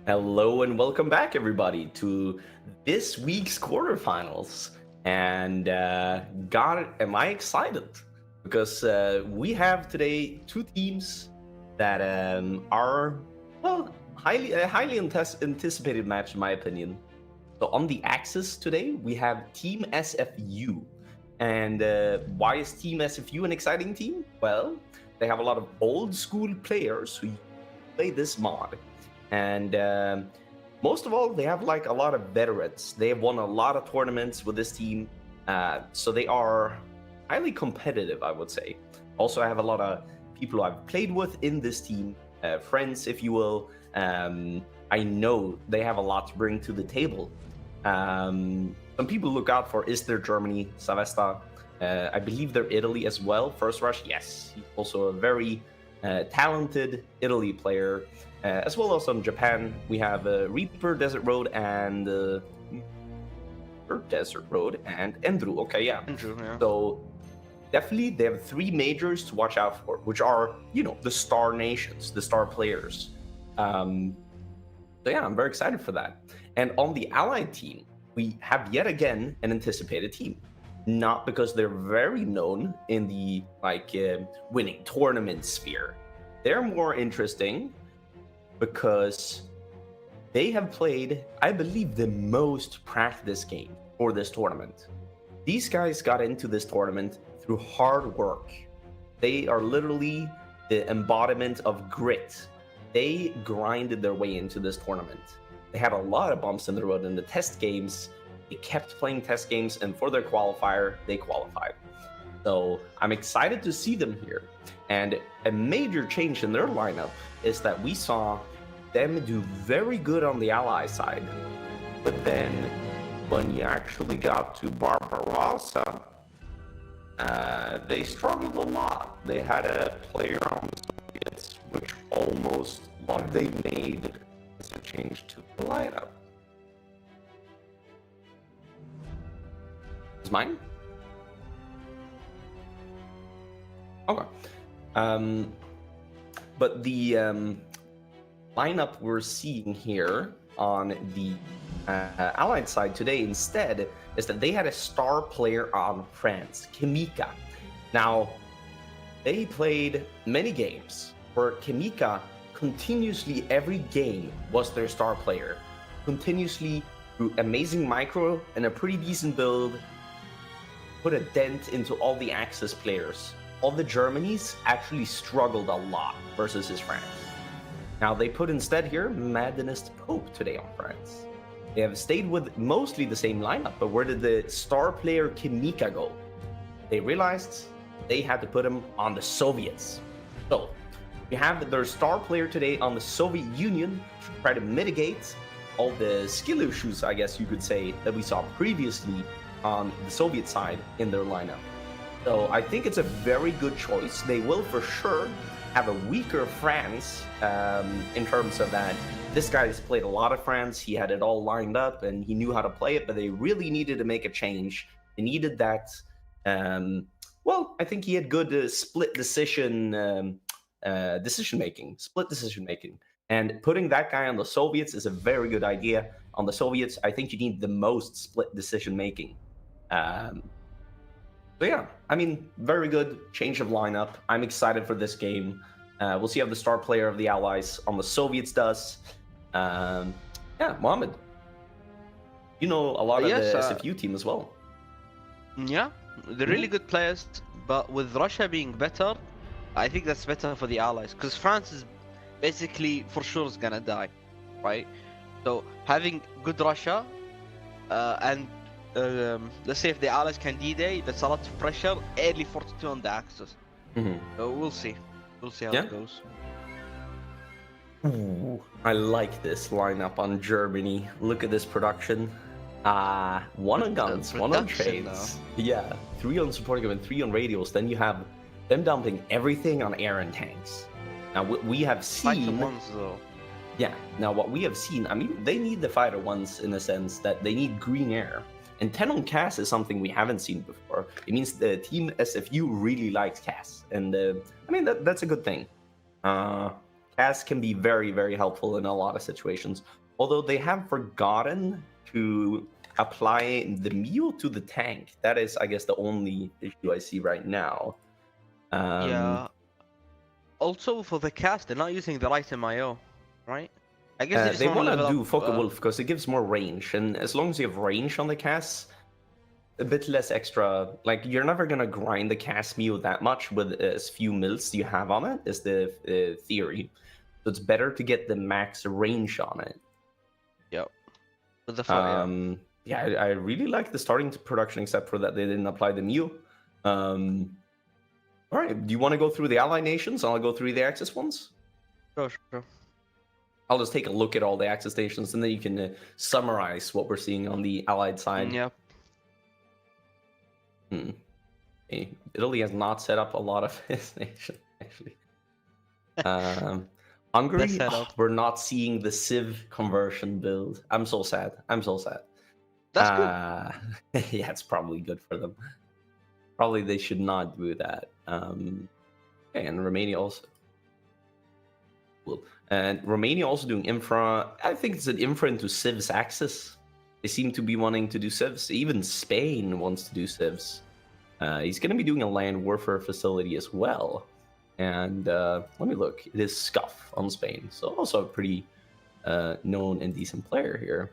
Hello and welcome back, everybody, to this week's quarterfinals. And God, am I excited? Because we have today two teams that are, well, highly anticipated match, in my opinion. So on the axis today, we have Team SFU. And why is Team SFU an exciting team? Well, they have a lot of old school players who play this mod. And most of all, they have like a lot of veterans. They have won a lot of tournaments with this team. So they are highly competitive, I would say. Also, I have a lot of people I've played with in this team, friends, if you will. I know they have a lot to bring to the table. Some people look out for is there Germany, Savesta. I believe they're Italy as well. First Rush, yes. He's also a very talented Italy player. As well as on Japan, we have Reaper, Desert Road, and Endru. Okay, yeah. Andrew, yeah. So definitely they have three majors to watch out for, which are, the star nations, the star players. So yeah, I'm very excited for that. And on the Allied team, we have yet again an anticipated team. Not because they're very known in the winning tournament sphere. They're more interesting because they have played, I believe, the most practice game for this tournament. These guys got into this tournament through hard work. They are literally the embodiment of grit. They grinded their way into this tournament. They had a lot of bumps in the road in the test games. They kept playing test games, and for their qualifier, they qualified. So I'm excited to see them here. And a major change in their lineup is that we saw them do very good on the ally side. But then when you actually got to Barbarossa, they struggled a lot. They had a player on the Soviets, which almost what they made as a change to the lineup. Is mine? Okay. But the lineup we're seeing here on the Allied side today instead is that they had a star player on France, Kimika. Now, they played many games where Kimika continuously every game was their star player. Continuously through amazing micro and a pretty decent build, put a dent into all the Axis players. All the Germanies actually struggled a lot versus his France. Now they put instead here Maddenist Pope today on France. They have stayed with mostly the same lineup, but where did the star player Kimika go? They realized they had to put him on the Soviets. So we have their star player today on the Soviet Union to try to mitigate all the skill issues, I guess you could say, that we saw previously on the Soviet side in their lineup. So I think it's a very good choice. They will for sure have a weaker France in terms of that. This guy's played a lot of France. He had it all lined up and he knew how to play it, but they really needed to make a change. They needed that. I think he had good split decision making. And putting that guy on the Soviets is a very good idea. On the Soviets, I think you need the most split decision making. So yeah, I mean, very good change of lineup. I'm excited for this game. We'll see how the star player of the Allies on the Soviets does. Mohammed, you know a lot of the SFU team as well. Yeah, they're really good players, but with Russia being better, I think that's better for the Allies, because France is basically for sure is gonna die, right? So having good Russia and let's say if the Allies can D-Day, that's a lot of pressure, early 42 on the Axis. So we'll see how it goes. Ooh, I like this lineup on Germany. Look at this production. One on guns, one on trains. Yeah, 3 on support equipment, 3 on radios. Then you have them dumping everything on air and tanks. Now we have seen. Fighter ones though. Yeah. Now what we have seen, I mean, they need the fighter ones in the sense that they need green air. And 10 on CAS is something we haven't seen before. It means the team SFU really likes CAS, and I mean that's a good thing. CAS can be very, very helpful in a lot of situations. Although they have forgotten to apply the mule to the tank. That is, I guess, the only issue I see right now. Yeah. Also, for the cast, they're not using the right MIO, right? I guess they just They want to want to level do up. Focke Wolf because it gives more range, and as long as you have range on the CAS, a bit less extra. Like you're never gonna grind the CAS mule that much with as few mills you have on it. Is the theory. So it's better to get the max range on it. Yep. With the yeah. Yeah, I really like the starting production, except for that they didn't apply the mule. All right, do you want to go through the Allied nations? I'll go through the Axis ones. Sure. I'll just take a look at all the Axis nations, and then you can summarize what we're seeing on the Allied side. Yep. Okay. Italy has not set up a lot of his nation, actually. Hungary, we're not seeing the Civ conversion build. I'm so sad. That's good. Yeah, it's probably good for them. Probably they should not do that. Okay, and Romania also. Cool. And Romania also doing infra. I think it's an infra into Civ's axis. They seem to be wanting to do Civs. Even Spain wants to do Civs. He's going to be doing a land warfare facility as well. And let me look. It is Scuff on Spain. So also a pretty known and decent player here.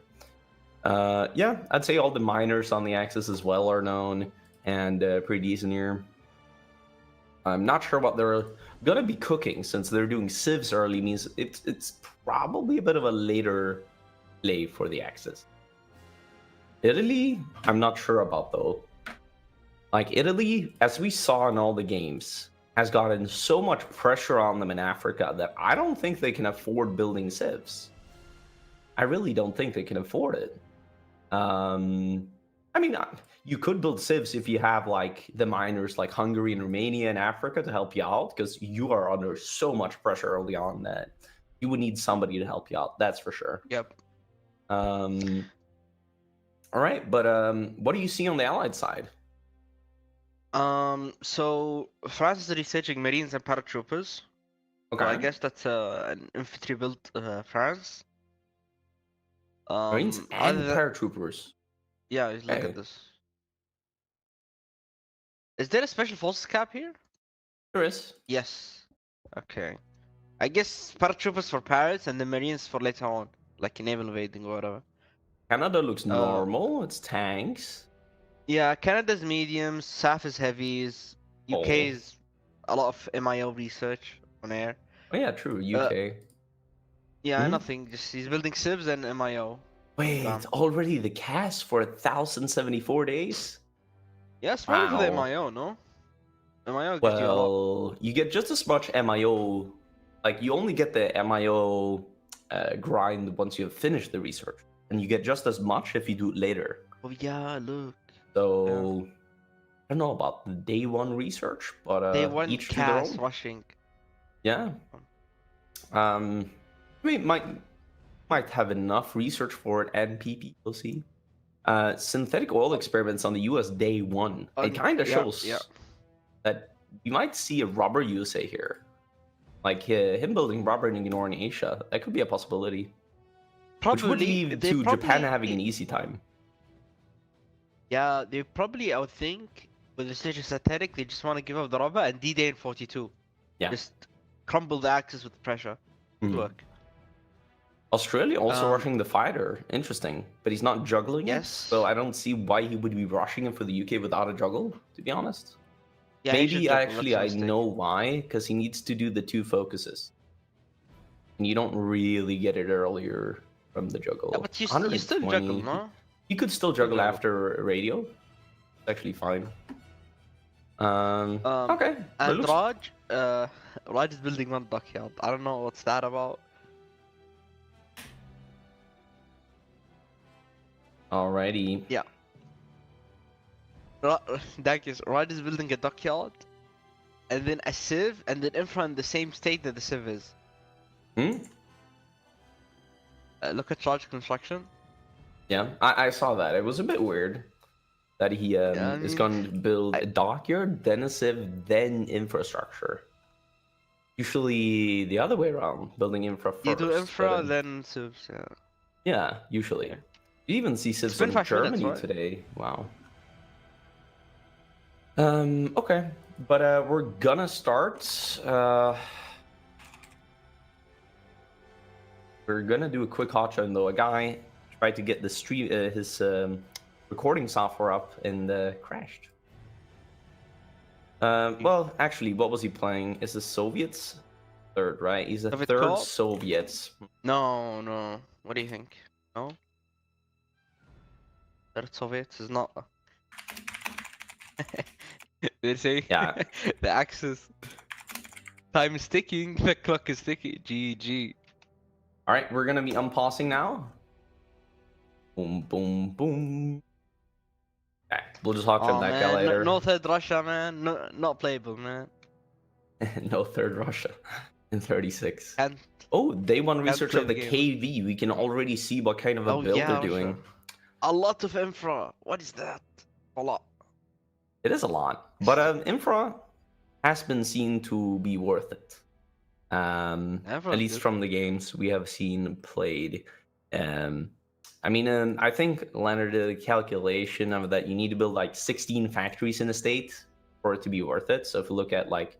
Yeah, I'd say all the miners on the axis as well are known and pretty decent here. I'm not sure what they're going to be cooking, since they're doing Civs early means it's probably a bit of a later play for the axis. Italy, I'm not sure about though. Like Italy, as we saw in all the games, has gotten so much pressure on them in Africa that I don't think they can afford building Civs. I really don't think they can afford it. I mean, you could build Civs if you have like the miners like Hungary and Romania and Africa to help you out, because you are under so much pressure early on that you would need somebody to help you out. That's for sure. Yep. All right, but what do you see on the Allied side? So France is researching Marines and paratroopers. Okay. So I guess that's an infantry built France. Marines and paratroopers. Yeah, look at this. Is there a special forces cap here? There is. Yes. Okay. I guess paratroopers for pirates and the Marines for later on, like naval invading or whatever. Canada looks normal. It's tanks. Yeah, Canada's mediums, SAF is heavies, UK is a lot of MIO research on air. Oh yeah, true, UK. Yeah, nothing. Just he's building Civs and MIO. Wait, it's already the cast for 1,074 days? Yeah, it's probably for the MIO, no? MIO gives you a lot. You get just as much MIO. Like, you only get the MIO grind once you have finished the research. And you get just as much if you do it later. Oh yeah, look. So, I don't know about the day one research, but day one each cast to their own. Rushing. Yeah. I mean, might have enough research for it and PP. We'll see. Synthetic oil experiments on the US day one. It kind of shows that you might see a rubber USA here. Like him building rubber in Ignoring Asia. That could be a possibility. Which would lead to Japan having an easy time. Yeah, they probably, I would think, with the stage of synthetic, they just want to give up the rubber and D-Day in 42. Yeah. Just crumble the axis with pressure. Good work. Australia also rushing the fighter. Interesting. But he's not juggling it. So I don't see why he would be rushing it for the UK without a juggle, to be honest. Yeah, maybe actually I know why. Because he needs to do the 2 focuses. And you don't really get it earlier from the juggle. Yeah, but you still juggle, no? You could still juggle after radio. It's actually fine. Okay. And Raj is building 1 dockyard. I don't know what's that about. Alrighty. Yeah. Thank you. Raj is building a dockyard, and then a Civ, and then infra in the same state that the Civ is. Look at Raj construction. Yeah, I saw that. It was a bit weird that he is going to build a dockyard, then a Civ, then infrastructure. Usually the other way around, building infra first. You do infra, but, then subs. Yeah. yeah, usually. Okay. You even see It's civs been on 5 minutes, Germany right? today. Wow. Okay, but we're gonna start. We're gonna do a quick hotshot though. A guy tried to get the stream his recording software up and crashed. Well, actually, what was he playing? Is the Soviets third, right? He's a Soviet third co-op? Soviets. No, no. What do you think? No? Third Soviet is not. They say Yeah. the axis. Time is ticking, the clock is ticking. GG. All right, we're gonna be unpausing now. Boom, boom, boom. Okay, we'll just hotshot Oh that guy man, later. no third Russia, man. No, not playable, man. No third Russia in 36. Can't, Oh, day one can't research play of the the game. KV. We can already see what kind of a Oh build yeah, they're Russia. doing. A lot of infra. What is that? A lot. It is a lot, but infra has been seen to be worth it. At least Good. from the games we have seen played. I mean, I think Leonard did a calculation of that you need to build like 16 factories in a state for it to be worth it. So if you look at like,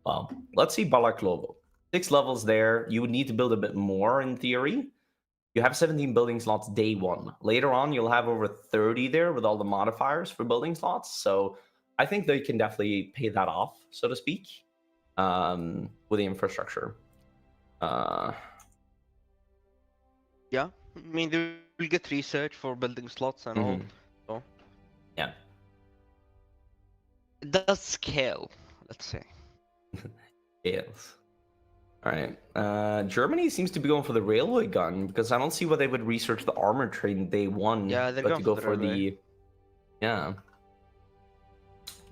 well, let's see Balaklovo. 6 levels there. You would need to build a bit more in theory. You have 17 building slots day one. Later on, you'll have over 30 there with all the modifiers for building slots. So I think they can definitely pay that off, so to speak, with the infrastructure. Yeah, I mean they will get research for building slots and all. So Yeah. it does scale, let's say. Yes. All right. Germany seems to be going for the railway gun because I don't see why they would research the armor train day one. Yeah, they're but going to go for the for railway. the, yeah,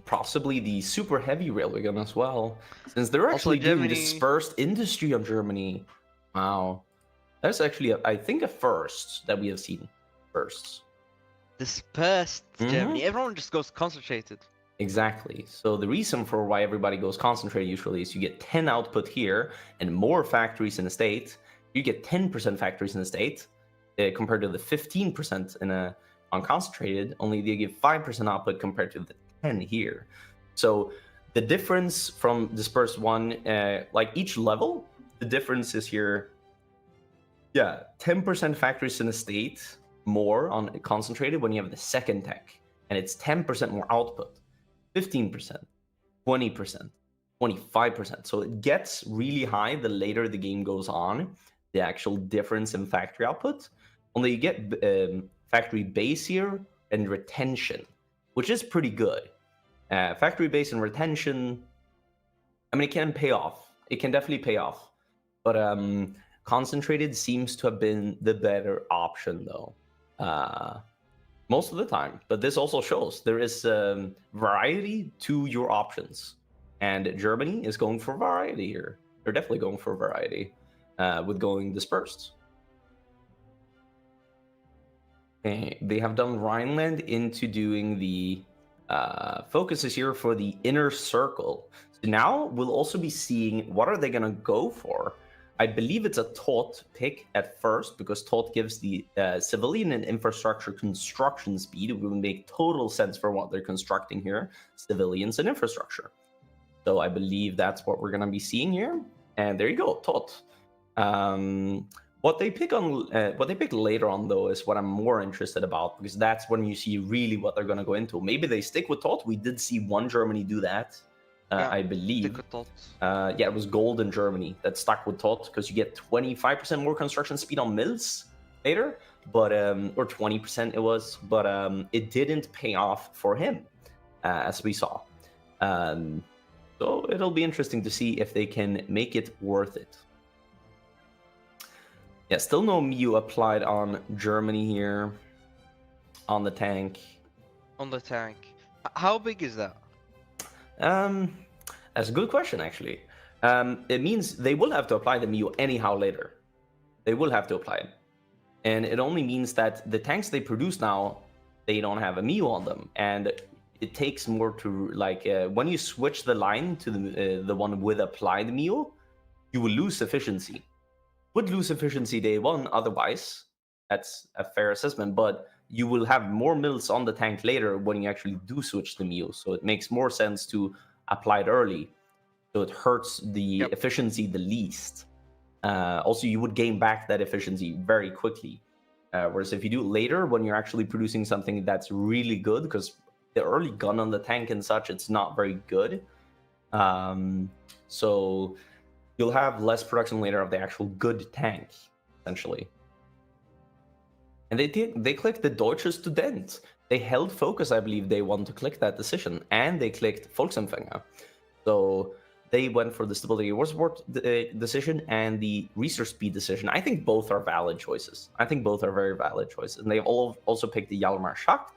possibly the super heavy railway gun as well, since they're Also, actually doing Germany- dispersed industry on Germany. Wow, that's actually I think a first that we have seen. Firsts. Dispersed Mhm. Germany. Everyone just goes concentrated. Exactly. So the reason for why everybody goes concentrated usually is you get 10 output here and more factories in the state. You get 10% factories in the state compared to the 15% in a on concentrated. Only they give 5% output compared to the 10 here. So the difference from dispersed one, like each level, the difference is here. Yeah, 10% factories in the state more on concentrated when you have the second tech, and it's 10% more output. 15%, 20%, 25%. So it gets really high the later the game goes on, the actual difference in factory output. Only you get factory base here and retention, which is pretty good. Factory base and retention, I mean, it can pay off. It can definitely pay off. But concentrated seems to have been the better option, though. Most of the time. But this also shows there is variety to your options. And Germany is going for variety here. They're definitely going for variety with going dispersed. Okay, they have done Rhineland into doing the focuses here for the inner circle. So now we'll also be seeing what are they going to go for. I believe it's a taught pick at first because taught gives the civilian and infrastructure construction speed. It will make total sense for what they're constructing here, civilians and infrastructure. So I believe that's what we're going to be seeing here. And there you go, taught. What they pick later on though is what I'm more interested about because that's when you see really what they're going to go into. Maybe they stick with taught. We did see one Germany do that. Yeah, I believe. Yeah, it was gold in Germany that stuck with Todt because you get 25% more construction speed on mills later, but or 20% it was, but it didn't pay off for him, as we saw. So it'll be interesting to see if they can make it worth it. Yeah, still no MU applied on Germany here, on the tank. On the tank. How big is that? That's a good question, actually. It means they will have to apply the MU anyhow later. They will have to apply it. And it only means that the tanks they produce now, they don't have a MU on them. And it takes more to like when you switch the line to the one with applied meal, you will lose efficiency. Would lose efficiency day one otherwise. That's a fair assessment, but you will have more mills on the tank later when you actually do switch the meal. So it makes more sense to apply it early. So it hurts the efficiency the least. Also, you would gain back that efficiency very quickly. Whereas if you do it later, when you're actually producing something that's really good, because the early gun on the tank and such, it's not very good. So you'll have less production later of the actual good tank, essentially. And they clicked the Deutsche Student. They held focus, I believe they want to click that decision, and they clicked Volksempfänger. So they went for the stability support decision and the research speed decision. I think both are valid choices. I think both are very valid choices. And they've also picked the Hjalmar Schacht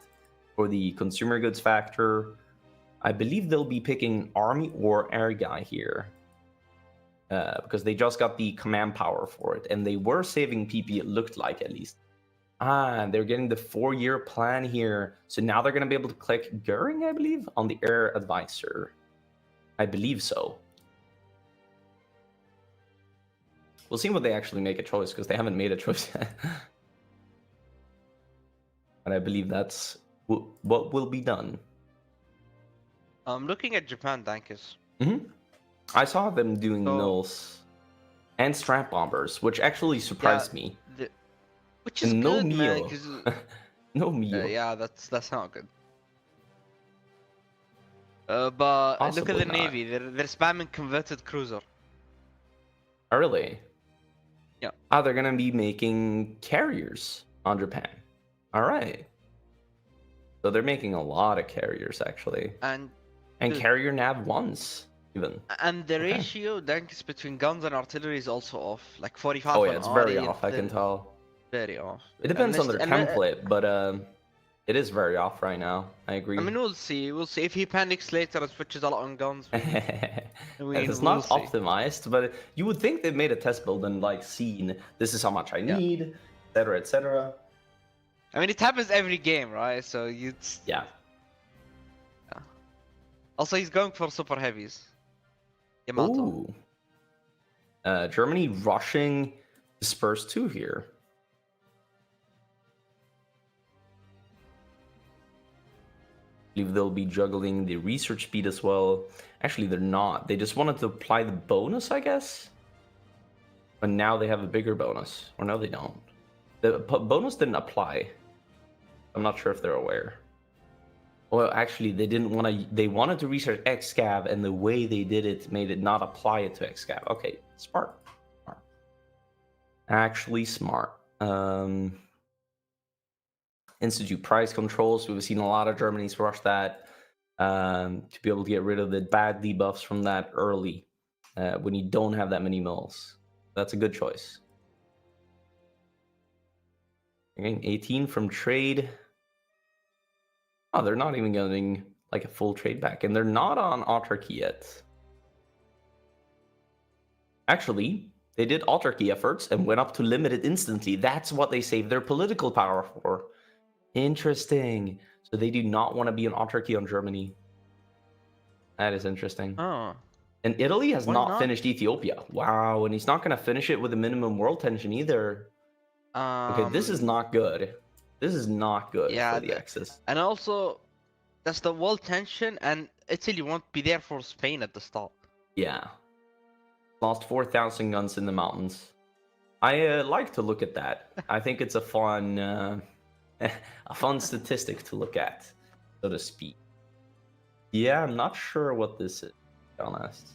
for the consumer goods factor. I believe they'll be picking army or air guy here. Because they just got the command power for it. And they were saving PP, it looked like, at least. They're getting the 4-year plan here. So now they're going to be able to click Goering, I believe, on the air advisor. I believe so. We'll see when they actually make a choice, because they haven't made a choice yet. But I believe that's what will be done. I'm looking at Japan tankers. I saw them doing mills and strap bombers, which actually surprised me. Which is and good, no man. Mio. No Mio. Yeah, that's not good. But Possibly look at the not. Navy. They're spamming converted cruiser. Oh, really? Yeah. Oh, they're gonna be making carriers on Japan. All right. So they're making a lot of carriers actually, and carrier nav ones even. And the ratio tanks between guns and artillery is also off, like 45. Oh yeah, it's very off. I can tell. Very off. It depends on their template, but it is very off right now. I agree. I mean, we'll see. We'll see if he panics later and switches a lot on guns. It's not optimized, but you would think they've made a test build and like seen this is how much I need, etc., etc. I mean, it happens every game, right? So you'd. Yeah. Also, he's going for super heavies. Yamato. Ooh. Germany rushing Disperse 2 here. I believe they'll be juggling the research speed as well. Actually, they're not. They just wanted to apply the bonus, I guess. But now they have a bigger bonus. Or no, they don't. The bonus didn't apply. I'm not sure if they're aware. Well, actually, they didn't want to. They wanted to research XCAV, and the way they did it made it not apply it to XCAV. Okay, smart. Actually, smart. Institute price controls. We've seen a lot of Germany's rush that to be able to get rid of the bad debuffs from that early when you don't have that many mills. That's a good choice. You're getting 18 from trade. Oh, they're not even getting like a full trade back, and they're not on autarky yet. Actually, they did autarky efforts and went up to limited instantly. That's what they saved their political power for. Interesting. So they do not want to be an autarky on Germany. That is interesting. Oh. And Italy has not finished Ethiopia. Wow, and he's not going to finish it with a minimum world tension either. Okay, this is not good. This is not good for the Axis. And also, that's the world tension, and Italy won't be there for Spain at the start. Yeah. Lost 4,000 guns in the mountains. I like to look at that. I think it's a fun, a fun statistic to look at, so to speak. Yeah, I'm not sure what this is, to be honest.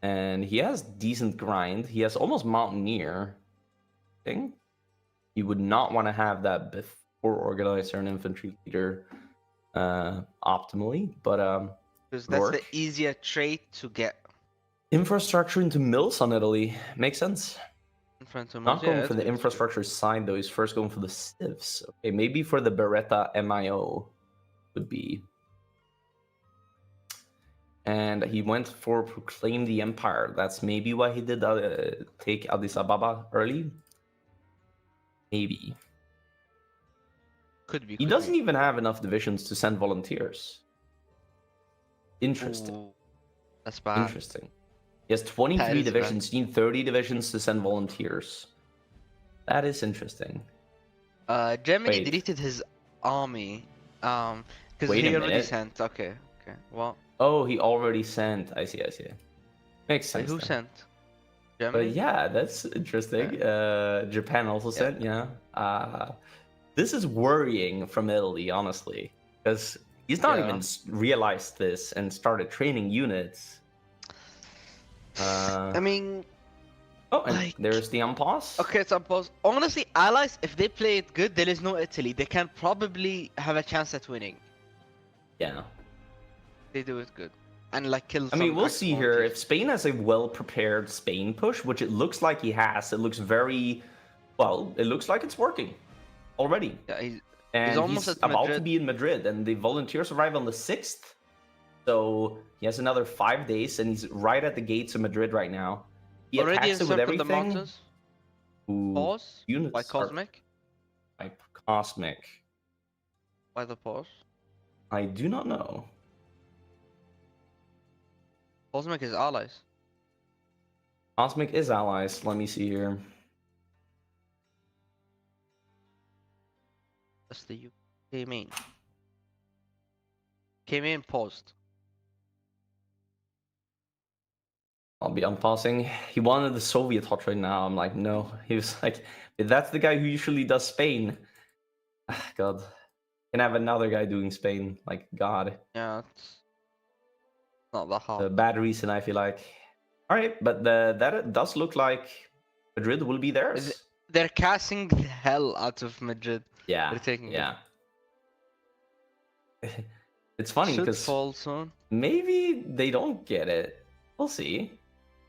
And he has decent grind. He has almost Mountaineer. Thing. You would not want to have that before Organizer and Infantry Leader optimally, but because that's the easier trait to get. Infrastructure into mills on Italy makes sense. Not going for the infrastructure side though. He's first going for the civs. Okay, maybe for the Beretta MIO would be. And he went for Proclaim the Empire. That's maybe why he did take Addis Ababa early. Maybe. Could be. He Could doesn't be. even have enough divisions to send volunteers. Interesting. Ooh, that's bad. Interesting. He has That 23 is bad. divisions. You need 30 divisions to send volunteers. That is interesting. Germany Wait. deleted his army. Because Wait a he already minute. sent. Okay. Okay. Well, Oh, he already sent. I see. Makes sense. who then. sent? But Germany. yeah, that's interesting. Japan also sent. Yeah. This is worrying from Italy, honestly, because he's not Yeah. even realized this and started training units. I mean, Oh, and like, there's the unpause. okay, so pause. Honestly, allies, if they play it good, there is no Italy. They can probably have a chance at winning. Yeah. They do it good. And like kill I mean, some we'll Axis see here. volunteers. If Spain has a well-prepared Spain push, which it looks like he has, it looks very well. It looks like it's working already. Yeah, he's And almost he's at about to Madrid. be in Madrid, and the volunteers arrive on the 6th. So he has another 5 days, and he's right at the gates of Madrid right now. He Already attacks it with encircled the everything. mountains. Ooh, Pause. units By are Cosmic. type Cosmic. By the pause. I do not know. Cosmic is allies. Cosmic is allies. Let me see here. That's the U. Came in. Came in. Paused. I'll be unpausing. He wanted the Soviet hot right now. I'm like, no. He was like, that's the guy who usually does Spain. God. Can have another guy doing Spain. Like, God. Yeah, it's not that hard. A bad reason, I feel like. All right, but that does look like Madrid will be theirs. They're casting the hell out of Madrid. Yeah, They're taking yeah. It's funny Should because fall soon. maybe they don't get it. We'll see.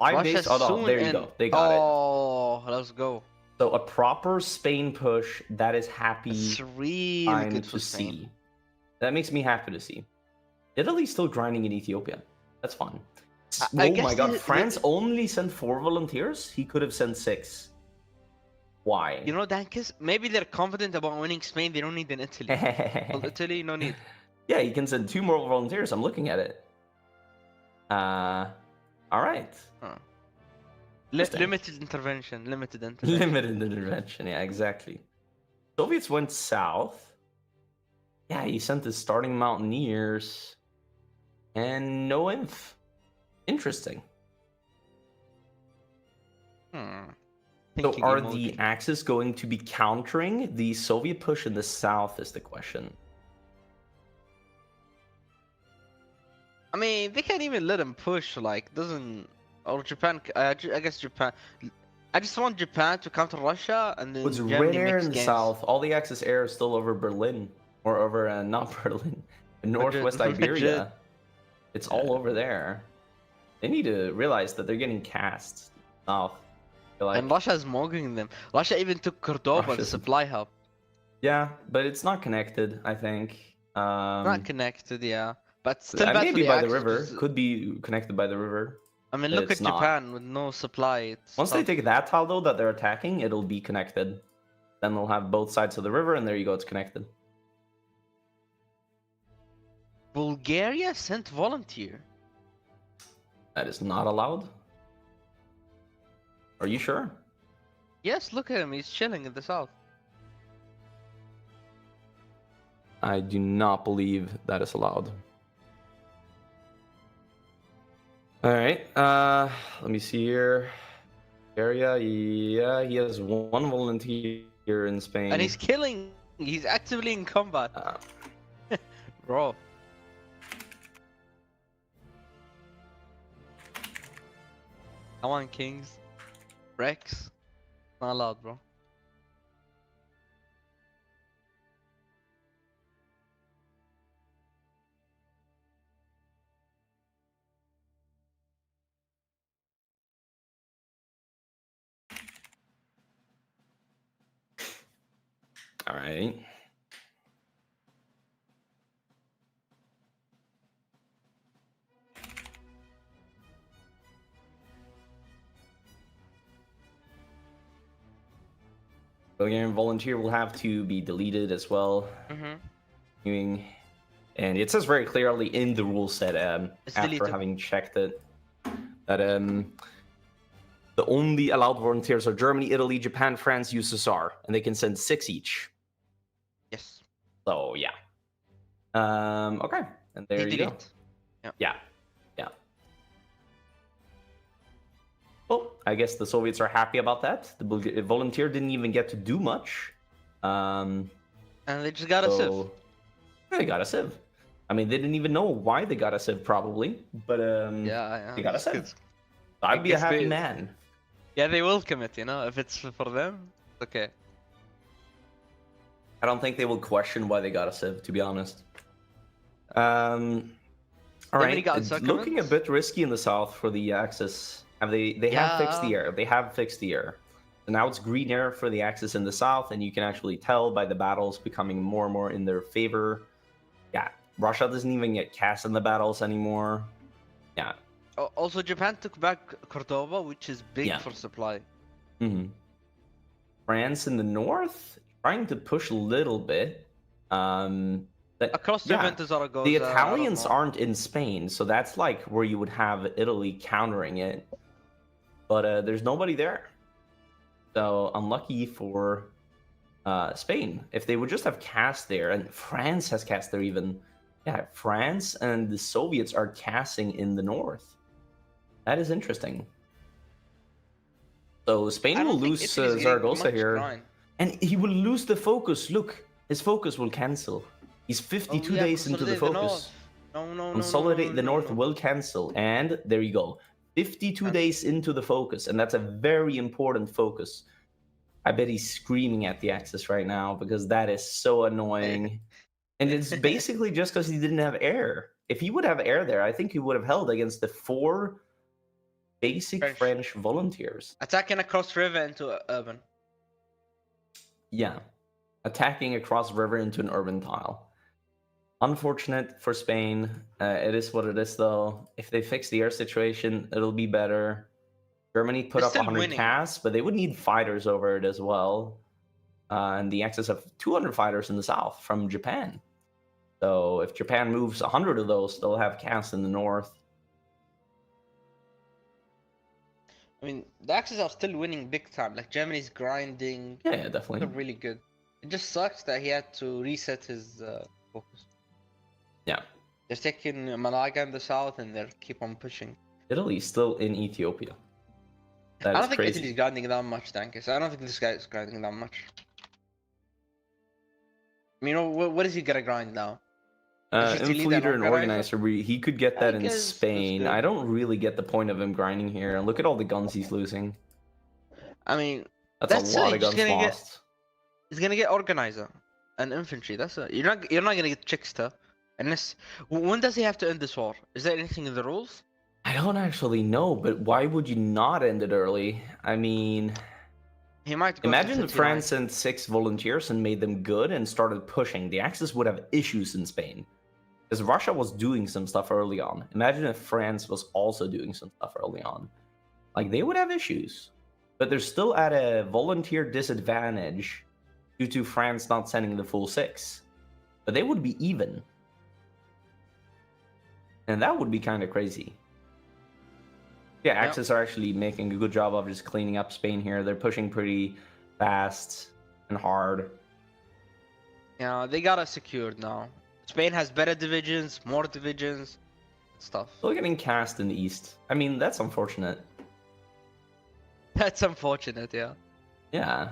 5 Russia days. Oh no, soon there you and- go. They got it. Oh, let's go. So a proper Spain push that is happy. It's really I'm good to for Spain. see. That makes me happy to see. Italy's still grinding in Ethiopia. That's fun. I Oh guess my god, they- France only sent 4 volunteers? He could have sent 6. Why? You know, Dankis, maybe they're confident about winning Spain. They don't need an Italy. Well, Italy, no need. Yeah, he can send 2 more volunteers. I'm looking at it. Alright. Huh. Interesting. Limited intervention. Limited intervention. Limited intervention, yeah, exactly. Soviets went south. Yeah, he sent his starting mountaineers. And no inf. Interesting. So Thinking are emoji. the Axis going to be countering the Soviet push in the south is the question. I mean, they can't even let him push. Like, doesn't or Japan? I guess Japan. I just want Japan to counter Russia and then What's red Germany air mix in the games. south? All the Axis air is still over Berlin. Or over, not Berlin. Northwest Iberia. Madrid. It's all over there. They need to realize that they're getting cast south. Like, And Russia is mugging them. Russia even took Cordoba, the Russia's- supply hub. yeah, but it's not connected, I think. Not connected, yeah. But still bad for maybe the by the Axis, river. 'cause- Could be connected by the river. I mean, but look at it's not. Japan with no supply. It's Once they tough. take that tile, though, that they're attacking, it'll be connected. Then they'll have both sides of the river, and there you go, it's connected. Bulgaria sent volunteer. That is not allowed. Are you sure? Yes, look at him. He's chilling in the south. I do not believe that is allowed. All right. Let me see here. Area. Yeah, he has 1 volunteer in Spain. And he's killing. He's actively in combat. Bro. Come on, Kings. Rex. Not allowed, bro. All right. Bulgarian volunteer will have to be deleted as well. Mm-hmm. And it says very clearly in the rule set, It's after deleted. having checked it, that the only allowed volunteers are Germany, Italy, Japan, France, USSR, and they can send 6 each. Yes. So yeah. Okay, and there you go. Yeah. Well, I guess the Soviets are happy about that. The volunteer didn't even get to do much. And they just got a civ. They got a civ. I mean, they didn't even know why they got a civ, probably, but yeah, they got a civ. I'd be a happy man. Yeah, they welcome it, if it's for them, okay. I don't think they will question why they got a civ, to be honest. All right, looking a bit risky in the south for the Axis. They have fixed the air. They have fixed the air. So now it's green air for the Axis in the south, and you can actually tell by the battles becoming more and more in their favor. Yeah, Russia doesn't even get cast in the battles anymore. Yeah. Also, Japan took back Cordoba, which is big for supply. France in the north, trying to push a little bit. Across to Zaragoza. The Italians aren't in Spain, so that's like where you would have Italy countering it. But there's nobody there. So unlucky for Spain. If they would just have cast there, and France has cast there even. Yeah, France and the Soviets are casting in the north. That is interesting. So Spain will lose Zaragoza here. And he will lose the focus. Look, his focus will cancel. He's 52 days into the focus. Consolidate the north will cancel. And there you go. 52 days into the focus. And that's a very important focus. I bet he's screaming at the Axis right now because that is so annoying. And it's basically just because he didn't have air. If he would have air there, I think he would have held against the 4 basic French volunteers. Attacking across river into urban. Yeah. Attacking across river into an urban tile. Unfortunate for Spain. It is what it is, though. If they fix the air situation, it'll be better. Germany put up 100 casts, but they would need fighters over it as well. And the Axis have 200 fighters in the south from Japan. So if Japan moves 100 of those, they'll have casts in the north. I mean, the Axis are still winning big time. Like, Germany's grinding. Yeah, definitely. They're really good. It just sucks that he had to reset his focus. Yeah. They're taking Malaga in the south and they keep on pushing. Italy's still in Ethiopia. I don't think Italy's grinding that much, Dankis. I don't think this guy is grinding that much. I mean, what is he gonna grind now? Infleeter and Organizer, he could get that in Spain. I don't really get the point of him grinding here. And look at all the guns he's losing. I mean, that's a lot of guns lost. He's gonna get Organizer and Infantry. That's it. You're not gonna get Chickster. Unless, when does he have to end this war? Is there anything in the rules? I don't actually know, but why would you not end it early? I mean, he might go imagine if France sent 6 volunteers and made them good and started pushing. The Axis would have issues in Spain. Because Russia was doing some stuff early on. Imagine if France was also doing some stuff early on. Like, they would have issues. But they're still at a volunteer disadvantage due to France not sending the full 6. But they would be even. And that would be kind of crazy. Yeah, Axis are actually making a good job of just cleaning up Spain here. They're pushing pretty fast and hard. Yeah, they got us secured now. Spain has better divisions, more divisions, stuff. Still getting cast in the east. I mean, that's unfortunate. That's unfortunate, yeah. Yeah.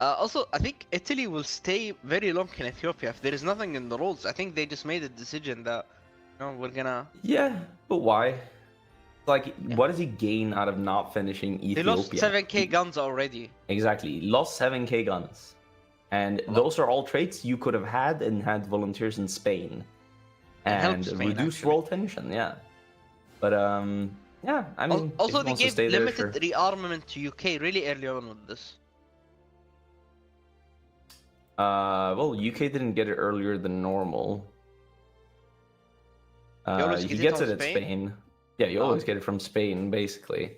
Also, I think Italy will stay very long in Ethiopia. If there is nothing in the rules, I think they just made a decision that, we're gonna... Yeah, but why? Like, what does he gain out of not finishing Ethiopia? They lost 7k guns already. Exactly, lost 7k guns. And those are all traits you could have had and had volunteers in Spain. And reduced world tension, yeah. But, yeah, I mean... Also, they gave limited rearmament to UK really early on with this. Well, UK didn't get it earlier than normal. He gets it at Spain. Yeah, you always get it from Spain, basically.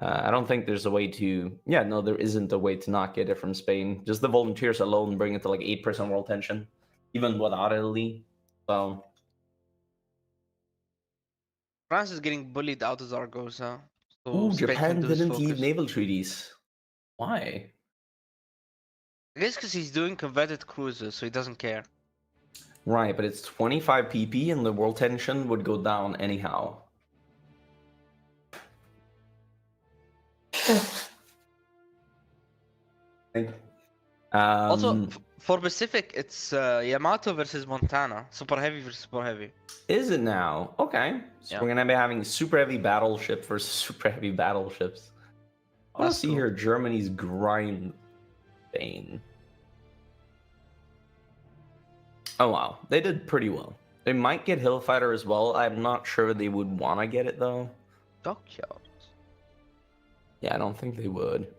I don't think there's a way to. Yeah, no, there isn't a way to not get it from Spain. Just the volunteers alone bring it to like 8% world tension, even without Italy. So. France is getting bullied out of Zaragoza, so Ooh, Spain can Japan do his didn't leave focus. naval treaties. Why? I guess because he's doing converted cruisers, so he doesn't care. Right, but it's 25 pp and the world tension would go down anyhow. Also, for Pacific, it's Yamato versus Montana. Super heavy versus super heavy. Is it now? Okay. So Yeah. we're gonna be having super heavy battleship versus super heavy battleships. I want to That's see cool. here Germany's grind Spain. Oh wow, they did pretty well. They might get Hillfighter as well. I'm not sure they would want to get it though. Dockyards. Yeah, I don't think they would.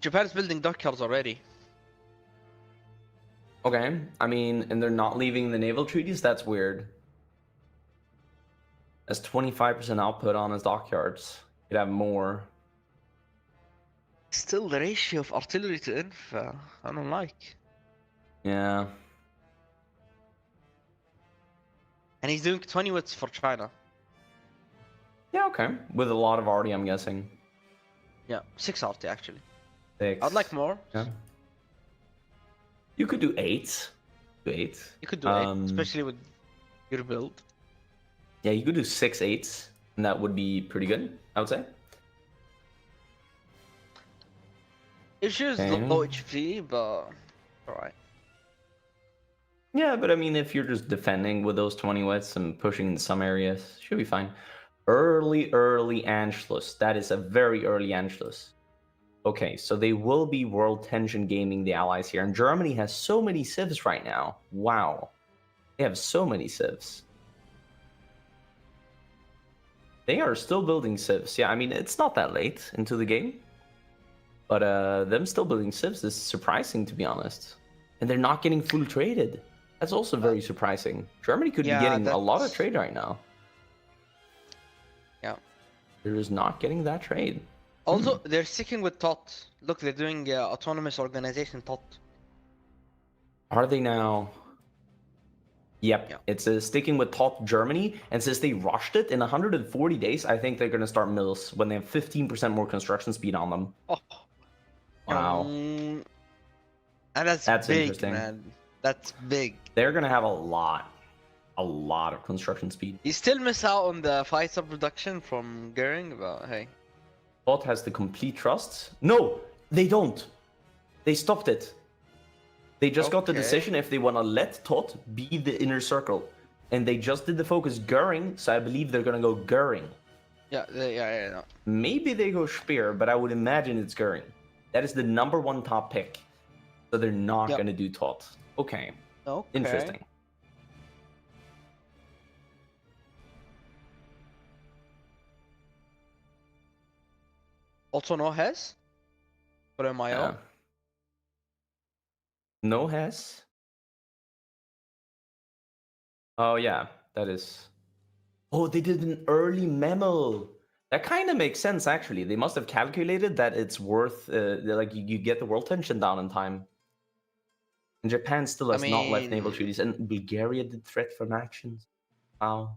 Japan's building dockyards already. Okay, I mean, and they're not leaving the naval treaties? That's weird. That's 25% output on his dockyards. Could have more. Still, the ratio of artillery to infra, I don't like. Yeah. And he's doing 20 wits for China. Yeah, okay. With a lot of arty, I'm guessing. Yeah, 6 RT actually. 6. I'd like more. Yeah. You could do 8. Do 8. You could do 8, especially with your build. Yeah, you could do 6 8s, and that would be pretty good, I would say. It's just low HP, but alright. Yeah, but I mean, if you're just defending with those 20 wets and pushing in some areas, should be fine. Early Anschluss. That is a very early Anschluss. Okay, so they will be world tension gaming the allies here. And Germany has so many civs right now. Wow. They have so many civs. They are still building civs. Yeah, I mean, it's not that late into the game. But them still building civs is surprising, to be honest. And they're not getting full traded. That's also very surprising. Germany could be getting a lot of trade right now. Yeah. They're just not getting that trade. Also, they're sticking with TOT. Look, they're doing autonomous organization TOT. Are they now? Yep, Yeah. it's sticking with top Germany, and since they rushed it in 140 days, I think they're going to start mills when they have 15% more construction speed on them. Oh. Wow. And that's big, interesting. man. That's big. They're going to have a lot of construction speed. You still miss out on the fighter production from Goering, but hey. Tot has the complete trust. No, they don't. They stopped it. They just got the decision if they want to let Tot be the inner circle. And they just did the focus Goering, so I believe they're going to go Goering. Yeah. No. Maybe they go Speer, but I would imagine it's Goering. That is the #1 top pick. So they're not going to do Tot. Okay. Interesting. Also no Hess? For MIO? No Hess? Oh yeah, that is... Oh, they did an early memo! That kind of makes sense, actually. They must have calculated that it's worth... like, you get the world tension down in time. And Japan still has not left naval treaties. And Bulgaria did threat from actions. Wow.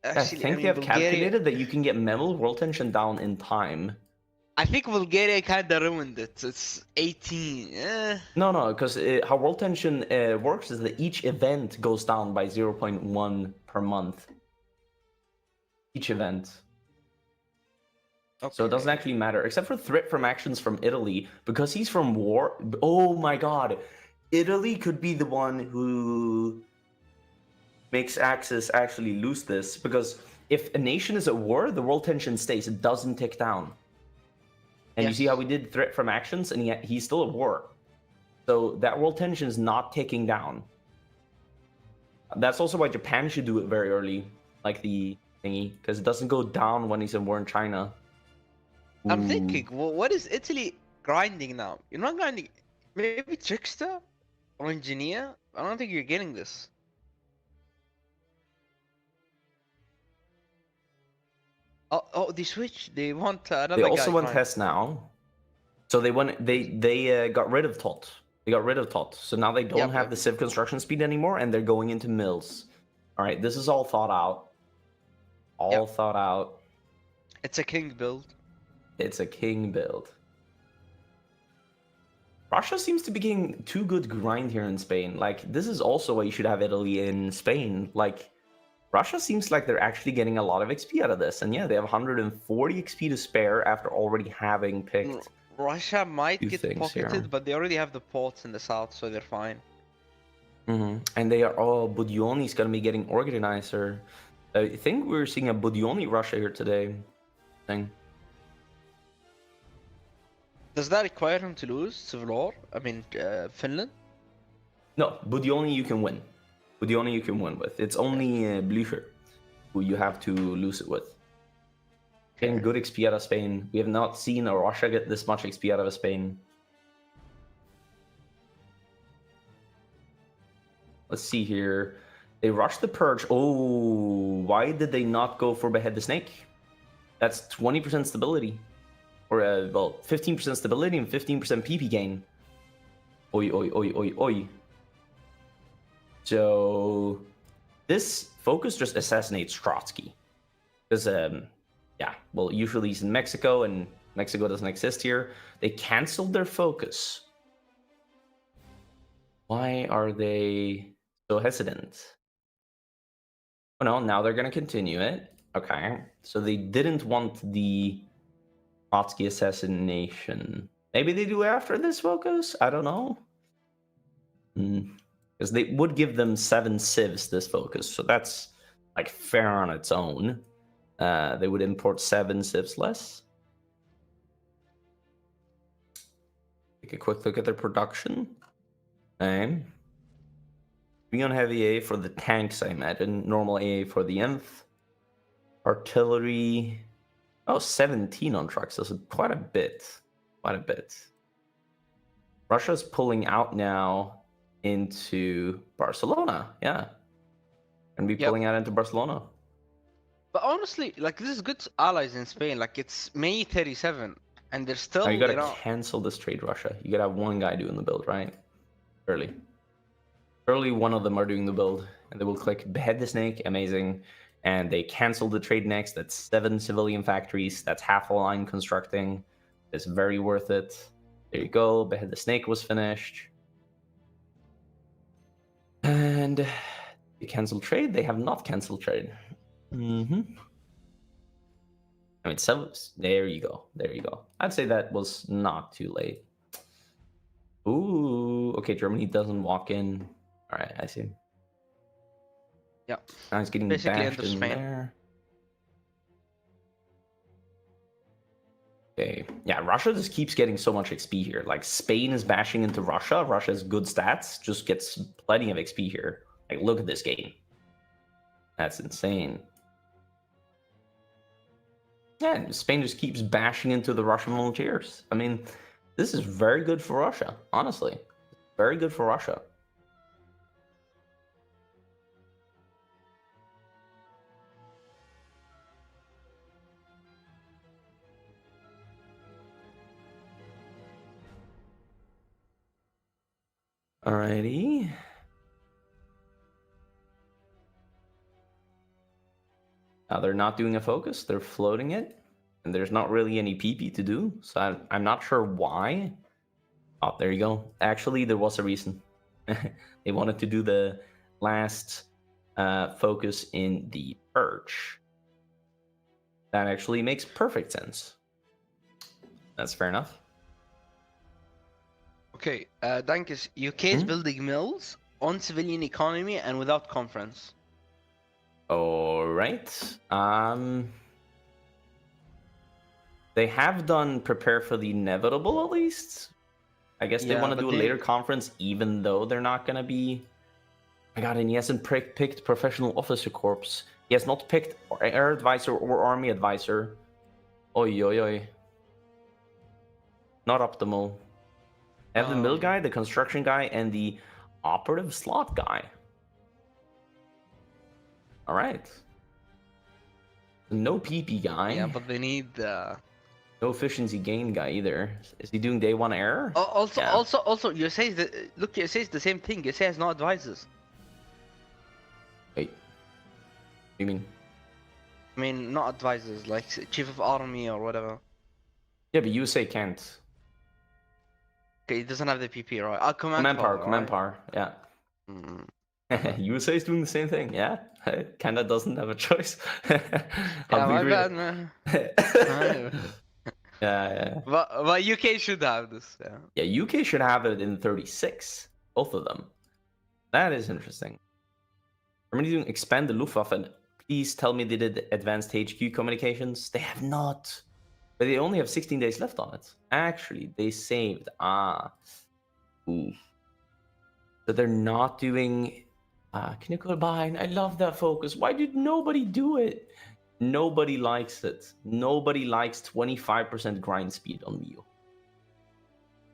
Actually, I think they have calculated that you can get memo world tension down in time. I think Bulgaria kind of ruined it. It's 18. No, because how world tension works is that each event goes down by 0.1 per month. Each event. Okay. So it doesn't actually matter, except for threat from actions from Italy, because he's from war. Oh my god. Italy could be the one who makes Axis actually lose this, because if a nation is at war, the world tension stays. It doesn't tick down. And you see how we did threat from actions, and he's still at war. So that world tension is not ticking down. That's also why Japan should do it very early, like the thingy, because it doesn't go down when he's in war in China. Ooh. I'm thinking, well, what is Italy grinding now? You're not grinding. Maybe Trickster or Engineer? I don't think you're getting this. Oh, they switched. They want They another also guy. want Fine. Hess now. So they got rid of Tot. They got rid of Tot. So now they don't Yep, have yep. the Civ construction speed anymore, and they're going into mills. All right, this is all thought out. All Yep. thought out. It's a king build. It's a king build. Russia seems to be getting too good grind here in Spain. Like, this is also why you should have Italy in Spain. Like, Russia seems like they're actually getting a lot of XP out of this. And yeah, they have 140 XP to spare after already having picked Russia might two get things here. pocketed, but they already have the ports in the south, so they're fine. And they are, oh, Budioni's gonna be getting organizer. I think we're seeing a Budioni Russia here today. Thing. Does that require him to lose Civil War? I mean, Finland? No, Budioni you can win. Budioni you can win with. It's only Blücher who you have to lose it with. Getting good XP out of Spain. We have not seen a Russia get this much XP out of Spain. Let's see here. They rushed the Purge. Oh, why did they not go for Behead the Snake? That's 20% stability. Or, well, 15% stability and 15% PP gain. Oi, oi, oi, oi, oi. So, this focus just assassinates Trotsky. Because, yeah, well, usually he's in Mexico, and Mexico doesn't exist here. They canceled their focus. Why are they so hesitant? Oh no, now they're going to continue it. Okay, so they didn't want the Trotsky assassination. Maybe they do after this focus? I don't know. Because they would give them 7 civs this focus, so that's like fair on its own. They would import 7 civs less. Take a quick look at their production. Okay. 3 on heavy A for the tanks, I imagine. Normal AA for the Nth. Artillery. Oh, 17 on trucks. That's quite a bit. Quite a bit. Russia's pulling out now into Barcelona. Yeah. And be pulling out into Barcelona. But honestly, like, this is good allies in Spain. Like, it's May 37, and they're still, Now you gotta cancel this trade, Russia. You gotta have one guy doing the build, right? Early. Early, one of them are doing the build, and they will click Behead the Snake. Amazing. And they cancel the trade next. That's 7 civilian factories. That's half a line constructing. It's very worth it. There you go. Behead the Snake was finished. And they cancel trade. They have not canceled trade. I mean, so there you go. There you go. I'd say that was not too late. Ooh, okay. Germany doesn't walk in. All right, I see. Yeah. Now he's getting Basically bashed in Spain. there. Okay. Yeah, Russia just keeps getting so much XP here. Like, Spain is bashing into Russia. Russia has good stats, just gets plenty of XP here. Like, look at this game. That's insane. Yeah, and Spain just keeps bashing into the Russian volunteers. I mean, this is very good for Russia, honestly. Very good for Russia. Alrighty. Now they're not doing a focus, they're floating it. And there's not really any PP to do, so I'm not sure why. Oh, there you go. Actually, there was a reason. They wanted to do the last focus in the Purge. That actually makes perfect sense. That's fair enough. Okay, Dankis, UK is building mills on civilian economy and without conference. All right. They have done prepare for the inevitable at least. I guess they want to do a later conference, even though they're not going to be. Oh my God, and he hasn't picked professional officer corps. He has not picked air advisor or army advisor. Oi, oi, oi. Not optimal. I have the mill guy, the construction guy, and the operative slot guy. All right. No PP guy. Yeah, but they need. No efficiency gain guy either. Is he doing day one error? Also, Yeah. also, you say that. Look, you say the same thing. You say has no advisors. Wait. What do you mean? I mean, not advisors, like chief of army or whatever. Yeah, but USA can't. Okay, he doesn't have the PP, right? Command Command power, power. Yeah. Mm. USA is doing the same thing. Yeah. Canada doesn't have a choice. Yeah, my bad, man. yeah, yeah. But UK should have this. Yeah. Yeah, UK should have it in 36. Both of them. That is interesting. Germany doing expand the Luftwaffe. Please tell me they did advanced HQ communications. They have not. But they only have 16 days left on it. Actually, they saved. Ooh. So they're not doing Clinical Bind. I love that focus. Why did nobody do it? Nobody likes it. Nobody likes 25% grind speed on Mew.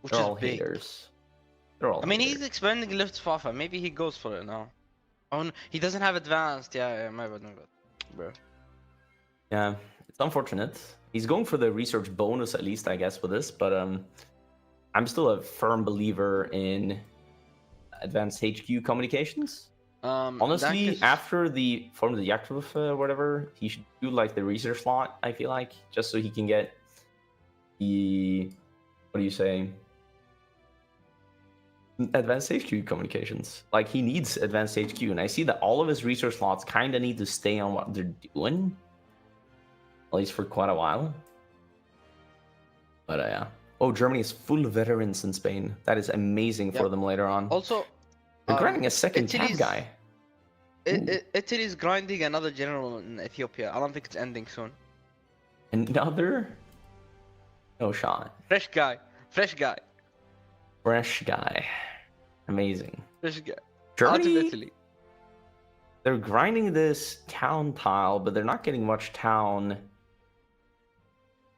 Which They're is all big. haters. They're all I mean, haters. he's expanding Luftwaffe. Maybe he goes for it now. Oh, no, he doesn't have advanced. Yeah, my bad, bro. Yeah, it's unfortunate. He's going for the research bonus at least, I guess, with this. But I'm still a firm believer in advanced HQ communications. Honestly, after the form of the active whatever, he should do like the research slot. I feel like just so he can get the what do you say? Advanced HQ communications. Like he needs advanced HQ, and I see that all of his research slots kind of need to stay on what they're doing, at least for quite a while. But yeah. Oh, Germany is full of veterans in Spain. That is amazing for them later on. Also, they're grinding a second tab guy. Italy's grinding another general in Ethiopia. I don't think it's ending soon. Another? No shot. Fresh guy. Fresh guy. Amazing. Fresh guy. Germany, out of Italy. They're grinding this town tile, but they're not getting much town.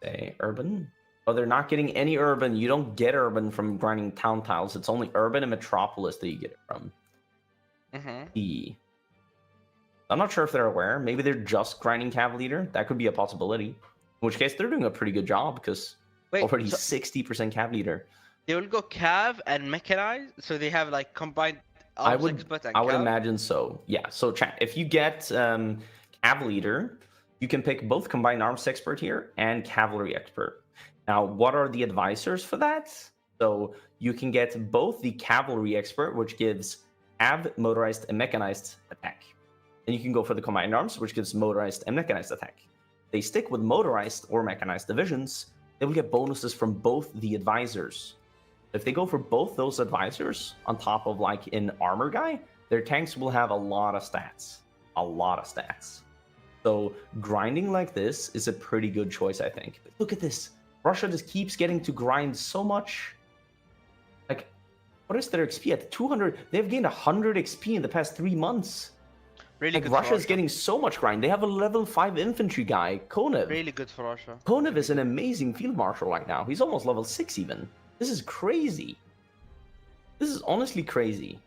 Say, urban? Oh, they're not getting any urban. You don't get urban from grinding town tiles. It's only urban and metropolis that you get it from. I'm not sure if they're aware. Maybe they're just grinding cav leader. That could be a possibility. In which case, they're doing a pretty good job because already 60% cav leader. They will go cav and mechanized, so they have like combined I would imagine so. Yeah. So chat, if you get cav leader, you can pick both combined arms expert here and cavalry expert. Now, what are the advisors for that? So you can get both the cavalry expert, which gives cav, motorized, and mechanized attack. And you can go for the combined arms, which gives motorized and mechanized attack. They stick with motorized or mechanized divisions, they will get bonuses from both the advisors. If they go for both those advisors on top of like an armor guy, their tanks will have a lot of stats. A lot of stats. So grinding like this is a pretty good choice, I think. But look at this. Russia just keeps getting to grind so much. Like, what is their XP at? 200. They've gained 100 XP in the past 3 months. Really good. Russia's getting so much grind. They have a level 5 infantry guy, Konev. Really good for Russia. Konev is an amazing field marshal right now. He's almost level 6 even. This is crazy. This is honestly crazy.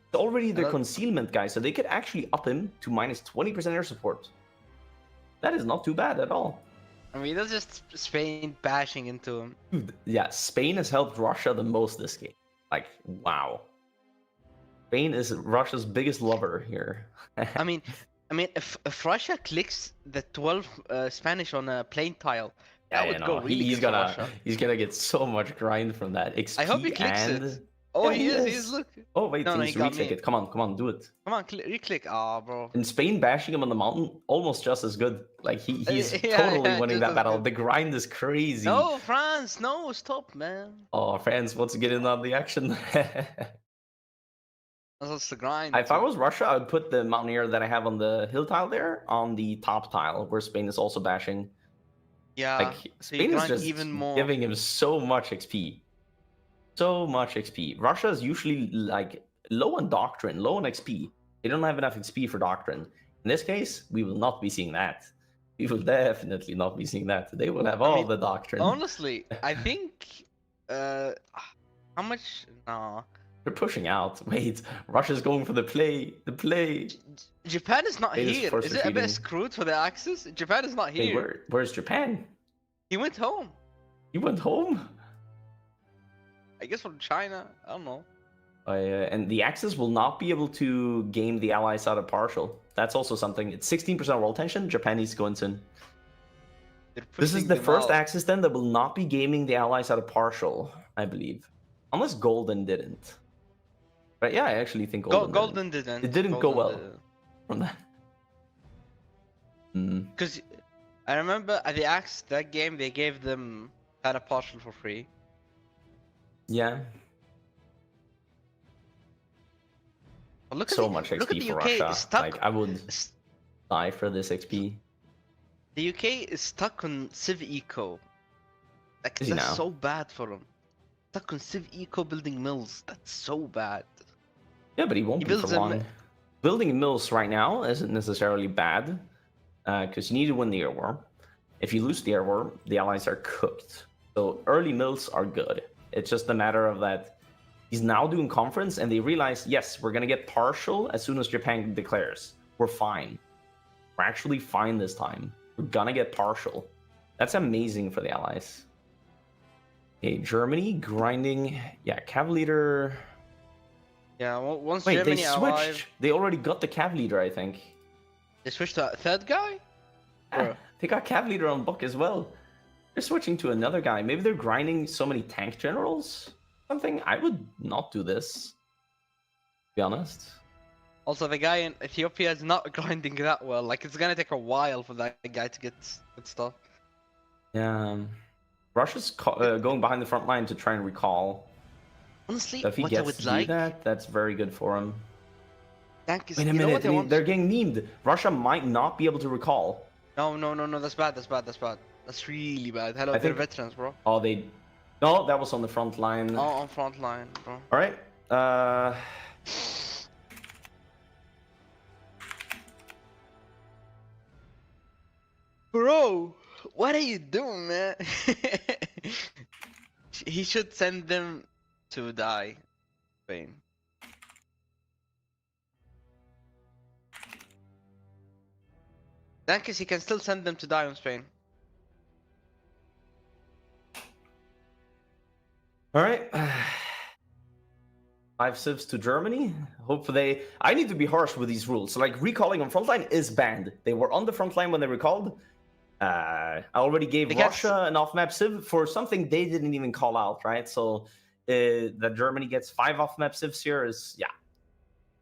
It's already their concealment guy, so they could actually up him to minus 20% air support. That is not too bad at all. I mean, that's just Spain bashing into him. Dude, yeah, Spain has helped Russia the most this game. Like, wow. Spain is Russia's biggest lover here. I mean, if Russia clicks the 12 Spanish on a plain tile, that would go really he's good for Russia. He's gonna get so much grind from that. XP I hope he clicks it. Oh, he is. Look. Oh wait, he's retake it. Come on, do it. Come on, reclick. Ah, bro. In Spain, bashing him on the mountain, almost just as good. Like he's totally winning that battle. Good. The grind is crazy. No, France, no, stop, man. Oh, France wants to get in on the action. That's the grind. If I was Russia, I would put the mountaineer that I have on the hill tile there on the top tile, where Spain is also bashing. Yeah, like Spain is just even more. Giving him so much XP. So much XP. Russia is usually like low on doctrine, low on XP. They don't have enough XP for doctrine. In this case, we will not be seeing that. We will definitely not be seeing that. They will have all the doctrine. Honestly, I think how much? No. They're pushing out. Wait, Russia's going for the play. The play. Japan is not Latest here. force Is it a bit retreating. screwed for the Axis? Japan is not Hey, here. where's Japan? He went home. You went home? I guess from China. I don't know. And the Axis will not be able to game the Allies out of partial. That's also something. It's 16% world tension. Japan needs to go in soon. They're This is pushing the them first out. Axis then that will not be gaming the Allies out of partial, I believe. Unless Golden didn't. But yeah, I actually think Golden Golden didn't. It didn't go well Didn't. from that. Mm. Because I remember at the Axe, that game, they gave them kind of partial for free. Yeah. But look at So the, much look at XP the for UK Russia. stuck. Like, I would s- die for this XP. The UK is stuck on Civ Eco. Like, Is he that's now? so bad for them. Stuck on Civ Eco building mills. That's so bad. Yeah, but he won't He be for builds them- long. Building mills right now isn't necessarily bad, because you need to win the air war. If you lose the air war, the Allies are cooked. So early mills are good. It's just a matter of that he's now doing conference, and they realize, yes, we're going to get partial as soon as Japan declares. We're fine. We're actually fine this time. We're going to get partial. That's amazing for the Allies. Okay, Germany grinding. Yeah, Cav leader. Yeah, once Wait, Germany they switched. arrived, They already got the Cav leader, I think. they switched to a third guy? Bro. They got Cav leader on book as well. They're switching to another guy. Maybe they're grinding so many tank generals. Something. I would not do this. To be honest. Also, the guy in Ethiopia is not grinding that well. Like, it's gonna take a while for that guy to get stuff. Yeah. Russia's going behind the front line to try and recall. Honestly, So if he what I gets would to do like, that, that's very good for him. Tank is, Wait a you know minute, what I want? they're getting memed. Russia might not be able to recall. No, that's bad, that's bad, that's bad. That's really bad. Hello, I they're think- veterans, bro. Oh, they... No, that was on the front line. Oh, on front line, bro. All right. Bro, what are you doing, man? He should send them to die. Spain. Dankis, he can still send them to die on Spain. All right. 5 civs to Germany. Hopefully, I need to be harsh with these rules. So, like, recalling on frontline is banned. They were on the front line when they recalled. I already gave Because- Russia an off-map civ for something they didn't even call out, right? So, that Germany gets 5 off-map civs here is, yeah.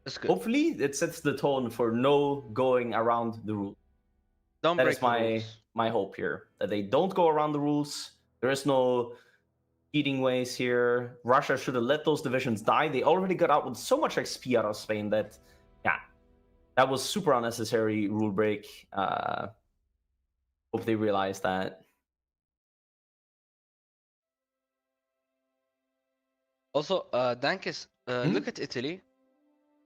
That's good. Hopefully, it sets the tone for no going around the rules. Don't That break is the rules. my hope here, that they don't go around the rules. There is no cheating ways here. Russia should have let those divisions die. They already got out with so much XP out of Spain that, yeah, that was super unnecessary rule break. Hope they realize that. Also, Dankis, look at Italy.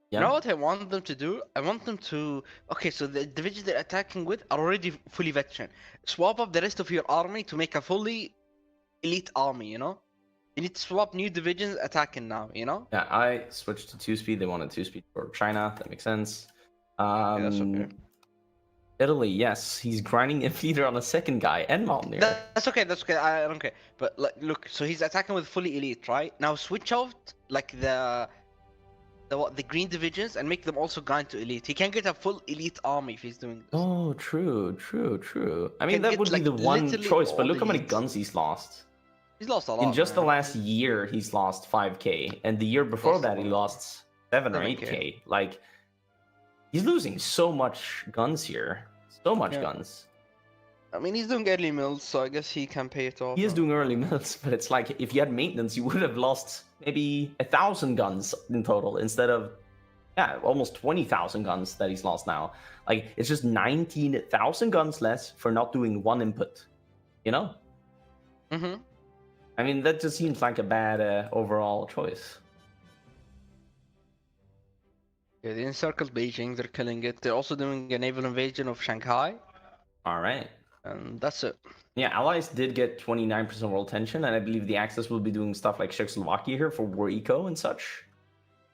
Yeah. You know what I want them to do? I want them to... Okay, so the divisions they're attacking with are already fully veteran. Swap up the rest of your army to make a fully elite army, you know? You need to swap new divisions attacking now, you know? Yeah, I switched to 2-speed. They wanted 2-speed for China. That makes sense. Yeah, that's okay. Italy, yes. He's grinding a leader on a second guy and Mountaineer. That's okay, that's okay. I don't care. But like, look, so he's attacking with fully elite, right? Now switch out like the green divisions and make them also grind to elite. He can get a full elite army if he's doing this. Oh, true. I mean, Can that get, would be like, the one literally choice, but all look how many elites. guns he's lost. He's lost a lot. In just the man. last year, he's lost 5k, and the year before Lost a that, he lot. lost 7 or 7K. 8k. Like, he's losing so much guns here. So much Yeah. guns. I mean, he's doing early mills, so I guess he can pay it off. He is doing early mills, but it's like, if you had maintenance, you would have lost maybe 1,000 guns in total instead of, yeah, almost 20,000 guns that he's lost now. Like, it's just 19,000 guns less for not doing one input, you know? Mm-hmm. I mean, that just seems like a bad overall choice. Yeah, they encircled Beijing. They're killing it. They're also doing a naval invasion of Shanghai, All right. and that's it. Yeah, Allies did get 29% world tension, and I believe the Axis will be doing stuff like Czechoslovakia here for war eco and such.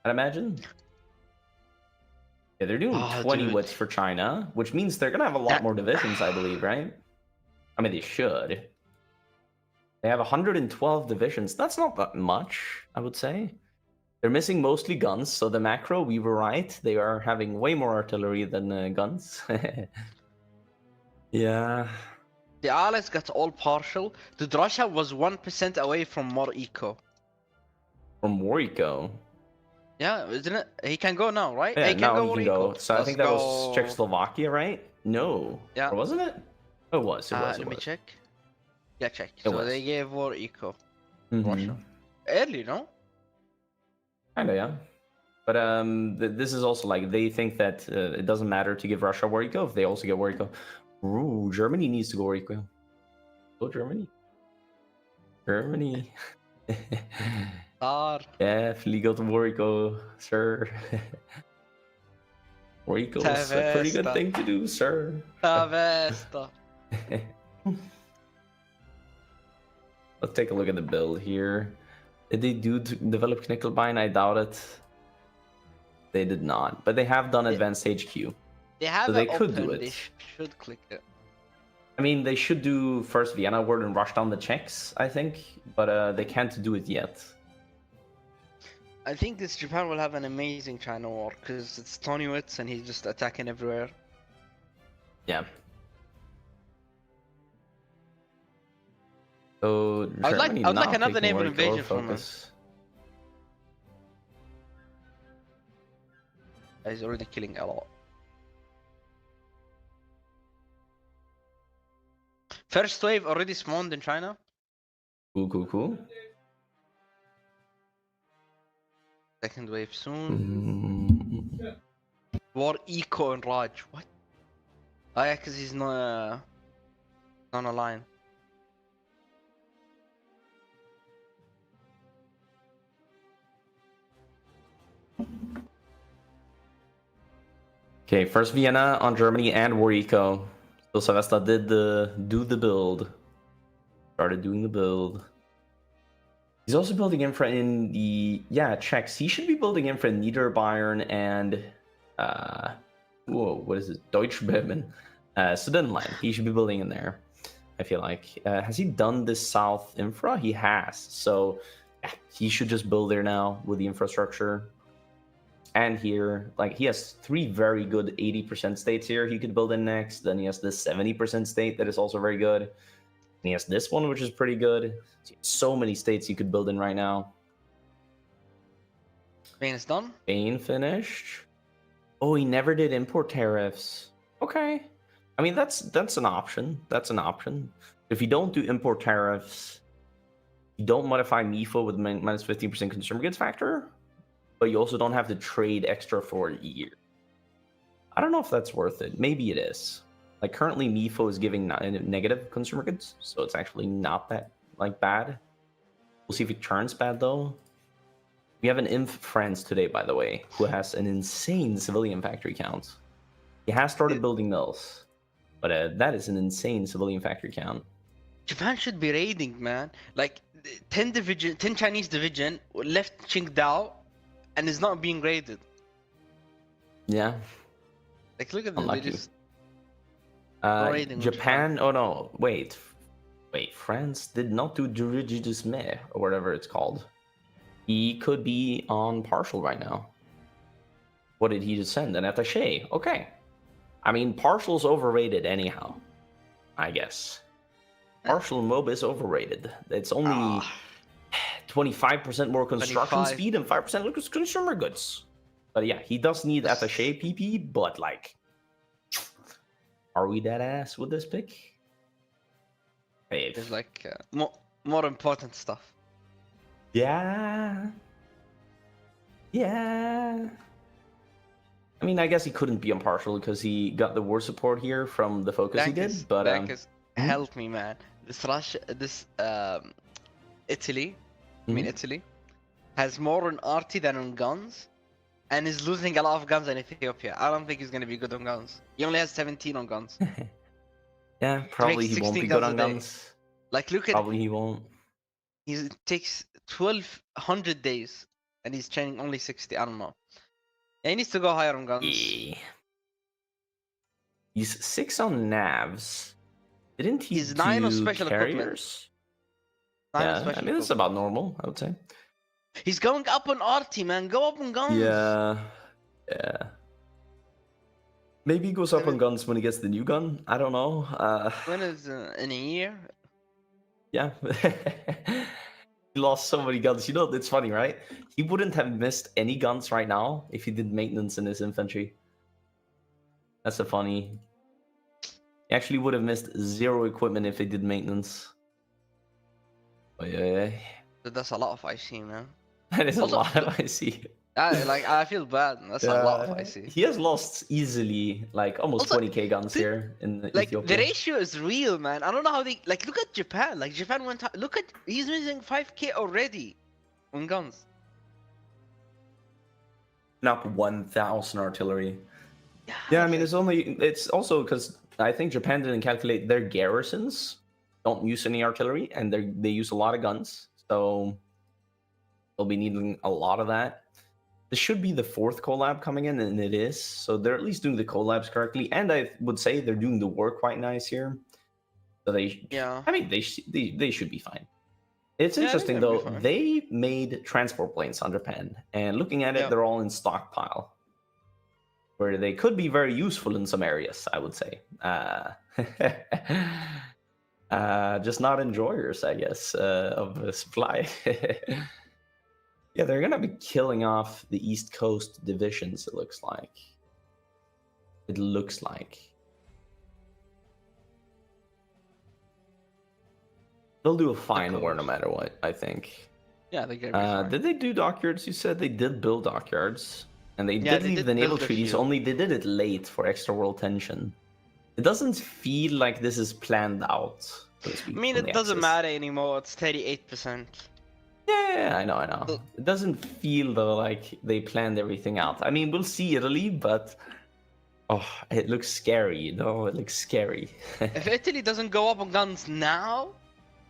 I'd imagine. Yeah, they're doing Oh, 20 dude. wits for China, which means they're gonna have a lot That- more divisions, I believe, right? I mean, they should. They have 112 divisions. That's not that much, I would say. They're missing mostly guns, so the macro, we were right. They are having way more artillery than guns. Yeah. The Allies got all partial. Dude, Russia was 1% away from more eco. From Wariko. Yeah, isn't it? He can go now, right? Yeah, He can now go he more can eco. go. So I Let's think that was go. Czechoslovakia, right? No. Yeah. Or wasn't it? Oh, it was. It was. It Let me was. check. Yeah, check. It So was. they gave war eco. Mhm. Russia. Early, no? Kinda, yeah. But this is also like they think that it doesn't matter to give Russia Wariko if they also get Wariko. Ooh, Germany needs to go Wariko. Go Germany. Germany. Star. Definitely go to Wariko, sir. Wariko is a pretty good Tavesta. thing to do, sir. Tavesta. Let's take a look at the build here. Did they develop Knickelbein? I doubt it. They did not, but they have done advanced HQ. They have So they it could open. do it. They should click it. I mean, they should do first Vienna word and rush down the Czechs, I think, but they can't do it yet. I think this Japan will have an amazing China war because it's Tony Witz and he's just attacking everywhere. Yeah. So I'd Germany like not another taking naval Wariko invasion from him. focus. He's already killing a lot. First wave already spawned in China. Cool, cool, cool. Second wave soon. War eco and Raj. What? Oh yeah, because he's not on a line. Okay, first Vienna on Germany and Wariko. So Savesta did do the build. Started doing the build. He's also building infra in the Czechs. He should be building infra in Niederbayern and what is it? Deutschböhmen. Sudetenland. He should be building in there. I feel like. Has he done this south infra? He has. So yeah, he should just build there now with the infrastructure. And here, like, he has 3 very good 80% states here he could build in next. Then he has this 70% state that is also very good. And he has this one, which is pretty good. So many states he could build in right now. Spain is done. Spain finished. Oh, he never did import tariffs. Okay. I mean, that's an option. That's an option. If you don't do import tariffs, you don't modify MIFO with minus 15% consumer goods factor, but you also don't have to trade extra for a year. I don't know if that's worth it. Maybe it is. Like, currently MIFO is giving negative consumer goods, so it's actually not that like bad. We'll see if it turns bad though. We have an Inf France today, by the way, who has an insane civilian factory count. He has started building mills, but that is an insane civilian factory count. Japan should be raiding, man. Like 10 Chinese division left Qingdao and is not being raided. Yeah. Like, look at them. They just raiding Japan. Oh no, wait. France did not do Juridisme or whatever it's called. He could be on partial right now. What did he just send? An attaché. Okay. I mean, partial's overrated anyhow, I guess. Partial MOB is overrated. It's only 25% more construction 25. speed and 5% consumer goods. But yeah, he does need attaché PP, but like, are we that ass with this pick? There's like more important stuff. Yeah. Yeah. I mean, I guess he couldn't be impartial because he got the war support here from the focus he did. But help me, man. This Italy, Italy, has more on RT than on guns, and is losing a lot of guns in Ethiopia. I don't think he's gonna be good on guns. He only has 17 on guns. Yeah, probably he won't be good on guns. Like, look at probably he won't. It takes 1,200 days, and he's training only 60. I don't know. He needs to go higher on guns. Yeah. He's 6 on navs. Didn't he He's do 9 on special equipment. carriers? 9 on Yeah, I special mean, it's equipment. about normal, I would say. He's going up on arty, man. Go up on guns. Yeah. Maybe he goes up on guns when he gets the new gun. I don't know. When is in a year? Yeah. He lost so many guns. You know, it's funny, right? He wouldn't have missed any guns right now if he did maintenance in his infantry. That's a funny. He actually would have missed 0 equipment if he did maintenance. Oh, yeah. That's a lot of IC, man. That is Also, a lot of IC. I feel bad. That's a lot of IC. He has lost easily, like, almost Also, 20k guns here in Like, Ethiopia. the ratio is real, man. I don't know how they... Like, look at Japan. Like, Japan went... Look at... He's missing 5k already on guns. Up 1,000 artillery. Yeah, Yeah, I mean, it's also because I think Japan didn't calculate their garrisons don't use any artillery, and they use a lot of guns, so they'll be needing a lot of that. This should be the 4th collab coming in, and it is. So they're at least doing the collabs correctly, and I would say they're doing the work quite nice here. So I mean, they should be fine. It's interesting though. They made transport planes on Japan, and looking at it, they're all in stockpile, where they could be very useful in some areas, I would say. Just not enjoyers, I guess, of the supply. Yeah, they're gonna be killing off the East Coast divisions, it looks like. They'll do a fine war no matter what, I think. Yeah, they get Did they do dockyards? You said they did build dockyards. And they did leave the naval treaties, only they did it late for extra world tension. It doesn't feel like this is planned out, so to speak. I mean, it doesn't matter anymore. It's 38%. Yeah, I know. It doesn't feel though like they planned everything out. I mean, we'll see Italy, but it looks scary, you know? It looks scary. If Italy doesn't go up on guns now,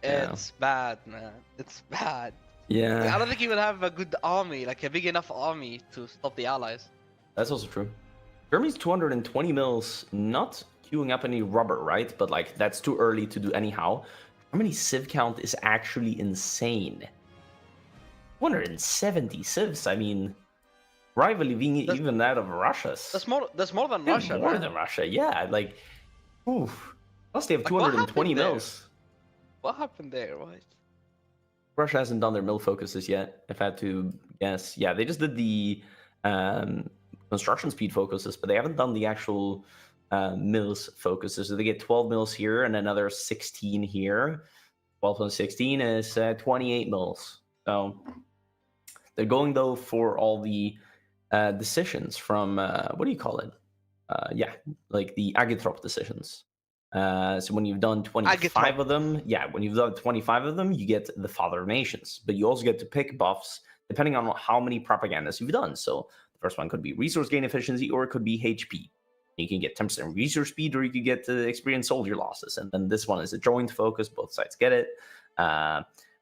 it's bad, man. It's bad. Yeah. Like, I don't think he will have a good army, like a big enough army to stop the Allies. That's also true. Germany's 220 mils, not queuing up any rubber, right? But like, that's too early to do anyhow. Germany's civ count is actually insane. 270 civs. I mean, rivaling even that of Russia's. That's more than Russia. More than Russia, yeah. Like, oof. Plus they have 220 mils. What happened there, right? Russia hasn't done their mill focuses yet, if I had to guess. Yeah, they just did the construction speed focuses, but they haven't done the actual mills focuses. So they get 12 mills here and another 16 here. 12 plus 16 is 28 mills. So they're going though for all the decisions from what do you call it? Like the Agithrop decisions. So when you've done 25 of them, you get the Father of Nations, but you also get to pick buffs depending on how many propagandas you've done. So the first one could be resource gain efficiency, or it could be HP. You can get 10% resource speed, or you could get experienced soldier losses. And then this one is a joint focus. Both sides get it.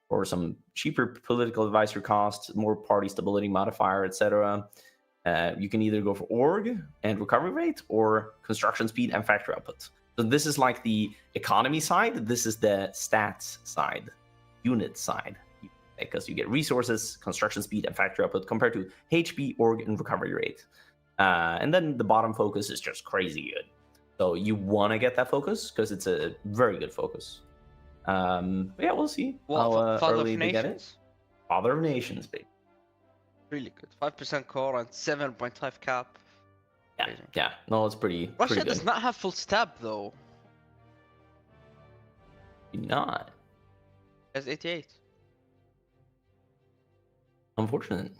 Or some cheaper political advisory costs, more party stability modifier, etc. You can either go for org and recovery rate, or construction speed and factory output. So this is like the economy side. This is the stats side, unit side, because you get resources, construction speed, and factory output compared to HP, org, and recovery rate. And then the bottom focus is just crazy good. So you want to get that focus because it's a very good focus. But yeah, we'll see how early they get it. Father of Nations, baby. Really good. 5% core and 7.5 cap. Yeah. No, it's pretty. Russia pretty does not have full stab though. Not. It has 88. Unfortunate.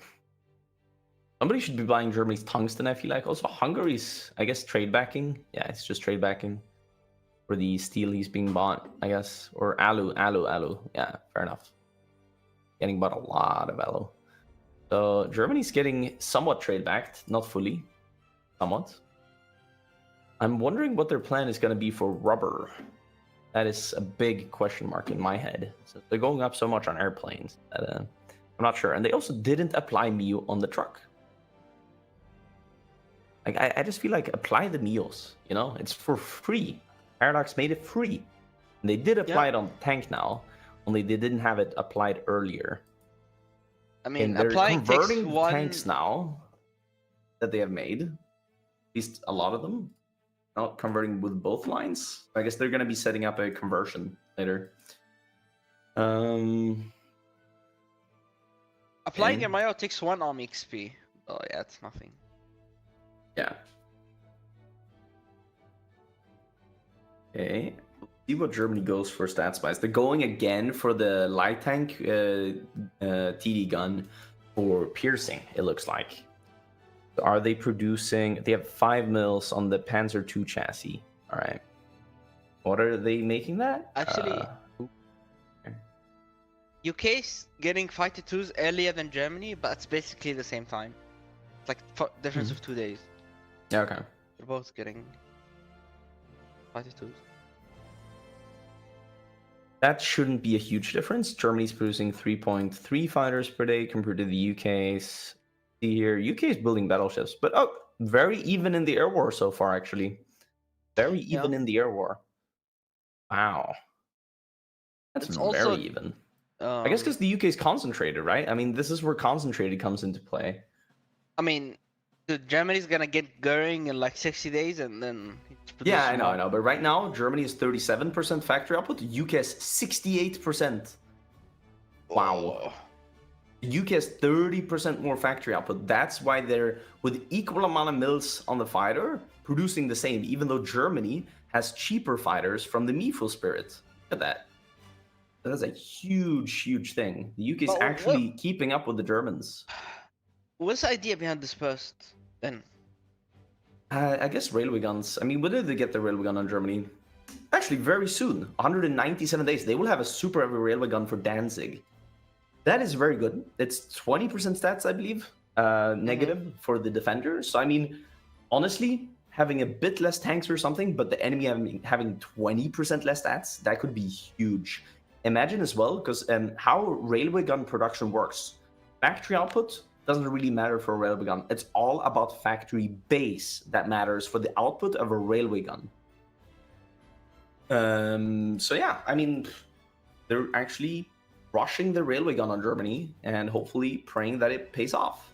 Somebody should be buying Germany's tungsten, I feel like. Also, Hungary's, I guess, trade backing. Yeah, it's just trade backing. For the steel he's being bought, I guess. Or alu. Yeah, fair enough. Getting bought a lot of alu. So Germany's getting somewhat trade backed, not fully. Somewhat. I'm wondering what their plan is going to be for rubber. That is a big question mark in my head. So they're going up so much on airplanes that I'm not sure. And they also didn't apply Miu on the truck. Like I just feel like apply the meals, you know? It's for free. Paradox made it free. And they did apply Yeah. it on tank now, only they didn't have it applied earlier. I mean, And they're applying takes converting the tanks one. now that they have made. At least a lot of them. Not converting with both lines. I guess they're gonna be setting up a conversion later. Applying Okay. MIO takes one army XP. Oh yeah, it's nothing. Yeah. Okay. See what Germany goes for stats wise. They're going again for the light tank TD gun for piercing, it looks like. Are they producing? They have 5 mils on the Panzer II chassis. All right. What are they making that? Actually, UK's getting fighter twos earlier than Germany, but it's basically the same time. It's like difference of 2 days. Yeah, okay. They're both getting fighter twos. That shouldn't be a huge difference. Germany's producing 3.3 fighters per day compared to the UK's. See here, UK is building battleships, but very even in the air war so far, actually. Very even in the air war. Wow. That's It's very also, even. I guess because the UK is concentrated, right? I mean, this is where concentrated comes into play. I mean, Germany's gonna get going in like 60 days and then... Yeah, I know. But right now, Germany is 37% factory output. The UK is 68%. Wow. Oh. The UK has 30% more factory output. That's why they're, with equal amount of mils on the fighter, producing the same, even though Germany has cheaper fighters from the Mifo Spirit. Look at that. That's a huge, huge thing. The UK is actually keeping up with the Germans. What's the idea behind this burst, then? I guess railway guns. I mean, when did they get the railway gun on Germany? Actually, very soon. 197 days. They will have a super heavy railway gun for Danzig. That is very good. It's 20% stats, I believe, negative for the defender. So, I mean, honestly, having a bit less tanks or something, but the enemy having 20% less stats, that could be huge. Imagine as well, because how railway gun production works. Factory output doesn't really matter for a railway gun. It's all about factory base that matters for the output of a railway gun. So yeah, I mean, they're actually rushing the railway gun on Germany and hopefully praying that it pays off.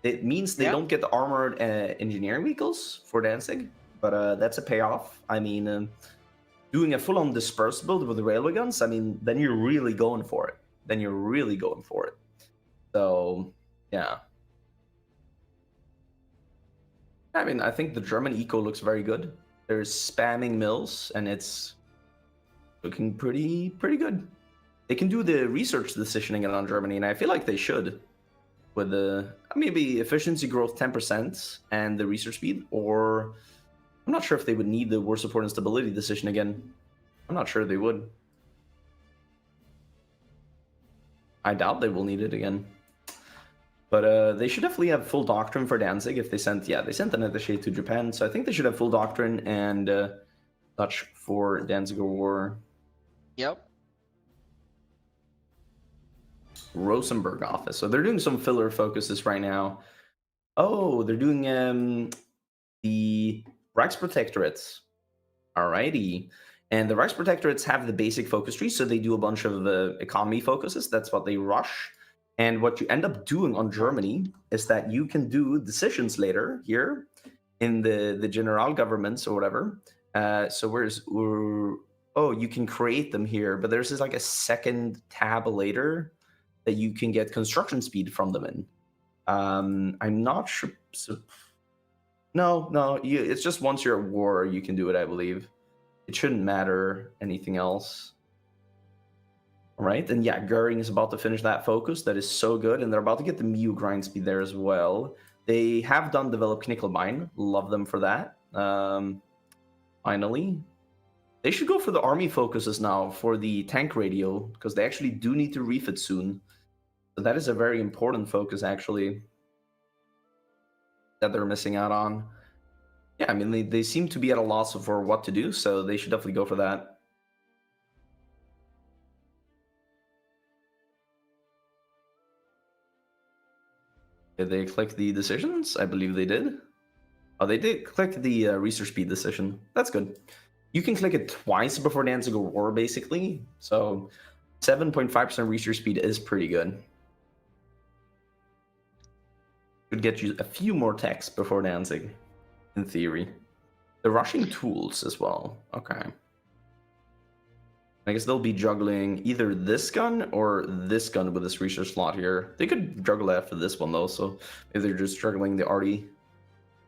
It means they don't get the armored engineering vehicles for Danzig, but that's a payoff. I mean, doing a full-on disperse build with the railway guns, I mean, then you're really going for it. So, yeah. I mean, I think the German eco looks very good. They're spamming mills, and it's looking pretty good. They can do the research decisioning on Germany, and I feel like they should. With the maybe efficiency growth 10% and the research speed, or I'm not sure if they would need the war support and stability decision again. I'm not sure they would. I doubt they will need it again. But they should definitely have full doctrine for Danzig if they sent, they sent an attaché to Japan. So I think they should have full doctrine and Dutch for Danzig War. Yep. Rosenberg office. So they're doing some filler focuses right now. Oh, they're doing the Reichsprotectorates. Alrighty. And the Reichsprotectorates have the basic focus tree, so they do a bunch of economy focuses. That's what they rush. And what you end up doing on Germany is that you can do decisions later here in the general governments or whatever. You can create them here, but there's like a second tab later that you can get construction speed from them in. I'm not sure. No, it's just once you're at war, you can do it, I believe. It shouldn't matter anything else. All right, and yeah, Goering is about to finish that focus. That is so good, and they're about to get the Mew grind speed there as well. They have develop Knickelbein. Love them for that. Finally. They should go for the army focuses now for the tank radio, because they actually do need to refit soon. So that is a very important focus, actually, that they're missing out on. Yeah, I mean, they seem to be at a loss for what to do, so they should definitely go for that. Did they click the decisions? I believe they did. Oh, they did click the research speed decision. That's good. You can click it twice before the Danzig War, basically. So 7.5% research speed is pretty good. Could get you a few more techs before Danzig, in theory. The rushing tools as well. Okay. I guess they'll be juggling either this gun or this gun with this research slot here. They could juggle after this one though, so maybe they're just juggling the arty.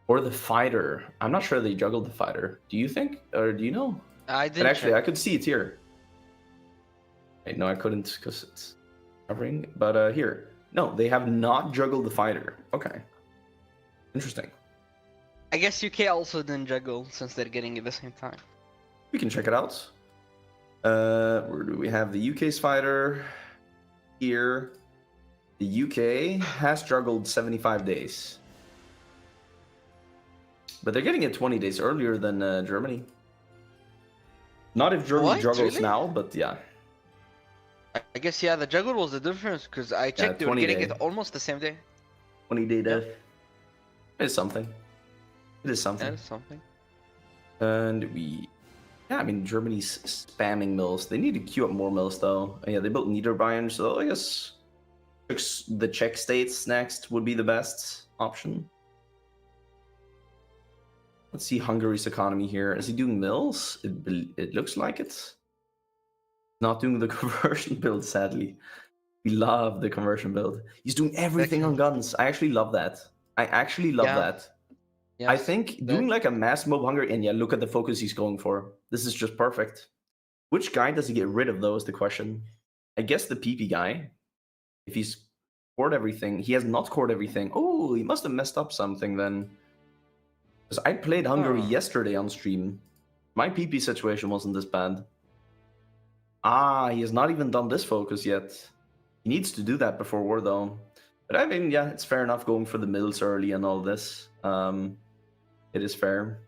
Or the fighter. I'm not sure they juggled the fighter. Do you think? Or do you know? I did. But actually, I could see it here. Wait, no, I couldn't because it's covering. But here. No, they have not juggled the fighter. Okay. Interesting. I guess UK also didn't juggle since they're getting it at the same time. We can check it out. Where do we have the UK's fighter? Here. The UK has juggled 75 days. But they're getting it 20 days earlier than Germany. Not if Germany What? juggles Really? now, but yeah. I guess, yeah, the juggle was the difference, because I checked they were 20 getting day. it almost the same day. 20-day death. Yeah. It is something. It is something. That is something. And we... Yeah, I mean, Germany's spamming mills. They need to queue up more mills, though. Yeah, they built Niederbayern, so I guess the Czech states next would be the best option. Let's see Hungary's economy here. Is he doing mills? It looks like it. Not doing the conversion build, sadly. We love the conversion build. He's doing everything on guns. I actually love that. I actually love that. Yes, I think doing like a mass mob Hungary, and yeah, look at the focus he's going for. This is just perfect. Which guy does he get rid of, though, is the question. I guess the PP guy. If he's cored everything. He has not cored everything. Oh, he must have messed up something then. Because I played Hungary yesterday on stream. My PP situation wasn't this bad. Ah, he has not even done this focus yet. He needs to do that before war, though. But I mean, yeah, it's fair enough going for the mills early and all this. It is fair.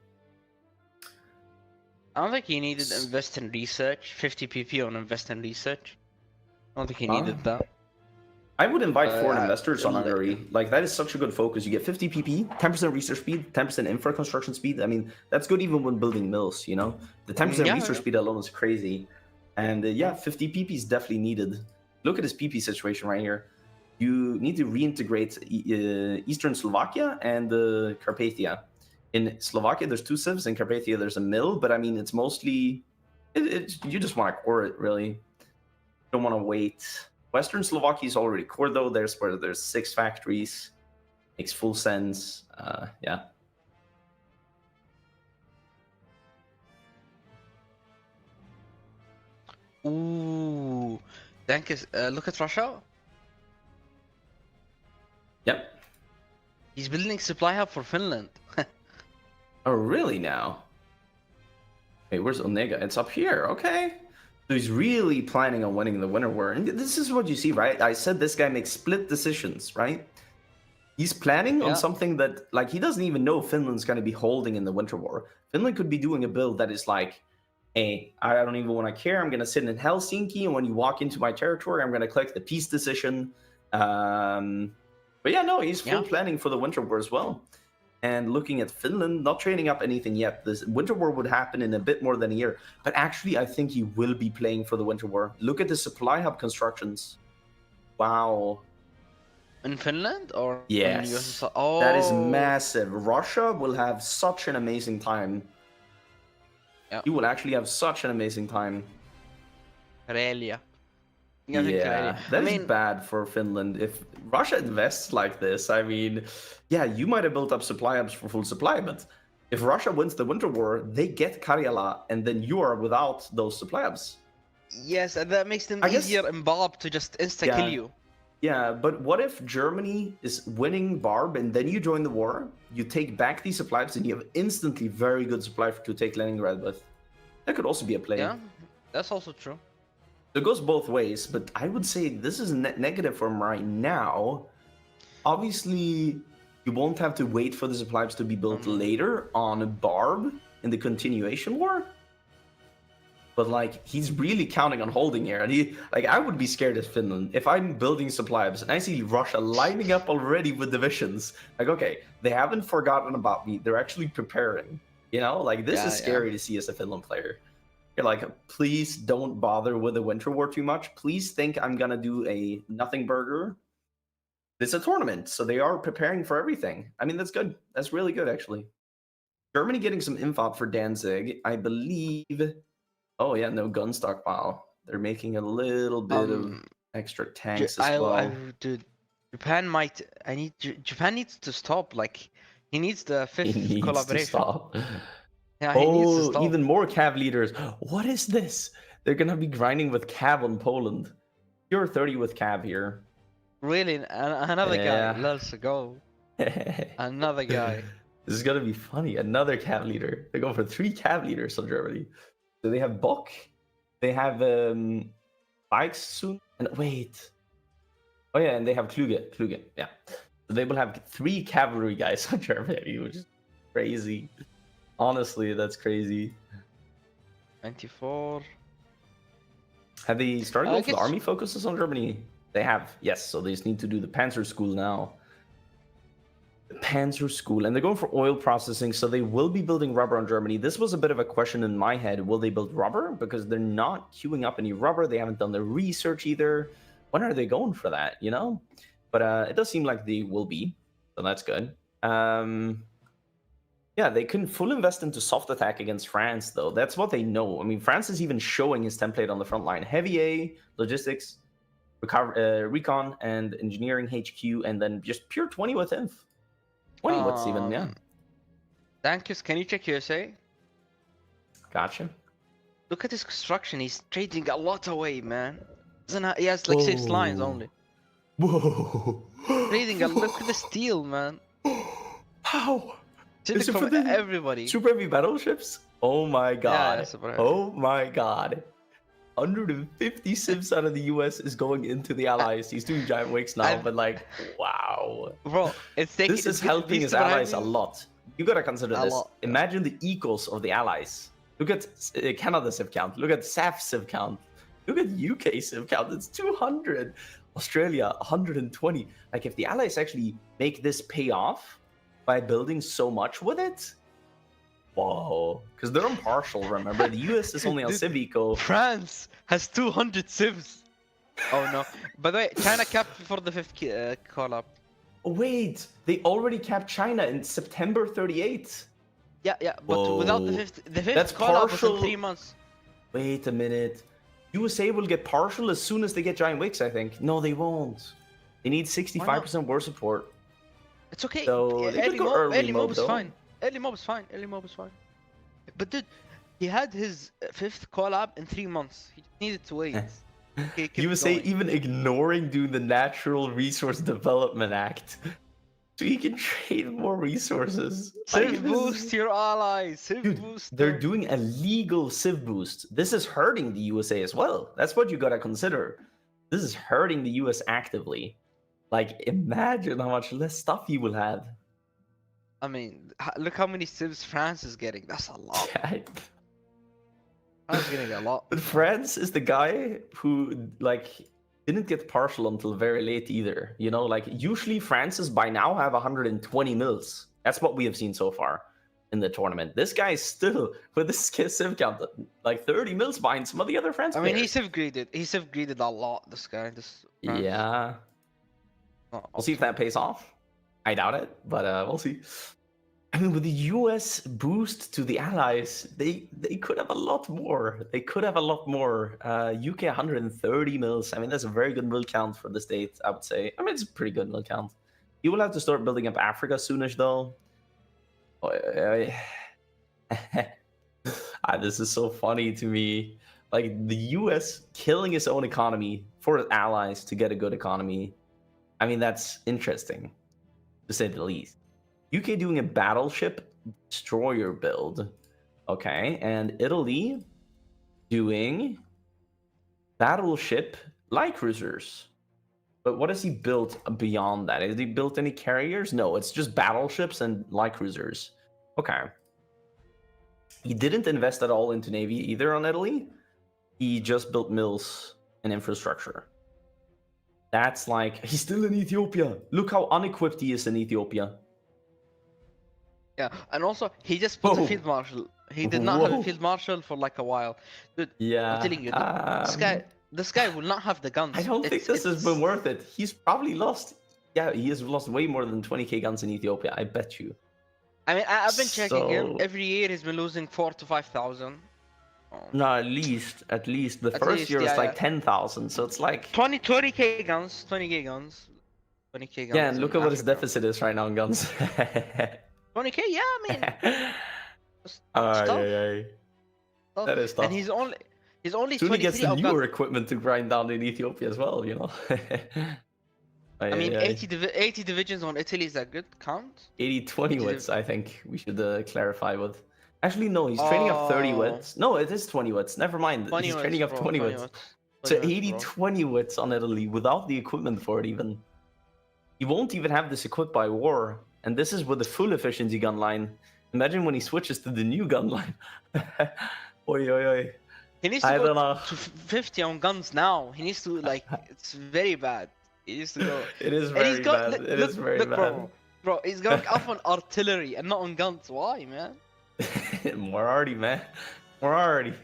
I don't think he needed to invest in research. 50 PP on invest in research. I don't think he needed that. I would invite foreign investors on like- Hungary. Like, that is such a good focus. You get 50 PP, 10% research speed, 10% infra construction speed. I mean, that's good even when building mills, you know? The 10% Yeah, research yeah. speed alone is crazy. And yeah, 50 PP is definitely needed. Look at his PP situation right here. You need to reintegrate Eastern Slovakia and Carpathia. In Slovakia, there's 2 civs. In Carpathia, there's a mill. But I mean, it's mostly... you just want to core it, really. You don't want to wait. Western Slovakia is already core, though. There's where there's 6 factories. Makes full sense. Yeah. Ooh. Look at Russia. Yep. He's building supply hub for Finland. Oh, really now? Wait, where's Onega? It's up here. Okay. So he's really planning on winning the Winter War. And this is what you see, right? I said this guy makes split decisions, right? He's planning on something that, like, he doesn't even know Finland's going to be holding in the Winter War. Finland could be doing a build that is like, hey, I don't even want to care. I'm going to sit in Helsinki, and when you walk into my territory, I'm going to click the peace decision. But yeah, no, he's full planning for the Winter War as well. And looking at Finland, not training up anything yet. This Winter War would happen in a bit more than a year. But actually, I think he will be playing for the Winter War. Look at the supply hub constructions. Wow. In Finland or Yes. in USSR? Oh, That is massive. Russia will have such an amazing time. Yep. You will actually have such an amazing time. Karelia. Yeah, that is bad for Finland. If Russia invests like this, I mean, yeah, you might have built up supply hubs for full supply, but if Russia wins the Winter War, they get Karela, and then you are without those supply hubs. Yes, and that makes them I guess- easier in Barb to just insta-kill you. Yeah, but what if Germany is winning Barb and then you join the war, you take back these supply hubs, and you have instantly very good supply to take Leningrad with? That could also be a play. Yeah, that's also true. So it goes both ways, but I would say this is net negative for him right now. Obviously, you won't have to wait for the supply hubs to be built later on Barb in the continuation war. but like he's really counting on holding here, and he like I would be scared as Finland if I'm building supply hubs and I see Russia lining up already with divisions. Like, okay, they haven't forgotten about me. They're actually preparing. You know, like this is scary to see as a Finland player. You're like, please don't bother with the winter war too much. Please think I'm gonna do a nothing burger. It's a tournament, so they are preparing for everything. I mean, that's good. That's really good, actually. Germany getting some info for Danzig, I believe. Oh yeah, no gun stockpile. They're making a little bit of extra tanks as well. Dude, Japan might. Japan needs to stop. Like, he needs the He fifth needs collaboration. to stop. Yeah, he needs to stop. Even more cav leaders. What is this? They're gonna be grinding with cav on Poland. You're 30 with cav here. Really, another guy. Let's go. Another guy. This is gonna be funny. Another cav leader. They're going for 3 cav leaders on Germany. So they have Bock. They have bikes soon. And wait. Oh yeah, and they have Kluge. Kluge, yeah. So they will have 3 cavalry guys on Germany, which is crazy. Honestly, that's crazy. 94. Have they started with the army focuses on Germany? They have, yes. So they just need to do the Panzer School now. The Panzer School, and they're going for oil processing, so they will be building rubber on Germany. This was a bit of a question in my head. Will they build rubber? Because they're not queuing up any rubber. They haven't done the research either. When are they going for that, you know? But it does seem like they will be, so that's good. Yeah, they can full invest into soft attack against France, though. That's what they know. I mean, France is even showing his template on the front line. Heavy A, logistics, recon, and engineering HQ, and then just pure 20 with inf. 20 what's even, yeah. Dankus, can you check USA? Gotcha. Look at his construction. He's trading a lot away, man. He has like 6 lines only. Whoa. Trading a look at the steel, man. How? Is it for everybody? Super heavy battleships? Oh my god. Yeah, oh my god. 150 civs out of the US is going into the allies. He's doing giant wakes now, but like, wow. Bro, this is helping his allies a lot. You gotta consider this. Imagine the equals of the allies. Look at Canada civ count. Look at SAF civ count. Look at UK civ count. It's 200. Australia, 120. Like, if the allies actually make this pay off by building so much with it, whoa, because they're impartial, remember? The US is only on Civ Eco. France has 200 civs. Oh no. By the way, China capped for the 5th call-up. Wait, they already capped China in September 38th. Yeah, but without the 5th call-up was in 3 months. Wait a minute. USA will get partial as soon as they get giant wicks, I think. No, they won't. They need 65% war support. It's okay. So early mob is fine. Early mob is fine. But dude, he had his 5th call-up in 3 months. He needed to wait. USA even ignoring doing the Natural Resource Development Act. So he can trade more resources. Civ boost your allies. Dude, they're doing a legal civ boost. This is hurting the USA as well. That's what you gotta consider. This is hurting the US actively. Like, imagine how much less stuff you will have. I mean, look how many civs France is getting. That's a lot. France is getting a lot. But France is the guy who, like, didn't get partial until very late either. You know, like, usually France's by now have 120 mils. That's what we have seen so far in the tournament. This guy is still, with this civ count, like 30 mils behind some of the other France players. I mean, he civ greeded a lot, this guy. Yeah. We'll see if that pays off. I doubt it, but we'll see. I mean, with the US boost to the allies, they could have a lot more. They could have a lot more. UK 130 mils. I mean, that's a very good mil count for the state, I would say. I mean, it's a pretty good mil count. You will have to start building up Africa soonish, though. This is so funny to me. Like, the US killing its own economy for its allies to get a good economy. I mean, that's interesting, to say the least. UK doing a battleship destroyer build. Okay, and Italy doing battleship light cruisers. But what has he built beyond that? Has he built any carriers? No, it's just battleships and light cruisers. Okay. He didn't invest at all into Navy either on Italy. He just built mills and infrastructure. That's like, he's still in Ethiopia. Look how unequipped he is in Ethiopia. Yeah, and also he just put a Whoa. field marshal. He did not have a Whoa. field marshal for like a while. Dude, Yeah. I'm telling you, this guy will not have the guns. I don't think this has been worth it. He's probably lost. Yeah, he has lost way more than 20k guns in Ethiopia. I bet you. I mean, I've been checking him. So- Every year he's been losing 4 to 5,000. No, at least. The At first least, year was yeah, like yeah. 10,000. So it's like 20k guns, 20k guns, 20k guns. yeah, and look in at what his Africa. deficit is right now in guns. 20k, yeah, I mean, it's Ay, tough, ay, ay. tough. That is tough. And he's only Soon he gets 23 the of newer guns. equipment to grind down in Ethiopia as well, you know. I mean, 80 divisions on Italy, is that good count? 80 20 wits, I think we should clarify with. Actually, no, he's training up 30 Oh. wits. No, it is 20 wits. Never mind. 20 He's wits, training up bro, 20 wits. So 20 wits, 80 bro. 20 wits on Italy without the equipment for it, even. He won't even have this equipped by war. And this is with the full efficiency gun line. Imagine when he switches to the new gun line. Oi, oi, oi. He needs I to don't go know. to 50 on guns now. He needs to, like, it's very bad. He needs to go. It is And he's very got, bad. look, It look, is very look, bad. bro, he's going up on artillery and not on guns. Why, man? More already, man. More already.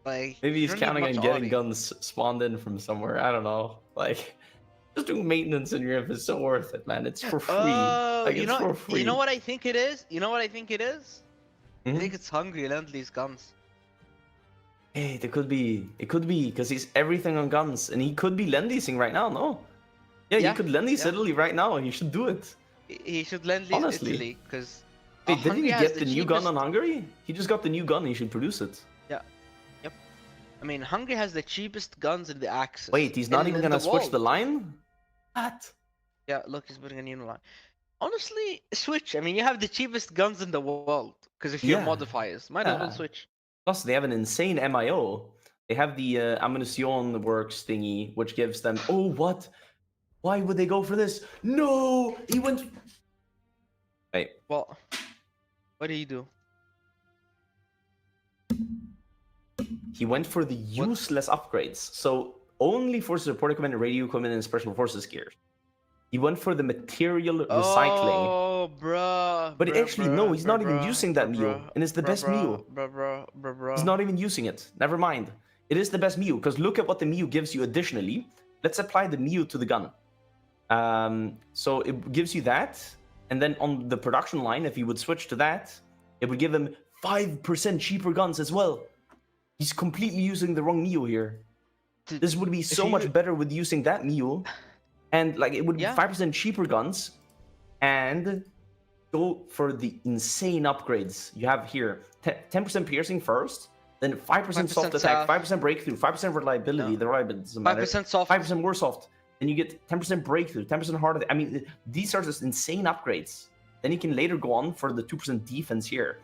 Like, Maybe you he's don't need counting on much getting arty. guns spawned in from somewhere. I don't know. Like, just doing maintenance in your inf is so worth it, man. It's for free. Like, it's for free. You know what I think it is? You know what I think it is? I Mhm. think it's hungry Lend-Lease guns. Hey, it could be. It could be because he's everything on guns, and he could be lend-leasing right now. No. Yeah, Yeah, he could lend-lease yeah. Italy right now. He should do it. He should Lend-Lease Honestly. Italy because. Wait, didn't he get the new gun on Hungary? He just got the new gun. He should produce it. I mean, Hungary has the cheapest guns in the Axis. Wait, he's not even gonna switch the world. line? What? Yeah, look, he's putting a new line. Honestly, switch. I mean, you have the cheapest guns in the world. Because if you're Yeah. modifiers, might as well Yeah. switch. Plus, they have an insane MIO. They have the Ammunition Works thingy, which gives them. Oh, what? Why would they go for this? No! He went. Wait. What? What did he do? He went for the useless upgrades. So, only for support equipment, radio equipment, and special forces gear. He went for the material recycling. Oh, bruh. But bruh, actually, bruh, no, he's not bruh, even bruh, using that bruh, Mio. bruh, And it's the bruh, best bruh, Mio. bruh, bruh, bruh, bruh. He's not even using it. Never mind. It is the best Mio, because look at what the Mio gives you additionally. Let's apply the Mio to the gun. So it gives you that, and then on the production line, if you would switch to that, it would give him 5% cheaper guns as well. He's completely using the wrong Mio here. Dude, This would be if so you- much better with using that Mio, and like it would be Yeah. 5% cheaper guns, and go for the insane upgrades you have here. 10% piercing first, then 5% soft 5% attack, soft. 5% breakthrough, 5% reliability. Yeah. The reliability doesn't matter. 5% soft. 5% more soft. Then you get 10% breakthrough, 10% hard. I mean, these are just insane upgrades. Then you can later go on for the 2% defense here.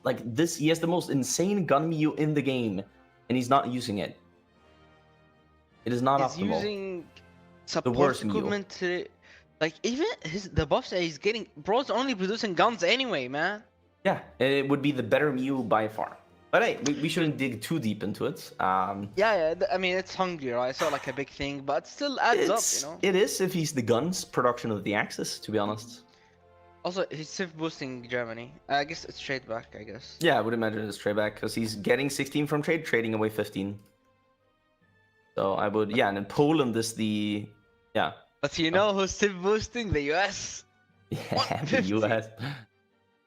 Like this, he has the most insane gun Mio in the game, and he's not using it. It is not He's optimal. using support worst Mio. equipment to, like, even the buffs that he's getting. Bro's only producing guns anyway, man. Yeah, it would be the better Mio by far. But hey, we shouldn't dig too deep into it. Yeah. I mean, it's hungry, right? It's not like a big thing, but it still adds up, you know. It is if he's the guns production of the Axis, to be honest. Also, he's still boosting Germany. I guess it's trade back. I guess. Yeah, I would imagine it's trade back because he's getting 16 from trade, trading away 15. So I would, yeah, and then Poland is the, yeah. But you know who's still boosting? The US. Yeah, the 50. US. Oh,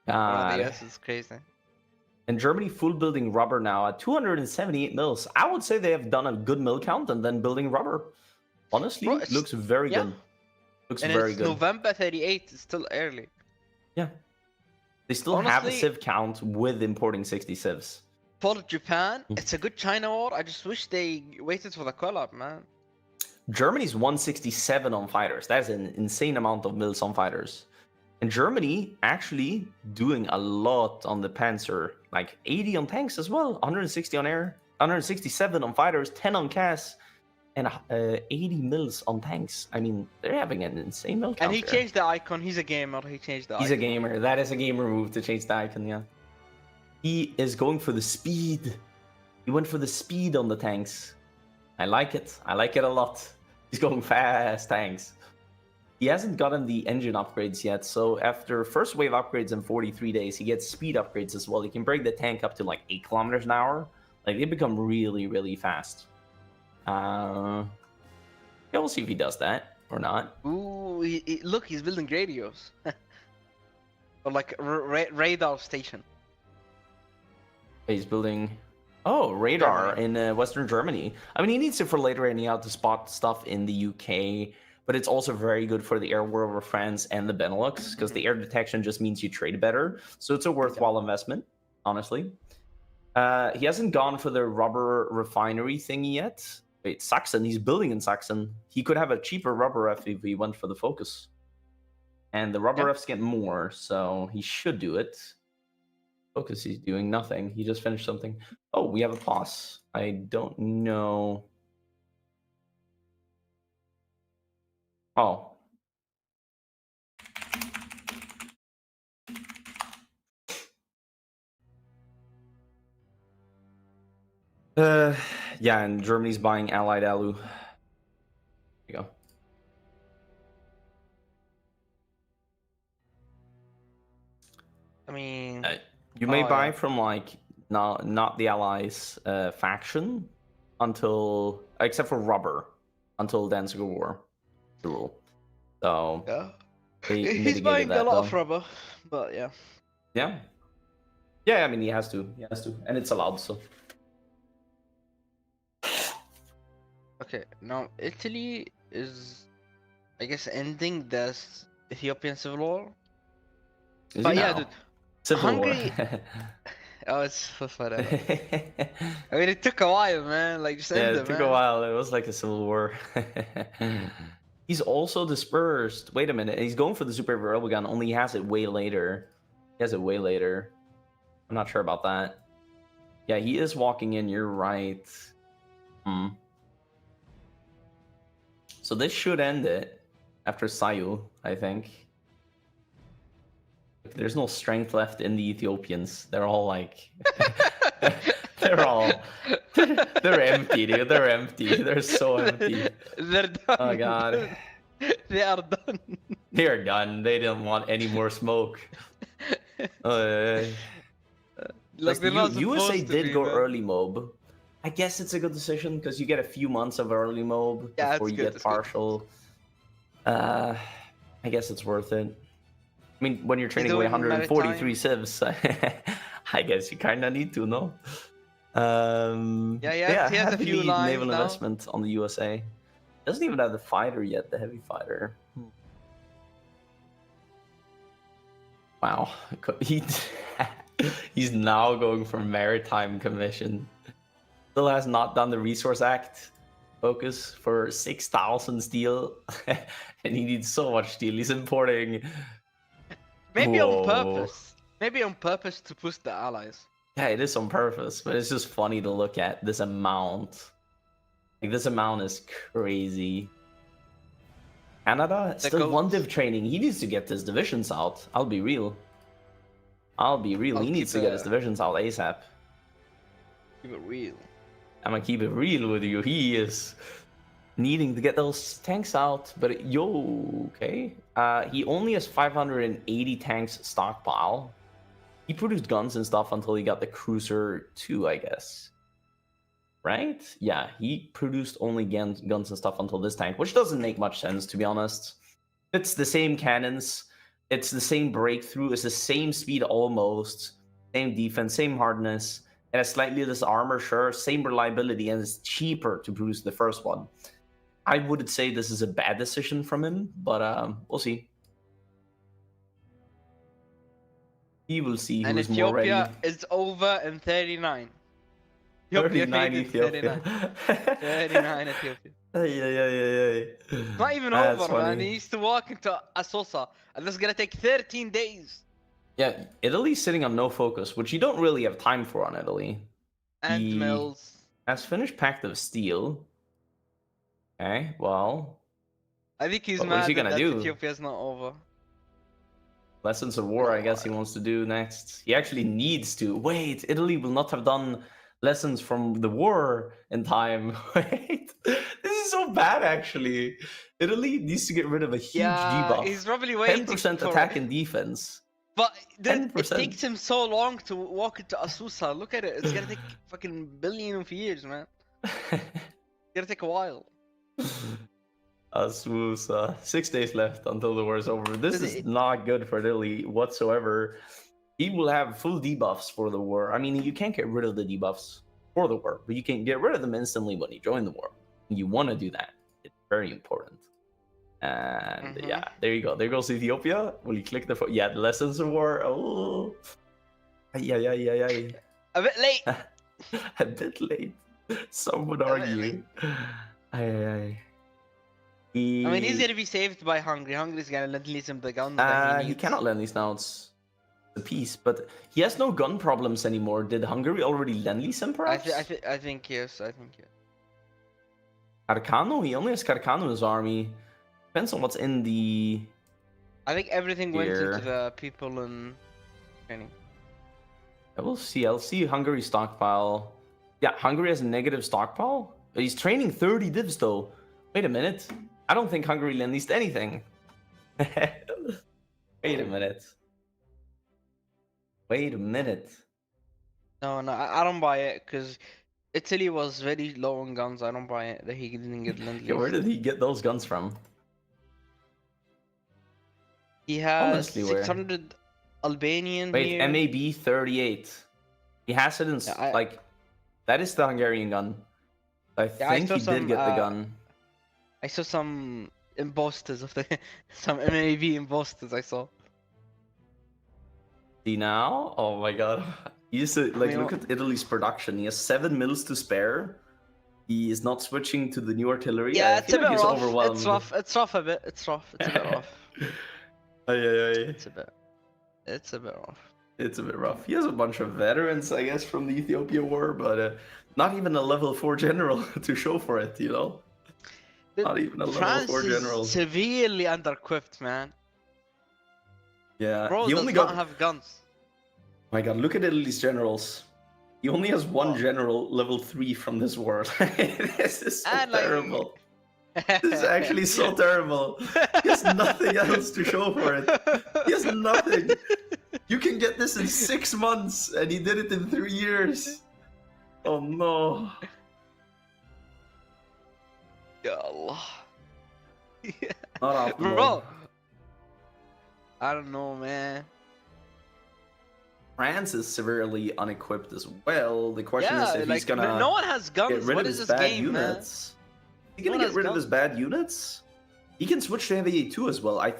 God. the US is crazy. And Germany full building rubber now at 278 mils. I would say they have done a good mill count and then building rubber. Honestly, Bro, it's- looks very yeah. good. Looks And very it's good. November 38. It's still early. Yeah. They still have a Honestly- civ count with importing 60 civs. For Japan, Mm. it's a good China war. I just wish they waited for the collab, man. Germany's 167 on fighters. That's an insane amount of mils on fighters. And Germany actually doing a lot on the Panzer, like 80 on tanks as well, 160 on air, 167 on fighters, 10 on CAS, and 80 mils on tanks. I mean, they're having an insane mill count. And he there. changed the icon. He's a gamer. He changed the He's a icon. gamer. That is a gamer move to change the icon, yeah. He is going for the speed. He went for the speed on the tanks. I like it. I like it a lot. He's going fast tanks. He hasn't gotten the engine upgrades yet, so after first wave upgrades in 43 days, he gets speed upgrades as well. He can break the tank up to like 8 kilometers an hour. Like, they become really, really fast. Yeah, we'll see if he does that or not. Ooh, look, he's building radios. Or like radar station. He's building... Oh, radar Germany. in Western Germany. I mean, he needs it for later anyhow to spot stuff in the UK, but it's also very good for the air war over France and the Benelux, because the air detection just means you trade better. So it's a worthwhile investment, honestly. He hasn't gone for the rubber refinery thingy yet. Wait, Sachsen, he's building in Sachsen. He could have a cheaper rubber ref if he went for the focus. And the rubber refs get more, so he should do it. Focus, he's doing nothing. He just finished something. Oh, we have a pause. I don't know. Oh. Yeah, and Germany's buying Allied Alu. There you go. I mean, you may buy yeah. from like not the Allies faction until, except for rubber, until Danzig War to rule. So yeah, they he's buying that, a lot though. of rubber, but yeah. Yeah. Yeah, I mean, he has to. He has to. And it's allowed, so. Okay, now Italy is, I guess, ending the Ethiopian civil war. Is But he yeah, now? dude, Civil Hungary... War. Oh, it's whatever. I mean, it took a while, man. Like, just Yeah, end it it, took man. a while. It was like a civil war. He's also dispersed. Wait a minute. He's going for the super railway gun, only he has it way later. He has it way later. I'm not sure about that. Yeah, he is walking in. You're right. So this should end it after Sayu, I think. There's no strength left in the Ethiopians. They're all like... They're empty, dude. They're empty. They're so empty. They're done. Oh, God. They are done. They're done. They didn't want any more smoke. Like, they're not USA supposed to did be, go man. early mob. I guess it's a good decision because you get a few months of early mob Yeah, before it's you good, get it's good. partial. I guess it's worth it. I mean, when you're training away doing 143 maritime? civs, I guess you kind of need to, no? Yeah, he has a few heavily lines naval now. investment on the USA. Doesn't even have the fighter yet, the heavy fighter. Wow, he's now going for maritime commission. Still has not done the Resource Act focus for 6,000 steel, and he needs so much steel. He's importing. Maybe Whoa. on purpose. Maybe on purpose to push the allies. Yeah, it is on purpose, but it's just funny to look at this amount. Like, this amount is crazy. Canada still one div training. He needs to get his divisions out. I'll be real. He needs to get his divisions out ASAP. Keep it real. I'm gonna keep it real with you. He is needing to get those tanks out, but okay. He only has 580 tanks stockpile. He produced guns and stuff until he got the Cruiser 2, I guess. Right? Yeah, he produced only guns and stuff until this tank, which doesn't make much sense, to be honest. It's the same cannons. It's the same breakthrough. It's the same speed almost. Same defense, same hardness. It has slightly less armor, sure. Same reliability, and it's cheaper to produce the first one. I would say this is a bad decision from him, but we'll see. He will see And who's more ready. Ethiopia is over in 39. 39 Ethiopia. 39 Ethiopia. Yeah. Not even That's over, man. funny. He needs to walk into Asosa, and that's gonna take 13 days. Yeah, Italy's sitting on no focus, which you don't really have time for on Italy. And He mills. has finished Pact of Steel. Okay, well, I think he's What is mad he gonna that do? Ethiopia's not over. Lessons of War, I guess he wants to do next. He actually needs to. Wait, Italy will not have done lessons from the war in time. Wait, this is so bad actually. Italy needs to get rid of a huge Yeah, debuff. he's probably waiting 10% for. attack and defense. But dude, it 10%. takes him so long to walk into Asusa. Look at it. It's gonna take fucking billion of years, man. It's gonna take a while. Asmusa. 6 days left until the war is over. This is not good for Italy whatsoever. He will have full debuffs for the war. I mean, you can't get rid of the debuffs for the war, but you can get rid of them instantly when you join the war. You want to do that. It's very important. And yeah, there you go. There goes Ethiopia. Will you click the... Yeah, the lessons of war. Oh. Yeah. A bit late. A bit late. Some would argue. I mean, he's gonna be saved by Hungary. Hungary's gonna lend him the gun. He cannot lend these now. It's a piece, but he has no gun problems anymore. Did Hungary already lend lease him, perhaps? I think yes. I think yes. Carcano? He only has Carcano in his army. Depends on what's in the... I think everything went into the people in training. We'll see. I'll see Hungary's stockpile. Yeah, Hungary has a negative stockpile. He's training 30 divs though. Wait a minute. I don't think Hungary lend-leased anything. Wait a minute. No, I don't buy it because Italy was very low on guns. I don't buy it that he didn't get lend-lease. Yeah, where did he get those guns from? He has Honestly, 600 Albanian. Wait, here. MAB 38. He has it in like... That is the Hungarian gun. I think he did get the gun. I saw some imposters of the... some MAB imposters I saw. See now? Oh my god. He used to, like, look at Italy's production. He has 7 mils to spare. He is not switching to the new artillery. Yeah, it's a bit rough. Overwhelmed. It's rough a bit. It's a bit rough. It's a bit rough. It's a bit rough. He has a bunch of veterans, I guess, from the Ethiopian war, but not even a level 4 general to show for it, you know? Not even a level 4 general. France is severely under-equipped, man. Yeah, Bro, he does only not have guns. My god, look at Italy's generals. He only has one general level 3 from this war. This is so terrible. This is actually so terrible. He has nothing else to show for it. He has nothing. You can get this in 6 months, and he did it in 3 years. Oh no. Ya Allah. Not optimal. Bro. I don't know, man. France is severely unequipped as well. The question is if he's gonna no one has guns. get rid what of is his this bad game, units. Man? Is he gonna get rid of his bad units? He can switch to heavy A2 as well. I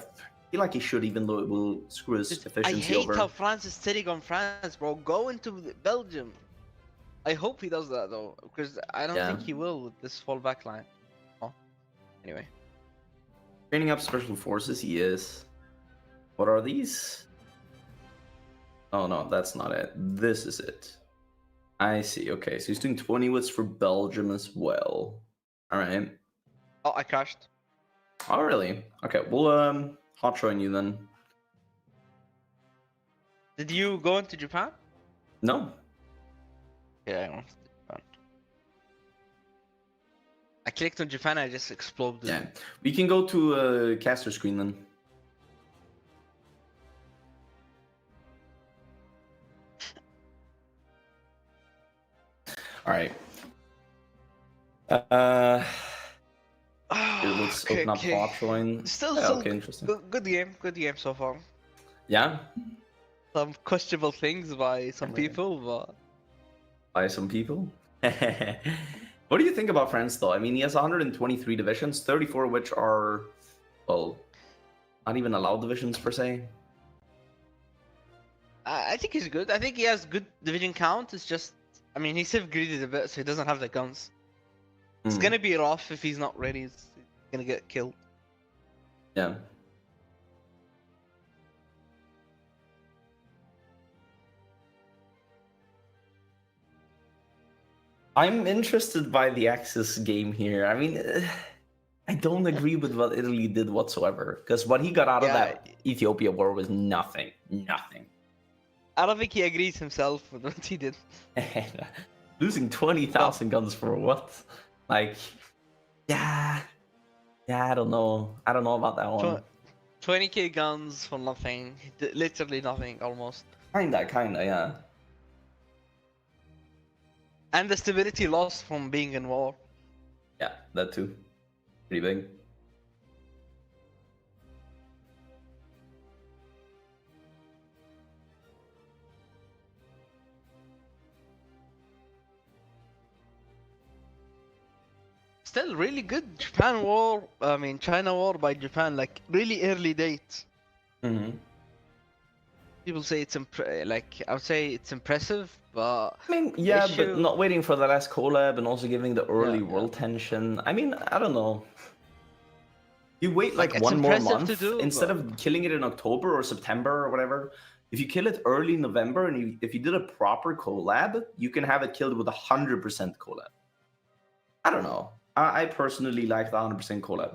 feel like he should, even though it will screw his efficiency over. I hate how France is sitting on France, bro. Go into Belgium. I hope he does that though, because I don't think he will with this full backline. Oh, anyway. Training up special forces, he is. What are these? Oh no, that's not it. This is it. I see. Okay, so he's doing 20 wits for Belgium as well. All right. Oh, I crashed. Oh really? Okay, we'll hot join you then. Did you go into Japan? No. Yeah, I went to Japan. I clicked on Japan, I just exploded. Yeah, we can go to caster screen then. All right. Let's open up hot join. Still okay, interesting. Good game so far. Yeah. Some questionable things by some people, but by some people. What do you think about France, though? I mean, he has 123 divisions, 34 of which are, well, not even allowed divisions per se. I think he's good. I think he has good division count. It's just, I mean, he's self-greeded a bit, so he doesn't have the guns. It's gonna be rough if he's not ready. He's gonna get killed. Yeah. I'm interested by the Axis game here. I mean, I don't agree with what Italy did whatsoever. Because what he got out of that Ethiopia war was nothing. Nothing. I don't think he agrees himself with what he did. Losing 20,000 guns for what? Like, yeah, I don't know. I don't know about that one. 20k guns for nothing. Literally nothing, almost. Kinda, yeah. And the stability lost from being in war. Yeah, that too. Pretty big. Still really good Japan war. I mean, China war by Japan, like really early date. Mm-hmm. People say it's like I would say it's impressive, but I mean, the yeah, but issue... not waiting for the last collab and also giving the early yeah. world tension. I mean, I don't know. You wait Like, like it's one more impressive to month do, instead but of killing it in October or September or whatever. If you kill it early November and if you did a proper collab, you can have it killed with 100% collab. I don't know. I personally like the 100% collab.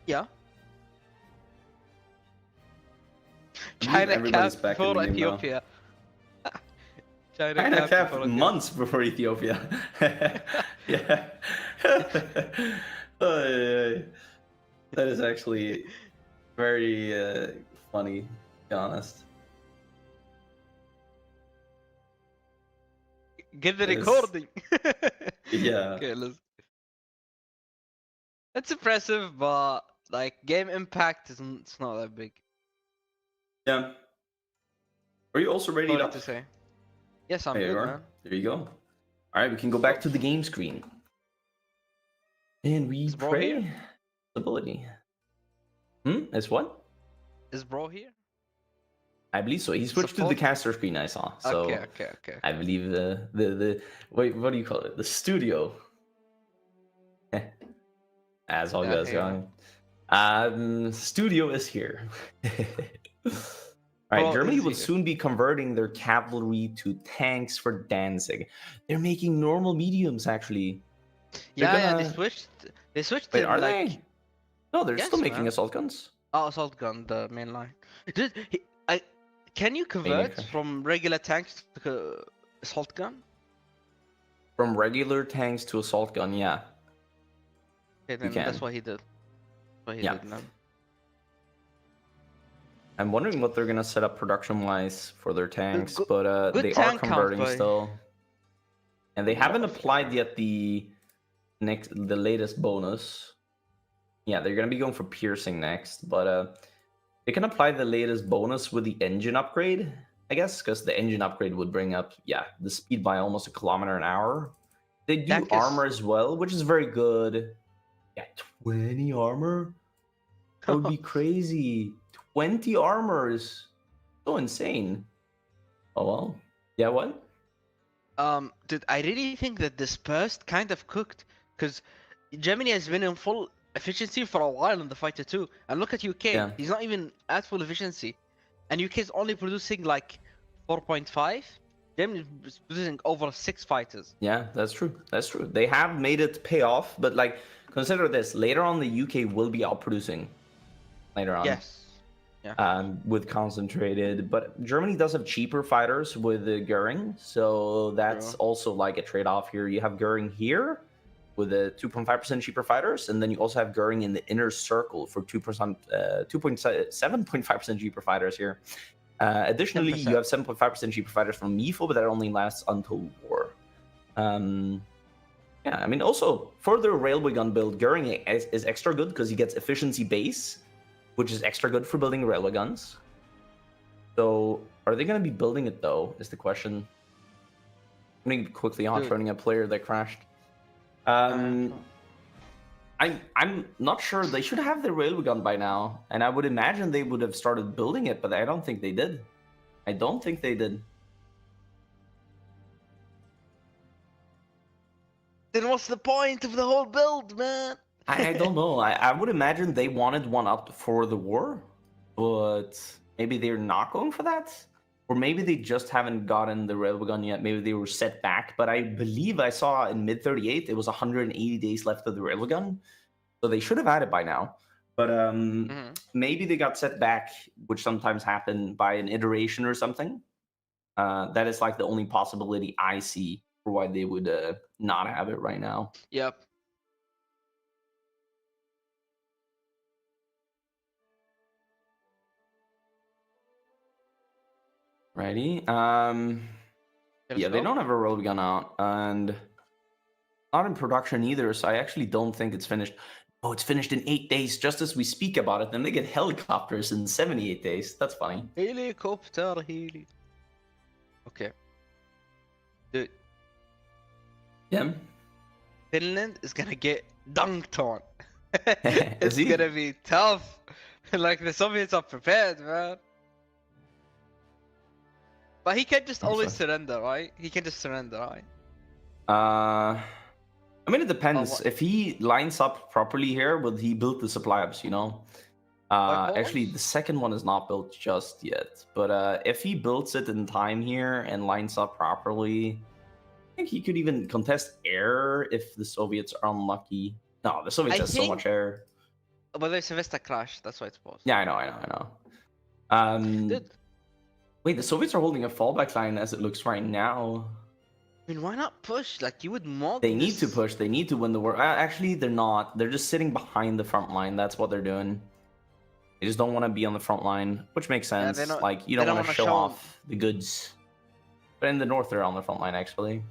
yeah. I believe China everybody's cap back in the before game now. Ethiopia. China China cap cap before months before Ethiopia. Yeah. Oh, yeah. That is actually very funny, to be honest. Get the That is, recording. yeah. Okay, let's... It's impressive, but like game impact isn't. It's not that big. Yeah. Are you also ready Sorry up? to say. Yes, I'm There you good, are. man. There you go. All right, we can go back to the game screen. And we Is bro here? pray stability. Is what? Is bro here? I believe so. He switched to the Support? caster screen I saw. So Okay. I believe the wait, what do you call it? The studio. As all Yeah, goes here. on. Studio is here. All right, Bro Germany is will here. soon be converting their cavalry to tanks for Danzig. They're making normal mediums actually. Yeah, Gonna... They switched Wait, in are like... they? No, they're still Yes, making man. assault guns. Oh, assault gun, the main line. Can you Maniac convert crash. from regular tanks to assault gun? From regular tanks to assault gun, yeah, Okay, you then that's can. what he did. What he Yeah. did now. I'm wondering what they're gonna set up production-wise for their tanks, Good- but good they are tank count converting by... still, and they haven't North, applied yet the latest bonus. Yeah, they're gonna be going for piercing next, but they can apply the latest bonus with the engine upgrade, I guess, because the engine upgrade would bring up the speed by almost 1 kilometer an hour. They do Tank is... armor as well, which is very good. Yeah, 20 armor. That would be crazy. 20 armors. So insane. Oh well. Yeah, what? Dude, I really think that Dispersed kind of cooked, because Germany has been in full efficiency for a while in the fighter too. And look at UK, Yeah. he's not even at full efficiency, and UK is only producing like 4.5. Germany is producing over 6 fighters. Yeah, that's true. That's true. They have made it pay off, but like consider this. Later on the UK will be outproducing. Later on. Yes. With concentrated, but Germany does have cheaper fighters with Goering, so that's True. also like a trade-off here. You have Goering here with the 2.5% cheaper fighters, and then you also have Goering in the inner circle for 2.7.5% cheaper fighters here. Additionally, 10%. you have 7.5% cheaper fighters from MIFO, but that only lasts until war. Yeah, I mean, also for the railway gun build, Goering is extra good because he gets efficiency base, which is extra good for building railway guns. So, are they going to be building it though? Is the question. I'm going to quickly on turning a player that crashed. I'm not sure. They should have their railway gun by now, and I would imagine they would have started building it, but I don't think they did. I don't think they did. Then what's the point of the whole build, man? I don't know. I would imagine they wanted one up for the war, but maybe they're not going for that. Or maybe they just haven't gotten the railway gun yet. Maybe they were set back. But I believe I saw in mid 38 it was 180 days left of the railway gun, so they should have had it by now. But maybe they got set back, which sometimes happen by an iteration or something. That is like the only possibility I see for why they would not have it right now. Yep. Righty. Let's Yeah, they go. don't have a road gun out, and not in production either. So I actually don't think it's finished. Oh, it's finished in 8 days, just as we speak about it. Then they get helicopters in 78 days. That's funny. Helicopter, Okay. Dude, Yeah. Finland is gonna get dunked on. Is It's he? gonna be tough. Like the Soviets are prepared, man. But he can just always surrender, right? He can just surrender, right? I mean, it depends. what? If he lines up properly here, will he build the supply hubs? You know. Actually, the Pause? second one is not built just yet. But if he builds it in time here and lines up properly, I think he could even contest air if the Soviets are unlucky. No, the Soviets I have so much think. air. But there's a Vesta crash, that's why it's paused. Yeah, I know. Dude, Wait, the Soviets are holding a fallback line as it looks right now. I mean, why not push? Like, you would mod They need this. to push. They need to win the war. Actually, they're not. They're just sitting behind the front line. That's what they're doing. They just don't want to be on the front line, which makes Yeah, sense. they Like, you they don't want to wanna show off the goods. But in the north, they're on the front line, actually.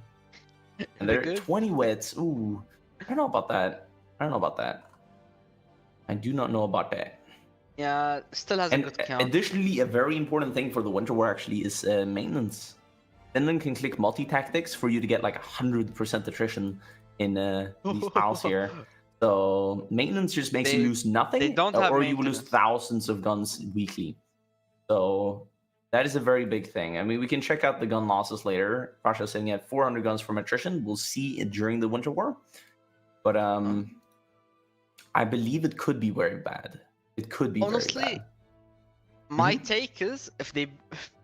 And the they're good. 20 wets. Ooh, I don't know about that. I do not know about that. Yeah, still has a And good count. additionally, a very important thing for the winter war actually is maintenance. Finland can click multi-tactics for you to get like 100% attrition in these piles here. So maintenance just makes you lose nothing, they don't have or you will lose maintenance. thousands of guns weekly. So that is a very big thing. I mean, we can check out the gun losses later. Russia sitting at 400 guns from attrition. We'll see it during the winter war. But I believe it could be very bad. It could be Honestly, very bad. my take is if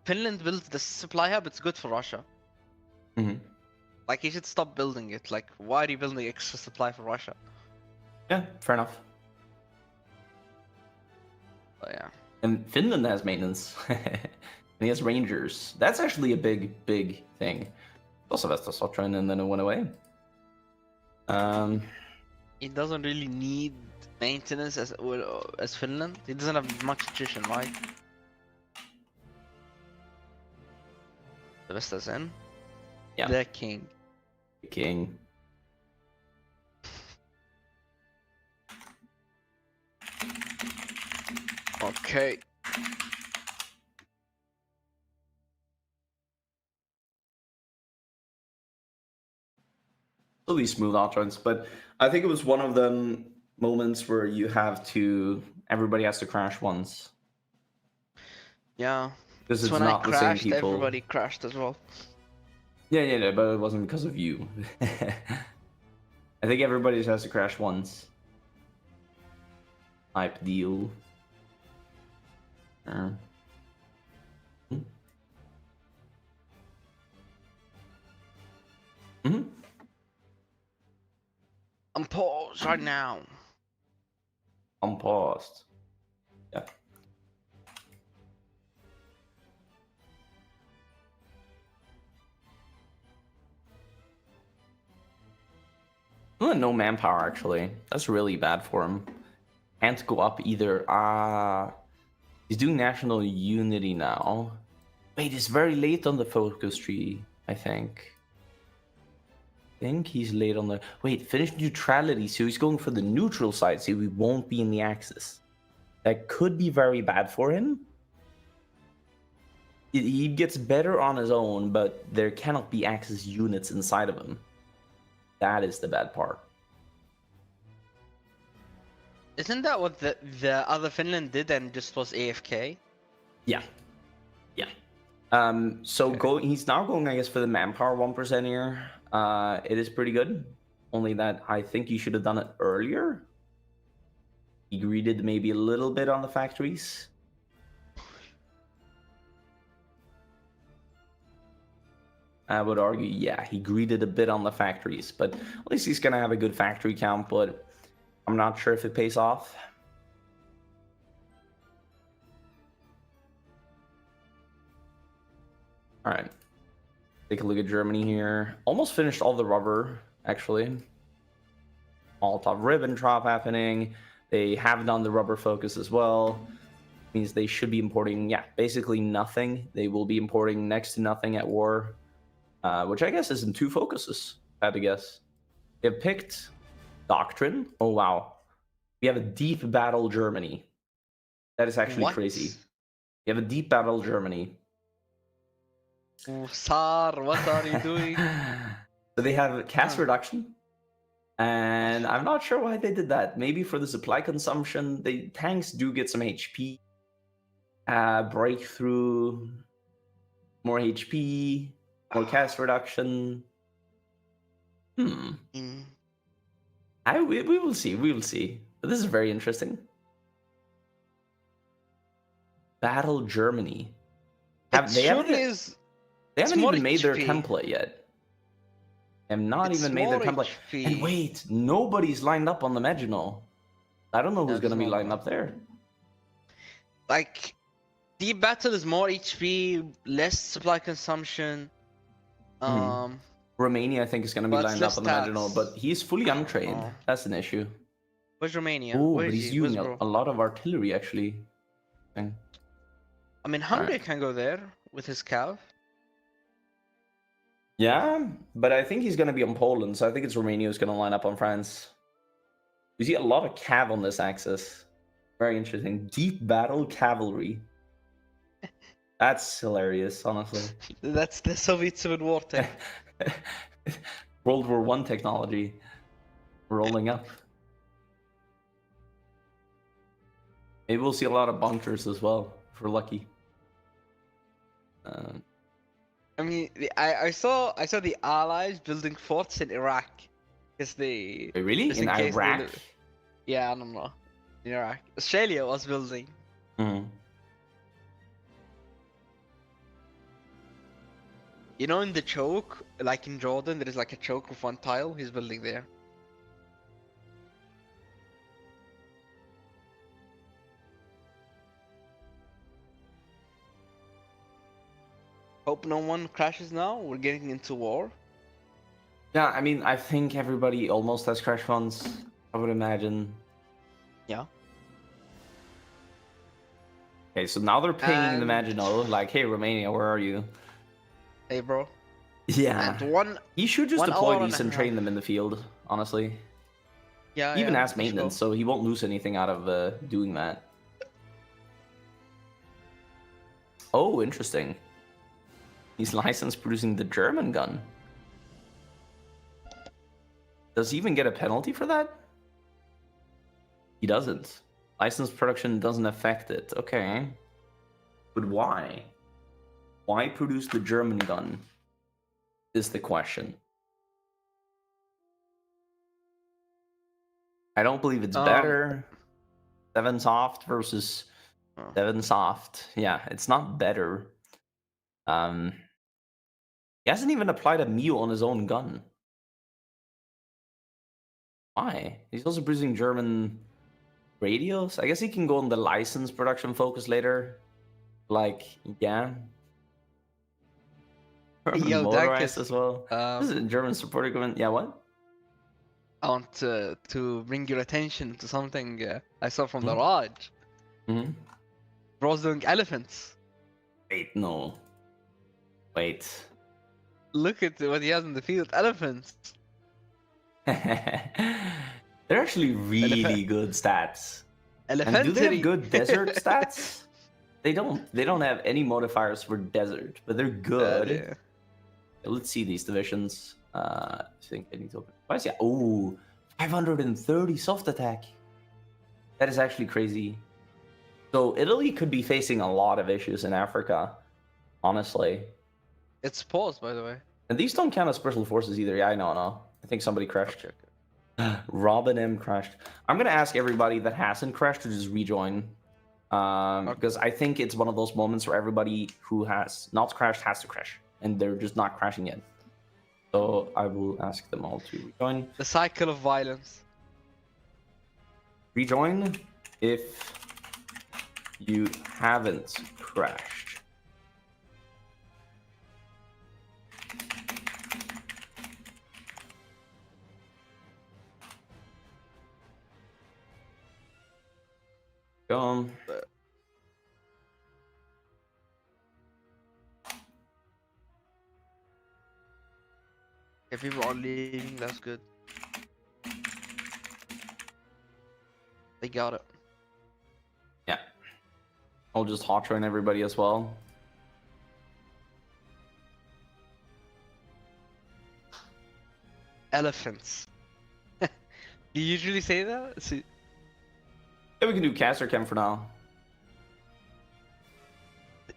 Finland builds the supply hub, it's good for Russia. Like, you should stop building it. Like, why are you building extra supply for Russia? Yeah, fair enough. But yeah. And Finland has maintenance. And he has rangers. That's actually a big thing. Also Vestosotra, and then it went away. It doesn't really need maintenance as Finland. It doesn't have much attrition, right? The Vesta's in. Yeah. The king. King. Okay. Really smooth outruns, but I think it was one of the moments where everybody has to crash once. Yeah. Because it's when not I the same crashed, people. everybody crashed as well. Yeah, but it wasn't because of you. I think everybody just has to crash once. Type deal. I'm paused right now. I'm paused. Yeah. No manpower, actually. That's really bad for him. Can't go up either. He's doing national unity now. Wait, it's very late on the focus tree, I think. He's late on the... Wait, finish neutrality, so he's going for the neutral side, so he won't be in the axis. That could be very bad for him. He gets better on his own, but there cannot be axis units inside of him. That is the bad part. Isn't that what the other Finland did and just was AFK? Yeah. He's now going, I guess, for the manpower 1% here. It is pretty good. Only that I think you should have done it earlier. He greeded maybe a little bit on the factories. I would argue, yeah, he greeded a bit on the factories, but at least he's going to have a good factory count, but I'm not sure if it pays off. All right. Take a look at Germany here. Almost finished all the rubber, actually. Molotov Ribbentrop happening. They have done the rubber focus as well. Means they should be importing, yeah, basically nothing. They will be importing next to nothing at war, which I guess is in 2 focuses, if I had to guess. They have picked Doctrine. Oh, wow. We have a deep battle Germany. That is actually What? crazy. You have a deep battle Germany. Oh, Tsar, what are you doing? So they have cast reduction. And I'm not sure why they did that. Maybe for the supply consumption. The tanks do get some HP. Breakthrough. More HP. More cast reduction. We will see. We will see. But this is very interesting. Battle Germany. They haven't even made their template yet. They have not even made their template. HP. And wait, nobody's lined up on the Maginot. I don't know who's going to be lined up there. Like, deep battle is more HP, less supply consumption. Romania, I think, is going to be lined up on the Maginot, but he's fully untrained. That's an issue. Where's Romania? Oh, but he's using a lot of artillery, actually. I mean, Hungary can go there with his cav. Yeah, but I think he's going to be on Poland, so I think it's Romania who's going to line up on France. You see a lot of cav on this axis. Very interesting. Deep battle cavalry. That's hilarious, honestly. That's the Soviet Civil War tech. World War I technology rolling up. Maybe we'll see a lot of bunkers as well, if we're lucky. I mean, I saw the Allies building forts in Iraq, because they. Wait, really? In Iraq? Yeah, I don't know. In Iraq, Australia was building. You know, in the choke, like in Jordan, there is like a choke with one tile. He's building there. Hope no one crashes now. We're getting into war. Yeah, I mean, I think everybody almost has crash funds. I would imagine. Yeah. Okay, so now they're pinging the Maginot, like, hey, Romania, where are you? Hey, bro. Yeah. And he should just deploy these and train them in the field, honestly. Yeah, he even has maintenance, so he won't lose anything out of doing that. Oh, interesting. He's licensed producing the German gun. Does he even get a penalty for that? He doesn't. Licensed production doesn't affect it. Okay. But why? Why produce the German gun? Is the question. I don't believe it's better. 7 soft versus 7 soft. Yeah, it's not better. He hasn't even applied a MEO on his own gun. Why? He's also producing German radios. I guess he can go on the license production focus later. Like, yeah. Yo, motorized as well. This is German support equipment. Yeah, what? I want to bring your attention to something I saw from the Raj. Bro's doing elephants. Wait, no. Wait. Look at what he has in the field. Elephants. They're actually really good stats. And do they have good desert stats? They don't. They don't have any modifiers for desert, but they're good. Yeah. Let's see these divisions. I think I need to open. Why is it? Oh, 530 soft attack. That is actually crazy. So Italy could be facing a lot of issues in Africa, honestly. It's paused, by the way. And these don't count as special forces either. Yeah, I know. I think somebody crashed. Robin M crashed. I'm gonna ask everybody that hasn't crashed to just rejoin. Because I think it's one of those moments where everybody who has not crashed has to crash, and they're just not crashing yet. So I will ask them all to rejoin. The cycle of violence. Rejoin if you haven't crashed. Go. If people are leaving, that's good. They got it. Yeah. I'll just hot train everybody as well. Elephants. You usually say that? See, Yeah, we can do caster cam for now.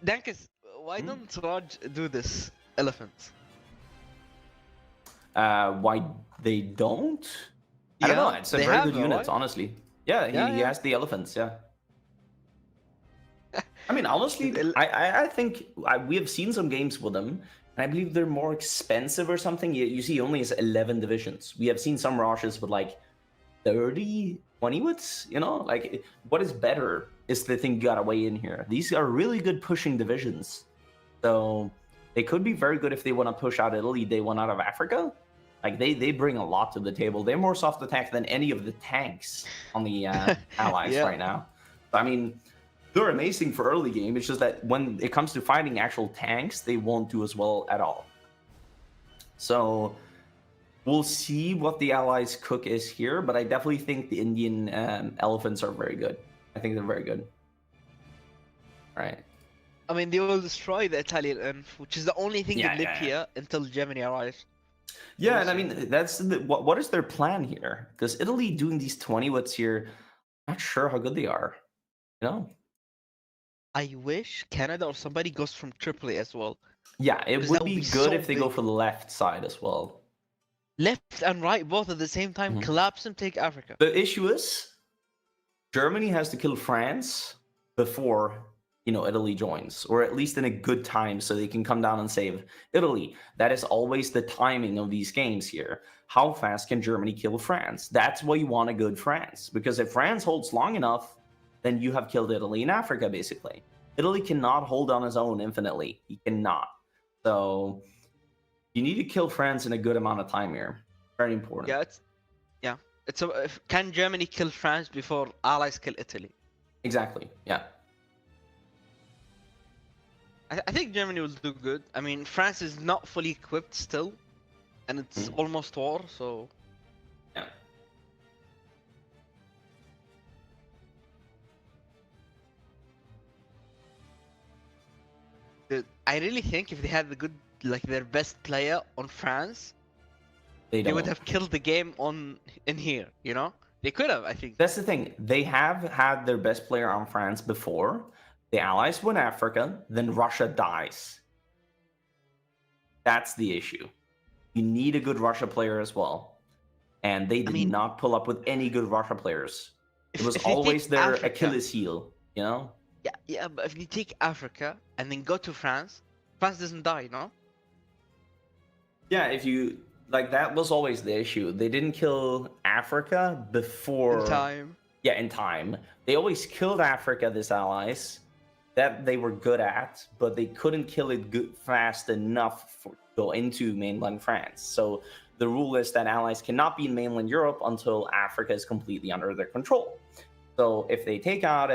Dankus, why don't Raj do this? Elephants. Why they don't? I don't know. Yeah, It's a they very have good though, unit, right? honestly. Yeah, he Yeah. has the elephants. Yeah. I mean, honestly, El- I think we have seen some games with them, and I believe they're more expensive or something. You see, he only has 11 divisions. We have seen some Rashes with like 30, 20 wits. You know, like what is better is the thing you gotta weigh in here. These are really good pushing divisions, so they could be very good if they want to push out Italy. They want out of Africa. Like they bring a lot to the table. They're more soft attack than any of the tanks on the allies Yeah. right now. So, I mean, they're amazing for early game. It's just that when it comes to fighting actual tanks, they won't do as well at all. So we'll see what the allies' cook is here, but I definitely think the Indian elephants are very good. I think they're very good. All right. I mean, they will destroy the Italian inf, which is the only thing Yeah, in yeah, Libya until Germany arrives. Yeah, We'll and I see. mean that's what is their plan here? Because Italy doing these 20 what's here, not sure how good they are. You know? I wish Canada or somebody goes from Tripoli as well. Yeah, it Because would that would be be good so if they go big. for the left side as well. Left and right, both at the same time, Mhm. collapse and take Africa. The issue is Germany has to kill France before Italy joins, or at least in a good time so they can come down and save Italy. That is always the timing of these games here. How fast can Germany kill France? That's why you want a good France, because if France holds long enough, then you have killed Italy in Africa, basically. Italy cannot hold on his own infinitely. He cannot. So you need to kill France in a good amount of time here. Very important. Yeah. Can Germany kill France before Allies kill Italy? Exactly. Yeah. I think Germany will do good. I mean, France is not fully equipped still, and it's almost war, so. Yeah. I really think if they had their best player on France, They they would don't. have killed the game in here. You know, they could have. I think. That's the thing. They have had their best player on France before. The Allies win Africa, then Russia dies. That's the issue. You need a good Russia player as well. And they did not pull up with any good Russia players. It was if they always take their Africa, Achilles heel, you know? Yeah, but if you take Africa and then go to France, France doesn't die, no? Yeah, if you like, that was always the issue. They didn't kill Africa before In time. Yeah, in time. They always killed Africa, these allies, that they were good at, but they couldn't kill it fast enough to go into mainland France. So the rule is that allies cannot be in mainland Europe until Africa is completely under their control. So if they take out,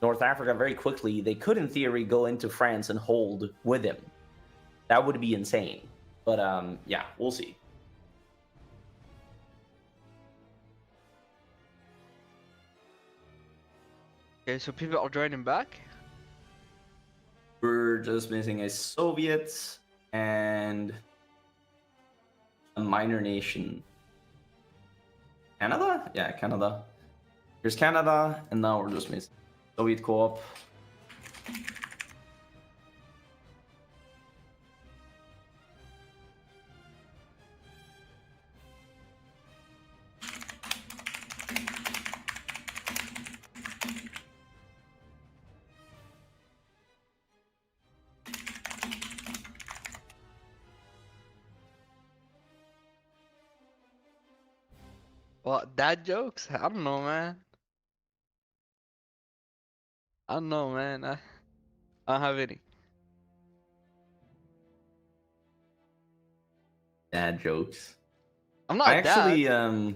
North Africa very quickly, they could, in theory, go into France and hold with him. That would be insane. But yeah, we'll see. Okay, so people are joining back. We're just missing a Soviet and a minor nation. Canada? Yeah, Canada. Here's Canada, and now we're just missing Soviet co-op. What, dad jokes? I don't know, man. I don't know, man. I don't have any. Dad jokes. I'm not I a actually dad.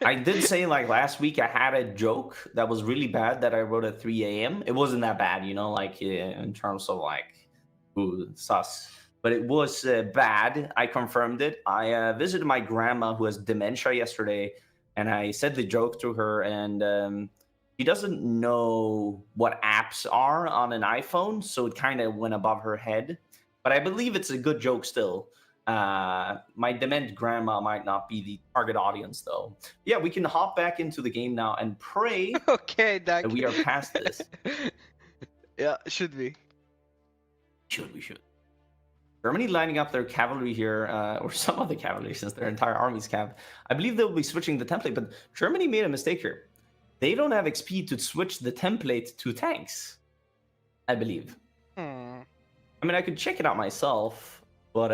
I did say like last week I had a joke that was really bad that I wrote at 3 a.m. It wasn't that bad, you know, like in terms of like, ooh, sus. But it was bad. I confirmed it. I visited my grandma who has dementia yesterday, and I said the joke to her, and she doesn't know what apps are on an iPhone, so it kind of went above her head. But I believe it's a good joke still. My dement grandma might not be the target audience, though. Yeah, we can hop back into the game now and pray Okay, that Dak. we are past this. Yeah, should be. We should. Germany lining up their cavalry here, or some of the cavalry, since their entire army's cav. I believe they'll be switching the template, but Germany made a mistake here. They don't have XP to switch the template to tanks, I believe. Hmm. I mean, I could check it out myself, but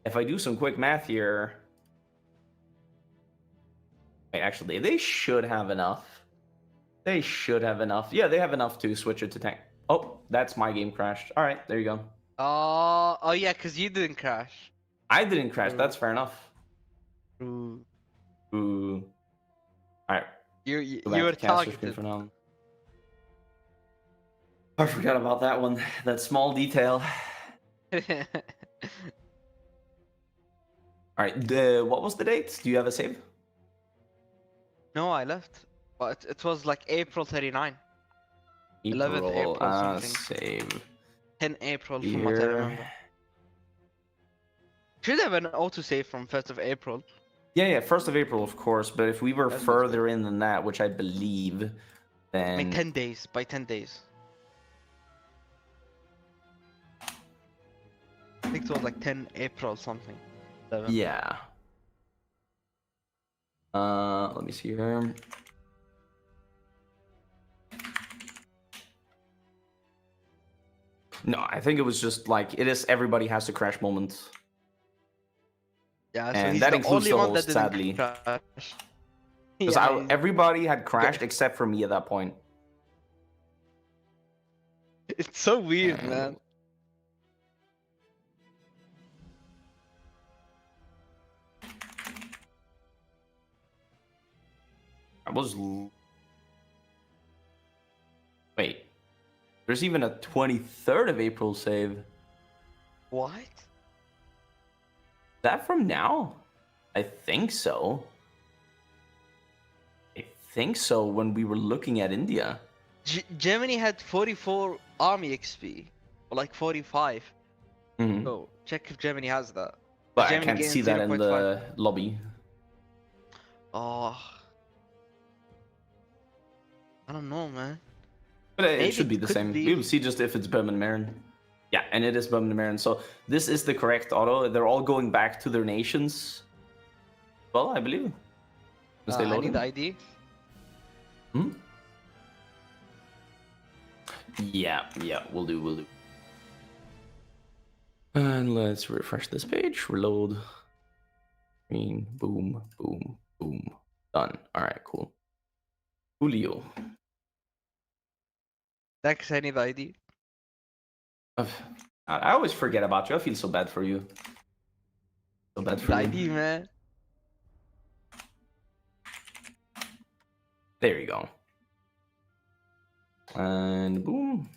if I do some quick math here... Wait, actually, they should have enough. They should have enough. Yeah, they have enough to switch it to tank. Oh, that's my game crashed. All right, there you go. Oh yeah, because you didn't crash. I didn't crash. True. That's fair enough. Ooh. Ooh. All right. You Go back were to caster screen targeted. for now. I forgot about that one. That small detail. All right. What was the date? Do you have a save? No, I left. But it was like April 39. 11th April something. Save 10 April from what I remember. Should have an autosave from 1st of April. Yeah, 1st of April, of course. But if we were That's further in than that, which I believe, then... I mean, 10 days. By 10 days. I think it was like 10 April something. 11. Yeah. Let me see here. No, I think it was just like it is. Everybody has a crash moment. Yeah, so And he's that the includes only the one host, that didn't sadly. crash. Because Yeah, everybody had crashed except for me at that point. it's so weird, And- man. I was. Wait. There's even a 23rd of April save. What? That from now? I think so. I think so when we were looking at India. Germany had 44 army XP. Or like 45. Mhm. So check if Germany has that. But I Germany can't gained see that in 0.5. the lobby. Oh. I don't know, man. But it Maybe should be it the could same. be. We will see just if it's Berman Marin. Yeah, and it is Berman Marin. So this is the correct auto. They're all going back to their nations. Well, I believe. Is they I loading? need the ID. Hmm? Yeah, we'll do. And let's refresh this page. Reload. Green. Boom. Done. All right, cool. Julio. Thanks, I need the ID. I always forget about you. I feel so bad for you. So bad for The you. ID, man. There you go. And boom.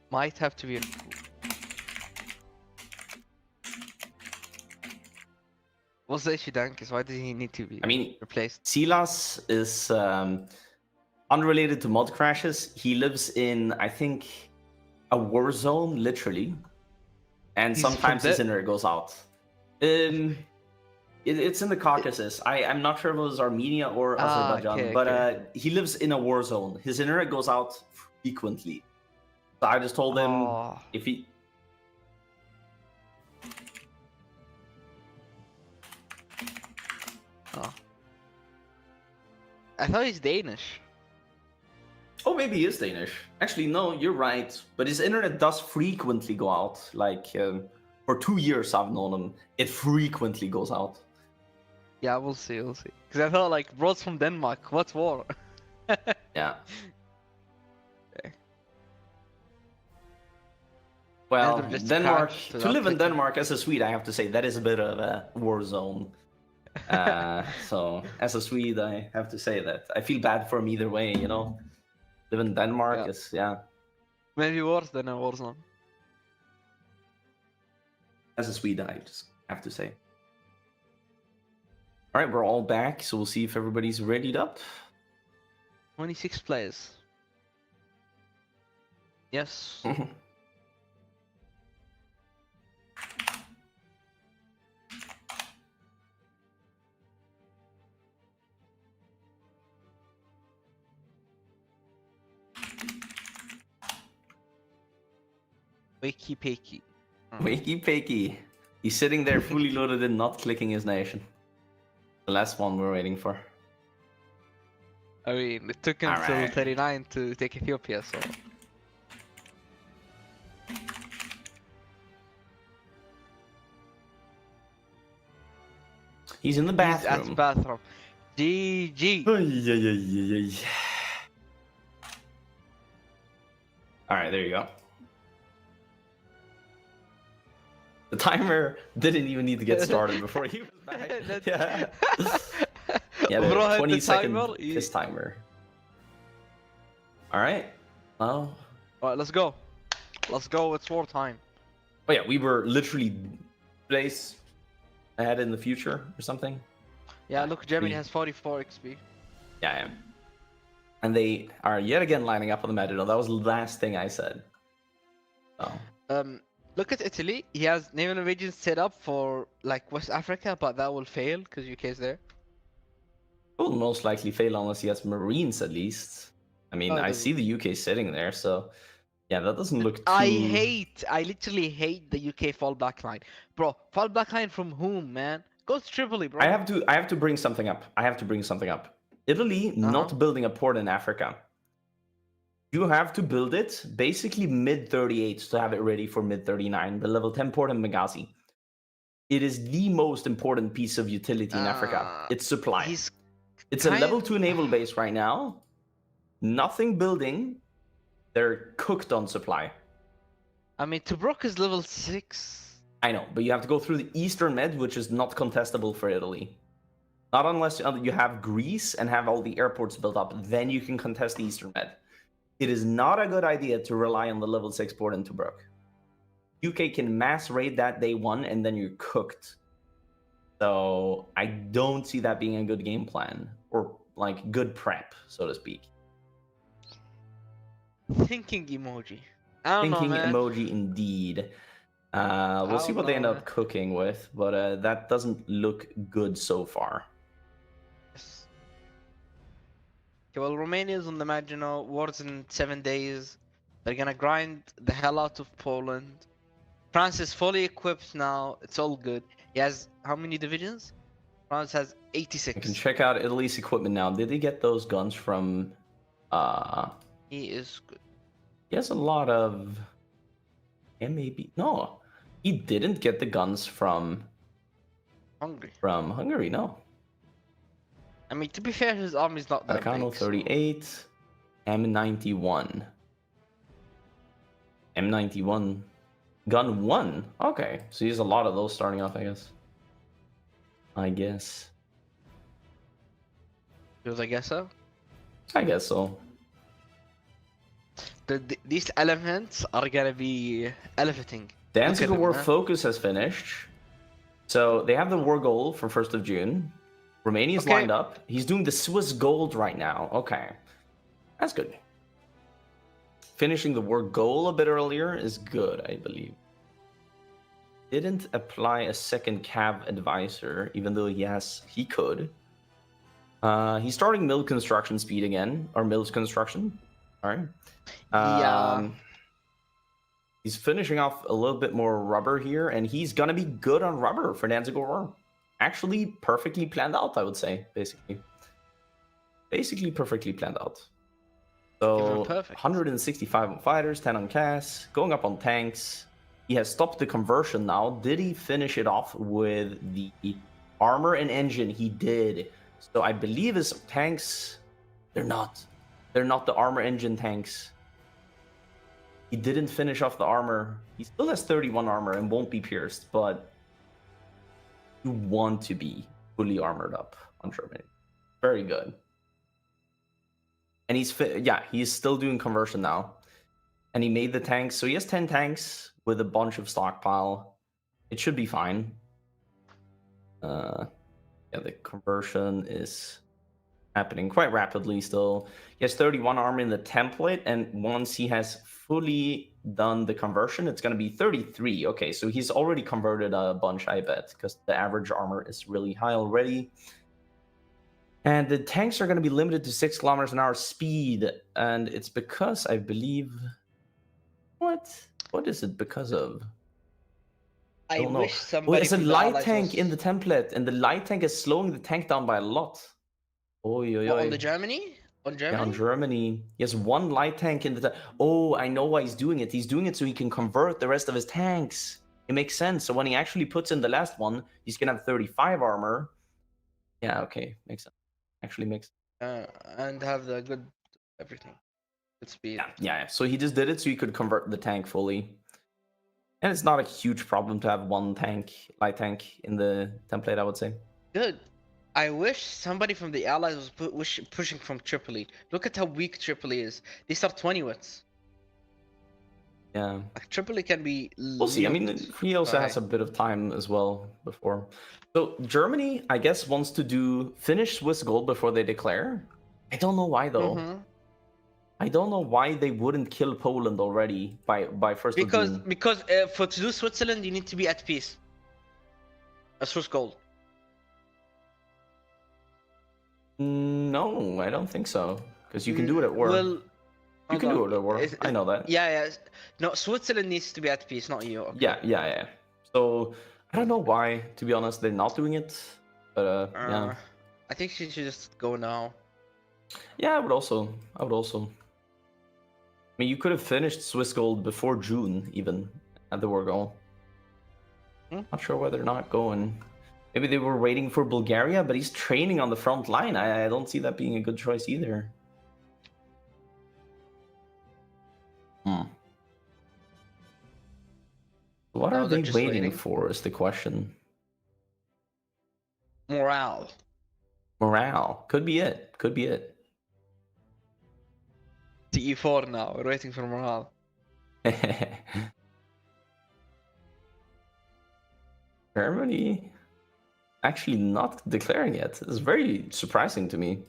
Might have to be. What's the issue, Dankis? Why does he need to be replaced? Silas is unrelated to mod crashes. He lives in, I think, a war zone, literally. And He's sometimes from his there? internet goes out. It's in the Caucasus. I'm not sure if it was Armenia or Azerbaijan, okay, but okay. he lives in a war zone. His internet goes out frequently. So I just told him Oh. if he... Oh. I thought he's Danish. Oh, maybe he is Danish. Actually, no, you're right. But his internet does frequently go out. Like, for 2 years I've known him, it frequently goes out. Yeah, we'll see, we'll see. Because I thought, like, bro's from Denmark. What war? Yeah. Okay. Well, Andrew just Denmark, crashed to without live in clicking. Denmark as a Swede, I have to say, that is a bit of a war zone. So, as a Swede, I have to say that. I feel bad for him either way, you know? Live in Denmark Yeah. is, yeah. Maybe worse than a war zone. As a Swede, I just have to say. All right, we're all back, so we'll see if everybody's readied up. 26 players. Yes. Wakey pakey. Wakey pakey. He's sitting there fully loaded and not clicking his nation. The last one we're waiting for. I mean, it took him till Alright. 39 to take Ethiopia, so. He's in the He's bathroom. at the bathroom. GG. Alright, there you go. The timer didn't even need to get started before he was back. Yeah. Yeah, the Bro had 20 the second timer. kiss timer. Alright. Well. Alright, let's go. Let's go, it's war time. Oh yeah, we were literally days ahead in the future or something. Yeah, look, Germany has 44 XP. Yeah, I am. And they are yet again lining up on the map. That was the last thing I said. Oh. Look at Italy. He has naval invasion set up for like West Africa, but that will fail because UK is there. Will most likely fail unless he has Marines at least. I mean, I see the UK sitting there, so yeah, that doesn't look too... I literally hate the UK fallback line. Bro, fallback line from whom, man? Go to Tripoli, bro. I have to bring something up. Italy not building a port in Africa. You have to build it basically mid-38 to have it ready for mid-39, the level 10 port in Benghazi. It is the most important piece of utility in Africa. It's supply. It's a level 2 naval base right now. Nothing building. They're cooked on supply. I mean, Tobruk is level 6. I know, but you have to go through the Eastern Med, which is not contestable for Italy. Not unless you have Greece and have all the airports built up, then you can contest the Eastern Med. It is not a good idea to rely on the level 6 port in Tobruk. UK can mass raid that day 1 and then you're cooked. So I don't see that being a good game plan or like good prep, so to speak. Thinking emoji. I don't know, man. Emoji indeed. We'll see what they end up cooking with, but that doesn't look good so far. Yes. Okay, well, Romania's on the Maginot. War's in 7 days. They're gonna grind the hell out of Poland. France is fully equipped now. It's all good. He has how many divisions? France has 86. I can check out Italy's equipment now. Did they get those guns from... He is good. He has a lot of... Yeah, maybe... No, he didn't get the guns from... Hungary. From Hungary, no. I mean, to be fair, his army's not that Nakano big. 38, so... M91. M91. Gun 1? Okay, so he has a lot of those starting off, I guess. I guess so. I guess so. These elements are gonna be elevating. Danzig War Focus has finished. So they have the war goal for 1st of June. Romania's lined up. He's doing the Swiss gold right now. Okay. That's good. Finishing the war goal a bit earlier is good, I believe. Didn't apply a second cav advisor, even though he could. He's starting mill construction speed again, or mills construction. All right. Yeah. He's finishing off a little bit more rubber here, and he's gonna be good on rubber for Danzig War. Actually, perfectly planned out, I would say, basically. Basically, perfectly planned out. So perfect. 165 on fighters, 10 on CAS, going up on tanks. He has stopped the conversion now. Did he finish it off with the armor and engine? He did. So I believe his tanks, they're not the armor engine tanks. He didn't finish off the armor. He still has 31 armor and won't be pierced, but you want to be fully armored up on Germany. Very good. And he's still doing conversion now. And he made the tanks. So he has 10 tanks with a bunch of stockpile. It should be fine. The conversion is happening quite rapidly still. He has 31 armor in the template, and once he has fully done the conversion, it's going to be 33. Okay, so he's already converted a bunch, I bet, because the average armor is really high already. And the tanks are going to be limited to 6 kilometers an hour speed, and it's because, I believe... What is it because of? I don't know. wish somebody. Well, it's a from the light Allies tank was... in the template, and the light tank is slowing the tank down by a lot. What, on the Germany? On Germany? Yeah, on Germany. He has one light tank in the... Oh, I know why he's doing it. He's doing it so he can convert the rest of his tanks. It makes sense. So when he actually puts in the last one, he's going to have 35 armor. Yeah, okay. Makes sense. Actually makes sense. And have the good everything. Good speed. Yeah. So he just did it so he could convert the tank fully. And it's not a huge problem to have one tank, light tank, in the template, I would say. Good. I wish somebody from the Allies was pushing from Tripoli. Look at how weak Tripoli is. They start 20 wits. Yeah. Like, Tripoli can be... We'll see. I mean, he also has a bit of time as well before. So Germany, I guess, wants to finish Swiss gold before they declare. I don't know why, though. Mm-hmm. I don't know why they wouldn't kill Poland already by 1st of June. Because to do Switzerland, you need to be at peace. A Swiss gold. No, I don't think so. Because you can do it at war. Well, you can do it at war. I know that. Yeah. No, Switzerland needs to be at peace, not you. Okay. Yeah. So I don't know why, to be honest, they're not doing it. But yeah. I think she should just go now. Yeah, I would also. I mean, you could have finished Swiss gold before June, even, at the war goal. Not sure why they're not going. Maybe they were waiting for Bulgaria, but he's training on the front line. I don't see that being a good choice either. What are they waiting for is the question. Morale. Could be it. TE4 now. We're waiting for morale. Germany actually not declaring yet. It's very surprising to me.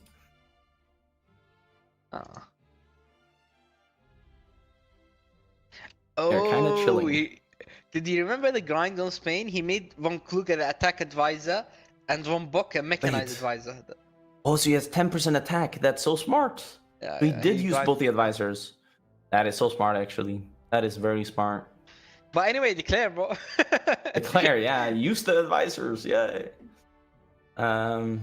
They're kind of chilling. Did you remember the grind on Spain? He made Von Kluge the attack advisor and Von Bock a mechanized advisor. Oh, so he has 10% attack. That's so smart. Yeah, he did use both the advisors. That is so smart, actually. That is very smart. But anyway, declare, bro. Declare, yeah. Use the advisors, yeah. Time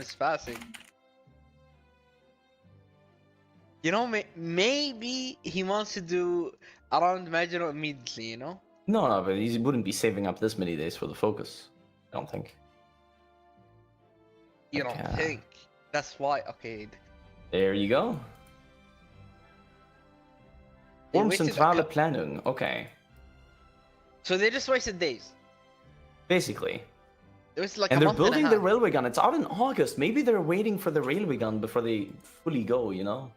is passing. You know, maybe he wants to do around Maginot immediately, you know? No, but he wouldn't be saving up this many days for the focus. I don't think. You don't think? That's why, okay. There you go. Form centrale Planung, okay. So they just wasted days? Basically. It was like and they're building the railway gun. It's out in August. Maybe they're waiting for the railway gun before they fully go, you know?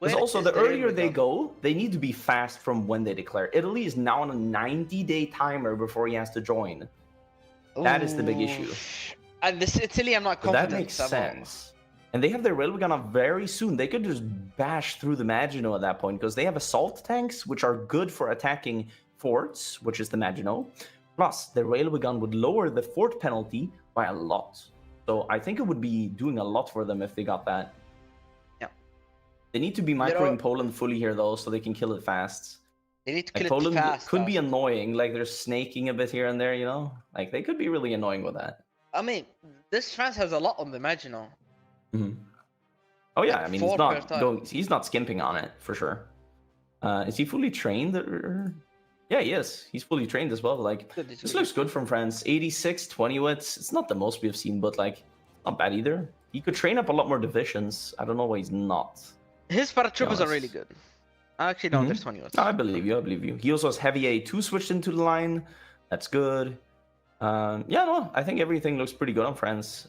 Because also, the earlier they go, they need to be fast from when they declare. Italy is now on a 90-day timer before he has to join. That is the big issue. And this Italy, I'm not confident. That makes sense. And they have their railway gun up very soon. They could just bash through the Maginot at that point, because they have assault tanks, which are good for attacking forts, which is the Maginot. Plus, the railway gun would lower the fort penalty by a lot. So I think it would be doing a lot for them if they got that. Yeah. They need to be microing Poland fully here, though, so they can kill it fast. They need to Like kill it Poland fast. could be annoying. Like they're snaking a bit here and there, you know. Like they could be really annoying with that. I mean, this France has a lot on the Maginot. Mm-hmm. Oh yeah, Like I mean 4 per time. he's not skimping on it for sure. Is he fully trained? Yeah, he is. He's fully trained as well. Like Good, this looks good from France. 86, 20 wits. It's not the most we've seen, but like not bad either. He could train up a lot more divisions. I don't know why he's not. His paratroopers are really honest. good. Actually, no, there's 20 No, I believe you. I believe you. He also has heavy A2 switched into the line. That's good. Yeah, no, I think everything looks pretty good on France.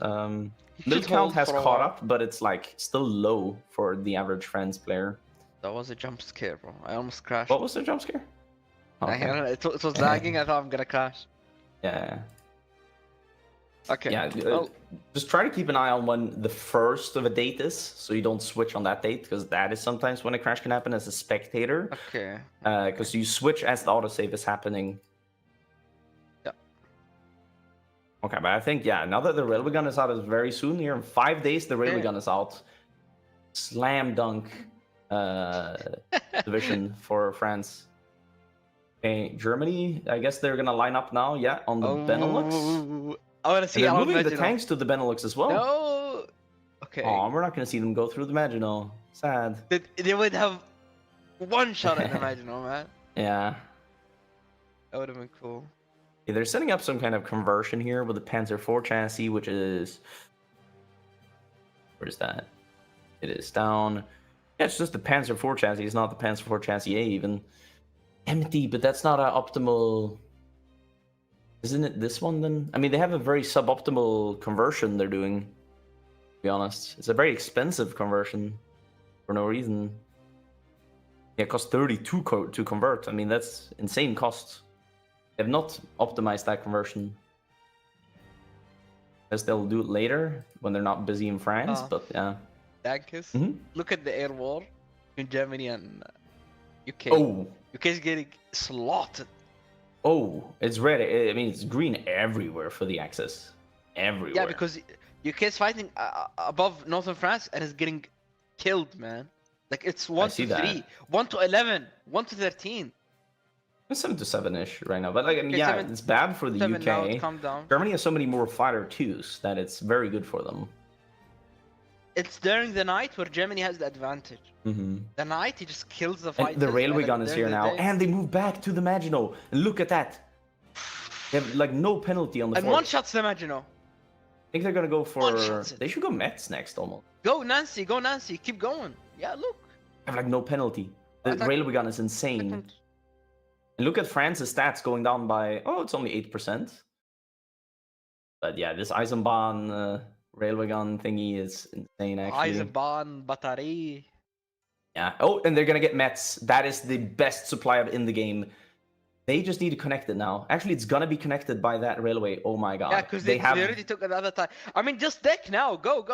Mill count has caught up, but it's like still low for the average France player. That was a jump scare, bro. I almost crashed. What was the jump scare? Okay. It was lagging. I thought I'm gonna crash. Yeah. Okay. Yeah. Oh. Just try to keep an eye on when the first of a date is, so you don't switch on that date, because that is sometimes when a crash can happen as a spectator. Okay. Because you switch as the autosave is happening. Yeah. Okay, but I think now that the railway gun is out, is very soon here in 5 days. The railway gun is out. Slam dunk division for France. Okay, Germany. I guess they're gonna line up now. Yeah, on the Benelux. I want to see. And they're moving the tanks to the Benelux as well. No. Okay. Oh, we're not gonna see them go through the Maginot. Sad. They would have one shot at the Maginot, man. Yeah. That would have been cool. Yeah, they're setting up some kind of conversion here with the Panzer IV chassis, which is... Where's that? It is down. Yeah, it's just the Panzer IV chassis. It's not the Panzer IV chassis A even. Empty, but that's not an optimal... Isn't it this one then? I mean, they have a very suboptimal conversion they're doing, to be honest. It's a very expensive conversion for no reason. Yeah, it costs 32 to convert. I mean, that's insane cost. They have not optimized that conversion. As they'll do it later when they're not busy in France, but yeah. Dankis, look at the air war in Germany and UK. Oh. UK's getting slaughtered. Oh, it's red. I mean, it's green everywhere for the Axis. Everywhere. Yeah, because UK's fighting above northern France and is getting killed, man. Like it's 1 to 3, 1 to 11, 1 to 13. It's 7 to 7-ish right now, but like, Okay, yeah, it's bad for the UK. Now, calm down. Germany has so many more fighter twos that it's very good for them. It's during the night where Germany has the advantage. The night, he just kills the fighters. And the railway gun is here now, and they move back to the Maginot. And look at that. They have like no penalty on the and fort. one-shots the Maginot. I think they're gonna go for... They should go Metz next, almost. Go Nancy, keep going. Yeah, look. They have like no penalty. The railway gun is insane. And look at France's stats going down by... Oh, it's only 8%. But yeah, this Eisenbahn railway gun thingy is insane, actually. Eisenbahn, Batterie. Yeah. Oh, and they're gonna get Metz. That is the best supply in the game. They just need to connect it now. Actually, it's gonna be connected by that railway. Oh my god. Yeah, because they already took another time. I mean, just deck now. Go.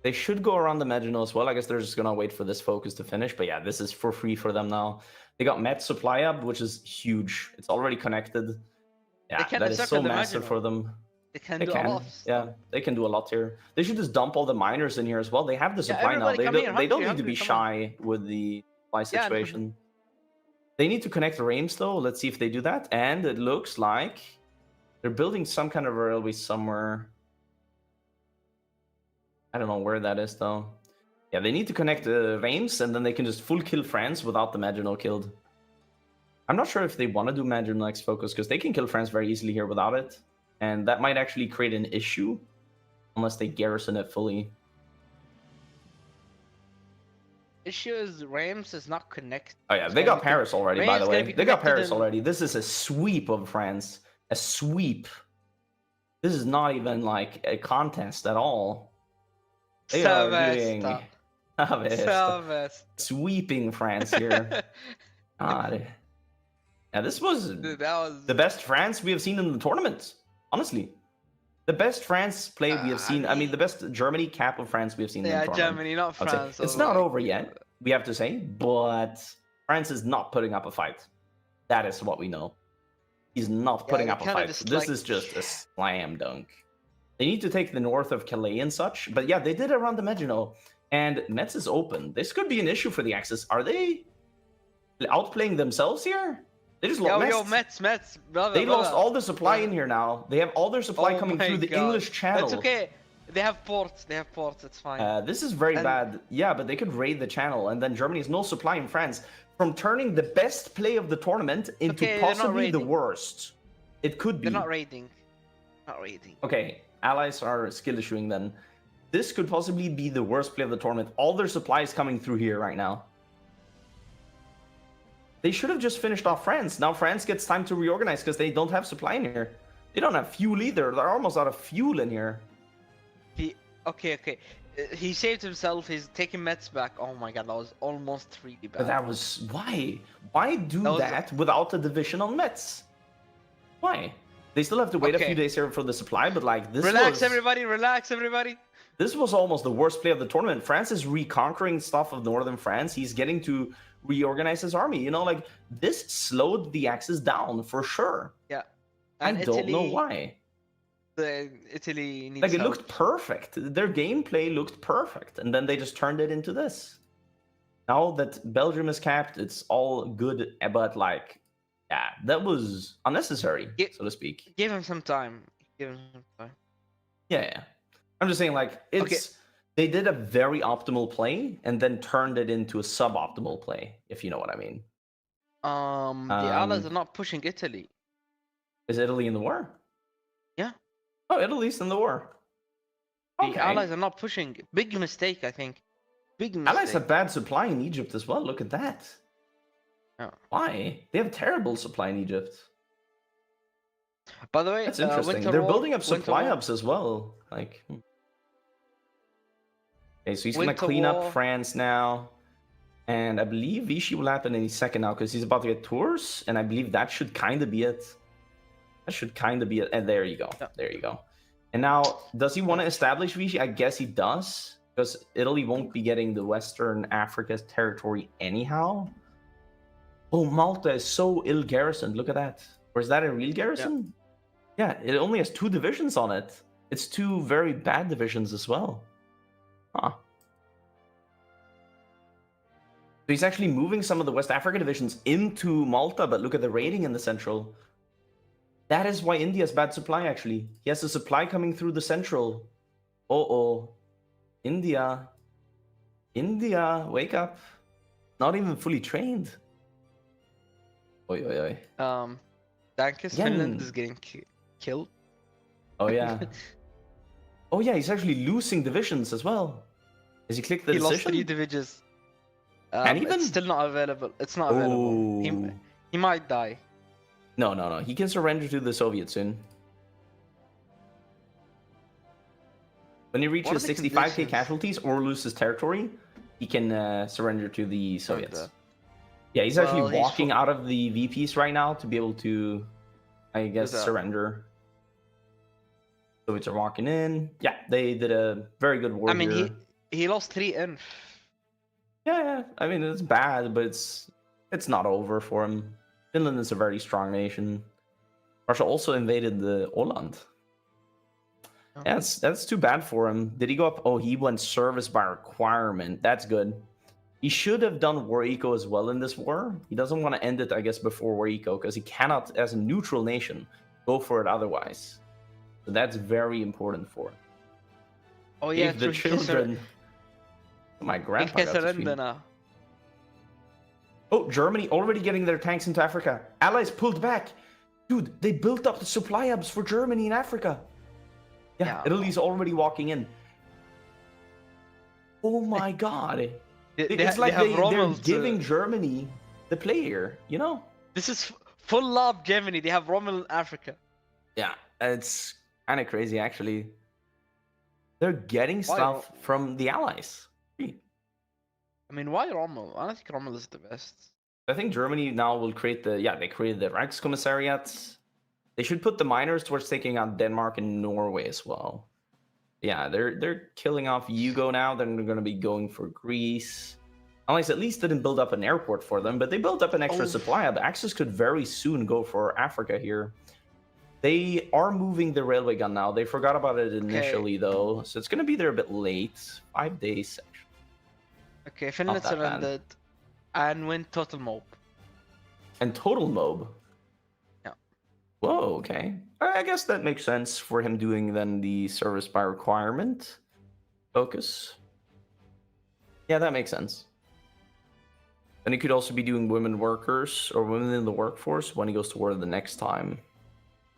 They should go around the Maginot as well. I guess they're just gonna wait for this focus to finish. But yeah, this is for free for them now. They got Metz supply up, which is huge. It's already connected. Yeah, that is so massive for them. They can do a lot. Yeah, they can do a lot here. They should just dump all the miners in here as well. They have the supply now. They don't need to be shy with the supply situation. They need to connect Reims though. Let's see if they do that. And it looks like they're building some kind of railway somewhere. I don't know where that is though. Yeah, they need to connect Reims, and then they can just full kill France without the Maginot killed. I'm not sure if they want to do Maginot X focus, because they can kill France very easily here without it. And that might actually create an issue, unless they garrison it fully. Issue is Reims is not connected. Oh yeah, they got Paris already, by the way. They got Paris already. This is a sweep of France. A sweep. This is not even like a contest at all. They are doing... Sweeping France here. God. Yeah, this was, the best France we have seen in the tournament. Honestly. The best France play we have seen. I mean, the best Germany cap of France we have seen in the tournament. Yeah, Germany, not France. It's not over yet, we have to say. But France is not putting up a fight. That is what we know. He's not putting up a fight. This is just a slam dunk. They need to take the north of Calais and such. But yeah, they did around the Maginot. And Metz is open. This could be an issue for the Axis. Are they outplaying themselves here. They just lost. Yo, Mets, brother. They lost brother. all the supply in here now. They have all their supply Oh coming my through the God. English Channel. It's okay. They have ports. It's fine. This is very And- bad. Yeah, but they could raid the channel, and then Germany has no supply in France. From turning the best play of the tournament into Okay, they're not possibly the raiding. worst. It could be. They're not raiding. Not raiding. Okay, allies are skill issuing then. This could possibly be the worst play of the tournament. All their supply is coming through here right now. They should have just finished off France. Now France gets time to reorganize because they don't have supply in here. They don't have fuel either. They're almost out of fuel in here. Okay. He saved himself. He's taking Mets back. Oh my God, that was almost really bad. But that was... Why? Why do That was- that without a division on Mets? Why? They still have to wait a Okay. few days here for the supply, but like this Relax, was... everybody. This was almost the worst play of the tournament. France is reconquering stuff of northern France. He's getting to reorganize his army. You know, like, this slowed the Axis down for sure. Yeah. I And don't know Italy- why. Italy needs Like, it help. looked perfect. Their gameplay looked perfect. And then they just turned it into this. Now that Belgium is capped, it's all good. But, like, yeah, that was unnecessary, so to speak. Give him some time. Yeah. I'm just saying, like, it's... They did a very optimal play and then turned it into a suboptimal play, if you know what I mean. The Allies are not pushing Italy. Is Italy in the war? Yeah. Oh, Italy's in the war. The Allies are not pushing. Big mistake, I think. Big mistake. Allies have bad supply in Egypt as well. Look at that. Yeah. Why? They have terrible supply in Egypt. By the way, That's interesting. Winter They're War- building up Winter supply War- hubs as well. Like, okay, so he's gonna Winter clean War- up France now, and I believe Vichy will happen any second now because he's about to get Tours, and I believe that should kind of be it. That should kind of be it. And there you go. Yeah. There you go. And now, does he want to establish Vichy? I guess he does, because Italy won't be getting the Western Africa territory anyhow. Oh, Malta is so ill garrisoned. Look at that. Or is that a real garrison? Yeah, it only has 2 divisions on it. It's 2 very bad divisions as well. Huh. So he's actually moving some of the West Africa divisions into Malta, but look at the rating in the central. That is why India has bad supply, actually. He has the supply coming through the central. Uh-oh. India. India, wake up. Not even fully trained. Oi, oi, oi. Dankis, Again. Finland is getting killed. Oh, yeah. Oh, yeah, he's actually losing divisions as well. Has he clicked the He lost decision? 3 divisions. And even? It's still not available. It's not available. Oh. He might die. No. He can surrender to the Soviets soon. When he reaches What are the 65k conditions? casualties or loses territory, he can surrender to the Soviets. Surrender. Yeah, he's Well, actually he's walking out of the VPs right now to be able to, I guess, that? surrender. Soviets are walking in. Yeah, they did a very good war I mean, here. he lost 3 inf. Yeah, I mean, it's bad, but it's not over for him. Finland is a very strong nation. Russia also invaded the Åland. Oh. Yeah, that's too bad for him. Did he go up? Oh, he went service by requirement. That's good. He should have done war eco as well in this war. He doesn't want to end it, I guess, before war eco, because he cannot, as a neutral nation, go for it otherwise. So that's very important for him. Oh yeah, If the true. children... My grandpa got to stream. now. Oh, Germany already getting their tanks into Africa. Allies pulled back. Dude, they built up the supply hubs for Germany in Africa. Yeah, Italy's already walking in. Oh my god. It's like they're giving Germany the player, you know? This is full love Germany. They have Rommel in Africa. Yeah, it's kind of crazy, actually. They're getting stuff from the Allies. I mean, why Rommel? I don't think Rommel is the best. I think Germany now will create the... Yeah, they created the Reichskommissariat. They should put the miners towards taking on Denmark and Norway as well. Yeah, they're killing off Yugo now. Then they're going to be going for Greece. Allies at least didn't build up an airport for them, but they built up an extra supply hub. Axis could very soon go for Africa here. They are moving the railway gun now. They forgot about it initially, though. So it's going to be there a bit late. 5 days, actually. Okay, Finland that bad. surrendered and went total mob. And total mob. Yeah. Whoa, okay. I guess that makes sense for him doing then the service by requirement focus. Yeah, that makes sense. And he could also be doing women workers or women in the workforce when he goes to war the next time.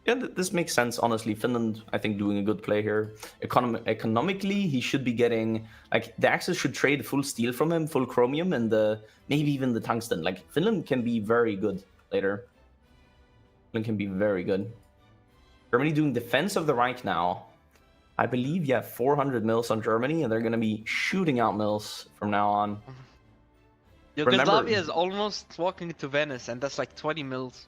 Yeah, this makes sense, honestly. Finland, I think, doing a good play here. Economically, he should be getting... Like, the Axis should trade full steel from him, full chromium, and maybe even the tungsten. Like, Finland can be very good later. Finland can be very good. Germany doing defense of the Reich now. I believe you have 400 mils on Germany, and they're going to be shooting out mils from now on. Yugoslavia is almost walking to Venice, and that's like 20 mils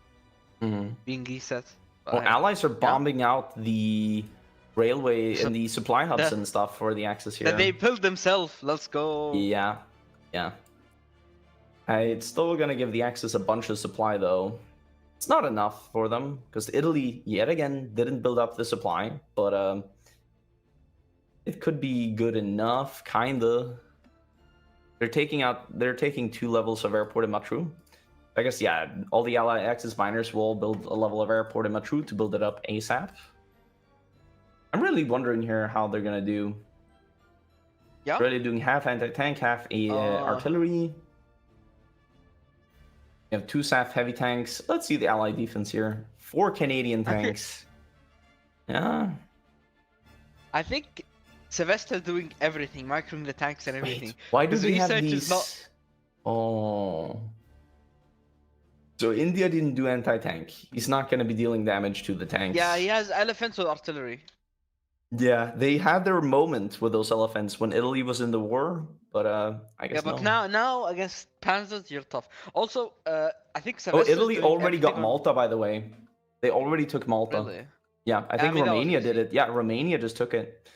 being reset. Well, allies are bombing out the railway and the supply hubs and stuff for the Axis here. That they built themselves. Let's go. Yeah. It's still gonna give the Axis a bunch of supply though. It's not enough for them because Italy yet again didn't build up the supply, but it could be good enough, kinda. They're taking 2 levels of airport in Matru. I guess, yeah, all the Allied Axis miners will build a level of airport in Matru to build it up ASAP. I'm really wondering here how they're gonna do. Yeah. Really doing half anti-tank, half artillery. You have 2 SAF heavy tanks. Let's see the Allied defense here. 4 Canadian tanks. Yeah. I think Sylvester's doing everything, microing the tanks and everything. Wait, why do His they have research these? is not... Oh. So India didn't do anti-tank. He's not going to be dealing damage to the tanks. Yeah, he has elephants with artillery. Yeah, they had their moment with those elephants when Italy was in the war, but I guess yeah, but no. now against Panzers, you're tough. Also, I think Oh, Sylvester's Italy doing already got everything Malta, by the way. They already took Malta. Really? Yeah, I think mean, that was Romania did easy. it. Yeah, Romania just took it.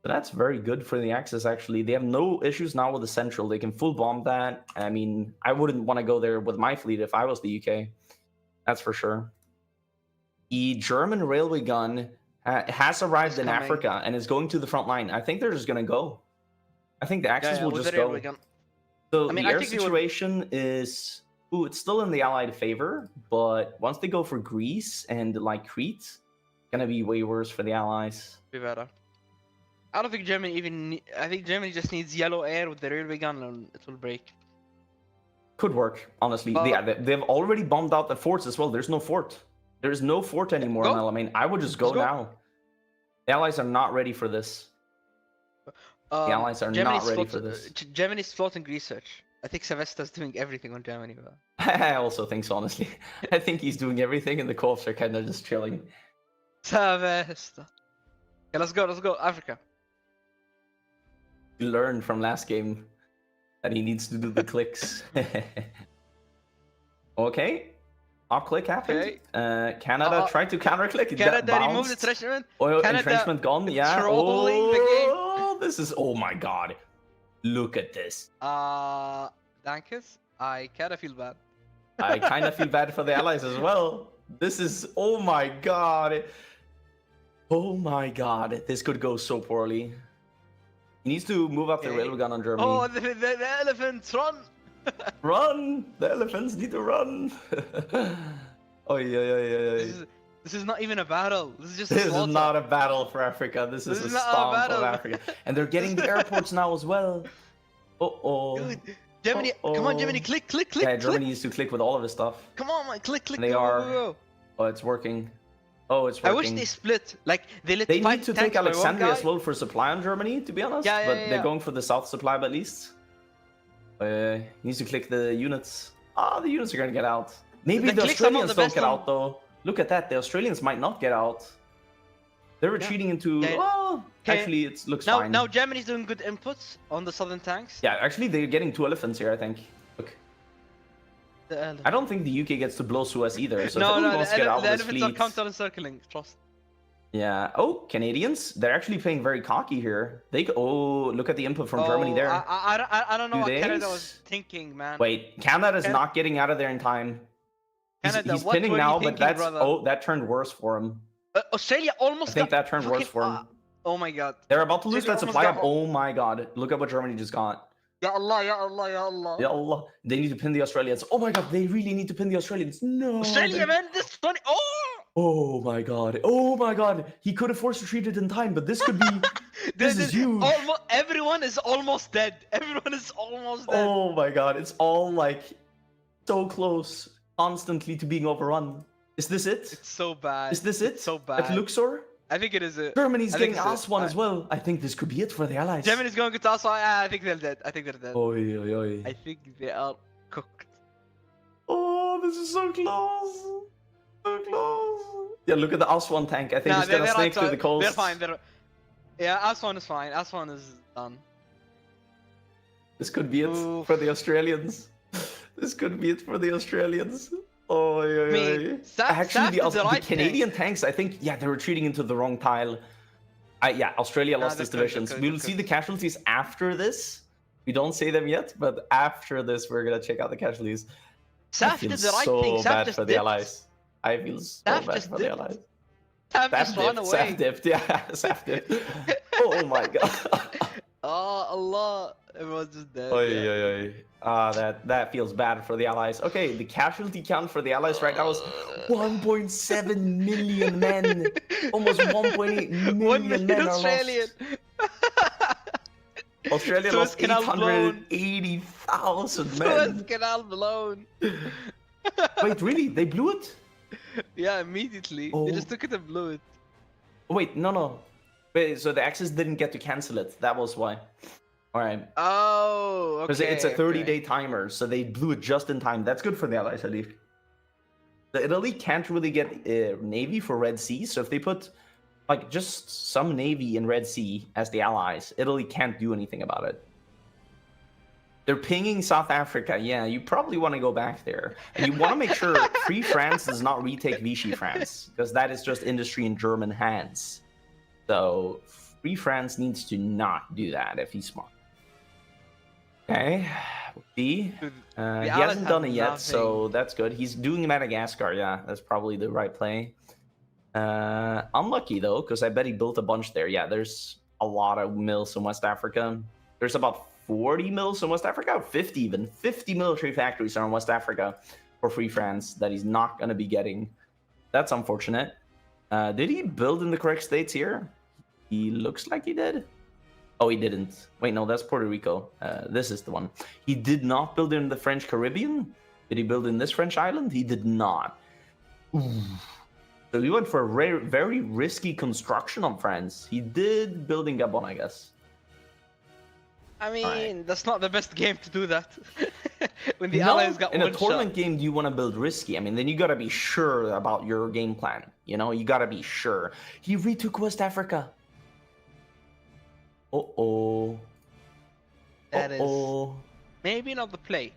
So that's very good for the Axis, actually. They have no issues now with the Central. They can full bomb that. I mean, I wouldn't want to go there with my fleet if I was the UK. That's for sure. The German railway gun has arrived in Africa and is going to the front line. I think they're just going to go. I think the Axis will just go. So the air situation is... Ooh, it's still in the Allied favor, but once they go for Greece and like Crete, it's going to be way worse for the Allies. Be better. I don't think Germany even... I think Germany just needs yellow air with the railway gun and it will break. Could work, honestly. Yeah, they've already bombed out the forts as well. There's no fort. There's no fort anymore in Alamein. I would just go now. The Allies are not ready for this. The Allies are not ready for this. Germany's floating research. I think Sylvester's doing everything on Germany. I also think so, honestly. I think he's doing everything and the co-ops are kind of just chilling. Sylvester. Okay, let's go, Africa. You learned from last game that he needs to do the clicks. Okay. Off click happened. Okay. Canada tried to counter click. Canada removed the entrenchment. Oil entrenchment gone. Yeah. Trolling the game. This is. Oh my god. Look at this. Dankes. I kinda feel bad. I kind of feel bad for the Allies as well. This is. Oh my god. Oh my god. This could go so poorly. He needs to move up the railway gun on Germany. Oh, the elephants, run! Run! The elephants need to run. Oh yeah. This is not even a battle. This is just. This is not a battle for Africa. This is a stomp of Africa, and they're getting the airports now as well. Dude, Germany, come on, Germany, click. Yeah, Germany needs to click with all of his stuff. Come on, man, click. And they are. Oh, it's working. Oh, it's working. I wish they split. Like they let. They need to take Alexandria as well for supply on Germany, to be honest. Yeah, but they're going for the south supply at least. He needs to click the units. The units are gonna get out. Maybe the Australians don't get out though. Look at that. The Australians might not get out. They're retreating into. Actually, it looks fine. Now Germany's doing good inputs on the southern tanks. Yeah, actually, they're getting 2 elephants here. I think. Look. I don't think the UK gets to blow Suez either. So no, wants to get out the of this elephants are fleet. counter-encircling. Trust. Yeah. Oh, Canadians. They're actually playing very cocky here. Look at the input from Germany there. I don't know what Canada was thinking, man. Wait, Canada's not getting out of there in time. He's pinning now, but that's that turned worse for him. Australia almost. I think that turned worse for him. Oh my god. They're about to lose that supply up. Oh my god. Look at what Germany just got. Ya Allah, ya Allah, ya Allah. Ya Allah. They need to pin the Australians. Oh my god, they really need to pin the Australians. No. Australia, man, this 20. Oh! Oh my god. Oh my god. He could have forced retreated in time, but this could be. This is huge. Almost, everyone is almost dead. Everyone is almost dead. Oh my god. It's all like so close constantly to being overrun. Is this it? It's so bad. Is this it? It's so At bad. Luxor? I think it is it. Germany's I think getting it's ass one as well. I think this could be it for the Allies. Germany's going to us. I think they're dead. I think they're dead. Oi, oi, oi. I think they are cooked. Oh, this is so close. So close. Yeah, look at the Aswan tank. I think he's gonna snake through the coast. They're fine. Yeah, Aswan is fine. Aswan is done. This could be it for the Australians. This could be it for the Australians. Oh, yeah, mean, actually, the right Canadian tanks, I think, yeah, they're retreating into the wrong tile. Yeah, Australia lost its divisions. We will see the casualties after this. We don't say them yet, but after this, we're gonna check out the casualties. Saf did the right thing. Saf just for the Allies. I feel so bad for the Allies. Saf just ran away. Saf dipped, yeah, Saf dipped. Oh my god. Oh Allah, everyone's just dead. Oy, oy, oy. That feels bad for the Allies. Okay, the casualty count for the Allies right now is 1.7 million men. Almost 1.8 million 1 million men are Australian. lost. Australia Suez lost Canal blown. 880,000 Suez men. Canal blown. Wait, really? They blew it? Yeah, immediately. Oh. They just took it and blew it. Wait, no. Wait, so the Axis didn't get to cancel it. That was why. Alright. Oh, okay. Because it's a 30-day timer, so they blew it just in time. That's good for the Allies, at least. The Italy can't really get Navy for Red Sea, so if they put like just some Navy in Red Sea as the Allies, Italy can't do anything about it. They're pinging South Africa. Yeah, you probably want to go back there. And you want to make sure Free France does not retake Vichy France, because that is just industry in German hands. So Free France needs to not do that if he's smart. Okay, B. He hasn't done it yet, so that's good. He's doing Madagascar. Yeah, that's probably the right play. Unlucky though, because I bet he built a bunch there. Yeah, there's a lot of mills in West Africa. There's about 40 mills in West Africa, 50 even. 50 military factories are in West Africa for Free France that he's not going to be getting. That's unfortunate. Did he build in the correct states here? He looks like he did. Oh, he didn't. Wait, no, that's Puerto Rico. This is the one. He did not build in the French Caribbean. Did he build in this French island? He did not. Ooh. So he went for a very risky construction on France. He did build in Gabon, I guess. I mean, that's not the best game to do that. When the Allies got in one a tournament shot. game, do you want to build risky? I mean, then you gotta be sure about your game plan. You know, you gotta be sure. He retook West Africa. Uh-oh. That is maybe not the play.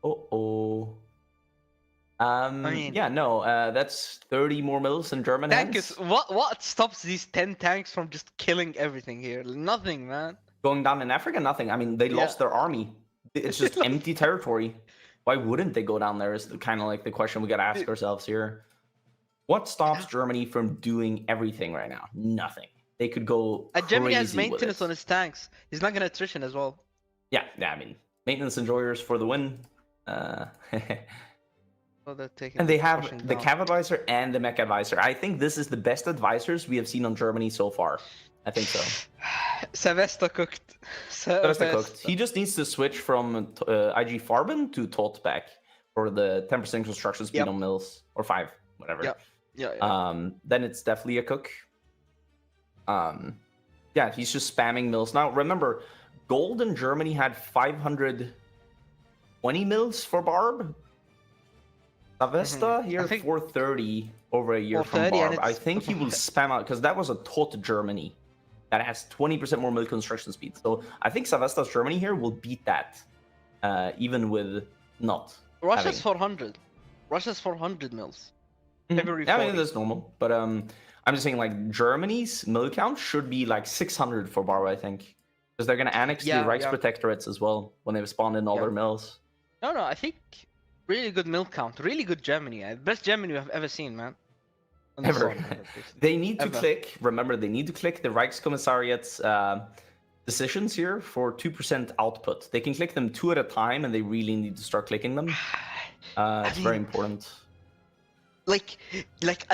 Uh-oh. Yeah, no, that's 30 more mills in German hands. What stops these 10 tanks from just killing everything here? Nothing, man. Going down in Africa, nothing. I mean, they lost their army. It's just empty territory. Why wouldn't they go down there is kind of like the question we gotta ask ourselves here. What stops Germany from doing everything right now? Nothing. They could go crazy Germany has maintenance with it. on his tanks. He's not gonna attrition as well. Yeah, I mean, maintenance enjoyers for the win. And they have the Cav Advisor and the Mech Advisor. I think this is the best advisors we have seen on Germany so far. I think so. Savesta cooked. Savesta cooked. He just needs to switch from IG Farben to Totback for the 10% construction speed on mills. Or 5, whatever. Yeah. Then it's definitely a cook. Yeah, he's just spamming mills. Now, remember, gold in Germany had 520 mills for Barb. Savesta here, 430 over a year from Barb. I think he will spam out, because that was a Tot Germany that has 20% more mill construction speed. So I think Savesta's Germany here will beat that, even with not. Russia's 400. Russia's 400 mills. February 40. I mean, that's normal. But I'm just saying, like, Germany's mill count should be like 600 for Barb, I think. Because they're going to annex the Reichsprotectorates as well when they've spawned in all their mills. No, I think really good mill count. Really good Germany. Best Germany I've ever seen, man. Ever. They need to click. Remember, they need to click the Reichskommissariats, the decisions here for 2% output. They can click them 2 at a time, and they really need to start clicking them. It's very important. Like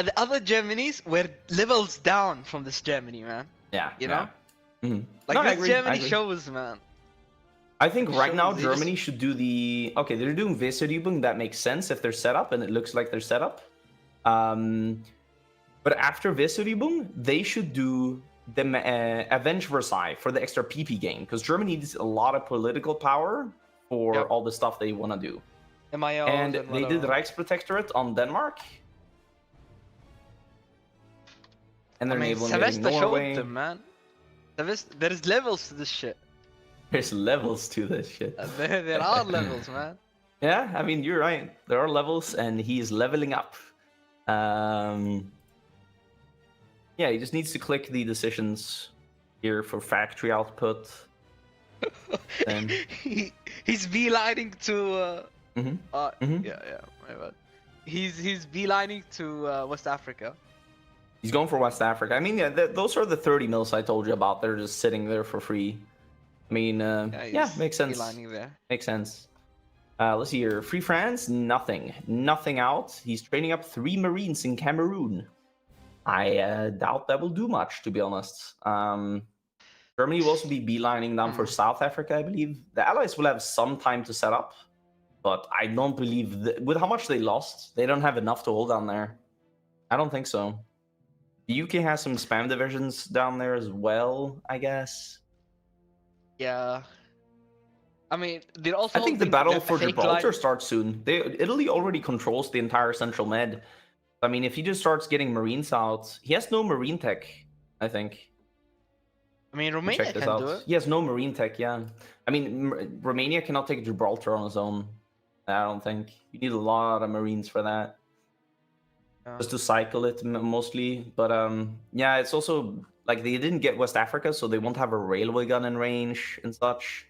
the other Germanys were levels down from this Germany, man. Yeah. You know? Mhm. Like No, I this agree, Germany I agree. shows, man. I think right now Shows they just- Germany should do the... Okay, they're doing Weserübung. That makes sense if they're set up, and it looks like they're set up. But after Weserübung, they should do the Avenge Versailles for the extra PP gain, because Germany needs a lot of political power for Yep. all the stuff they want to do. MIOs And they did whatever. Reichsprotectorate on Denmark. And I they're mean, naval invading Savesta Norway. showed them, man. There's levels to this shit. There's levels to this shit. There are levels, man. Yeah, I mean, you're right. There are levels, and he's leveling up. Yeah, he just needs to click the decisions here for factory output. And He's beelining to. Mhm. Yeah, my bad. He's beelining to West Africa. he's going for West Africa. I mean, yeah, those are the 30 mils I told you about. They're just sitting there for free. I mean, yeah, he's makes sense. beelining there. Makes sense. Let's see here. Free France, nothing out. He's training up 3 Marines in Cameroon. I doubt that will do much, to be honest. Germany will also be beelining down for South Africa, I believe. The Allies will have some time to set up, but I don't believe with how much they lost, they don't have enough to hold down there. I don't think so. The UK has some spam divisions down there as well, I guess. Yeah. I mean, they're also. I think the holding battle the for fake Gibraltar line. starts soon. Italy already controls the entire central med. I mean, if he just starts getting Marines out, he has no Marine tech, I think. I mean, Check Romania this can out. do it. He has no Marine tech, yeah. I mean, Romania cannot take Gibraltar on his own. I don't think. You need a lot of Marines for that. Yeah. Just to cycle it mostly. But yeah, it's also like they didn't get West Africa, so they won't have a railway gun in range and such.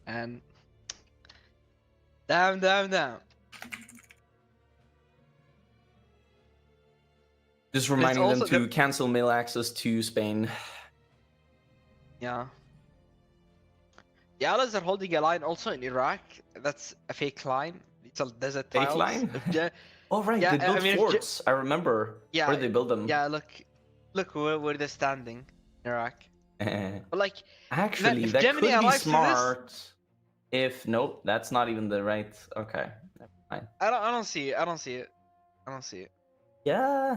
And damn. Just reminding them also to cancel mail access to Spain. Yeah. The Allies are holding a line also in Iraq. That's a fake line. It's a desert Fake tiles. line? Yeah, Oh right, Yeah, they built I mean, if forts. I remember. Yeah, Where did they build them? yeah. Look where they're standing, in Iraq. But like, Actually, if that Germany could be arrives to this- smart. If nope, that's not even the right. Okay, never mind. I don't see it. Yeah,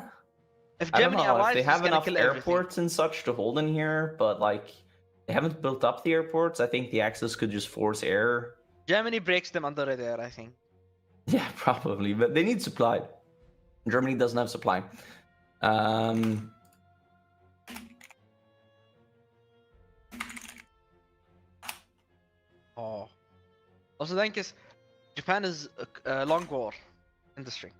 If I don't Germany know if arrives, they it's have gonna enough kill everything. airports and such to hold in here, but like they haven't built up the airports. I think the Axis could just force air. Germany breaks them under the air, I think. Yeah, probably, but they need supply. Germany doesn't have supply. Oh. Also, think is Japan is a long war industry.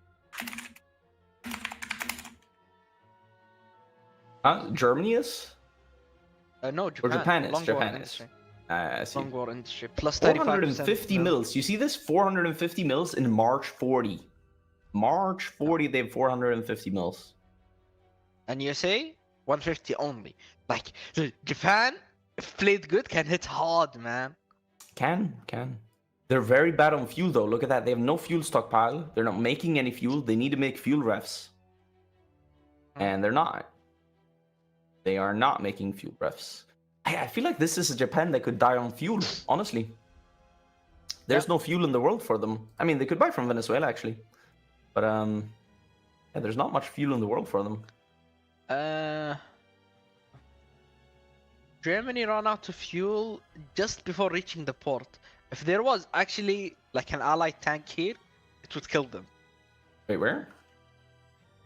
Germany is? No, Japan. Japan is, long Japan war is. industry. I see. Long war industry. Plus 35%. 450 mils. You see this? 450 mils in March 40. March 40, they have 450 mils. And USA, 150 only. Like, Japan, if played good, can hit hard, man. Can. They're very bad on fuel, though. Look at that. They have no fuel stockpile. They're not making any fuel. They need to make fuel refs. And they're not. They are not making fuel refs. I feel like this is a Japan that could die on fuel, honestly. There's no fuel in the world for them. I mean, they could buy from Venezuela, actually. But, yeah, there's not much fuel in the world for them. Germany ran out of fuel just before reaching the port. If there was actually like an allied tank here, it would kill them. Wait, where?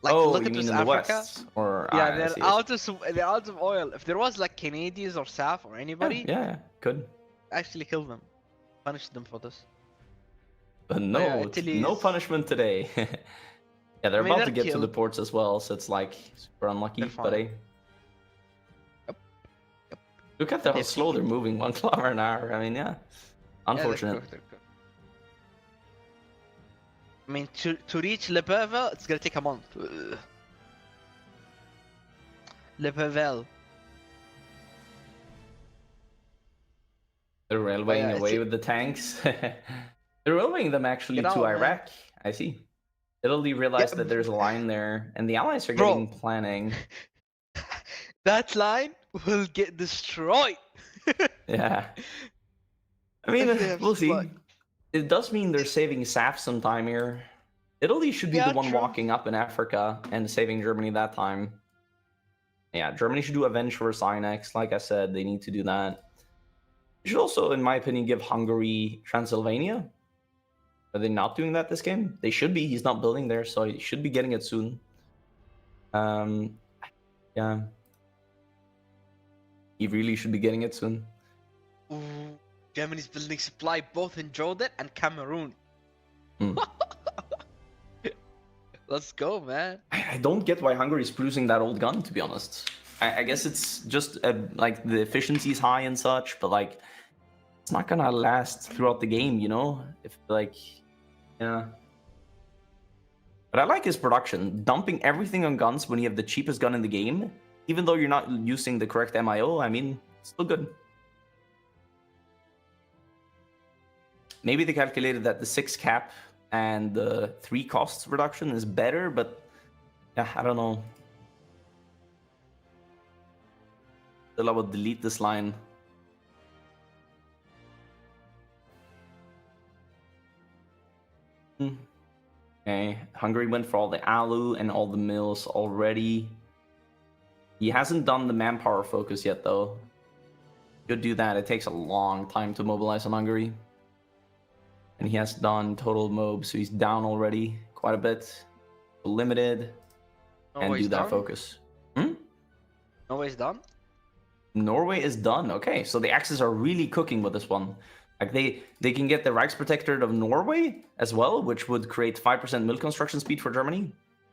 Like, oh, look you at mean West in Africa. the West? Or, Yeah, I they're see. they're out of oil. If there was like Canadians or SAF or anybody, Yeah, could. actually kill them, punish them for this. But no, yeah, Italy's- no punishment today. Yeah, they're I mean, about to they're get to the killed. ports as well, so it's like super unlucky. They're fine. But hey, Yep. look at how They're slow they're moving, 1 kilometer an hour. I mean, yeah, unfortunate. They're good. I mean, to reach Lebeva, it's gonna take a month. Le Pavel. They're railwaying yeah, away with the tanks. They're railwaying them actually Get to out, man. Iraq. I see. Italy realized Yeah, that there's a line there, and the Allies are Bro. getting planning. That line will get destroyed. Yeah. I mean, If they have we'll supply. see. It does mean they're saving SAF some time here. Italy should be the Yeah, one true. walking up in Africa and saving Germany that time. Yeah, Germany should do Avenge for Sinex. Like I said, they need to do that. They should also, in my opinion, give Hungary Transylvania. Are they not doing that this game? They should be. He's not building there, so he should be getting it soon. Yeah. He really should be getting it soon. Ooh, Germany's building supply both in Jordan and Cameroon. Hmm. Let's go, man. I don't get why Hungary is producing that old gun, to be honest. I guess it's just like the efficiency is high and such, but like it's not gonna last throughout the game, you know? If like, yeah. But I like his production. Dumping everything on guns when you have the cheapest gun in the game, even though you're not using the correct MIO, I mean, it's still good. Maybe they calculated that the 6 cap and the 3 costs reduction is better, but yeah, I don't know. Still, I would delete this line. Okay, Hungary went for all the alu and all the mills already. He hasn't done the manpower focus yet, though. Should do that. It takes a long time to mobilize on Hungary. And he has done total mob, so he's down already quite a bit. Limited. And do that focus. Norway's done? Norway is done. Okay, so the Axis are really cooking with this one. Like they can get the Reichsprotectorate of Norway as well, which would create 5% mill construction speed for Germany.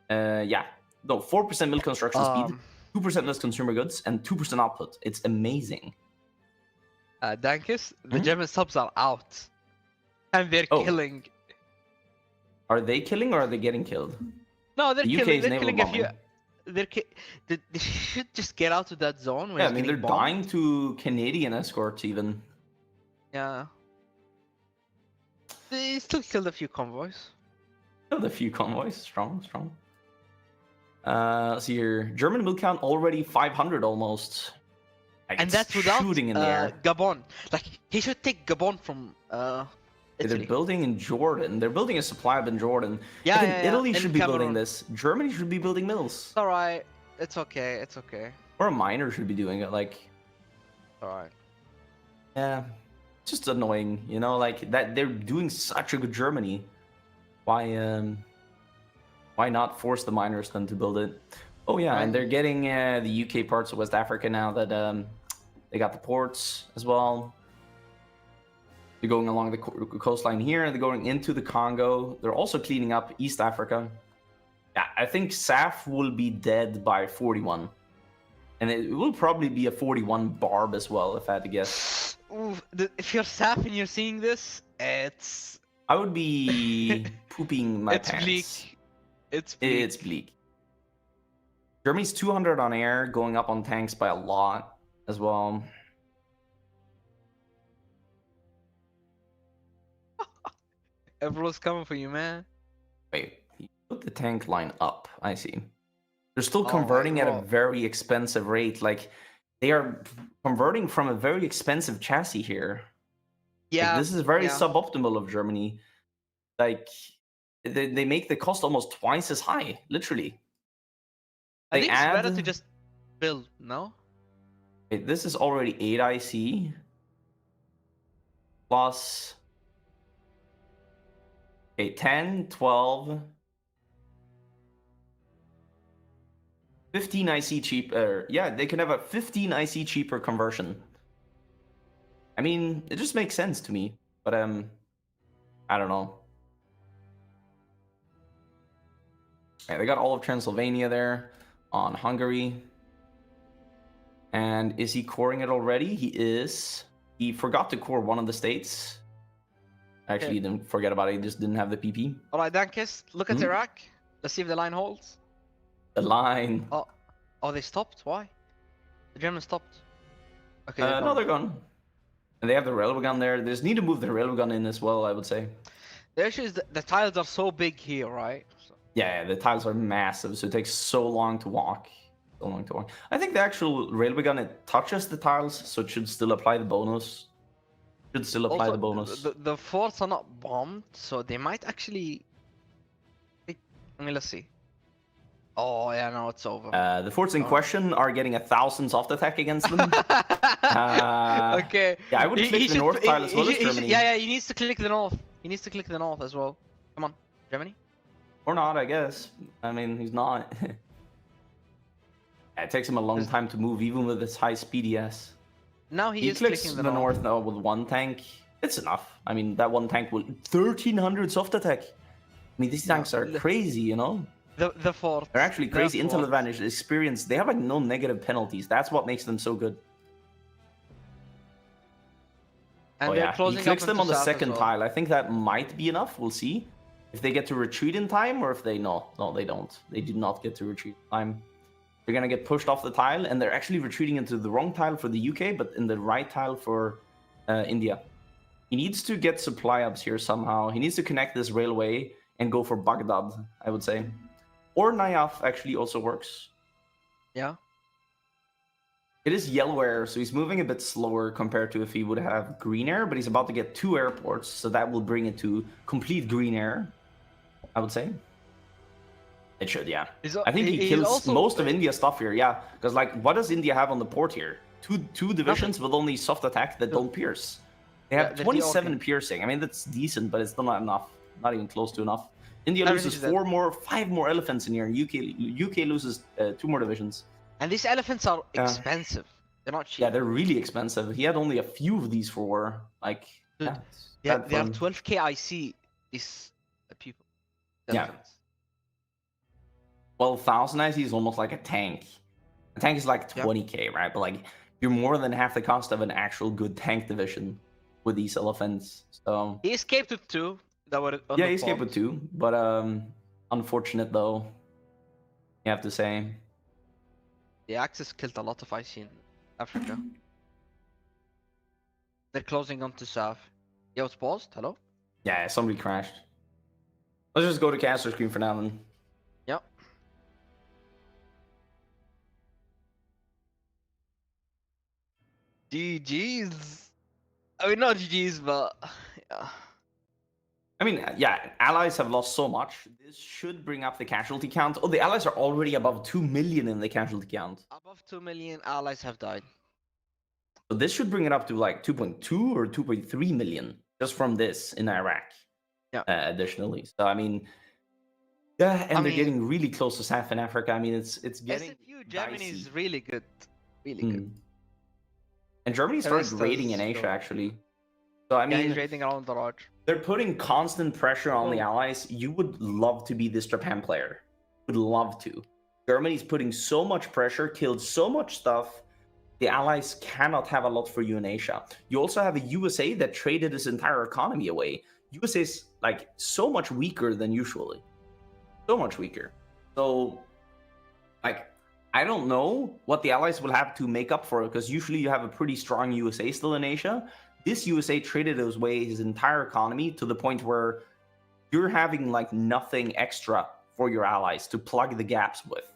Yeah, no, 4% mill construction speed, 2% less consumer goods, and 2% output. It's amazing. Dankis, the German subs are out, and they're killing. Are they killing or are they getting killed? No, they're the killing. They're killing a few. They should just get out of that zone. Yeah, I mean they're dying to Canadian escorts even. Yeah. They still killed a few convoys. Killed a few convoys. Strong. Let's see here. German mill count already 500 almost. Like, and that's without shooting in the air. Gabon. Like he should take Gabon from Italy. They're building in Jordan. They're building a supply hub in Jordan. Yeah, Italy should be building this. Germany should be building mills. It's alright. It's okay. Or a miner should be doing it. Like. Alright. Yeah. It's just annoying, you know, like that they're doing such a good Germany. Why not force the miners then to build it? Oh yeah, and they're getting the UK parts of West Africa now that they got the ports as well. They're going along the coastline here, and they're going into the Congo. They're also cleaning up East Africa. Yeah, I think SAF will be dead by 41. And it will probably be a 41 Barb as well, if I had to guess. Ooh, if you're SAF and you're seeing this, it's... I would be pooping my pants. Bleak. It's bleak. Germany's 200 on air, going up on tanks by a lot as well. Everyone's coming for you, man. Wait, he put the tank line up. I see. They're still converting at a very expensive rate. Like, they are converting from a very expensive chassis here. Yeah. Like, this is very suboptimal of Germany. Like, they make the cost almost twice as high, literally. I think it's better to just build, no? Wait, this is already 8 IC. Plus... Okay, 10, 12... 15 IC cheaper. Yeah, they can have a 15 IC cheaper conversion. I mean, it just makes sense to me. But, I don't know. Yeah, they got all of Transylvania there on Hungary. And is he coring it already? He is. He forgot to core one of the states. Actually, he didn't forget about it. He just didn't have the PP. All right, Dankis, look at Iraq. Let's see if the line holds. The line. Oh, Oh, they stopped. Why? The Germans stopped. Okay. No, they're gone. And they have the railway gun there. They just need to move the railway gun in as well, I would say. The issue is the tiles are so big here, right? So... Yeah, the tiles are massive, so it takes so long to walk. So long to walk. I think the actual railway gun, it touches the tiles, so it should still apply the bonus. Should still apply Also, the bonus. the forts are not bombed, so they might actually... I mean, let's see. Oh, yeah, no, it's over. The forts in question are getting 1,000 soft attack against them. Okay. Yeah, I would click the north tile as well as Germany. Yeah, he needs to click the north. He needs to click the north as well. Come on, Germany. Or not, I guess. I mean, he's not. Yeah, it takes him a long time to move, even with his high speed, yes. Now he is clicks clicking the north now with one tank. It's enough. I mean, that one tank will 1,300 soft attack. I mean, these tanks are crazy, you know? The fort. They're actually crazy. Intel advantage, experience. They have like no negative penalties. That's what makes them so good. And oh they're yeah, closing he clicks up them on into the south second as well. tile. I think that might be enough. We'll see if they get to retreat in time or if they no, they don't. They do not get to retreat in time. They're gonna get pushed off the tile, and they're actually retreating into the wrong tile for the UK, but in the right tile for India. He needs to get supply ups here somehow. He needs to connect this railway and go for Baghdad, I would say. Or Nayaf actually also works. Yeah. It is yellow air, so he's moving a bit slower compared to if he would have green air, but he's about to get 2 airports, so that will bring it to complete green air, I would say. It should, yeah. I think he kills also... most of India's stuff here, yeah. Because, like, what does India have on the port here? Two divisions with only soft attack that don't pierce. They have 27 piercing. I mean, that's decent, but it's still not enough. Not even close to enough. India loses 5 more elephants in here. UK loses 2 more divisions. And these elephants are expensive. They're not cheap. Yeah, they're really expensive. He had only a few of these for war. Like, dude, they are 12k IC. These people. Elephants. 12,000 IC is almost like a tank. A tank is like 20k, right? But like, you're more than half the cost of an actual good tank division with these elephants. So he escaped with 2. That were he escaped with 2, but unfortunate though. You have to say. The Axis killed a lot of IC in Africa. They're closing on to south. Yo, it's paused. Hello? Yeah, somebody crashed. Let's just go to caster screen for now then. Yep. GG's. I mean, not GG's, but yeah. I mean, yeah, allies have lost so much. This should bring up the casualty count. Oh, the allies are already above 2 million in the casualty count. Above 2 million allies have died. So this should bring it up to like 2.2 or 2.3 million just from this in Iraq. Yeah. Additionally, so I mean, yeah, and they're getting really close to South Africa. I mean, it's getting. SFU Germany is really good, really good. And Germany started raiding in Asia actually. So I mean, he's raiding around the Raj. They're putting constant pressure on the allies. You would love to be this Japan player. Would love to. Germany's putting so much pressure, killed so much stuff. The allies cannot have a lot for you in Asia. You also have a USA that traded its entire economy away. USA is like so much weaker than usually. So much weaker. So, like, I don't know what the allies will have to make up for it, because usually you have a pretty strong USA still in Asia. This USA traded away his entire economy to the point where you're having like nothing extra for your allies to plug the gaps with.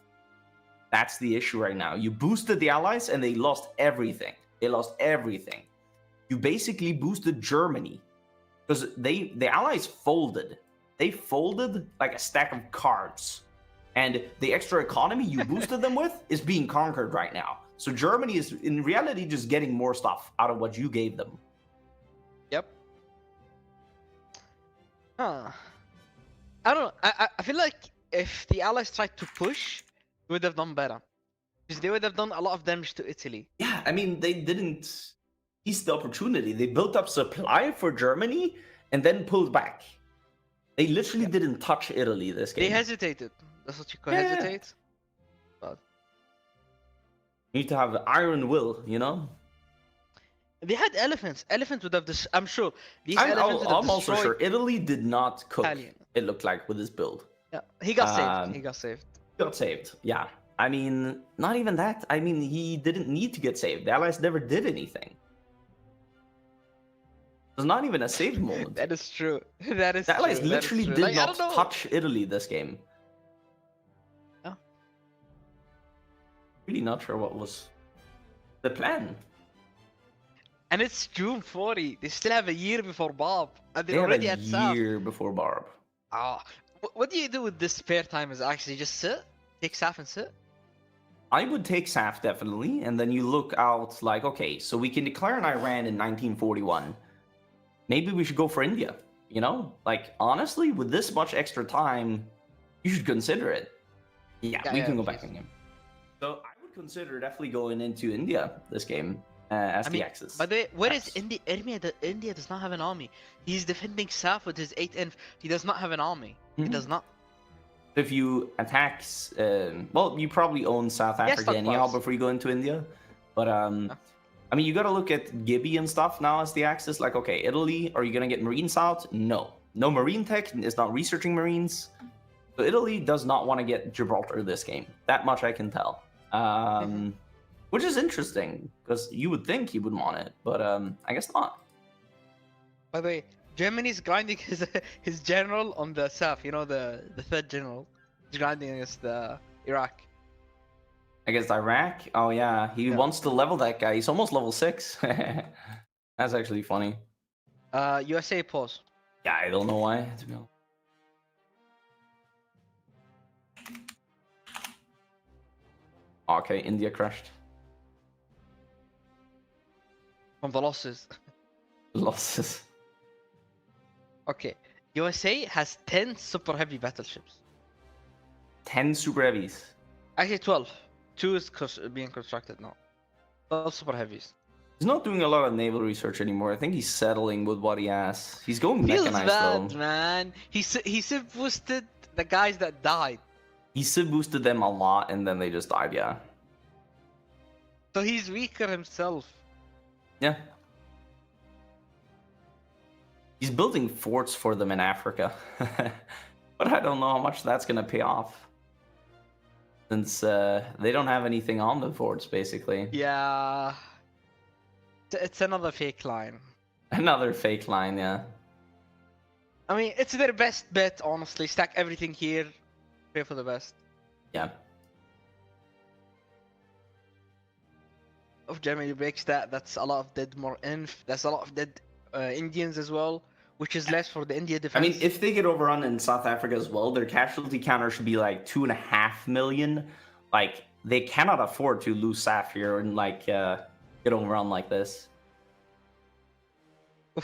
That's the issue right now. You boosted the allies and they lost everything. They lost everything. You basically boosted Germany because the allies folded. They folded like a stack of cards. And the extra economy you boosted them with is being conquered right now. So Germany is in reality just getting more stuff out of what you gave them. Yep. Huh. I don't know. I feel like if the allies tried to push, they would have done better. Because they would have done a lot of damage to Italy. Yeah, I mean, they didn't seize the opportunity. They built up supply for Germany and then pulled back. They literally didn't touch Italy this game. They hesitated. That's what you call hesitate. But you need to have iron will, you know? they had elephants. Elephants would have this. I'm sure. These I'm also sure Italy did not cook. Italian. It looked like with his build. Yeah, he got saved. He got saved. Got saved. Yeah. I mean, not even that. I mean, he didn't need to get saved. The Allies never did anything. There's not even a save moment. That is true. That is The Allies true. That is literally true. did Like I don't not know. touch Italy this game. Yeah. Really not sure what was the plan. And it's June 40. They still have a year before Bob, and They they're have a already at SAF. year before Barb. Ah, what do you do with this spare time? Is actually just sit, take SAF and sit. I would take SAF definitely, and then you look out like, okay, so we can declare an Iran in 1941. Maybe we should go for India. You know, like honestly, with this much extra time, you should consider it. Yeah, we can go back please. on him. So I would consider definitely going into India this game as I the mean, Axis. by the way, where is Yes. India? India does not have an army. He's defending SAF with his 8 inf. He does not have an army. He Mhm. does not. If you attack, well, you probably own South Africa anyhow stockpiles. before you go into India. But I mean, you got to look at Gibby and stuff now as the Axis. Like, okay, Italy, are you gonna get Marines out? No, no Marine tech is not researching Marines. So Italy does not want to get Gibraltar this game. That much I can tell. Which is interesting because you would think he would want it, but I guess not. By the way, Germany's grinding his general on the SAF. You know the third general. He's grinding against the Iraq. Against Iraq? Oh yeah, he wants to level that guy. He's almost level 6. That's actually funny. USA pause. Yeah, I don't know why. To be honest. Okay, India crashed. From the losses. Losses. Okay, USA has 10 super heavy battleships. 10 super heavies. Actually 12. 2 is being constructed now. 12 super heavies. He's not doing a lot of naval research anymore. I think he's settling with what he has. He's going Feels mechanized bad, though. man. He civ boosted the guys that died. He civ boosted them a lot and then they just died, yeah. So he's weaker himself. Yeah. He's building forts for them in Africa. But I don't know how much that's going to pay off. Since they don't have anything on the forts, basically. Yeah. It's another fake line. Another fake line, yeah. I mean, it's their best bet, honestly. Stack everything here. Pray for the best. Yeah. If Germany breaks that, that's a lot of dead more inf. That's a lot of dead Indians as well, which is less for the India defense. I mean, if they get overrun in South Africa as well, their casualty counter should be like 2.5 million. Like, they cannot afford to lose SAF here and like get overrun like this.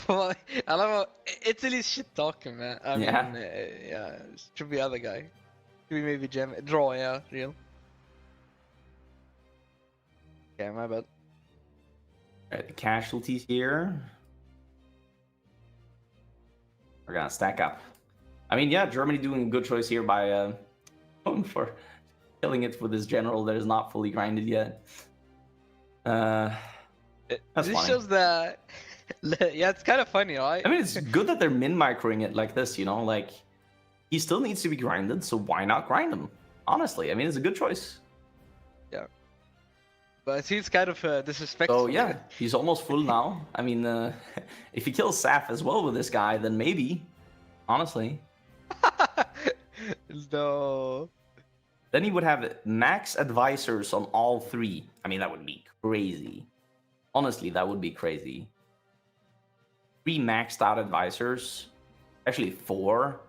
I love how Italy's shit talking, man. I mean, Yeah. yeah, it should be other guy. Should be maybe draw, yeah, real. Okay, my bad. Alright, the casualties here. We're gonna stack up. I mean, yeah, Germany doing a good choice here by going for killing it with his general that is not fully grinded yet. That's This funny. shows that. Yeah, it's kind of funny, right? I mean, it's good that they're min-microing it like this, you know? Like, he still needs to be grinded, so why not grind him? Honestly, I mean, it's a good choice. Yeah. But it seems kind of disrespectful. So, yeah, he's almost full now. I mean, if he kills Saf as well with this guy, then maybe. Honestly. No. Then he would have max advisors on all 3. I mean, that would be crazy. Honestly, that would be crazy. 3 maxed out advisors. Actually, 4.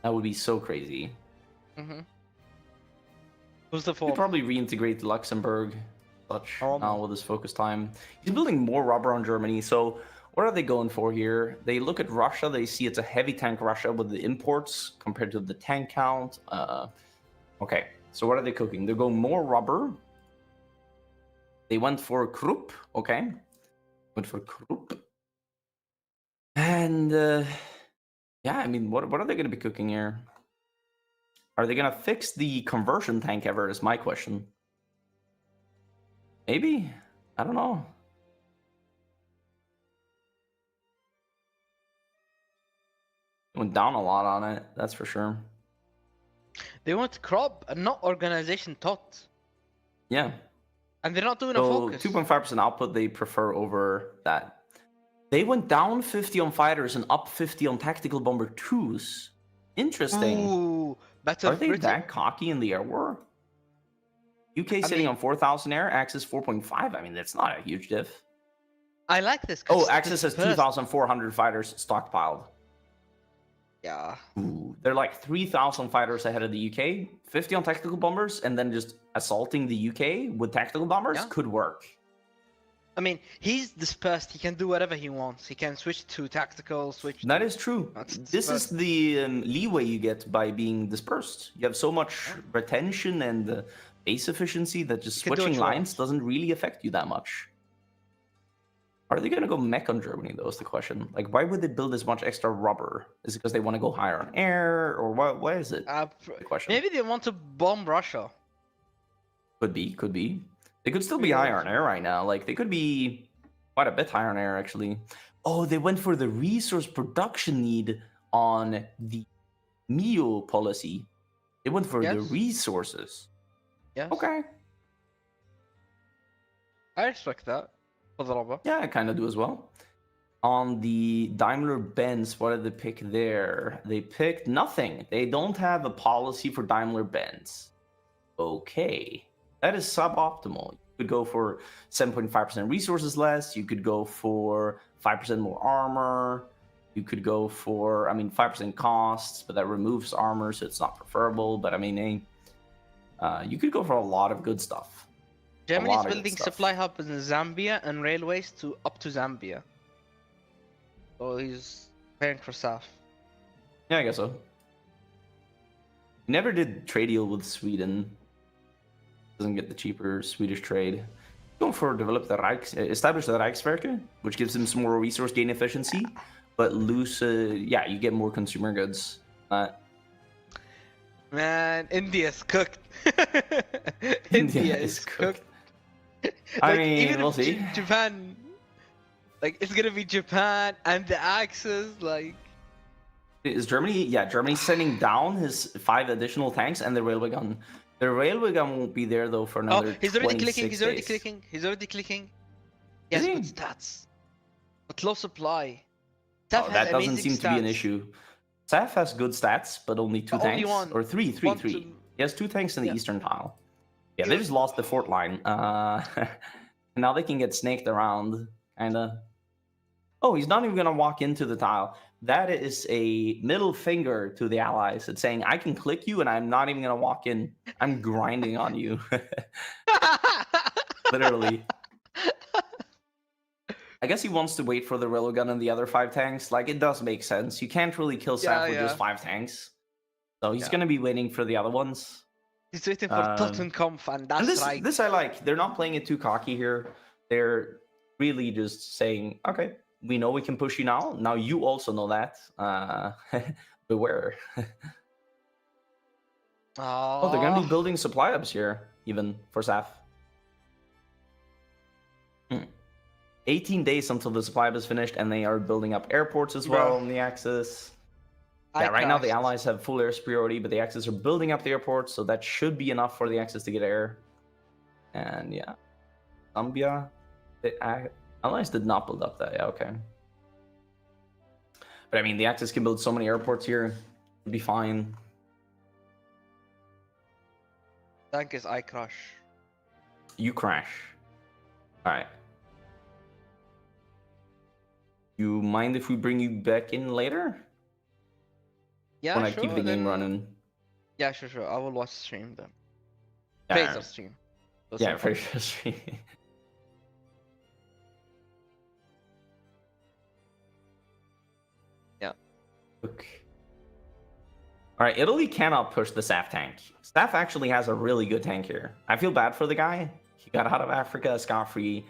That would be so crazy. Mm-hmm. Who's the He'd 4? probably reintegrate Luxembourg. Such Oh. now with his focus time. He's building more rubber on Germany. So what are they going for here? They look at Russia. They see it's a heavy tank Russia with the imports compared to the tank count. Okay, so what are they cooking? They're going more rubber. They went for Krupp. Okay, went for Krupp. And yeah, I mean, what are they going to be cooking here? Are they going to fix the conversion tank ever? Is my question. Maybe? I don't know. Went down a lot on it, that's for sure. They want crop and not organization thought. Yeah. And they're not doing a So focus. 2.5% output they prefer over that. They went down 50 on fighters and up 50 on tactical bomber 2s. Interesting. Ooh, better Are they Britain? that cocky in the air war? UK sitting on 4,000 air, Axis 4.5. I mean, that's not a huge diff. I like this. 'cause Oh, it's Axis has dispersed. 2,400 fighters stockpiled. Yeah. Ooh, they're like 3,000 fighters ahead of the UK, 50 on tactical bombers, and then just assaulting the UK with tactical bombers Yeah. could work. I mean, he's dispersed. He can do whatever he wants. He can switch to tactical, switch. That is true. That's This is dispersed. the leeway you get by being dispersed. You have so much retention and base efficiency that just You can do switching what you lines want. doesn't really affect you that much. Are they going to go mech on Germany, though, is the question. Like, why would they build this much extra rubber? Is it because they want to go higher on air, or why is it? The question. Maybe they want to bomb Russia. Could be, could be. They could still be higher on air right now. Like, they could be quite a bit higher on air, actually. Oh, they went for the resource production need on the MEO policy. They went for the Yes. resources. Yes. Okay. I respect that. For the rubber. Yeah, I kind of do as well. On the Daimler-Benz, what did they pick there? They picked nothing. They don't have a policy for Daimler-Benz. Okay. That is suboptimal. You could go for 7.5% resources less. You could go for 5% more armor. You could go for, 5% costs, but that removes armor, so it's not preferable. But you could go for a lot of good stuff. Germany is lot of good building stuff. supply hubs in Zambia and railways up to Zambia. So he's paying for stuff. Yeah, I guess so. Never did trade deal with Sweden. Doesn't get the cheaper Swedish trade. Going for establish the Reichswerke, which gives them some more resource gain efficiency, but you get more consumer goods. Man, India's cooked. India is cooked. Even we'll if see. Japan, it's gonna be Japan and the Axis, Is Germany? Yeah, Germany's sending down his 5 additional tanks and the railway gun. The railway gun won't be there though for another. Oh, he's already 26 clicking. He's already days. clicking. He's already clicking. He has Is he? good stats, but low supply. Oh, Saf that has doesn't amazing seem to be an stats. issue. Saf has good stats, but only 2 Only tanks. one. Or three. One He to- has 2 tanks in the Yeah. eastern tile. Yeah, they just lost the fort line. Now they can get snaked around, kinda. Oh, he's not even gonna walk into the tile. That is a middle finger to the allies. It's saying, I can click you and I'm not even gonna walk in. I'm grinding on you. Literally. I guess he wants to wait for the railway gun and the other 5 tanks. Like, it does make sense. You can't really kill Saf with just 5 tanks. So he's gonna be waiting for the other ones. He's waiting for Um, Tottenkampf, and that's And right. this I like. They're not playing it too cocky here. They're really just saying, okay, we know we can push you now. Now you also know that. Beware. Oh, they're going to be building supply hubs here, even for SAF. 18 days until the supply hub is finished, and they are building up airports as well on the Axis. Yeah, right now the Allies have full air superiority, but the Axis are building up the airports, so that should be enough for the Axis to get air. And yeah, Zambia, the Allies did not build up that. Yeah, okay. But the Axis can build so many airports here, it'll be fine. Thank is I crush. You crash. All right. You mind if we bring you back in later? Yeah, When I sure. keep the game running. Yeah, sure. I will watch the stream then. Yeah, Phaser stream. yeah, very stream. Yeah. Okay. All right, Italy cannot push the SAF tank. SAF actually has a really good tank here. I feel bad for the guy. He got out of Africa scot-free.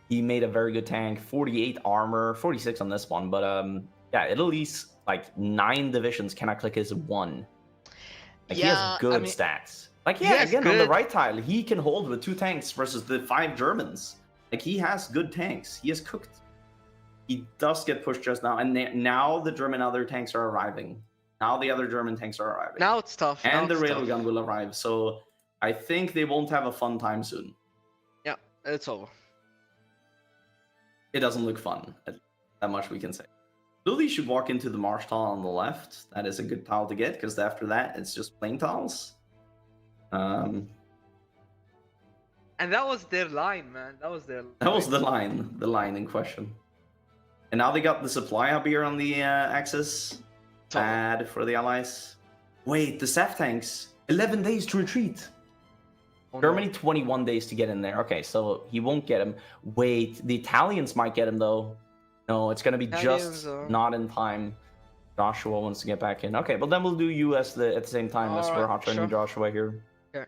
He made a very good tank, 48 armor, 46 on this one. But yeah, Italy's 9 divisions cannot click his 1. He has good stats. Again, on the right tile, he can hold with 2 tanks versus the 5 Germans. He has good tanks. He is cooked. He does get pushed just now, and now the German other tanks are arriving. Now the other German tanks are arriving. Now it's tough. And the now it's railgun tough. will arrive. So I think they won't have a fun time soon. Yeah, it's over. It doesn't look fun. That much we can say. Lily should walk into the marsh tile on the left. That is a good tile to get, because after that, it's just plain tiles. And that was their line, man. That was their line. That was the line in question. And now they got the supply hub here on the axis. Bad for the allies. Wait, the SAF tanks. 11 days to retreat. Oh, Germany, no. 21 days to get in there. Okay, so he won't get him. Wait, the Italians might get him, though. No, it's going to be just not in time. Joshua wants to get back in. Okay, but then we'll do US at the same time as we're hot trending Joshua here. Okay.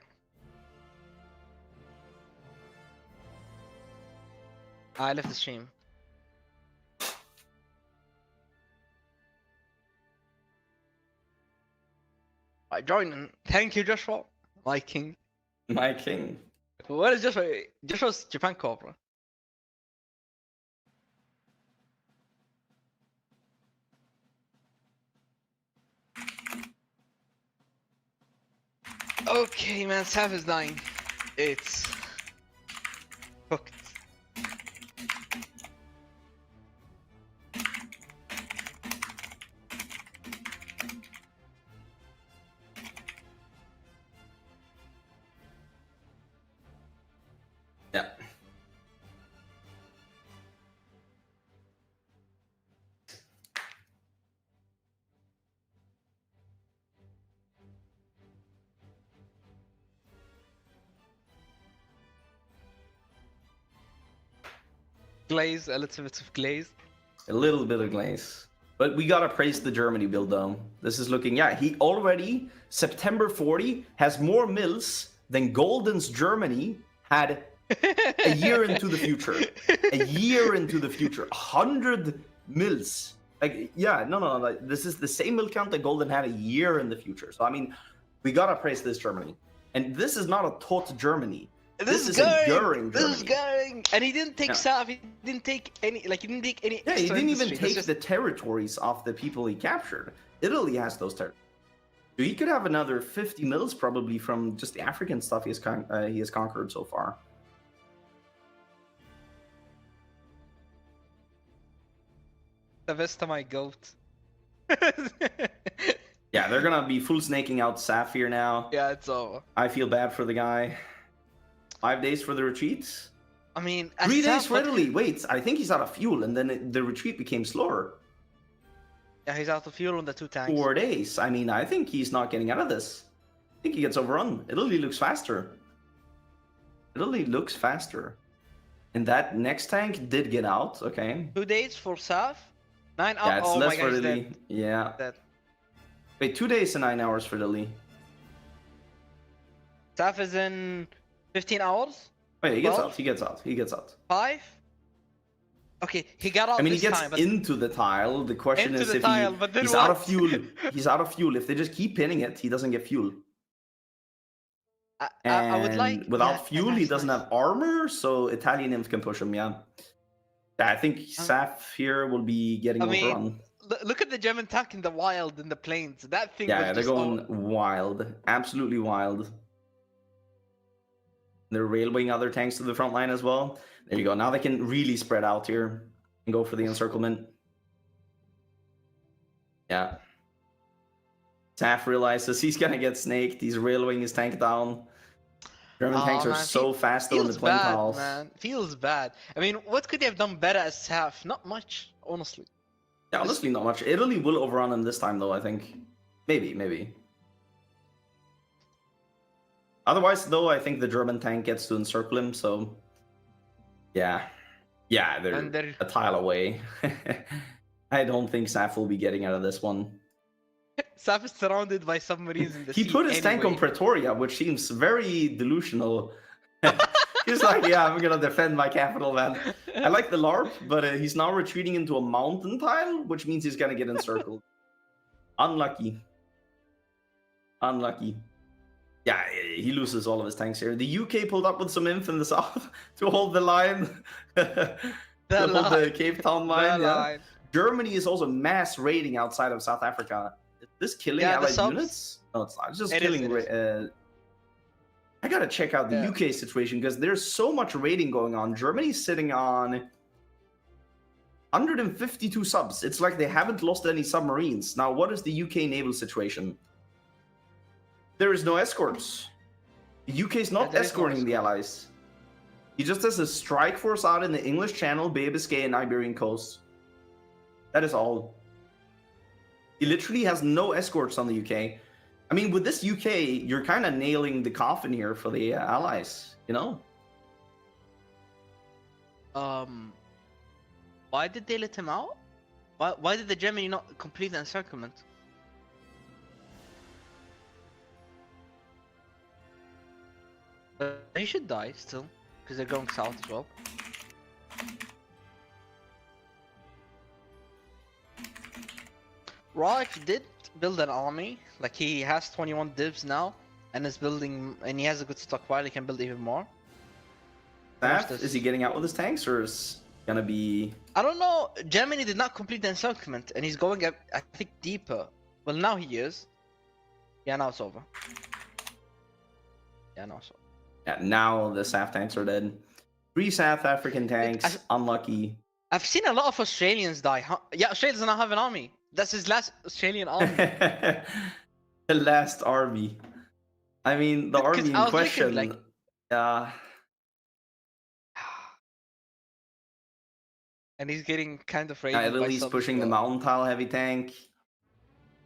I left the stream. I joined in. Thank you, Joshua. My king. My king. What is Joshua? Joshua's Japan Cobra. Okay, man, Sav is dying. It's cooked. Yeah. Glaze, a little bit of glaze. A little bit of glaze. But we gotta praise the Germany build, though. This is looking... Yeah, he already, September 40, has more mills than Golden's Germany had a year into the future. A year into the future. 100 mills. Like, yeah, no. Like, this is the same mill count that Golden had a year in the future. So, I mean, we gotta praise this Germany. And this is not a taught Germany. This is a Goering Germany. This is Goering, and he didn't take Sav. He didn't take any. Like he didn't take any. Yeah, he didn't even industry. take the territories off the people he captured. Italy has those territories. So he could have another 50 mils probably from just the African stuff he has conquered so far. Savesta, my goat. Yeah, they're gonna be full snaking out Saf here now. Yeah, it's over. I feel bad for the guy. 5 days for the retreat. I mean, 3 days for Italy. Wait, I think he's out of fuel, and then the retreat became slower. Yeah, he's out of fuel on the 2 tanks. 4 days. I mean, I think he's not getting out of this. I think he gets overrun. Italy looks faster. Italy looks faster. And that next tank did get out. Okay. 2 days for Sav. 9 hours. Yeah, it's Oh less my for God, Italy. dead. Yeah. Dead. Wait, 2 days and 9 hours for Italy. Sav is in 15 hours. Wait, he gets 12? out. He gets out. He gets out. 5. Okay, he got out. I mean, he this gets time, but into the tile. The question Into is the if tile, but then he's out what? of fuel. He's out of fuel. If they just keep pinning it, he doesn't get fuel. I would like. Without fuel, he that's doesn't nice. have armor, so Italian imps can push him. Yeah. I think Saf here will be getting overrun. Look at the German tank in the wild in the plains. That thing. Yeah, was they're just going wild, absolutely wild. They're railwaying other tanks to the front line as well. There you go. Now they can really spread out here and go for the encirclement. Yeah. Saf realizes he's gonna get snaked. He's railwaying his tank down. German tanks are so fast though in the Feels plain bad, tiles. man. Feels bad. I mean, what could they have done better as Saf? Not much, honestly. Yeah, honestly, not much. Italy will overrun him this time, though, I think. Maybe. Otherwise, though, I think the German tank gets to encircle him, so... Yeah. Yeah, they're a tile away. I don't think Saf will be getting out of this one. Saf is surrounded by submarines in the sea. He put his tank on Pretoria, which seems very delusional. He's like, yeah, I'm gonna defend my capital, man. I like the LARP, but he's now retreating into a mountain tile, which means he's gonna get encircled. Unlucky. Yeah, he loses all of his tanks here. The UK pulled up with some inf in the south to hold the line. The Cape Town line, yeah. Germany is also mass raiding outside of South Africa. It's This killing Yeah, the allied subs. units? No, it's not. It's just It is, killing. it is. I gotta check out the Yeah. UK situation because there's so much raiding going on. Germany's sitting on 152 subs. It's like they haven't lost any submarines. Now, what is the UK naval situation? There is no escorts. The UK is not there is no escorting the allies. He just has a strike force out in the English Channel, Bay of Biscay, and Iberian coast. That is all. He literally has no escorts on the UK. I mean, with this UK, you're kind of nailing the coffin here for the allies, you know? Why did they let him out? Why did the Germany not complete the encirclement? He should die still, because they're going south as well. Raj did build an army, like he has 21 divs now, and is building, and he has a good stockpile, he can build even more. Staff, is he getting out with his tanks, or is gonna be... I don't know, Germany did not complete the encirclement, and he's going, I think, deeper. Well, now he is. Yeah, now it's over. Yeah, now it's over. Yeah, now the SAF tanks are dead. 3 South African tanks, unlucky. I've seen a lot of Australians die. Huh? Yeah, Australia does not have an army. That's his last Australian army. The last army. I mean, the army in question. Like... and he's getting kind of raided. Italy's pushing the mountain tile heavy tank.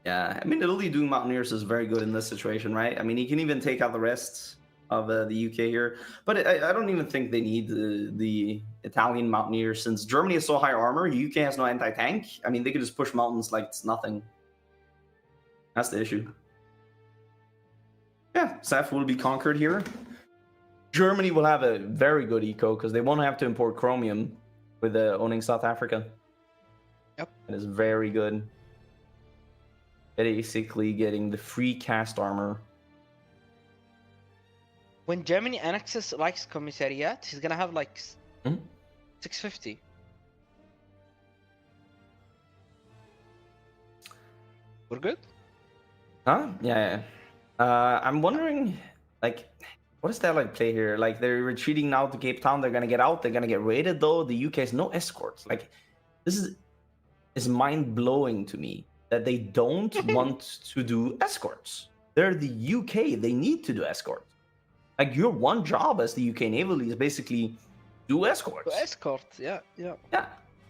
Yeah, I mean, Italy doing mountaineers is very good in this situation, right? I mean, he can even take out the rest of the UK here. But I don't even think they need the Italian mountaineers, since Germany has so high armor, UK has no anti-tank. I mean, they could just push mountains like it's nothing. That's the issue. Yeah, SAF will be conquered here. Germany will have a very good eco because they won't have to import chromium with owning South Africa. Yep. It is very good. Basically getting the free cast armor. When Germany annexes Reichskommissariat, he's gonna have like 650. We're good? Huh? Yeah. I'm wondering, like, what is that like play here? Like, they're retreating now to Cape Town. They're gonna get out. They're gonna get raided though. The UK has no escorts. Like, this is mind blowing to me that they don't want to do escorts. They're the UK. They need to do escorts. Like, your one job as the UK Navy is basically do escorts. Escort, yeah. Yeah.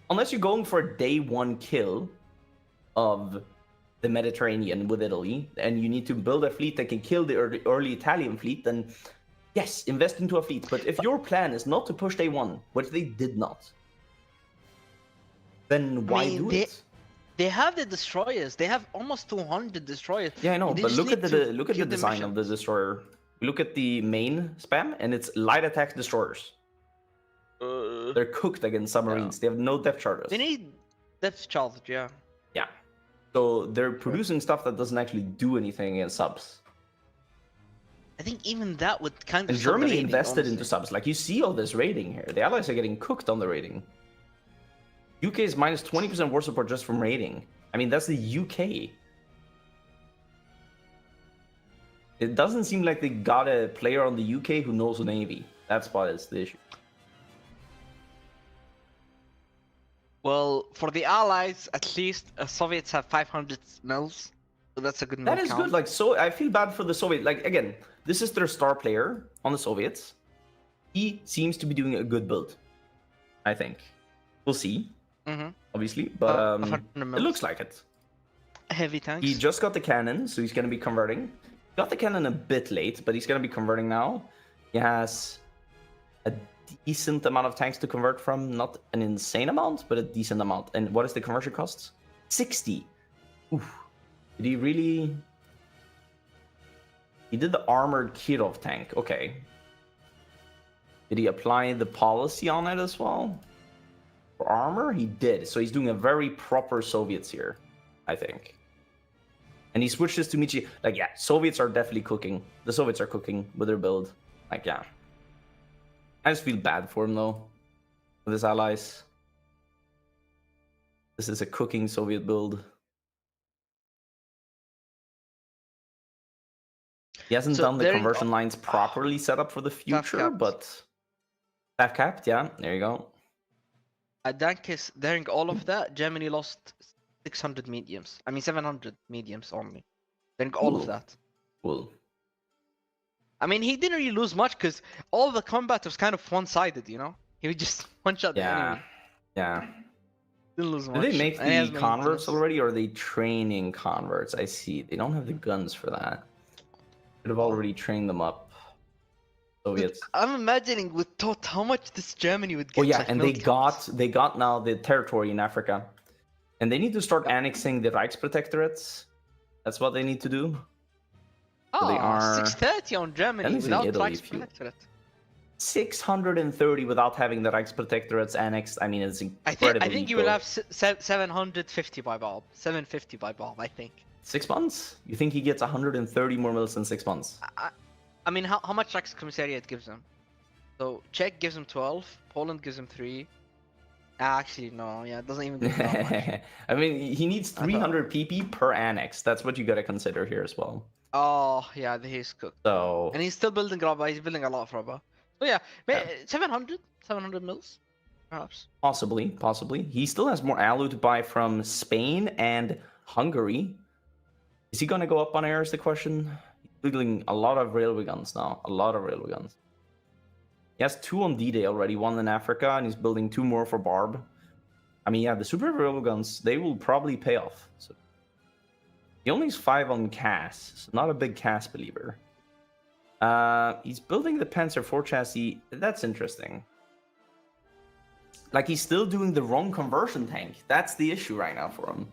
Unless you're going for a day one kill of the Mediterranean with Italy, and you need to build a fleet that can kill the early Italian fleet, then yes, invest into a fleet. But if your plan is not to push day one, which they did not, then why do it? They have the destroyers. They have almost 200 destroyers. Yeah, I know, but look at the design of the destroyer. Look at the main spam, and it's light attack destroyers. They're cooked against submarines. Yeah. They have no depth charges. They need depth charge, yeah. Yeah. So they're producing stuff that doesn't actually do anything against subs. I think even that would kind of... And Germany invested into subs. Like, you see all this raiding here. The allies are getting cooked on the raiding. UK is minus 20% war support just from raiding. I mean, that's the UK. It doesn't seem like they got a player on the UK who knows the Navy. That's what is the issue. Well, for the Allies, at least, Soviets have 500 mils. So that's a good mil That is count. good. Like, so I feel bad for the Soviet. Like, again, this is their star player on the Soviets. He seems to be doing a good build, I think. We'll see, obviously, but it looks like it. Heavy tanks. He just got the cannon, so he's going to be converting. Got the cannon a bit late, but he's going to be converting now. He has a decent amount of tanks to convert from. Not an insane amount, but a decent amount. And what is the conversion cost? 60. Oof. Did he really... He did the armored Kirov tank. Okay. Did he apply the policy on it as well? For armor? He did. So he's doing a very proper Soviets here, I think. And he switches to Michi. Like, yeah, Soviets are definitely cooking. The Soviets are cooking with their build. Like, yeah. I just feel bad for him, though. With his allies. This is a cooking Soviet build. He hasn't So done the they're conversion lines properly set up for the future, capped. but half capped, yeah. There you go. Dankis, during all of that, Germany lost 600 mediums. I mean 700 mediums only. During all of Cool. that. Cool. I mean, he didn't really lose much because all the combat was kind of one-sided, you know? He would just one-shot the Yeah. enemy. Yeah. Didn't lose Do much. they make And he has the converts maintenance. already, or are they training converts? I see. They don't have the guns for that. Could have already trained them up. Soviets. I'm imagining with Tot how much this Germany would get. Oh yeah, like, and they got now the territory in Africa, and they need to start annexing the Reichsprotectorates. That's what they need to do. So they are 630 on Germany annexing without Italy, Reichsprotectorate. 630 without having the Reichsprotectorates annexed. I mean, it's incredibly I think you will good. have 750 by Bob. 750 by Bob, I think. 6 months? You think he gets 130 more mils in 6 months? I mean, how much Reichskommissariat gives him? So Czech gives him 12, Poland gives him 3. Actually, no, yeah, it doesn't even give him that much. I mean, he needs 300 PP per annex. That's what you got to consider here as well. Oh, yeah, he's cooked. So, And he's still building Rabba. He's building a lot of Rabba. So yeah, 700 mils, perhaps. possibly. He still has more alu to buy from Spain and Hungary. Is he going to go up on air is the question. He's building a lot of railway guns now. A lot of railway guns. He has 2 on D-Day already, 1 in Africa, and he's building 2 more for Barb. I mean, yeah, the super railway guns, they will probably pay off. So he only has 5 on CAS, so not a big CAS believer. He's building the Panzer IV chassis. That's interesting. Like, he's still doing the wrong conversion tank. That's the issue right now for him.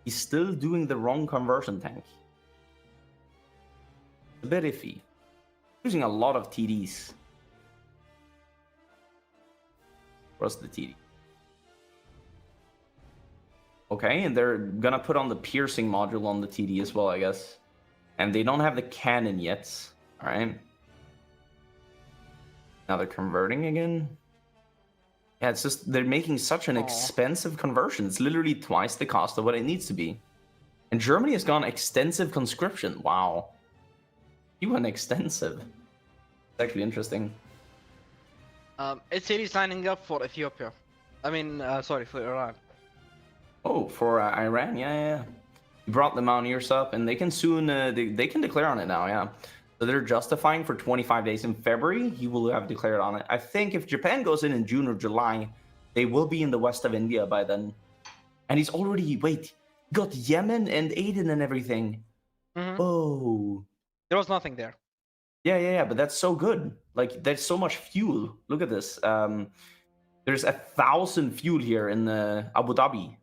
He's still doing the wrong conversion tank. A bit iffy. Using a lot of TDs. What's the TD? Okay, and they're gonna put on the piercing module on the TD as well, I guess. And they don't have the cannon yet. Alright. Now they're converting again. Yeah, it's just they're making such an expensive conversion. It's literally twice the cost of what it needs to be. And Germany has gone extensive conscription. Wow. You went extensive. It's actually interesting. Italy's lining up for Ethiopia. I mean, sorry, for Iran. Oh, for Iran? Yeah. You brought the Mountaineers up, and they can soon, they can declare on it now, yeah. So they're justifying for 25 days. In February, he will have declared on it. I think if Japan goes in June or July, they will be in the west of India by then. And he's already, wait, got Yemen and Aden and everything. Mm-hmm. Oh. There was nothing there. Yeah, but that's so good. Like, there's so much fuel. Look at this. There's 1,000 fuel here in Abu Dhabi.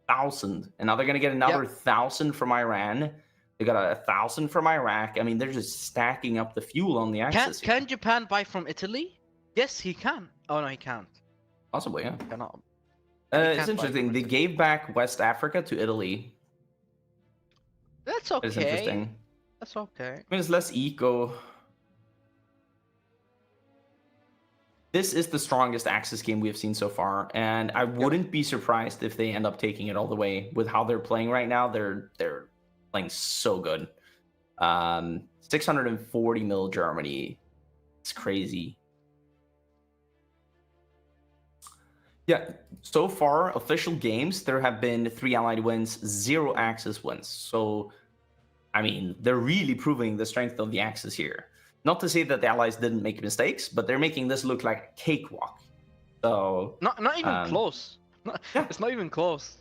1,000. And now they're going to get another 1,000 from Iran. They got 1,000 from Iraq. I mean, they're just stacking up the fuel on the axis. Can Japan buy from Italy? Yes, he can. Oh, no, he can't. Possibly, yeah. Cannot. It's interesting. They gave back West Africa to Italy. That's okay. It's interesting. That's okay. I mean, it's less eco. This is the strongest Axis game we have seen so far, and I wouldn't be surprised if they end up taking it all the way with how they're playing right now. They're playing so good. 640 mil Germany. It's crazy. Yeah, so far, official games, there have been 3 Allied wins, 0 Axis wins. So, I mean, they're really proving the strength of the Axis here. Not to say that the Allies didn't make mistakes, but they're making this look like a cakewalk. So not even close. It's not even close.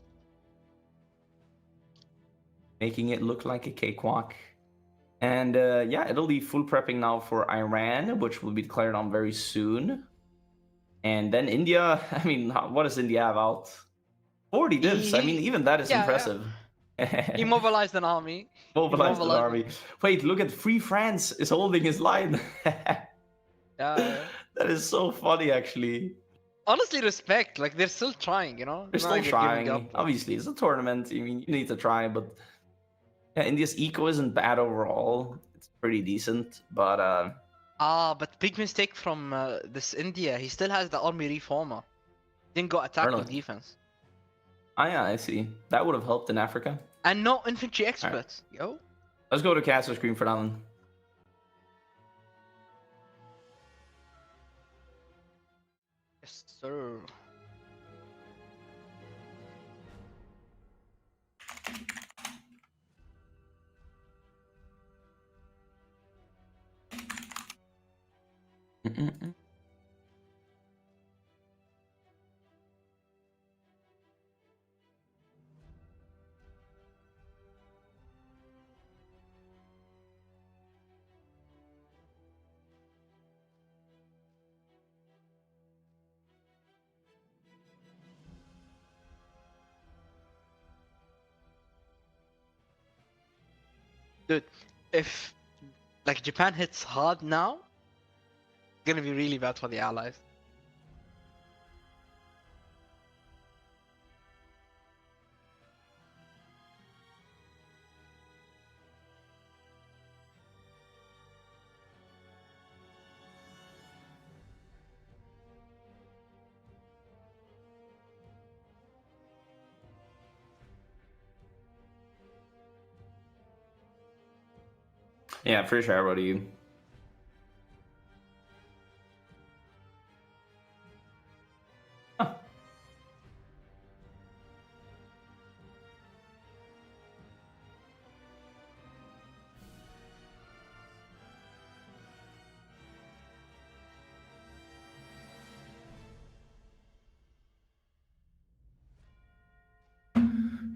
Making it look like a cakewalk. And yeah, it'll be full prepping now for Iran, which will be declared on very soon. And then India, I mean, what does India have out? 40 divs. I mean, even that is impressive. He mobilized an army. Mobilized an army. Wait, look at Free France is holding his line. Yeah. That is so funny, actually. Honestly, respect. Like, they're still trying, you know? They're still trying. Obviously, it's a tournament. I mean, you need to try, but yeah, India's eco isn't bad overall. It's pretty decent, but but big mistake from this India. He still has the army reformer. Didn't go attack or defense. Ah, yeah, I see. That would have helped in Africa. And no infantry experts. Right. Yo. Let's go to caster screen for that one. sir. Mm-mm-mm. Dude, if like Japan hits hard now, it's gonna be really bad for the allies. Yeah, for sure. What do you? Huh.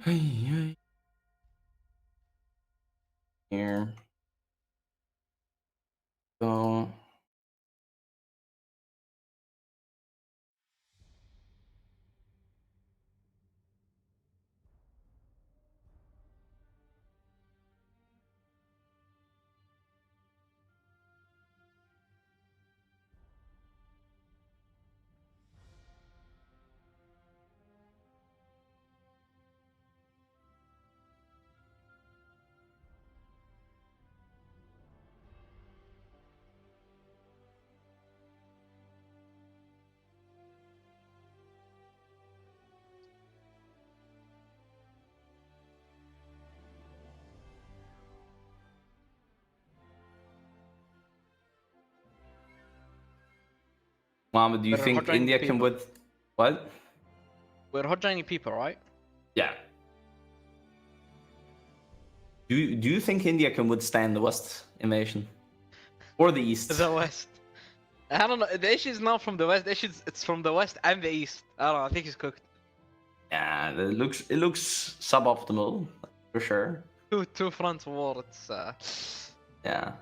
Hey, hey. Here. Go. Mohammed, do you We're think hot-joining India can people. with what? We're hot-joining people, right? Yeah. Do you think India can withstand the West invasion or the East? The West. I don't know. The issue is not from the West. The issue is it's from the West and the East. I don't know. I think it's cooked. Yeah, it looks suboptimal for sure. Two front war. It's Yeah.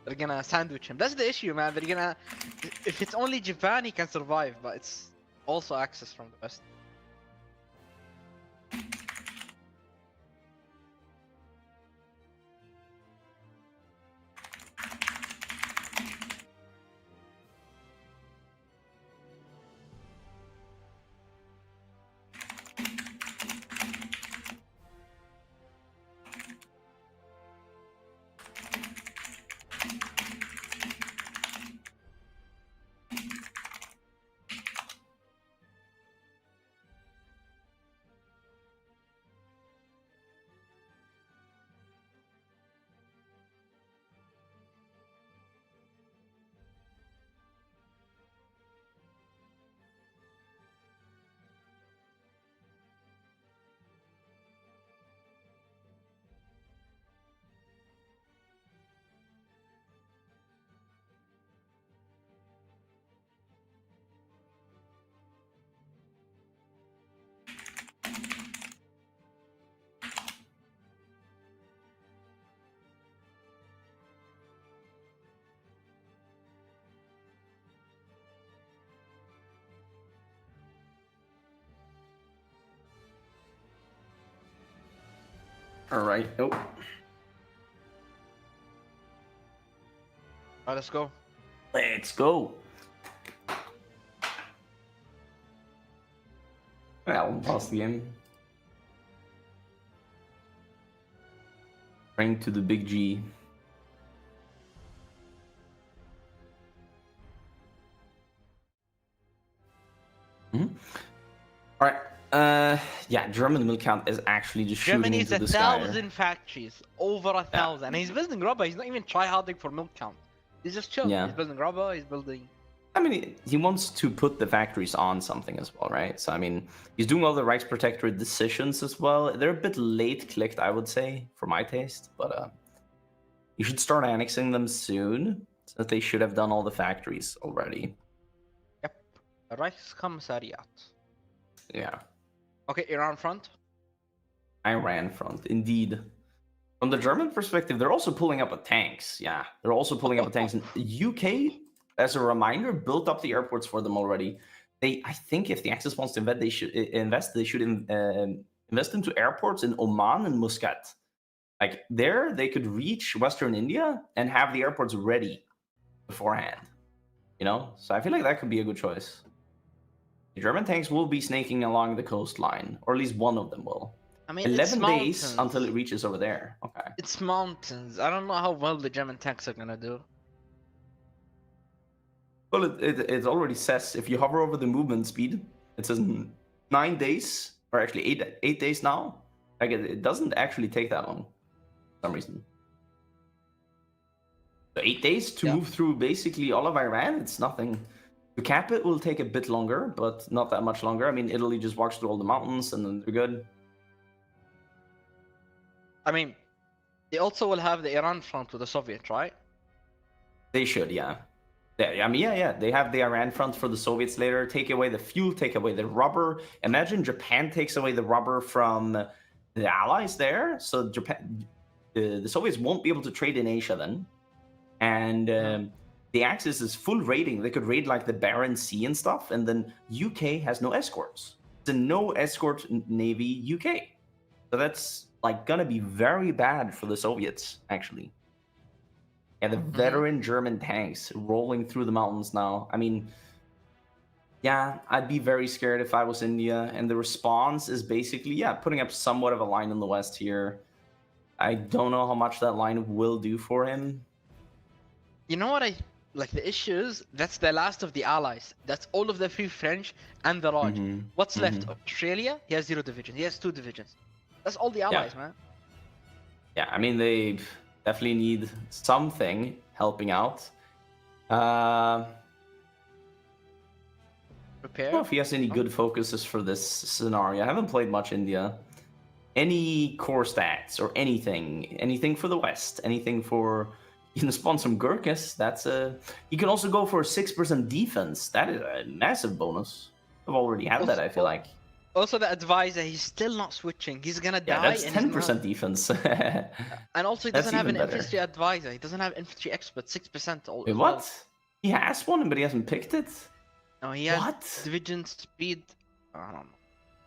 they're gonna sandwich him. That's the issue, man. They're gonna. If it's only Japan, he can survive, but it's also access from the West. All right. Oh. Alright, let's go. Let's go. Well, lost the game. Bring to the big G. All right. Yeah, German milk count is actually just shooting Germany is into the sky. 1,000 factories, over 1,000, and he's building rubber. He's not even try harding for milk count. He's just chilling. Yeah. He's building rubber. He's building I mean, he wants to put the factories on something as well, right? So, I mean, he's doing all the Reichsprotectorate decisions as well. They're a bit late clicked, I would say, for my taste. But you should start annexing them soon. So that they should have done all the factories already. Yep. Reichskommissariat. Yeah. Okay, Iran front. Iran front, indeed. From the German perspective, they're also pulling up with tanks. Yeah, they're also pulling up with tanks. And UK, as a reminder, built up the airports for them already. I think, if the Axis wants to invest, they should invest into airports in Oman and Muscat. Like there, they could reach Western India and have the airports ready beforehand. You know, so I feel like that could be a good choice. The German tanks will be snaking along the coastline, or at least one of them will. I mean, 11 days until it reaches over there. Okay. It's mountains. I don't know how well the German tanks are gonna do. Well, it already says if you hover over the movement speed, it says 9 days, or actually 8 days now. Like it doesn't actually take that long, for some reason. So 8 days to move through basically all of Iran. It's nothing. To cap it will take a bit longer, but not that much longer. I mean, Italy just walks through all the mountains and then they're good. I mean, they also will have the Iran front with the Soviet, right? They should, yeah. I mean, yeah. They have the Iran front for the Soviets later. Take away the fuel, take away the rubber. Imagine Japan takes away the rubber from the Allies there. So Japan, the Soviets won't be able to trade in Asia then. And the Axis is full raiding. They could raid like the Barents Sea and stuff. And then UK has no escorts. It's a no escort navy UK. So that's like gonna be very bad for the Soviets, actually. And the veteran German tanks rolling through the mountains now. I mean, yeah, I'd be very scared if I was India. And the response is basically, putting up somewhat of a line in the west here. I don't know how much that line will do for him. You know what the issue is? That's the last of the allies. That's all of the Free French and the Raj. What's left? Australia? He has 0 divisions. He has 2 divisions. That's all the allies, man. Yeah, I mean, they definitely need something helping out. Prepare. I don't know if he has any good focuses for this scenario. I haven't played much India. Any core stats or anything for the West, anything for... You can spawn some Gurkhas. You can also go for a 6% defense. That is a massive bonus. I've already had that, I feel like. Also, the advisor, he's still not switching. He's gonna die. Yeah, that's 10% defense. And also, he doesn't have an infantry advisor. He doesn't have infantry expert. 6%. Wait, what? He has one, but he hasn't picked it. No, he has division speed. I don't know.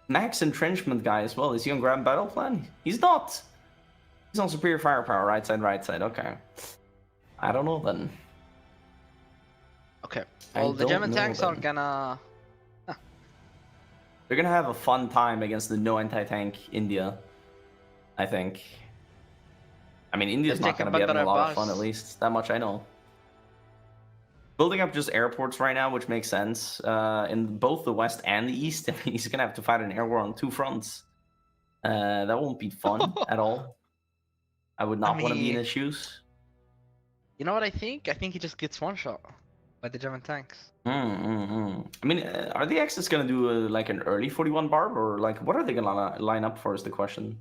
Max entrenchment guy as well. Is he on Grand Battle Plan? He's not. He's on superior firepower. Right side. Okay. I don't know then. Okay. Well, the German tanks are gonna... They're gonna have a fun time against the no anti-tank India, I think. I mean, India's not gonna be having a lot of fun, at least. That much I know. Building up just airports right now, which makes sense. In both the West and the East, I mean, he's gonna have to fight an air war on 2 fronts. That won't be fun at all. I would not want to be in his shoes. You know what I think? I think he just gets one shot by the German tanks. I mean, are the Axis gonna do like an early 41 Barb, or like what are they gonna line up for? Is the question.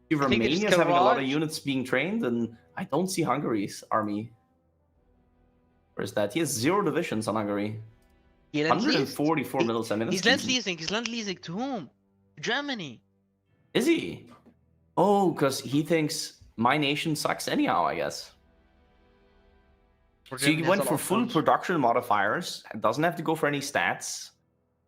If Romania's having a lot of units being trained, and I don't see Hungary's army. Where's that? He has 0 divisions on Hungary. 144 middle. I mean, he's Lend-Leasing. He's Lend-Leasing to whom? Germany. Is he? Oh, because he thinks my nation sucks anyhow, I guess. So he went for full production modifiers. Doesn't have to go for any stats.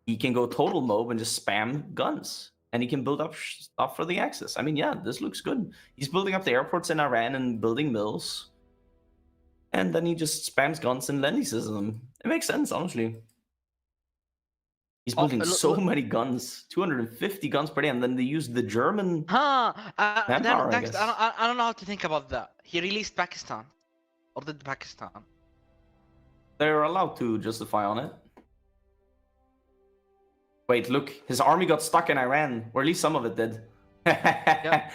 He can go total mob and just spam guns. And he can build up stuff for the Axis. I mean, yeah, this looks good. He's building up the airports in Iran and building mills. And then he just spams guns and Lend-Leases them. It makes sense, honestly. He's building so many guns. 250 guns per day. And then they use the German manpower, I guess. I don't know how to think about that. He released Pakistan. Or did Pakistan? They're allowed to justify on it. Wait, look. His army got stuck in Iran. Or at least some of it did. That's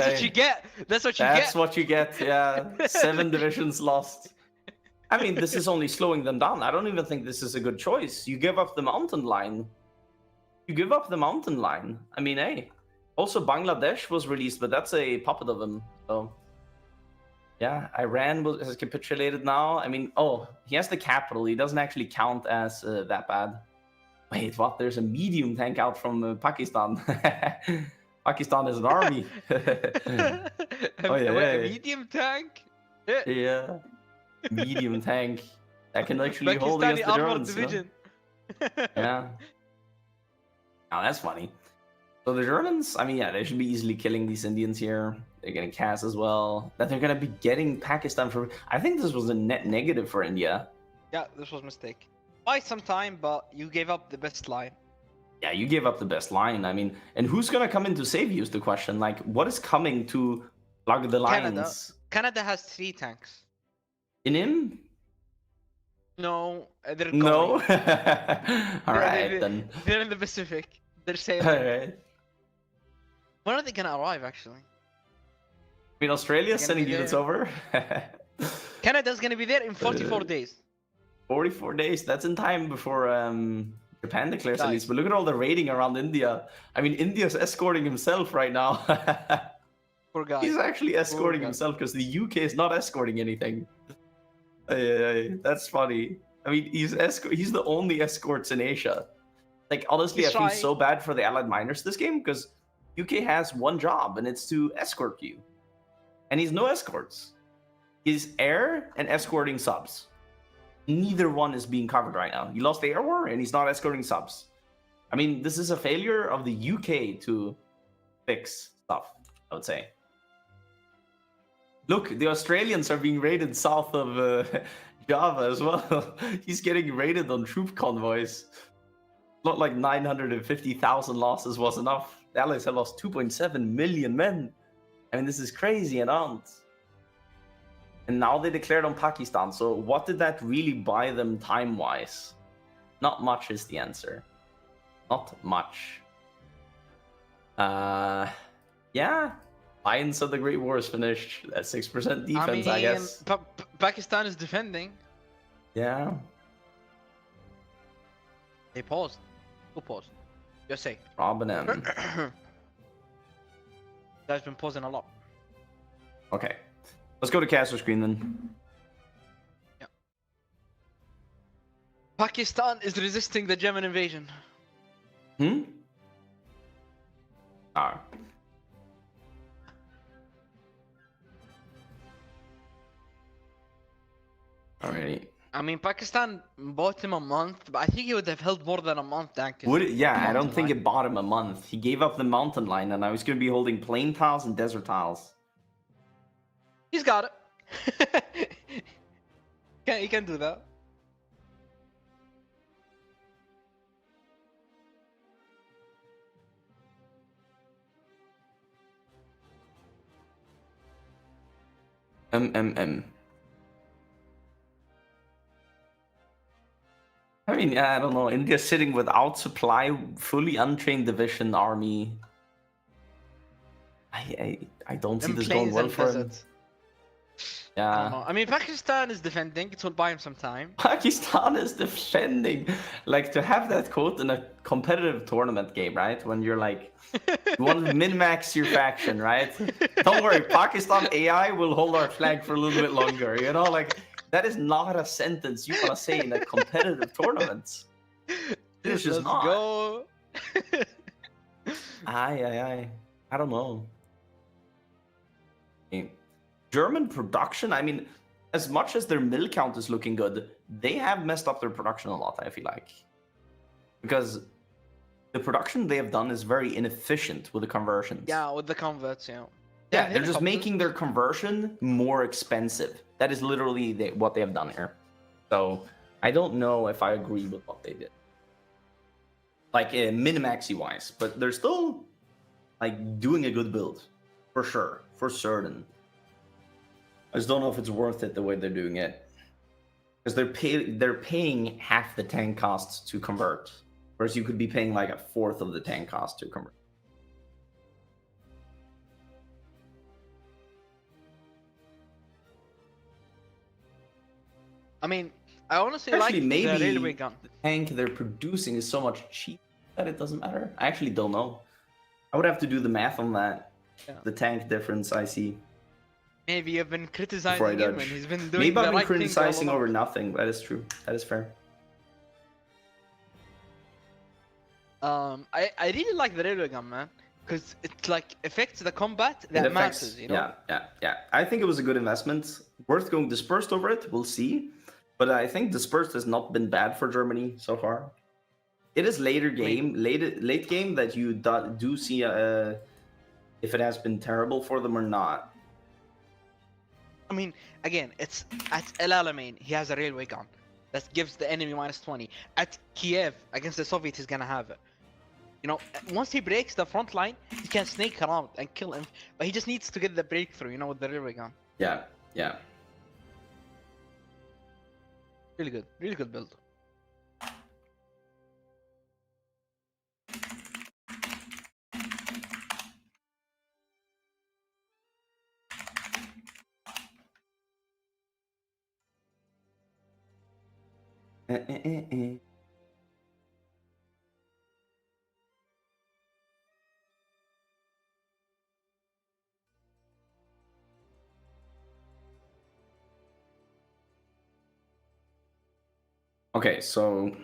what you get. That's what you get. That's what you get, yeah. 7 divisions lost. I mean, this is only slowing them down. I don't even think this is a good choice. You give up the mountain line. You give up the mountain line. I mean, hey. Also, Bangladesh was released, but that's a puppet of him. So, yeah, has capitulated now. I mean, oh, he has the capital. He doesn't actually count as that bad. Wait, what? There's a medium tank out from Pakistan. Pakistan is an army. Oh, yeah, A yeah. medium tank? Yeah. Medium tank that can actually hold Pakistani against the armored Germans. division. Yeah. Oh, that's funny. So the Germans, I mean, yeah, they should be easily killing these Indians here. They're getting Cass as well. That they're going to be getting Pakistan for... I think this was a net negative for India. Yeah, this was a mistake. By some time, but you gave up the best line. Yeah, you gave up the best line. I mean, and who's going to come in to save you is the question. Like, what is coming to plug the lines? Canada has 3 tanks. In him? No, they're coming. No? Alright, then. They're in the Pacific. They're sailing. Alright. When are they gonna arrive, actually? I mean, Australia's sending units over? Canada's gonna be there in 44 days. 44 days? That's in time before Japan declares at Nice. least. But look at all the raiding around India. I mean, India's escorting himself right now. Poor guy. He's actually escorting guy. himself because the UK is not escorting anything. That's funny. I mean, he's the only escorts in Asia. Like, honestly, I feel so bad for the Allied miners this game because UK has one job and it's to escort you. And he's no escorts. He's air and escorting subs. Neither one is being covered right now. He lost the air war and he's not escorting subs. I mean, this is a failure of the UK to fix stuff, I would say. Look, the Australians are being raided south of Java as well. He's getting raided on troop convoys. Not like 950,000 losses was enough. The Allies have lost 2.7 million men. I mean, this is crazy and aunts. And now they declared on Pakistan. So what did that really buy them time-wise? Not much is the answer. Not much. Yeah. Lions of the Great War is finished. At 6% defense, I guess. Pakistan is defending. Yeah. They paused. Who paused? USA. Robin M. That's been pausing a lot. Okay. Let's go to caster screen then. Yeah. Pakistan is resisting the German invasion. Ah. Alrighty. I mean, Pakistan bought him a month, but I think he would have held more than a month. Would it? Yeah, I don't think it bought him a month. He gave up the mountain line, and I was going to be holding plain tiles and desert tiles. He's got it. He can do that. I mean, I don't know. India's sitting without supply, fully untrained division army. I don't see this going well for him. I Yeah. don't know. I mean, Pakistan is defending. It will buy him some time. Pakistan is defending. Like, to have that quote in a competitive tournament game, right? When you're like, you want to min-max your faction, right? Don't worry, Pakistan AI will hold our flag for a little bit longer, you know? Like, that is not a sentence you want to say in a competitive tournament. It's just not. Go. I don't know. German production, I mean, as much as their mill count is looking good, they have messed up their production a lot, I feel like. Because the production they have done is very inefficient with the conversions. Yeah, with the converts, yeah. Yeah, they're just making their conversion more expensive. That is literally what they have done here. So, I don't know if I agree with what they did. Like, min-maxi-wise. But they're still, like, doing a good build. For sure. For certain. I just don't know if it's worth it the way they're doing it. Because they're paying half the tank costs to convert. Whereas you could be paying like a fourth of the tank cost to convert. I mean, I honestly Actually, like the railway maybe gun. the tank they're producing is so much cheaper that it doesn't matter. I actually don't know. I would have to do the math on that. Yeah. The tank difference I see Maybe you've been before I criticizing him and judge. he's been doing Maybe I've the been right thing all criticizing along. over nothing. That is true. That is fair. I really like the railway gun, man, because it like affects the combat It that affects. matters, you know. Yeah. I think it was a good investment. Worth going dispersed over it. We'll see. But I think dispersed has not been bad for Germany so far. It is later game, late game that you do see if it has been terrible for them or not. I mean, again, it's at El Alamein, he has a railway gun that gives the enemy -20. At Kiev, against the Soviet, he's gonna have it. You know, once he breaks the front line, he can snake around and kill him. But he just needs to get the breakthrough, you know, with the railway gun. Yeah. Really good build. Okay, so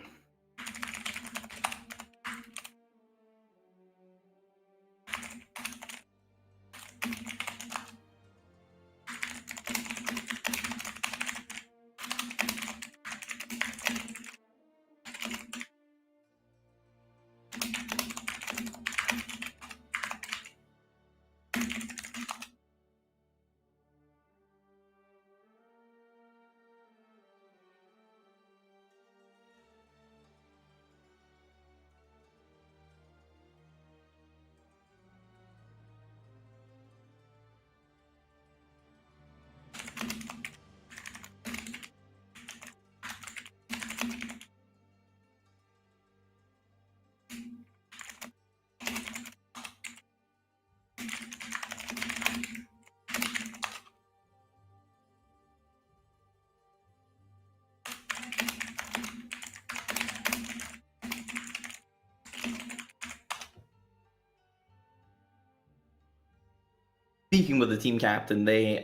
speaking with the team captain, the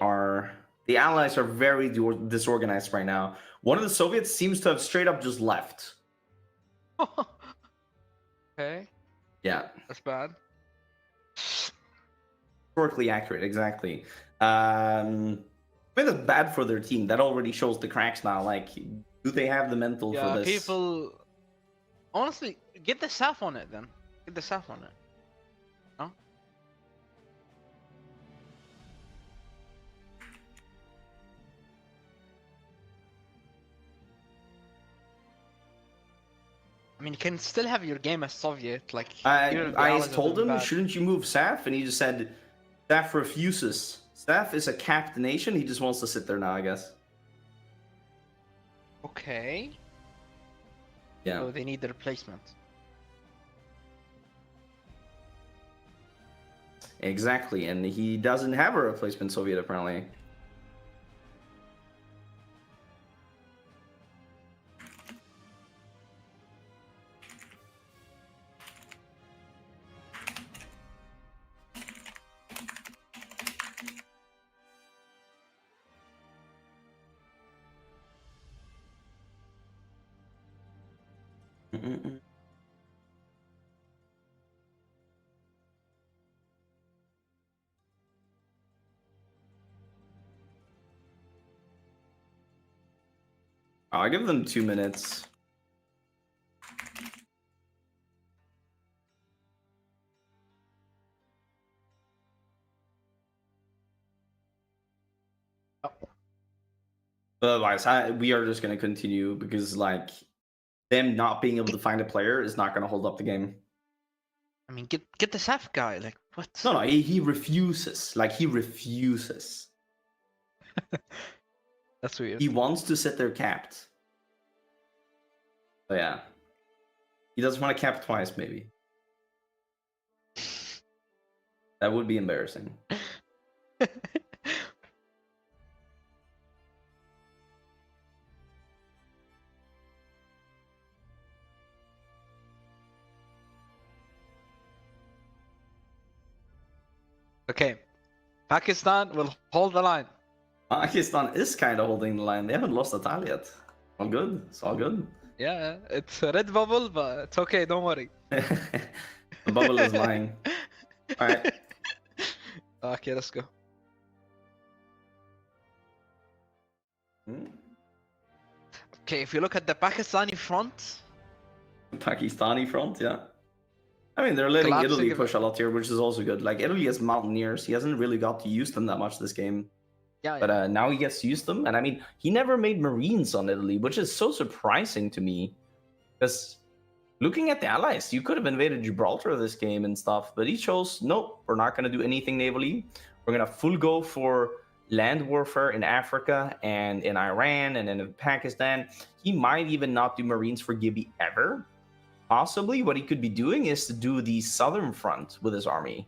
Allies are very disorganized right now. One of the Soviets seems to have straight up just left. Okay, Yeah, that's bad. historically accurate, exactly. I mean, that's bad for their team. That already shows the cracks now. Like, do they have the mental for Yeah, this? people. Honestly, get the SAF on it then. Get the SAF on it. No? I mean, you can still have your game as Soviet, like even if the I Allies are told doing him, bad. shouldn't you move Saf? And he just said, Saf refuses. Saf is a capped nation. He just wants to sit there now, I guess. Okay. Yeah. So they need the replacement. Exactly, and he doesn't have a replacement Soviet apparently. Mm-mm-mm. I'll give them 2 minutes. Otherwise, we are just going to continue because, like, them not being able to find a player is not going to hold up the game. I mean, get the SAF guy. Like what? No, he refuses. Like, he refuses. That's weird. He wants to sit there capped. But yeah. He doesn't want to cap twice, maybe. That would be embarrassing. Okay. Pakistan will hold the line. Pakistan is kind of holding the line. They haven't lost a tile yet. All good. It's all good. Yeah, it's a red bubble, but it's okay. Don't worry. The bubble is lying. All right. Okay, let's go. Hmm? Okay, if you look at the Pakistani front, Pakistani front, yeah. I mean, they're letting Collapsing Italy of push a lot here, which is also good. Like, Italy has mountaineers. He hasn't really got to use them that much this game. yeah, But yeah. now he gets to use them. And I mean, he never made Marines on Italy, which is so surprising to me. Because looking at the allies, you could have invaded Gibraltar this game and stuff. But he chose, nope, we're not going to do anything navally. We're going to full go for land warfare in Africa and in Iran and in Pakistan. He might even not do Marines for Gibby ever. Possibly what he could be doing is to do the southern front with his army.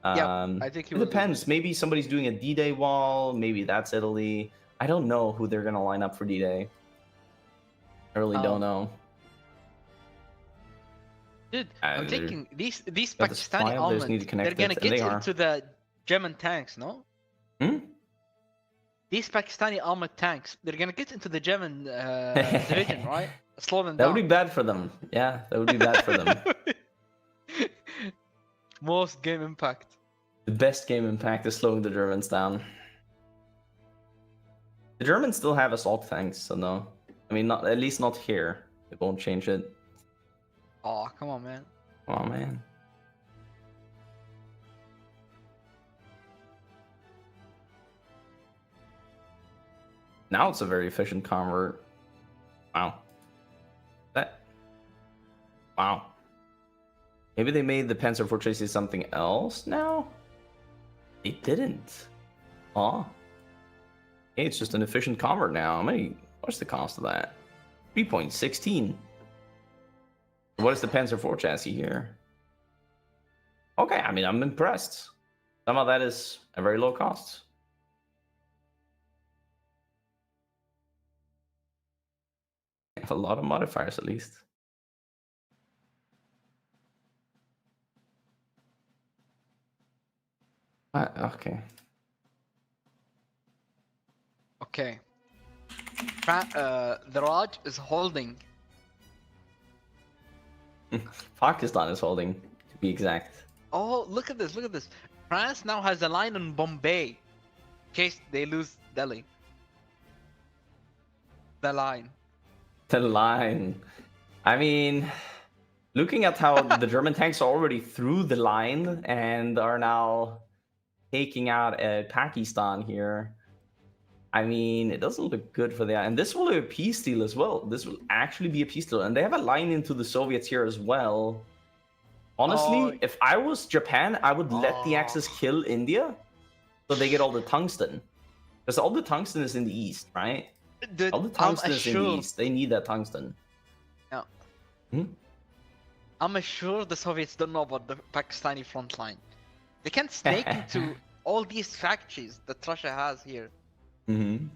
I think he it will do depends. this. Maybe somebody's doing a D-Day wall. Maybe that's Italy. I don't know who they're gonna line up for D-Day. I really don't know. Dude, I'm thinking these got the Pakistani supply, they just need to armament, connect they're gonna it, and get they are. into the German tanks, no? Hmm? These Pakistani armored tanks, they're gonna get into the German division, right? Slow them That down. would be bad for them. Yeah, that would be bad for them. Most game impact. The best game impact is slowing the Germans down. The Germans still have assault tanks, so no. I mean, not at least not here. It won't change it. Oh, come on, man. Oh man. Now it's a very efficient convert. Wow. Wow. Maybe they made the Panzer Fortress something else now? They didn't. Huh? Hey, it's just an efficient convert now. What's the cost of that? 3.16. What is the Panzer IV chassis here? Okay, I mean, I'm impressed. Some of that is a very low cost. A lot of modifiers, at least. Okay. Okay. The Raj is holding. Pakistan is holding, to be exact. Oh, look at this, look at this. France now has a line on Bombay. In case they lose Delhi. The line. The line. I mean, looking at how the German tanks are already through the line and are now taking out Pakistan here. I mean, it doesn't look good for the... And this will be a peace deal as well. This will actually be a peace deal. And they have a line into the Soviets here as well. Honestly, if I was Japan, I would let the Axis kill India so they get all the tungsten. Because all the tungsten is in the east, right? Dude, All the tungsten is in the east. They need that tungsten. Yeah. Hmm? I'm sure the Soviets don't know about the Pakistani front line. They can't snake into all these factories that Russia has here. Mm-hmm.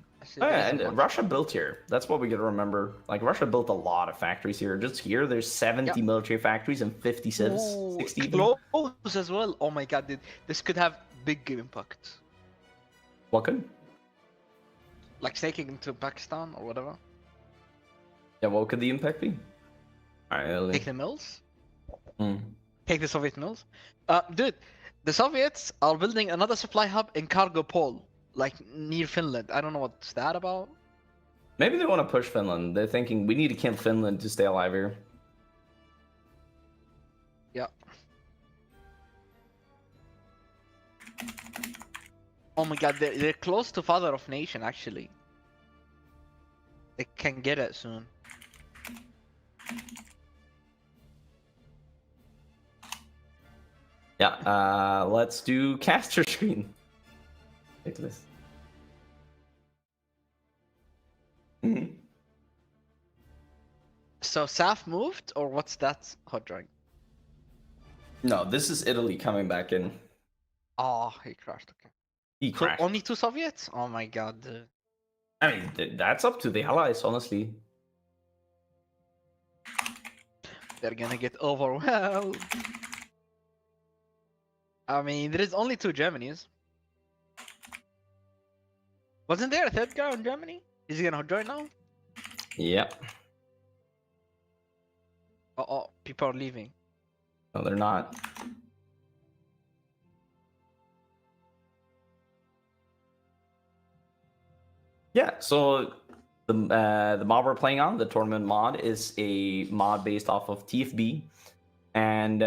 Oh, yeah, and Russia built here. That's what we gotta remember. Like, Russia built a lot of factories here. Just here, there's 70 military factories and 50 civs. 60 even. Close as well. Oh my god, dude. This could have big game impact. What could? Like snaking into Pakistan or whatever. Yeah, what could the impact be? Alright, Take the mills. Mm. Take the Soviet mills. Dude, the Soviets are building another supply hub in Cargo Pole, like near Finland. I don't know what's that about. Maybe they want to push Finland. They're thinking we need to kill Finland to stay alive here. Yeah. Oh my god, they're close to Father of Nation actually. They can get it soon. Yeah, let's do caster screen. Take this. Mm-hmm. So Saf moved, or what's that hot drink? No, this is Italy coming back in. Oh, he crashed. Okay. He crashed. Only 2 Soviets? Oh my god. Dude. I mean, that's up to the Allies, honestly. They're gonna get overwhelmed. I mean, there is only 2 Germanys. Wasn't there a 3rd guy in Germany? Is he gonna join now? Yep. Oh, people are leaving. No, they're not. Yeah, so the mod we're playing on, the tournament mod, is a mod based off of TFB. And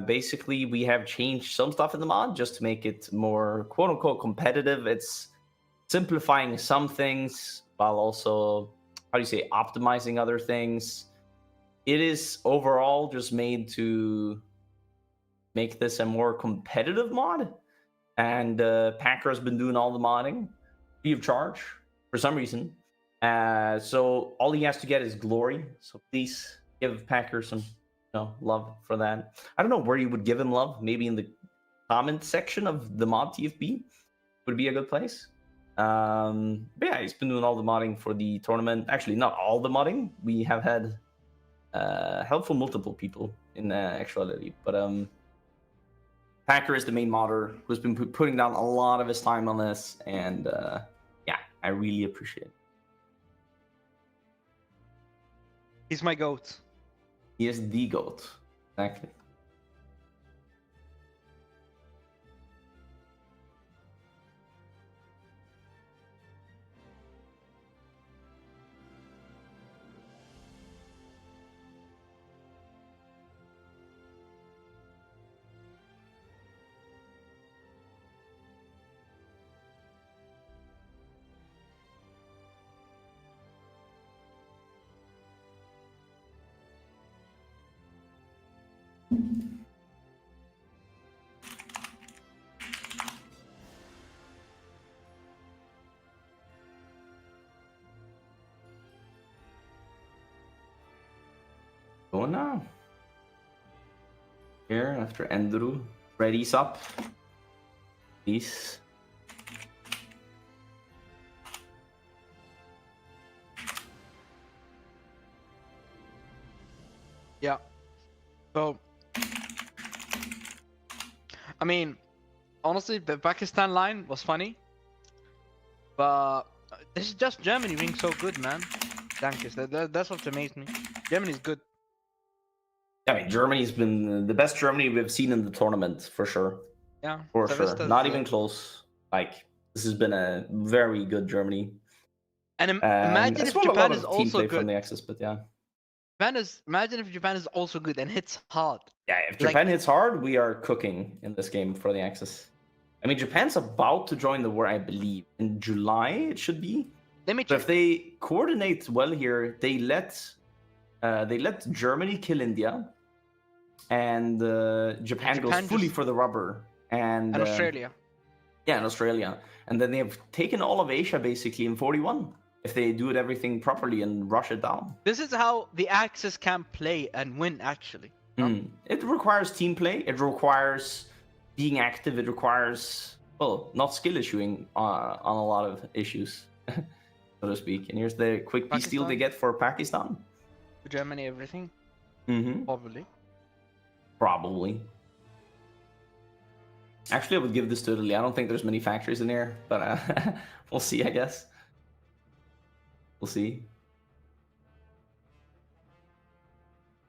basically, we have changed some stuff in the mod just to make it more quote unquote competitive. It's simplifying some things while also, how do you say, optimizing other things. It is overall just made to make this a more competitive mod. And Packer has been doing all the modding free of charge for some reason. So all he has to get is glory. So please give Packer some love for that. I don't know where you would give him love. Maybe in the comment section of the mod TFB would be a good place. But yeah, he's been doing all the modding for the tournament. Actually, not all the modding. We have had helpful multiple people in actuality. But Packer is the main modder who's been putting down a lot of his time on this. And yeah, I really appreciate it. He's my goat. He is the GOAT. Exactly. Going now. Here after Andrew. Ready's up. Peace. Yeah. So, I mean, honestly, the Pakistan line was funny, but this is just Germany being so good, man. Dankes. That's what amazed me. Germany's good. I mean, Germany's been the best Germany we've seen in the tournament, for sure. Yeah. For sure. Not even close. Like, this has been a very good Germany. And imagine if Japan is also good. From the Axis, but yeah. Imagine if Japan is also good and hits hard. Yeah, if Japan hits hard, we are cooking in this game for the Axis. I mean, Japan's about to join the war, I believe. In July, it should be. Let me check. But if they coordinate well here, they let Germany kill India, and Japan goes fully for the rubber. And Australia. Yeah, and Australia. And then they have taken all of Asia, basically, in 41. If they do everything properly and rush it down. This is how the Axis can play and win, actually. It requires team play. It requires being active. It requires, well, not skill issuing on a lot of issues, so to speak. And here's the quick peace deal they get for Pakistan. Germany, everything? Probably. Actually, I would give this to Italy. I don't think there's many factories in here, but we'll see, I guess. We'll see.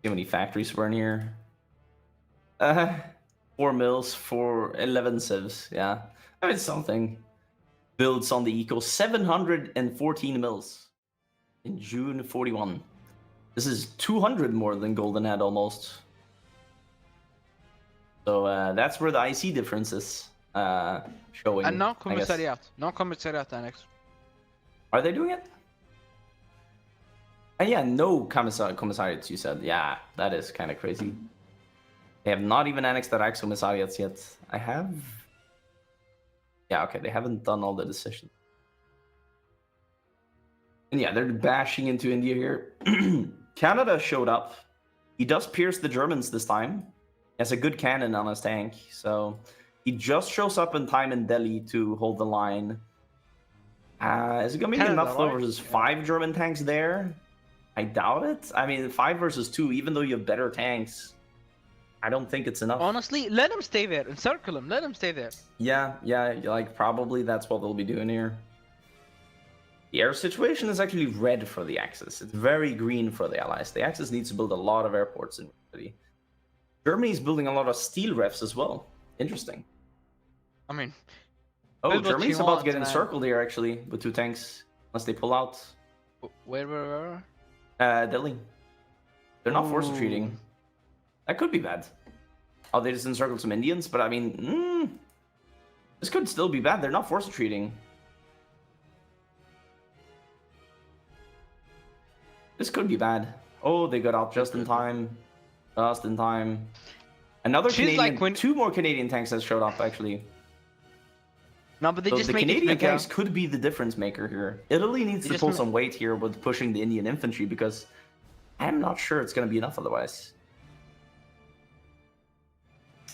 How many factories were in here? 4 mills for 11 civs. Yeah, I mean something. Builds on the eco 714 mills in June 41. This is 200 more than Golden had almost. So that's where the IC difference is showing. And no commissariat. No commissariat annex. Are they doing it? Yeah, no commissariats, you said. Yeah, that is kind of crazy. They have not even annexed their commissariats yet. I have... Yeah, okay, they haven't done all the decisions. And yeah, they're bashing into India here. Canada showed up. He does pierce the Germans this time. He has a good cannon on his tank, so... He just shows up in time in Delhi to hold the line. Is it going to be enough, though, versus 5 German tanks there? I doubt it. I mean, 5 versus 2, even though you have better tanks, I don't think it's enough. Honestly, let him stay there. Encircle him. Let him stay there. Yeah, like probably that's what they'll be doing here. The air situation is actually red for the Axis. It's very green for the Allies. The Axis needs to build a lot of airports in reality. Germany's building a lot of steel refs as well. Interesting. I mean, Oh, build what Germany's you about want, to get man. encircled here actually with 2 tanks. Unless they pull out. Where? Delhi. They're not force retreating. Ooh. That could be bad. Oh, they just encircled some Indians, but I mean, this could still be bad. They're not force retreating. This could be bad. Oh, they got out just in time. Just in time. Another Feels Canadian, like when- 2 more Canadian tanks has showed up actually. No, but they So just the make Canadian it bigger. tanks could be the difference maker here. Italy needs They to just pull ma- some weight here with pushing the Indian infantry because I'm not sure it's going to be enough otherwise.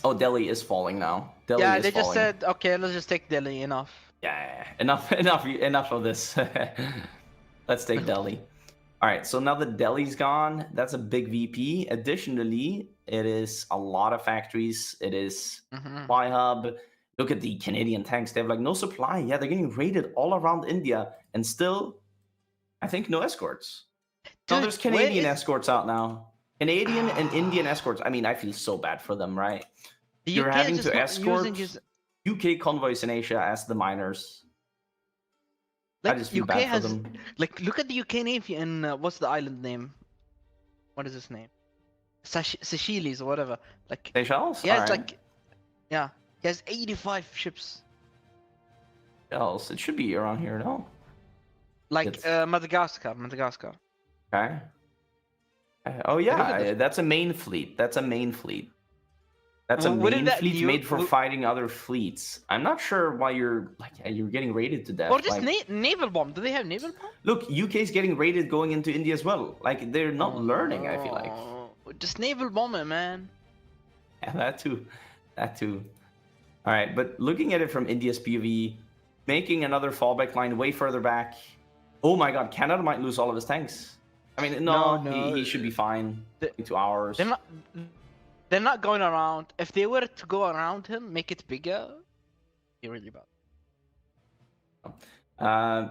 Oh, Delhi is falling now. Delhi Yeah, is they just falling. said, okay, let's just take Delhi. Enough. Yeah, enough of this. Let's take Delhi. All right, so now that Delhi's gone, that's a big VP. Additionally, it is a lot of factories. It is supply hub. Look at the Canadian tanks. They have like no supply. Yeah, they're getting raided all around India, and still, I think no escorts. No, Dude, there's Canadian where is- escorts out now. Canadian and Indian escorts. I mean, I feel so bad for them, right? The You're UK having is just to not escort using his. UK convoys in Asia as the miners. I Like just feel UK bad has, for them. like, look at the UK Navy and what's the island name? What is his name? Seychelles or whatever. Like, Seychelles? yeah, All it's right. like, yeah, he has 85 ships. Else, it should be around here, no? Like It's- Madagascar. Okay. Oh look at yeah, this. that's a main fleet. That's a main fleet. That's a Well, wouldn't main that fleet you- made for well- fighting other fleets. I'm not sure why you're getting raided to death. Or just like, naval bomb. Do they have naval bomb? look, UK's getting raided going into India as well. Like they're not Oh, learning. I feel like. no. Just naval bomb it, man. Yeah, that too. That too. All right, but looking at it from India's POV, making another fallback line way further back. Oh my God, Canada might lose all of his tanks. I mean, no, No, he should be fine. The- 2 hours. They're not going around. If they were to go around him, make it bigger, be really bad.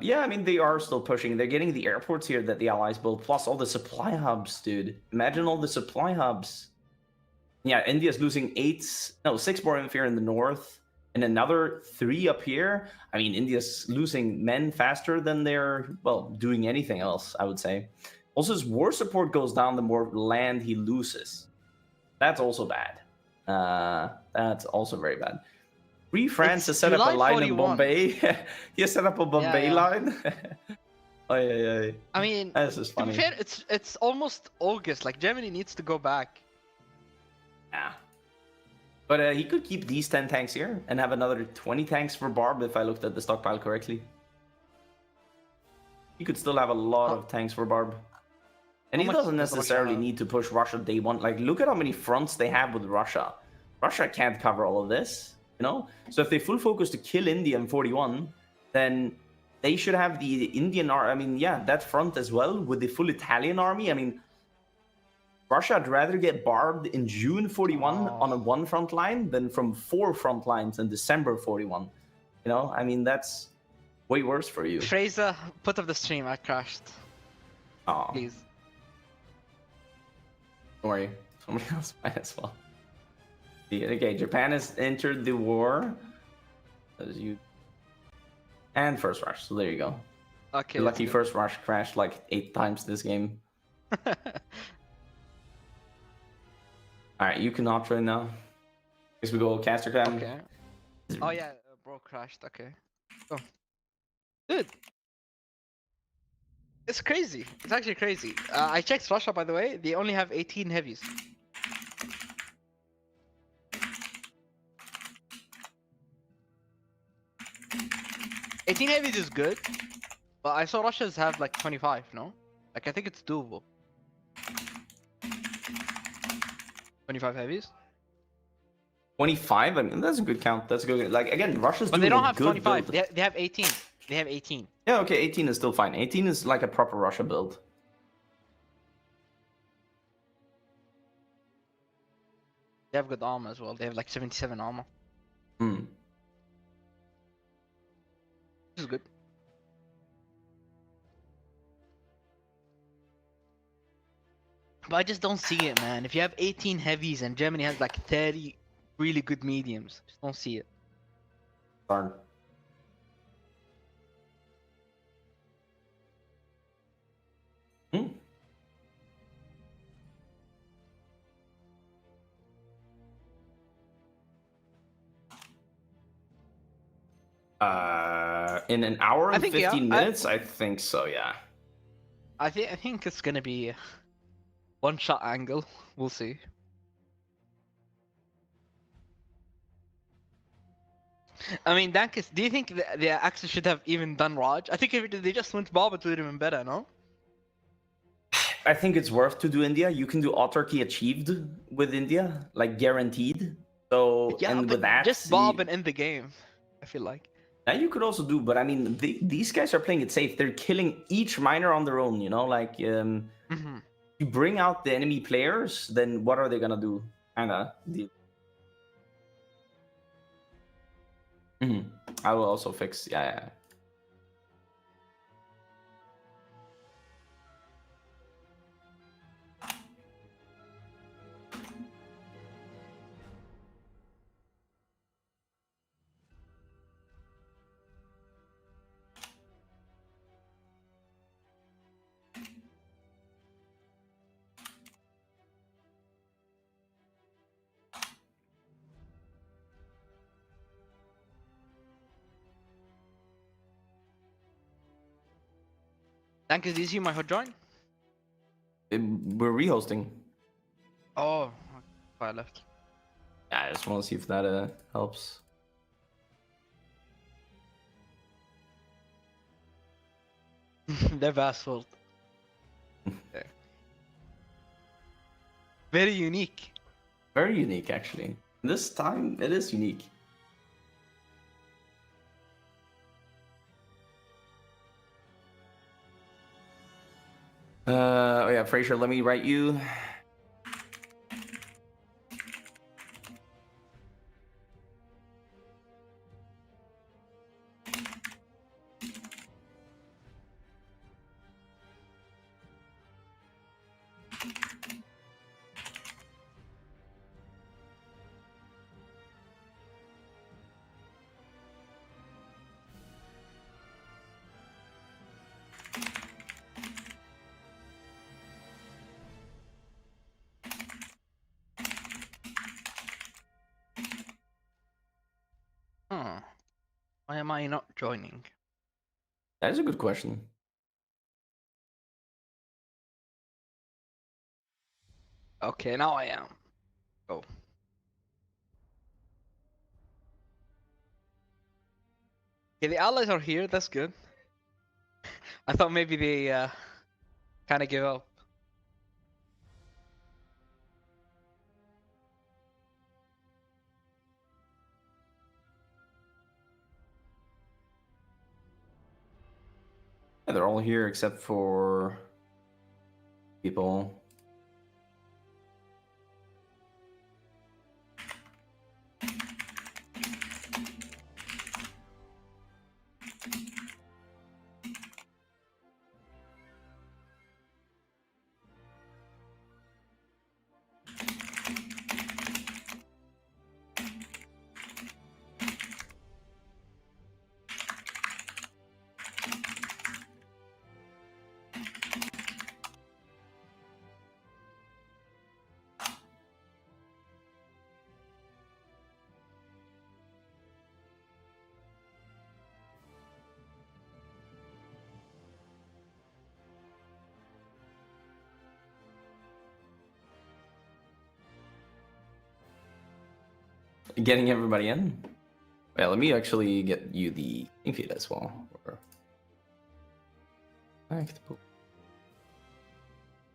Yeah, I mean, they are still pushing. They're getting the airports here that the Allies built, plus all the supply hubs, dude. Imagine all the supply hubs. Yeah, India's losing 6 more infantry in the north, and another 3 up here. I mean, India's losing men faster than they're, doing anything else, I would say. Also, his war support goes down the more land he loses. That's also bad. That's also very bad. Free France It's has set up a July line in 41. Bombay. He has set up a Bombay yeah. line. Oh, yeah. I mean, This is to be funny. fair, it's almost August. Like Germany needs to go back. Yeah. But he could keep these 10 tanks here and have another 20 tanks for Barb if I looked at the stockpile correctly. He could still have a lot of tanks for Barb. And How he much doesn't does Russia necessarily have? need to push Russia day one. Like, look at how many fronts they have with Russia. Russia can't cover all of this, you know? So if they full focus to kill India in 41, then they should have the Indian army. I mean, yeah, that front as well with the full Italian army. I mean, Russia would rather get barbed in June 41 on a 1 front line than from 4 front lines in December 41. You know, I mean, that's way worse for you. Fraser, put up the stream. I crashed. Oh, Please. don't worry. Somebody else might as well. Yeah, okay, Japan has entered the war. As you and first rush. So there you go. Okay. Your let's lucky go. first rush crashed like 8 times this game. All right, you can not right now. Guess we go caster cam. Okay. Oh yeah, bro crashed. Okay. Oh. Dude. It's crazy. It's actually crazy. I checked Russia, by the way. They only have 18 heavies. $18 heavies is good, but I saw Russia's have like 25. No, like I think it's doable. 25 heavies. 25? I mean, that's a good count. That's a good. Like, again, Russia's But doing they don't a have good 25. build. They have 18. They have 18. Yeah, okay, 18 is still fine. 18 is like a proper Russia build. They have good armor as well. They have like 77 armor. Hmm. This is good. But I just don't see it, man. If you have 18 heavies and Germany has like 30 really good mediums, just don't see it. Darn. Hmm. In an hour I and think, yeah, 15 minutes, I think so, yeah. I think it's gonna be one shot angle. We'll see. I mean, Dankis, do you think the Axis should have even done Raj? I think if they just went Barba, it would have been better, no? I think it's worth to do India. You can do autarky achieved with India, like guaranteed. So, Yeah, and but with that, just Barb and end the game. I feel like. that you could also do. But I mean, these guys are playing it safe. They're killing each miner on their own. You know, like Mm-hmm. you bring out the enemy players, then what are they gonna do? Kinda. Mhm. I will also fix. Yeah. Dankis, do you see my hot join? We're rehosting. Oh, I left. Yeah, I just want to see if that helps. They're asphalt. Okay. Very unique. Very unique, actually. This time, it is unique. Oh yeah, Fraser, let me write you. Huh. Why am I not joining? That is a good question. Okay, now I am. Oh. Okay, the allies are here. That's good. I thought maybe they kind of give up. Yeah, they're all here except for people. Getting everybody in. Yeah, let me actually get you the thing feed as well.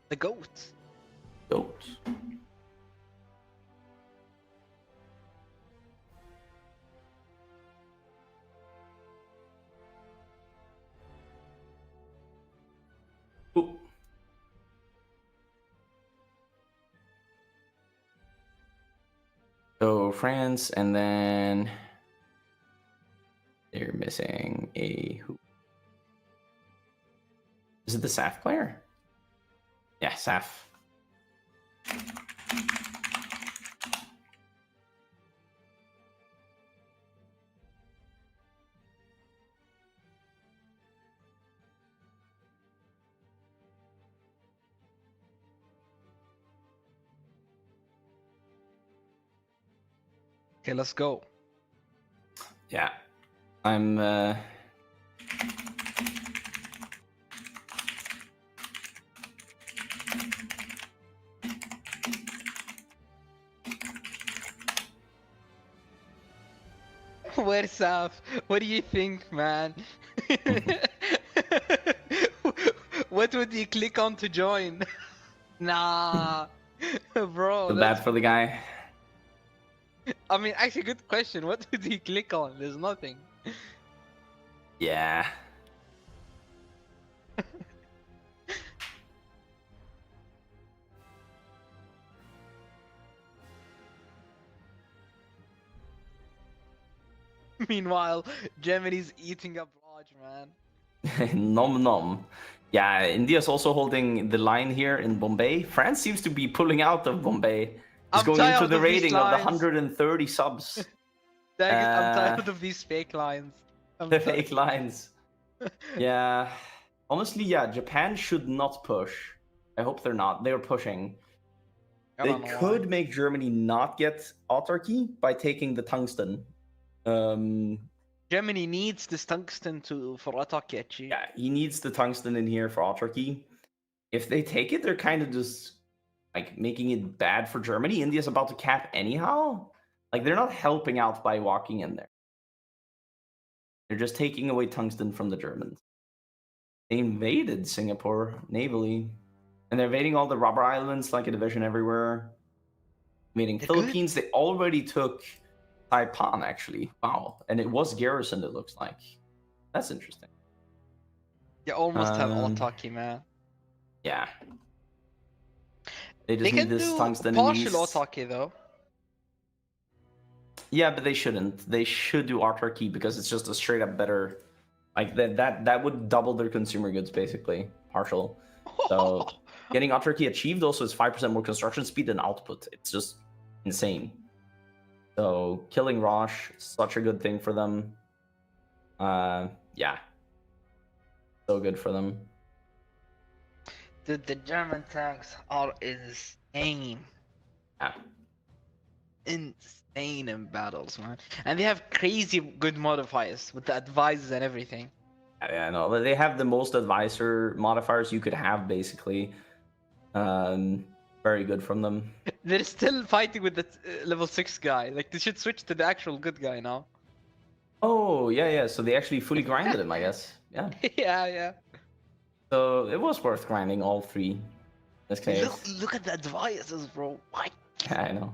The goats. Goat. Ooh. So France, and then they're missing a who? Is it the SAF player? Yeah, SAF. Okay, let's go. Yeah, I'm. Where's Saf? What do you think, man? What would you click on to join? Nah, bro. Feel bad for the guy. I mean, actually, good question. What would you click on? There's nothing. Yeah. Meanwhile, Germany's eating up Raj, man. Nom nom. Yeah, India's also holding the line here in Bombay. France seems to be pulling out of Bombay. It's I'm going tired into of the these rating of the lines. 130 subs. Dang it, I'm tired of these fake lines. The fake lines. Yeah. Honestly, yeah, Japan should not push. I hope they're not. They're pushing. They could make Germany not get autarky by taking the tungsten. Germany needs this tungsten for autarky, actually. Yeah, he needs the tungsten in here for autarky. If they take it, they're kind of just like making it bad for Germany. India's about to cap anyhow. Like they're not helping out by walking in there. They're just taking away tungsten from the Germans. They invaded Singapore navally, and they're invading all the rubber islands like a division everywhere. Invading Philippines, they already took Taipan actually. Wow, and it was garrisoned. It looks like. That's interesting. You almost have autarky, man. Yeah. They just need this tungsten in partial autarky though. Yeah, but they shouldn't. They should do autarky because it's just a straight up better. Like that would double their consumer goods basically. Partial. So getting autarky achieved also is 5% more construction speed than output. It's just insane. So killing Rosh, such a good thing for them. Yeah. So good for them. Dude, the German tanks are insane. Yeah. Insane in battles, man. And they have crazy good modifiers with the advisors and everything. Yeah, I know. They have the most advisor modifiers you could have, basically. Very good from them. They're still fighting with the level 6 guy. Like, they should switch to the actual good guy now. Oh, yeah. So they actually fully grinded him, I guess. Yeah. Yeah. So it was worth grinding all three in this case. Look at the advisors, bro. Why? Yeah, I know.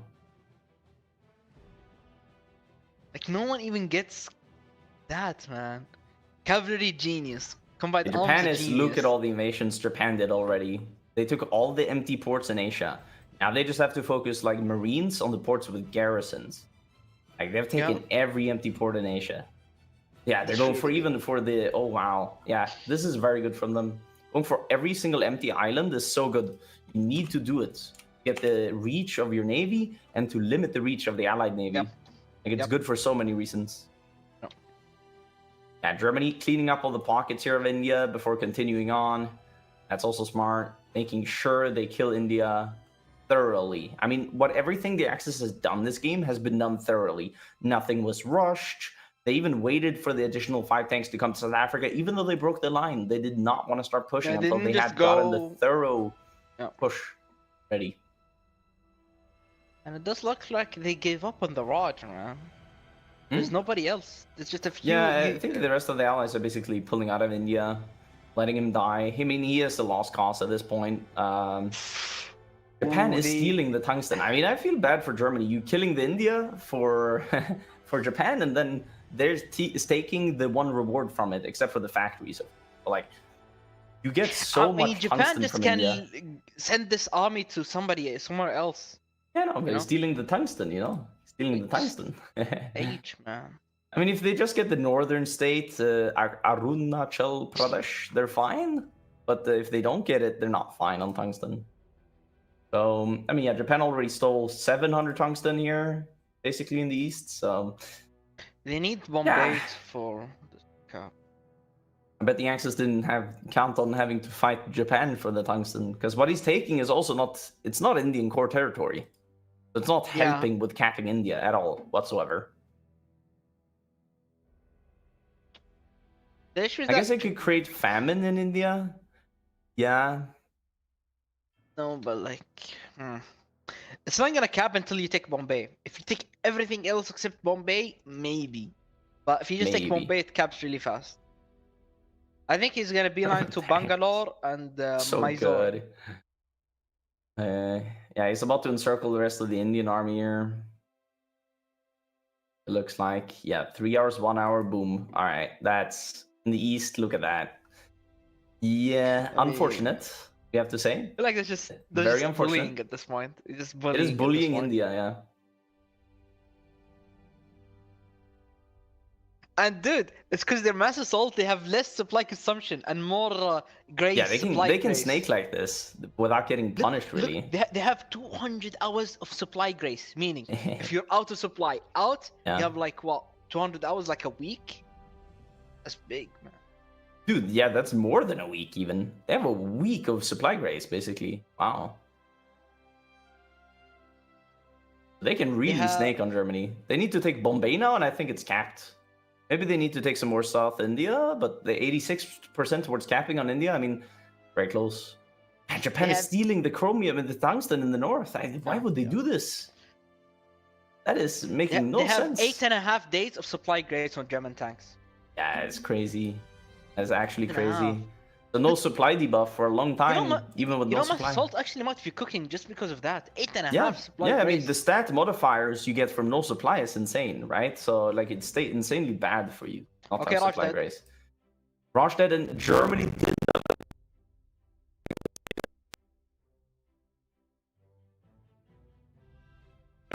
Like, no one even gets that, man. Cavalry genius. Combined Japan is genius. look at all the invasions Japan did already. They took all the empty ports in Asia. Now they just have to focus like Marines on the ports with garrisons. Like they've taken every empty port in Asia. Yeah, they're going for even for the oh wow. Yeah, this is very good from them. Going for every single empty island is so good. You need to do it. Get the reach of your navy and to limit the reach of the allied navy. Like it's good for so many reasons. Yeah, Germany cleaning up all the pockets here of India before continuing on. That's also smart. Making sure they kill India thoroughly. I mean, everything the Axis has done this game has been done thoroughly. Nothing was rushed. They even waited for the additional 5 tanks to come to South Africa, even though they broke the line. They did not want to start pushing until they had gotten the thorough push ready. And it does look like they gave up on the Raj, man. There's nobody else. There's just a few. Yeah, I think the rest of the allies are basically pulling out of India, letting him die. I mean, he is the lost cause at this point. Japan is stealing the tungsten. I mean, I feel bad for Germany. You killing the India for for Japan, and then they're taking the one reward from it, except for the factories. But like, you get so much Japan tungsten just from can India. send this army to somewhere else. Yeah, no, they're stealing the tungsten, you know? stealing the tungsten. H, man. I mean, if they just get the northern state, Arunachal Pradesh, they're fine. But if they don't get it, they're not fine on tungsten. So, I mean, yeah, Japan already stole 700 tungsten here, basically in the east. So, They need Bombay for the cup. I bet the Axis didn't count on having to fight Japan for the tungsten, because what he's taking is also it's not Indian core territory. It's not helping with capping India at all whatsoever. The issue is I guess I could create famine in India. Yeah. No, but like, it's not gonna cap until you take Bombay. If you take everything else except Bombay, maybe. But if you just take Bombay, it caps really fast. I think he's gonna beeline to Bangalore and so Mysore. Good. Yeah, he's about to encircle the rest of the Indian army here. It looks like, yeah, 3 hours, 1 hour, boom. All right, that's in the east. Look at that. Yeah, unfortunate. We have to say. I feel like they're just bullying at this point. It's just bullying. It is bullying India, yeah. And dude, it's because they're mass assault. They have less supply consumption and more grace. Yeah, they can snake like this without getting punished. Really, they have 200 hours of supply grace. Meaning, if you're out of supply, you have like what 200 hours, like a week. That's big, man. Dude, yeah, that's more than a week even. They have a week of supply grace, basically. Wow. They can really snake on Germany. They need to take Bombay now, and I think it's capped. Maybe they need to take some more South India, but the 86% towards capping on India, I mean, very close. And Japan is stealing the chromium and the tungsten in the north. Why would they do this? That is making no sense. They have 8.5 days of supply grace on German tanks. Yeah, it's crazy. That's actually crazy. So no supply debuff for a long time, even with no supply. Salt actually might be cooking just because of that. 8.5 supply. Yeah, I mean the stat modifiers you get from no supply is insane, right? So like it's insanely bad for you. Not have supply grace. Rochdad and Germany did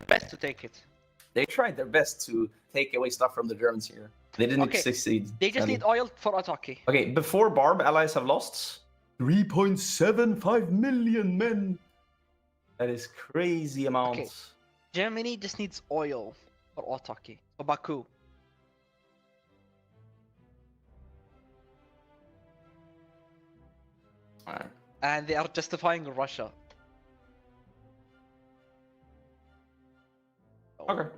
best to take it. They tried their best to take away stuff from the Germans here. They didn't succeed. They just need oil for attack. Okay, before Barb, allies have lost 3.75 million men. That is crazy amount. Okay. Germany just needs oil for attack. For Baku. Alright. And they are justifying Russia. Okay.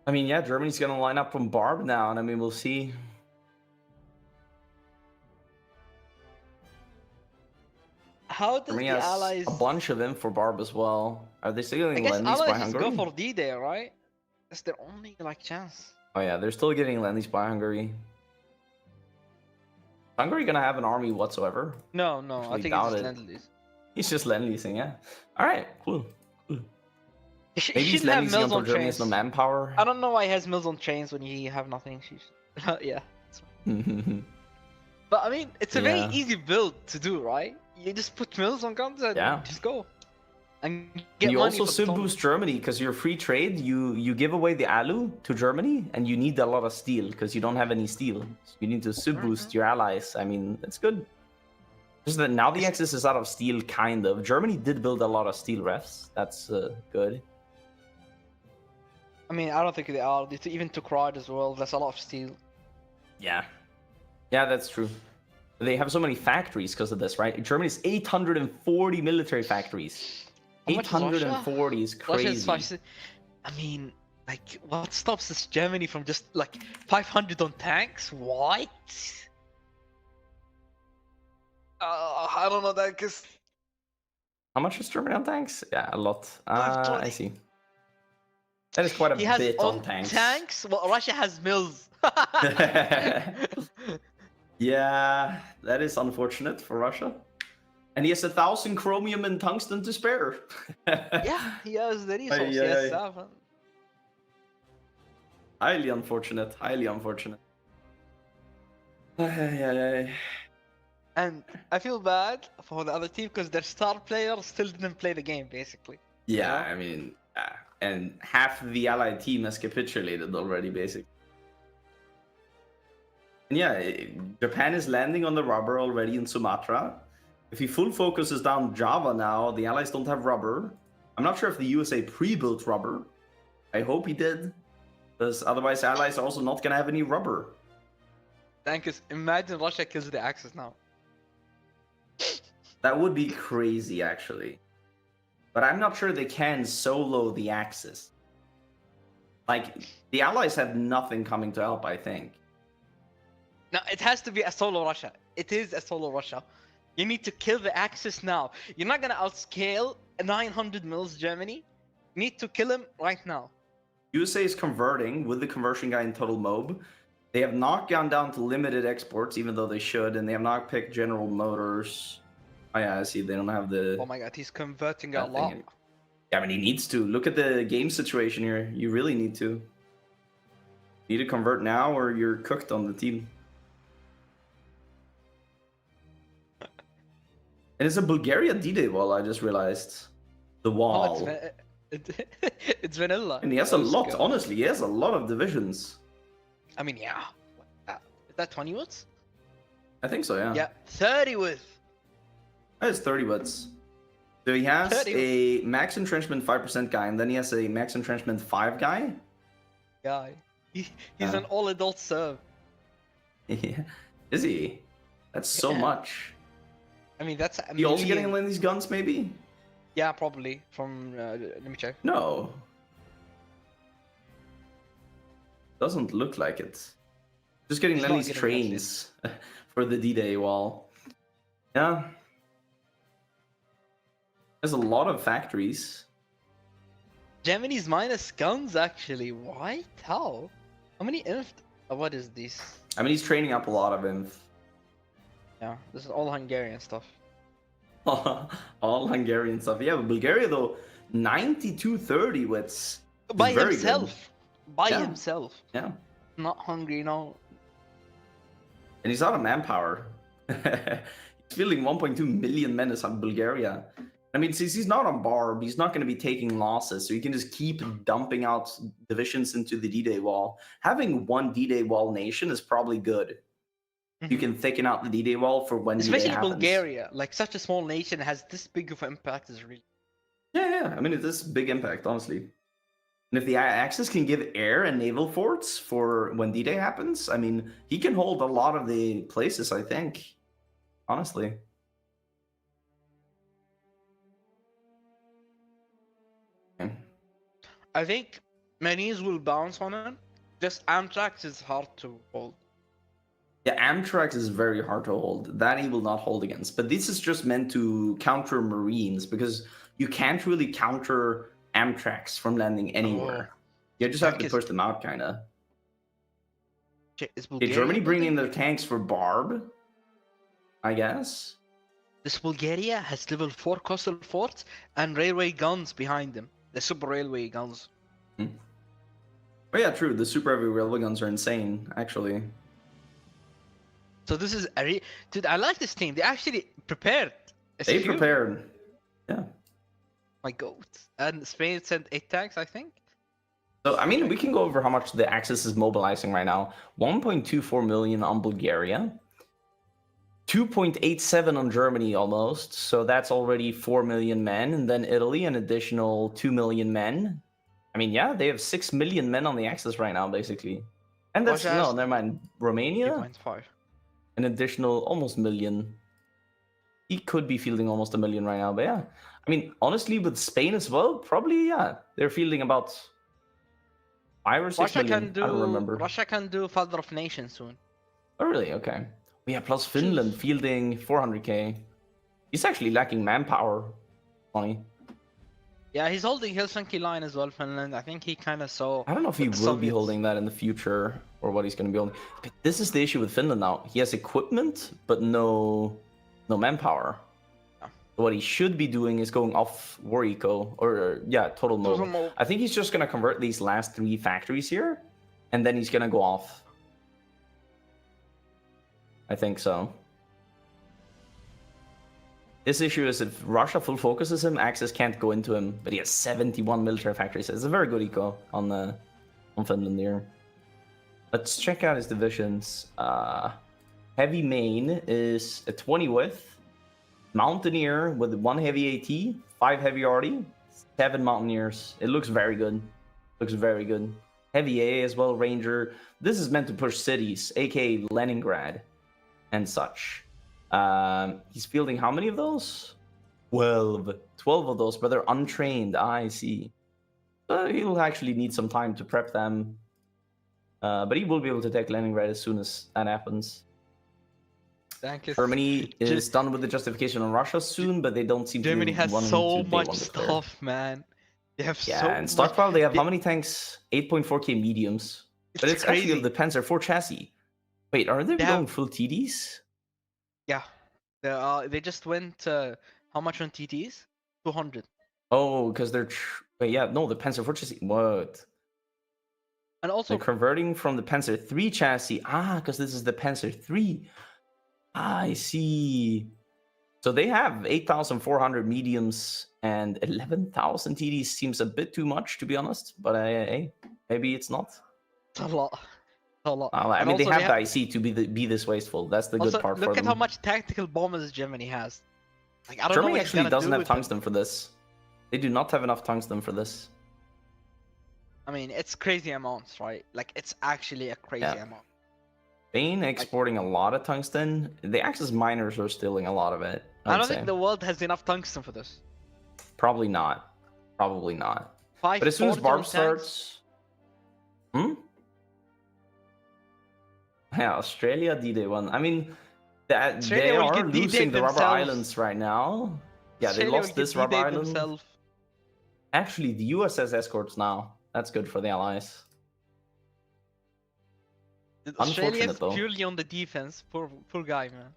I mean, yeah, Germany's gonna line up from Barb now, and I mean, we'll see. How does Germany the has allies? A bunch of them for Barb as well. Are they still getting lend-lease by allies Hungary? Go for D-Day, right? That's their only chance. Oh yeah, they're still getting lend-lease by Hungary. Hungary gonna have an army whatsoever? No, I think it's just lend-lease. He's just lend-leasing, yeah. All right, cool. Maybe he's lend-leasing until Germany has no manpower. I don't know why he has mills on chains when he have nothing. Yeah. But I mean, it's a very easy build to do, right? You just put mills on guns and just go. And get you money also sub boost Germany because you're free trade. You give away the alu to Germany, and you need a lot of steel because you don't have any steel. So you need to sub boost your allies. I mean, it's good. Just that now the Axis is out of steel, kind of. Germany did build a lot of steel refs. That's good. I mean, I don't think they are. They even took Ride as well. That's a lot of steel. Yeah, that's true. They have so many factories because of this, right? Germany's 840 military factories. 840 is crazy. I mean, like, what stops this Germany from just 500 on tanks? What? I don't know that because. How much is Germany on tanks? Yeah, a lot. I see. That is quite a bit on tanks. Well, Russia has mills. Yeah, that is unfortunate for Russia. And he has 1,000 chromium and tungsten to spare. Yeah, he has the resource. He has 7. Highly unfortunate. And I feel bad for the other team because their star player still didn't play the game, basically. Yeah, I mean, and half the allied team has capitulated already, basically. And yeah, Japan is landing on the rubber already in Sumatra. If he full focuses down Java now, the allies don't have rubber. I'm not sure if the USA pre-built rubber. I hope he did, because otherwise allies are also not gonna have any rubber. Dankus, imagine Russia kills the Axis now. That would be crazy, actually. But I'm not sure they can solo the Axis. Like, the allies have nothing coming to help, I think. No, it has to be a solo Russia. It is a solo Russia. You need to kill the Axis now. You're not gonna outscale 900 mils Germany. You need to kill him right now. USA is converting with the conversion guy in Total Mob. They have not gone down to limited exports, even though they should, and they have not picked General Motors. Oh yeah, I see. They don't have the. Oh my god, he's converting a lot. Yeah, I mean, he needs to. Look at the game situation here. You really need to. You need to convert now, or you're cooked on the team. And it's a Bulgaria D-Day wall, I just realized. The wall. Oh, it's vanilla. And he has a lot, honestly. He has a lot of divisions. I mean, yeah. Is that 20 watts? I think so, yeah. Yeah, 30 watts. That is 30 watts. So he has 30. a max entrenchment 5% guy, and then he has a max entrenchment 5 guy. Guy. He's an all-adult serve. Yeah. Is he? That's so much. I mean, that's a He also getting one of these guns, maybe? Yeah, probably. From, let me check. No. Doesn't look like it. Just getting Lenny's trains for the D-Day wall. Yeah. There's a lot of factories. Germany's minus guns, actually. What? How? How many inf? What is this? I mean, he's training up a lot of inf. Yeah, this is all Hungarian stuff. All Hungarian stuff. Yeah, but Bulgaria, though, 9230 with... By himself. Good. By himself. Yeah. Not hungry, no. And he's out of manpower. He's fielding 1.2 million men as Bulgaria. I mean, since he's not on Barb, he's not going to be taking losses, so he can just keep dumping out divisions into the D-Day wall. Having one D-Day wall nation is probably good. You can thicken out the D-Day wall for when D-Day happens. Especially Bulgaria, like such a small nation, has this big of an impact is really... Yeah. I mean, it is big impact, honestly. And if the Axis can give air and naval forts for when D-Day happens, I mean, he can hold a lot of the places, I think. Honestly. Okay. I think Maniz will bounce on it. Just Amtrak is hard to hold. Yeah, Amtrak is very hard to hold. That he will not hold against. But this is just meant to counter Marines, because you can't really counter Amtraks from landing anywhere. You just have to push them out, kind of. Did Germany bring in their tanks for Barb? I guess. This Bulgaria has level 4 coastal forts and railway guns behind them. The super railway guns. Oh yeah, true. The super heavy railway guns are insane, actually. So this is a dude, I like this team. They actually prepared. They prepared. Yeah. My goat. And Spain sent 8 tanks, I think. So, I mean, we can go over how much the Axis is mobilizing right now. 1.24 million on Bulgaria. 2.87 on Germany almost. So that's already 4 million men. And then Italy, an additional 2 million men. I mean, yeah, they have 6 million men on the Axis right now, basically. And that's, no, never mind. Romania? 3.5. An additional almost million. He could be fielding almost 1 million right now, but yeah. I mean, honestly, with Spain as well, probably, yeah. They're fielding about 5 or 6 million. I don't remember. Russia can do Father of Nations soon. Oh, really? Okay. Yeah, plus Finland fielding 400k. He's actually lacking manpower. Funny. Yeah, he's holding Helsinki line as well, Finland. I think he kind of saw... I don't know if he will be holding that in the future, or what he's going to be holding. But this is the issue with Finland now. He has equipment, but no manpower. Yeah. What he should be doing is going off war eco, or total mode. I think he's just going to convert these last 3 factories here, and then he's going to go off. I think so. This issue is if Russia full focuses him, Axis can't go into him, but he has 71 military factories. It's a very good eco on Finland here. Let's check out his divisions. Heavy main is a 20 width, Mountaineer with 1 heavy AT, 5 heavy arty, 7 Mountaineers. It looks very good. Looks very good. Heavy A as well, Ranger. This is meant to push cities, aka Leningrad and such. He's fielding how many of those? 12. 12 of those, but they're untrained. I see. He'll actually need some time to prep them. But he will be able to take Leningrad as soon as that happens. Germany is done with the justification on Russia soon, but they don't seem Germany to has want so to much stuff, man. They have yeah, so and much. stockpile, they have how many tanks? 8.4k mediums. But it's crazy. actually the Panzer IV chassis. Wait, are they going full TDs? Yeah. They just went, how much on TTs? 200. Oh, because they're... Wait, yeah, no, the Panzer IV chassis... What? And also... They're converting from the Panzer III chassis. Ah, because this is the Panzer III. Ah, I see. So they have 8,400 mediums and 11,000 TDs. Seems a bit too much, to be honest. But hey, maybe it's not. It's a lot. It's a lot. I mean, they have the IC to be this wasteful. That's the good part for them. Look at how much tactical bombers Germany has. Like, I don't Germany know actually doesn't have tungsten for this. They do not have enough tungsten for this. I mean, it's crazy amounts, right? Like, it's actually a crazy amount. Spain exporting a lot of tungsten. The Axis miners are stealing a lot of it. I don't think the world has enough tungsten for this. Probably not. Probably not. But as soon as Barb starts... Yeah, Australia D-Day 1. I mean, they are losing the rubber islands right now. Yeah, they lost this rubber island. Actually, the US has escorts now. That's good for the allies. Australia is purely on the defense. Poor guy, man.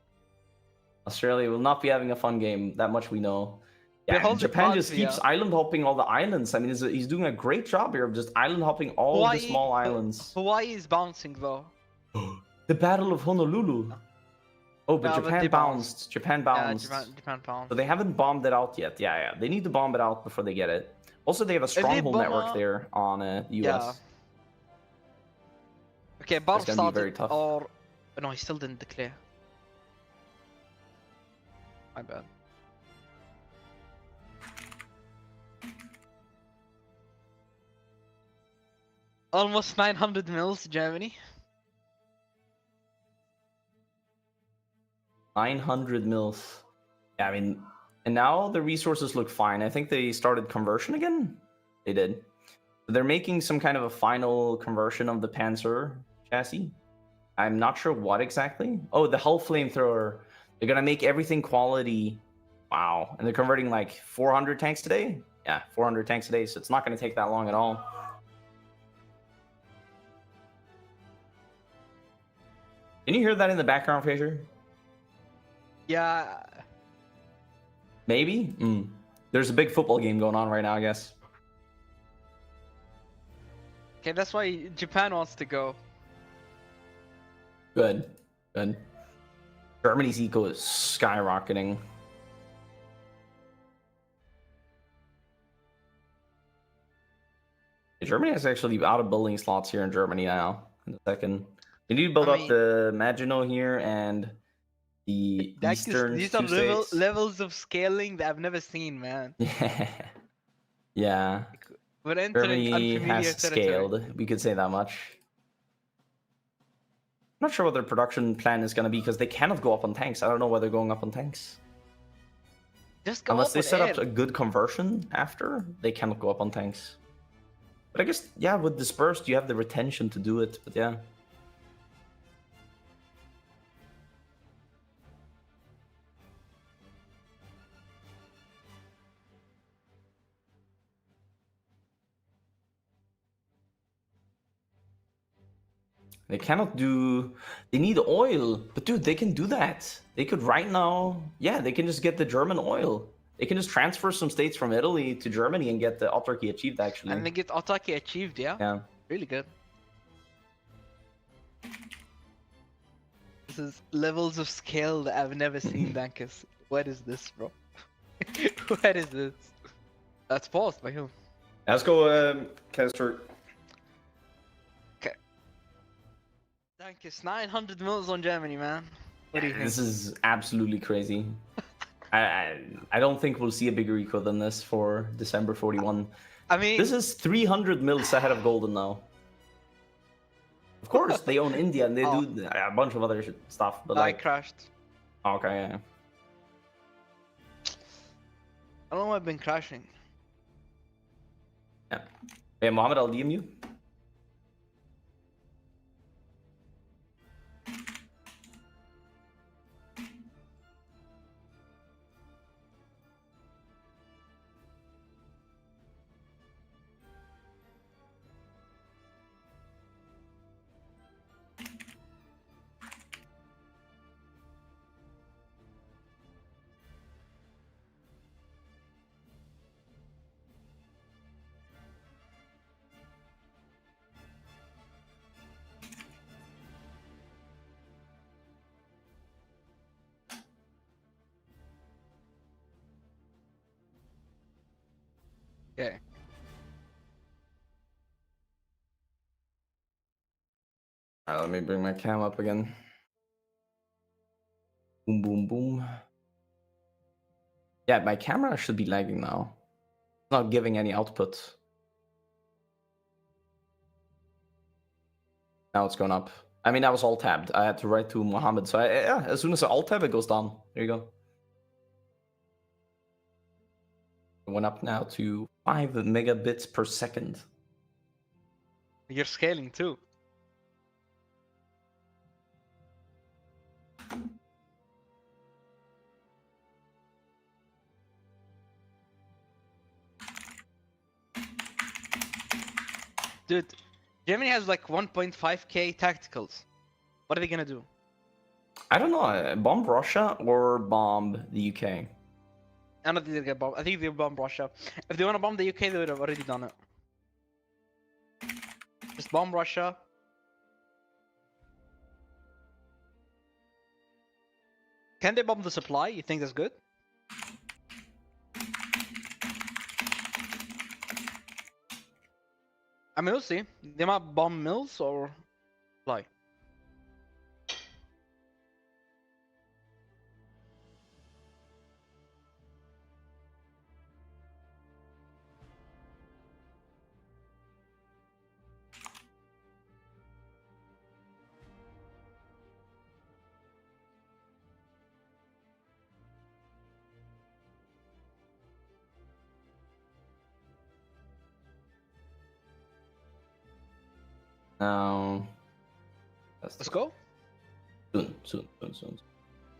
Australia will not be having a fun game. That much we know. Yeah, Japan just keeps island hopping all the islands. I mean, he's doing a great job here of just island hopping all the small islands. Hawaii is bouncing though. The Battle of Honolulu. Oh, but Japan bounced. Japan bounced. Yeah, Japan bounced. So they haven't bombed it out yet. Yeah. They need to bomb it out before they get it. Also, they have a stronghold network there on the US. Yeah. Okay, Barb started, very tough. or... No, he still didn't declare. My bad. Almost 900 mils, Germany. 900 mils. Yeah, I mean, and now the resources look fine. I think they started conversion again. They did. They're making some kind of a final conversion of the Panzer chassis. I'm not sure what exactly. Oh, the hull flamethrower. They're gonna make everything quality. Wow. And they're converting like 400 tanks today? Yeah, 400 tanks a day, so it's not gonna take that long at all. Can you hear that in the background, Fraser? Yeah. Maybe? There's a big football game going on right now, I guess. Okay, that's why Japan wants to go. Good. Germany's eco is skyrocketing. Germany is actually out of building slots here in Germany now. In a second. You need to build up the Maginot here and the Eastern. These are levels of scaling that I've never seen, man. Yeah. We're entering Germany has territory. scaled. We could say that much. I'm not sure what their production plan is going to be because they cannot go up on tanks. I don't know why they're going up on tanks. Just go Unless they set up air. a good conversion after, they cannot go up on tanks. But I guess, yeah, with dispersed, you have the retention to do it. But yeah. They cannot do... They need oil. But dude, they can do that. They could right now... Yeah, they can just get the German oil. They can just transfer some states from Italy to Germany and get the autarky achieved, actually. And they get autarky achieved, yeah? Yeah. Really good. This is levels of scale that I've never seen, Dankus. What is this, bro? What is this? That's paused by who? Let's go, Kester. Okay. Thank you. 900 mils on Germany, man. What do you think? This is absolutely crazy. I don't think we'll see a bigger eco than this for December 41. I mean, This is 300 mils ahead of Golden now. Of course, they own India and they do a bunch of other stuff, but I like... crashed. Okay, yeah. I don't know why I've been crashing. Yeah. Hey, Mohammed, I'll DM you. Okay. Let me bring my cam up again. Boom, boom, boom. Yeah, my camera should be lagging now. It's not giving any output. Now it's going up. I mean, that was alt tabbed. I had to write to Mohammed. So yeah, as soon as I alt tab, it goes down. There you go. It went up now to 5 megabits per second. You're scaling too. Dude, Germany has like 1.5k tacticals. What are they gonna do? I don't know. Bomb Russia or bomb the UK? I don't think they'll get bombed. I think they'll bomb Russia. If they want to bomb the UK, they would have already done it. Just bomb Russia. Can they bomb the supply? You think that's good? I mean, we'll see. They might bomb mills or supply. Now, Let's go. Soon.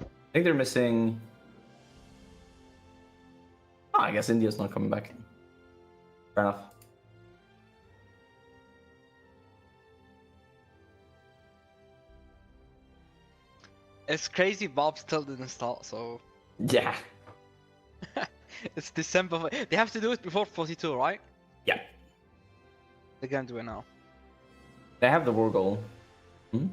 I think they're missing. Oh, I guess India's not coming back. Fair enough. It's crazy. Bob still didn't start, so Yeah. it's December. They have to do it before 42, right? Yeah. They're gonna do it now. They have the war goal. Hmm?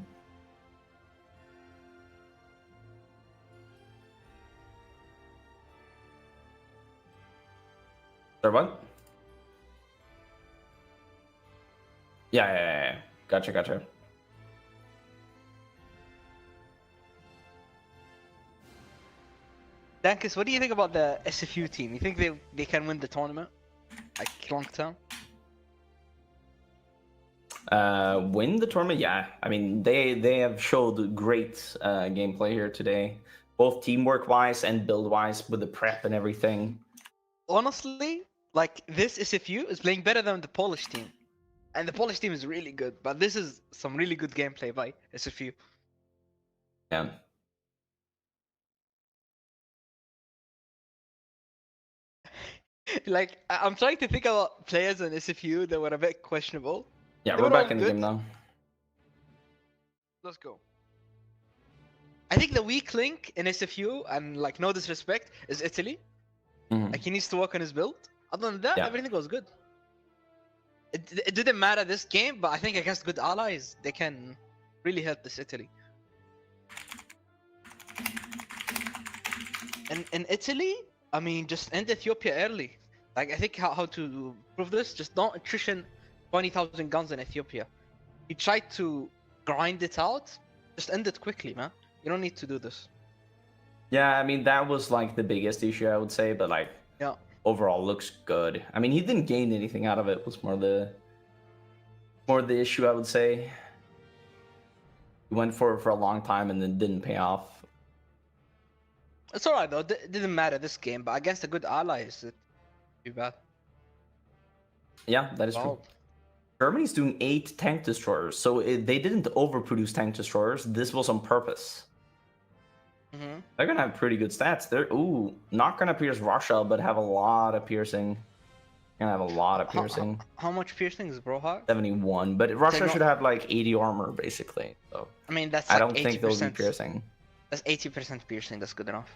Sorry, what? Yeah. Gotcha. Dankus, what do you think about the SFU team? You think they can win the tournament? Like long term? Win the tournament? Yeah. I mean, they have showed great gameplay here today, both teamwork wise and build wise with the prep and everything. Honestly, like this SFU is playing better than the Polish team, and the Polish team is really good. But this is some really good gameplay by SFU. Yeah. Like I'm trying to think about players in SFU that were a bit questionable. Yeah, They we're were all back in the good. game now. Let's go. I think the weak link in SFU, and like no disrespect, is Italy. Mhm. Like he needs to work on his build. Other than that, Yeah. everything was good. It didn't matter this game, but I think against good allies, they can really help this Italy. in Italy, I mean, just end Ethiopia early. Like I think how to prove this, just don't attrition 20,000 guns in Ethiopia. He tried to grind it out, just end it quickly, man. You don't need to do this. Yeah, I mean that was like the biggest issue I would say, but like Yeah. overall looks good. I mean he didn't gain anything out of it. Was more the issue I would say. He went for it for a long time and then didn't pay off. It's alright though. Didn't matter this game, but against a good ally, is it too bad? Yeah, that is true. Germany's doing 8 tank destroyers, so they didn't overproduce tank destroyers. This was on purpose. Mm-hmm. They're gonna have pretty good stats. They're not gonna pierce Russia, but have a lot of piercing. Gonna have a lot of piercing. How much piercing is bro have? 71, but Russia should have like 80 armor basically. So I mean that's I like don't 80%. think they'll be piercing. That's 80% piercing. That's good enough.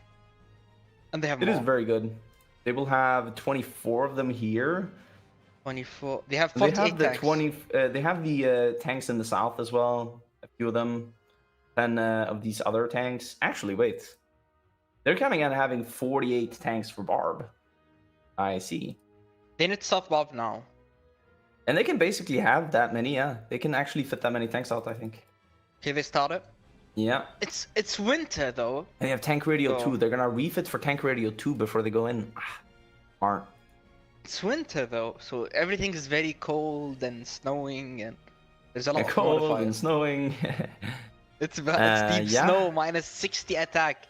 And they have It more. is very good. They will have 24 of them here. 24. They have 48 They have the tanks. 20. They have the tanks in the south as well. A few of them. 10 of these other tanks. Actually, wait. They're coming out having 48 tanks for Barb. I see. They need to stop Bob now. And they can basically have that many. Yeah, they can actually fit that many tanks out. I think. Okay, they started. Yeah. It's winter though. And they have tank radio So- 2. They're gonna refit for tank radio 2 before they go in. Smart. It's winter though, so everything is very cold and snowing, and there's a lot of Cold and modifiers. snowing. It's deep yeah. snow, minus 60 attack,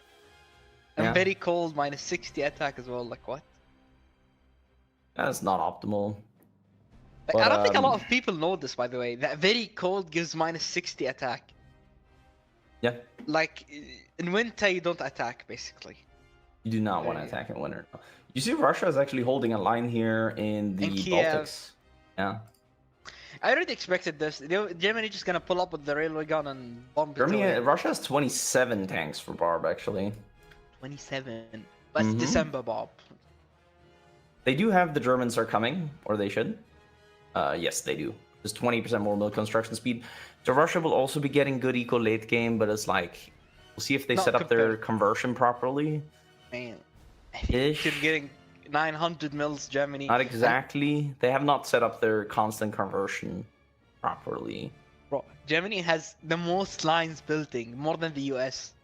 and Yeah. very cold, minus 60 attack as well. Like what? That's not optimal. Like, I But, don't think a lot of people know this, by the way. That very cold gives minus 60 attack. Yeah. Like in winter, you don't attack basically. You do not want to attack in winter. You see, Russia is actually holding a line here in the In Kiev. Baltics. Yeah. I already expected this. Germany just gonna pull up with the railway gun and bomb it Germany, away. Russia has 27 tanks for Barb, actually. 27. But Mhm. December, Bob. They do have the Germans are coming, or they should. Yes, they do. There's 20% more mill construction speed. So Russia will also be getting good eco late game, but it's like, we'll see if they Not set up their compared. conversion properly. Man. Ish. You're getting 900 mils Germany. Not exactly. They have not set up their constant conversion properly. Bro, Germany has the most lines building, more than the US.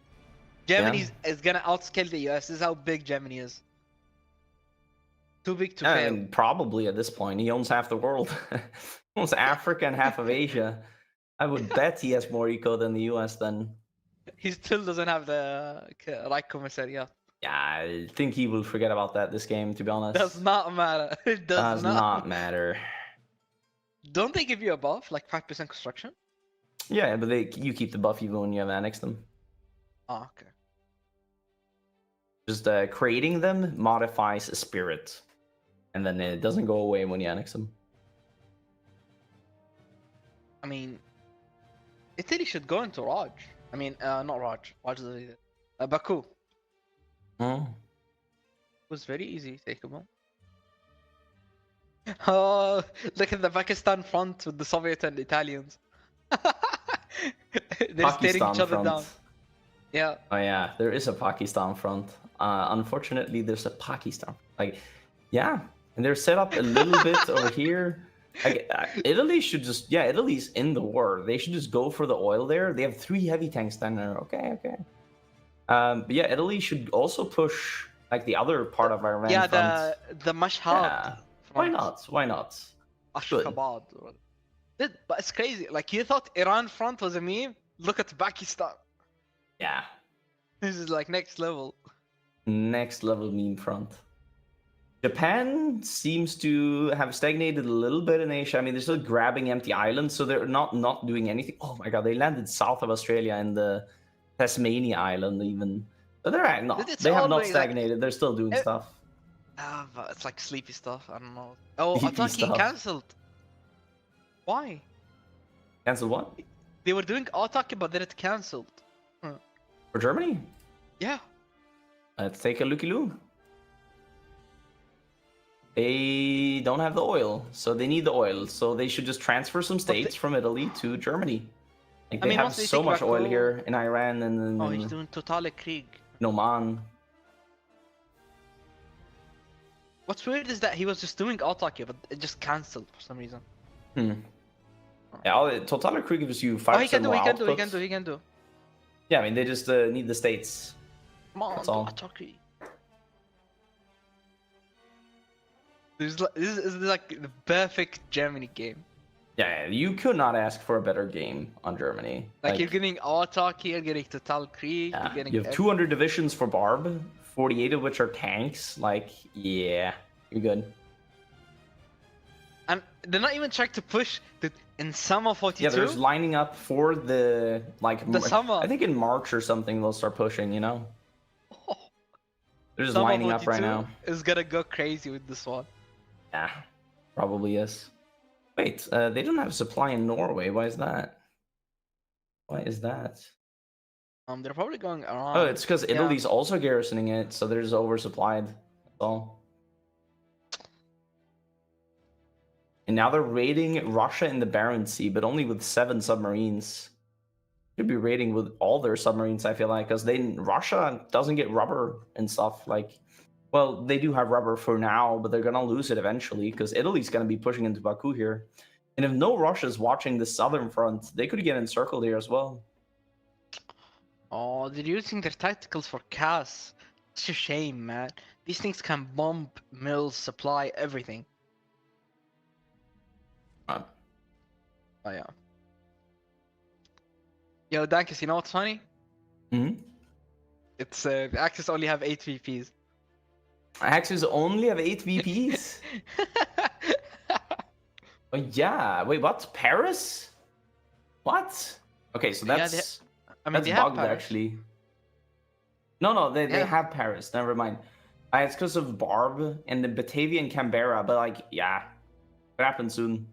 Germany is gonna outscale the US. This is how big Germany is. Too big to fail. And probably at this point, he owns half the world. He owns Africa and half of Asia. I would bet he has more eco than the US then. He still doesn't have the Reich Commissariat. Yeah, I think he will forget about that this game, to be honest. Does not matter. It Does not matter. Don't they give you a buff, like 5% construction? Yeah, but you keep the buff even when you have annexed them. Oh, okay. Just creating them modifies a spirit. And then it doesn't go away when you annex them. I mean, Italy should go into Raj. I mean, not Raj. Raj is Baku. Hmm. It was very easy takeable. Oh, look at the Pakistan front with the Soviet and Italians. They're staring each other down. Yeah. Oh yeah, there is a Pakistan front. Unfortunately, there's a Pakistan. Like, yeah, and they're set up a little bit over here. Like, Italy should just, yeah, Italy's in the war. They should just go for the oil there. They have 3 heavy tanks down there. Okay. But yeah, Italy should also push like the other part of Iran. Yeah, front. the Mashhad. Yeah. Why front. not? Why not? Good. Ashkabad. But it's crazy. Like you thought Iran front was a meme. Look at Pakistan. Yeah. This is like next level. Next level meme front. Japan seems to have stagnated a little bit in Asia. I mean, they're still grabbing empty islands, so they're not doing anything. Oh my god, they landed south of Australia in the Tasmania island even. But they're not. It's They have not always like- stagnated. They're still doing stuff. But it's like sleepy stuff. I don't know. Oh, I Sleepy thought he stuff. cancelled. Why? Cancel what? They were doing Otaki, but then it cancelled. For Germany? Yeah. Let's take a looky-loo. They don't have the oil, so they need the oil. So they should just transfer some states from Italy to Germany. Like, I they mean, have once they so take much oil Baku- here in Iran and Oh, he's in doing Totale Krieg. Oman. What's weird is that he was just doing autarky, but it just cancelled for some reason. Yeah, Total Crew gives you 5% Oh, he can do, more he can do, he output. can do, he can do. Yeah, I mean, they just need the states. Come on, That's do all. autarky. This is like the perfect Germany game. Yeah, you could not ask for a better game on Germany. Like you're getting autarky, you're getting Total Krieg, yeah, you're getting. you have 200 divisions for Barb, 48 of which are tanks. Like, yeah, you're good. And they're not even trying to push in summer 42. Yeah, they're just lining up for the summer. I think in March or something they'll start pushing. You know, they're just Summer lining up right 42 now. is gonna go crazy with this one. Yeah, probably is. Wait, they don't have a supply in Norway. Why is that? Why is that? They're probably going around. Oh, it's because Italy's also garrisoning it, so they're just oversupplied. That's all. And now they're raiding Russia in the Barents Sea, but only with 7 submarines. Should be raiding with all their submarines, I feel like, because Russia doesn't get rubber and stuff. Like, well, they do have rubber for now, but they're gonna lose it eventually because Italy's gonna be pushing into Baku here. And if no Russia's watching the southern front, they could get encircled here as well. Oh, they're using their tacticals for CAS. It's a shame, man. These things can bomb mills, supply, everything. Oh, yeah. Yo, Dankus, you know what's funny? It's the Axis only have 8 VPs. Axis only have 8 VPs? Oh, yeah. Wait, what? Paris? What? Okay, so that's... Yeah, that's bugged, actually. No, they have Paris. Never mind. It's because of Barb and the Batavian Canberra, but like, yeah, it happens soon.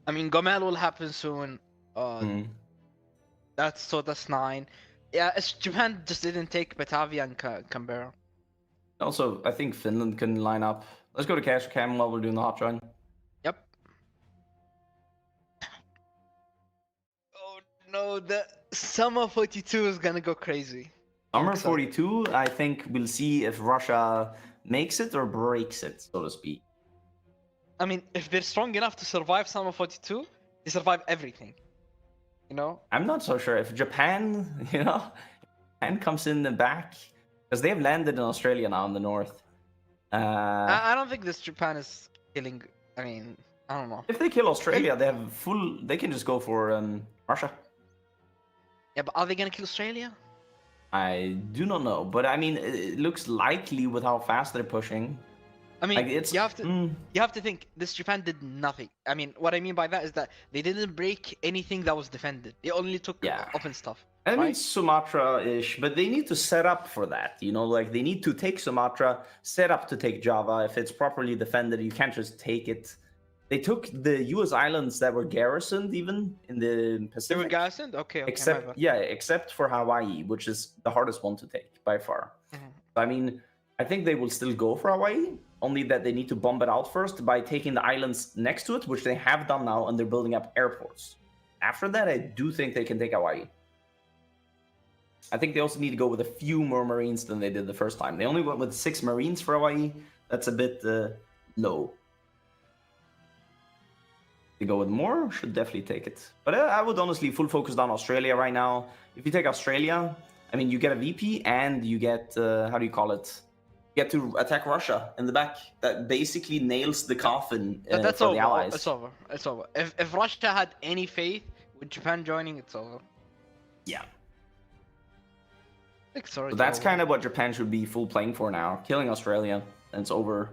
I mean, Gomel will happen soon. That's 9. Yeah, Japan just didn't take Batavia and Canberra. Also, I think Finland can line up. Let's go to Cash Cam while we're doing the hot join. Yep. Oh no, the summer 42 is gonna go crazy. Summer 42, I think we'll see if Russia makes it or breaks it, so to speak. I mean, if they're strong enough to survive summer 42, they survive everything. You know? I'm not so sure. If Japan, Japan comes in the back, because they have landed in Australia now in the north. I don't think this Japan is killing. I mean, I don't know. If they kill Australia, they can just go for Russia. Yeah, but are they gonna kill Australia? I do not know, but I mean, it looks likely with how fast they're pushing. I mean, like you have to think this Japan did nothing. I mean, what I mean by that is that they didn't break anything that was defended. They only took open stuff. I mean, Sumatra-ish, but they need to set up for that. Like they need to take Sumatra, set up to take Java. If it's properly defended, you can't just take it. They took the U.S. islands that were garrisoned, even in the Pacific. They were garrisoned, okay. Except for Hawaii, which is the hardest one to take by far. I mean, I think they will still go for Hawaii, only that they need to bomb it out first by taking the islands next to it, which they have done now, and they're building up airports. After that, I do think they can take Hawaii. I think they also need to go with a few more Marines than they did the first time. They only went with 6 Marines for Hawaii. That's a bit low. To go with more, should definitely take it. But I would honestly full focus on Australia right now. If you take Australia, I mean, you get a VP and you get, how do you call it? You get to attack Russia in the back. That basically nails the coffin for the Allies. It's over. It's over. If Russia had any faith with Japan joining, it's over. Yeah. So that's kind of what Japan should be full playing for now. Killing Australia, and it's over.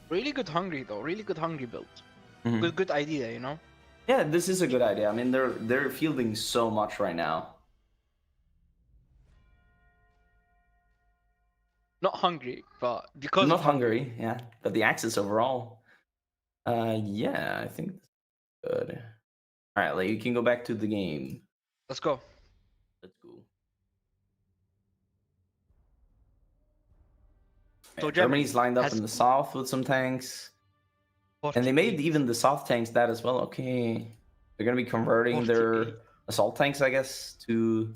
Really good Hungary though. Really good Hungary build. Good idea, Yeah, this is a good idea. I mean, they're fielding so much right now. Not Hungary, but because not Hungary, yeah, but the Axis overall. Yeah, I think that's good. All right, like, you can go back to the game. Let's go. Let's go. So Germany's lined up in the south with some tanks. And they made even the south tanks that as well. Okay. They're going to be converting their assault tanks, I guess, to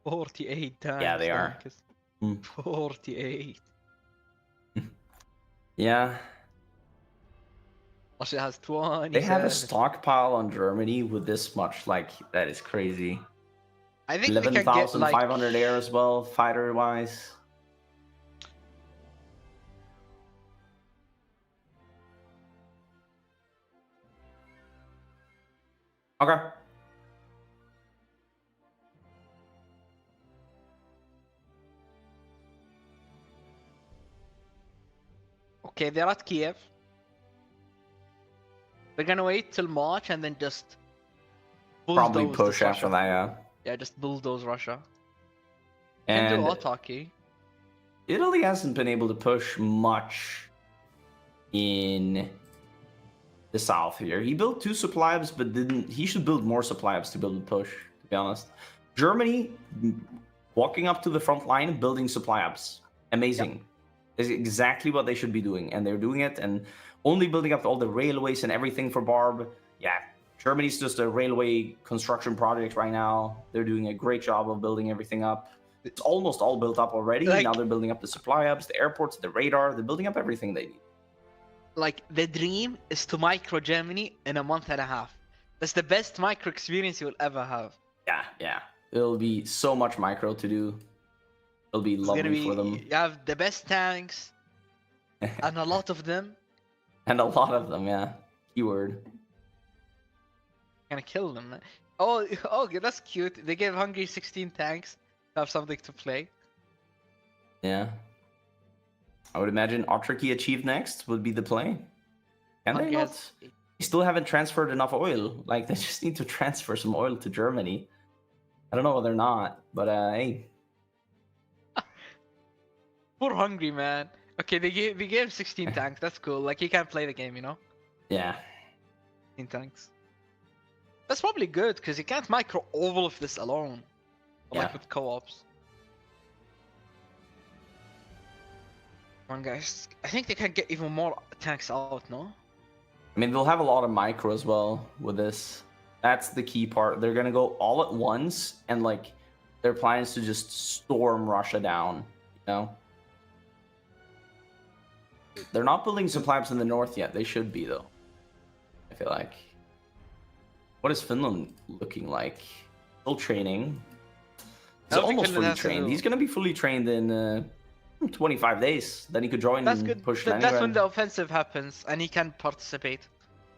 48 times. Yeah, they are. Tankers. Mm. 48. Yeah. Russia has 20. They have a stockpile on Germany with this much. Like, that is crazy. I think they can get like 11,500 air as well, fighter-wise. Okay. Okay, they're at Kiev. They're gonna wait till March and then just Probably bulldoze push this after Russia. that, yeah. Yeah, just bulldoze Russia. And Can do autarky. Italy hasn't been able to push much in the south here. He built 2 supply hubs, but didn't. He should build more supply hubs to be able to push, to be honest. Germany walking up to the front line, building supply hubs. Amazing. Yep. Is exactly what they should be doing, and they're doing it, and only building up all the railways and everything for Barb. Yeah, Germany's just a railway construction project right now. They're doing a great job of building everything up. It's almost all built up already. Like, now they're building up the supply hubs, the airports, the radar. They're building up everything they need. Like, the dream is to micro Germany in a month and a half. That's the best micro experience you'll ever have. Yeah. It'll be so much micro to do. It'll be lovely for them. You have the best tanks, and a lot of them. And a lot of them, yeah. Keyword. Gonna kill them, man. Oh, that's cute. They gave Hungary 16 tanks to have something to play. Yeah. I would imagine autarky achieved next would be the play. Can they not? They still haven't transferred enough oil. Like, they just need to transfer some oil to Germany. I don't know whether or not, but hey. Poor Hungary, man. Okay, they gave 16 tanks. That's cool. Like, he can't play the game, you know? Yeah. 16 tanks. That's probably good, because you can't micro all of this alone. Yeah. Like with co-ops. Come on, guys. I think they can get even more tanks out, no? I mean, they'll have a lot of micro as well with this. That's the key part. They're going to go all at once, and, like, their plan is to just storm Russia down, you know? They're not building supply hubs in the north yet. They should be, though. I feel like. What is Finland looking like? Still training. He's almost fully trained. He's going to be fully trained in 25 days. Then he could join and push Leningrad. That's when the offensive happens, and he can participate.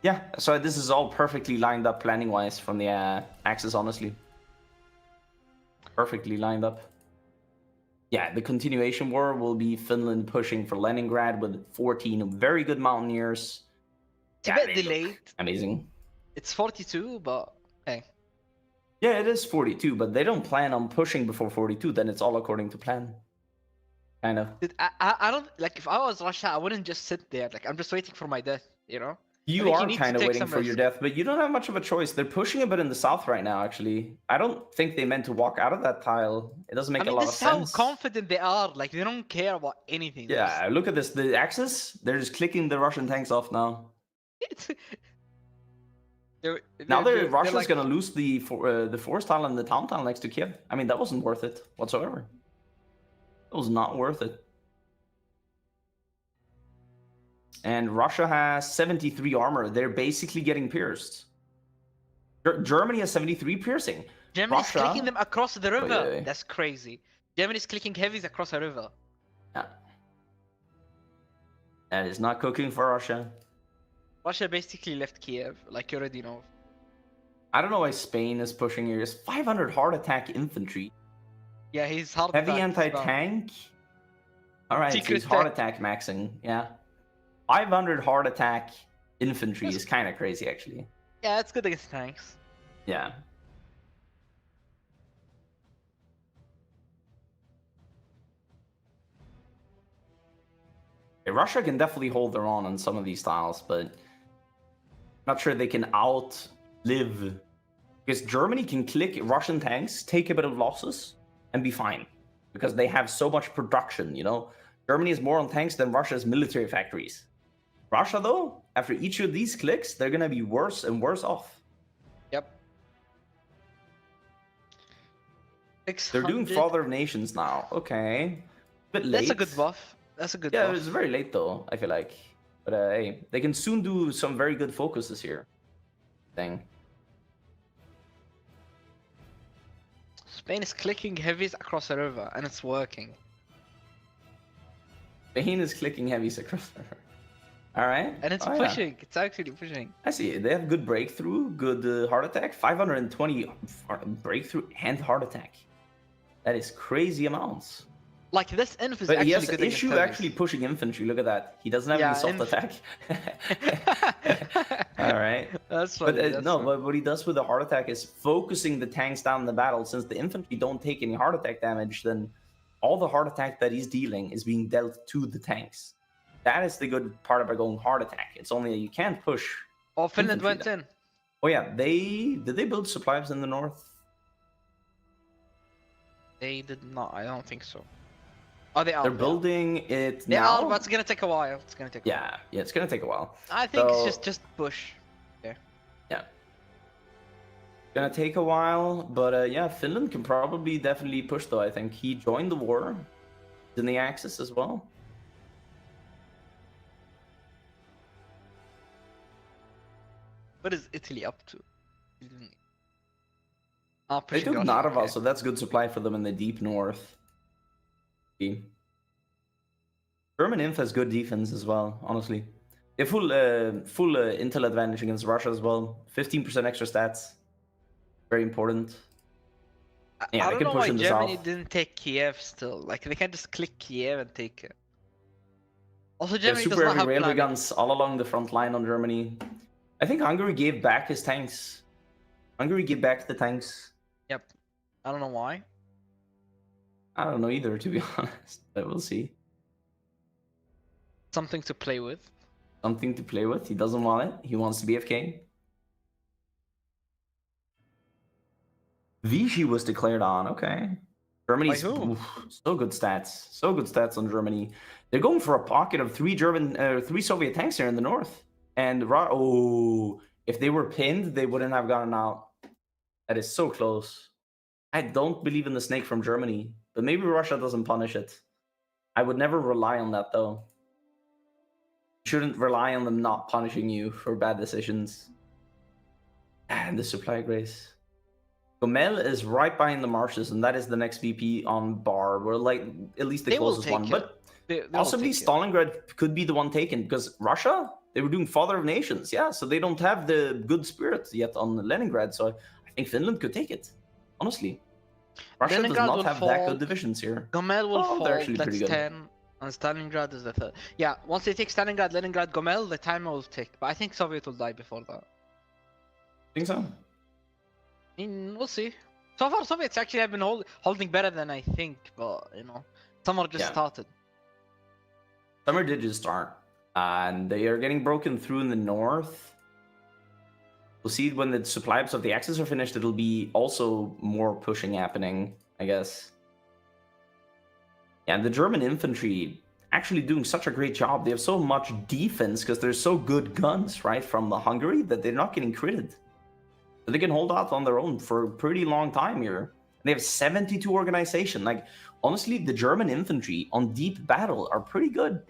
Yeah, so this is all perfectly lined up planning-wise from the Axis, honestly. Perfectly lined up. Yeah, the continuation war will be Finland pushing for Leningrad with 14 very good mountaineers. It's a bit delayed. Amazing. It's 42, but hey. Yeah, it is 42, but they don't plan on pushing before 42, then it's all according to plan. Kind of. I don't, like, if I was Russia, I wouldn't just sit there. Like, I'm just waiting for my death, you know? You are kind of waiting for your death, but you don't have much of a choice. They're pushing a bit in the south right now, actually. I don't think they meant to walk out of that tile. It doesn't make a lot of sense. This is how confident they are. Like, they don't care about anything. Yeah, look at this. The Axis, they're just clicking the Russian tanks off now. Russia's like, going to lose the forest tile and the town tile next to Kiev. I mean, that wasn't worth it whatsoever. It was not worth it. And Russia has 73 armor. They're basically getting pierced. Germany has 73 piercing. Germany's clicking them across the river. Yeah. That's crazy. Germany's clicking heavies across a river. Yeah. That is not cooking for Russia. Russia basically left Kiev, like you already know. I don't know why Spain is pushing here. It's 500 hard attack infantry. Yeah, he's hard heavy anti-tank. All right, so he's hard attack maxing. Yeah. 500 hard attack infantry is kind of crazy, actually. Yeah, it's good against tanks. Yeah. Russia can definitely hold their own on some of these tiles, but I'm not sure they can outlive. Because Germany can click Russian tanks, take a bit of losses, and be fine. Because they have so much production, you know? Germany is more on tanks than Russia's military factories. Russia, though, after each of these clicks, they're going to be worse and worse off. Yep. They're doing 600. Father of Nations now. Okay. Bit late. That's a good buff. That's a good Yeah, buff. it was very late though, I feel like. But hey, they can soon do some very good focuses here. Thing. Spain is clicking heavies across the river, and it's working. Spain is clicking heavies across the river. Alright. And it's Oh, yeah. pushing. It's actually pushing. I see. They have good breakthrough, good heart attack. 520 breakthrough and heart attack. That is crazy amounts. Like this inf is But actually he has good an against issue heavies. actually pushing infantry. Look at that. He doesn't have Yeah, any soft attack. All right. That's funny. But that's no, funny. but what he does with the heart attack is focusing the tanks down the battle. Since the infantry don't take any heart attack damage, then all the heart attack that he's dealing is being dealt to the tanks. That is the good part about going heart attack. It's only you can't push. Oh, Finland infantry went in. Oh yeah, did they build supplies in the north? They did not. I don't think so. Oh, they are. They're building it They now. are, but it's gonna take a while. It's gonna take. Yeah, it's gonna take a while. I think So- it's just push. Yeah. Gonna take a while, but yeah, Finland can probably definitely push though. I think he joined the war. He's in the Axis as well. What is Italy up to? Oh, They pushing took Russia, Narva, okay. so that's good supply for them in the deep north. German Inf has good defense as well, honestly. They have full intel advantage against Russia as well. 15% extra stats. Very important. Yeah, I they don't can know push why in the Germany south. didn't take Kiev still. Like they can just click Kiev and take it. Also, They have Germany does super not heavy have railway planning. guns all along the front line on Germany. I think Hungary gave back his tanks. Hungary gave back the tanks. Yep. I don't know why. I don't know either, to be honest. But we'll see. Something to play with. Something to play with. He doesn't want it. He wants to be AFK. Vichy was declared on. Okay. Germany's By who? so good stats. So good stats on Germany. They're going for a pocket of three Soviet tanks here in the north. And if they were pinned, they wouldn't have gotten out. That is so close. I don't believe in the snake from Germany, but maybe Russia doesn't punish it. I would never rely on that though. You shouldn't rely on them not punishing you for bad decisions. And the supply grace. Gomel is right behind the marshes, and that is the next VP on Bar. We're like at least the They will closest take one. it. But They will possibly take it. Stalingrad could be the one taken because Russia, they were doing Father of Nations, yeah, so they don't have the good spirit yet on Leningrad. So I think Finland could take it. Honestly, Russia does Leningrad not will have that fall. good divisions here. Gomel will Oh, they're fall. actually pretty That's good. 10. And Stalingrad is the third. Yeah, once they take Stalingrad, Leningrad, Gomel, the timer will tick. But I think Soviet will die before that. Think so? I mean, we'll see. So far, Soviets actually have been holding better than I think, but you know, summer just Yeah. started. Summer did just start, and they are getting broken through in the north. We'll see when the supplies of the Axis are finished. It'll be also more pushing happening, I guess. Yeah, and the German infantry actually doing such a great job. They have so much defense because they're so good guns, right, from the Hungary that they're not getting critted. So they can hold out on their own for a pretty long time here. They have 72 organization. Like, honestly, the German infantry on deep battle are pretty good.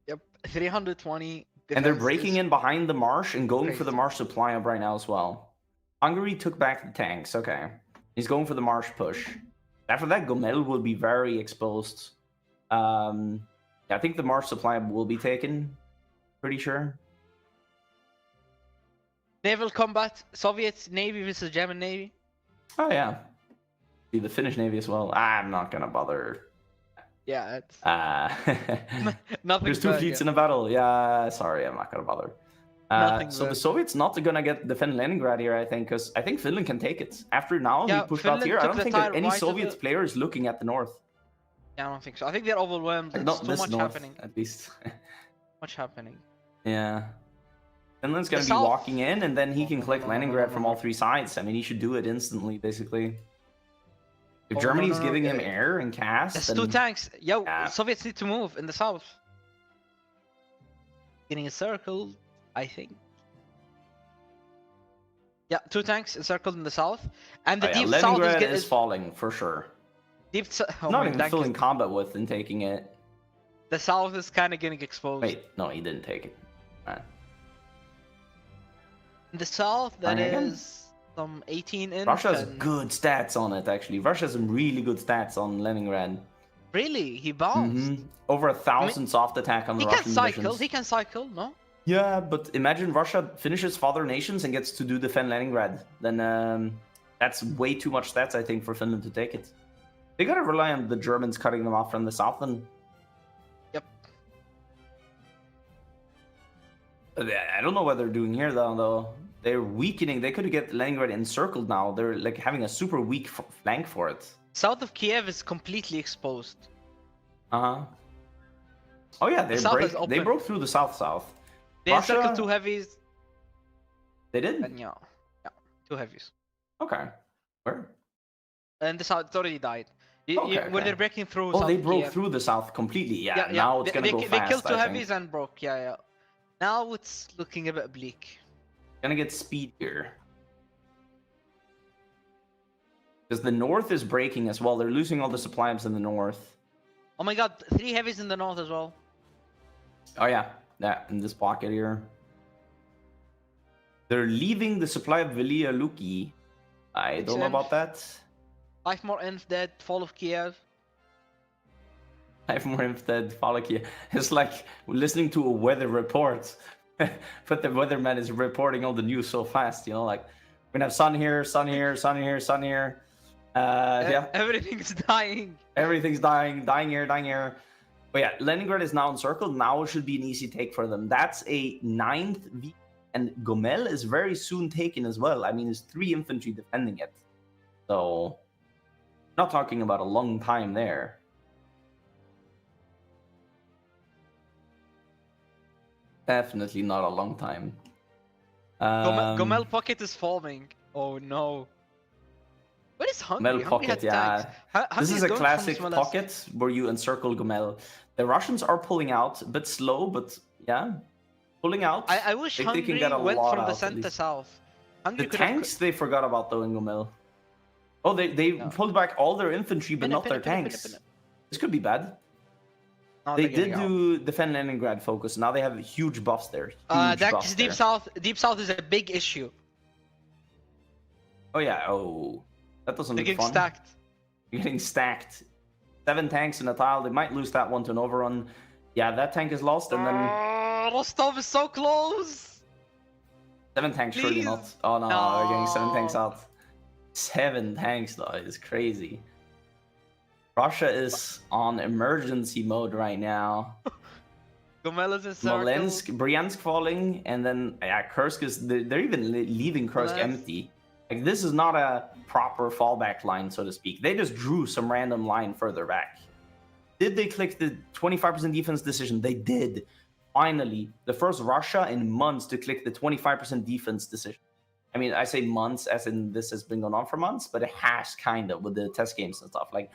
Yep, 320. And they're breaking in behind the marsh and going for the crazy. marsh supply up right now as well. Hungary took back the tanks. Okay. He's going for the marsh push. After that, Gomel will be very exposed. I think the marsh supply will be taken. Pretty sure. Naval combat, Soviet Navy versus German Navy. Oh, yeah. See the Finnish Navy as well. I'm not going to bother. Yeah, it's nothing. There's two bad, fleets yeah. in a battle. Yeah, sorry, I'm not going to bother. Nothing So the bad. Soviets not going to defend Leningrad here, I think, because I think Finland can take it. After now, Yeah, we pushed out Finland here. I took don't the think that tire any right of Soviet the- player is looking at the north. Yeah, I don't think so. I think they're overwhelmed. Like, There's not too this much north, happening. at least. Much happening. Yeah. Finland's going The to be south- walking in, and then he can click Leningrad from all three sides. I mean, he should do it instantly, basically. If Oh, Germany's no, giving him okay. air and cast, There's then... two tanks. Yo, Yeah. Soviets need to move in the south. Getting a circle, I think. Yeah, 2 tanks encircled in the south, and the Oh, yeah, deep south Leningrad is is falling for sure. deep. Oh, Not my even tank still is, in combat with and taking it. the south is kind of getting exposed. Wait, no, he didn't take it. Right. In the south, that Trying again? is some 18 inch. Russia has And good stats on it, actually. Russia has some really good stats on Leningrad. really, he bounced. Over 1,000 soft attack on the He can Russian cycle. divisions. He can cycle. No. Yeah, but imagine Russia finishes Father Nations and gets to do defend Leningrad. Then that's way too much stats, I think, for Finland to take it. They gotta rely on the Germans cutting them off from the south. And Yep. I don't know what they're doing here, though. They're weakening. They could get Leningrad encircled now. They're like having a super weak flank for it. South of Kiev is completely exposed. Uh-huh. Oh yeah, The south is they open. broke through the south. They Russia- encircled 2 heavies. They did? And yeah, 2 heavies. Okay. Where? And the south it's already died. Okay, When they're breaking through. Oh, south they of broke Kiev. through the south completely. Yeah, Yeah, now it's gonna go they fast. killed 2 I think. heavies and broke. Yeah. Now it's looking a bit bleak. Gonna get speed here. Because the north is breaking as well. They're losing all the supply hubs in the north. Oh my god, 3 heavies in the north as well. Oh yeah, in this pocket here. They're leaving the supply of Velia Luki. I don't know about that. 5 more inf dead, fall of Kiev. I have more inf dead, Falakia. It's like listening to a weather report. But the weatherman is reporting all the news so fast, like we're gonna have sun here, sun here, sun here, sun here. Yeah. Everything's dying. Everything's dying here. But yeah, Leningrad is now encircled. Now it should be an easy take for them. That's a 9th V, and Gomel is very soon taken as well. I mean, it's 3 infantry defending it. So, not talking about a long time there. Definitely not a long time. Gomel pocket is forming. Oh no. What is Hungary? Gomel Hungary pocket, had yeah. tanks. This Hungary's is a going from classic Smolensk. pocket where you encircle Gomel. The Russians are pulling out, a bit slow, but yeah, pulling out. I wish They can Hungary get a went lot from the out, at center least. south. Hungary The could have tanks they forgot about though in Gomel. Oh, they No. pulled back all their infantry, but Pin it, not pin their it, pin it, pin it, tanks. pin it. This could be bad. No, They they're getting did out. do defend Leningrad focus. Now they have huge buffs there. Huge That buffs deep there. south. Deep south is a big issue. Oh yeah. Oh, that doesn't They're look getting fun. stacked. You're getting stacked. 7 tanks in a tile. They might lose that one to an overrun. Yeah, that tank is lost, and then Rostov is so close. 7 tanks surely Please. not. Oh no, they're getting 7 tanks No. out. 7 tanks though, it's crazy. Russia is on emergency mode right now. Gomel is in circle. Smolensk, Bryansk falling, and then Kursk is. They're even leaving Kursk Smolensk. empty. Like this is not a proper fallback line, so to speak. They just drew some random line further back. Did they click the 25% defense decision? They did. Finally, the first Russia in months to click the 25% defense decision. I mean, I say months as in this has been going on for months, but it has kind of with the test games and stuff. Like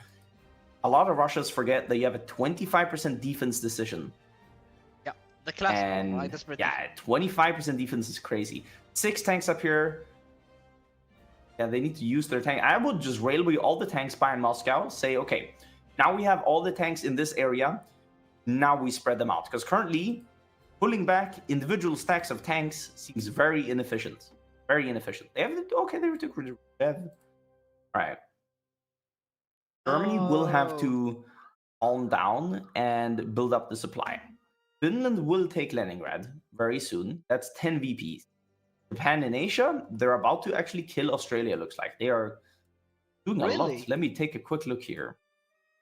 a lot of Russians forget that you have a 25% defense decision. Yeah, the classic. And Right? That's pretty. yeah, 25% defense is crazy. 6 tanks up here. Yeah, they need to use their tank. I would just railway all the tanks by in Moscow. Say, okay, now we have all the tanks in this area. Now we spread them out. Because currently, pulling back individual stacks of tanks seems very inefficient. Very inefficient. They have okay, they took rid of that. Right. Germany will have to calm down and build up the supply. Finland will take Leningrad very soon. That's 10 VPs. Japan and Asia, they're about to actually kill Australia, looks like. They are doing a Really? lot. Let me take a quick look here.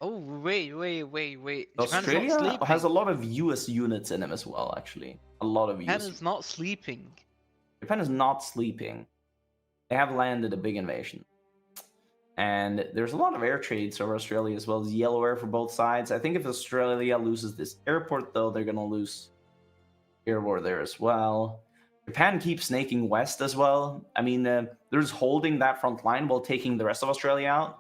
Oh wait. Japan's not Australia sleeping. has a lot of US units in them as well, actually. A lot of Japan US. is not sleeping. Japan is not sleeping. They have landed a big invasion. And there's a lot of air trades over Australia as well as yellow air for both sides. I think if Australia loses this airport, though, they're going to lose air war there as well. Japan keeps snaking west as well. I mean, they're just holding that front line while taking the rest of Australia out.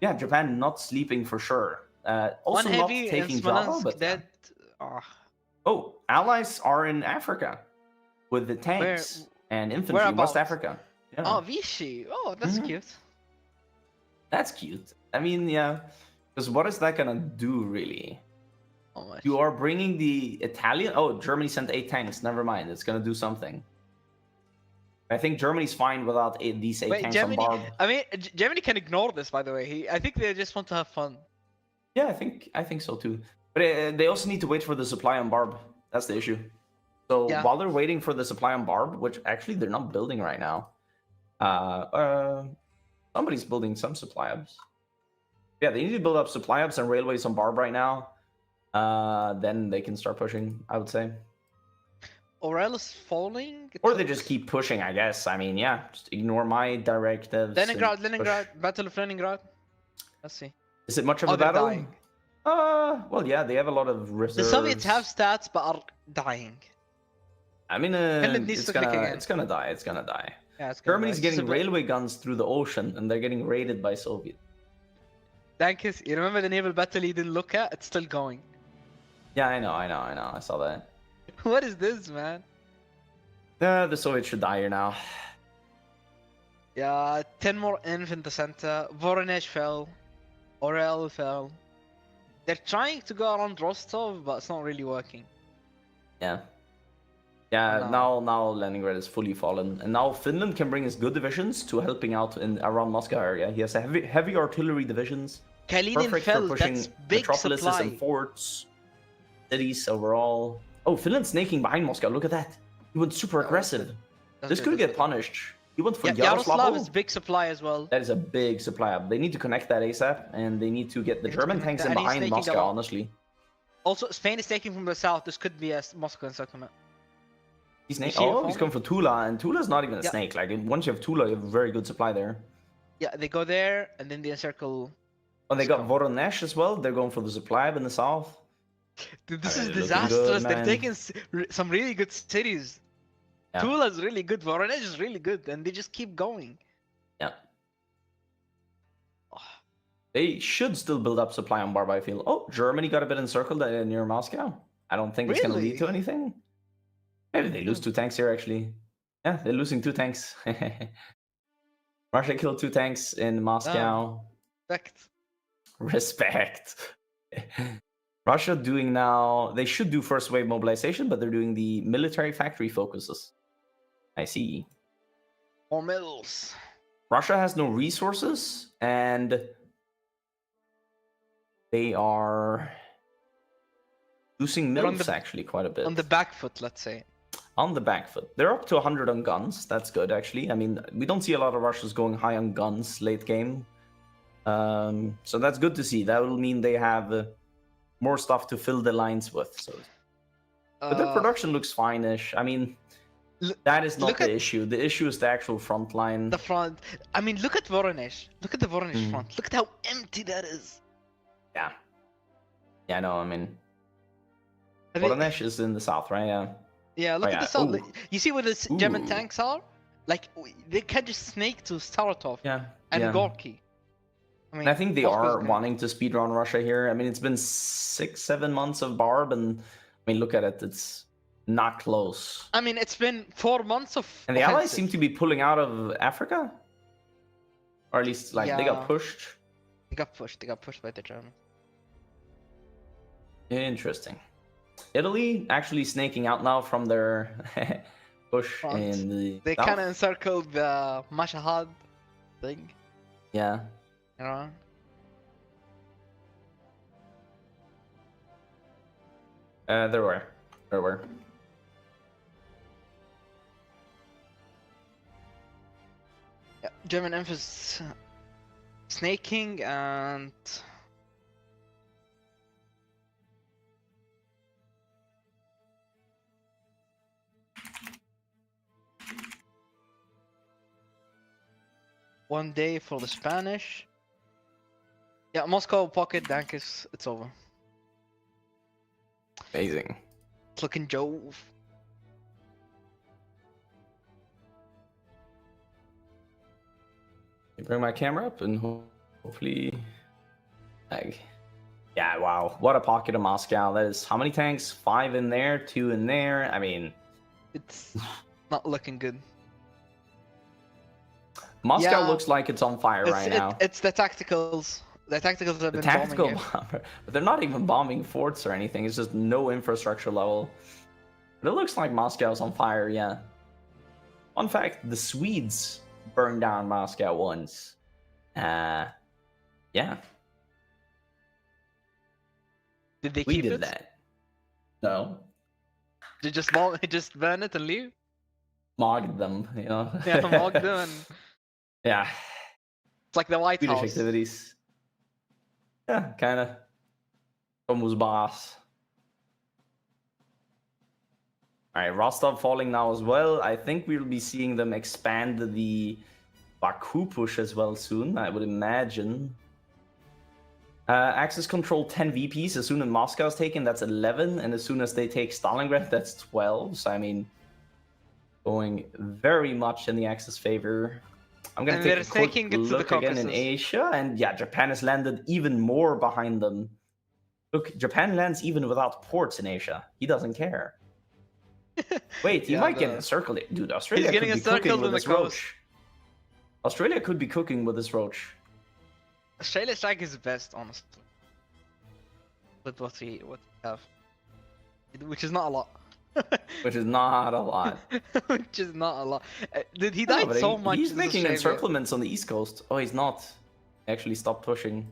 Yeah, Japan not sleeping for sure. Also One not heavy taking and Java, Smolensk but yeah. dead. Oh, allies are in Africa with the tanks. and infantry in West Whereabouts? Africa. Yeah. Oh, Vichy. Oh, that's Mhm. cute. That's cute. I mean, yeah, because what is that gonna do really? Oh much. You are bringing the Italian. Oh, Germany sent 8 tanks. Never mind. It's gonna do something. I think Germany's fine without these eight Wait, tanks Germany. on Barb. I mean, Germany can ignore this, by the way. I think they just want to have fun. Yeah, I think so too. But they also need to wait for the supply on Barb. That's the issue. So Yeah. while they're waiting for the supply on Barb, which actually they're not building right now, somebody's building some supply hubs. Yeah, they need to build up supply hubs and railways on Barb right now. Then they can start pushing, I would say. Orel falling. Or they just keep pushing, I guess. I mean, yeah, just ignore my directives. Leningrad, Battle of Leningrad. Let's see. Is it much of a they're battle? dying. Well, yeah, they have a lot of reserves. The Soviets have stats, but are dying. I mean, Finland needs to click again. it's gonna die. It's gonna die. Yeah, it's gonna Germany's die. getting railway guns through the ocean, and they're getting raided by Soviets. Dankis, you remember the naval battle you didn't look at? It's still going. Yeah, I know. I saw that. What is this, man? The Soviets should die here now. Yeah, 10 more inf in the center. Voronezh fell. Orel fell. They're trying to go around Rostov, but it's not really working. Yeah. Yeah, No. now Leningrad is fully fallen. And now Finland can bring his good divisions to helping out in around Moscow area. He has a heavy artillery divisions. Kalinin Perfect fell, for pushing that's big metropolises supply. and forts, cities overall. Oh, Finland's snaking behind Moscow. Look at that. He went super aggressive. This could get punished. He went for Yaroslav Yaroslav. is big supply as well. That is a big supply up. They need to connect that ASAP, and they need to get the German tanks in and he's behind snaking a Moscow, lot. honestly. Also, Spain is taking from the south. This could be a Moscow encirclement. He's see he's going for Tula, and Tula's not even a snake. Like, once you have Tula, you have a very good supply there. Yeah, they go there, and then they encircle. When they got Voronezh as well, they're going for the supply in the south. Dude, this is Looking disastrous. good, They're man. taking some really good cities. Yeah. Tula's really good. Voronezh is really good, and they just keep going. Yeah. They should still build up supply on Barb, I feel. Oh, Germany got a bit encircled near Moscow. I don't think it's going to lead to anything. Maybe they lose 2 tanks here, actually. Yeah, they're losing 2 tanks. Russia killed 2 tanks in Moscow. Respect. Russia doing now... They should do first wave mobilization, but they're doing the military factory focuses. I see. More mills. Russia has no resources, and they are losing mills actually quite a bit. On the back foot, let's say. On the back foot. They're up to 100 on guns. That's good, actually. I mean, we don't see a lot of Russians going high on guns late game. So that's good to see. That will mean they have more stuff to fill the lines with. So, but their production looks fine-ish. I mean, that is not the issue. The issue is the actual front line. The front. I mean, look at Voronezh. Look at the Voronezh front. Look at how empty that is. Yeah. Yeah, no, I mean... Voronezh is in the south, right? Yeah. Yeah, look at the south. You see where the German tanks are? Like, they can just snake to Saratov and Gorky. I think they are wanting to speedrun Russia here. I mean, it's been 6-7 months of Barb, and I mean, look at it. It's not close. I mean, it's been 4 months of. And the Allies seem to be pulling out of Africa, or at least like they got pushed. They got pushed. They got pushed by the Germans. Interesting. Italy actually snaking out now from their push in the. They kind of encircled the Mashhad thing. Yeah. Iran. There were. Yeah, German emphasis snaking and. One day for the Spanish. Yeah, Moscow pocket Dankis. It's over. Amazing. It's looking Jove. Bring my camera up and hopefully lag. Yeah, wow. What a pocket of Moscow. That is how many tanks? 5 in there, 2 in there. I mean, it's not looking good. Moscow Yeah. looks like it's on fire right now. It's the tacticals. The tacticals have The been tactical bombing it. bomber, but they're not even bombing forts or anything. It's just no infrastructure level. But it looks like Moscow's on fire, yeah. Fun fact, the Swedes burned down Moscow once. Yeah. Did they We keep did it? that. No. Did just just burn it and leave? Mogged them, you know? Yeah, mocked them and Yeah. it's like the White Swedish House. activities. Yeah, kind of. Almost boss. All right, Rostov falling now as well. I think we'll be seeing them expand the Baku push as well soon, I would imagine. Axis control 10 VPs. As soon as Moscow's taken, that's 11. And as soon as they take Stalingrad, that's 12. So, I mean, going very much in the Axis favor. I'm going to take a quick look again in Asia. And yeah, Japan has landed even more behind them. Look, Japan lands even without ports in Asia. He doesn't care. Wait, he might get encircled. Dude, Australia could be cooking with this roach. Australia could be cooking with this roach. Australia's strike is best, honestly. With what we have. Which is not a lot. Which is not a lot. Which is not a lot. Did he died so much? He's making encirclements on the east coast. Oh, he's not. Actually, stop pushing.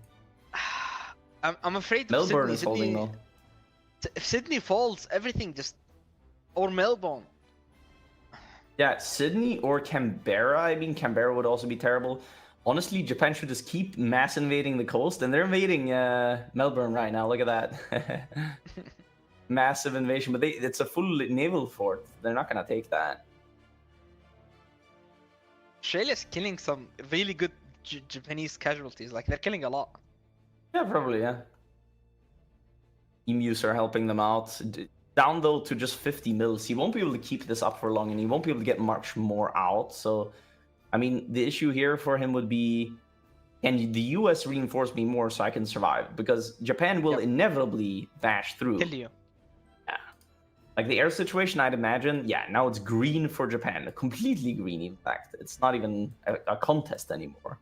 I'm afraid Melbourne is holding though. If Sydney falls, everything just... Or Melbourne. Yeah, Sydney or Canberra. I mean, Canberra would also be terrible. Honestly, Japan should just keep mass invading the coast, and they're invading Melbourne right now. Look at that. Massive invasion, but it's a full naval fort. They're not going to take that. Australia's killing some really good Japanese casualties. Like, they're killing a lot. Yeah, probably, yeah. Emus are helping them out. Down, though, to just 50 mils. He won't be able to keep this up for long, and he won't be able to get much more out, so... I mean, the issue here for him would be, can the US reinforce me more so I can survive? Because Japan will inevitably bash through. Kill you. Yeah. Like the air situation, I'd imagine, yeah, now it's green for Japan. Completely green, in fact. It's not even a contest anymore.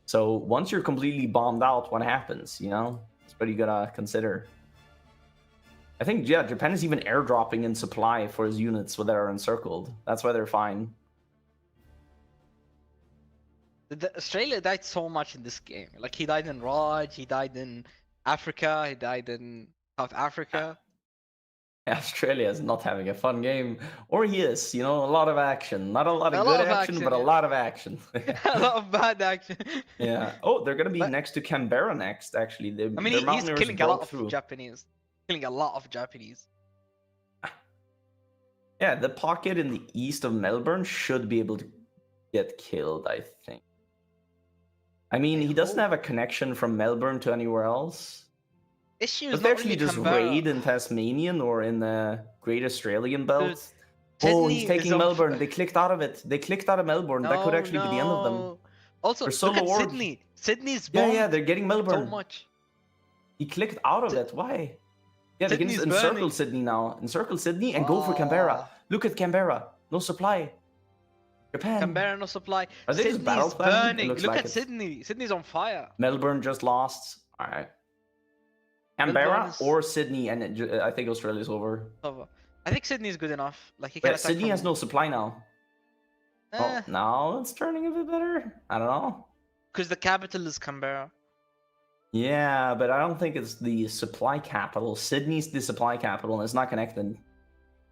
So once you're completely bombed out, what happens, you know? That's what you gotta consider. I think, yeah, Japan is even airdropping in supply for his units that are encircled. That's why they're fine. Australia died so much in this game. Like, he died in Raj, he died in Africa, he died in South Africa. Australia is not having a fun game. Or he is, you know, a lot of action. Not a lot of good action, but a lot of action. A lot of bad action. Yeah. Oh, they're going to be next to Canberra next, actually. I mean, he's killing a lot of Japanese. Killing a lot of Japanese. Yeah, the pocket in the east of Melbourne should be able to get killed, I think. I mean, he doesn't have a connection from Melbourne to anywhere else. Issues they actually just raid in Tasmanian or in the Great Australian Belt. Oh, he's taking Melbourne. They clicked out of it. They clicked out of Melbourne. That could actually be the end of them. Also, look at Sydney. Sydney's bombed. Yeah, they're getting Melbourne. So much. He clicked out of it. Why? Yeah, they can just encircle Sydney now. Encircle Sydney and go for Canberra. Look at Canberra. No supply. Japan. Canberra, no supply. Are they just battle burning. Look at Sydney. Sydney's on fire. Melbourne just lost. All right. Canberra or Sydney, and I think Australia's over. I think Sydney's good enough. Like, he can Sydney has no supply now. Oh, now it's turning a bit better. I don't know. Because the capital is Canberra. Yeah, but I don't think it's the supply capital. Sydney's the supply capital, and it's not connected.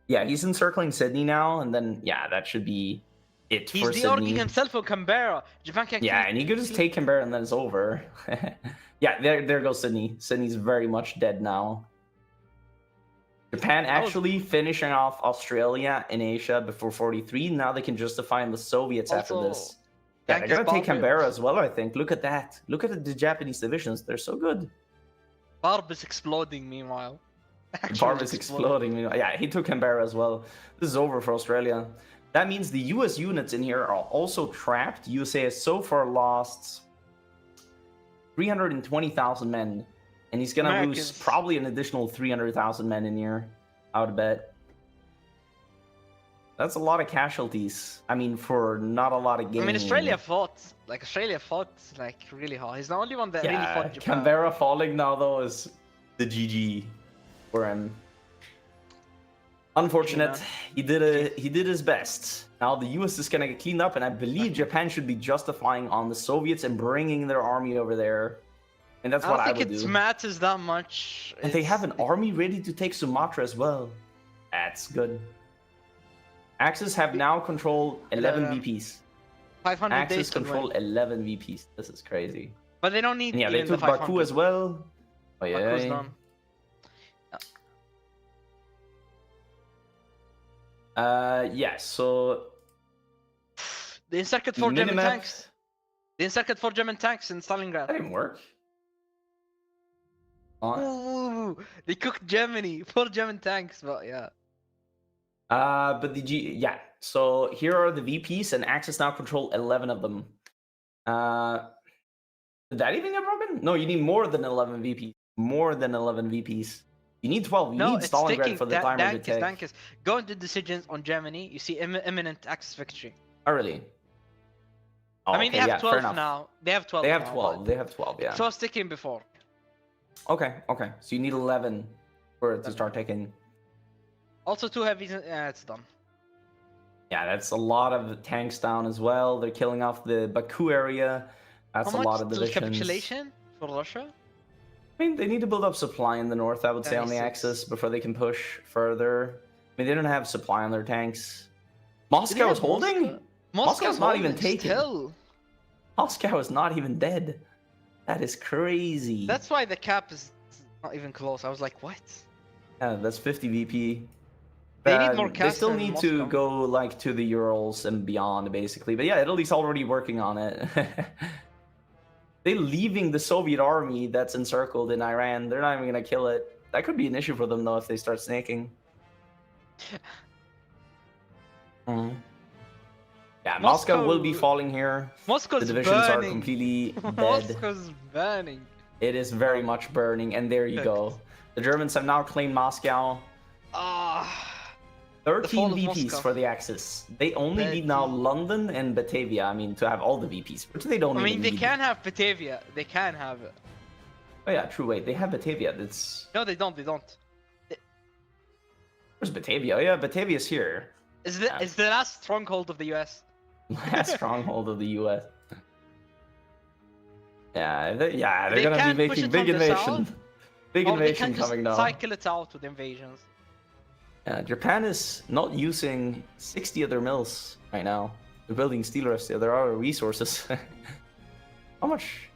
Yeah, he's encircling Sydney now, and then, yeah, that should be it for Sydney. He's de-orging himself for Canberra. Japan can't and he could just take Canberra, and then it's over. Yeah, there goes Sydney. Sydney's very much dead now. Japan actually finishing off Australia in Asia before 43. Now they can justify the Soviets after this. Yeah, they're going to take Canberra as well, I think. Look at that. Look at the Japanese divisions. They're so good. Barb is exploding, meanwhile. Barb is exploding. Yeah, he took Canberra as well. This is over for Australia. That means the US units in here are also trapped. USA has so far lost 320,000 men. And he's going to lose probably an additional 300,000 men in here, I would bet. That's a lot of casualties. I mean, for not a lot of gain. I mean, Australia fought like really hard. He's the only one that really Yeah, fought Japan. Canberra falling now though is the GG for him. Unfortunate. He did his best. Now the US is gonna get cleaned up, and I believe Japan should be justifying on the Soviets and bringing their army over there. And that's what I would do. I don't think it matters that much. And they have an army ready to take Sumatra as well. That's good. Axis have now control 11 VPs. 500 Axis days control 11 VPs. This is crazy. But they don't need. And yeah, they took the Baku as well. Oh yeah. Baku's done. Yeah. So they encircled 4 German tanks. They encircled 4 German tanks in Stalingrad. That didn't work. Ooh, they cooked Germany. 4 German tanks, but yeah. But yeah. So here are the VPs, and Axis now control 11 of them. Did that even get broken? No, you need more than 11 VPs. More than 11 VPs. You need 12. You need Stalingrad for the timer to take. Dankers. Go into decisions on Germany. You see imminent Axis victory. Oh, really? Oh, I mean, they have 12 now. They have 12. They have 12. They have 12. Yeah. So I was sticking before. Okay. Okay. So you need 11 for it to start taking. Also, 2 heavies. It's done. Yeah, that's a lot of tanks down as well. They're killing off the Baku area. That's a lot of divisions. Capitulation for Russia? I mean, they need to build up supply in the north, I would say, on the Axis before they can push further. I mean, they don't have supply on their tanks. Moscow is holding? Moscow's not even taken. Still. Moscow is not even dead. That is crazy. That's why the cap is not even close. I was like, what? Yeah, that's 50 VP. They need more caps. They still need to go like to the Urals and beyond, basically. But yeah, Italy's already working on it. They're leaving the Soviet army that's encircled in Iran. They're not even gonna kill it. That could be an issue for them though if they start snaking. Yeah, Moscow will be falling here. Moscow's the divisions burning. Are completely dead. Moscow's burning. It is very much burning, and there you go. The Germans have now claimed Moscow. 13 VPs for the Axis. They only need now London and Batavia. I mean, to have all the VPs, which they don't. I mean, they can have Batavia. They can have it. Oh yeah, true. Wait, they have Batavia. That's. No, they don't. They don't. Where's Batavia? Oh yeah, Batavia's here. It's the last stronghold of the US. Last stronghold of the US. Yeah, they're gonna be making big invasion. Big invasion coming now. Cycle it out with invasions. Japan is not using 60 of their mills right now. They're building steel rafts. Yeah, there are resources. How much?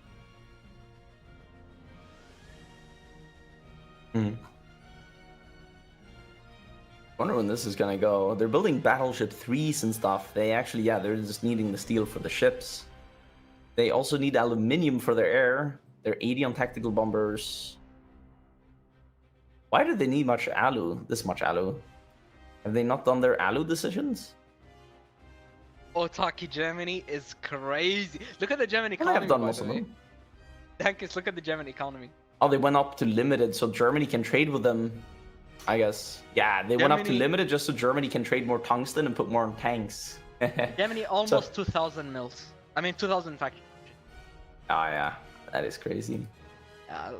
Wonder when this is gonna go. They're building battleship 3s and stuff. They actually, they're just needing the steel for the ships. They also need aluminium for their air. They're 80 on tactical bombers. Why do they need this much alu? Have they not done their alu decisions? Otaki Germany is crazy. Look at the German economy. I have done most of them. Dankers, look at the German economy. Oh, they went up to limited, so Germany can trade with them, I guess. Yeah, they went up to limited just so Germany can trade more tungsten and put more on tanks. Germany almost 2,000 mills. I mean, 2,000 factories. Oh yeah, that is crazy. Yeah,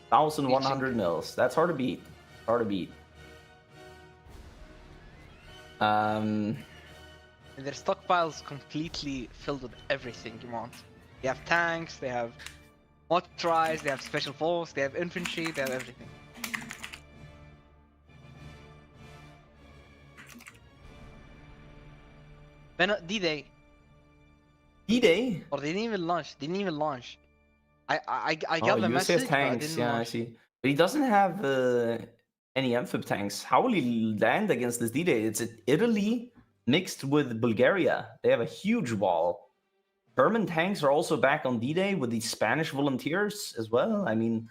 1,100 mils. That's hard to beat. Hard to beat. And their stockpiles completely filled with everything you want. They have tanks, they have motorized, they have special force, they have infantry, they have everything. D-Day. D-Day? Or they didn't even launch. I got the message. Tanks. Yeah, I see. But he doesn't have any amphib tanks. How will he land against this D-Day? It's Italy mixed with Bulgaria. They have a huge wall. German tanks are also back on D-Day with the Spanish volunteers as well. I mean,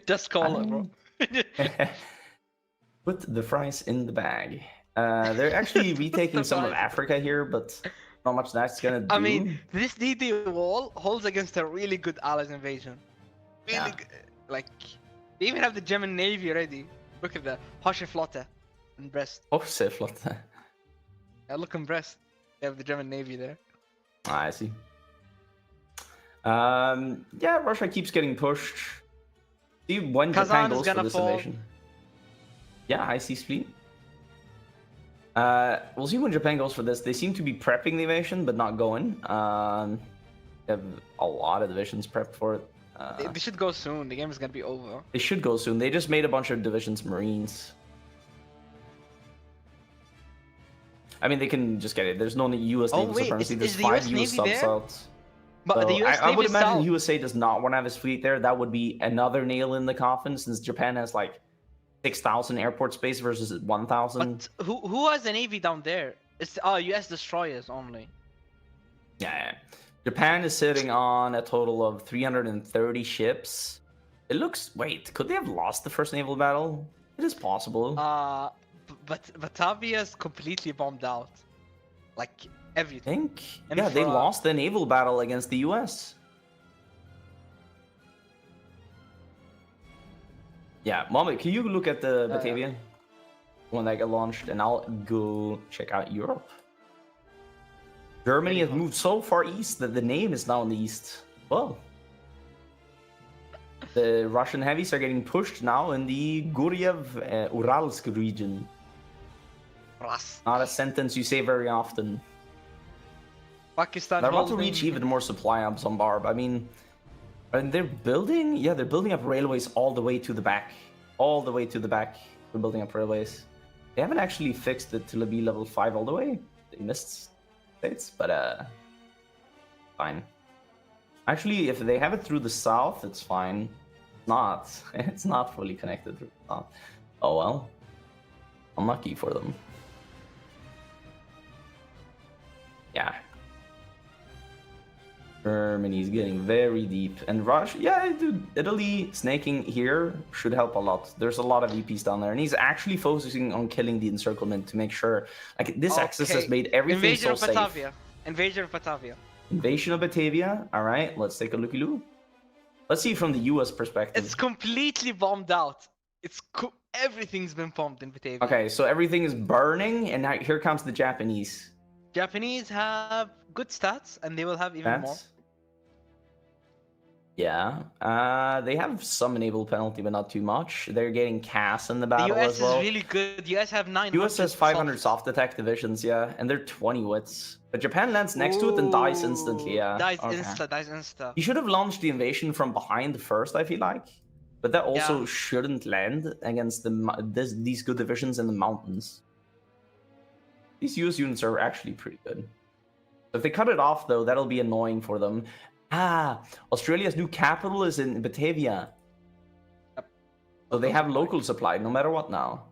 just call it, bro. Put the fries in the bag. They're actually retaking some of Africa here, but not much that's gonna do. I mean, this D-Day wall holds against a really good Allies invasion. Really good. Like, they even have the German Navy ready. Look at the Hocheflotte. in Brest. Oh, Seeflotte. Yeah, look in Brest. They have the German Navy there. I see. Yeah, Russia keeps getting pushed. See when Japan Kazan is goes for gonna this fall. invasion. Yeah, I see fleet. We'll see when Japan goes for this. They seem to be prepping the invasion, but not going. They have a lot of divisions prepped for it. They should go soon. The game is gonna be over. They should go soon. They just made a bunch of divisions Marines. I mean, they can just get it. There's no U.S. Oh, naval wait, supremacy. is There's the 5 US U.S. Navy subs there? out. But So the US I Navy would is imagine south. USA does not want to have his fleet there. That would be another nail in the coffin, since Japan has like 6,000 airport space versus 1,000. But who has a navy down there? It's US destroyers only. Yeah. Japan is sitting on a total of 330 ships. It looks... Wait, could they have lost the first naval battle? It is possible. But Batavia's completely bombed out. Like I everything. think... Yeah, they lost the naval battle against the US. Yeah, Mommy, can you look at the Batavia? When that got launched, and I'll go check out Europe. Germany has moved so far east that the name is now in the east. Well, the Russian heavies are getting pushed now in the Guryev-Uralsk region. Not a sentence you say very often. Pakistan. They're about to reach even more supply hubs on Barb. I mean, and they're building... Yeah, they're building up railways all the way to the back. All the way to the back. They're building up railways. They haven't actually fixed it to be level 5 all the way. They missed states, but fine. Actually, if they have it through the south, it's fine. Not. It's not fully connected through the south. Oh well. Unlucky for them. Yeah. Germany's getting very deep. And Russia, yeah, dude, Italy snaking here should help a lot. There's a lot of VPs down there. And he's actually focusing on killing the encirclement to make sure... Like, this axis has made everything Invasion so of safe. Batavia. Invasion of Batavia. Invasion of Batavia. All right, let's take a looky-loo. Let's see from the US perspective. It's completely bombed out. Everything's been bombed in Batavia. Okay, so everything is burning, and now here comes the Japanese. Japanese have good stats, and they will have even more. Yeah, they have some naval penalty, but not too much. They're getting CAS in the battle The US as well. is really good. The US have 900. US has 500 soft attack divisions, yeah, and they're 20 wits. But Japan lands next to it and dies instantly, yeah. Dies insta. You should have launched the invasion from behind first, I feel like. But that also shouldn't land against these good divisions in the mountains. These US units are actually pretty good. If they cut it off, though, that'll be annoying for them. Australia's new capital is in Batavia. Yep. So they have local supply, no matter what now.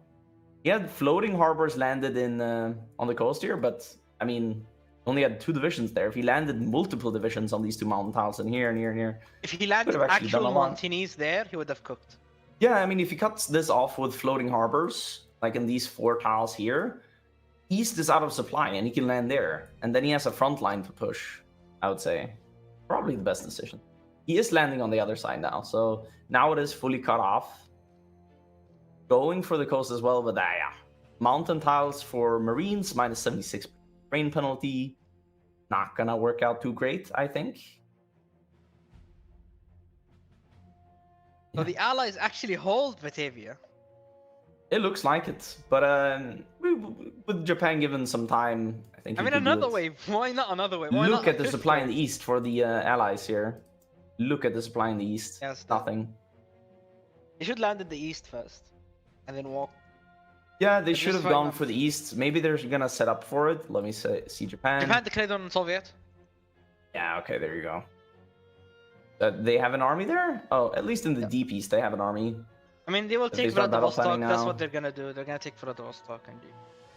Yeah, floating harbors landed in on the coast here, but, I mean, only had 2 divisions there. If he landed multiple divisions on these 2 mountain tiles, and here and here and here... If he landed actual Montanese there, he would have cooked. Yeah, I mean, if he cuts this off with floating harbors, like in these 4 tiles here, east is out of supply, and he can land there. And then he has a front line to push, I would say. Probably the best decision. He is landing on the other side now, so now it is fully cut off. Going for the coast as well, but yeah. Mountain tiles for Marines, minus 76 rain penalty. Not gonna work out too great, I think. So the Allies actually hold Batavia. It looks like it, but with Japan given some time, I think. I mean, another wave. Why not another wave? Why Look not at the supply in the east for the Allies here. Look at the supply in the east. Yes, nothing. They should land in the east first, and then walk. Yeah, they should have gone for the east. Maybe they're gonna set up for it. Let me see Japan. Japan declared on Soviet. Yeah. Okay. There you go. They have an army there. Oh, at least in the deep east, they have an army. I mean, they will take Vladivostok. That's what they're gonna do. They're gonna take Vladivostok and do.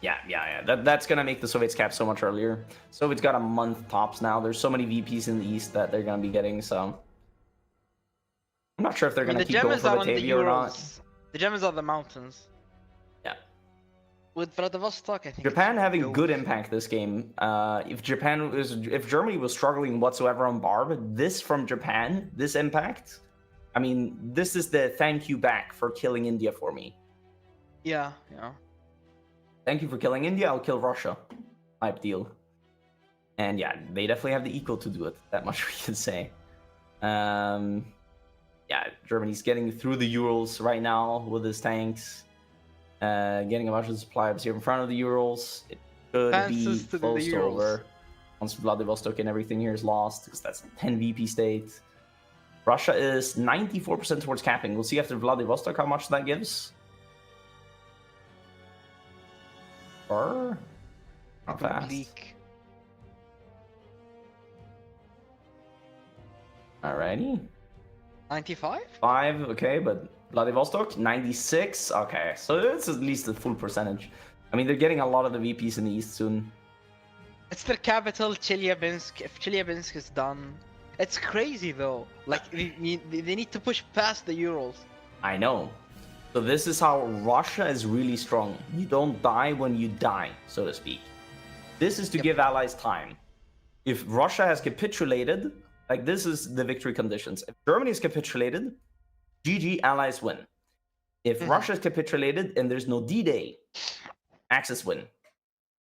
Yeah. That's gonna make the Soviets cap so much earlier. Soviets got a month tops now. There's so many VPs in the east that they're gonna be getting. So I'm not sure if they're gonna keep going for Batavia or not. The Germans are the mountains. Yeah. With Vladivostok, I think Japan having good impact this game. If Germany was struggling whatsoever on Barb, this from Japan, this impact. I mean, this is the thank you back for killing India for me. Yeah. thank you for killing India, I'll kill Russia type deal. And yeah, they definitely have the eco to do it. That much we can say. Yeah, Germany's getting through the Urals right now with his tanks. Getting a bunch of supply ups here in front of the Urals. It could Advances be to the close to Urals. over. Once Vladivostok and everything here is lost, because that's a 10 VP state. Russia is 94% towards capping. We'll see after Vladivostok how much that gives. Or not fast. Leak. Alrighty. 95? 5, okay, but Vladivostok, 96. Okay, so it's at least a full percentage. I mean, they're getting a lot of the VPs in the east soon. It's their capital, Chelyabinsk. If Chelyabinsk is done, it's crazy though. Like they need to push past the Urals. I know. So this is how Russia is really strong. You don't die when you die, so to speak. This is to give allies time. If Russia has capitulated, like this is the victory conditions. If Germany is capitulated, GG, allies win. If Russia is capitulated and there's no D-Day, Axis win.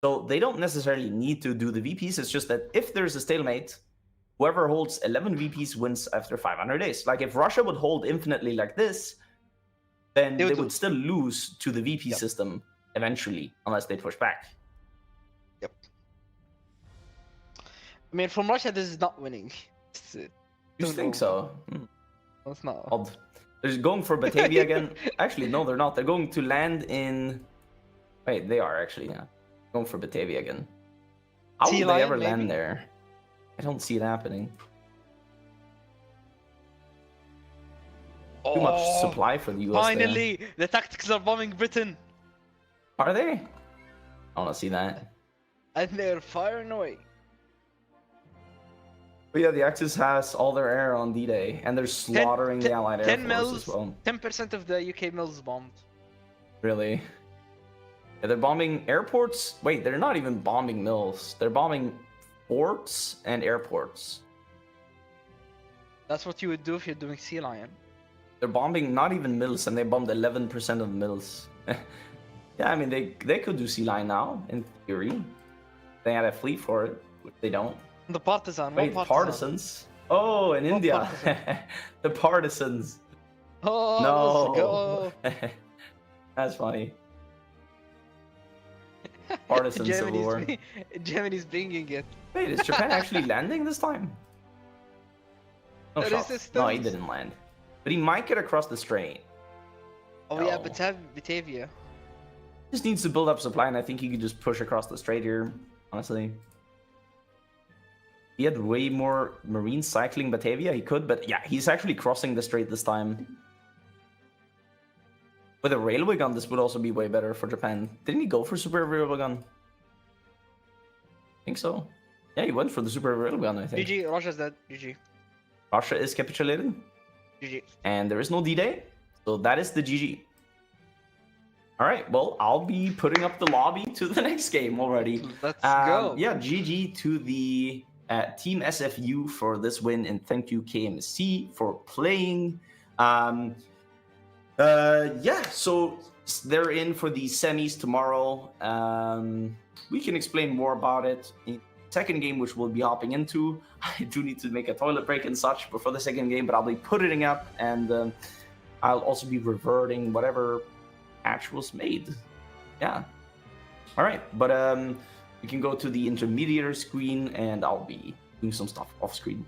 So they don't necessarily need to do the VPs. It's just that if there's a stalemate, whoever holds 11 VPs wins after 500 days. Like if Russia would hold infinitely like this, then they would still lose to the VP system eventually, unless they push back. Yep. I mean, from Russia, this is not winning. You think so? That's not. Odd. They're going for Batavia again. Actually, no, they're not. They're going to land in... Wait, they are actually, yeah. Going for Batavia again. How would they ever land there? I don't see it happening. Too much supply for the US. Finally, the tactics are bombing Britain. Are they? I want to see that. And they're firing away. But yeah, the Axis has all their air on D-Day, and they're slaughtering the Allied Air Force as well. 10% of the UK mills bombed. Really? Yeah, they're bombing airports? Wait, they're not even bombing mills. They're bombing ports and airports. That's what you would do if you're doing Sea Lion. They're bombing not even mills, and they bombed 11% of the mills. Yeah, I mean, they could do Sea Lion now, in theory. They had a fleet for it, which they don't. The partisan. Wait, partisans? Oh, in India. The partisans. Oh, no. Let's go. That's funny. Partisan civil war. Germany's bringing it. Wait, is Japan actually landing this time? No shot. No, he didn't land. But he might get across the strait. Oh yeah, Batavia. Just needs to build up supply, and I think he could just push across the strait here, honestly. He had way more Marines cycling Batavia, he could, but yeah, he's actually crossing the strait this time. With a railway gun, this would also be way better for Japan. Didn't he go for super railway gun? I think so. Yeah, he went for the super railway gun, I think. GG, Russia's dead. GG. Russia is capitulated. GG. And there is no D-Day, so that is the GG. Alright, well, I'll be putting up the lobby to the next game already. Let's go. Yeah, GG to the Team SFU for this win, and thank you KMC for playing. Yeah, so they're in for the semis tomorrow. We can explain more about it in the second game, which we'll be hopping into. I do need to make a toilet break and such before the second game, but I'll be putting it up, and I'll also be reverting whatever patch was made. Yeah. All right, but you can go to the intermediate screen, and I'll be doing some stuff off screen.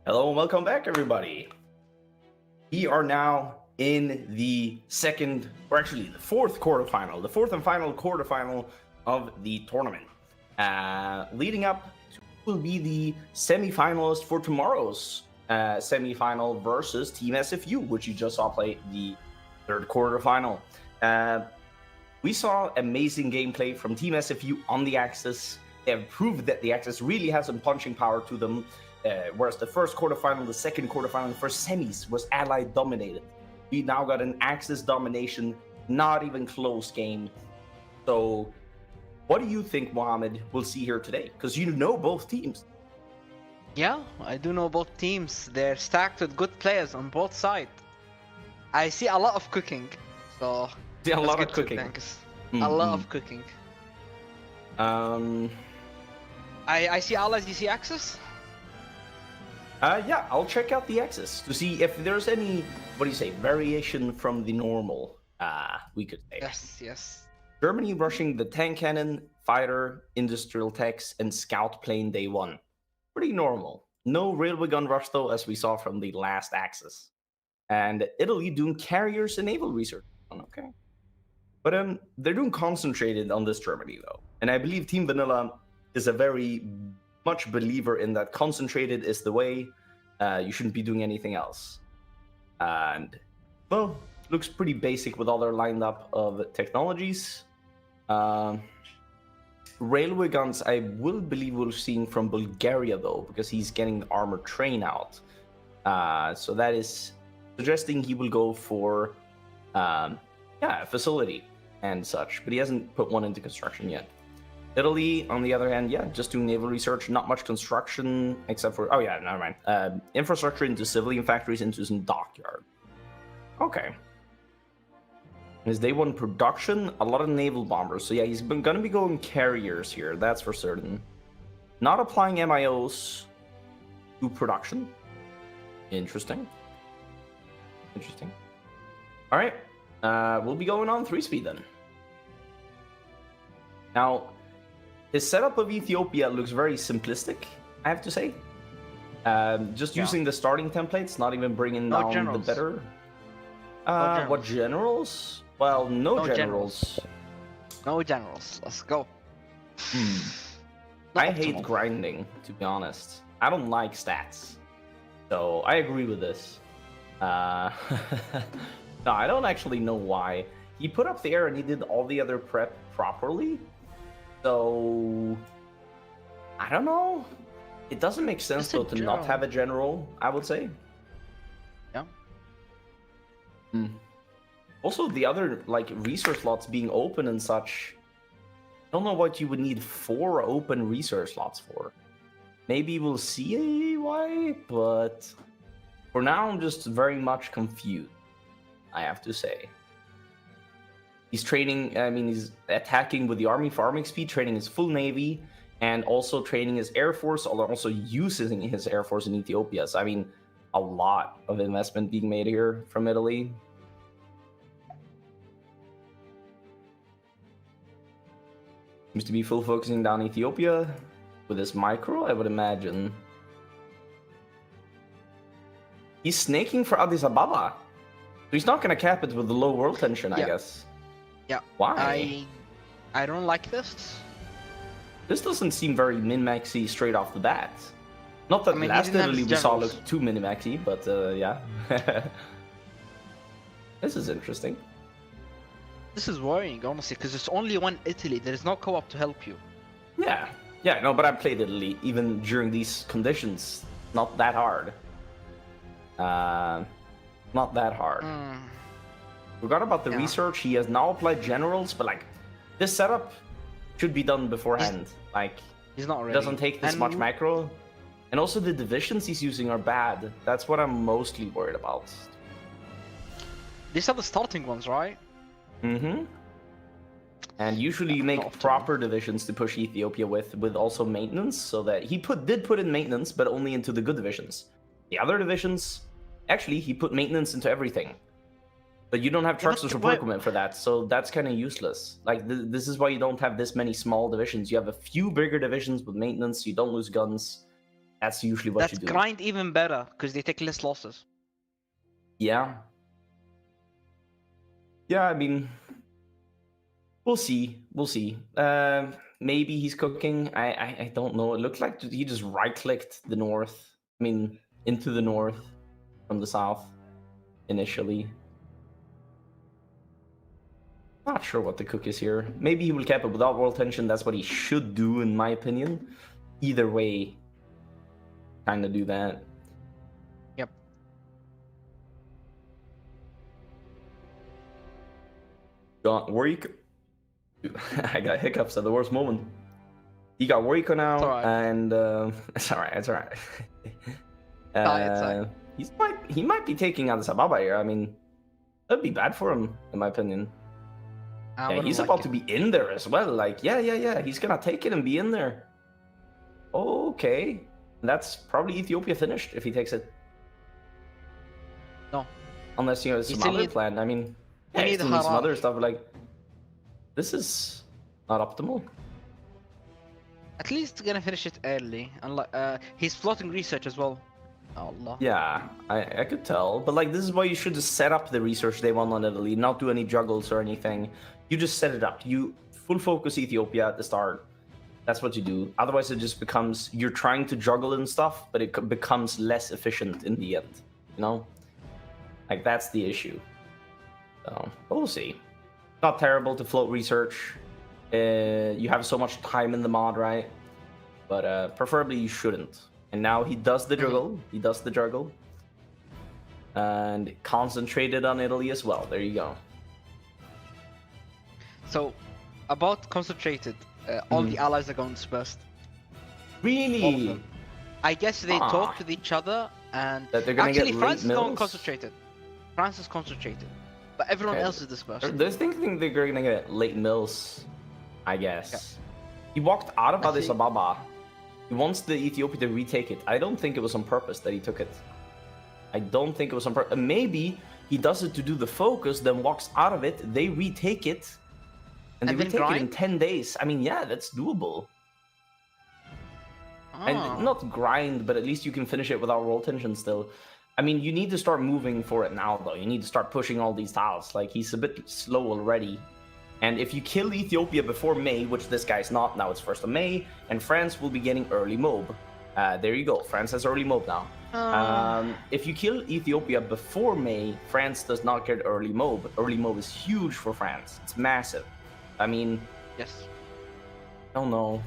Hello and welcome back, everybody. We are now in the second, or actually the fourth quarterfinal, the fourth and final quarterfinal of the tournament. Leading up to will be the semifinalist for tomorrow's semifinal versus Team SFU, which you just saw play the third quarterfinal. We saw amazing gameplay from Team SFU on the Axis. They have proved that the Axis really has some punching power to them. Whereas the first quarterfinal, the second quarterfinal, the first semis was Allied dominated. We now got an Axis domination, not even close game. So, what do you think, Mohammed, we'll see here today? Because you know both teams. Yeah, I do know both teams. They're stacked with good players on both sides. I see a lot of cooking, so See a lot of cooking. A lot of cooking. I see Allies. You see Axis? Yeah, I'll check out the Axis to see if there's any, variation from the normal, we could say. Yes. Germany rushing the tank cannon, fighter, industrial techs, and scout plane day one. Pretty normal. No railway gun rush, though, as we saw from the last Axis. And Italy doing carriers and naval research. Okay. But they're doing concentrated on this Germany, though. And I believe Team Vanilla is a very much believer in that concentrated is the way. You shouldn't be doing anything else. And, well, looks pretty basic with all their lineup of technologies. Railway guns, I will believe we're seeing from Bulgaria, though, because he's getting the armored train out. So that is suggesting he will go for, a facility and such. But he hasn't put one into construction yet. Italy, on the other hand, just doing naval research, not much construction, except for, never mind. Infrastructure into civilian factories, into some dockyard. Okay. His day one production, a lot of naval bombers. So yeah, he's gonna be going carriers here, that's for certain. Not applying MIOs to production. Interesting. All right, we'll be going on 3-speed then. Now, his setup of Ethiopia looks very simplistic, I have to say. Just using the starting templates, not even bringing down generals. the better. What generals? Well, no generals. No generals. Let's go. I hate grinding, to be honest. I don't like stats. So I agree with this. No, I don't actually know why. He put up the air and he did all the other prep properly. So I don't know. It doesn't make sense though to not have a general, I would say. Yeah. Also, the other research slots being open and such. I don't know what you would need 4 open research slots for. Maybe we'll see why, but for now I'm just very much confused, I have to say. He's training, he's attacking with the army farming speed, training his full navy, and also training his air force, also using his air force in Ethiopia. So, a lot of investment being made here from Italy. Seems to be full focusing down Ethiopia with his micro, I would imagine. He's snaking for Addis Ababa. So he's not going to cap it with the low world tension, I guess. Yeah. Why? I don't like this. This doesn't seem very min-maxy straight off the bat. Not that last Italy we saw looked too min-maxy, but yeah. This is interesting. This is worrying, honestly, because it's only one Italy. There is no co-op to help you. Yeah, no, but I played Italy even during these conditions. Not that hard. Not that hard. Forgot about the research. He has now applied generals, but this setup should be done beforehand. He's not ready. It doesn't take this much macro. And also the divisions he's using are bad. That's what I'm mostly worried about. These are the starting ones, right? And usually you make proper divisions to push Ethiopia with also maintenance, so that he did put in maintenance, but only into the good divisions. The other divisions, actually, he put maintenance into everything. But you don't have trucks or support equipment for that, so that's kind of useless. This is why you don't have this many small divisions. You have a few bigger divisions with maintenance, you don't lose guns. That's usually what That's you do. grind even better because they take less losses. Yeah. Yeah, I mean, we'll see. We'll see. Maybe he's cooking. I don't know. It looked like he just right-clicked the north. I mean, into the north from the south initially. Not sure what the cook is here. Maybe he will cap it without world tension. That's what he should do, in my opinion. Either way, kind of do that. Yep. Wariko. I got hiccups at the worst moment. He got Wariko now, It's alright. and it's alright. It's alright. It's fine. He might be taking Addis Ababa here. I mean, that'd be bad for him, in my opinion. I Yeah, wouldn't he's like about it. to be in there as well. Like, yeah. He's gonna take it and be in there. Okay, that's probably Ethiopia finished if he takes it. No. Unless You some still other need- plan. I mean, you need still need some other Harar. stuff. Like, this is not optimal. At least gonna finish it early. Unlike he's floating research as well. Allah. Yeah, I could tell. But like, this is why you should just set up the research they want on Italy, not do any juggles or anything. You just set it up. You full focus Ethiopia at the start. That's what you do. Otherwise, it just becomes you're trying to juggle and stuff, but it becomes less efficient in the end. You know, like that's the issue. So we'll see. Not terrible to float research. You have so much time in the mod, right? But preferably you shouldn't. And now he does the juggle. He does the juggle. And concentrated on Italy as well. There you go. So, about concentrated, all the allies are going dispersed. All of Really? them. I guess they Ah. talk with each other, and That they're gonna actually get France is late going mills? concentrated. France is concentrated, but everyone Okay. else is dispersed. They're thinking they're gonna get late mills, I guess. He walked out of I Addis see. Ababa. He wants the Ethiopia to retake it. I don't think it was on purpose that he took it. I don't think it was on purpose. Maybe he does it to do the focus, then walks out of it. They retake it, and they And then retake it in grind? 10 days. I mean, yeah, that's doable. Ah. And not grind, but at least you can finish it without roll tension still. I mean, you need to start moving for it now, though. You need to start pushing all these tiles. Like, he's a bit slow already. And if you kill Ethiopia before May, which this guy's not, now it's 1st of May, and France will be getting early mob. There you go. France has early mob now. If you kill Ethiopia before May, France does not get early mob. Early mob is huge for France. It's massive. I mean, Yes. I don't know.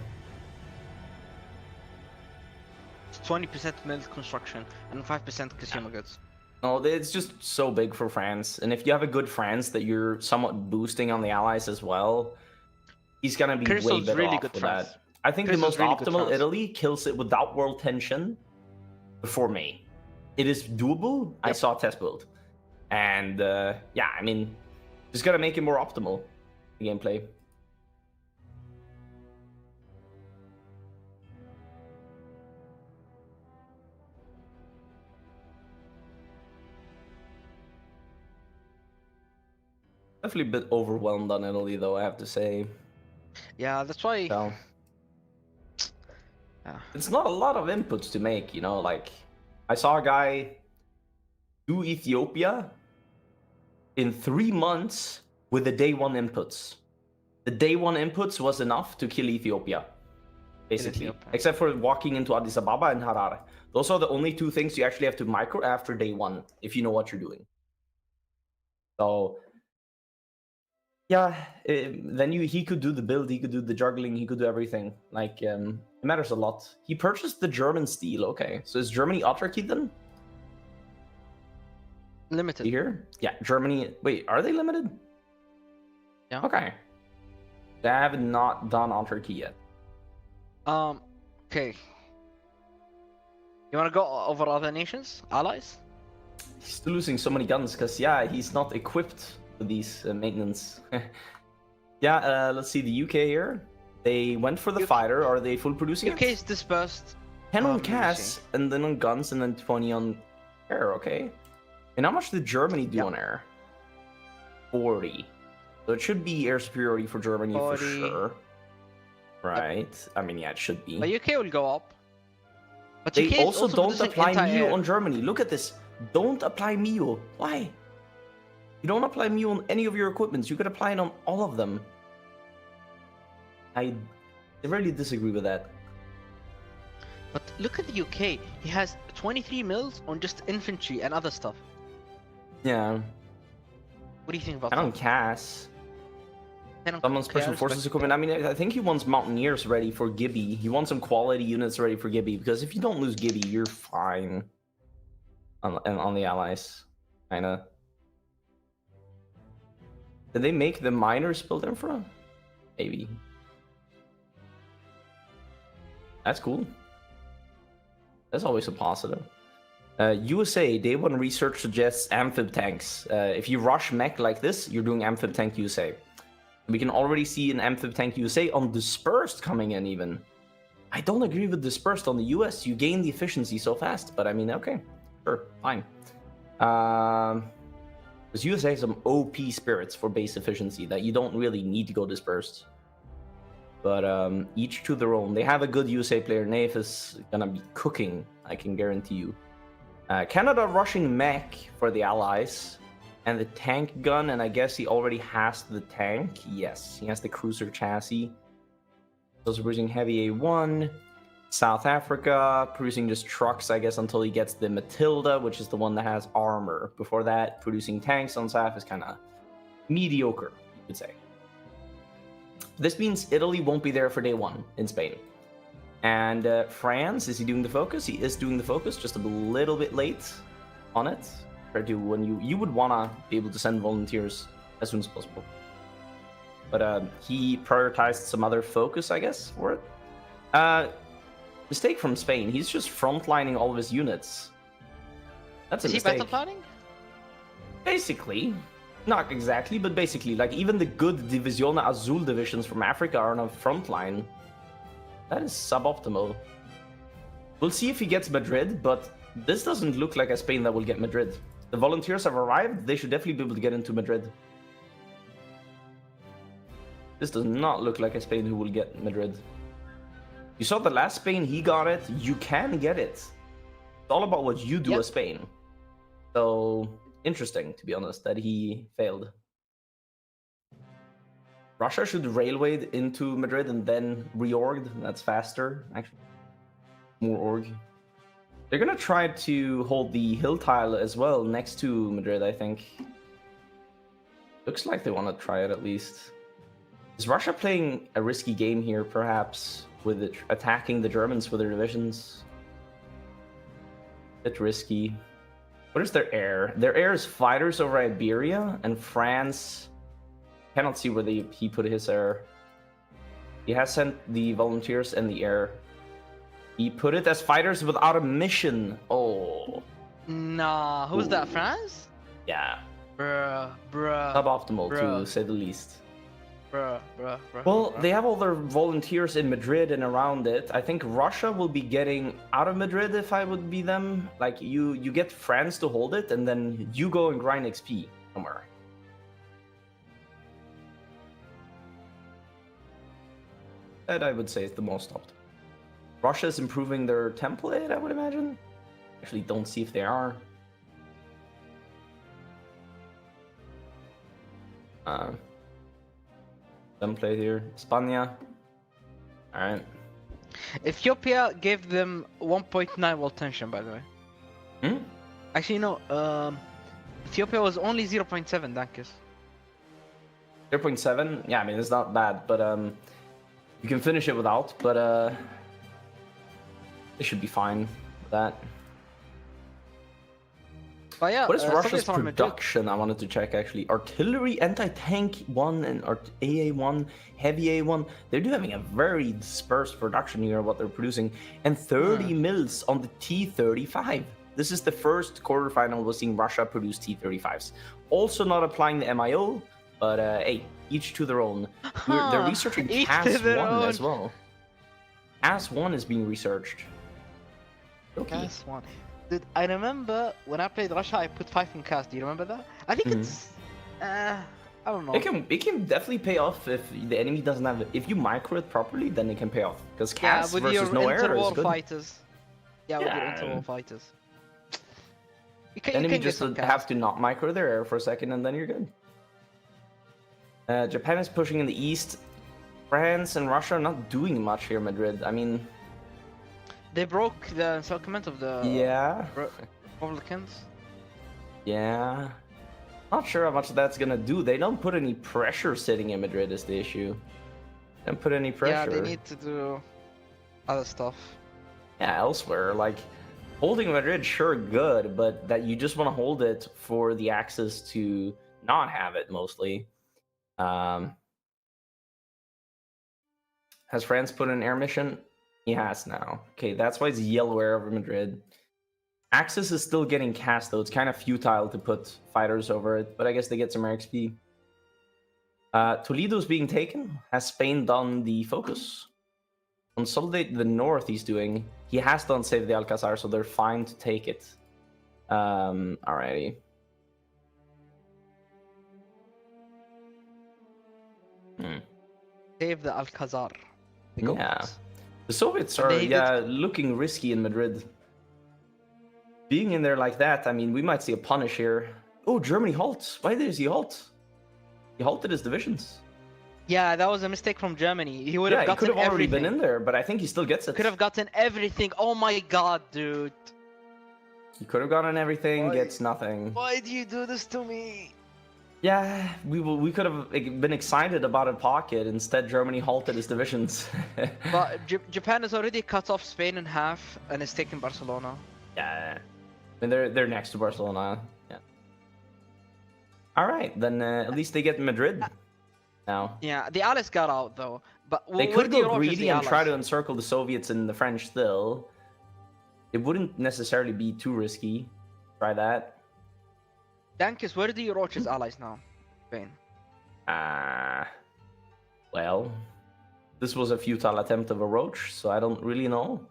It's 20% mill construction and 5% consumer goods. No, it's just so big for France. And if you have a good France that you're somewhat boosting on the allies as well, he's gonna be way Crystal's better really off good with France. that. I think Crystal's the really most good optimal France. Italy kills it without world tension before May. It is doable. I Yep. saw a test build. And yeah, I mean, just gotta make it more optimal, the gameplay. Definitely a bit overwhelmed on Italy, though, I have to say. Yeah, that's why. So, Yeah. it's not a lot of inputs to make, you know, like, I saw a guy do Ethiopia in 3 months with the day one inputs. The day one inputs was enough to kill Ethiopia, basically. Ethiopia. Except for walking into Addis Ababa and Harare. Those are the only 2 things you actually have to micro after day one, if you know what you're doing. So, yeah, then he could do the build, he could do the juggling, he could do everything. Like, it matters a lot. He purchased the German steel, okay. So is Germany autarky then? Limited. You hear? Yeah, Germany. Wait, are they limited? Yeah. Okay. They have not done autarky yet. Okay. You wanna go over other nations, allies? He's still losing so many guns because, yeah, he's not equipped with these maintenance. Yeah, let's see the UK here. They went for the UK fighter. Are they full producing UK it? is dispersed. 10 on let me CAS, see. and then on guns, and then 20 on air, okay. And how much did Germany do Yeah. on air? 40. So it should be air superiority for Germany 40. for sure. Right. I mean, yeah, it should be. But UK will go up. But you They can't also don't produce an apply MEO anti-air. on Germany. Look at this. Don't apply MEO. Why? You don't apply MEO on any of your equipments. You could apply it on all of them. I really disagree with that. But look at the UK. He has 23 mils on just infantry and other stuff. Yeah. What do you think about And on that? CAS. And on Some on Special KR, Forces respect- equipment. I mean, I think he wants Mountaineers ready for Gibby. He wants some quality units ready for Gibby. Because if you don't lose Gibby, you're fine. On the Allies. Kinda. Did they make the miners build infra? Maybe. That's cool. That's always a positive. USA, Day 1 research suggests amphib tanks. If you rush mech like this, you're doing amphib tank USA. We can already see an amphib tank USA on dispersed coming in even. I don't agree with dispersed on the US. You gain the efficiency so fast, but I mean, okay, sure, fine. Because USA has some OP spirits for base efficiency that you don't really need to go dispersed. But each to their own. They have a good USA player. Nave is gonna be cooking, I can guarantee you. Canada rushing mech for the Allies. And the tank gun, and I guess he already has the tank. Yes, he has the cruiser chassis. Also producing heavy A1. South Africa, producing just trucks, I guess, until he gets the Matilda, which is the one that has armor. Before that, producing tanks on SAF is kind of mediocre, you could say. This means Italy won't be there for day 1 in Spain. And France, is he doing the focus? He is doing the focus, just a little bit late on it. Compared to when you would want to be able to send volunteers as soon as possible. But he prioritized some other focus, I guess, for it. Mistake from Spain. He's just frontlining all of his units. That's a Is he mistake. battle planning? Basically. Not exactly, but basically. Like, even the good Divisione Azul divisions from Africa are on a front line. That is suboptimal. We'll see if he gets Madrid, but this doesn't look like a Spain that will get Madrid. The volunteers have arrived. They should definitely be able to get into Madrid. This does not look like a Spain who will get Madrid. You saw the last Spain, he got it. You can get it. It's all about what you do as Spain. So, interesting, to be honest, that he failed. Russia should railway into Madrid and then reorg. That's faster, actually. More org. They're gonna try to hold the hill tile as well next to Madrid, I think. Looks like they want to try it at least. Is Russia playing a risky game here, perhaps, with it attacking the Germans with their divisions? Bit risky. What is their air? Their air is fighters over Iberia, and France... Cannot see where he put his air. He has sent the volunteers and the air. He put it as fighters without a mission. Oh. Nah, who's that? France? Yeah. Bruh. Suboptimal, Bruh. to say the least. Bruh. Well, they have all their volunteers in Madrid and around it. I think Russia will be getting out of Madrid if I would be them. Like, you get France to hold it, and then you go and grind XP somewhere. That I would say is the most optimal. Russia is improving their template, I would imagine. Actually, don't see if they are. Template here. Spania. Alright. Ethiopia gave them 1.9 wall tension, by the way. Hmm? Actually, no. Ethiopia was only 0.7 Dankis. 0.7? Yeah, I mean, it's not bad, but you can finish it without, but it should be fine with that. But yeah, What is Russia's Soviets are Madrid. production? I wanted to check actually. Artillery, anti-tank 1 and AA1, heavy A1. They're having a very dispersed production here of what they're producing. And 30 mils on the T-35. This is the first quarterfinal we're seeing Russia produce T-35s. Also not applying the MIO, but hey, each to their own. They're researching Each to CAS-1 their own. as well. CAS-1 is being researched. Okay. CAS-1. Dude, I remember when I played Russia, I put 5 in CAS. Do you remember that? I think it's... I don't know. It can definitely pay off if the enemy doesn't have it. If you micro it properly, then it can pay off. Because CAS with versus your no air is interwar good. fighters. Yeah, with your Yeah. interval fighters. You The can enemy get just some have cast. to not micro their air for a second, and then you're good. Japan is pushing in the east. France and Russia are not doing much here, Madrid. I mean, They broke the encirclement of the yeah, Republicans. yeah. Not sure how much that's gonna do. They don't put any pressure sitting in Madrid is the issue. They don't put any pressure. Yeah, they need to do other stuff. Yeah, elsewhere. Like, holding Madrid, sure, good, but that you just want to hold it for the Axis to not have it, mostly. Has France put an air mission? He has now. Okay, that's why it's yellow air over Madrid. Axis is still getting cast, though. It's kind of futile to put fighters over it, but I guess they get some air XP. Toledo's being taken. Has Spain done the focus? Consolidate the north he's doing. He has done save the Alcazar, so they're fine to take it. Alrighty. Save the Alcazar. Yeah. The Soviets are, looking risky in Madrid. Being in there like that, I mean, we might see a punish here. Oh, Germany halts. Why did he halt? He halted his divisions. Yeah, that was a mistake from Germany. He would have gotten he could have already everything. been in there, but I think he still gets it. Could have gotten everything. Oh my god, dude. He could have gotten everything, gets nothing. Why do you do this to me? Yeah, we could have been excited about a pocket. Instead, Germany halted his divisions. But Japan has already cut off Spain in half and is taking Barcelona. Yeah, I mean they're next to Barcelona. Yeah. All right, then at least they get Madrid now. Yeah, the Allies got out though. But They could go greedy and try to encircle the Soviets and the French still. It wouldn't necessarily be too risky. Try that. Dankis, where do you roach his allies now? Spain. Well, this was a futile attempt of a roach, so I don't really know.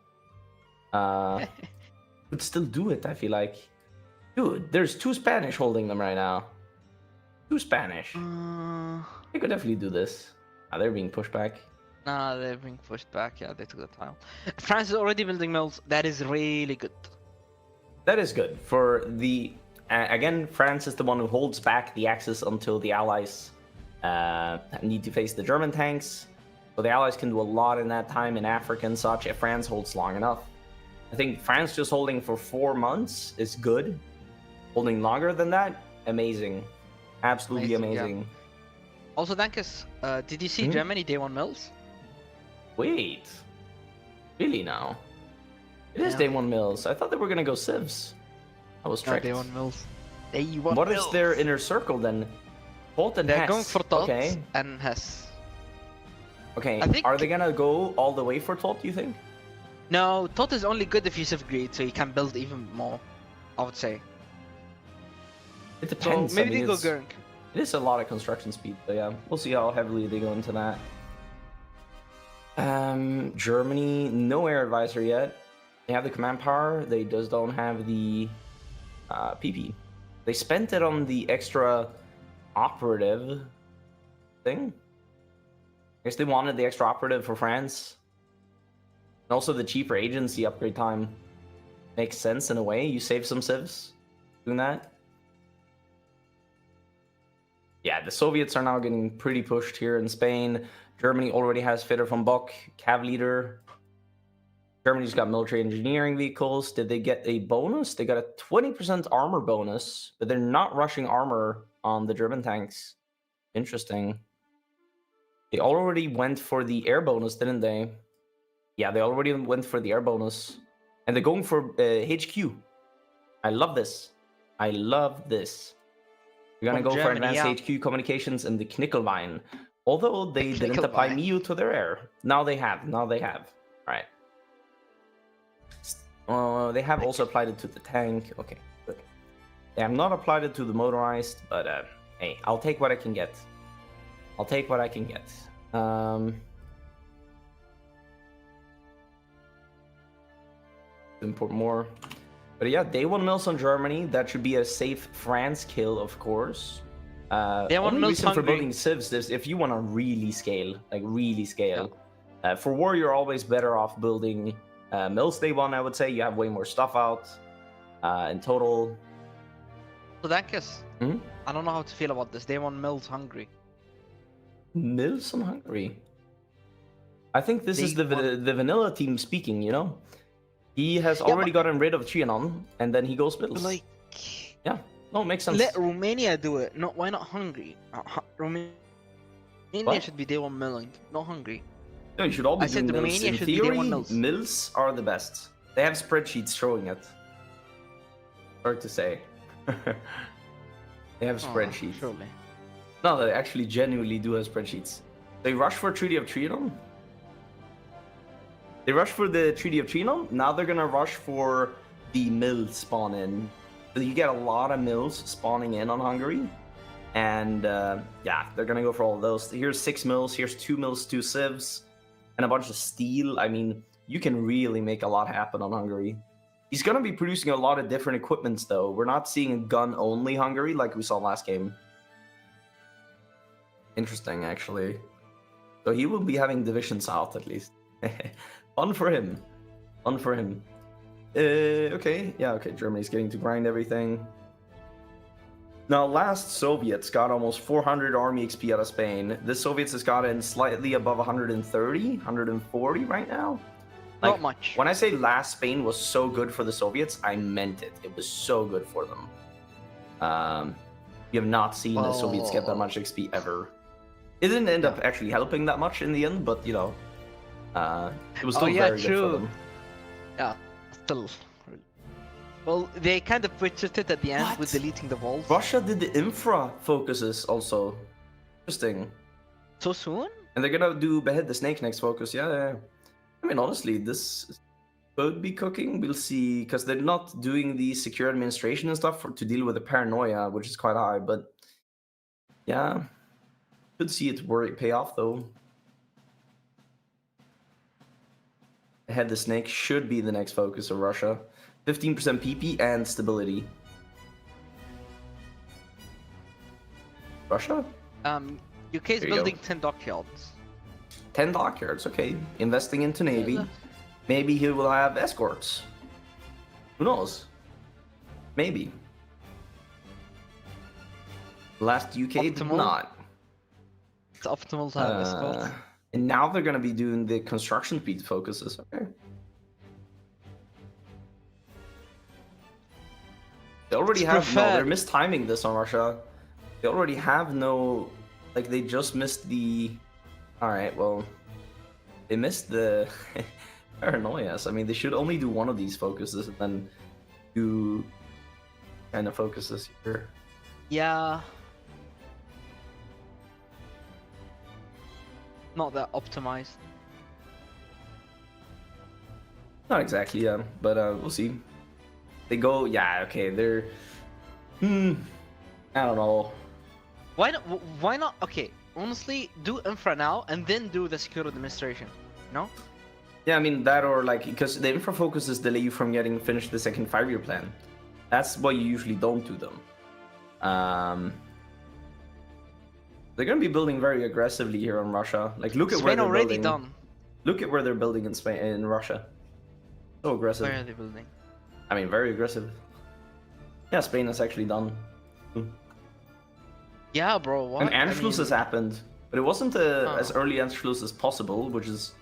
Would still do it, I feel like. Dude, there's 2 Spanish holding them right now. 2 Spanish. They could definitely do this. They're being pushed back. Nah, they're being pushed back. Yeah, they took the tile. France is already building mills. That is really good. That is good. For the... again, France is the one who holds back the Axis until the Allies need to face the German tanks. So the Allies can do a lot in that time in Africa and such if France holds long enough. I think France just holding for 4 months is good. Holding longer than that, amazing. Absolutely amazing. Yeah. Also, Dankis, did you see Germany Day 1 mills? Wait. Really now? It is Day 1 mills. I thought they were going to go civs. I was tricked. Day 1 mills. Day 1 What mills. is their inner circle then? Holt and They're Hess. going for Tot Okay. and Hess. Okay. I think... Are they going to go all the way for Tot, you think? No, Tot is only good if you greed, so you can build even more, I would say. It depends. So maybe I mean, they go Gurk. It is a lot of construction speed, but yeah, we'll see how heavily they go into that. Germany, no air advisor yet. They have the command power. They just don't have the PP. They spent it on the extra operative thing. I guess they wanted the extra operative for France. And also the cheaper agency upgrade time makes sense in a way. You save some civs doing that. Yeah, the Soviets are now getting pretty pushed here in Spain. Germany already has Fitter von Bock, Cav leader. Germany's got military engineering vehicles. Did they get a bonus? They got a 20% armor bonus, but they're not rushing armor on the German tanks. Interesting. They already went for the air bonus, didn't they? Yeah, they already went for the air bonus. And they're going for HQ. I love this. I love this. We're gonna go for advanced HQ communications and the Knickelwein. Although they didn't apply Miu to their air. Now they have. Now they have. Right. They have also applied it to the tank. Okay, good. They have not applied it to the motorized, but hey, I'll take what I can get. I'll take what I can get. Import more. But yeah, Day 1 mills on Germany. That should be a safe France kill, of course. Day 1 only mills reason for building civs is if you want to really scale, like really scale. For war, you're always better off building Mills day one, I would say you have way more stuff out. In total. So Dankus, Hmm? I don't know how to feel about this. Day one Mills hungry. Mills on Hungary. I think this is Day the one. the vanilla team speaking. You know, he has Yeah, already gotten rid of Trianon, and then he goes but Mills. like, Yeah, no, it makes sense. let Romania do it. No, why not Hungary? Romania What? should be day one milling, not Hungary. No, you should all be I said doing Mills. Romania In should be day theory, one Mills. Mills are the best. They have spreadsheets showing it. Hard to say. They have spreadsheets. Surely. No, they actually genuinely do have spreadsheets. They rush for Treaty of Trianon. They rush for the Treaty of Trianon. Now they're gonna rush for the mill spawn in. So you get a lot of mills spawning in on Hungary. And yeah, they're gonna go for all of those. Here's 6 mills, here's 2 mills, 2 civs, and a bunch of steel. I mean, you can really make a lot happen on Hungary. He's gonna be producing a lot of different equipments though. We're not seeing gun-only Hungary like we saw last game. Interesting, actually. So he will be having Division South at least. Fun for him. Fun for him. Okay, yeah, okay. Germany's getting to grind everything. Now, last Soviets got almost 400 army XP out of Spain. This Soviets has gotten slightly above 130, 140 right now. Like, Not much. When I say last Spain was so good for the Soviets, I meant it. It was so good for them. You have not seen the Soviets get that much XP ever. It didn't end up actually helping that much in the end, but you know, it was still very good for them. Yeah, still. Well, they kind of butchered it at the end with deleting the walls. Russia did the infra focuses also. Interesting. So soon? And they're gonna do Behead the Snake next focus. Yeah. I mean, honestly, this could be cooking. We'll see, because they're not doing the secure administration and stuff to deal with the paranoia, which is quite high. But yeah, could see it pay off though. Behead the Snake should be the next focus of Russia. 15% PP and stability. Russia? UK is building 10 dockyards. 10 dockyards, okay. Investing into Navy. Yeah. Maybe he will have escorts. Who knows? Maybe. Last UK did Optimal. not. It's optimal to have escorts. And now they're going to be doing the construction speed focuses, okay. They already have, no, they're mistiming this on Russia. They already have no, like they just missed the, alright, well, they missed the paranoias. I mean, they should only do one of these focuses and then do kind of focuses here. Yeah. Not that optimized. Not exactly, yeah, but we'll see. They go, yeah, okay, they're, I don't know. Why not? Why not? Okay, honestly, do infra now and then do the secure administration. No? Yeah, I mean, that or like, because the infra focuses delay you from getting finished the second 5-year plan. That's why you usually don't do them. They're gonna be building very aggressively here on Russia. Like, look at where they're already building. done. Look at where they're building in Spain, in Russia. So aggressive. Where are they building? I mean, very aggressive. Yeah, Spain is actually done. Yeah, bro. What? And Anschluss has happened, but it wasn't as early Anschluss as possible, which is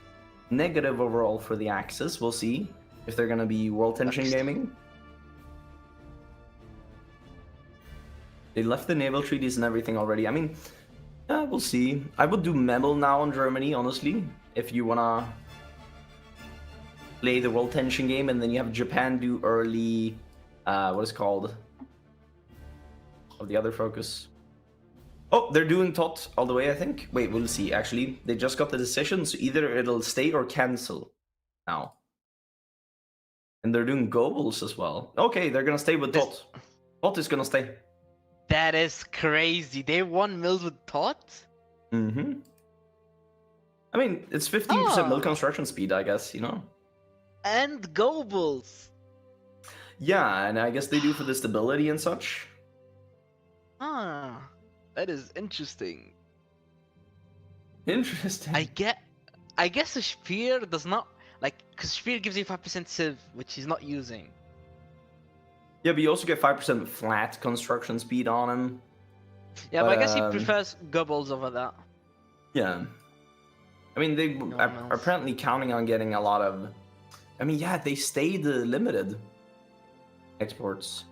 negative overall for the Axis. We'll see if they're gonna be world tension gaming. They left the naval treaties and everything already. I mean, yeah, we'll see. I would do Memel now on Germany, honestly, if you wanna play the world tension game, and then you have Japan do early, what is it called? Of the other focus. Oh, they're doing TOT all the way, I think. Wait, we'll see. Actually, they just got the decision, so either it'll stay or cancel now. And they're doing Goebbels as well. Okay, they're gonna stay with TOT. TOT is gonna stay. That is crazy. They won mills with TOT? Mm-hmm. I mean, it's 15% mill construction speed, I guess, you know? And Goebbels. Yeah, and I guess they do for the stability and such. That is interesting. Interesting. I guess a spear does not. Like, because Spear gives you 5% civ, which he's not using. Yeah, but you also get 5% flat construction speed on him. Yeah, but I guess he um, prefers Goebbels over that. Yeah. I mean, they are else. apparently counting on getting a lot of... I mean, yeah, they stayed limited exports.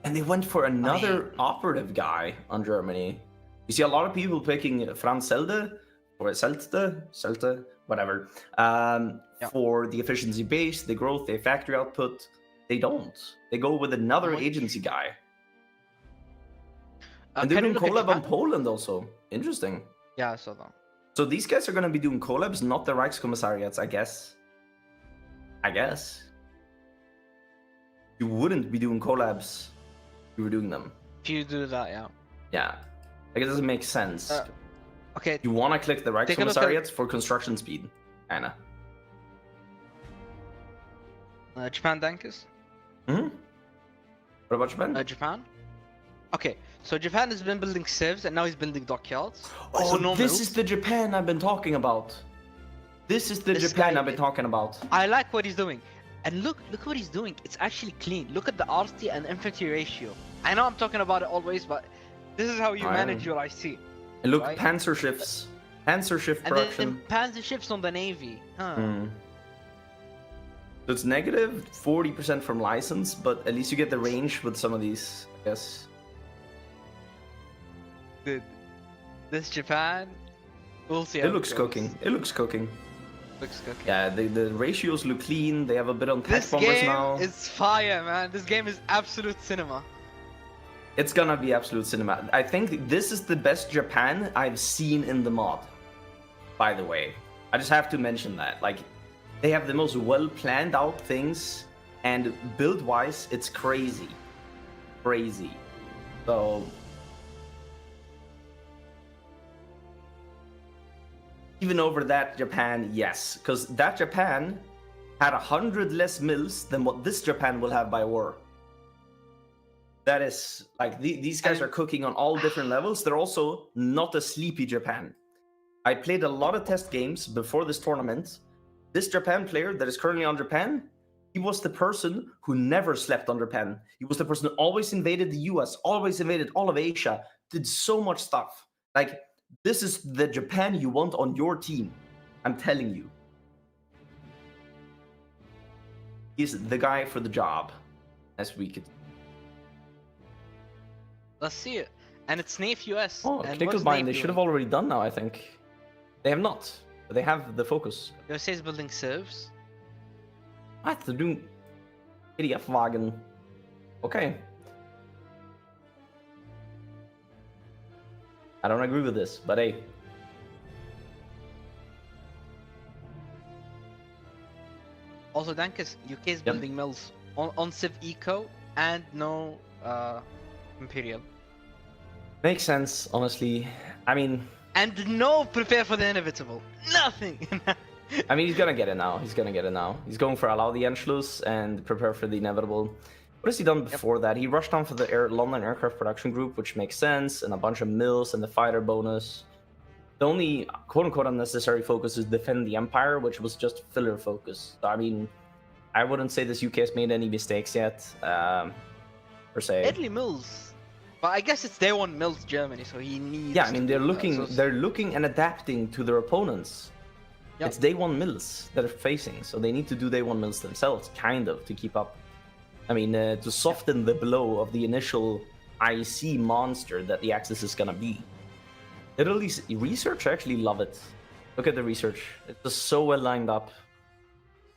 And they went for another operative guy on Germany. You see a lot of people picking Franz Selde, or Selte, whatever, for the efficiency base, the growth, the factory output. They don't. They go with another agency guy. And they're doing collab on Poland also. Interesting. Yeah, I saw that. So these guys are going to be doing collabs, not the Reichskommissariats, I guess. You wouldn't be doing collabs if you were doing them. If you do that, yeah. Yeah. Like, it doesn't make sense. Okay. You want to click the Reichskommissariats for construction speed, Anna. Japan Dankers? Hmm? What about Japan? Japan? Okay, so Japan has been building civs and now he's building dockyards. Oh, so this is the Japan I've been talking about. This is the Japan I've been talking about. I like what he's doing. And look what he's doing. It's actually clean. Look at the RT and infantry ratio. I know I'm talking about it always, but this is how you manage your IC. And look, right? Panzer ships. Panzer shift production. And then Panzer ships on the Navy. So it's negative 40% from license, but at least you get the range with some of these, I guess. Dude, this Japan, we'll see. It looks cooking. It looks cooking. Looks cooking. Yeah, the ratios look clean. They have a bit on tech bombers now. This game is fire, man. This game is absolute cinema. It's gonna be absolute cinema. I think this is the best Japan I've seen in the mod. By the way, I just have to mention that. Like, they have the most well planned out things, and build wise, it's crazy. Crazy. So. Even over that Japan, yes. Because that Japan had 100 less mills than what this Japan will have by war. That is, like, these guys are cooking on all different levels. They're also not a sleepy Japan. I played a lot of test games before this tournament. This Japan player that is currently on Japan, he was the person who never slept on Japan. He was the person who always invaded the US, always invaded all of Asia, did so much stuff. Like, this is the Japan you want on your team. I'm telling you. He's the guy for the job, as we could. Let's see it. And it's NAF US. Oh, Knickelbein, they should have already done now, I think. They have not. But they have the focus. USA is building civs. What? They're doing PDF-Wagen. Okay. I don't agree with this, but hey. Also, Dankus, UK is building mills on Civ Eco and no Imperial. Makes sense, honestly. I mean... And no prepare for the inevitable. Nothing! I mean, he's gonna get it now. He's He's going for allow the Anschluss and prepare for the inevitable. What has he done before that? He rushed on for the London Aircraft Production Group, which makes sense, and a bunch of mills and the fighter bonus. The only quote-unquote unnecessary focus is defend the Empire, which was just filler focus. So, I mean, I wouldn't say this UK has made any mistakes yet, per se. Italy mills. But I guess it's day one mills Germany, so he needs. Yeah, I mean they're looking and adapting to their opponents. Yep. It's day one mills that are facing, so they need to do day one mills themselves, kind of, to keep up. I mean, to soften the blow of the initial IC monster that the Axis is gonna be. Italy's research, I actually love it. Look at the research; it's just so well lined up.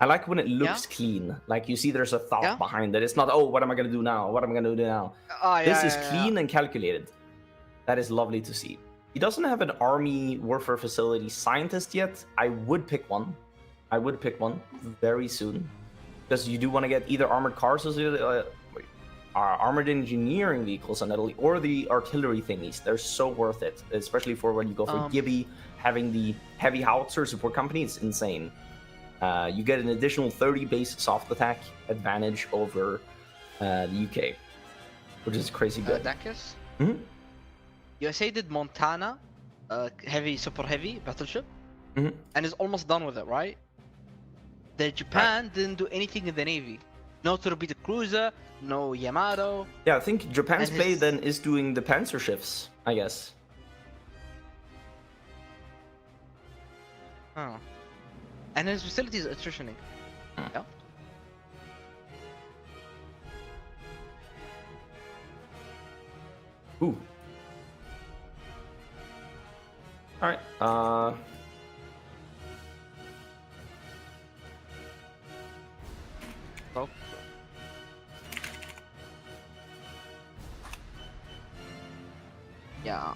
I like when it looks clean. Like, you see there's a thought behind it. It's not, oh, what am I going to do now? What am I going to do now? This is clean and calculated. That is lovely to see. He doesn't have an army warfare facility scientist yet. I would pick one. Very soon. Because you do want to get either armored cars or armored engineering vehicles in Italy, or the artillery thingies. They're so worth it. Especially for when you go for Gibby, having the heavy howitzer support company. It's insane. You get an additional 30 base soft attack advantage over the UK, which is crazy good. Dakis? Mm-hmm. USA did Montana, super heavy battleship, and is almost done with it, right? that Japan didn't do anything in the navy. No torpedo cruiser, no Yamato. Yeah, I think Japan's And play his- then is doing the panzer ships, I guess. Oh. And his facilities are attritioning. Yeah. Ooh. Alright, So. Yeah.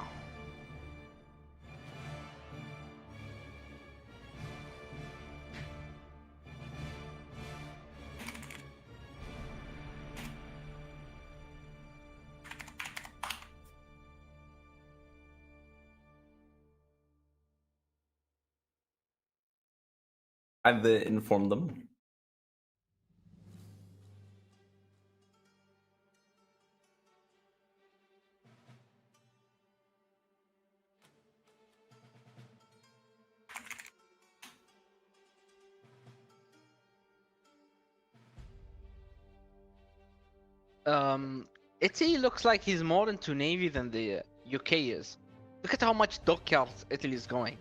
I've informed them. Italy looks like he's more into navy than the UK is. Look at how much dockyards Italy is going.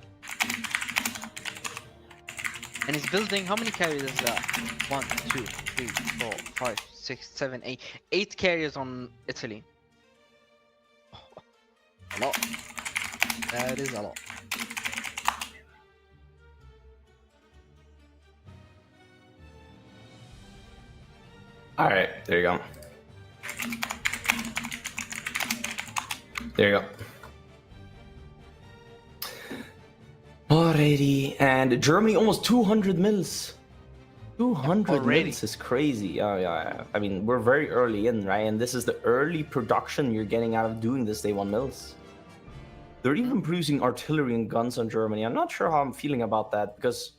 And he's building, how many carriers is that? 1, 2, 3, 4, 5, 6, 7, 8. 8 carriers on Italy. A lot. That is a lot. Alright, there you go. There you go. Alrighty, and Germany almost 200 mils. 200 Already. mils is crazy. Oh yeah, I mean we're very early in, right? And this is the early production you're getting out of doing this day 1 mils. They're even producing artillery and guns on Germany. I'm not sure how I'm feeling about that because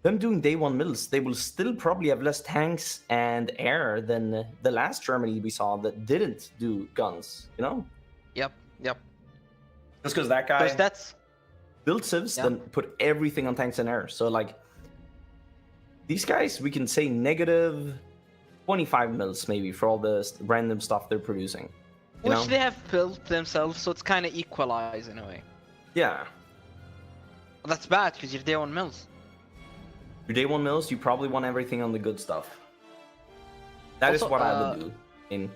them doing day 1 mils, they will still probably have less tanks and air than the last Germany we saw that didn't do guns. You know? Yep. Just because that guy Because that's built civs, then put everything on tanks and air. So like these guys, we can say negative 25 mils maybe for all the random stuff they're producing. You which know? they have built themselves, so it's kind of equalized in a way. Yeah. But that's bad because you're day 1 mils. Your day 1 mils, you probably want everything on the good stuff. That is Also, what I would do. In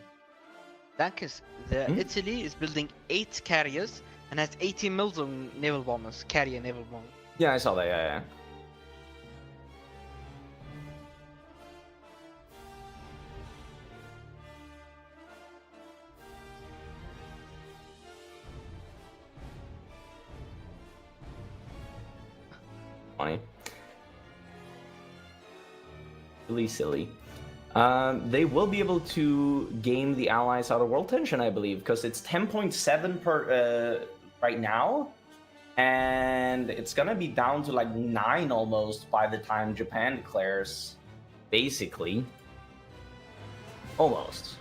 Dankus, Italy is building 8 carriers and has 80 mils on naval bombers, carrier naval bombers. yeah, I saw that. Yeah. Funny. Really silly. They will be able to game the allies out of world tension, I believe, because it's 10.7 per right now, and it's gonna be down to like 9 almost by the time Japan declares, basically. Almost.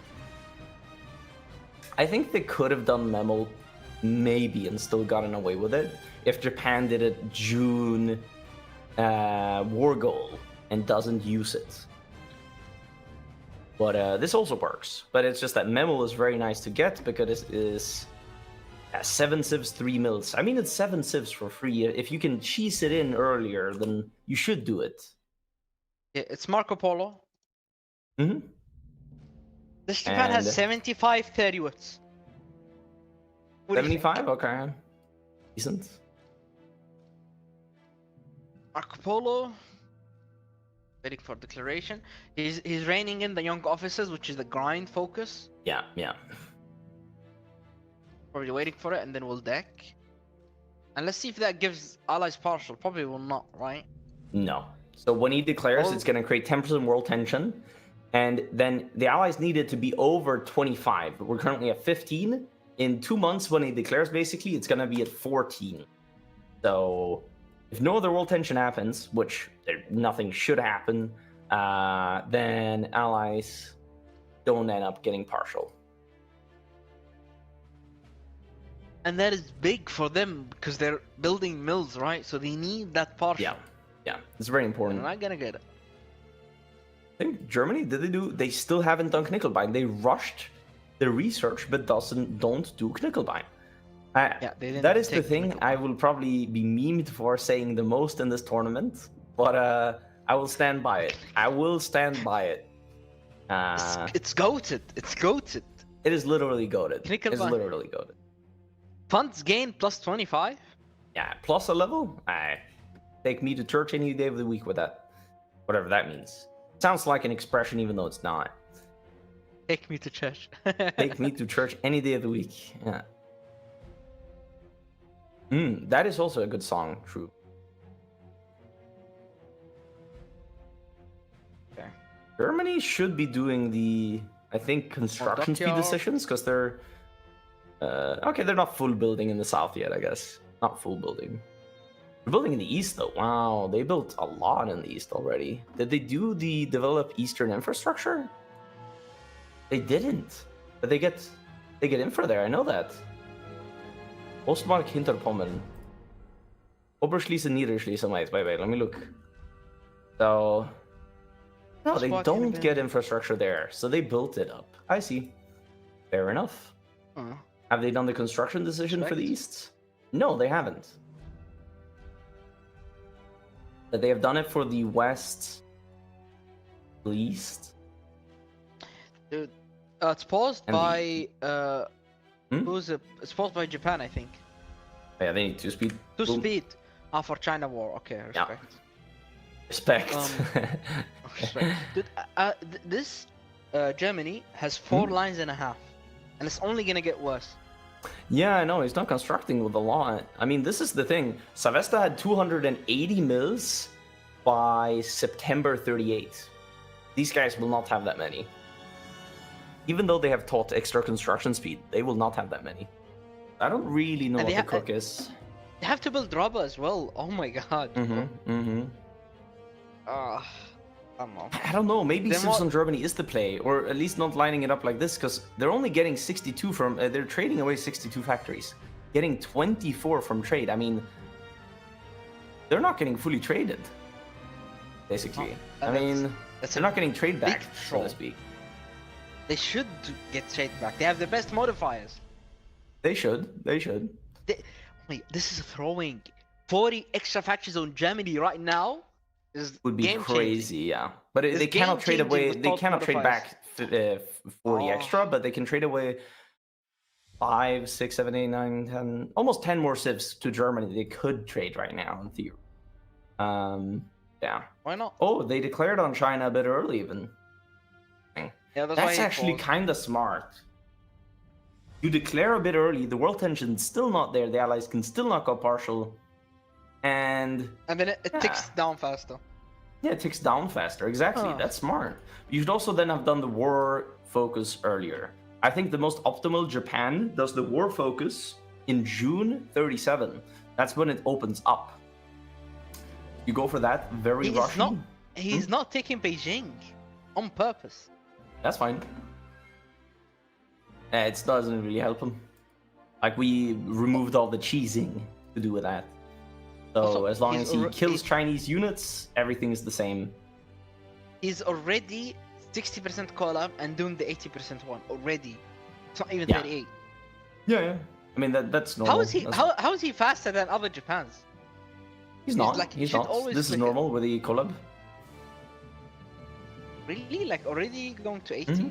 I think they could have done memo, maybe, and still gotten away with it if Japan did a June war goal and doesn't use it. But this also works. But it's just that memo is very nice to get because it is 7 civs, 3 mils. I mean, it's 7 civs for free. If you can cheese it in earlier, then you should do it. Yeah, it's Marco Polo. Mm-hmm. This Japan has 75 30 watts. 75? Okay. Decent. Marco Polo. Waiting for declaration. He's reining in the young officers, which is the grind focus. Yeah. Probably waiting for it, and then we'll deck. And let's see if that gives allies partial. Probably will not, right? No. So when he declares, it's going to create 10% world tension. And then the allies need it to be over 25. We're currently at 15. In 2 months, when he declares, basically, it's going to be at 14. So if no other world tension happens, which nothing should happen, then allies don't end up getting partial. And that is big for them because they're building mills, right? So they need that partial. Yeah, it's very important. They're not gonna get it. I think Germany, they still haven't done Knickelbein. They rushed the research, but don't do Knickelbein. Yeah, they didn't That is the take thing Knickelbein. I will probably be memed for saying the most in this tournament, but I will stand by it. I will stand by it. It's goated. It's goated. It is literally goated. It's Knickelbein. literally goated. Funds gain plus 25. Yeah, plus a level? Take me to church any day of the week with that. Whatever that means. Sounds like an expression even though it's not. Take me to church. Take me to church any day of the week. Yeah. That is also a good song, true. Okay. Germany should be doing the, I think, construction speed decisions, because they're... okay, they're not full building in the south yet, I guess. Not full building. They're building in the east, though. Wow, they built a lot in the east already. Did they do the develop eastern infrastructure? They didn't. But they get infra there, I know that. Ostmark Hinterpommern. Oberschließen, Niederschließen. Wait, let me look. So... No, they don't get infrastructure there, so they built it up. I see. Fair enough. Have they done the construction decision for the east? No, they haven't. But they have done it for the west... east? Dude, it's paused by... Who's it? It's paused by Japan, I think. Yeah, they need 2 speed. 2 speed. For China war. Okay, respect. Yeah. Respect. Respect. Dude, this Germany has 4 lines and a half, and it's only gonna get worse. Yeah, I know. He's not constructing with a lot. I mean, this is the thing. Savesta had 280 mils by September 38. These guys will not have that many. Even though they have taught extra construction speed, they will not have that many. I don't really know what the cook is. They have to build rubber as well. Oh my god. I don't know. Maybe Citizen Germany is the play, or at least not lining it up like this, because they're only getting 62 from. They're trading away 62 factories, getting 24 from trade. I mean, they're not getting fully traded. Basically, I mean, they're not getting trade back, so to speak. They should get trade back. They have the best modifiers. They should. Wait, this is throwing 40 extra factories on Germany right now. Would be crazy, yeah. But they cannot trade away. They cannot trade back 40 extra, but they can trade away 5, 6, 7, 8, 9, 10, almost 10 more civs to Germany. They could trade right now in theory. Yeah. Why not? Oh, they declared on China a bit early, even. Yeah, that's actually kind of smart. You declare a bit early, the world tension's still not there, the allies can still not go partial, and then it ticks down faster. Yeah, it ticks down faster, exactly, that's smart. You should also then have done the war focus earlier. I think the most optimal Japan does the war focus in June 37. That's when it opens up. You go for that, very Russian. He's not taking Beijing on purpose. That's fine. It doesn't really help him. Like, we removed all the cheesing to do with that. So also, as long as he kills Chinese units, everything is the same. He's already 60% collab and doing the 80% one already. It's not even 38. Yeah. I mean, that's normal. How is he faster than other Japans? He's not. He's not. This is normal with the collab. Really? Like, already going to 80?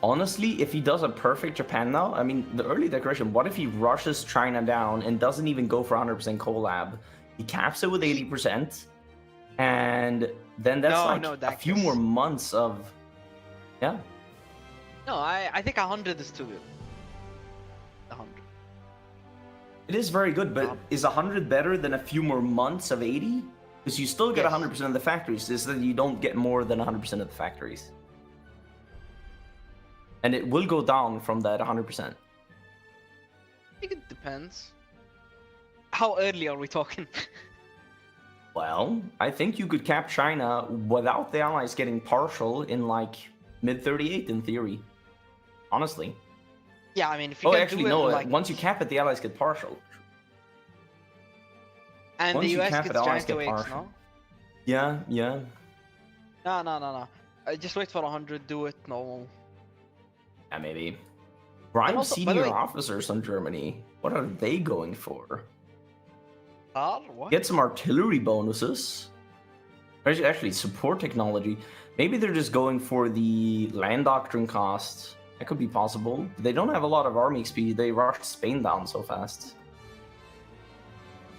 Honestly, if he does a perfect Japan now, I mean, the early declaration, what if he rushes China down and doesn't even go for 100% collab? He caps it with 80%, and then that's a few more months of... Yeah. No, I think 100 is too good. 100. It is very good, but is 100 better than a few more months of 80? Because you still get 100% of the factories, it's that you don't get more than 100% of the factories. And it will go down from that 100%. I think it depends. How early are we talking? Well, I think you could cap China without the allies getting partial in like mid-38 in theory. Honestly. Yeah, I mean, if you can actually, no. Once you cap it, the allies get partial. And once the US gets giant awakes, no? Yeah. No. Just wait for 100. Do it normal. Yeah, maybe. And Prime also, by the senior way, officers on Germany. What are they going for? what? Get some artillery bonuses. Actually, support technology. Maybe they're just going for the land doctrine cost. That could be possible. They don't have a lot of army speed. They rushed Spain down so fast.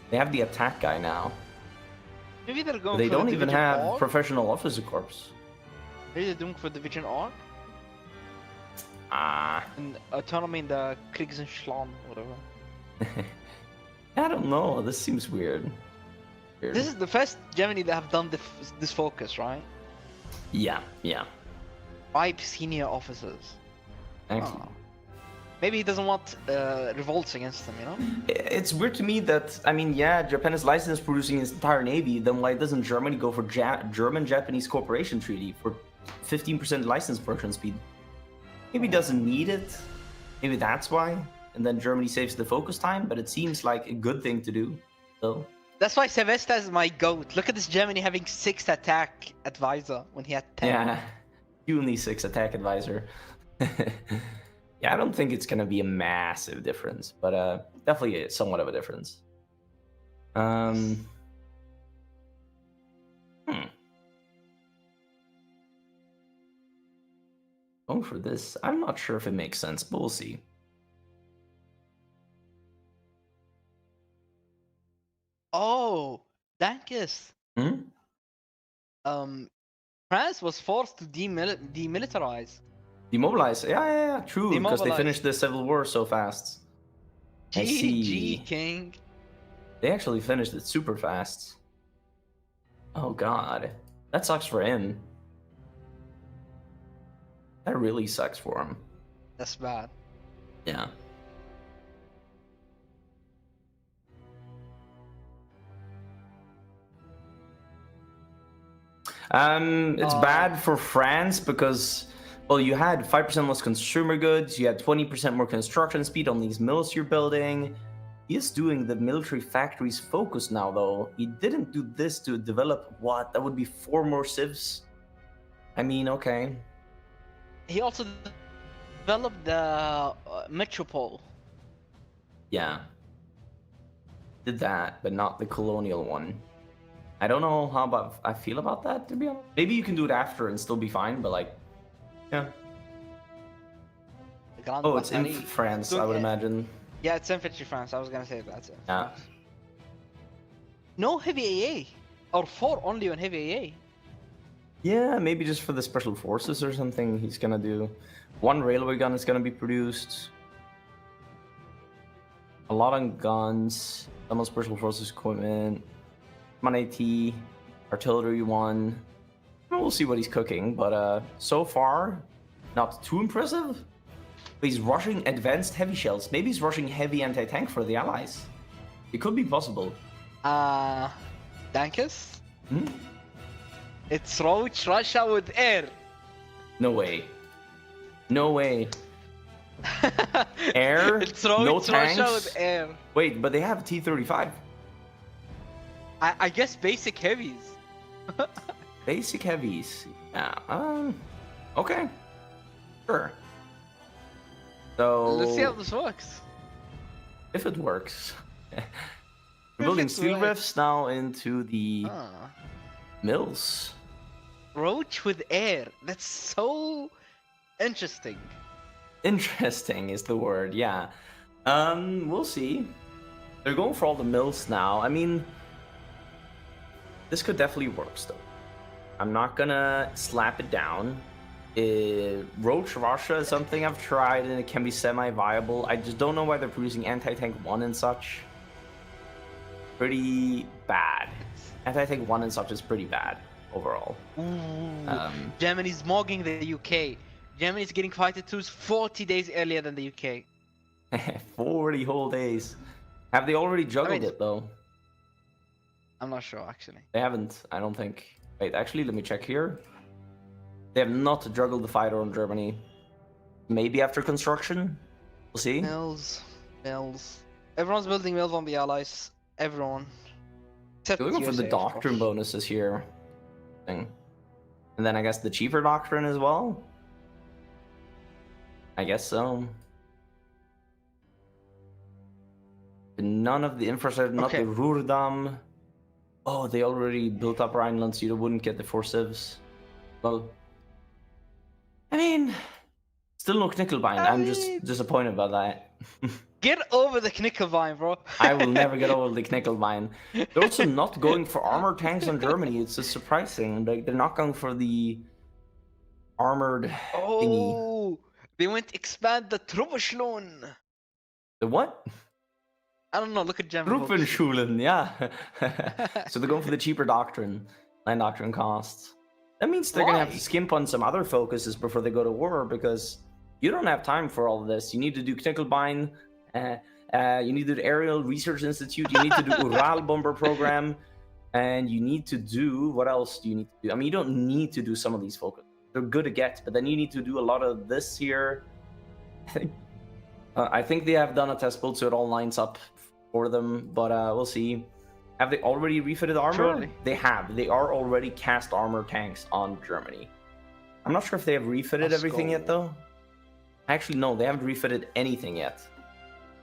They have the attack guy now. Maybe they're going They for don't the even Division have Org? professional officer corps. Maybe they're doing for Division Org? Ah, And autonomy in the Kriegsschlamm, whatever. I don't know. This seems weird. This is the first Germany that have done this focus, right? Yeah. 5 senior officers. Actually. Oh. Maybe he doesn't want revolts against them, you know? It's weird to me that, I mean, yeah, Japan is licensed producing its entire navy, then why doesn't Germany go for German-Japanese cooperation treaty for 15% license production speed? Maybe doesn't need it. Maybe that's why. And then Germany saves the focus time, but it seems like a good thing to do, though. That's why Sevesta is my goat. Look at this Germany having 6 attack advisor when he had 10. Yeah, you only 6 attack advisor. Yeah, I don't think it's gonna be a massive difference, but definitely somewhat of a difference. Going for this, I'm not sure if it makes sense, but we'll see. Oh, Dankis. France was forced to demilitarize. Demobilize, yeah, true, because they Demobilize. finished the Civil War so fast. I see. GG, King. They actually finished it super fast. Oh god, that sucks for him. That really sucks for him. That's bad. Yeah. It's bad for France because, well, you had 5% less consumer goods, you had 20% more construction speed on these mills you're building. He is doing the military factories focus now, though. He didn't do this to develop what? That would be 4 more civs? I mean, okay. He also developed the metropole. Yeah. Did that, but not the colonial one. I don't know how about I feel about that, to be honest. Maybe you can do it after and still be fine, but like, yeah. Oh, it's in France, I would imagine. Yeah, it's infantry France. I was gonna say that's it. Yeah. No heavy AA, or 4 only on heavy AA. Yeah, maybe just for the special forces or something. He's gonna do 1 railway gun is gonna be produced. A lot on guns, some on special forces equipment. On AT, artillery 1. We'll see what he's cooking, but so far, not too impressive. But he's rushing advanced heavy shells. Maybe he's rushing heavy anti-tank for the allies. It could be possible. Dankis? It's Roach Russia with air. No way. No way. Air? It's Roach no tanks? Russia with air. Wait, but they have T-35. I guess basic heavies. Basic heavies. Yeah. Okay. Sure. So Let's see how this works. If it works. We're building steel rifts now into the mills. Roach with air. That's so interesting. Interesting is the word, yeah. We'll see. They're going for all the mills now. I mean, this could definitely work still. I'm not gonna slap it down. Roach Russia is something I've tried and it can be semi-viable. I just don't know why they're producing anti-tank 1 and such. Pretty bad. Anti-tank 1 and such is pretty bad overall. Germany's mogging the UK. Germany's getting fighter 2s 40 days earlier than the UK. 40 whole days. Have they already juggled it though? I'm not sure actually. They haven't, I don't think. Wait, actually, let me check here. They have not juggled the fighter on Germany. Maybe after construction? We'll see. Mills. Everyone's building mills on the Allies. Everyone. Except looking for the doctrine bonuses here. And then I guess the cheaper doctrine as well. I guess so. None of the infrastructure, not the Okay. Ruhrdam. Oh, they already built up Rhineland, so you wouldn't get the 4 civs. Well, I mean, still no Knickelbein. I'm just disappointed about that. Get over the Knickelbein, bro. I will never get over the Knickelbein. They're also not going for armored tanks on Germany. It's just surprising. Like, they're not going for the armored thingy. Oh, they went expand the Truppenschlon. The what? I don't know. Look at German books. Truppenschulen, yeah. So they're going for the cheaper doctrine. Land doctrine costs. That means they're going to have to skimp on some other focuses before they go to war, because you don't have time for all of this. You need to do Knickelbein. You need to do the Aerial Research Institute. You need to do Ural Bomber Program. And you need to do... What else do you need to do? I mean, you don't need to do some of these focuses. They're good to get, but then you need to do a lot of this here. I think they have done a test build, so it all lines up for them, but we'll see. Have they already refitted armor? Surely. They have. They are already cast armor tanks on Germany. I'm not sure if they have refitted everything yet, though. Actually, no, they haven't refitted anything yet.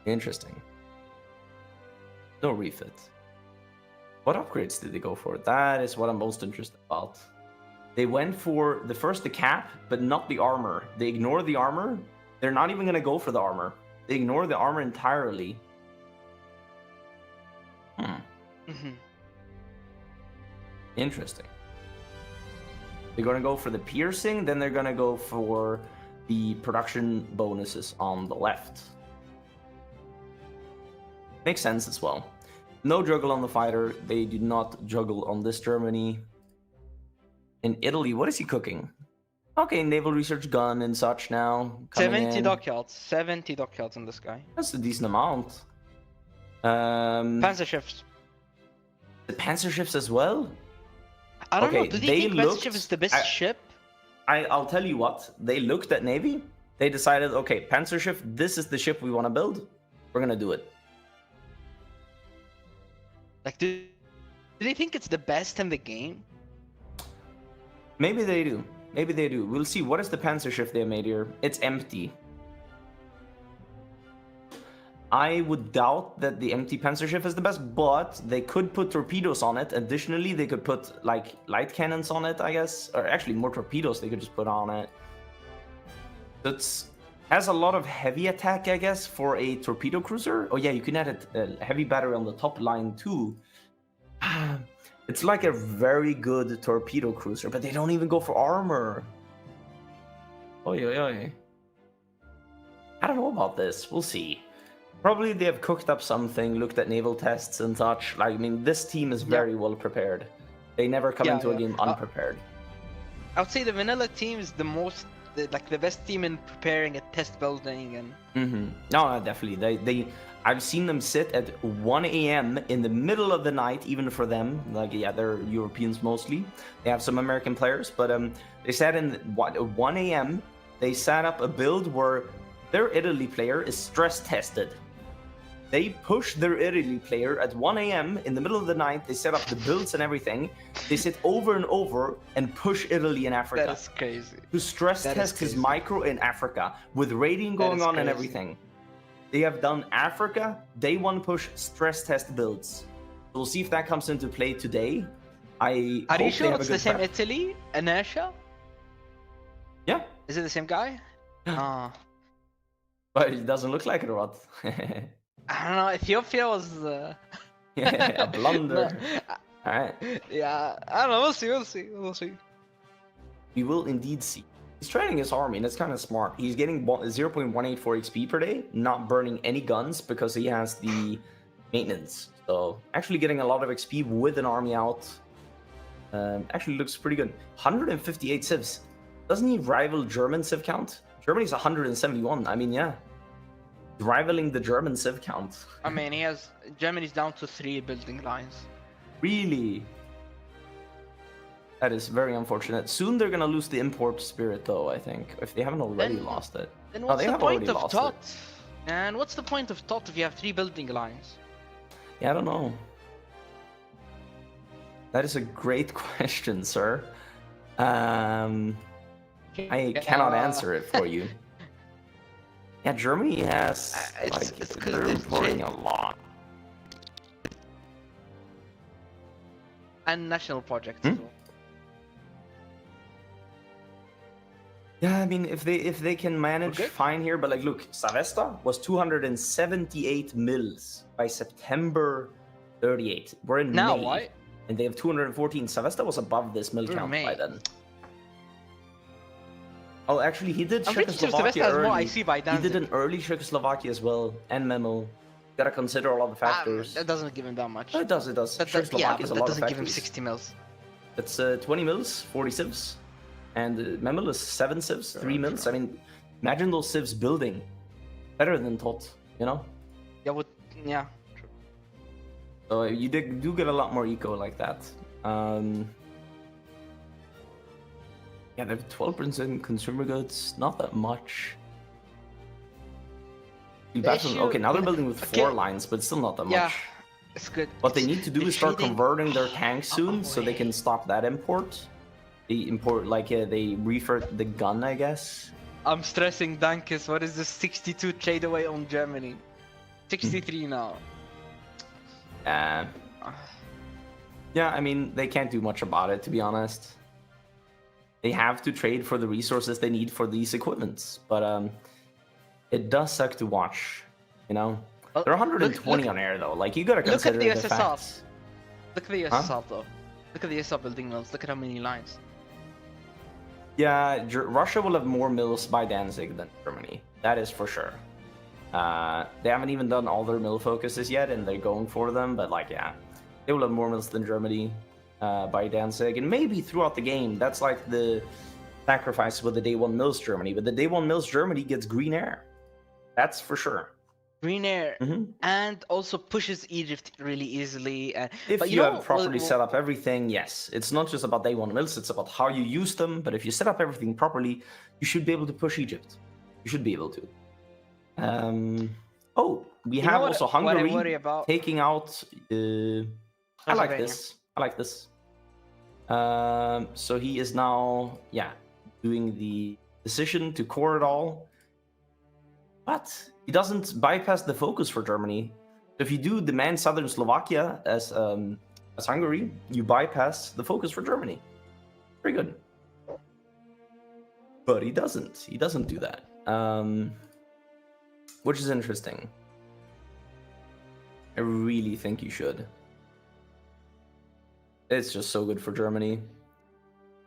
Interesting. No refit. What upgrades did they go for? That is what I'm most interested about. They went for the cap, but not the armor. They ignore the armor. They're not even going to go for the armor. They ignore the armor entirely. Interesting. They're going to go for the piercing, then they're going to go for the production bonuses on the left. Makes sense as well. No juggle on the fighter. They do not juggle on this Germany. In Italy, what is he cooking? Okay, naval research gun and such now. 70 dockyards. 70 dockyards on this guy. That's a decent amount. Panzer ships. The panzer ships as well? I don't know. Do they think panzer ship is the best ship? I'll tell you what. They looked at Navy. They decided, okay, panzer ship, this is the ship we want to build. We're going to do it. Like, do they think it's the best in the game? Maybe they do. Maybe they do. We'll see. What is the panzer ship they made here? It's empty. I would doubt that the empty panzer ship is the best, but they could put torpedoes on it. Additionally, they could put like light cannons on it, I guess. Or actually more torpedoes they could just put on it. It has a lot of heavy attack, I guess, for a torpedo cruiser. Oh yeah, you can add a heavy battery on the top line too. It's like a very good torpedo cruiser, but they don't even go for armor. Oy, oy, oy. I don't know about this. We'll see. Probably they have cooked up something, looked at naval tests and such. Like, I mean, this team is very well prepared. They never come into a game unprepared. I would say the vanilla team is the best team in preparing a test building and. No, definitely. I've seen them sit at 1 a.m. in the middle of the night, even for them. Like, yeah, they're Europeans mostly. They have some American players, but they sat in 1 a.m. They set up a build where their Italy player is stress tested. They push their Italy player at 1 a.m. in the middle of the night. They set up the builds and everything. They sit over and over and push Italy in Africa. That is crazy. To stress test his micro in Africa with raiding going on and everything. They have done Africa, day one push, stress test builds. We'll see if that comes into play today. Are you sure it's the same Italy? Inertia? Yeah. Is it the same guy? But it doesn't look like it or what? I don't know. Ethiopia was. Yeah, a blunder. Alright. Yeah, I don't know. We'll see. We will indeed see. He's training his army, and it's kind of smart. He's getting 0.184 XP per day, not burning any guns because he has the maintenance. So actually getting a lot of XP with an army out. Actually looks pretty good. 158 civs. Doesn't he rival German civ count? Germany's 171. I mean, yeah. Rivaling the German civ count. I mean, Germany's down to 3 building lines. Really? That is very unfortunate. Soon they're gonna lose the import spirit, though, I think. If they haven't already lost it. Then what's the point of TOT? And what's the point of TOT if you have 3 building lines? Yeah, I don't know. That is a great question, sir. I cannot answer it for you. Yeah, Germany has they're importing a lot. And national projects as well. Yeah, I mean, if they can manage, fine here. But like, look, Savesta was 278 mils by September 38. We're in Now, May, right? and they have 214. Savesta was above this mil count by then. Oh, actually, he did Czechoslovakia early. He did an early Czechoslovakia as well, and Memo. Gotta consider all of the factors. That doesn't give him that much. Oh, it does. Czechoslovakia is a that lot doesn't of give him factors. 60 mils. It's 20 mils, 40 civs. And Memel is 7 civs, 3 mils. I mean, imagine those civs building. Better than Tot, you know? Yeah, true. So you do get a lot more eco like that. Yeah, they have 12% consumer goods, not that much. Okay, now they're building with 4 lines, but still not that much. Yeah, it's good. What they need to do is start converting their tanks soon, so they can stop that import. They import, they revert the gun, I guess. I'm stressing Dankis. What is this 62 trade away on Germany? 63 now. Yeah, I mean, they can't do much about it, to be honest. They have to trade for the resources they need for these equipments, but it does suck to watch, you know? They're 120 on air, though. Like, you gotta consider the facts. Look at the USSR, though. Look at the USSR building mills. Look at how many lines. Yeah, Russia will have more mills by Danzig than Germany. That is for sure. They haven't even done all their mill focuses yet, and they're going for them. But like, yeah, they will have more mills than Germany by Danzig, and maybe throughout the game. That's like the sacrifice with the day 1 mills Germany. But the day 1 mills Germany gets green air. That's for sure. Green air, and also pushes Egypt really easily. If you have properly set up everything, yes. It's not just about day 1 mills, it's about how you use them. But if you set up everything properly, you should be able to push Egypt. You should be able to. We have also Hungary taking out... I like this. So he is now, doing the decision to core it all. But he doesn't bypass the focus for Germany. If you do demand southern Slovakia as Hungary, you bypass the focus for Germany. Very good. But he doesn't. He doesn't do that. Which is interesting. I really think you should. It's just so good for Germany.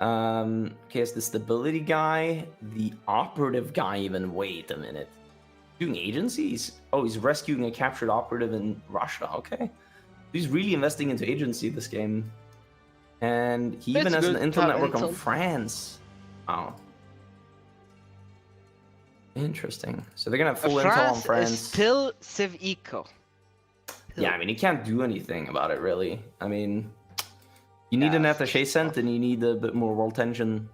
Okay, it's the stability guy, the operative guy even. Wait a minute. Doing agencies? Oh, he's rescuing a captured operative in Russia. Okay. He's really investing into agency this game. And he even has an intel network on France. Wow. Interesting. So they're going to have full intel on France. Is still Civ Eco. Yeah, I mean, he can't do anything about it, really. I mean, you need an attaché cent and you need a bit more world tension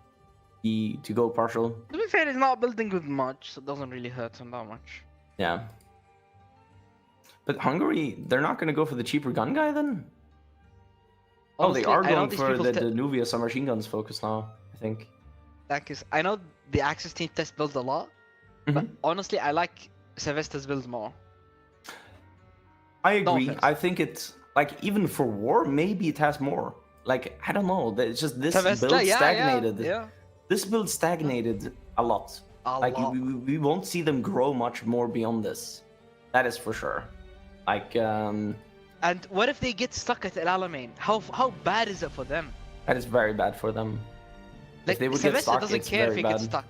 to go partial. To be fair, he's not building with much, so it doesn't really hurt him that much. Yeah. But Hungary, they're not going to go for the cheaper gun guy then? Honestly, they are going for the Nuvia submachine guns focus now, I think. I know the Axis team test builds a lot, but honestly, I like Savesta's build more. I agree. I think it's, like, even for war, maybe it has more. Like, I don't know. It's just this build stagnated. Yeah. This build stagnated a lot. We won't see them grow much more beyond this. That is for sure. Like, And what if they get stuck at El Alamein? How bad is it for them? That is very bad for them. Like, if they would get stuck, doesn't care if he gets stuck.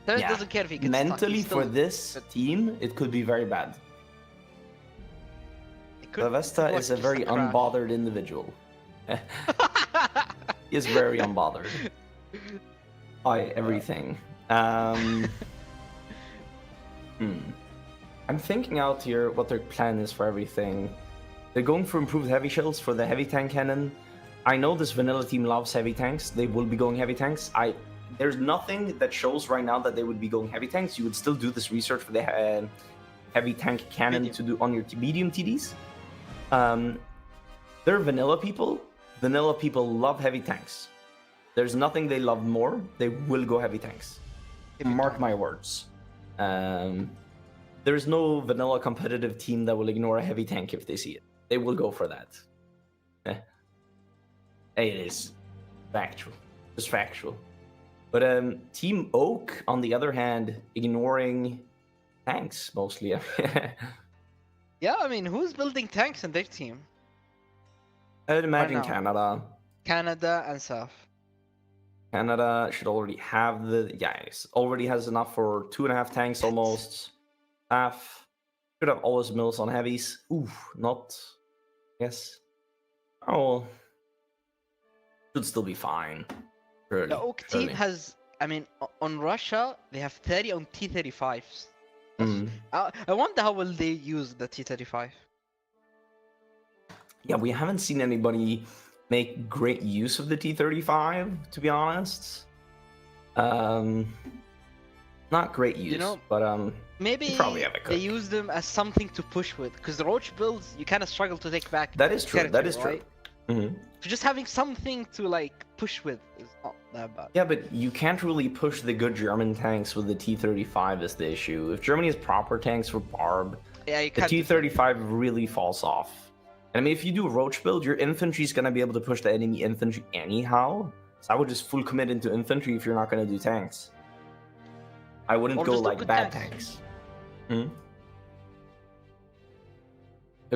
Savesta doesn't care if he gets stuck. Mentally, for this team, it could be very bad. Savesta is a very unbothered individual. He is very unbothered by everything. I'm thinking out here what their plan is for everything. They're going for improved heavy shells for the heavy tank cannon. I know this vanilla team loves heavy tanks. They will be going heavy tanks. There's nothing that shows right now that they would be going heavy tanks. You would still do this research for the heavy tank cannon to do on your medium TDs. They're vanilla people. Vanilla people love heavy tanks. there's nothing they love more. They will go heavy tanks. Heavy Mark tank. my words. There's no vanilla competitive team that will ignore a heavy tank if they see it. They will go for that. It is factual. Just factual. But Team Oak, on the other hand, ignoring tanks mostly. Yeah, I mean, who's building tanks in their team? I'd imagine now. Canada. Canada and South. Canada should already have already has enough for 2.5 tanks almost. Half. Should have all his mills on heavies. Ooh, not. Yes. Oh. Should still be fine. Surely, The Oak team has, I mean, on Russia, they have 30 on T-35s. I wonder how will they use the T-35? Yeah, we haven't seen anybody make great use of the T-35, to be honest. Not great use, but maybe probably have a they use them as something to push with, because the Roach builds, you kind of struggle to take back. That is true. That is true. So just having something to like push with is not that bad. Yeah, but you can't really push the good German tanks with the T-35 is the issue. If Germany has proper tanks for Barb, the T-35 really falls off. And I mean, if you do a Roach build, your infantry is going to be able to push the enemy infantry anyhow. So I would just full commit into infantry if you're not going to do tanks. I wouldn't go like bad tanks. They're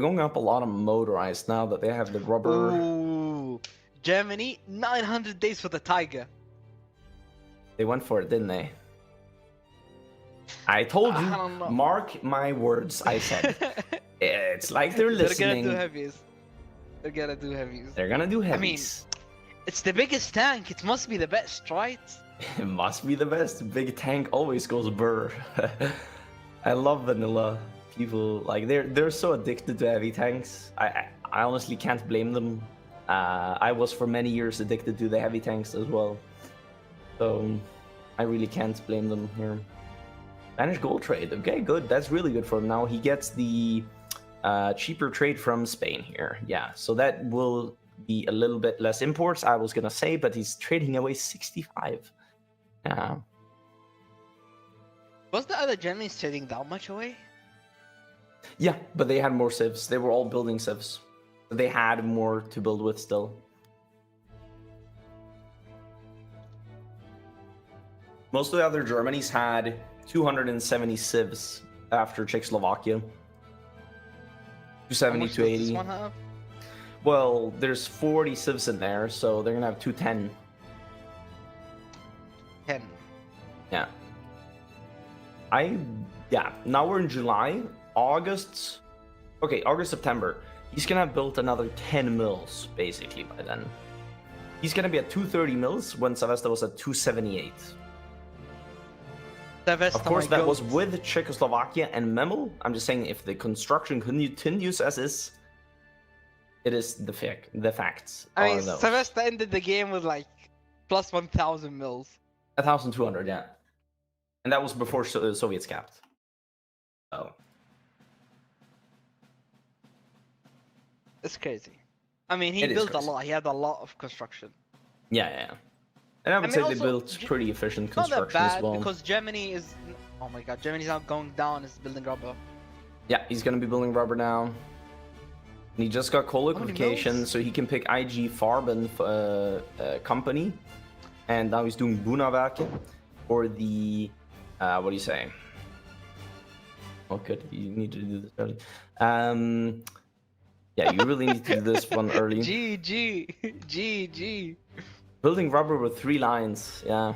going up a lot of motorized now that they have the rubber. Ooh, Germany, 900 days for the Tiger. They went for it, didn't they? I told you, mark my words, I said. It's like they're listening. They're gonna do heavies. They're gonna do heavies. They're gonna do heavies. I mean, it's the biggest tank. It must be the best, right? It must be the best. Big tank always goes burr. I love vanilla people. Like they're so addicted to heavy tanks. I honestly can't blame them. I was for many years addicted to the heavy tanks as well. So I really can't blame them here. Spanish gold trade. Okay, good. That's really good for him. Now he gets the cheaper trade from Spain here. Yeah, so that will be a little bit less imports, I was gonna say, but he's trading away 65. Yeah. Was the other Germans trading that much away? Yeah, but they had more civs. They were all building civs. They had more to build with still. Most of the other Germanies had 270 civs after Czechoslovakia. 270, 280. This one have? Well, there's 40 civs in there, so they're gonna have 210. 10. Yeah. Now we're in July. August, September. He's gonna have built another 10 mils, basically, by then. He's gonna be at 230 mils when Savesta was at 278. Of course, that was with Czechoslovakia and Memel. I'm just saying, if the construction continues as is, it is the facts. I mean, Savesta ended the game with like plus 1,000 mils. 1,200, yeah. And that was before the Soviets capped. So. It's crazy. I mean, he built a lot. He had a lot of construction. Yeah. And I would say they built pretty efficient construction as well. Because Germany is... Oh my god, Germany's not going down, it's building rubber. Yeah, he's going to be building rubber now. And he just got co-liquefaction, so he can pick IG Farben company. And now he's doing Bunawerke for the... what do you say? Oh, good. You need to do this early. Yeah, you really need to do this one early. GG. Building rubber with 3 lines, yeah.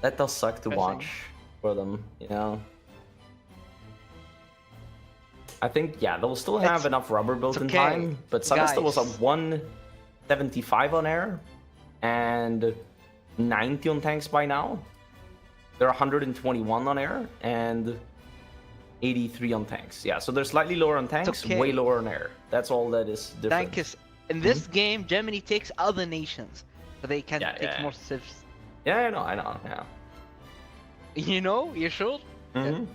That does suck to watch for them, you know. I think, they'll still have enough rubber built in time, but Savesta was at 175 on air and 90 on tanks by now. They're 121 on air and 83 on tanks. Yeah, so they're slightly lower on tanks, way lower on air. That's all that is different. Tank is... In this game, Germany takes other nations, so they can take more civs. Yeah, I know, yeah. You know? You sure? Mm-hmm.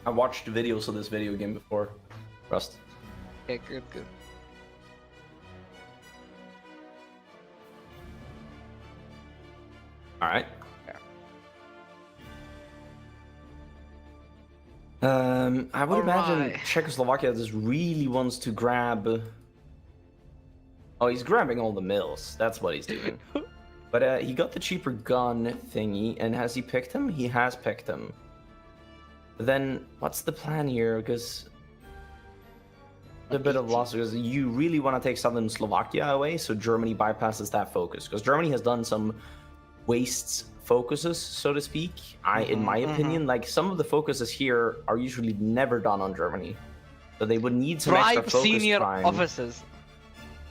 I watched videos of this video game before, Rust. Okay, good. All right. I would imagine Alright. Czechoslovakia just really wants to grab. Oh, he's grabbing all the mills. That's what he's doing. But he got the cheaper gun thingy, and has he picked him? He has picked him. Then what's the plan here? Because a bit of loss, because you really want to take southern Slovakia away, so Germany bypasses that focus. Because Germany has done some wastes focuses, so to speak. In my opinion, like some of the focuses here are usually never done on Germany, so they would need some extra Bribe focus senior time. officers.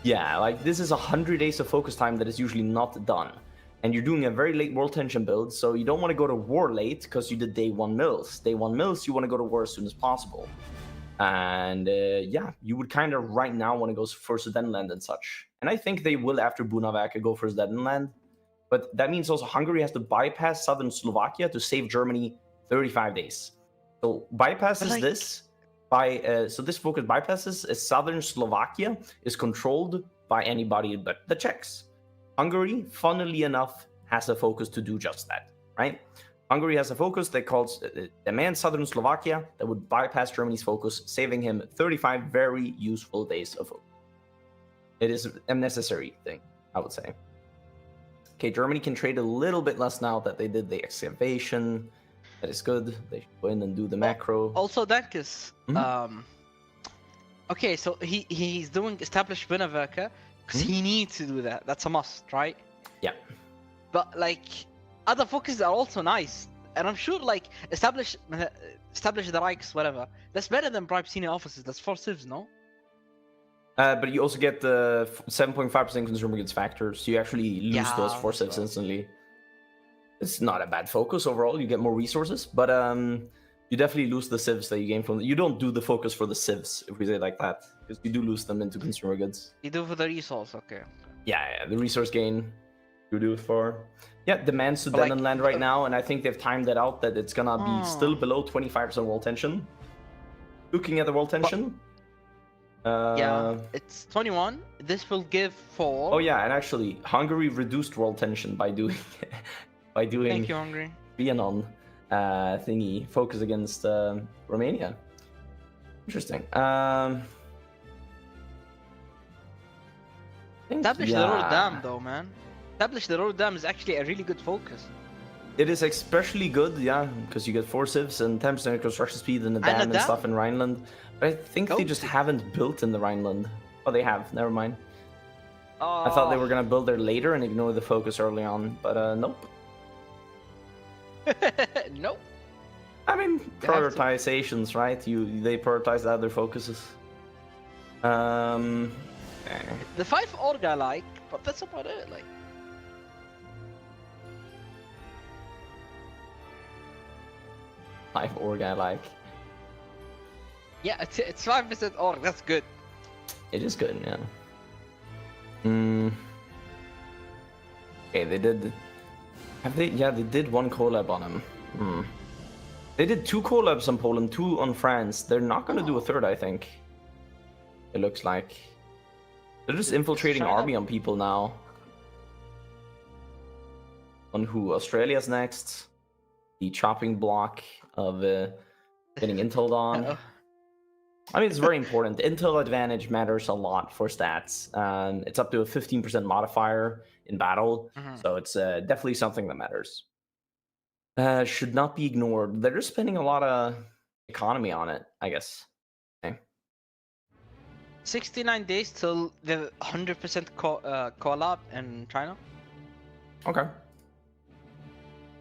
Yeah, like this is 100 days of focus time that is usually not done. And you're doing a very late world tension build, so you don't want to go to war late because you did day 1 mills. Day 1 mills, you want to go to war as soon as possible. And yeah, you would kind of right now want to go for Sudetenland and such. And I think they will, after Bunavaka, go for Sudetenland. But that means also Hungary has to bypass southern Slovakia to save Germany 35 days. So bypasses this. So this focus bypasses southern Slovakia is controlled by anybody but the Czechs. Hungary, funnily enough, has a focus to do just that, right? Hungary has a focus that calls demand southern Slovakia that would bypass Germany's focus, saving him 35 very useful days of focus. It is a necessary thing, I would say. Okay, Germany can trade a little bit less now that they did the excavation. That is good. They should go in and do the macro. Also, Dankus. Okay, so he's doing establish Bunavaka because he needs to do that. That's a must, right? Yeah. But like other focuses are also nice, and I'm sure like establish the Reichs, whatever. That's better than bribe senior officers. That's 4 civs, no? But you also get the 7.5% consumer goods factor, so you actually lose those 4 civs instantly. It's not a bad focus overall. You get more resources, but you definitely lose the civs that you gain from. You don't do the focus for the civs, if we say it like that, because you do lose them into consumer goods. You do for the resource, okay. Yeah, the resource gain you do it for. Yeah, demand Sudetenland right now, and I think they've timed that out that it's gonna be still below 25% world tension. Looking at the world tension. Yeah, it's 21. This will give 4. Oh yeah, and actually, Hungary reduced world tension by doing Thank you, Hungary. Trianon thingy focus against Romania. Interesting. Establish the road dam, though, man. Establish the road dam is actually a really good focus. It is especially good, yeah, because you get 4 civs and 10% construction speed in the dam and stuff in Rhineland. But I think they just haven't built in the Rhineland. Oh, they have. Never mind. I thought they were gonna build there later and ignore the focus early on, but nope. Nope. I mean, prioritizations, right? They prioritize the other focuses. The 5 org I like, but that's about it. Like. Org I like. Yeah, it's 5% org. That's good. It is good, yeah. Okay, they did. Have they? Yeah, they did 1 collab on him. They did 2 collabs on Poland, 2 on France. They're not gonna do a 3rd, I think. It looks like they're just infiltrating army on people now. On who? Australia's next. The chopping block of getting intel on. I mean, it's very important. Intel advantage matters a lot for stats. It's up to a 15% modifier in battle, so it's definitely something that matters. Should not be ignored. They're just spending a lot of economy on it, I guess. Okay. 69 days till the 100% collab in China. Okay.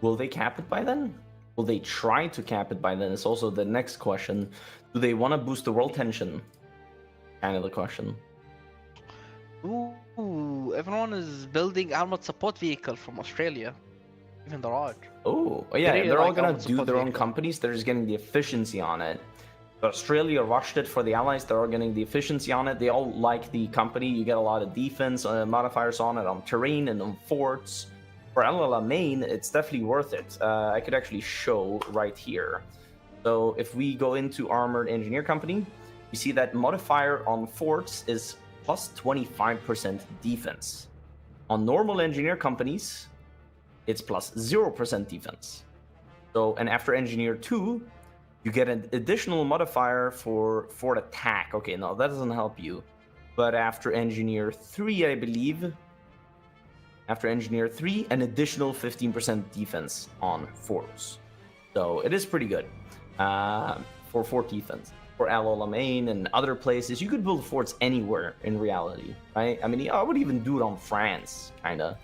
Will they cap it by then? Will they try to cap it by then? It's also the next question. Do they want to boost the world tension? Kind of the question. Ooh, everyone is building armored support vehicle from Australia. Even the Raj. Oh, yeah, they're all gonna do their own companies. They're just getting the efficiency on it. Australia rushed it for the Allies. They're all getting the efficiency on it. They all like the company. You get a lot of defense modifiers on it, on terrain and on forts. For LLA main, it's definitely worth it. I could actually show right here. So if we go into Armored Engineer Company, you see that modifier on forts is plus 25% defense. On normal engineer companies, it's plus 0% defense. So, and after Engineer 2, you get an additional modifier for attack. Okay, no, that doesn't help you. But after Engineer 3, I believe, after Engineer 3, an additional 15% defense on forts. So it is pretty good for fort defense. For Al Alamein and other places, you could build forts anywhere in reality, right? I mean, I would even do it on France, kind of.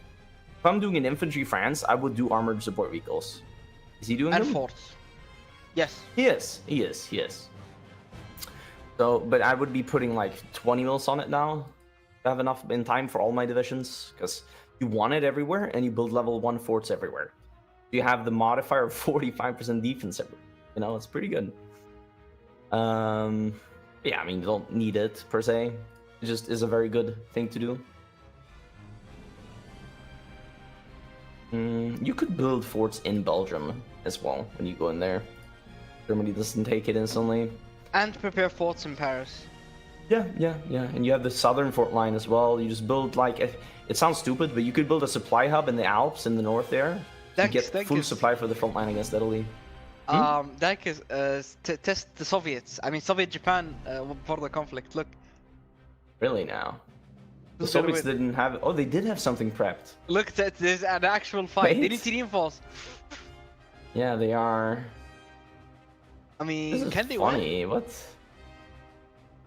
If I'm doing an infantry France, I would do armored support vehicles. Is he doing them? And forts. Yes. He is. So, but I would be putting like 20 mils on it now to have enough in time for all my divisions, because you want it everywhere and you build level 1 forts everywhere. You have the modifier of 45% defense everywhere. You know, it's pretty good. Yeah, I mean, you don't need it per se. It just is a very good thing to do. You could build forts in Belgium as well when you go in there. Germany doesn't take it instantly. And prepare forts in Paris. Yeah. And you have the southern fort line as well. You just build like it sounds stupid, but you could build a supply hub in the Alps in the north there to get full supply for the front line against Italy. That is test the Soviets. I mean, Soviet Japan for the conflict. Look. Really now? The Soviets didn't have. Oh, they did have something prepped. Look, there's an actual fight. They need to reinforce. Yeah, they are. I mean, can they win? What?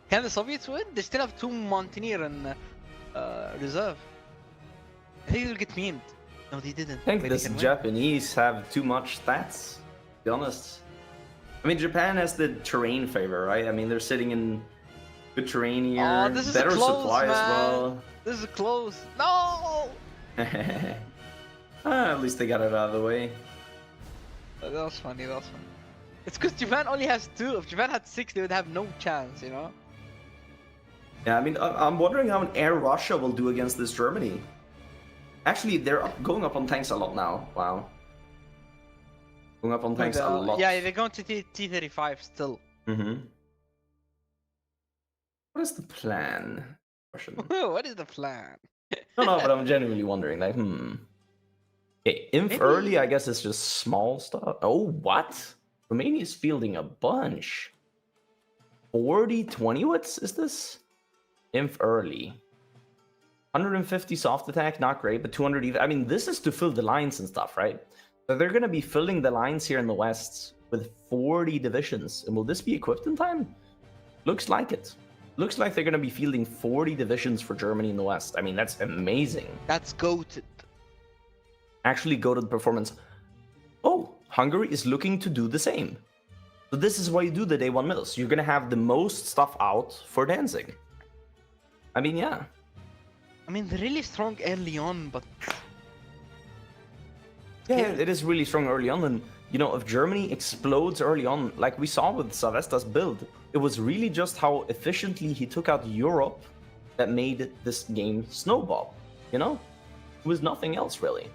Can the Soviets win? They still have 2 Mountaineer in reserve. I think they'll get memed. No, they didn't. I think the Japanese have too much stats, to be honest. I mean, Japan has the terrain favor, right? I mean, they're sitting in good terrain here, this is better close, supply man. as well. This is close. No! At least they got it out of the way. That was funny, It's because Japan only has 2. If Japan had 6, they would have no chance, you know? Yeah, I mean, I'm wondering how an Air Russia will do against this Germany. Actually, they're going up on tanks a lot now. Wow. Going up on tanks a lot. Yeah, they're going to T-35 still. Mm-hmm. What is the plan? Russian. What is the plan? No, but I'm genuinely wondering, like, Okay, Inf early, I guess it's just small stuff. Oh, what? Romania's fielding a bunch. 40, 20, what is this? Inf early. 150 soft attack, not great, but 200 even. I mean, this is to fill the lines and stuff, right? So they're going to be filling the lines here in the west with 40 divisions. And will this be equipped in time? Looks like it. Looks like they're going to be fielding 40 divisions for Germany in the west. I mean, that's amazing. That's goated. Actually goated performance. Oh, Hungary is looking to do the same. So this is why you do the day 1 mills. You're going to have the most stuff out for Danzig. I mean, yeah. I mean, they're really strong early on, but... Yeah, it is really strong early on. And, you know, if Germany explodes early on, like we saw with Savesta's build, it was really just how efficiently he took out Europe that made this game snowball, you know? It was nothing else, really.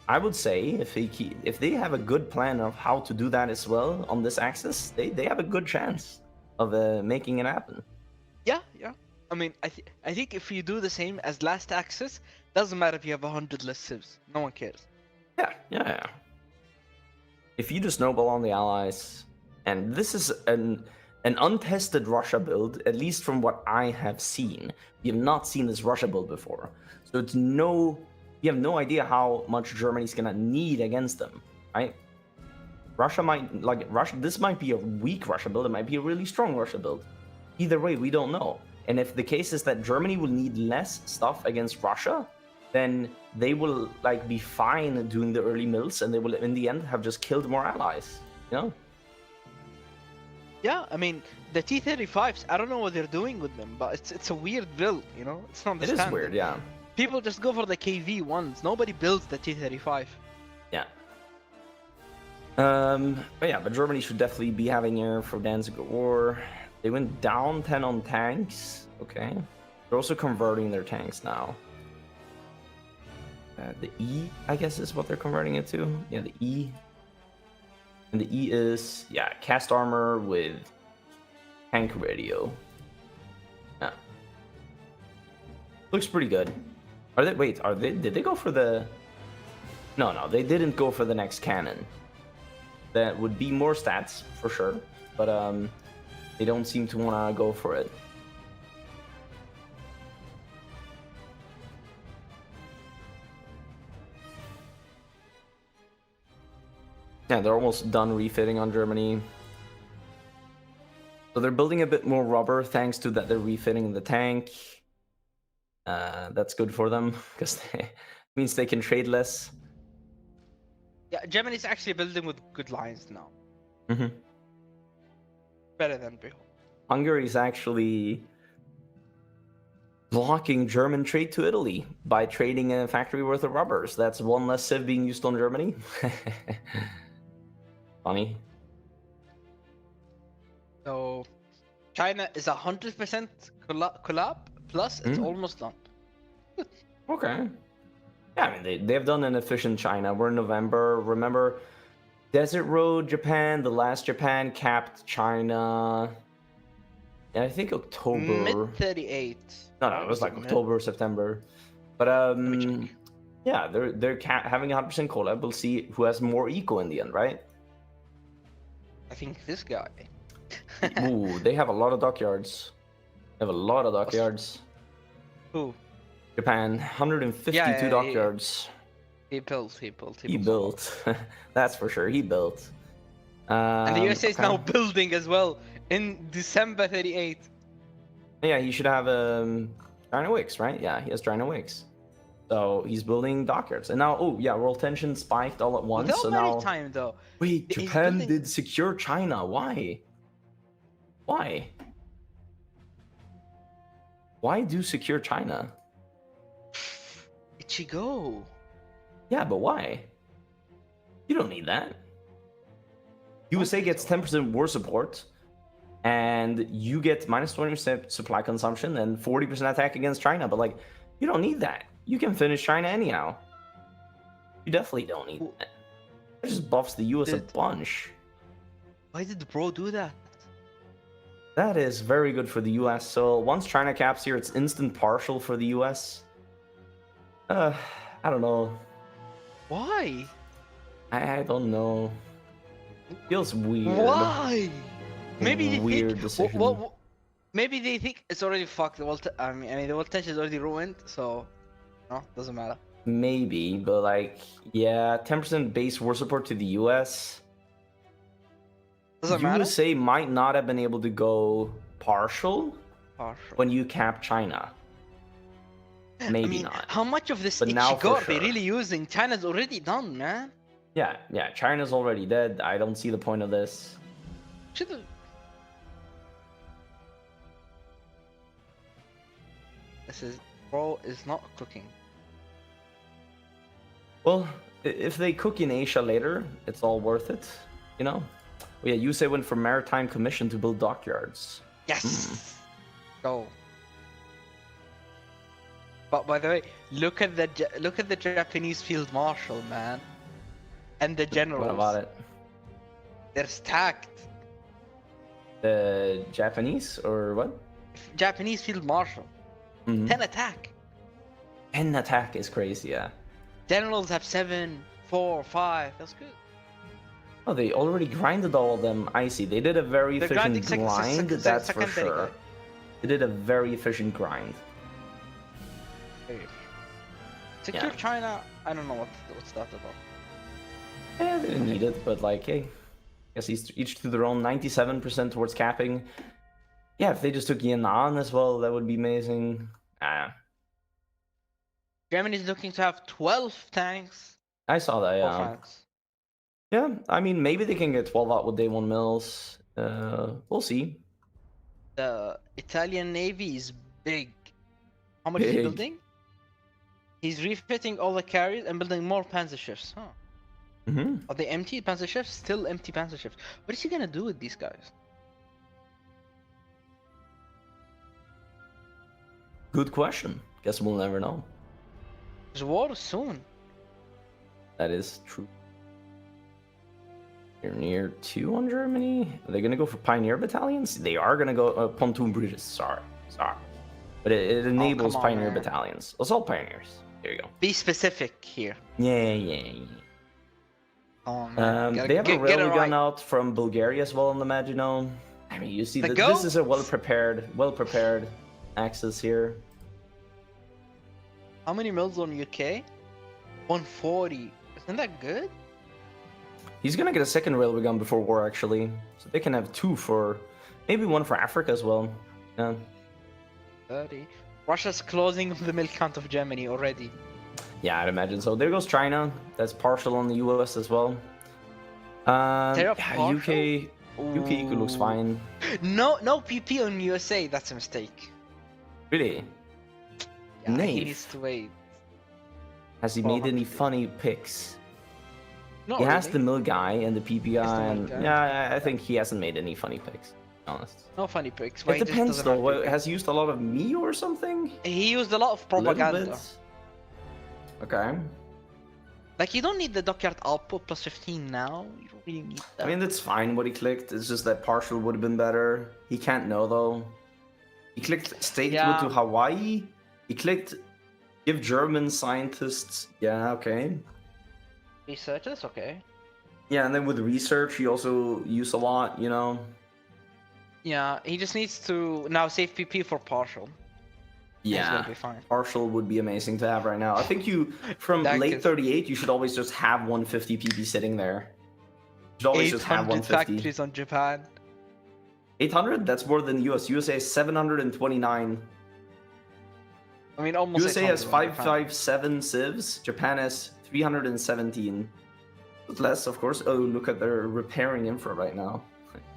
I would say if they have a good plan of how to do that as well on this axis, they have a good chance of making it happen. Yeah. I mean, I think if you do the same as last axis, doesn't matter if you have 100 less civs. No one cares. Yeah. If you just snowball on the allies, and this is an untested Russia build, at least from what I have seen. We have not seen this Russia build before, so you have no idea how much Germany's gonna need against them, right? This might be a weak Russia build, it might be a really strong Russia build. Either way, we don't know. And if the case is that Germany will need less stuff against Russia, then they will be fine doing the early mills, and they will in the end have just killed more allies, you know? Yeah, I mean, the T-35s, I don't know what they're doing with them, but it's a weird build, you know? It's not understandable. It is weird, yeah. People just go for the KV ones. Nobody builds the T-35. Yeah. But Germany should definitely be having air for Danzig War. They went down 10 on tanks. Okay. They're also converting their tanks now. The E, I guess, is what they're converting it to. Yeah, the E. And the E is, cast armor with tank radio. Yeah. Looks pretty good. Did they go for the... No, they didn't go for the next cannon. That would be more stats for sure, but they don't seem to want to go for it. Yeah, they're almost done refitting on Germany. So they're building a bit more rubber thanks to that they're refitting the tank. That's good for them because it means they can trade less. Yeah, Germany's actually building with good lines now. Mm-hmm. Better than before. Hungary's actually blocking German trade to Italy by trading a factory worth of rubbers. That's one less civ being used on Germany. Funny. So China is 100% collab plus it's almost done. Okay. Yeah, I mean, they've done an efficient China. We're in November. Remember, Desert Road Japan, the last Japan capped China. And I think October. Mid 38. No, it was like October, September. But yeah, they're having 100% collab. We'll see who has more eco in the end, right? I think this guy. Ooh, they have a lot of dockyards. They have a lot of dockyards. Who? Japan, 152 dockyards. He built. He built. That's for sure. He built. And the USA is now building as well in December 38. Yeah, he should have China Wicks, right? Yeah, he has China Wicks. So he's building dockyards. And now, oh yeah, world tension spiked all at once. Without so now, maritime though. Wait, Japan did secure China. Why? Why? Why do secure China? Ichigo. Yeah, but why? You don't need that. USA gets 10% war support, and you get minus 20% supply consumption and 40% attack against China. But like, you don't need that. You can finish China anyhow. You definitely don't need that. It just buffs the US a bunch. Why did bro do that? That is very good for the US. So once China caps here, it's instant partial for the US. I don't know. Why? I don't know. It feels weird. Why? Maybe they weird think, decision. Maybe they think it's already fucked. The world, I mean, the world tension is already ruined, so no, doesn't matter. Maybe, but like, yeah, 10% base war support to the US. Doesn't matter. USA might not have been able to go partial when you cap China. Maybe not. How much of this But now Ichigo for are they sure. really using? China's already done, man. Yeah, China's already dead. I don't see the point of this. Should've... This is... Bro is not cooking. Well, if they cook in Asia later, it's all worth it, you know? Yeah, USA went for Maritime Commission to build dockyards. Yes! Go. But by the way, look at the Japanese field marshal, man, and the generals. What about it? They're stacked. The Japanese or what? Japanese field marshal. 10 attack. 10 attack is crazy, yeah. Generals have 7, 4, 5. That's good. Oh, they already grinded all of them. I see. They did a very efficient grind, that's for sure. They did a very efficient grind. Secure China, I don't know what's that about. Yeah, they didn't need it, but like, hey, I guess each to their own. 97% towards capping. Yeah, if they just took Yan'an as well, that would be amazing. Germany's looking to have 12 tanks. I saw that, yeah. Yeah, I mean, maybe they can get 12 out with day 1 mills. We'll see. The Italian Navy is big. How much is he building? He's refitting all the carriers and building more panzer ships. Huh. Are they empty panzer ships? Still empty panzer ships. What is he gonna do with these guys? Good question. Guess we'll never know. There's war soon. That is true. You're near 2 on Germany. Are they gonna go for pioneer battalions? They are gonna go pontoon bridges. Sorry. But it enables pioneer battalions. Assault pioneers. There you go. Be specific here. Yeah. Oh man. They have a get it railway gun right. out from Bulgaria as well on the map, you know. I mean, you see The that this is a goats? well prepared axis here. How many mils on UK? 140. Isn't that good? He's gonna get a second railway gun before war, actually, so they can have two for, maybe one for Africa as well. Yeah. 30. Russia's closing the mill count of Germany already. Yeah, I'd imagine so. There goes China. That's partial on the US as well. They're Yeah, partial? UK eco looks fine. No PP on USA. That's a mistake. Really? Yeah, he Knave. needs to wait. Has he made any funny picks? Not He has really. the mill guy and the PP Has the guy, mill and guy. yeah, I think he hasn't made any funny picks. To be honest. No funny picks. It depends though. Has he used a lot of me or something? He used a lot of A little propaganda. bit. Okay. Like you don't need the dockyard output plus 15 now. You don't really need that. I mean, that's fine what he clicked. It's just that partial would have been better. He can't know though. He clicked statehood Yeah. to Hawaii. He clicked give German scientists. Yeah, okay. Researchers, okay. Yeah, and then with research, he also used a lot, you know. Yeah, he just needs to now save PP for partial. He's Yeah, gonna be fine. partial would be amazing to have right now. I think you, from That late is- 38, you should always just have 150 PP sitting there. You should always just have 800 150. factories on Japan. 800? That's more than US. USA is 729. I mean, almost. USA has 800 on Japan. 557 civs. Japan has 317. With less, of course. Oh, look at their repairing infra right now.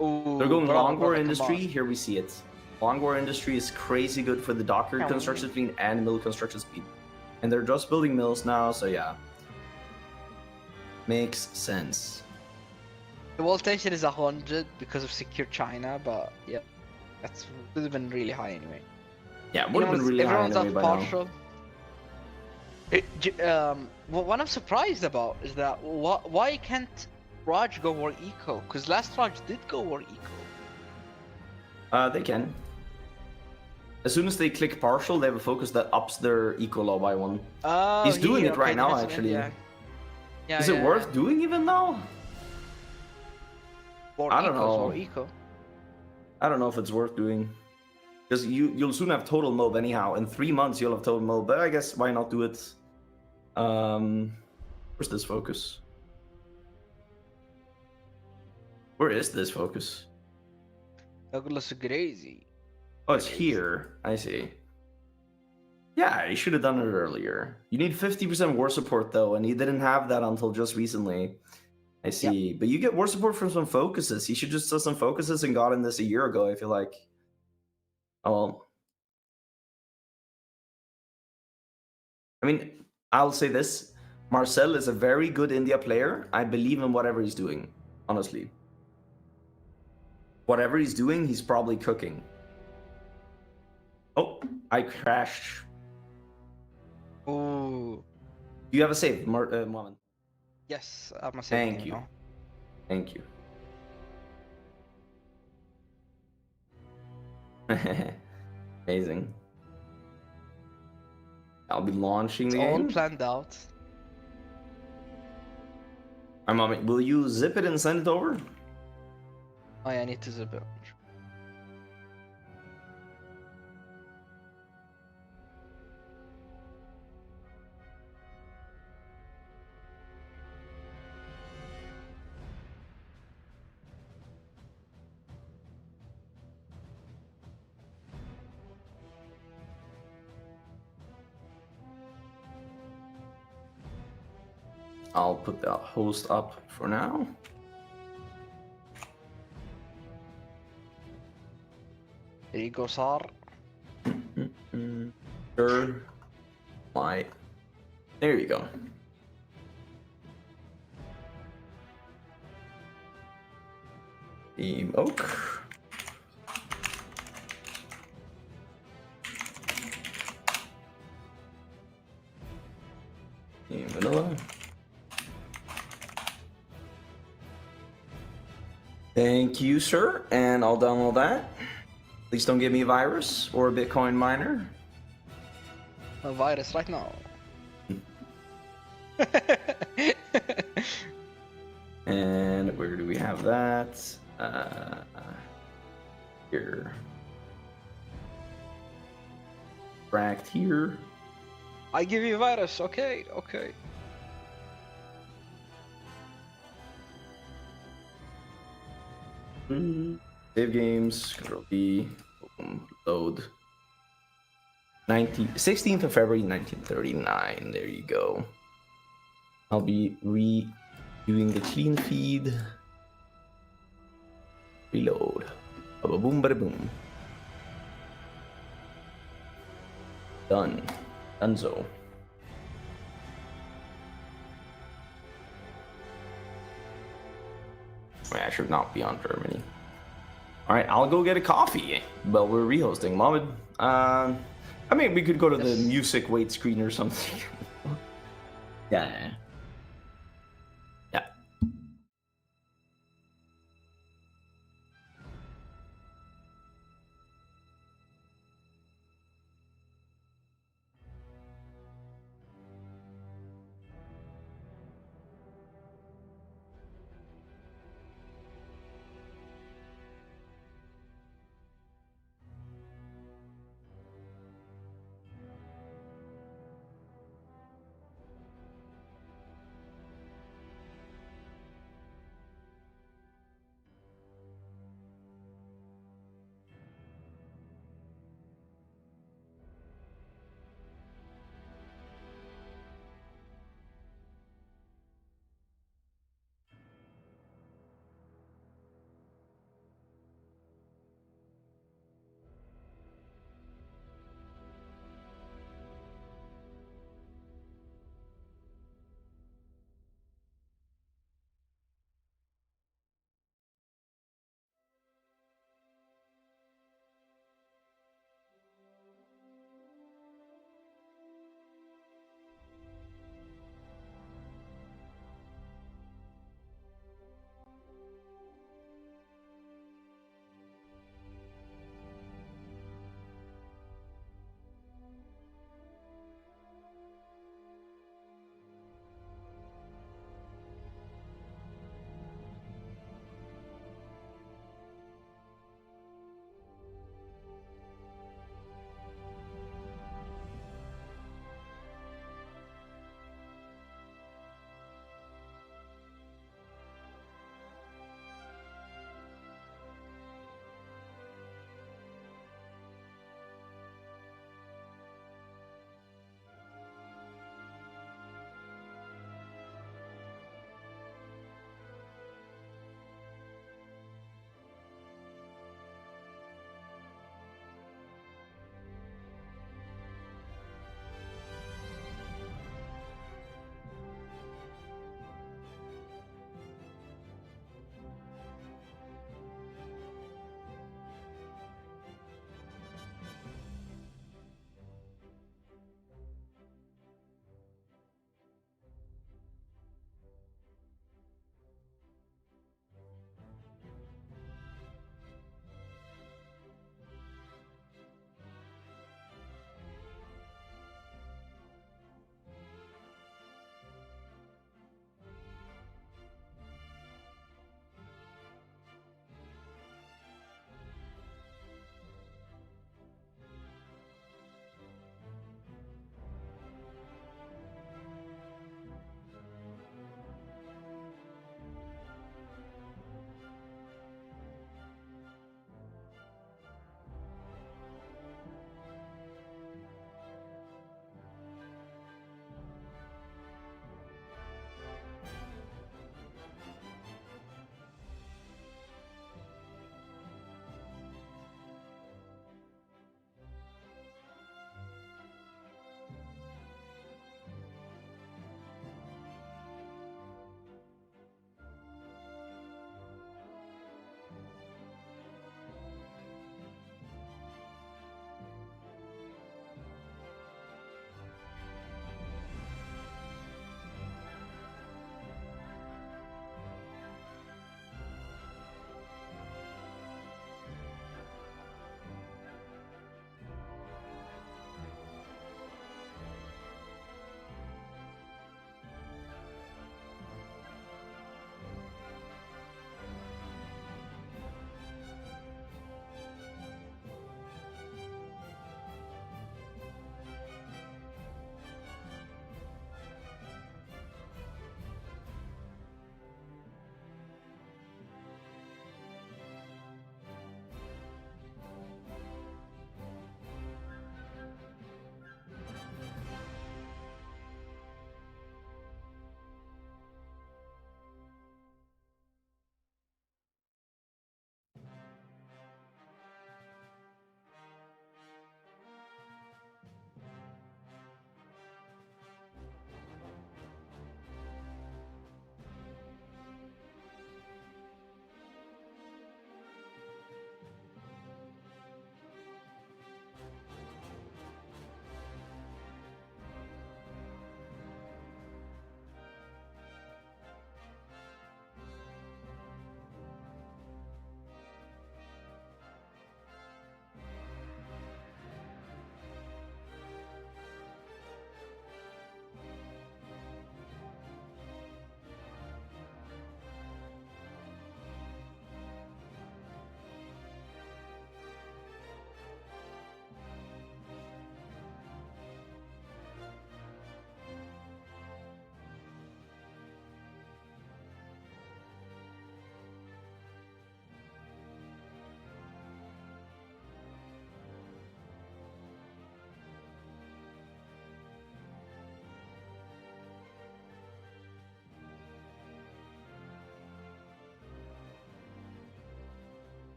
Ooh, They're going brother, long war brother, come industry. on. Here we see it. Long war industry is crazy good for the docker Yeah, construction speed and mill construction speed. And they're just building mills now, so yeah. Makes sense. The wall tension is 100 because of secure China, but yeah, that's would have been really high anyway. Yeah, would have been really high Everyone's anyway off by now. partial. What I'm surprised about is that why can't Raj go war eco? Because last Raj did go war eco. They can. As soon as they click partial, they have a focus that ups their eco law by one. Oh, He's doing it okay, right now, that's it, actually. Yeah. Yeah, Is it yeah, worth yeah. doing even now? War I don't eco's know. war eco. I don't know if it's worth doing. Because you'll soon have total mob anyhow. In 3 months you'll have total mob, but I guess why not do it? Where's this focus? Where is this focus? Douglas crazy. Oh, it's here. I see. Yeah, you should have done it earlier. You need 50% war support though, and you didn't have that until just recently. I see. But you get war support from some focuses. You should just do some focuses and gotten this a year ago, I feel like. Oh well. I mean, I'll say this. Marcel is a very good India player. I believe in whatever he's doing, honestly. Whatever he's doing, he's probably cooking. Oh, I crashed. Ooh. Do you have a save, Mohammed? Yes, I'm a Thank you. Thank you. Amazing. I'll be launching the It's all game. planned out. Will you zip it and send it over? Oh yeah, I need to zip it. I'll put the host up for now. There you go, Sar. Sure. Why? There you go. Team Oak. Team Vanilla. Thank you, sir, and I'll download that. Please don't give me a virus or a Bitcoin miner. A virus right now. And where do we have that? Here. Racked here. I give you virus. Okay, okay. Save games. Control B. Load. 16th of February 1939. There you go. I'll be redoing the clean feed. Reload. Bada boom, bada boom. Done. Donezo. I should not be on Germany. All right, I'll go get a coffee. But we're rehosting, Mohammed. I mean, we could go to the music wait screen or something. Yeah. Yeah.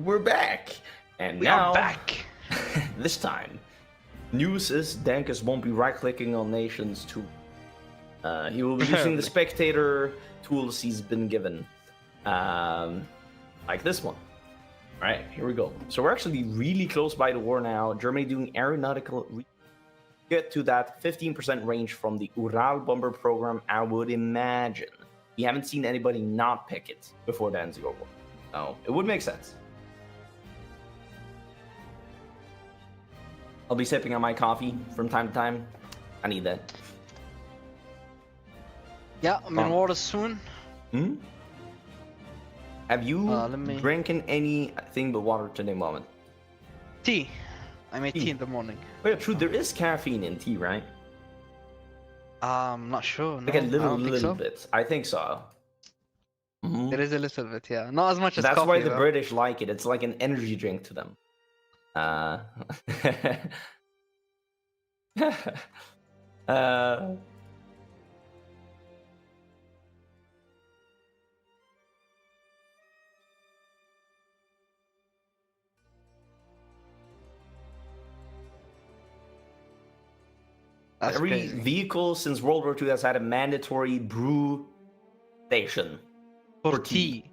we're back. And We now, are back. this time, news is Dankus won't be right-clicking on nations too. He will be using the spectator tools he's been given. Like this one. Alright, here we go. So we're actually really close by the war now. Germany doing aeronautical... Get to that 15% range from the Ural bomber program, I would imagine. We haven't seen anybody not pick it before the Danziger war. So it would make sense. I'll be sipping on my coffee from time to time. I need that. Yeah, I'm in water soon. Hmm? Have you let me- drinking anything but water to the moment? Tea. I made tea in the morning. Oh yeah, true. There is caffeine in tea, right? Not sure. Like no, a I little don't think so. bit. I think so. Mhm. There is a little bit, yeah. Not as much as That's coffee, why the though. British like it. It's like an energy drink to them. uh, That's every crazy. vehicle since World War II has had a mandatory brew station. For for tea. tea.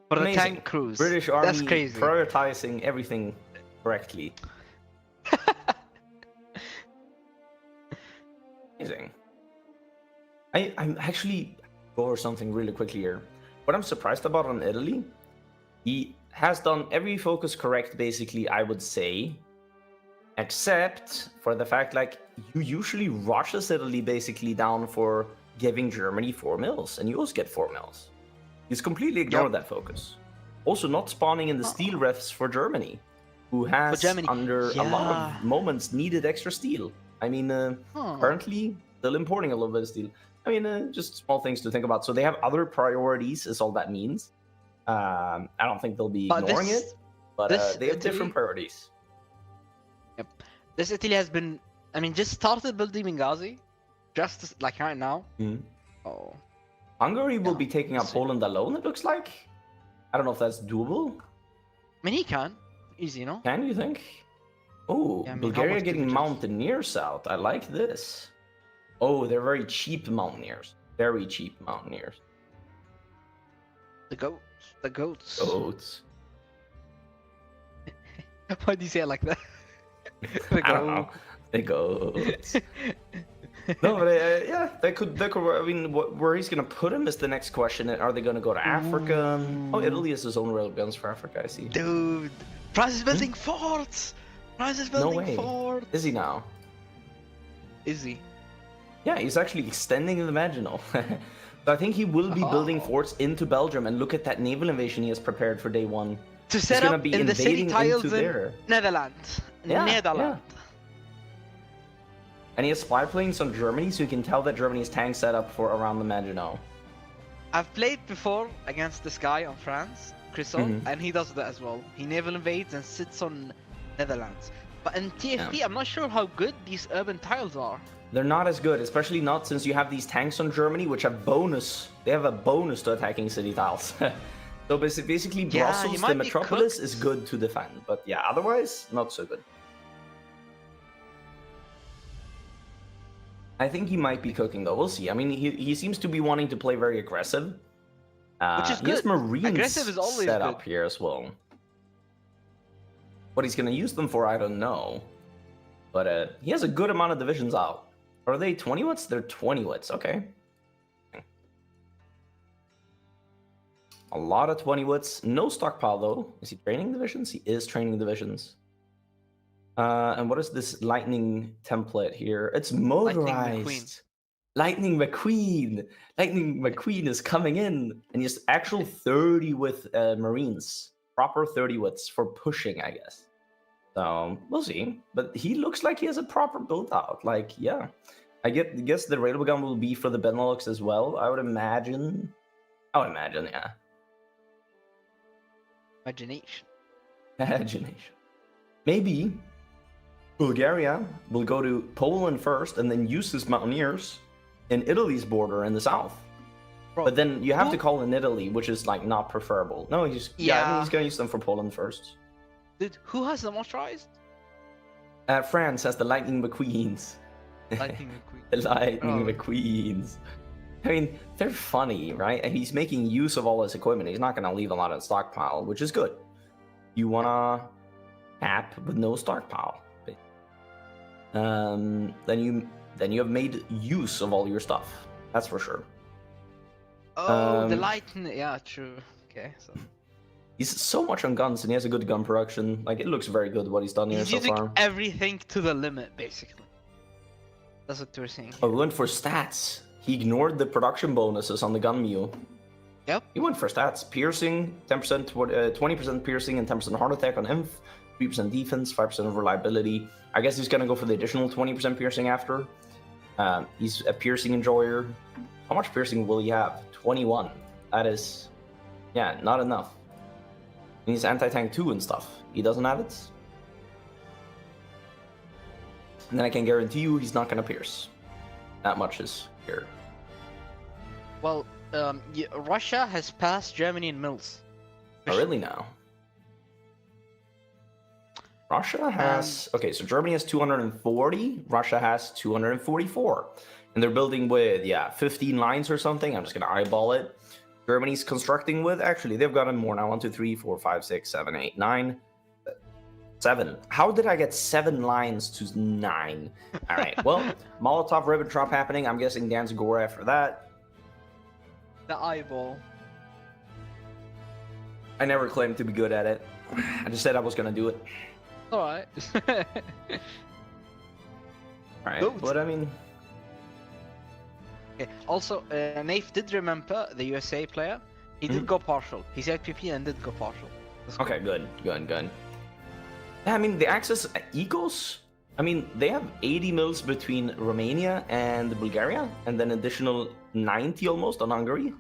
For the Amazing. tank crews. British Army That's crazy. prioritizing everything correctly. Amazing. I'm actually go over something really quickly here. What I'm surprised about on Italy, he has done every focus correct, basically, I would say, except for the fact like you usually rushes Italy basically down for giving Germany 4 mils, and you also get 4 mils. He's completely ignored that focus. Also, not spawning in the steel refs for Germany, who has Germany, under a lot yeah. of moments needed extra steel. I mean, currently still importing a little bit of steel. I mean, just small things to think about. So they have other priorities, is all that means. I don't think they'll be But ignoring this- it, but this they have Italy- different priorities. This Italy has been, I mean, just started building Benghazi. Just like right now. Mhm. Oh. Hungary will Yeah, be taking we'll up see. Poland alone, it looks like. I don't know if that's doable. I mean, he can. Easy, no? Can you think? Oh, Yeah, I mean, how Bulgaria much getting did we just- mountaineers out. I like this. Oh, they're very cheap mountaineers. Very cheap mountaineers. The goats. The goats. Goats. Why do you say it like that? The I don't know. The goats. No, but yeah, they could. I mean, where he's gonna put him is the next question. Are they gonna go to Africa? Oh, Italy has his own railguns for Africa. I see. Dude, France is building forts. France is No building way. forts. Is he now? Is he? Yeah, he's actually extending the Maginot. So I think he will be building Oh. forts into Belgium, and look at that naval invasion he has prepared for day one. To He's set gonna up be in the city invading tiles into in there. Netherlands. Yeah, Netherlands. And he has spy planes on Germany, so you can tell that Germany's tank set up for around the Maginot. I've played before against this guy on France, Crystal, Mhm. and he does that as well. He naval invades and sits on Netherlands. But in TFT, I'm not sure how good these urban tiles are. They're not as good, especially not since you have these tanks on Germany, which have bonus. They have a bonus to attacking city tiles. So basically, Yeah, Brussels, you the might be metropolis, cooked. is good to defend. But yeah, otherwise, not so good. I think he might be cooking, though. We'll see. I mean, he seems to be wanting to play very aggressive. Which is He has good. Marines Aggressive is always set good. up here as well. What he's going to use them for, I don't know. But he has a good amount of divisions out. Are they 20 wits? They're 20 wits. Okay. A lot of 20 wits. No stockpile, though. Is he training divisions? He is training divisions. And what is this lightning template here? It's motorized. Lightning McQueen. Lightning McQueen is coming in. And he has actual 30 with Marines. Proper 30 wits for pushing, I guess. So, we'll see. But he looks like he has a proper build out. Like, yeah. I guess the railgun will be for the Benelux as well, I would imagine. Yeah. Imagination. Imagination. Maybe Bulgaria will go to Poland first and then use his mountaineers in Italy's border in the south. Bro, But then you have who- to call in Italy, which is like not preferable. No, I think Yeah. he's gonna use them for Poland first. Dude, who has the motorized? France has the Lightning McQueens. Lightning McQueen. The Lightning Oh. McQueens. I mean, they're funny, right? And he's making use of all his equipment. He's not gonna leave a lot of stockpile, which is good. You wanna cap with no stockpile. Then you have made use of all your stuff. That's for sure. Oh, the Um, lightning. Yeah, true. Okay, so He's so much on guns, and he has a good gun production. Like, it looks very good what he's done here he's so using far. everything to the limit, basically. That's what we're seeing. Oh, he went for stats. He ignored the production bonuses on the gun mule. Yep. He went for stats. Piercing, 10%, 20% piercing and 10% heart attack on him. 3% defense, 5% of reliability. I guess he's gonna go for the additional 20% piercing after. He's a piercing enjoyer. How much piercing will he have? 21. That is, yeah, not enough. He needs anti-tank 2 and stuff. He doesn't have it. And then I can guarantee you he's not gonna pierce. That much is here. Well, yeah, Russia has passed Germany in mils. Oh, really now? Russia has... okay, so Germany has 240. Russia has 244. And they're building with, 15 lines or something. I'm just going to eyeball it. Germany's constructing with... actually, they've gotten more now. 1, 2, 3, 4, 5, 6, 7, 8, 9... 7. How did I get 7 lines to 9? All right, well, Molotov Ribbentrop happening. I'm guessing Danzigora after that. The eyeball. I never claimed to be good at it. I just said I was going to do it. Alright. All right, Goat. but I mean... Okay. Also, Naif did remember the USA player. He did go partial. He said PP and did go partial. That's cool. Okay, good. Yeah, I mean, the Axis Ecos, I mean, they have 80 mils between Romania and Bulgaria, and then additional 90 almost on Hungary.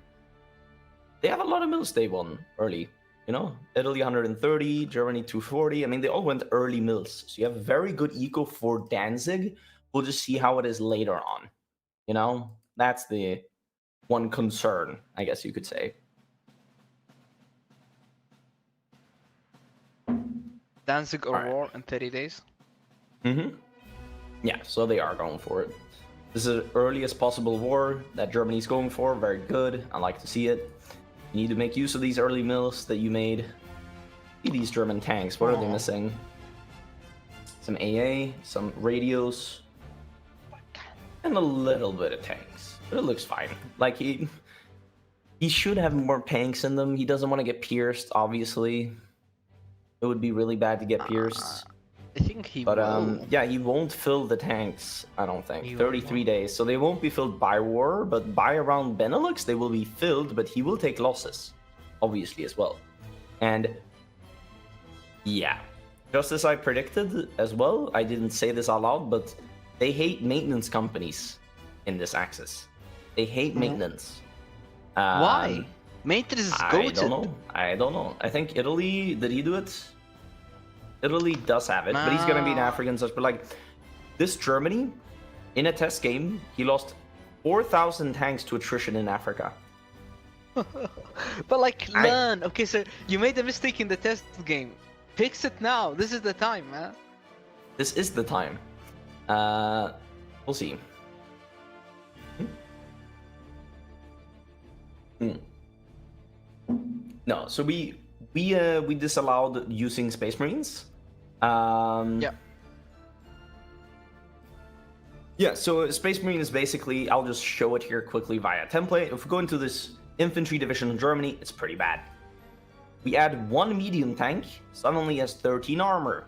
They have a lot of mils they won early, you know? Italy 130, Germany 240. I mean, they all went early mils. So you have a very good eco for Danzig. We'll just see how it is later on, you know? That's the one concern, I guess you could say. Danzig or Alright. war in 30 days. Mm-hmm. Yeah, so they are going for it. This is the earliest possible war that Germany's going for. Very good. I like to see it. You need to make use of these early mills that you made. See these German tanks. What are they Aw. missing? Some AA, some radios, and a little bit of tanks. But it looks fine. Like, he should have more tanks in them. He doesn't want to get pierced, obviously. It would be really bad to get pierced. I think he But will. yeah, he won't fill the tanks, I don't think. He 33 won't. days. So they won't be filled by war, but by around Benelux they will be filled, but he will take losses, obviously, as well. And yeah, just as I predicted as well, I didn't say this out loud, but they hate maintenance companies in this axis. They hate maintenance. Why? Maintenance is goated. I don't know. I think Italy, did he do it? Italy does have it, but he's gonna be an Nah. African such. But like, this Germany, in a test game, he lost 4,000 tanks to attrition in Africa. But like, learn. Okay, so you made a mistake in the test game. Fix it now. This is the time, man. This is the time. We'll see. No, so we disallowed using Space Marines. Yeah. Yeah, so Space Marine is basically, I'll just show it here quickly via template. If we go into this infantry division in Germany, it's pretty bad. We add 1 medium tank, suddenly has 13 armor.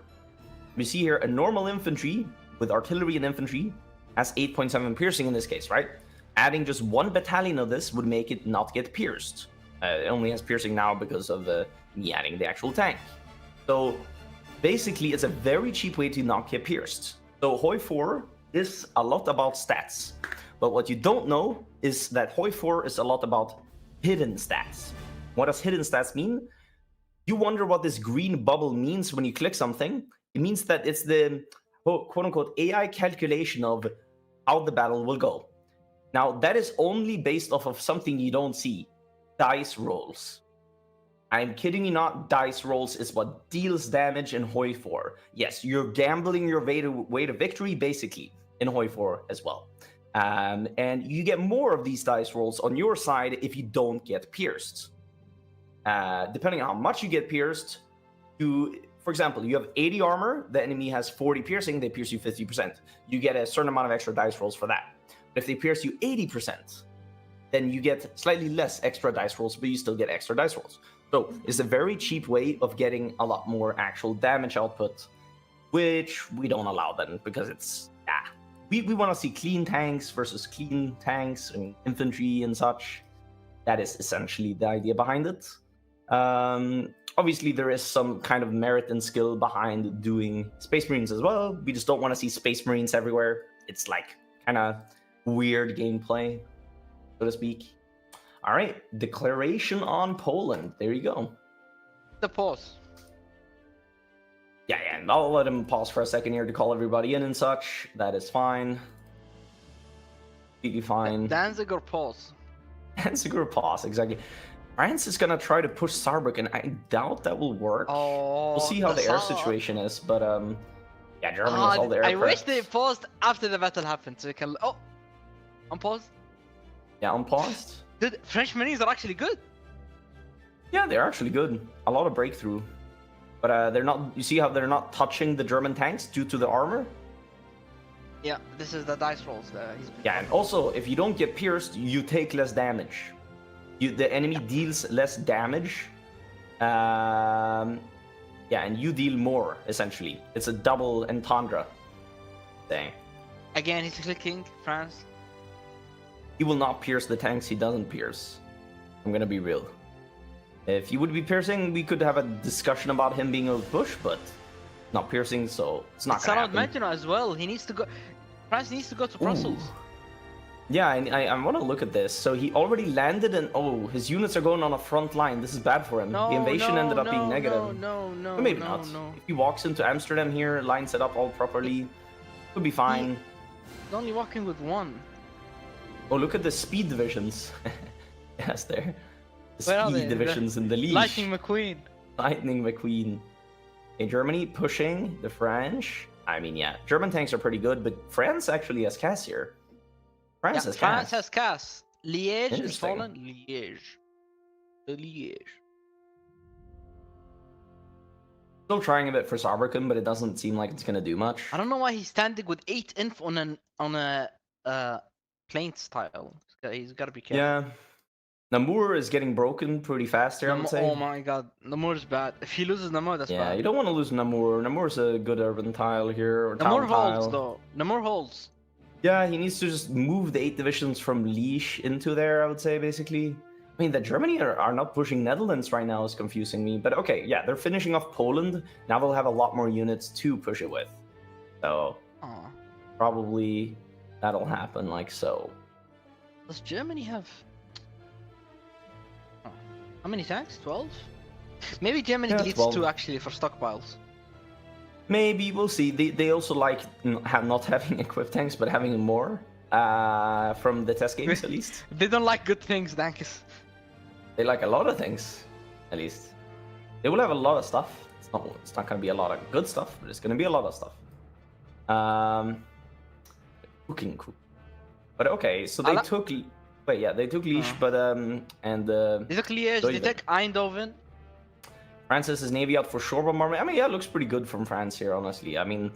We see here a normal infantry with artillery and infantry has 8.7 piercing in this case, right? Adding just 1 battalion of this would make it not get pierced. It only has piercing now because of me adding the actual tank. So basically, it's a very cheap way to not get pierced. So Hoi 4 is a lot about stats. But what you don't know is that Hoi 4 is a lot about hidden stats. What does hidden stats mean? You wonder what this green bubble means when you click something. It means that it's the quote-unquote AI calculation of how the battle will go. Now, that is only based off of something you don't see. Dice rolls. I'm kidding you not, dice rolls is what deals damage in Hoi 4. Yes, you're gambling your way to victory, basically, in Hoi 4 as well. And you get more of these dice rolls on your side if you don't get pierced. Depending on how much you get pierced, for example, you have 80 armor, the enemy has 40 piercing, they pierce you 50%. You get a certain amount of extra dice rolls for that. But if they pierce you 80%, then you get slightly less extra dice rolls, but you still get extra dice rolls. So it's a very cheap way of getting a lot more actual damage output, which we don't allow then, because it's, we want to see clean tanks versus clean tanks and infantry and such. That is essentially the idea behind it. Obviously, there is some kind of merit and skill behind doing Space Marines as well. We just don't want to see Space Marines everywhere. It's like kind of weird gameplay, so to speak. All right, declaration on Poland. There you go. The pause. Yeah, and I'll let him pause for a second here to call everybody in and such. That is fine. Completely fine. Danzig or pause? Danzig or pause, exactly. France is gonna try to push Saarbrücken. I doubt that will work. Oh, we'll see how the air situation is, but yeah, Germany has all the aircraft. I wish they paused after the battle happened, so we can. Oh, unpaused. Yeah, unpaused. Dude, French Marines are actually good. Yeah, they're actually good. A lot of breakthrough, but they're not. You see how they're not touching the German tanks due to the armor? Yeah, this is the dice rolls. Yeah, and also if you don't get pierced, you take less damage. The enemy deals less damage. Yeah, and you deal more, essentially. It's a double entendre thing. Again, he's clicking, France. He will not pierce the tanks he doesn't pierce. I'm gonna be real. If he would be piercing, we could have a discussion about him being able to push, but not piercing, so it's not gonna happen. Medina as well. He needs to go. France needs to go to Brussels. Yeah, I want to look at this. So he already landed and his units are going on a front line. This is bad for him. The invasion ended up being negative. No, maybe not. If he walks into Amsterdam here, lines it up all properly, he'll be fine. He's only walking with one. Oh, look at the speed divisions. Yes, there. The Where speed divisions in the Liege. Lightning McQueen. Lightning McQueen. Okay, Germany pushing the French. I mean, yeah, German tanks are pretty good, but France actually has Cass here. France has Cass. Liège is fallen. Liège. The Liège. Still trying a bit for Saarbrücken, but it doesn't seem like it's gonna do much. I don't know why he's standing with 8 inf on a plain style. He's got to be careful. Yeah. Namur is getting broken pretty fast here, I would say. Oh my god, Namur is bad. If he loses Namur, that's bad. Yeah, you don't want to lose Namur. Namur's a good urban tile here. Or Namur town holds, tile. though. Namur holds. Yeah, he needs to just move the 8 divisions from Liege into there, I would say, basically. I mean, that Germany are not pushing Netherlands right now is confusing me. But okay, yeah, they're finishing off Poland. Now they'll have a lot more units to push it with. So, probably that'll happen like so. Does Germany have... How many tanks? 12? Maybe Germany needs 2 actually for stockpiles. Maybe, we'll see. They also like not having equipped tanks, but having more from the test games at least. They don't like good things, Dankus. They like a lot of things, at least. They will have a lot of stuff. It's not going to be a lot of good stuff, but it's going to be a lot of stuff. Cooking cool. But okay, so they took... Wait, yeah, they took Liege, but and they took Liège, they took Eindhoven. France has his navy out for shore bombardment. I mean, yeah, it looks pretty good from France here, honestly. I mean,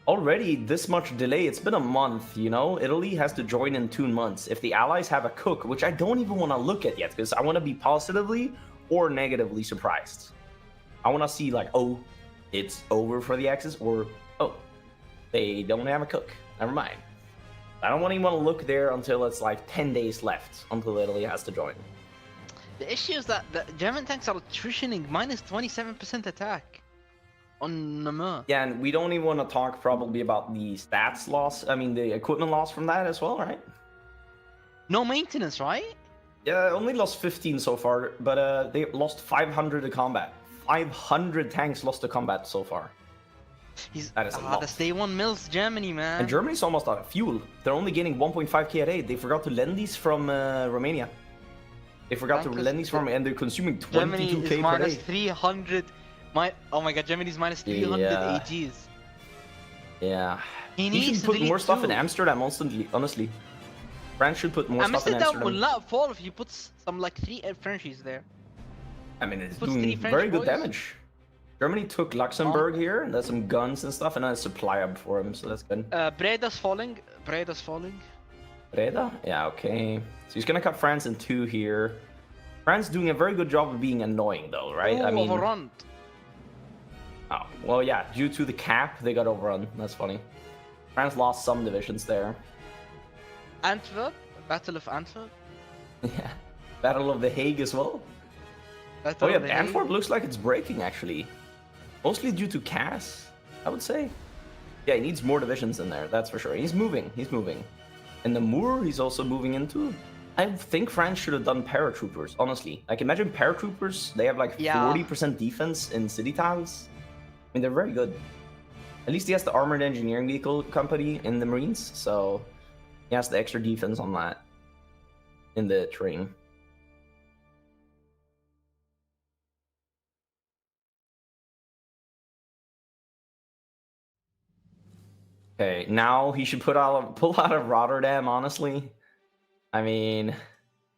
already this much delay. It's been a month, you know. Italy has to join in 2 months. If the Allies have a cook, which I don't even want to look at yet, because I want to be positively or negatively surprised. I want to see like, oh, it's over for the Axis, or oh, they don't have a cook. Never mind. I don't even want to look there until it's like 10 days left until Italy has to join. The issue is that the German tanks are attritioning minus 27% attack on Namur. Yeah, and we don't even want to talk probably about the stats loss. I mean, the equipment loss from that as well, right? No maintenance, right? Yeah, only lost 15 so far, but they lost 500 to combat. 500 tanks lost to combat so far. He's That is a lot. that's day one mills Germany, man. And Germany's almost out of fuel. They're only getting 1.5k a day. They forgot to lend these from Romania. They forgot to lend these from, and they're consuming 22k Germany is per minus day. 300. Oh my god, Germany's minus 300 Yeah. AGs. Yeah. He He needs should to put delete more stuff in two. Amsterdam, honestly. France should put more stuff in Amsterdam will Amsterdam. not fall if you put some like 3 Frenchies there. I mean, it's Puts doing 3 French very good boys. damage. Germany took Luxembourg here, and there's some guns and stuff, and a supply up for him, so that's good. Breda's falling. Breda's falling. Breda? Yeah, okay. So he's gonna cut France in 2 here. France doing a very good job of being annoying, though, right? Ooh, I mean, overrun. oh, well, yeah. Due to the cap, they got overrun. That's funny. France lost some divisions there. Antwerp. Battle of Antwerp. Yeah. Battle of the Hague as well. Battle Oh yeah, of the Hague. Antwerp looks like it's breaking actually. Mostly due to Cass, I would say. Yeah, he needs more divisions in there, that's for sure. He's moving. And the Moor he's also moving into. I think France should have done paratroopers, honestly. Like imagine paratroopers, they have like Yeah. 40% defense in city tiles. I mean, they're very good. At least he has the armored engineering vehicle company in the Marines, so he has the extra defense on that in the terrain. Okay, now he should pull out of Rotterdam, honestly. I mean,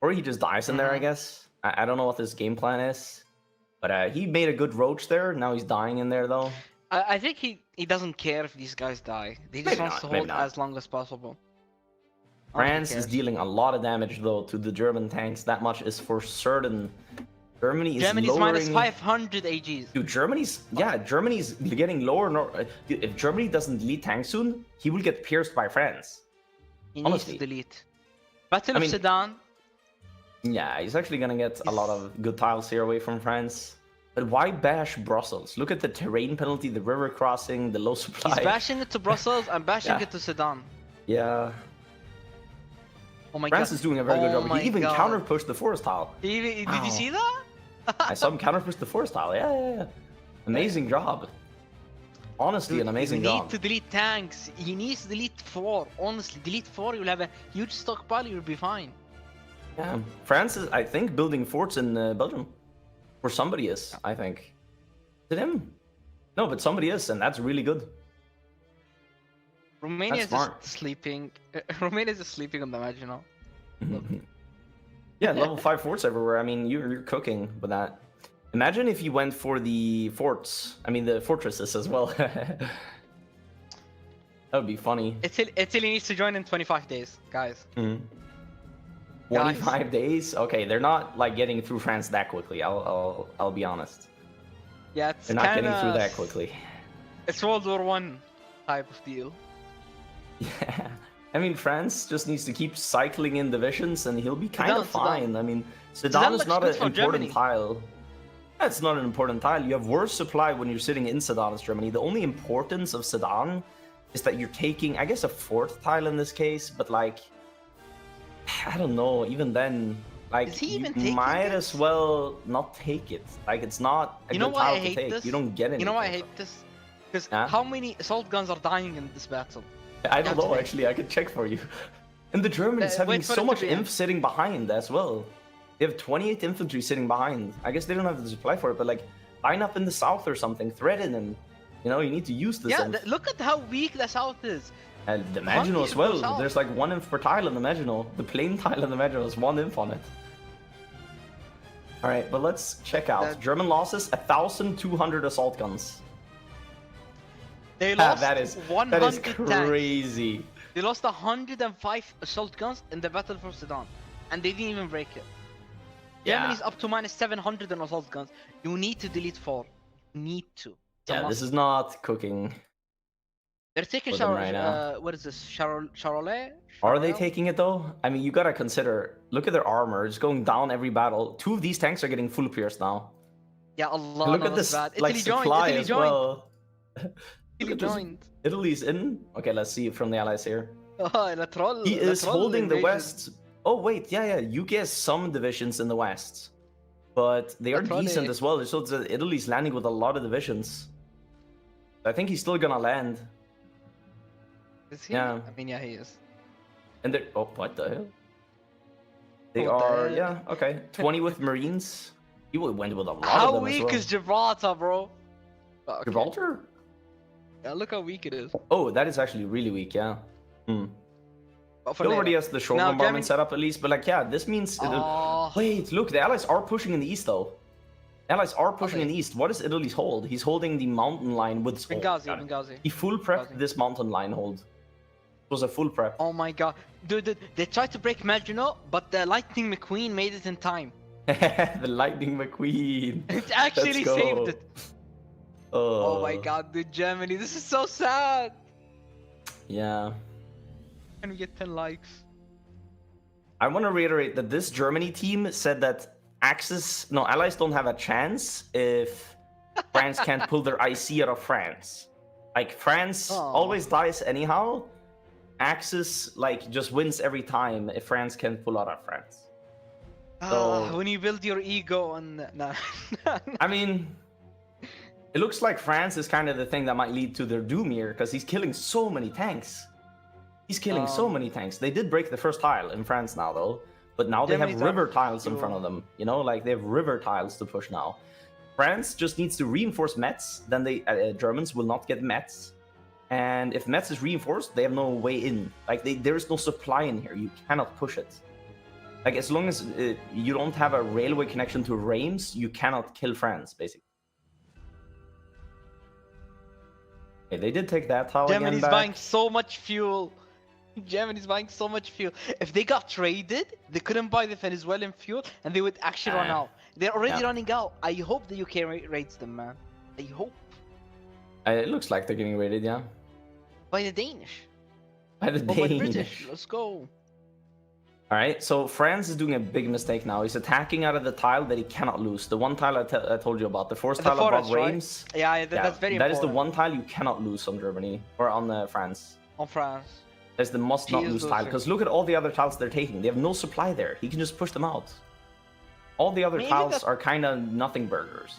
or he just dies in there, I guess. I don't know what his game plan is. But he made a good roach there. Now he's dying in there, though. I think he doesn't care if these guys die. He just Maybe wants not, to maybe hold not. as long as possible. I don't think he France is cares. dealing a lot of damage, though, to the German tanks. That much is for certain. Germany's Minus lowering... 500 AGs. Dude, Germany's getting lower. Dude, if Germany doesn't lead tanks soon, he will get pierced by France. He Honestly. needs to delete. Battle of mean- Sedan. Yeah, he's actually gonna get a lot of good tiles here away from France. But why bash Brussels? Look at the terrain penalty, the river crossing, the low supply. He's bashing it to Brussels and bashing Yeah. it to Sedan. Yeah, Oh my France god. is doing a very good Oh job. my He even God. counter pushed the forest tile. Did Wow. you see that? I saw him counter push the forest tile. Yeah. Amazing job. Honestly, Dude, an amazing you job. need to delete tanks. He needs to delete 4. Honestly, delete 4. You'll have a huge stockpile. You'll be fine. Yeah, France is, I think, building forts in Belgium. Or somebody is, I think. Is it him? No, but somebody is, and that's really good. Romania That's is just smart. sleeping. Romania is just sleeping on the match, you know. Yeah, level 5 forts everywhere. I mean, you're cooking with that. Imagine if you went for the forts. I mean, the fortresses as well. That would be funny. Italy needs to join in 25 days, guys. 25 days? Okay, they're not like getting through France that quickly. I'll be honest. Yeah, it's They're not kinda, getting through that quickly. It's World War One type of deal. Yeah. I mean, France just needs to keep cycling in divisions and he'll be kind of Sedan. fine. I mean, Sedan Sedan is looks not good an for important Germany. tile. It's not an important tile. You have worse supply when you're sitting in Sedan as Germany. The only importance of Sedan is that you're taking, I guess, a 4th tile in this case, but like, I don't know, even then, like, Is he you even taking might it? as well not take it. Like, it's not a You know good why tile I to hate take. this? You don't get anything. You know why I from hate this? Because Huh? how many assault guns are dying in this battle? I don't know, Today. actually. I could check for you. And the Germans having wait for so it to much be inf sitting behind as well. They have 28 infantry sitting behind. I guess they don't have the supply for it, but like, line up in the south or something, threaten them. You know, you need to use this Yeah, inf. look at how weak the south is. And the Maginot as Hungary well. goes out. There's like 1 inf per tile in the Maginot. The plain tile in the Maginot is 1 inf on it. Alright, but let's check out. That- German losses, 1,200 assault guns. They Ah, lost that is 100 tanks. crazy. They lost 105 assault guns in the battle for Sedan, and they didn't even break it. Yeah. Germany's up to minus 700 in assault guns. You need to delete 4. You need to. It's a Yeah, must. this is not cooking. They're taking for them right now. what is this? Charolais? Are they taking it though? I mean, you gotta consider. Look at their armor; it's going down every battle. 2 of these tanks are getting full pierced now. Yeah, Allah. Look no, at that's this, bad. like Italy joined. supply Italy as joined. well. Italy Look at this. joined. Italy's in. Okay, let's see from the allies here. Oh, la troll. He la is troll holding the invasion. west. Oh wait, yeah. UK has some divisions in the west, but they are That's why decent they- as well. So Italy's landing with a lot of divisions. I think he's still gonna land. Is he? Yeah. I mean, yeah, he is. And they're... Oh, what the hell? They What the are... heck? Yeah, okay. 20 with Marines. He went with a lot How of them as weak well. is Gibraltar, bro? Oh, okay. Gibraltar? Yeah, look how weak it is. Oh, that is actually really weak, yeah. Hmm. But for He already later. has the short Now, bombardment Germany- set up at least, but like, yeah, this means... Oh. Wait, look, the Allies are pushing in the east, though. Allies are pushing they? in the east. What is Italy's hold? He's holding the mountain line with... Oh, Benghazi, got it. Benghazi. He full prepped Benghazi. this mountain line hold. It was a full prep. Oh my god. Dude, they tried to break Maginot, but the Lightning McQueen made it in time. The Lightning McQueen. It actually Let's go. saved it. Oh. Oh my god, dude, Germany, this is so sad. Yeah. Can we get 10 likes? I want to reiterate that this Germany team said that Allies don't have a chance if France can't pull their IC out of France. Like, France always dies anyhow. Axis, like, just wins every time if France can pull out of France. So- When you build your ego on... Nah. I mean, it looks like France is kind of the thing that might lead to their doom here, because he's killing so many tanks. He's killing so many tanks. They did break the first tile in France now, though. But now they have Germany's river up tiles in to- front of them. You know, like, they have river tiles to push now. France just needs to reinforce Metz. Then the Germans will not get Metz. And if Metz is reinforced, they have no way in. Like, there is no supply in here. You cannot push it. Like, as long as you don't have a railway connection to Reims, you cannot kill France, basically. Okay, they did take that tile again Germany's back. buying so much fuel. Germany's buying so much fuel. If they got traded, they couldn't buy the Venezuelan fuel, and they would actually run out. They're already running out. I hope the UK raids them, man. I hope. It looks like they're getting raided, yeah. By the Danish. By the Or by the Danish. British. Let's go. Alright, so France is doing a big mistake now. He's attacking out of the tile that he cannot lose. The one tile I told you about, the forest The tile forest, above right? Reims. Yeah, that's very That important. is the one tile you cannot lose on Germany, or on France. On France. That's the must not He is lose tile, losing. because look at all the other tiles they're taking. They have no supply there. He can just push them out. All the other Maybe tiles that- are kind of nothing burgers.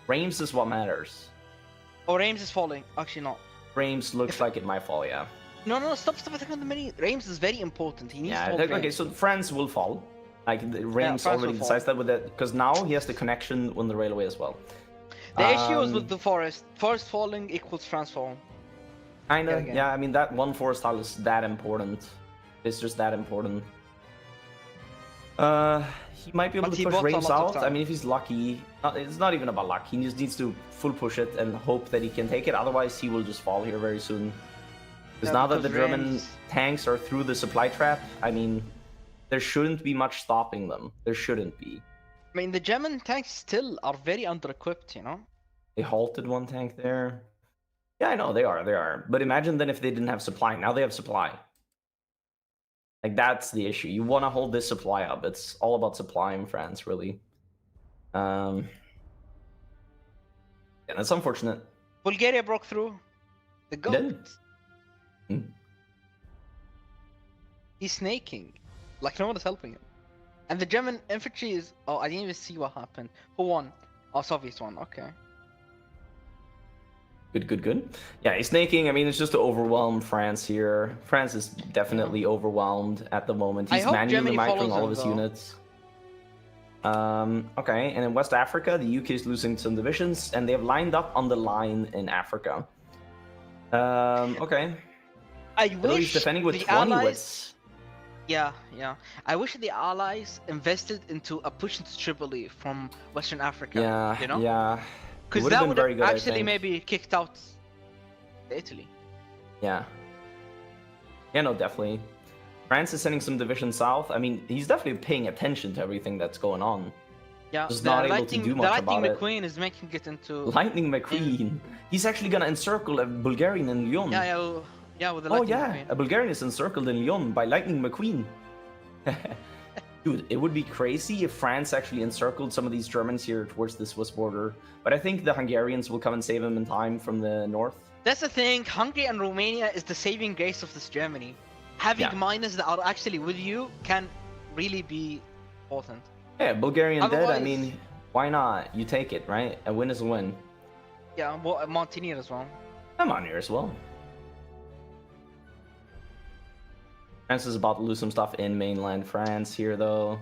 Reims is what matters. Oh, Reims is falling. Actually, not. Reims looks like it might fall, yeah. No, stop attacking on the mini. Reims is very important. He needs to Yeah, hold okay, Reims. so France will fall. Like, Reims France already will fall. decides that with it, because now he has the connection on the railway as well. The issue is with Um, the forest. Forest falling equals France falling. Kinda, again. yeah, I mean, that one forest tile is that important. It's just that important. He might be able But to he push bought a Reims lot of out. I time. mean, if he's lucky, it's not even about luck. He just needs to full push it and hope that he can take it. Otherwise, he will just fall here very soon. Because Yeah, now that the because German Reims- tanks are through the supply trap, I mean, there shouldn't be much stopping them. There shouldn't be. I mean, the German tanks still are very under-equipped, you know? They halted one tank there. Yeah, I know, they are. But imagine then if they didn't have supply. Now they have supply. Like, that's the issue. You want to hold this supply up. It's all about supply in France, really. Yeah, that's unfortunate. Bulgaria broke through. The goat. Did? Hmm. He's snaking. Like, no one is helping him. And the German infantry is... Oh, I didn't even see what happened. Who won? Oh, Soviets won. Okay. Good. Yeah, he's snaking. I mean, it's just to overwhelm France here. France is definitely overwhelmed at the moment. I He's hope manually Germany microing follows all him, of his though. units. Okay, and in West Africa, the UK is losing some divisions, and they have lined up on the line in Africa. Okay. I Italy's wish defending with the 20 Allies... wits. Yeah. I wish the Allies invested into a push into Tripoli from Western Africa. Yeah, You know? yeah. Because would've that been would very have good, I actually think. maybe kicked out Italy. Yeah. Yeah, no, definitely. France is sending some divisions south. I mean, he's definitely paying attention to everything that's going on. Yeah, Just not able to do much the Lightning about it. McQueen is making it into... Lightning McQueen. He's actually gonna encircle a Bulgarian in Lyon. Yeah, with the Oh Lightning yeah, McQueen. a Bulgarian is encircled in Lyon by Lightning McQueen. Dude, it would be crazy if France actually encircled some of these Germans here towards the Swiss border. But I think the Hungarians will come and save them in time from the north. That's the thing, Hungary and Romania is the saving grace of this Germany. Having Yeah. miners that are actually with you can really be important. Yeah, Bulgarian dead, I Otherwise- mean, why not? You take it, right? A win is a win. Yeah, well, Mountaineer as well. I'm on here as well. France is about to lose some stuff in mainland France here, though.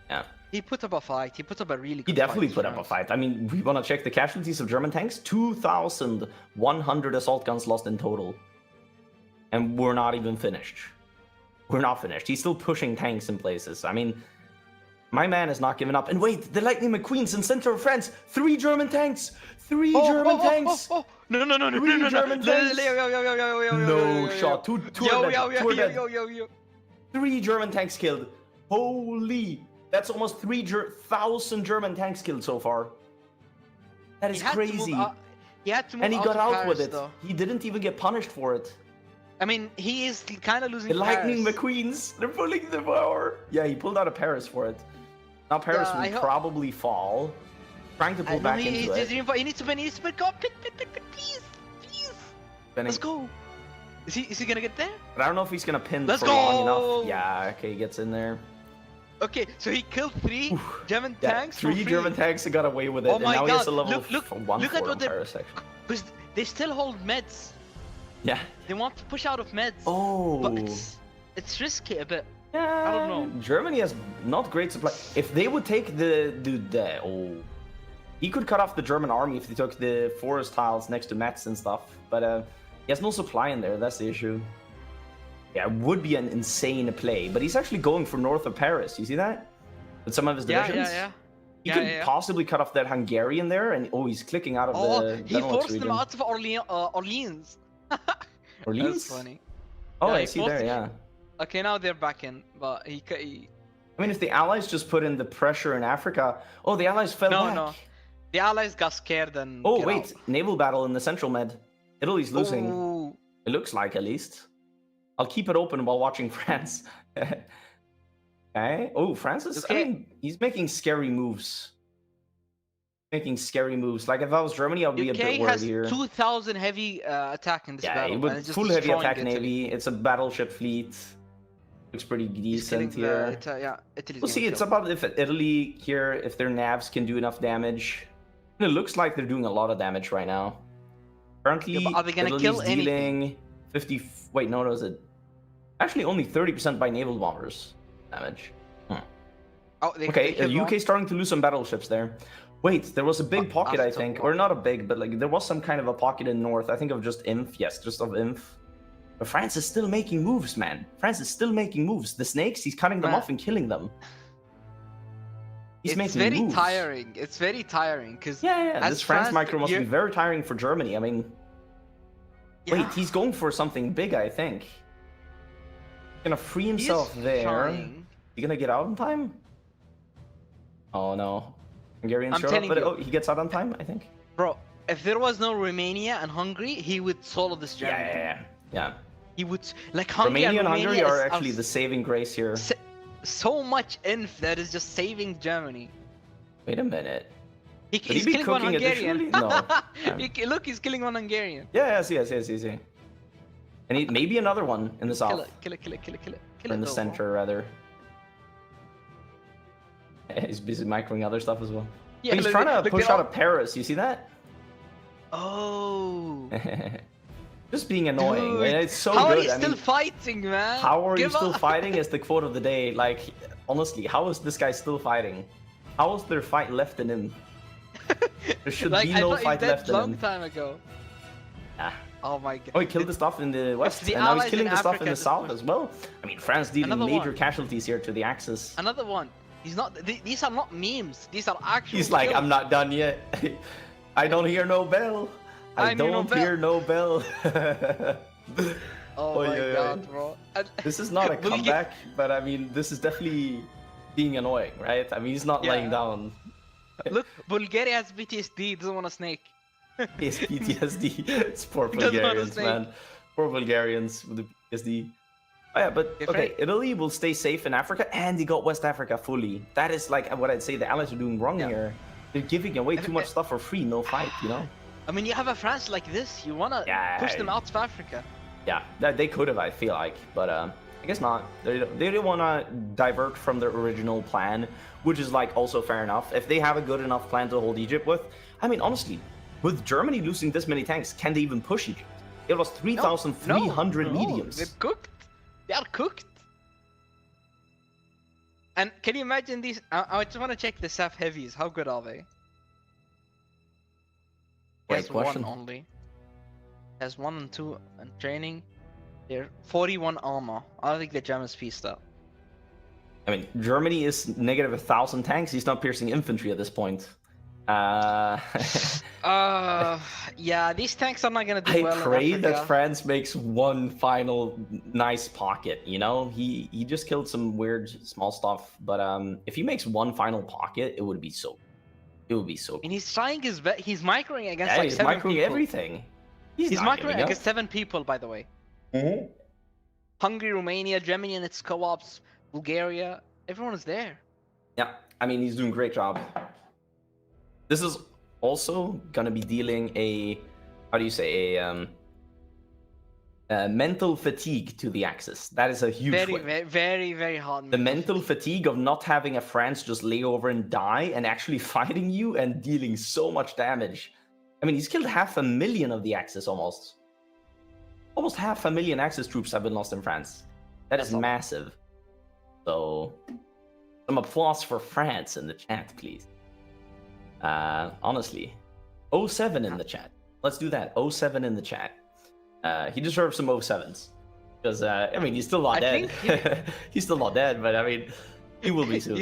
Yeah. He put up a fight. He put up a really good He definitely fight, put up a fight. I mean, we want to check the casualties of German tanks. 2,100 assault guns lost in total. And we're not even finished. We're not finished. He's still pushing tanks in places. I mean, my man has not given up. And wait, the Lightning McQueen's in center of France. 3 German tanks. 3 German tanks. No. German tanks. No shot. Two are dead. Yo. 3 German tanks killed. Holy. That's almost 3,000 German tanks killed so far. That is crazy. He had to move And he out got of out Paris, with it. though. He didn't even get punished for it. I mean, he is kind of losing The Lightning Paris. McQueens, they're pulling the power. Yeah, he pulled out of Paris for it. Now Paris Yeah, will probably fall. Trying to pull back into it. He needs to win. Go on, pit, please. Let's go. Is he gonna get there? But I don't know if he's gonna pin Let's for go! long enough. Yeah, okay, he gets in there. Okay, so he killed 3 German Yeah, tanks. 3 German tanks that got away with it, Oh and my now he has a God, level look at 1 what for they're- Paris section. Because they still hold meds. Yeah. They want to push out of meds. Oh. But it's risky a bit. Yeah, I don't know. Germany has not great supply. If they would take he could cut off the German army if they took the forest tiles next to Metz and stuff. But he has no supply in there. That's the issue. Yeah, it would be an insane play. But he's actually going for north of Paris. You see that? With some of his divisions. Yeah. He could possibly cut off that Hungarian there, and he's clicking out of the He Benelux forced region. them out of Orleans. Orleans? That's funny. Oh, Yeah, I he see forced there. them- Yeah. Okay, now they're back in, but he I mean, if the Allies just put in the pressure in Africa, the Allies fell back. No. The Allies got scared and. Oh get wait, out. naval battle in the central med. Italy's losing. Ooh. It looks like, at least. I'll keep it open while watching France. Okay. Oh, Francis. I mean, he's making scary moves. Like if I was Germany, I'd be a bit UK worried has here. 2,000 heavy attack in this battle. and with it's just full heavy destroying attack Italy. navy. It's a battleship fleet. Looks pretty He's killing decent here. Italy's We'll see. It's about if Italy here, if their navs can do enough damage. And it looks like they're doing a lot of damage right now. Currently, Yeah, but are they gonna Italy's kill anything? dealing 50. Wait, no, is it? Actually, only 30% by naval bombers damage. Okay, UK starting to lose some battleships there. Wait, there was a big pocket, I think, or not a big, but like there was some kind of a pocket in north. I think of just Inf. Yes, just of Inf. But France is still making moves, man. France is still making moves. The snakes, he's cutting them off and killing them. He's It's making very moves. tiring. It's very tiring because This France micro must be very tiring for Germany. I mean, wait, he's going for something big, I think. He's gonna free himself there. Trying. He gonna get out in time? Oh no, Hungarian I'm showed up, telling but you. he gets out on time, I think. Bro, if there was no Romania and Hungary, he would solo this Germany. Yeah. He would like Hungary Romania and Hungary are is actually the saving grace here. so much inf that is just saving Germany. Wait a minute. He's he be killing one cooking Hungarian. additionally? No. Look, he's killing one Hungarian. Yes. And maybe another one in the south. Kill it. Or in the center, rather. He's busy microing other stuff as well. Yeah, He's trying to push out of Paris. You see that? Oh. Just being annoying. Dude, It's so how good. are you still fighting, man? How are you Give still up. fighting is the quote of the day. Like, honestly, how is this guy still fighting? How is there fight left in him? There should Like, be I no thought fight he's dead left in long him. time ago. Ah. Oh my god. Oh, he killed the stuff in the west, the and now he's allies killing in the stuff in Africa the just south pushed. as well. I mean, France dealing Another major one. casualties here to the Axis. Another one. He's not. These are not memes. These are actual. He's like, kills. I'm not done yet. I don't hear no bell. I don't hear no bell. Oh my god, bro. This is not a Will you get- comeback, but I mean, this is definitely being annoying, right? I mean, he's not Yeah. laying down. Look, Bulgaria has PTSD. Doesn't want a snake. His PTSD. It's poor Doesn't want to Bulgarians, snake. man. Poor Bulgarians with the PTSD. Oh yeah, but okay, Italy will stay safe in Africa, and they got West Africa fully. That is like what I'd say the Allies are doing wrong here. They're giving away too much stuff for free, no fight, you know? I mean, you have a France like this. You wanna push them out of Africa. Yeah, they could have, I feel like, but I guess not. They don't want to divert from their original plan, which is like also fair enough. If they have a good enough plan to hold Egypt with, I mean, honestly, with Germany losing this many tanks, can they even push Egypt? It was 3,300 mediums. They're cooked. They are cooked. And can you imagine these? I just want to check the SAF heavies. How good are they? Great Has question. one only. Has 1 and 2 and training. They're 41 armor. I don't think the Germans pieced up. I mean, Germany is negative 1,000 tanks. He's not piercing infantry at this point. Yeah, these tanks are not gonna do I well pray in that Africa. France makes one final nice pocket. You know, he just killed some weird small stuff, but if he makes one final pocket, it would be so. It would be so. And he's trying his best. He's microing against Yeah, like he's 7 microing people. everything. He's not microing giving up. against 7 people, by the way. Mhm. Hungary, Romania, Germany and its co-ops, Bulgaria. Everyone is there. Yeah, I mean, he's doing a great job. This is also gonna be dealing how do you say, mental fatigue to the Axis. That is a huge Very, win. very, very, very hard. The mental fatigue of not having a France just lay over and die and actually fighting you and dealing so much damage. I mean, he's killed 500,000 of the Axis almost. Almost 500,000 Axis troops have been lost in France. That is massive. So, some applause for France in the chat, please. Honestly. 07 in the chat. Let's do that. 07 in the chat. He deserves some 07s. Because, I mean, he's still not dead. He's still not dead, but I mean, he will be soon.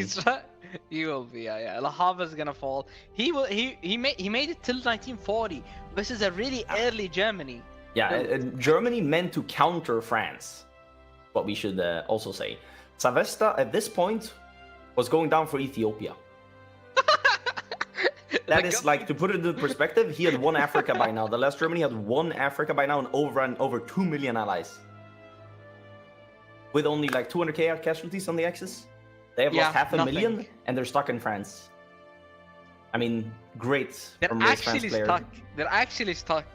He will be, yeah. La Havre's gonna fall. He made it till 1940. This is a really early Germany. Yeah, Germany meant to counter France. What we should also say. Savesta, at this point, was going down for Ethiopia. That is like, to put it into perspective, he had one Africa by now. The last Germany had one Africa by now and over 2 million allies. With only like 200k casualties on the Axis. They have lost 500,000 and they're stuck in France. I mean, great. They're from this actually France player. stuck. They're actually stuck.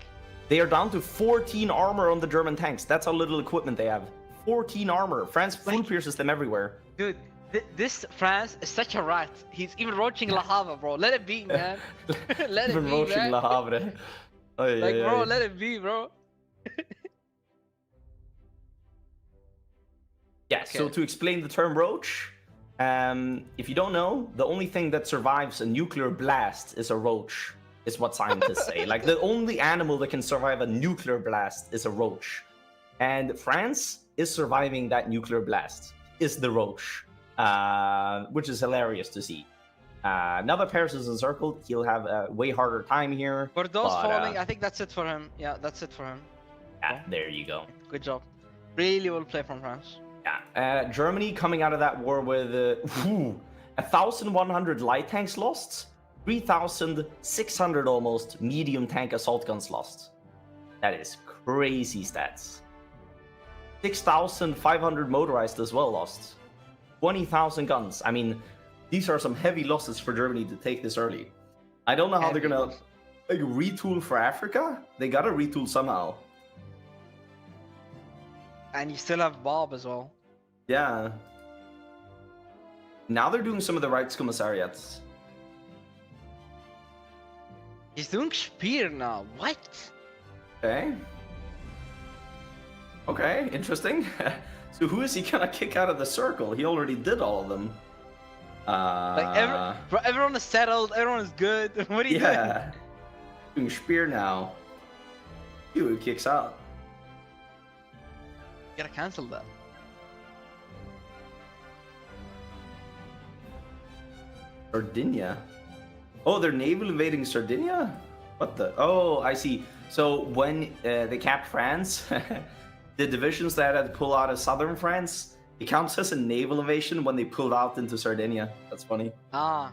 They are down to 14 armor on the German tanks. That's how little equipment they have. 14 armor. France full pierces them everywhere. Dude, this France is such a rat. He's even roaching La Havre, bro. Let it be, man. Let it Even be, roaching man. Le Havre. Oy, Like, oy, bro, oy. let it be, bro. Yeah, so to explain the term roach, if you don't know, the only thing that survives a nuclear blast is a roach, is what scientists say. Like, the only animal that can survive a nuclear blast is a roach. And France is surviving that nuclear blast, is the roach, which is hilarious to see. Now that Paris is encircled, he'll have a way harder time here. Bordeaux's falling. I think that's it for him. Yeah, that's it for him. Yeah, there you go. Good job. Really well played from France. Yeah, Germany coming out of that war with 1,100 light tanks lost, 3,600 almost medium tank assault guns lost. That is crazy stats. 6,500 motorized as well lost. 20,000 guns. I mean, these are some heavy losses for Germany to take this early. I don't know how they're gonna like retool for Africa. They gotta retool somehow. And you still have Bob as well. Yeah. Now they're doing some of the Reichskommissariats. He's doing Spear now. What? Okay. Okay, interesting. So who is he gonna kick out of the circle? He already did all of them. Like everyone is settled. Everyone is good. What are you doing? Yeah. Doing Spear now. Who kicks out? You gotta cancel that. Sardinia? Oh, they're naval invading Sardinia? What the? Oh, I see. So when they capped France, the divisions that had to pull out of southern France, it counts as a naval invasion when they pulled out into Sardinia. That's funny. Ah.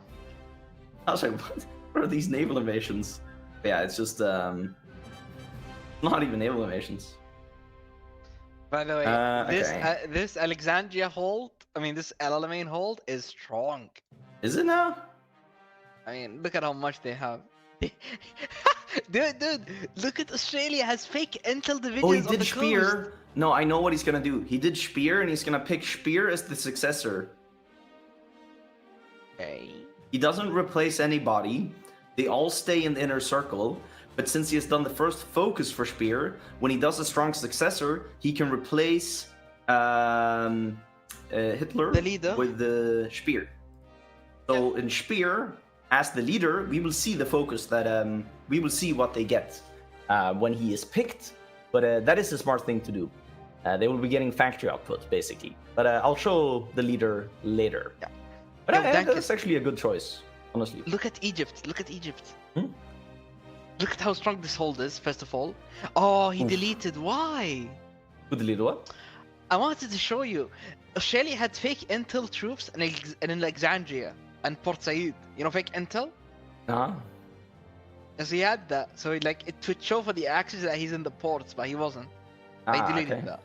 I was like, what are these naval invasions? Yeah, it's just not even naval invasions. By the way, okay. this Alexandria hold, this El Alamein hold is strong. Is it now? I mean, look at how much they have. dude, look at Australia has fake intel divisions. Oh, he on did the Spear. coast. No, I know what he's gonna do. He did Spear, and he's gonna pick Spear as the successor. Okay. He doesn't replace anybody. They all stay in the inner circle. But since he has done the first focus for Spear, when he does a strong successor, he can replace Hitler The leader. with the Spear. So in Spear, as the leader, we will see the focus that we will see what they get when he is picked. But that is a smart thing to do. They will be getting factory output basically. But I'll show the leader later. Yeah. But Yo, that's actually a good choice, honestly. Look at Egypt. Look at Egypt. Hmm? Look at how strong this hold is, first of all. Oh, he Oof. deleted. Why? Who deleted what? I wanted to show you. Australia had fake intel troops in Alexandria and Port Said. You know, fake intel? Uh-huh. And so he had that. So he, like, it would show for the axis that he's in the ports, but he wasn't. I deleted Okay. that.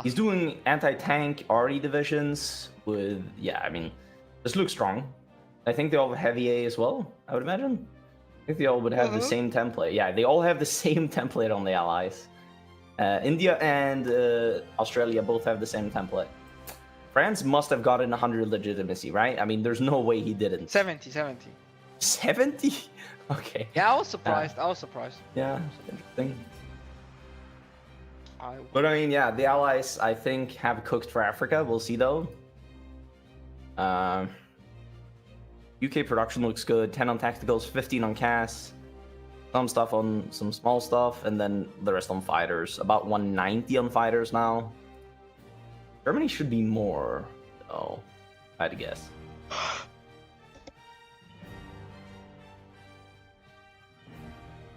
He's doing anti-tank RE divisions with, yeah, I mean, this looks strong. I think they all have heavy A as well, I would imagine. I think they all would have the same template. Yeah, they all have the same template on the allies. India and Australia both have the same template. France must have gotten 100 legitimacy, right? I mean, there's no way he didn't. 70. 70? Okay. Yeah, I was surprised. Yeah, interesting. But I mean, yeah, the allies, I think, have cooked for Africa. We'll see, though. UK production looks good. 10 on tacticals, 15 on CAS. Some stuff on some small stuff, and then the rest on fighters. About 190 on fighters now. Germany should be more, though, if I had to guess.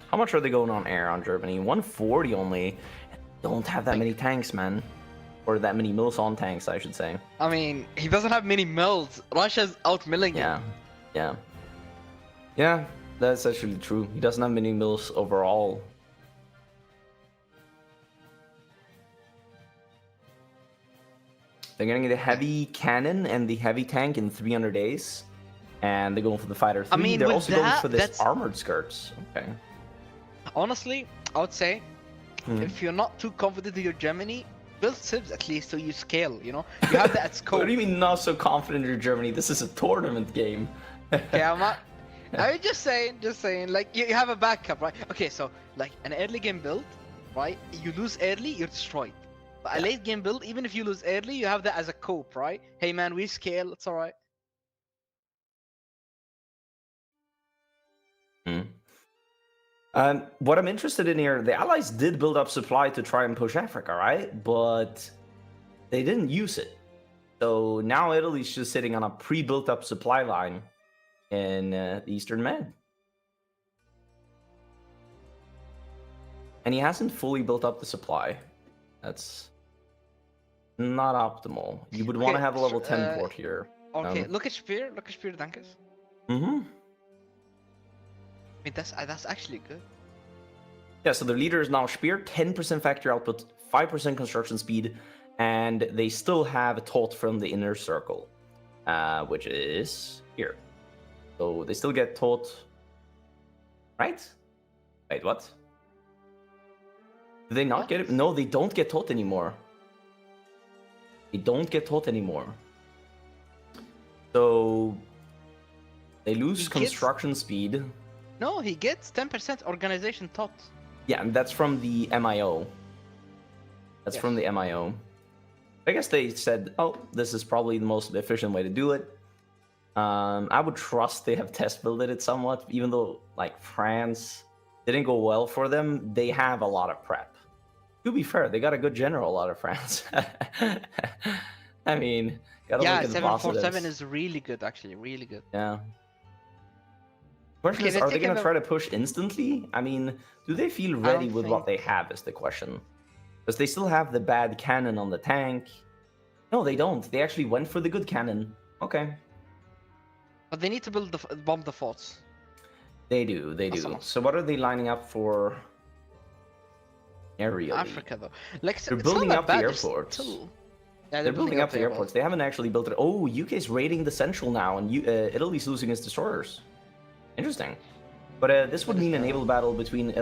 How much are they going on air on Germany? 140 only. Don't have that many tanks, man. Or that many mills on tanks, I should say. I mean, he doesn't have many mills. Russia's outmilling him. Yeah, that's actually true. He doesn't have many mills overall. They're getting the heavy cannon and the heavy tank in 300 days. And they're going for the fighter 3. I mean, they're with also going that, for this that's- armored skirts. Okay. Honestly, I would say, if you're not too confident in your Germany, build Sibs at least so you scale, you know? You have that at scope. What do you mean not so confident in Germany? This is a tournament game. Okay, I'm not... I'm just saying, like, you have a backup, right? Okay, so, like, an early game build, right? You lose early, you're destroyed. But a late game build, even if you lose early, you have that as a cope, right? Hey man, we scale, it's alright. What I'm interested in here, the Allies did build up supply to try and push Africa, right? But they didn't use it. So now Italy's just sitting on a pre-built up supply line in the Eastern Med. And he hasn't fully built up the supply. That's not optimal. You would want to have a level 10 port here. Okay, look at Spear, Dankes. Mm-hmm. I mean, that's actually good. Yeah, so the leader is now Spear, 10% factory output, 5% construction speed, and they still have taught from the inner circle, which is here. So they still get taught, right? Wait, what? Do they not get it? No, they don't get taught anymore. They don't get taught anymore. So they lose construction speed. No, he gets 10% organization taught. Yeah, and that's from the MIO. That's from the MIO. I guess they said, oh, this is probably the most efficient way to do it. I would trust they have test builded it somewhat, even though, like, France didn't go well for them. They have a lot of prep. To be fair, they got a good general out of France. I mean, gotta look at the 747 is really good, actually, really good. Yeah. Question is, are they going to try to push instantly? I mean, do they feel ready with what they have is the question. Because they still have the bad cannon on the tank. No, they don't. They actually went for the good cannon. Okay. But they need to build bomb the forts. They do. So what are they lining up for aerially? Africa, though. Like, they're building up the airports. Yeah, they're building up the airports. They haven't actually built it. Oh, UK's raiding the central now, and Italy's losing its destroyers. Interesting. But this would mean a naval battle between...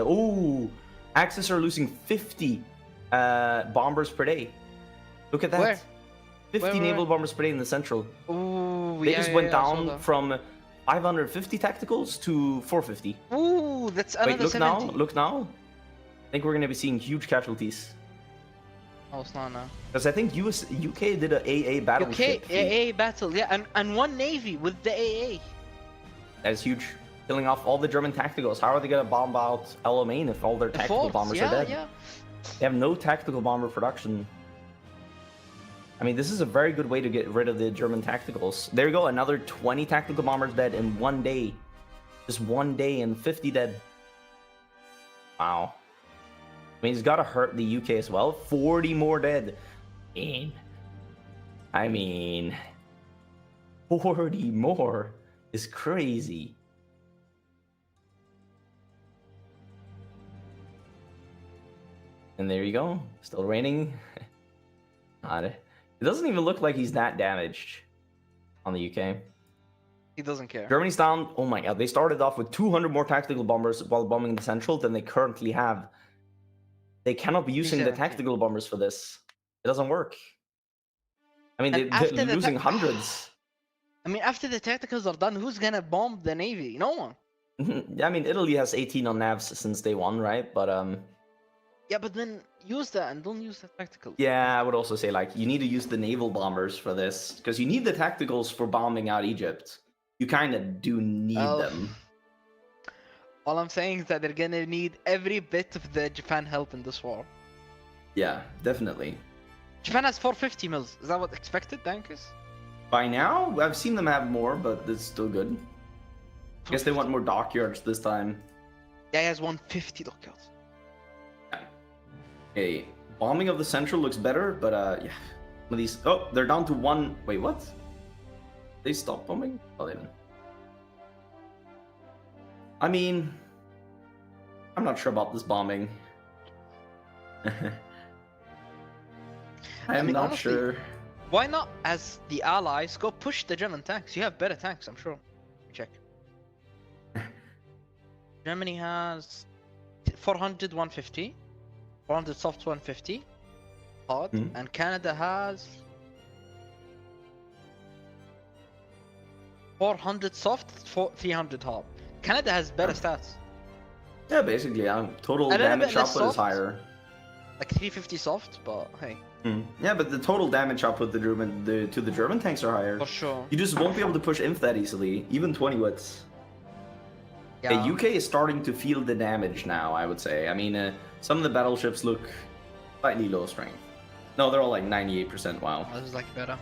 Axis are losing 50 bombers per day. Look at that. Where? 50 naval bombers per day in the central. Ooh, They just went down from 550 tacticals to 450. Ooh, that's another Wait, look 70. now, look now. I think we're gonna be seeing huge casualties. Oh, it's not now. Because I think UK did a AA battleship. Okay, AA battle, yeah, and one navy with the AA. That is huge. Killing off all the German tacticals. How are they gonna bomb out El Alamein if all their The tactical forts, bombers are dead? Yeah. They have no tactical bomber production. I mean, this is a very good way to get rid of the German tacticals. There you go, another 20 tactical bombers dead in one day. Just one day and 50 dead. Wow. I mean, it's gotta hurt the UK as well. 40 more dead. I mean, 40 more is crazy. And there you go. Still raining. It doesn't even look like he's that damaged on the UK. He doesn't care. Germany's down. Oh my god. They started off with 200 more tactical bombers while bombing the central than they currently have. They cannot be using the tactical bombers for this. It doesn't work. I mean, they're losing hundreds. I mean, after the tacticals are done, who's gonna bomb the navy? No one. Yeah, I mean, Italy has 18 on navs since day one, right? But Yeah, but then use that and don't use the tacticals. yeah, I would also say like you need to use the naval bombers for this because you need the tacticals for bombing out Egypt. You kind of do need them. All I'm saying is that they're gonna need every bit of the Japan help in this war. Yeah, definitely. Japan has 450 mils. Is that what expected, Dankus? By now, I've seen them have more, but it's still good. I guess they want more dockyards this time. Yeah, he has 150 lookouts. Okay, bombing of the central looks better, but yeah. Some of these. Oh, they're down to one. Wait, what? They stopped bombing? Oh, they didn't. I mean, I'm not sure about this bombing. I mean, not honestly, sure. Why not, as the allies, go push the German tanks? You have better tanks, I'm sure. Check. Germany has 400, 150. 400 soft, 150 hard, and Canada has 400 soft, 300 hard. Canada has better stats. Yeah, basically, total damage output is higher. Like 350 soft, but hey. Yeah, but the total damage output to the German tanks are higher. For sure. You just won't be able to push inf that easily, even 20 wits. Yeah. The UK is starting to feel the damage now, I would say. I mean, some of the battleships look slightly low strength. No, they're all like 98%. Wow. This is like better.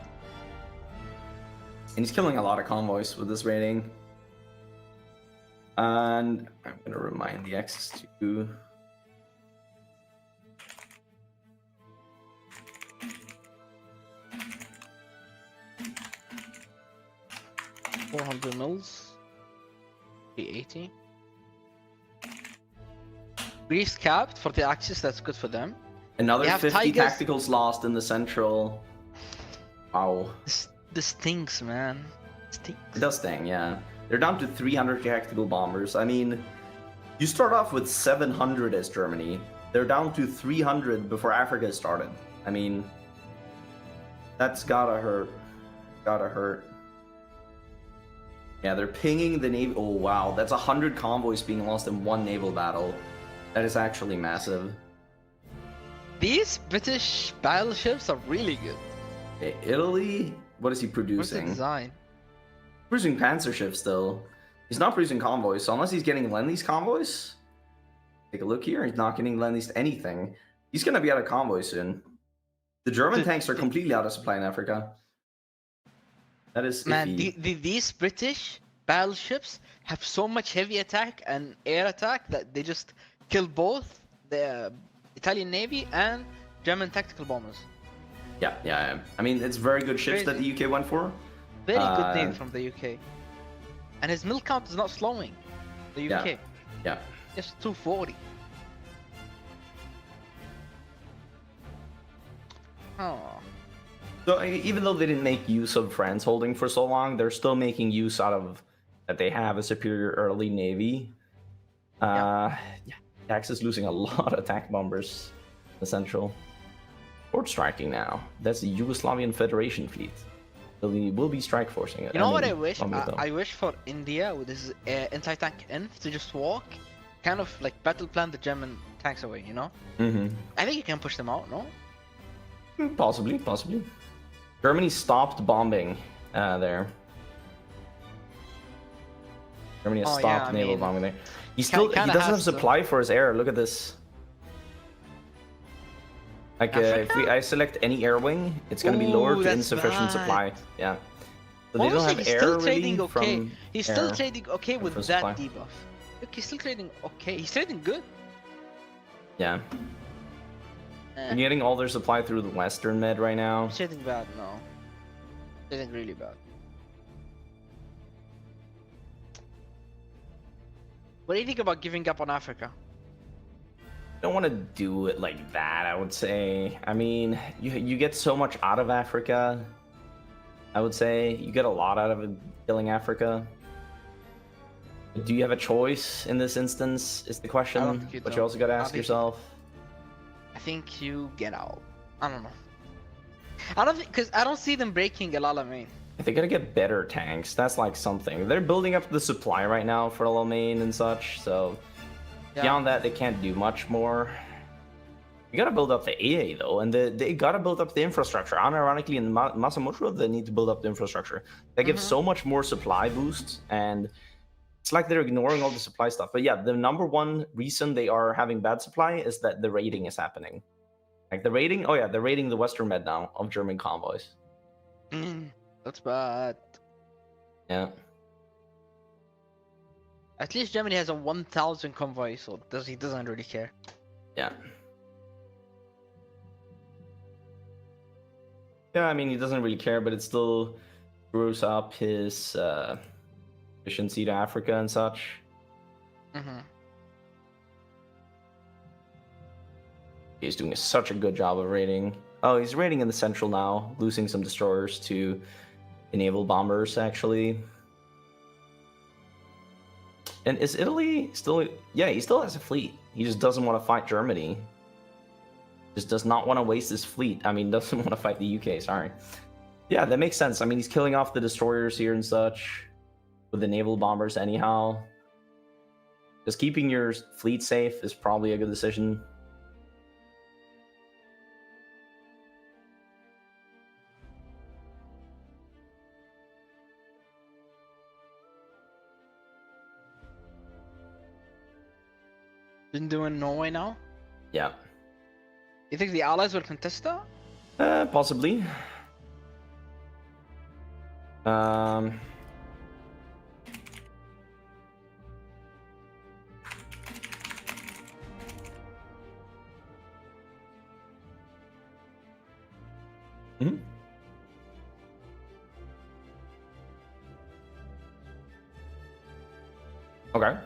And he's killing a lot of convoys with this rating. And I'm gonna remind the X's to 400 mils. 380. Greece capped for the Axis, that's good for them. Another 50 tacticals lost in the central. Wow. This stinks, man. Stinks. It does sting, yeah. They're down to 300 tactical bombers. I mean, you start off with 700 as Germany. They're down to 300 before Africa started. I mean, that's gotta hurt. Gotta hurt. Yeah, they're pinging the navy. Oh, wow. That's 100 convoys being lost in one naval battle. That is actually massive. These British battleships are really good. Okay, Italy? What is he producing? What's the design? Producing panzer ships still. He's not producing convoys, so unless he's getting Lend-Lease convoys, take a look here. He's not getting Lend-Lease anything. He's gonna be out of convoys soon. The German tanks are completely out of supply in Africa. That is iffy. Man, these British battleships have so much heavy attack and air attack that they just kill both the Italian Navy and German tactical bombers. Yeah. I mean, it's very good ships that the UK went for. Very good name from the UK. And his mill count is not slowing. The UK. Yeah. It's 240. Oh. So even though they didn't make use of France holding for so long, they're still making use out of that they have a superior early navy. Dax is losing a lot of attack bombers in the central. Port striking now. That's the Yugoslavian Federation fleet. We'll be strike forcing it. You know what mean, I wish? bombing it though. I wish for India with this anti-tank inf to just walk, kind of like battle plan the German tanks away. You know? Mm-hmm. I think you can push them out. No? Possibly. Germany stopped bombing there. Germany has stopped naval bombing there. He doesn't have supply for his air. Look at this. Like if I select any air wing, it's gonna be lower to insufficient supply. Yeah. So they don't have air really from He's still trading okay with that debuff. Look, he's still trading okay. He's trading good. Yeah. They're getting all their supply through the Western Med right now. He's trading bad, no. Trading really bad. What do you think about giving up on Africa? Don't want to do it like that, I would say. I mean, you get so much out of Africa. I would say you get a lot out of it, killing Africa. Do you have a choice in this instance? Is the question. But you also got to ask yourself. I think you get out. I don't know. I don't think, because I don't see them breaking El Alamein. They gotta get better tanks. That's like something. They're building up the supply right now for El Alamein and such. So beyond that, they can't do much more. You gotta build up the AA though, and they gotta build up the infrastructure. Unironically, in Masamotro, they need to build up the infrastructure. They give so much more supply boost, and it's like they're ignoring all the supply stuff. But yeah, the number one reason they are having bad supply is that the raiding is happening. Like the raiding, they're raiding the Western Med now of German convoys. That's bad. Yeah. At least Germany has a 1,000 convoy, so he doesn't really care. Yeah. Yeah, I mean, he doesn't really care, but it still screws up his efficiency to Africa and such. He's doing such a good job of raiding. Oh, he's raiding in the central now, losing some destroyers to the naval bombers, actually. And is Italy still... Yeah, he still has a fleet. He just doesn't want to fight Germany. Just does not want to waste his fleet. I mean, doesn't want to fight the UK, sorry. Yeah, that makes sense. I mean, he's killing off the destroyers here and such with the naval bombers anyhow. Just keeping your fleet safe is probably a good decision. Been doing Norway now? Yeah. You think the Allies will contest that? Possibly. Okay.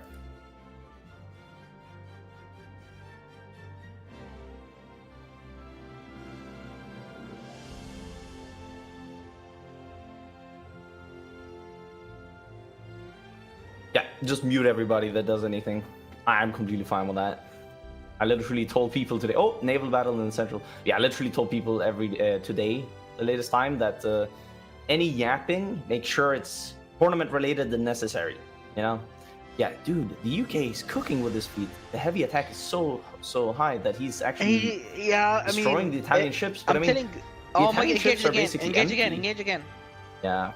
Yeah, just mute everybody that does anything. I'm completely fine with that. I literally told people today, oh, naval battle in the central. Yeah, I literally told people today, the latest time, that any yapping, make sure it's tournament related and necessary, you know? Yeah, dude, the UK is cooking with this fleet. The heavy attack is so high that he's actually destroying the Italian ships. But oh my god, engage again. Yeah.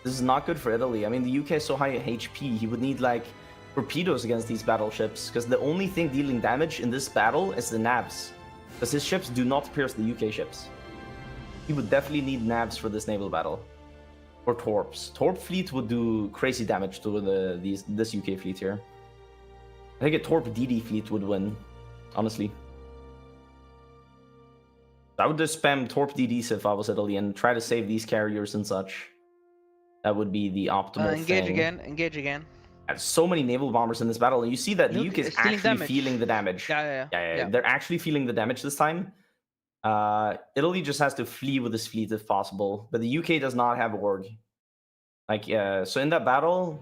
This is not good for Italy. I mean, the UK is so high HP, he would need, like, torpedoes against these battleships, because the only thing dealing damage in this battle is the navs. Because his ships do not pierce the UK ships. He would definitely need navs for this naval battle. Or torps. Torp fleet would do crazy damage to this UK fleet here. I think a Torp DD fleet would win, honestly. I would just spam Torp DDs if I was Italy and try to save these carriers and such. That would be the optimal thing. Engage again. There's so many naval bombers in this battle, and you see that the UK is actually feeling the damage. Yeah. They're actually feeling the damage this time. Italy just has to flee with this fleet if possible, but the UK does not have org. Like, so in that battle,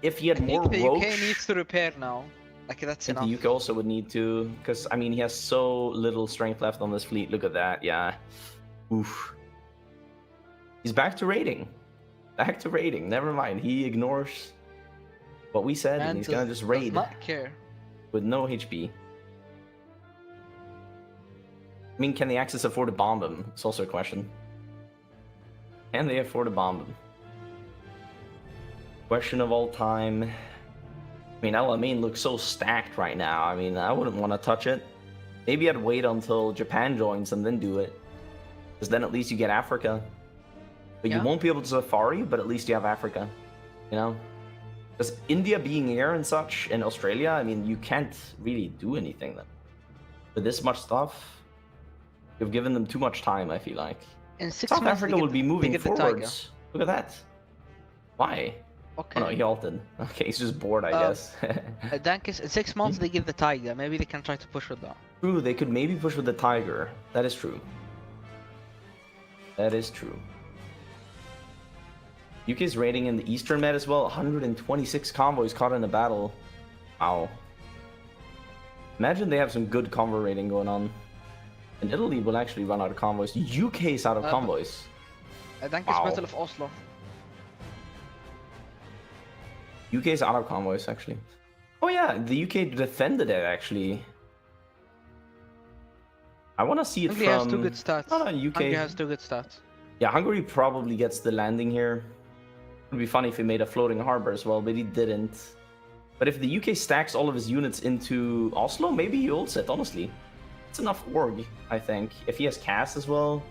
if he had more roach... the UK needs to repair now. Like, that's enough. The UK also would need to, because, I mean, he has so little strength left on this fleet. Look at that, yeah. Oof. He's back to raiding. Back to raiding. Never mind. He ignores what we said, and he's gonna just Does raid not care. with no HP. I mean, can the Axis afford to bomb him? It's also a question. Can they afford to bomb him? Question of all time. I mean, Alamein looks so stacked right now. I mean, I wouldn't want to touch it. Maybe I'd wait until Japan joins and then do it. Because then at least you get Africa. But you won't be able to safari, but at least you have Africa. You know? Because India being here and such, and Australia, I mean, you can't really do anything then. With this much stuff, you've given them too much time, I feel like. In 6 South months, Africa will be moving forwards. Look at that. Why? Okay. Oh no, he halted. Okay, he's just bored, I guess. Dankis, in 6 months they give the tiger. Maybe they can try to push with that. True, they could maybe push with the tiger. That is true. That is true. UK's raiding in the Eastern Med as well. 126 convoys caught in a battle. Wow. Imagine they have some good convoy raiding going on. And Italy will actually run out of convoys. UK's out of convoys. Dankis Battle of Oslo. UK's out of convoys, actually. Oh yeah, the UK defended it, actually. I want to see it Hungary from... has 2 good stats. No, UK... Hungary has 2 good stats. Yeah, Hungary probably gets the landing here. It would be funny if he made a floating harbor as well, but he didn't. But if the UK stacks all of his units into Oslo, maybe he holds it, honestly. It's enough org, I think. If he has CAS as well,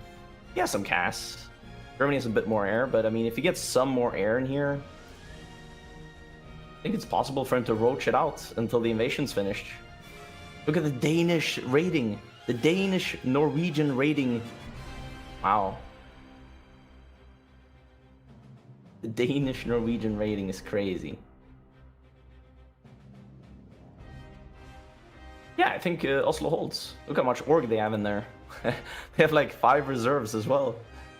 he has some CAS. Germany has a bit more air, but I mean, if he gets some more air in here, I think it's possible for him to roach it out until the invasion's finished. Look at the Danish raiding. The Danish-Norwegian raiding. Wow. The Danish-Norwegian raiding is crazy. Yeah, I think Oslo holds. Look how much org they have in there. They have like 5 reserves as well.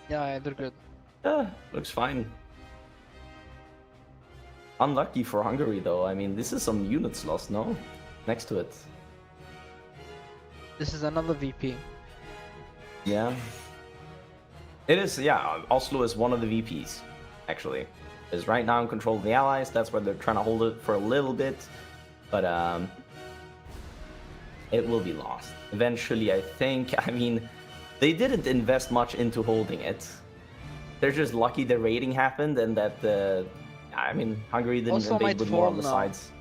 Yeah, they're good. Yeah, looks fine. Unlucky for Hungary though. I mean, this is some units lost, no? Next to it. This is another VP. Yeah. It is, yeah, Oslo is one of the VPs, actually. Is right now in control of the Allies, that's where they're trying to hold it for a little bit. But, it will be lost. Eventually, I think. I mean, they didn't invest much into holding it. They're just lucky the raiding happened and that I mean, Hungary didn't Oslo invade might with more on fall the now. sides.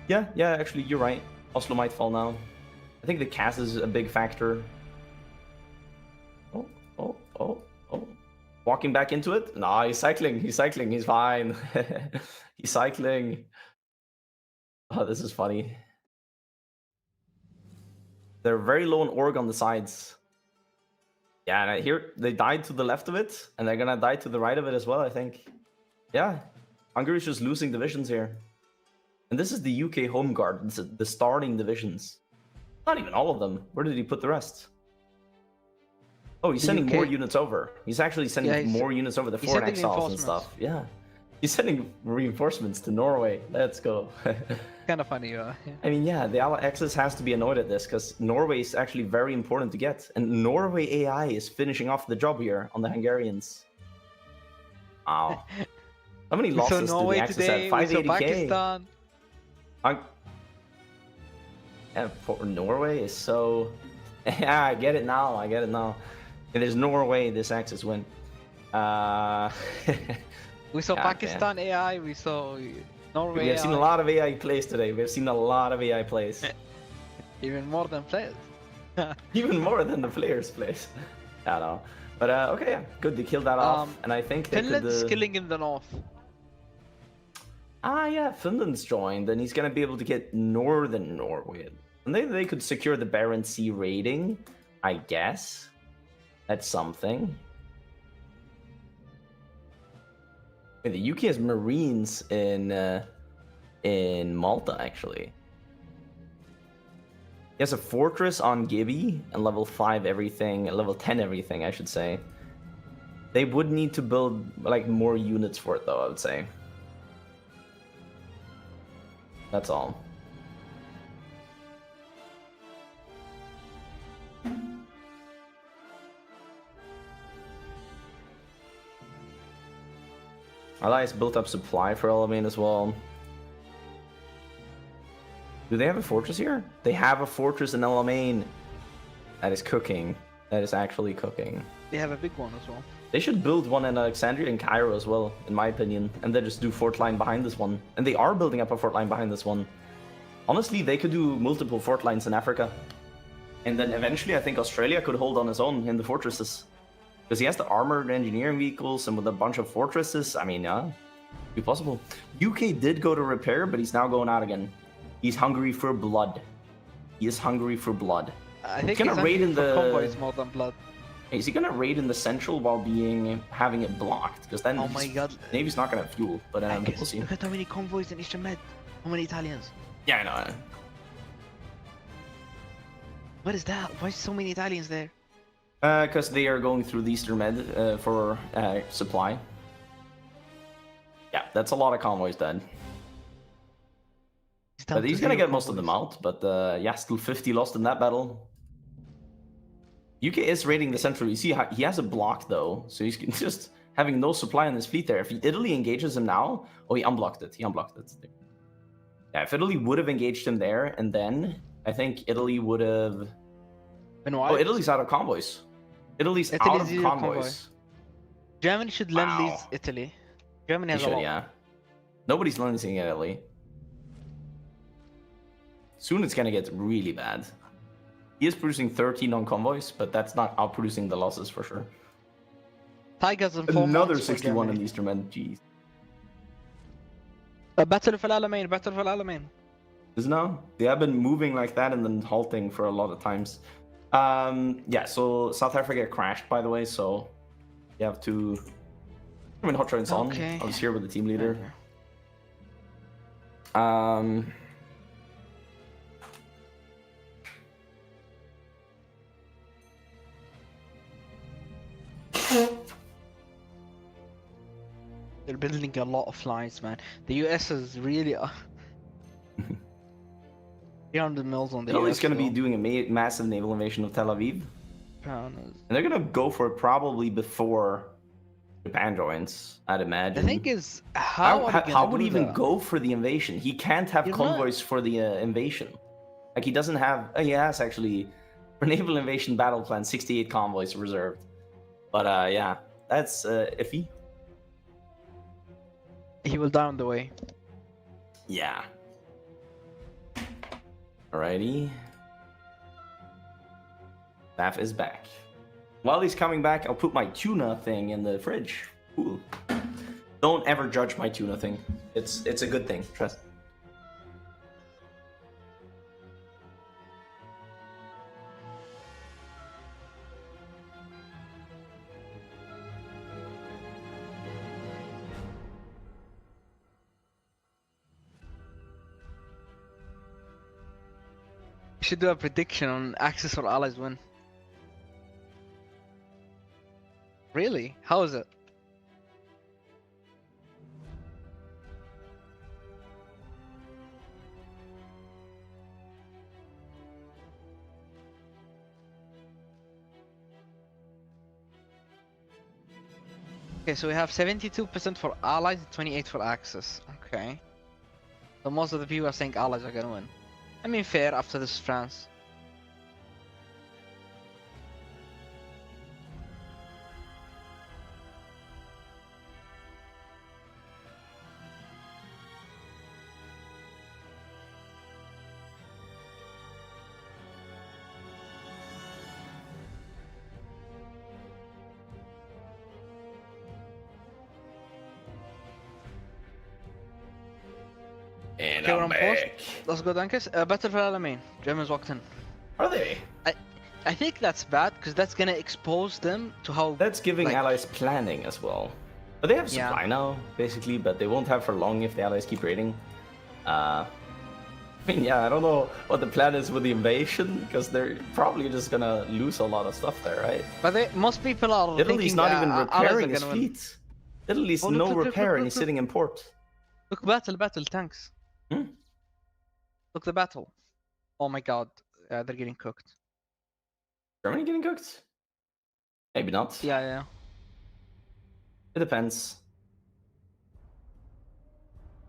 Yeah, actually, you're right. Oslo might fall now. I think the CAS is a big factor. Oh. Walking back into it? Nah, he's cycling, he's fine. He's cycling. Oh, this is funny. They're very low on org on the sides. Yeah, and here they died to the left of it, and they're gonna die to the right of it as well, I think. Yeah, Hungary's just losing divisions here. And this is the UK Home Guard, this is the starting divisions. Not even all of them. Where did he put the rest? Oh, he's sending more units over. He's actually sending more units over the foreign exiles and stuff. Yeah. He's sending reinforcements to Norway. Let's go. Kind of funny, yeah. I mean, yeah, the Axis has to be annoyed at this because Norway is actually very important to get. And Norway AI is finishing off the job here on the Hungarians. Wow. How many losses did the Axis have? 580k? Pakistan. Yeah, for Norway is so... Yeah, I get it now. If there's no way this Axis win. We saw Pakistan AI, we saw Norway We have seen a lot of AI plays today. Even more than players. Even more than the players' plays. I don't know. But okay, yeah, good. They killed that off. And I think they Finland's could... killing in the north. Yeah, Finland's joined. And he's going to be able to get northern Norway. And they could secure the Barents Sea raiding, I guess. That's something. The UK has Marines in Malta, actually. He has a fortress on Gibby and level 5 everything, level 10 everything, I should say. They would need to build like more units for it, though, I would say. That's all. Allies built up supply for Alamein as well. Do they have a fortress here? They have a fortress in Alamein. That is cooking. That is actually cooking. They have a big one as well. They should build one in Alexandria and Cairo as well, in my opinion. And then just do fort line behind this one. And they are building up a fort line behind this one. Honestly, they could do multiple fort lines in Africa. And then eventually I think Australia could hold on its own in the fortresses. Because he has the armored engineering vehicles and with a bunch of fortresses, I mean, yeah, be possible. UK did go to repair, but he's now going out again. He's hungry for blood. He is hungry for blood. I think he's gonna raid in the convoys more than blood. Is he gonna raid in the central while having it blocked? Because then oh my god, Navy's not gonna have fuel. But we'll see. Look at how many convoys in Eastern Med. How many Italians? Yeah, I know. What is that? Why so many Italians there? Because they are going through the Eastern Med for supply. Yeah, that's a lot of convoys dead. But he's gonna get most of them out, but yeah, still 50 lost in that battle. UK is raiding the central. You see, how he has a block though, so he's just having no supply on his fleet there. If Italy engages him now, oh, he unblocked it. He unblocked it. Yeah, if Italy would have engaged him there, and then I think Italy would have. Oh, Italy's out of convoys. Italy's out of convoys. Germany should lend lease Italy. Germany has a lot. Yeah. Nobody's lending Italy. Soon it's gonna get really bad. He is producing 13 on convoys, but that's not outproducing the losses for sure. Tigers and another 61 in the Eastern Med. Jeez. Battle of Al Alamein. Battle of Al Alamein. Is now? They have been moving like that and then halting for a lot of times. Yeah. So South Africa crashed, by the way. So you have to. I mean, hot trains on. Okay. I was here with the team leader. They're building a lot of lines, man. The US is really 300 mils on the US. Italy's going to be doing a massive naval invasion of Tel Aviv. And they're going to go for it probably before Japan joins, I'd imagine. The thing is, how would he even go for the invasion? He can't have convoys for the invasion. Like, he doesn't have... he has, actually, for naval invasion battle plan, 68 convoys reserved. But, yeah, that's iffy. He will die on the way. Yeah. Alrighty. Staff is back. While he's coming back, I'll put my tuna thing in the fridge. Cool. Don't ever judge my tuna thing. It's a good thing. Trust. We should do a prediction on Axis or Allies win. Really? How is it? Okay, so we have 72% for Allies, 28% for Axis. Okay. So most of the people are saying Allies are gonna win. I mean, fair after this France. And Okay, we're I'm on back. pause. Let's go, Dankes. Battle for Alamein. Germans walked in. Are they? I think that's bad because that's gonna expose them to how. That's giving like, allies planning as well. But they have supply now, basically, but they won't have for long if the allies keep raiding. I mean, yeah, I don't know what the plan is with the invasion, because they're probably just gonna lose a lot of stuff there, right? But most people are Italy's thinking, not even repairing his gonna win. fleet. Italy's Oh, no look, repair and he's look. sitting in port. Look, battle, tanks. Hmm? Look, the battle. Oh my god, they're getting cooked. Germany getting cooked? Maybe not. Yeah. It depends.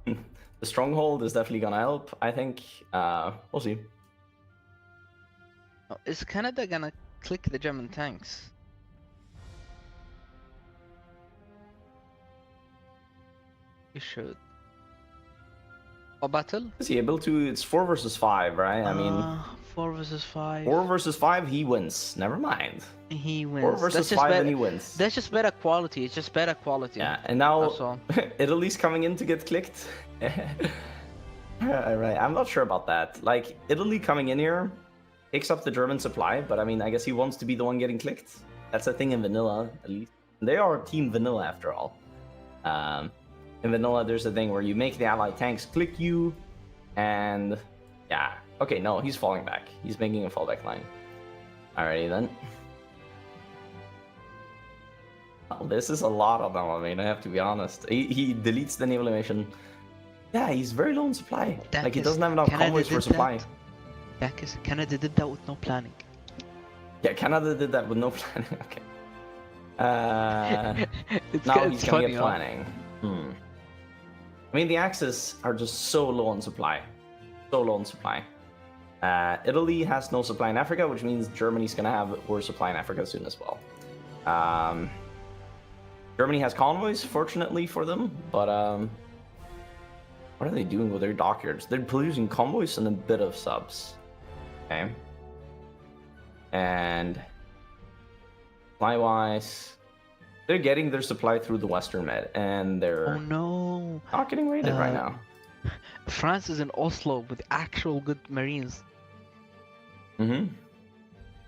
The stronghold is definitely gonna help. I think. We'll see. Oh, is Canada gonna click the German tanks? You should. A battle? Is he able to? It's 4 versus 5, right? I mean, 4 versus 5. 4 versus 5, he wins. Never mind. He wins. 4 versus 5, and he wins. That's just better quality. It's just better quality. Yeah, and That's now all. Italy's coming in to get clicked. Right, I'm not sure about that. Like, Italy coming in here picks up the German supply, but I mean, I guess he wants to be the one getting clicked. That's a thing in vanilla, at least. They are Team Vanilla, after all. In vanilla, there's a thing where you make the allied tanks click you, and yeah. Okay, no, he's falling back. He's making a fallback line. Alrighty then. Oh, this is a lot of them, I mean, I have to be honest. He deletes the naval invasion. Yeah, he's very low on supply. Like, he doesn't have enough convoys for supply. Canada did that with no planning. Yeah, Canada did that with no planning. Okay. It's Now he's gonna get huh? planning. I mean, the Axis are just so low on supply. So low on supply. Italy has no supply in Africa, which means Germany's gonna have worse supply in Africa soon as well. Germany has convoys, fortunately for them, but what are they doing with their dockyards? They're producing convoys and a bit of subs. Okay. And supply-wise, they're getting their supply through the Western Med, and they're Oh no! not getting raided right now. France is in Oslo with actual good marines. Mm-hmm.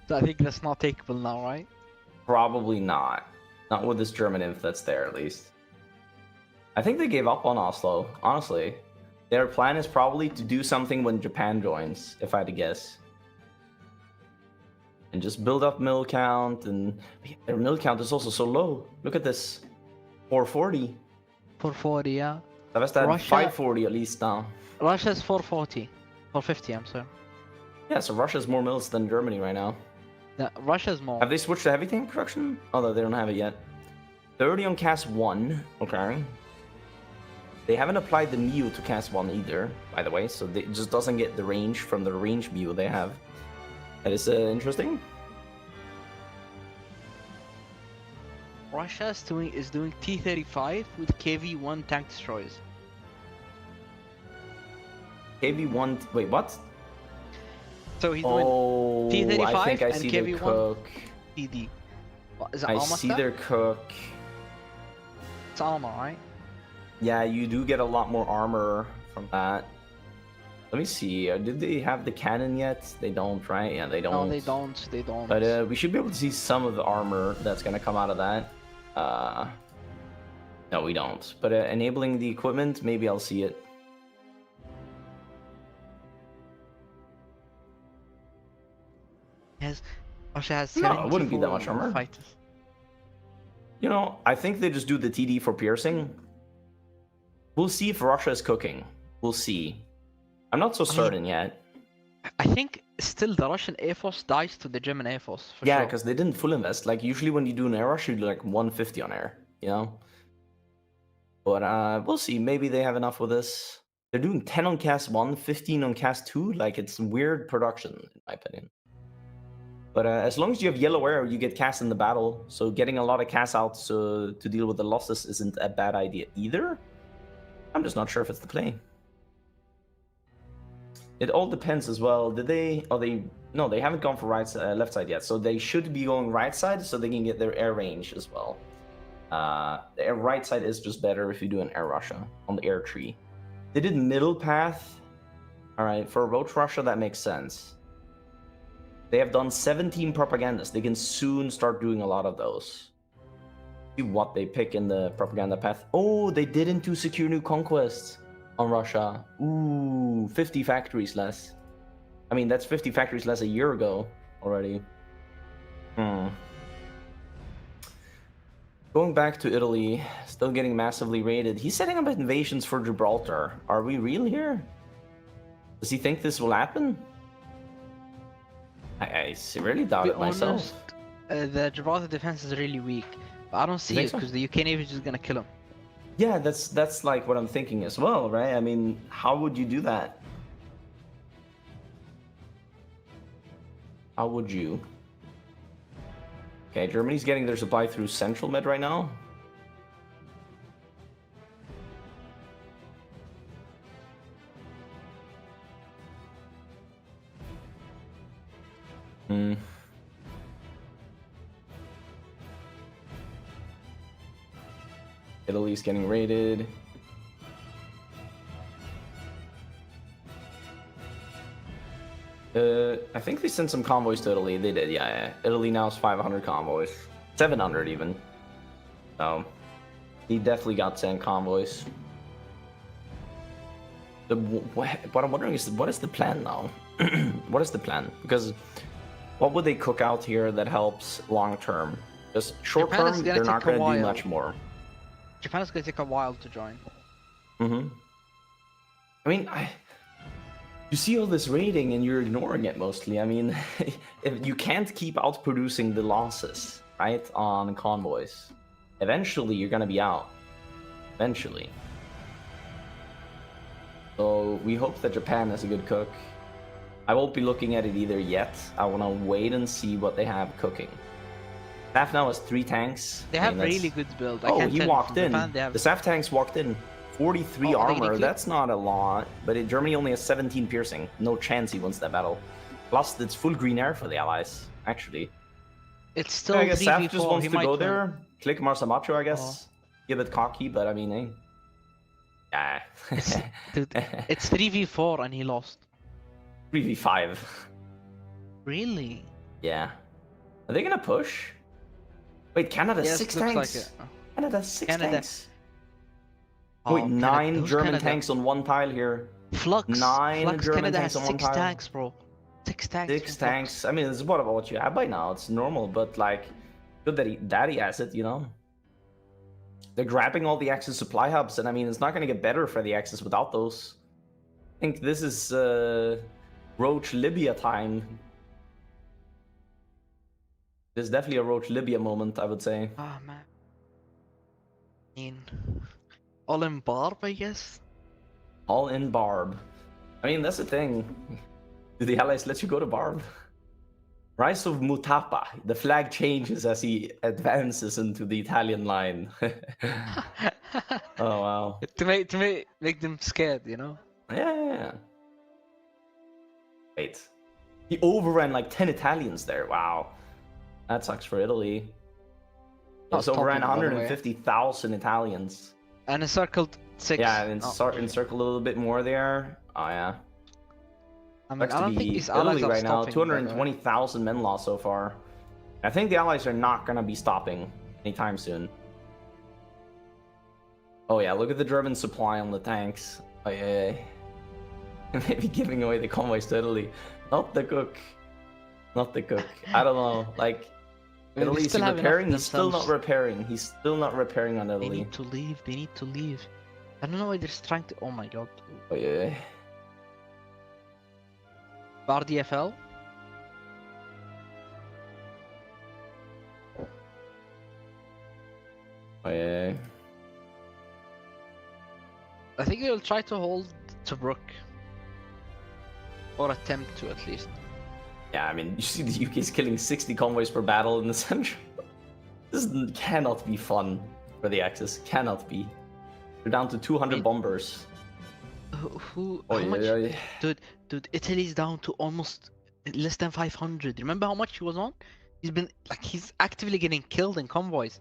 So I think that's not takeable now, right? Probably not. Not with this German inf that's there, at least. I think they gave up on Oslo, honestly. Their plan is probably to do something when Japan joins, if I had to guess. And just build up mill count, and their mill count is also so low. Look at this. 440. 440, yeah. That was that Russia- 540 at least now. Russia's 440. 450, I'm sorry. Yeah, so Russia's more mills than Germany right now. No, Russia's more. Have they switched to heavy tank production? Oh, no, they don't have it yet. 30 on cast 1. Okay. They haven't applied the Mio to cast 1 either, by the way, so it just doesn't get the range from the range Mio they have. That is interesting. Russia is doing T-35 with KV-1 tank destroyers. KV-1... Wait, what? So he's Oh, doing T-35 I think I and see their KV-1 cook. TD. What, is it I armor see stuff? their cook. It's armor, right? Yeah, you do get a lot more armor from that. Let me see. Did they have the cannon yet? They don't, right? Yeah, they don't. No, they don't. They don't. But we should be able to see some of the armor that's going to come out of that. No, we don't. But enabling the equipment, maybe I'll see it. Russia has No, it wouldn't be that 74 much armor. fighters. You know, I think they just do the TD for piercing. We'll see if Russia is cooking. We'll see. I'm not so certain yet. I think still the Russian Air Force dies to the German Air Force. For Yeah, sure. because they didn't full invest. Like, usually when you do an air rush, you do like 150 on air, you know? But we'll see. Maybe they have enough with this. They're doing 10 on cast 1, 15 on cast 2. Like, it's weird production, in my opinion. But as long as you have yellow air, you get cast in the battle. So getting a lot of cast out to deal with the losses isn't a bad idea either. I'm just not sure if it's the play. It all depends as well. Did they... Oh, no, they haven't gone for left side yet. So they should be going right side so they can get their air range as well. The right side is just better if you do an air Russia on the air tree. They did middle path. All right, for Roach Russia, that makes sense. They have done 17 propagandas. They can soon start doing a lot of those. See what they pick in the propaganda path. Oh, they didn't do secure new conquests on Russia. Ooh, 50 factories less. I mean, that's 50 factories less a year ago already. Going back to Italy, still getting massively raided. He's setting up invasions for Gibraltar. Are we real here? Does he think this will happen? I really doubt it myself. The Gibraltar defense is really weak. But I don't see think it so? because the UK Navy is just gonna kill him. Yeah, that's like what I'm thinking as well, right? I mean, how would you do that? How would you? Okay, Germany's getting their supply through Central Med right now. Hmm. Italy's getting raided. I think they sent some convoys to Italy. They did, yeah. Italy now has 500 convoys. 700 even. So, he definitely got sent convoys. What I'm wondering is, what is the plan now? What is the plan? Because what would they cook out here that helps long term? Just short Japan is term, gonna they're not take a going to do while. much more. Japan is gonna take a while to join. Mm-hmm. I mean, you see all this raiding and you're ignoring it mostly. I mean, if you can't keep outproducing the losses, right, on convoys, eventually you're gonna be out. Eventually. So we hope that Japan is a good cook. I won't be looking at it either yet. I want to wait and see what they have cooking. SAF now has 3 tanks. They I have mean, really good build. I Oh, can't he tell walked from in. Japan, they have... The SAF tanks walked in. 43 Oh, are they armor, gonna that's not a lot. But Germany only has 17 piercing. No chance he wins that battle. Plus, it's full green air for the Allies, actually. It's still Yeah, I guess 3v4. SAF just wants He to might go win. there. Click Marsamacho, I guess. Oh. Give it cocky, but I mean, hey. Yeah. Dude, it's 3v4 and he lost. 3v5. Really? Yeah. Are they gonna push? Wait, Canada Yes, 6 looks tanks? like it. Canada 6 Canada. tanks? Oh, Wait, Canada- 9 those German Canada- tanks on one tile here. Flux. 9 Flux German Canada tanks has on one 6 tile. tanks, bro. 6 tanks. 6 from Flux. tanks. I mean, this is what you have by now. It's normal, but like, good that he has it, you know? They're grabbing all the Axis supply hubs, and I mean, it's not going to get better for the Axis without those. I think this is Roach Libya time. There's definitely a Roach Libya moment, I would say. Ah, man. I mean, all in Barb, I guess. All in Barb. I mean, that's the thing. Do the Allies let you go to Barb? Rise of Mutapa. The flag changes as he advances into the Italian line. Oh, wow. To make them scared, you know. Yeah. Wait. He overran like 10 Italians there. Wow. That sucks for Italy. Not He's overran stopping, by the way. 150,000 Italians. And encircled 6. Yeah, and Oh, encircle a little bit more there. Oh, yeah. I mean, Sucks I to don't think be these allies Italy are right now. stopping, by the way. 220,000 men lost so far. I think the Allies are not going to be stopping anytime soon. Oh, yeah, look at the German supply on the tanks. Oh, yeah. Maybe giving away the convoys to Italy. Not the cook. Not the cook. I don't know. Like, I mean, they Italy is still have enough repairing. He's still not themselves. repairing. He's still not repairing on They Italy. need to leave. They need to leave. I don't know why they're trying to. Oh my god. Oh, yeah. RDFL? Oh, yeah. I think they'll try to hold Tobruk. Or attempt to, at least. Yeah, I mean, you see the UK's killing 60 convoys per battle in the center. This cannot be fun for the Axis. Cannot be. We're down to 200 Wait. bombers. Who? Oh, How yeah, much? yeah, yeah. Dude, Italy's down to almost less than 500. Remember how much he was on? He's actively getting killed in convoys.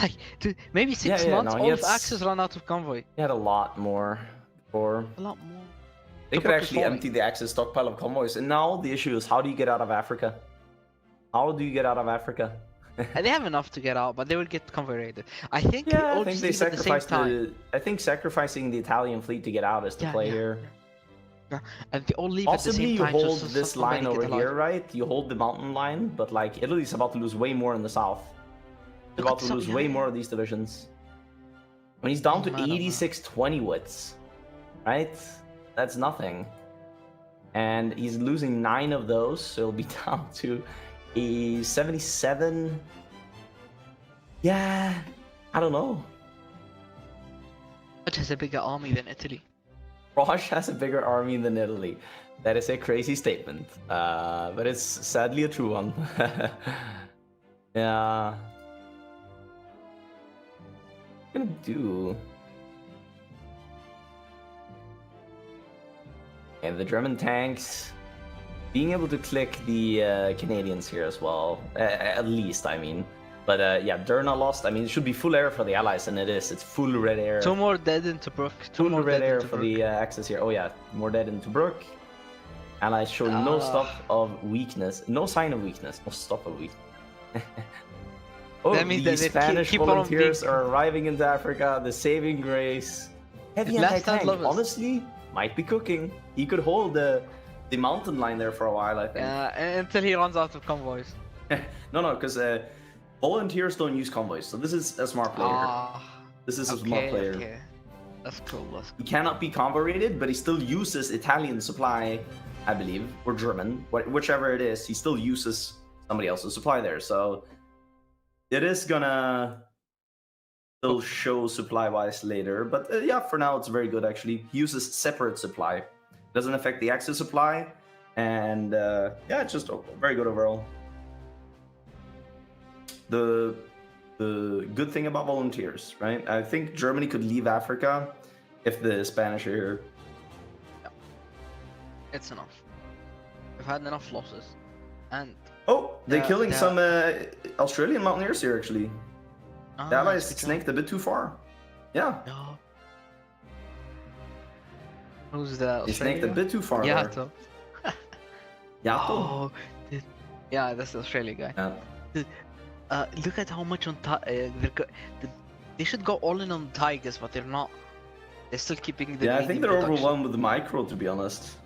Like, dude, maybe 6 Yeah, months, no, he all of had Axis run out of convoy. He had a lot more before. A lot more. They The could book is actually falling. empty the Axis stockpile of convoys. And now the issue is, how do you get out of Africa? How do you get out of Africa? And they have enough to get out, but they will get convoy raided. I think Yeah, all I think just they leave at the same sacrificed time. I think sacrificing the Italian fleet to get out is the Yeah, play yeah, here. Yeah, and they all leave at the Possibly same you time. hold just so this somebody line get over here, alive. right? You hold the mountain line, but like Italy's about to lose way more in the south. They're Look about at to lose some- way yeah. more of these divisions. When he's down Oh, to man, oh, man. 86-20 wits, right? That's nothing. And he's losing 9 of those, so he'll be down to a 77. Yeah, I don't know. has a bigger army than Italy. Russia has a bigger army than Italy. That is a crazy statement, but it's sadly a true one. Yeah. What am I gonna do? And the German tanks being able to click the Canadians here as well, at least, I mean. But yeah, Derna lost. I mean, it should be full air for the Allies, and it is. It's full red air. 2 more dead in Tobruk. Full red air for the Axis here. Oh yeah, more dead in Tobruk. Allies show no stop of weakness. No sign of weakness. No stop of weakness. Oh, That means the that they Spanish keep on volunteers being- are arriving into Africa. The saving grace. Heavy Last anti-tank, stand lovers. honestly, might be cooking. He could hold the mountain line there for a while, I think. Until he runs out of convoys. No, because volunteers don't use convoys, so this is a smart player. This is a smart player. Okay. That's cool. That's He cannot be convoy rated, but he still uses Italian supply, I believe, or German, whichever it is. He still uses somebody else's supply there, so it is gonna still show supply-wise later. But yeah, for now it's very good actually. He uses separate supply, doesn't affect the Axis supply, and yeah, it's just very good overall. The good thing about volunteers, right? I think Germany could leave Africa if the Spanish are here. It's enough. We've had enough losses, and Oh, they're Yeah, killing yeah. some Australian mountaineers here actually. The Allies good job. snaked a bit too far. Yeah, No. Who's the they snaked a Australia? bit too far Yeah. there. Yato? Oh, yeah, that's the Australia guy. Yeah. Look at how much on they should go all in on Tigers, but they're not. They're still keeping the. Yeah, I medium think they're production. overwhelmed with the micro, to be honest.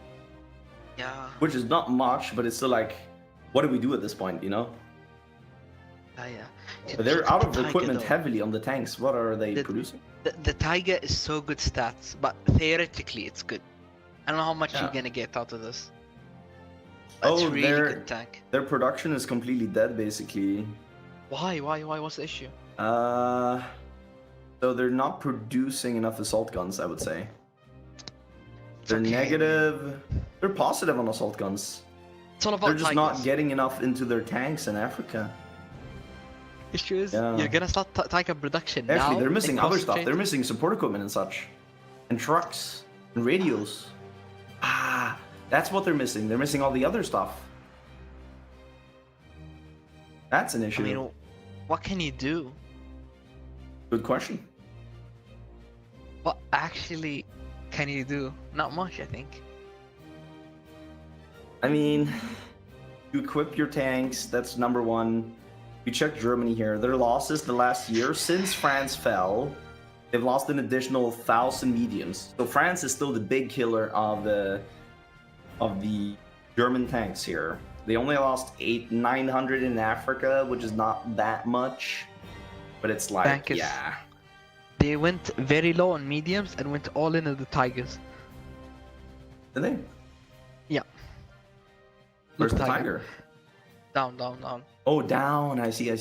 Yeah, Which is not much, but it's still like, what do we do at this point, you know? yeah. But they're out of Tiger, equipment though. heavily on the tanks. What are they The- producing? The Tiger is so good stats, but theoretically it's good. I don't know how much Yeah. you're gonna get out of this. But it's Oh, really they're- good tank. Their production is completely dead, basically. Why? What's the issue? So they're not producing enough assault guns, I would say. They're okay. negative. They're positive on assault guns. It's all about They're just Tigers. not getting enough into their tanks in Africa. Issue is Yeah. you're gonna start Tiger production Actually, now. they're missing and other stuff. They're concentrate- missing support equipment and such, and trucks and radios. That's what they're missing. They're missing all the other stuff. That's an issue. I mean, what can you do? Good question. What actually can you do? Not much, I think. I mean, you equip your tanks. That's number one. We check Germany here. Their losses the last year since France fell, they've lost an additional 1,000 mediums. So France is still the big killer of the German tanks here. They only lost 900 in Africa, which is not that much, but it's like, Tank is- yeah. They went very low on mediums and went all in on the Tigers. Did they? Yeah. Where's Look, the tiger? Down. Oh, down. I see. Yeah.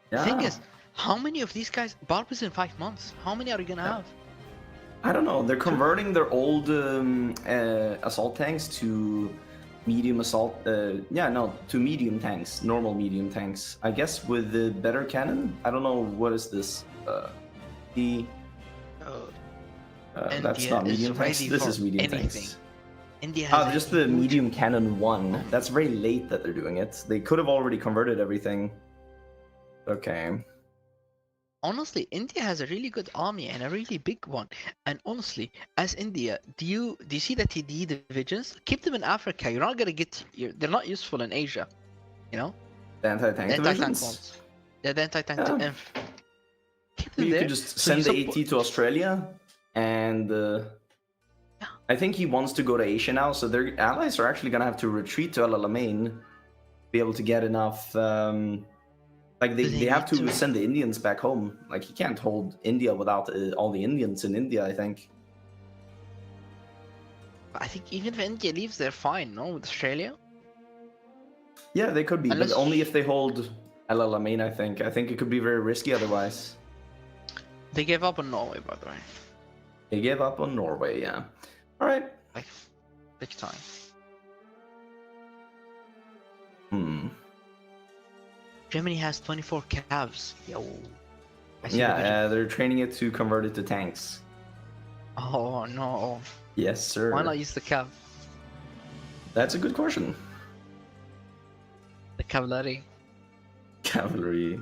The thing is, how many of these guys? Barbarossa in 5 months. How many are you gonna have? I don't know. They're converting their old assault tanks to medium assault. To medium tanks, normal medium tanks. I guess with the better cannon. I don't know what is this. That's India not is medium tanks. ready This for is medium anything. tanks. India has Just a the huge- medium cannon 1. That's very late that they're doing it. They could have already converted everything. Okay. Honestly, India has a really good army and a really big one. And honestly, as India, do you see the TD divisions? Keep them in Africa. You're not gonna get. They're not useful in Asia. You know. The anti-tank The anti-tank divisions. ones. Yeah, the anti-tank. Yeah. Keep them You there. could just so you send the support- AT to Australia, and I think he wants to go to Asia now, so their allies are actually gonna have to retreat to El Alamein to be able to get enough. Like Do they they have need to to- send the Indians back home. Like he can't hold India without all the Indians in India. I think. I think even if India leaves, they're fine. No, with Australia. Yeah, they could be, Unless- but only if they hold El Alamein. I think it could be very risky otherwise. They gave up on Norway, by the way. They gave up on Norway, yeah. All right. Like, big time. Germany has 24 calves. Yo. I see the vision. Yeah, they're training it to convert it to tanks. Oh no. Yes, sir. Why not use the cav? That's a good question. The cavalry. Cavalry.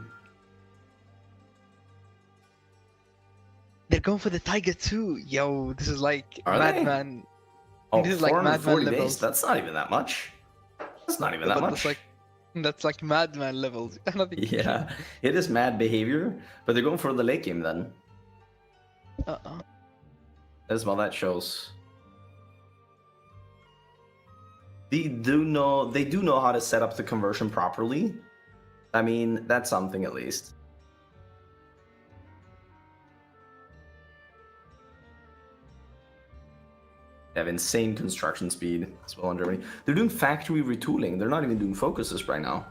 They're going for the Tiger too. Yo, this is like Are they? Madman. Oh, This is like 440 Madman days? levels. That's not even that much. That's not even that But much. that's like Madman levels. Nothing. Yeah, it is mad behavior, but they're going for the late game then. That's what that shows. They do know how to set up the conversion properly. I mean, that's something at least. They have insane construction speed as well in Germany. They're doing factory retooling. They're not even doing focuses right now.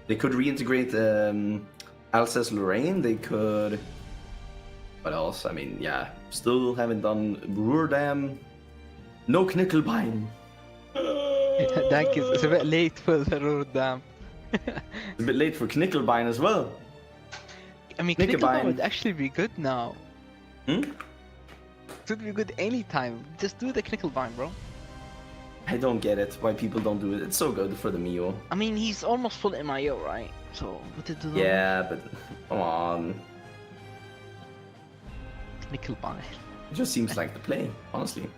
They could reintegrate Alsace-Lorraine. They could... What else? I mean, yeah. Still haven't done Ruhr-Dam. No Knickelbein. Thank you. It's a bit late for the road dam. It's a bit late for Knickelbein as well. I mean, Knickelbein. Knickelbein would actually be good now. Hmm? It would be good anytime. Just do the Knickelbein, bro. I don't get it. Why people don't do it. It's so good for the Mio. I mean, he's almost full MIO, right? So, what to do? Yeah, but come on. Knickelbein. It just seems like the play, honestly.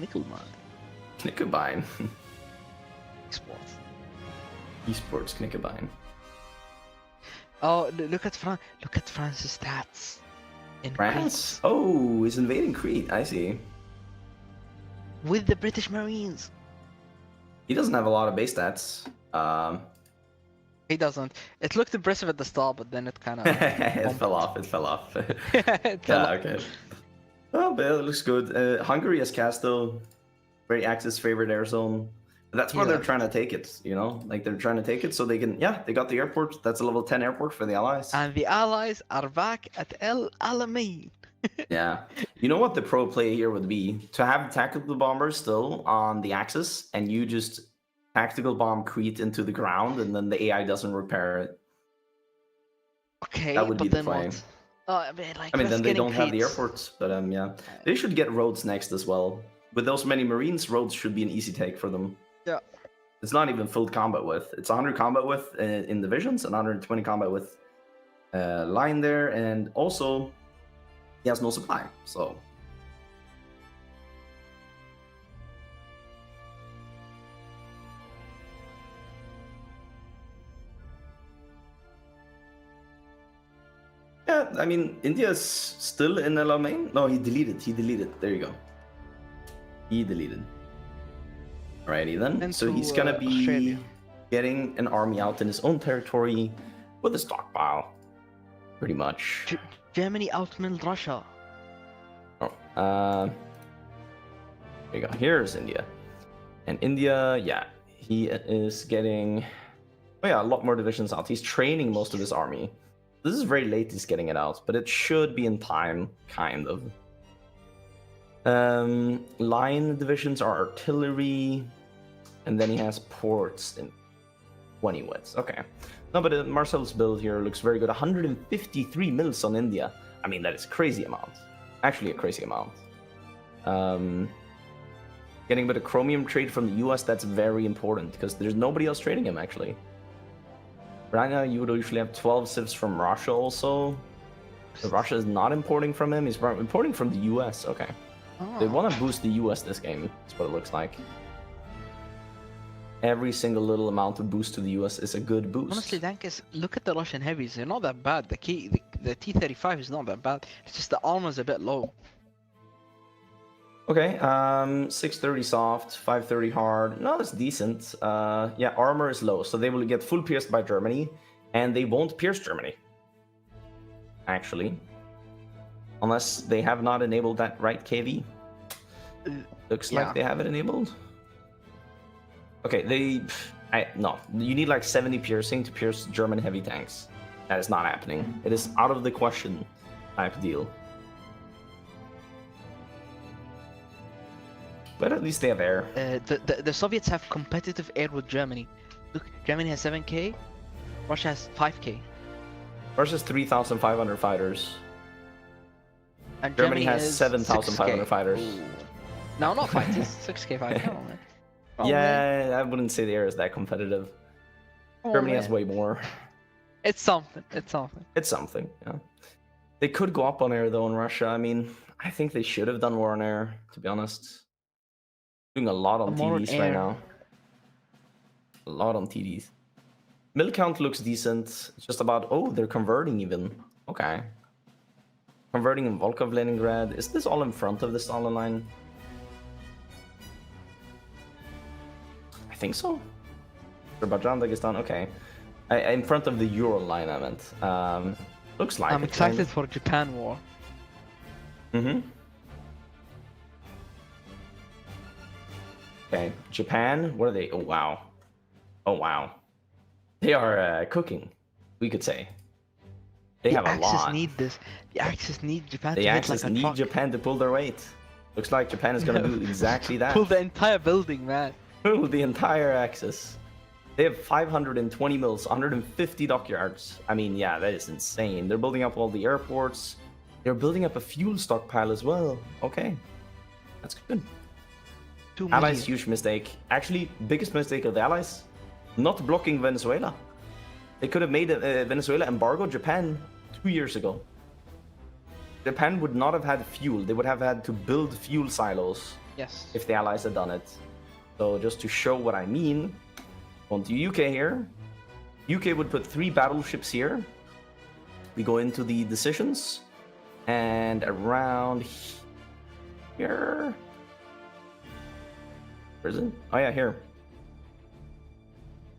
Knickelbein. Knickerbein. Sports. Esports Knickerbein. Oh, look at France. Look at France's stats. In France? Oh, he's invading Crete. I see. Crete. With the British Marines. He doesn't have a lot of base stats. He doesn't. It looked impressive at the start, but then it kind of... It fell off. It fell off. It fell Yeah, off. okay. Oh, but it looks good. Hungary has Castle. Very Axis favorite air zone. That's why Yeah. they're trying to take it, you know? Like, they're trying to take it so they can... Yeah, they got the airport. That's a level 10 airport for the Allies. And the Allies are back at El Alamein. Yeah. You know what the pro play here would be? To have tactical bombers still on the Axis, and you just tactical bomb Crete into the ground, and then the AI doesn't repair it. Okay, That would but be the then play. what? Oh, I mean, like, I mean, let's then they get in don't have the Crete. airports, but yeah. They should get roads next as well. With those many Marines, roads should be an easy take for them. Yeah. It's not even full combat width. It's 100 combat width in divisions and 120 combat width line there, and also he has no supply, so... Yeah, I mean, India is still in El Alamein. No, he deleted. There you go. He deleted. Alrighty then. And So to, he's gonna be Australia. getting an army out in his own territory with a stockpile. Pretty much. Germany outmilled Russia. Oh, there you go. Here's India. And India, yeah, he is getting... Oh yeah, a lot more divisions out. He's training most of his army. This is very late he's getting it out, but it should be in time, kind of. Line divisions are artillery, and then he has ports in 20 widths. Okay. No, but Marcel's build here looks very good. 153 mils on India. I mean, that is crazy amount. Actually, a crazy amount. Getting a bit of chromium trade from the US, that's very important, because there's nobody else trading him, actually. Right now, you would usually have 12 civs from Russia also. But Russia is not importing from him, he's importing from the US. Okay. They want to boost the US this game, that's what it looks like. Every single little amount of boost to the US is a good boost. Honestly, Dankis, look at the Russian heavies. They're not that bad. The T-35 is not that bad. It's just the armor's a bit low. Okay, 630 soft, 530 hard. No, that's decent. Yeah, armor is low, so they will get full pierced by Germany, and they won't pierce Germany. Actually. Unless they have not enabled that right KV. Looks Yeah. like they have it enabled. Okay, No, you need like 70 piercing to pierce German heavy tanks. That is not happening. It is out of the question type deal. But at least they have air. The Soviets have competitive air with Germany. Look, Germany has 7K, Russia has 5K. Versus 3,500 fighters. And Germany has is 7,500 6K. fighters. Ooh. No, not fighters. 6K fighters. Come on, man. Come on, man. Yeah, I wouldn't say the air is that competitive. Come on, Germany has man. way more. It's something. It's something. It's something, yeah. They could go up on air though in Russia. I mean, I think they should have done more on air, to be honest. Doing a lot on More on TDs right air. now. A lot on TDs. Mill count looks decent. It's just about, oh, they're converting even. Okay. Converting in Volkov, Leningrad. Is this all in front of the Stalin line? I think so. Azerbaijan, Dagestan, okay. In front of the Ural line, I meant. Looks like I'm it, excited kind for Japan war. of. Mm-hmm. Okay, Japan, what are they? Oh, wow. Oh, wow. They are cooking, we could say. They have a lot. Need this. The Axis need Japan The to hit Axis like a need truck. Japan to pull their weight. Looks like Japan is going to do exactly that. Pull the entire building, man. Pull the entire Axis. They have 520 mills, 150 dockyards. I mean, yeah, that is insane. They're building up all the airports. They're building up a fuel stockpile as well. Okay, that's good. 2 Allies, million. huge mistake. Actually, biggest mistake of the Allies, not blocking Venezuela. They could have made Venezuela embargo Japan 2 years ago. Japan would not have had fuel. They would have had to build fuel silos Yes. if the Allies had done it. So just to show what I mean, on to UK here. UK would put 3 battleships here. We go into the decisions. And around here... Where is it? Oh yeah, here.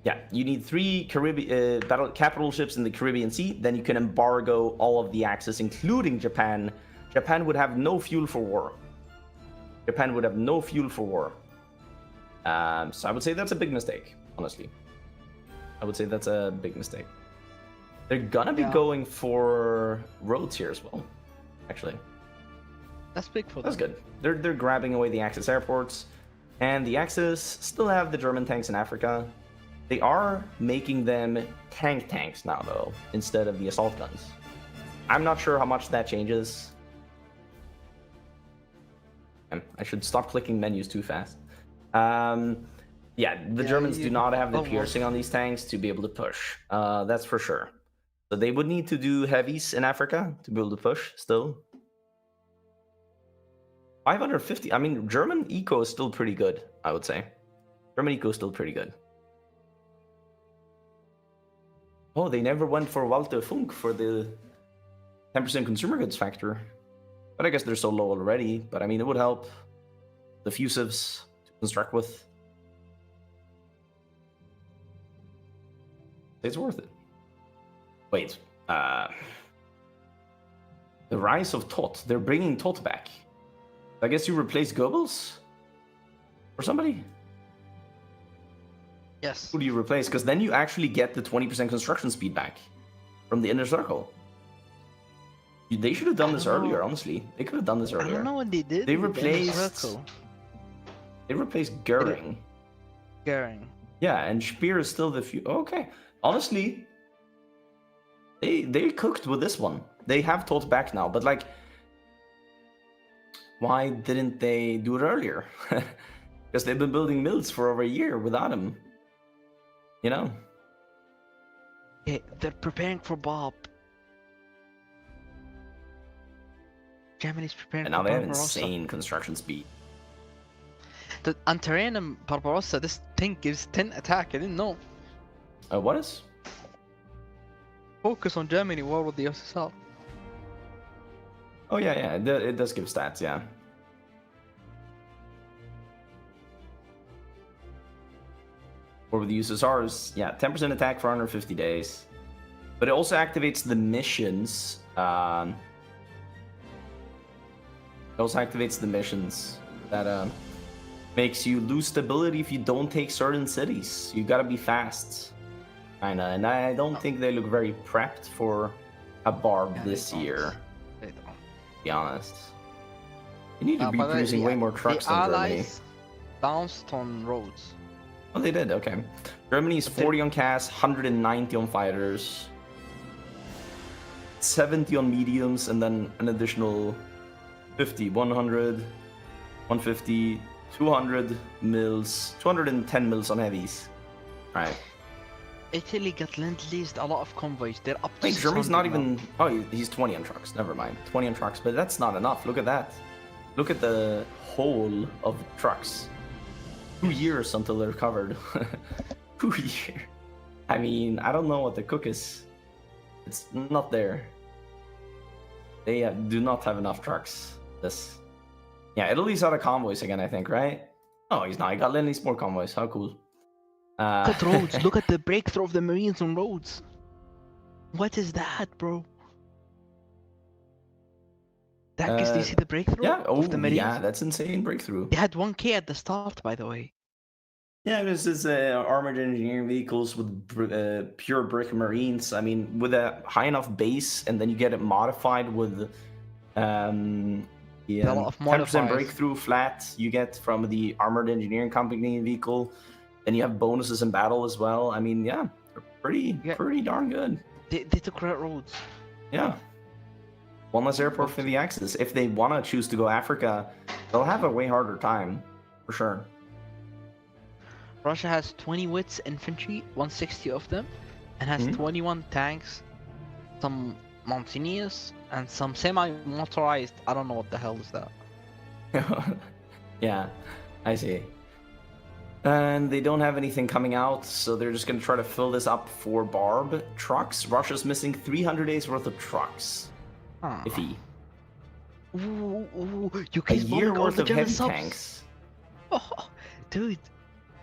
Yeah, you need 3 Caribbean capital ships in the Caribbean Sea. Then you can embargo all of the Axis, including Japan. Japan would have no fuel for war. Japan would have no fuel for war. So I would say that's a big mistake, honestly. I would say that's a big mistake. They're gonna be going for roads here as well, actually. That's big for them. That's good. They're grabbing away the Axis airports. And the Axis still have the German tanks in Africa. They are making them tanks now, though, instead of the assault guns. I'm not sure how much that changes. I should stop clicking menus too fast. Yeah, the Germans do not have the piercing on these tanks to be able to push. That's for sure. So they would need to do heavies in Africa to be able to push still. 550. I mean, German eco is still pretty good, I would say. German eco is still pretty good. Oh, they never went for Walter Funk for the 10% consumer goods factor. But I guess they're so low already. But I mean, it would help. The fusives to construct with. It's worth it. Wait. The rise of Tot. They're bringing Tot back. I guess you replace Goebbels? Or somebody? Yes. Who do you replace? Because then you actually get the 20% construction speed back from the inner circle. They should have done this earlier, honestly. They could have done this earlier. I don't know what they did. They with the inner replaced... circle. They replaced Goering. Goering. Yeah, and Speer is still the few. Okay. Honestly, they cooked with this one. They have Tot back now, but like... Why didn't they do it earlier? Because they've been building mills for over a year without him. You know? Yeah, they're preparing for Bob. Germany's preparing And now for they have Barbarossa. insane construction speed. The Antarian and Barbarossa, this thing gives 10 attack. I didn't know. What is? Focus on Germany war with the USSR. Oh yeah, it does give stats, yeah. Or with the USSR's, yeah, 10% attack for 150 days. But it also activates the missions. It also activates the missions that makes you lose stability if you don't take certain cities. You gotta be fast, kinda. And I don't think they look very prepped for a Barb Yeah, this they don't. year. They don't. To be honest, you need to be But producing way more trucks the than Germany. Allies bounced on roads. Oh, they did. Okay. Germany's 40 on CAS, 190 on fighters, 70 on mediums, and then an additional 50, 100, 150, 200 mils, 210 mils on heavies. Right. Italy got lend-leased a lot of convoys. They're up to Wait, Germany's 600 not now. even. Oh, he's 20 on trucks. Never mind. 20 on trucks, but that's not enough. Look at that. Look at the whole of trucks. 2 years until they're covered. 2 years. I mean, I don't know what the cook is. It's not there. They do not have enough trucks. This. Yeah, Italy's out of convoys again, I think, right? Oh, he's not. He got Lenny's more convoys. How cool. Look at roads. Look at the breakthrough of the Marines on roads. What is that, bro? Dankers, do you see the breakthrough Yeah. Oh, of the Marines? yeah. That's insane breakthrough. They had 1K at the start, by the way. Yeah, this is armored engineering vehicles with pure brick marines. I mean, with a high enough base, and then you get it modified with A lot of 10% modifiers. breakthrough flat you get from the armored engineering company vehicle. Then you have bonuses in battle as well. I mean, yeah, they're pretty darn good. They took great roads. Yeah. One less airport for the Axis. If they want to choose to go Africa, they'll have a way harder time, for sure. Russia has 20 Wits infantry, 160 of them, and has 21 tanks, some Mountaineers, and some semi-motorized. I don't know what the hell is that. Yeah, I see. And they don't have anything coming out, so they're just going to try to fill this up for Barb trucks. Russia's missing 300 days worth of trucks. Huh. Iffy. Ooh, A UK's year bombing all worth the of German heavy subs. tanks. Oh, dude.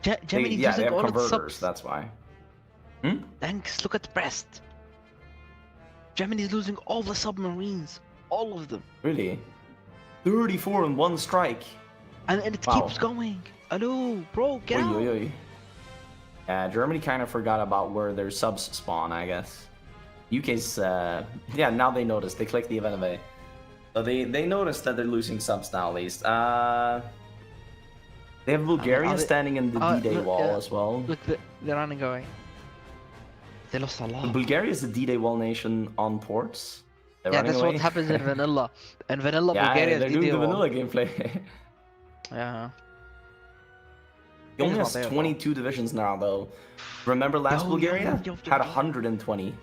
They Germany's have losing all of the converters, subs. that's why. Thanks, look at Brest. Germany's losing all the submarines. All of them. Really? 34 in one strike. And it Wow. keeps going. Hello, bro, get out. Oy, oy, oy. Yeah, Germany kind of forgot about where their subs spawn, I guess. UK's, yeah, now they noticed. They clicked the event away. So they noticed that they're losing subs now, at least. They have Bulgaria standing in the D-Day look, wall yeah. as well. Look, they're running away. They lost a lot. Bulgaria is the D-Day wall nation on ports. They're Yeah, running that's away. what happens in vanilla. In vanilla, Yeah, Bulgaria they're is doing the D-Day vanilla gameplay. Yeah. He only It's has not there, 22 divisions now, though. Remember last Bulgaria? Had 120.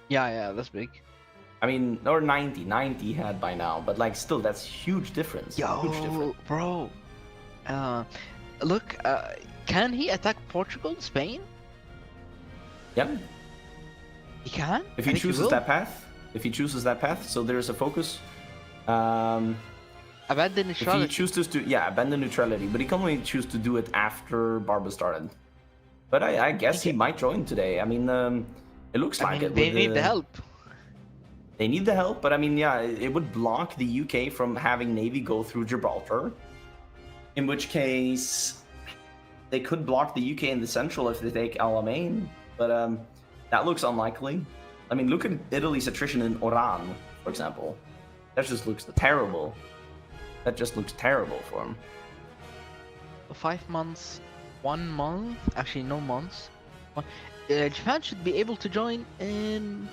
Yeah, that's big. I mean, or 90. 90 had by now, but like still, that's huge difference. Huge difference. Yo, bro. Look, can he attack Portugal, Spain? Yep. He can? If I he think chooses will. that path. If he chooses that path, so there's a focus. Abandon If he neutrality. chooses to, yeah, abandon neutrality, but he can only choose to do it after Barba started. But I guess he might join today. I mean, it looks I like mean, it. they with need the help. They need the help, but I mean, yeah, it would block the UK from having Navy go through Gibraltar. In which case, they could block the UK in the central if they take Alamein, but that looks unlikely. I mean, look at Italy's attrition in Oran, for example. That just looks terrible. That just looks terrible for him. 5 months, 1 month, actually no months. Japan should be able to join in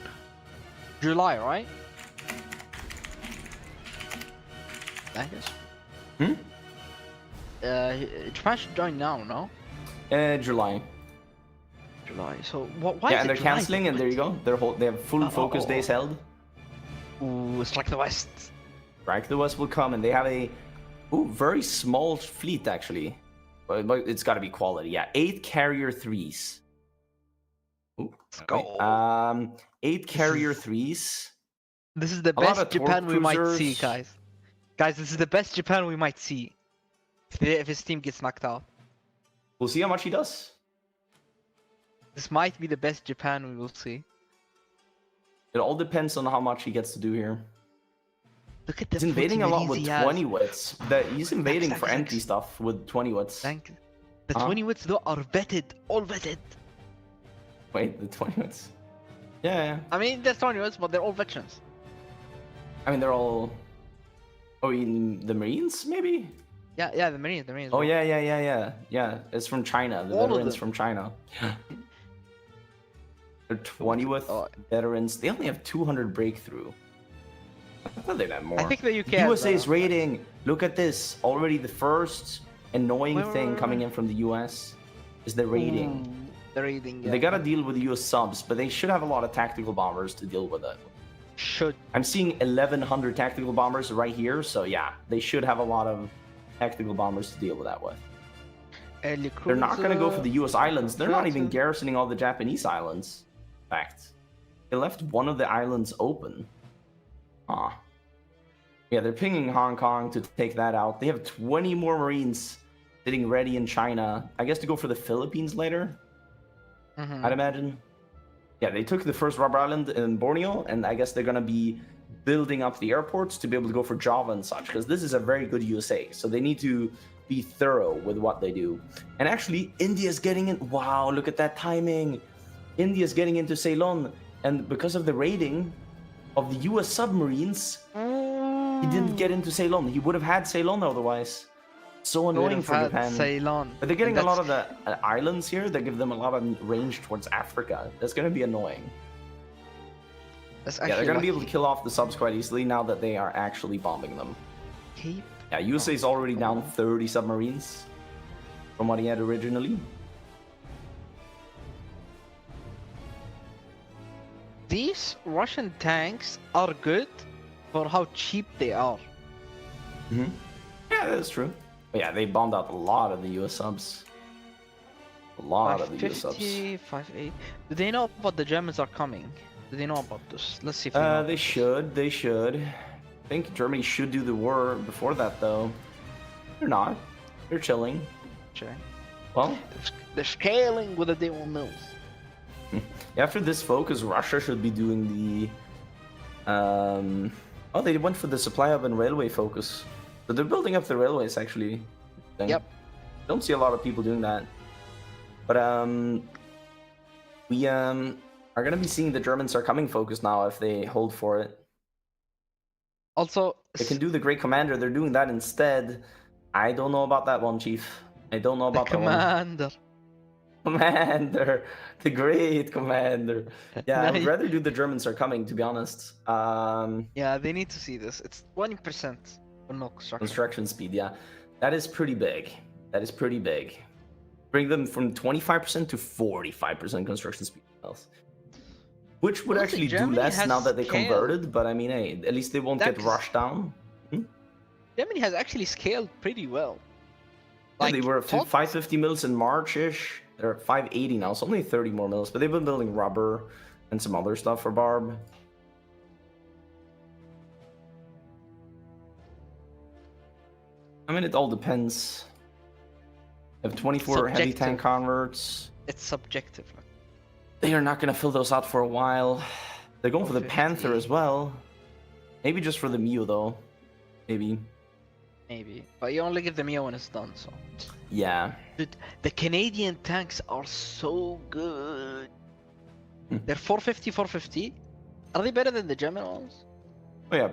July, right? I guess. Japan should join now, no? July. July. So why? Yeah, is and it they're July? canceling, and there you go. They have full focus days held. Ooh, it's like the West. Strike the West will come, and they have a very small fleet actually, but it's got to be quality. Yeah, 8 carrier 3s. Let's go. 8 carrier 3s. This is the A lot best of Japan torque we might cruisers. see, guys. Guys, this is the best Japan we might see. If his team gets knocked out. We'll see how much he does. This might be the best Japan we will see. It all depends on how much he gets to do here. Look at the He's invading a 40 lot with marines he has. 20 wits. He's invading for Thanks. empty stuff with 20 wits. Thank. The Huh? 20 wits though are vetted, all vetted. Wait, the 20 wits. Yeah. I mean, they're 20 wits, but they're all veterans. I mean, they're all. Oh, in the Marines, maybe? Yeah, the marines. Oh, bro. yeah. It's from China. The All of veterans them. from China. They're 20 with Oh. veterans. They only have 200 breakthrough. I thought they'd have more. I think the UK. The has USA is that. raiding. Look at this. Already the first annoying Wait, thing wait. coming in from the US is the raiding. The raiding. They gotta deal with the US subs, but they should have a lot of tactical bombers to deal with it. Should. I'm seeing 1,100 tactical bombers right here, so yeah, they should have a lot of tactical bombers to deal with that with. They're not gonna go for the US islands. They're not even garrisoning all the Japanese islands. In fact, they left one of the islands open. Ah. Yeah, they're pinging Hong Kong to take that out. They have 20 more Marines sitting ready in China. I guess to go for the Philippines later, I'd imagine. Yeah, they took the first rubber island in Borneo, and I guess they're gonna be building up the airports to be able to go for Java and such, because this is a very good USA. So they need to be thorough with what they do. And actually, India's getting in. Wow, look at that timing. India's getting into Ceylon, and because of the raiding of the US submarines, he didn't get into Ceylon. He would have had Ceylon otherwise. So annoying for Japan. Ceylon. But they're getting a lot of the islands here that give them a lot of range towards Africa. That's going to be annoying. Yeah, they're going to be able to kill off the subs quite easily now that they are actually bombing them. Yeah, USA is already down 30 submarines from what he had originally. These Russian tanks are good for how cheap they are. Yeah, that's true. But yeah, they bombed out a lot of the US subs. A lot of the US subs. 580. Do they know about the Germans are coming? Do they know about this? Let's see if they know. They should. I think Germany should do the war before that, though. They're not. They're chilling. Okay. Well, They're scaling with the naval mills. after this focus, Russia should be doing the. Oh, they went for the supply hub and railway focus. So they're building up the railways, actually. Yep. Don't see a lot of people doing that. But we are gonna be seeing the Germans are coming focus now if they hold for it. Also, They can do the Great Commander. They're doing that instead. I don't know about that one, Chief. I don't know the about that commander. one. Commander, the Great Commander. Yeah, I would Nice. rather do the Germans are coming, to be honest. Yeah, they need to see this. It's 20% on milk construction. Construction speed, yeah. That is pretty big. That is pretty big. Bring them from 25% to 45% construction speed. Which would Also, actually do Germany less has now that they scale. converted, but I mean, hey, at least they won't get That's- rushed down. Germany has actually scaled pretty well. Yeah, they were at thought- 550 mils in March-ish. They're at 580 now, so only 30 more mils. But they've been building rubber and some other stuff for Barb. I mean, it all depends. They have 24 heavy Subjective. tank converts. It's subjective. They are not going to fill those out for a while. They're going for the 50. Panther as well. Maybe just for the Mew, though. Maybe. Maybe. But you only give the Mio when it's done, so. Yeah. Dude, the Canadian tanks are so good. Hmm. They're 450, 450. Are they better than the German ones? Oh, yeah.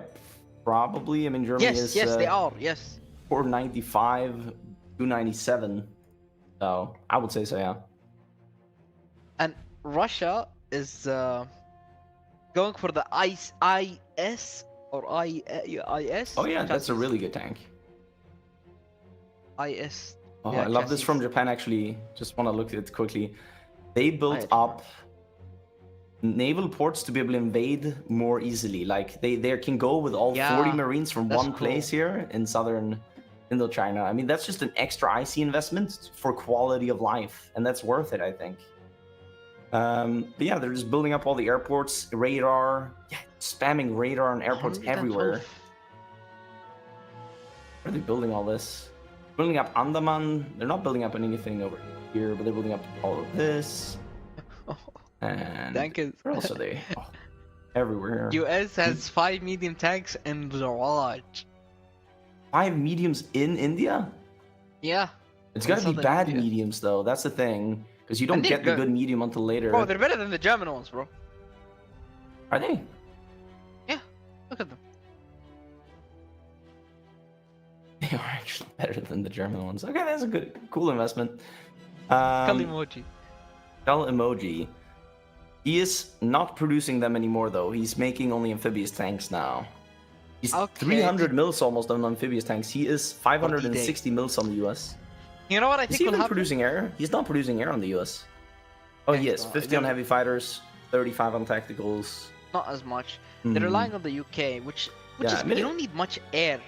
Probably. I mean, Germany is... Yes, they are. Yes. 495, 297. So I would say so, yeah. And Russia is going for the IS or IS. Oh yeah, that's a really good tank. IS. Oh, Yeah, I love this chassis. from Japan, actually. Just want to look at it quickly. They built I- up naval ports to be able to invade more easily. Like they can go with all 40 Yeah, Marines from that's one place cool. here in southern Indochina. I mean, that's just an extra IC investment for quality of life, and that's worth it, I think. But yeah, they're just building up all the airports, radar, spamming radar on airports 112. everywhere. Where are they building all this? Building up Andaman. They're not building up anything over here, but they're building up all of this. And Thank you. where else are they? Oh. everywhere. US has 5 medium tanks in large. 5 mediums in India? Yeah. It's in gotta be southern bad India. mediums though. That's the thing, because you don't And they're get the good. good medium until later. Bro, they're better than the German ones, bro. Are they? Yeah, look at them. They are actually better than the German ones. Okay, that's a cool investment. Skull emoji. Skull emoji. He is not producing them anymore though. He's making only amphibious tanks now. He's Okay. 300 mils almost on amphibious tanks. He is 560 mils on the US. You know what I Is think he will even happen? producing air? He's not producing air on the US. Oh, Thanks, yes, bro. 50 on heavy fighters, 35 on tacticals. Not as much. Hmm. They're relying on the UK, which Yeah, is I mean, you don't need much air,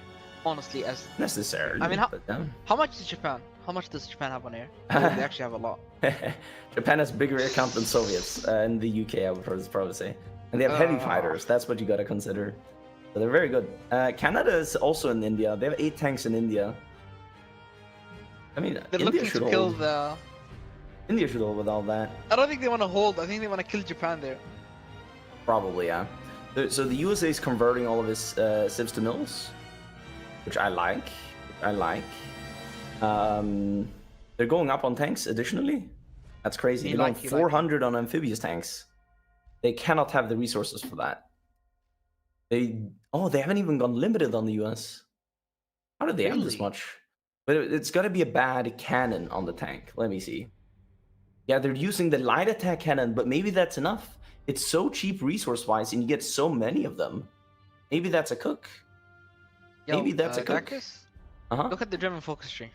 honestly. As necessarily. I mean, but, yeah. how much is Japan? How much does Japan have on air? Oh, they actually have a lot. Japan has bigger air count than Soviets in the UK, I would probably say. And they have heavy fighters. That's what you gotta consider. So they're very good. Canada is also in India. They have 8 tanks in India. I mean, They're India looking should to kill hold. the. India should hold with all that. I don't think they want to hold. I think they want to kill Japan there. Probably, yeah. So the USA is converting all of his civs to mills, which I like. They're going up on tanks additionally. That's crazy. You They're like- going you like. 400 on amphibious tanks. They cannot have the resources for that. They haven't even gone limited on the US. How did they have this Really? much? But it's got to be a bad cannon on the tank. Let me see. Yeah, they're using the light attack cannon, but maybe that's enough. It's so cheap resource-wise, and you get so many of them. Maybe that's a cook. Maybe that's a cook. Darkus, Uh-huh. look at the German focus tree.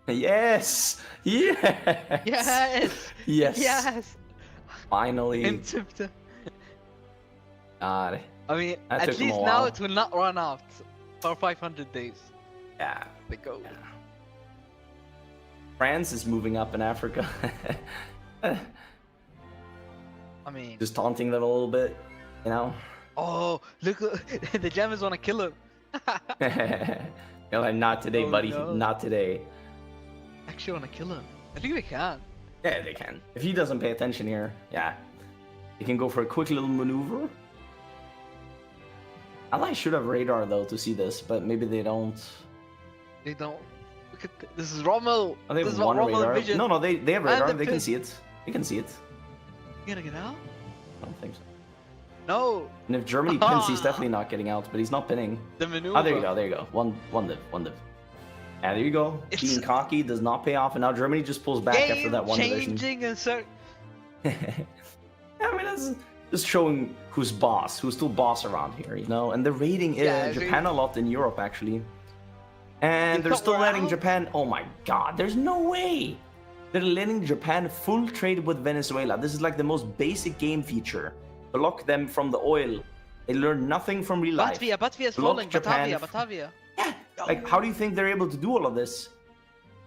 Yes! Yes! Yes. Yes! Yes. Finally. Interpreter. God. I mean, That at took 'em a least now while. it will not run out for 500 days. Yeah. They go. France is moving up in Africa. I mean, Just taunting them a little bit, you know? oh look, the Germans want to kill him. You're like, not today, Oh, buddy. no. Not today. Actually want to kill him. I think they can. Yeah, they can. If he doesn't pay attention here, yeah. He can go for a quick little maneuver. Allies should have radar, though, to see this, but maybe they don't. They don't. Look at this is Rommel. Oh, they This have is what one Rommel radar. envisioned. No, they have And radar. the They can pin. see it. They can see it. You gotta get out? I don't think so. No. And if Germany pins, he's definitely not getting out, but he's not pinning. The maneuver. Oh, there you go. There you go. One div. Yeah, there you go. It's- Being cocky does not pay off, and now Germany just pulls back after Game that one division. changing and so. I mean, that's just showing who's boss, who's still boss around here, you know? And they're raiding Yeah, Japan a lot in Europe, actually. And You they're thought still we're letting out? Japan... Oh my god, there's no way! They're letting Japan full trade with Venezuela. This is like the most basic game feature. Block them from the oil. They learn nothing from real life. Batvia is Block falling. Japan. Batavia. Yeah, like, how do you think they're able to do all of this?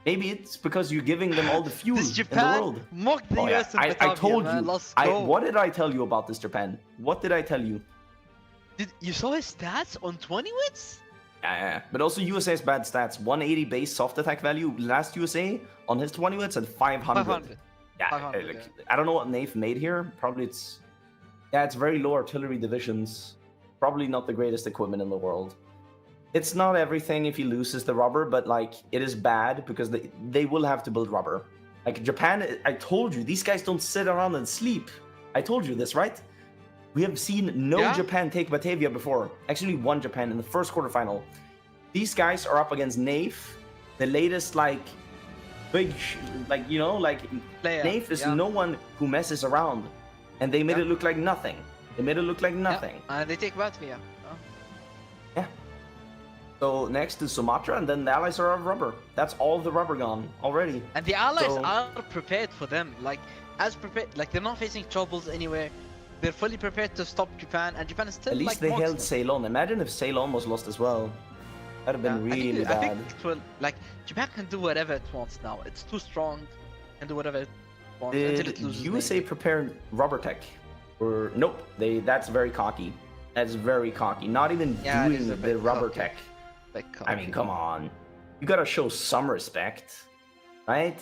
Maybe it's because you're giving them all the fuel This in the Japan world. mocked the Oh, yeah. US in I Batavia, told man. you. Let's go. What did I tell you about this Japan? What did I tell you? Did you saw his stats on 20 wits? Yeah. But also USA's bad stats. 180 base soft attack value. Last USA on his 20 wits at 500. 500. Yeah, 500, like, yeah. I don't know what Nave made here. Probably it's... Yeah, it's very low artillery divisions. Probably not the greatest equipment in the world. It's not everything if he loses the rubber, but like, it is bad because they will have to build rubber. Like Japan, I told you, these guys don't sit around and sleep. I told you this, right? We have seen no Yeah? Japan take Batavia before. Actually, one Japan in the first quarterfinal. These guys are up against Nave, the latest like big, Player. Nave is yeah. no one who messes around, and they made Yeah. it look like nothing. They made it look like nothing. Yeah. They take Batvia. Yeah. So next is Sumatra, and then the allies are out of rubber. That's all the rubber gone already. And the allies So- are prepared for them. Like as prepared. Like they're not facing troubles anywhere. They're fully prepared to stop Japan, and Japan is still At least like they held monsters. Ceylon. Imagine if Ceylon was lost as well. That'd have been Yeah, really I bad. think it will, like Japan can do whatever it wants now. It's too strong, and do whatever it wants until Did it loses. USA maybe. prepare rubber tech? Or nope. That's very cocky. That's very cocky. Not even Yeah, it is doing a the bit rubber cocky. tech. Like, I mean, come on. You gotta show some respect, right?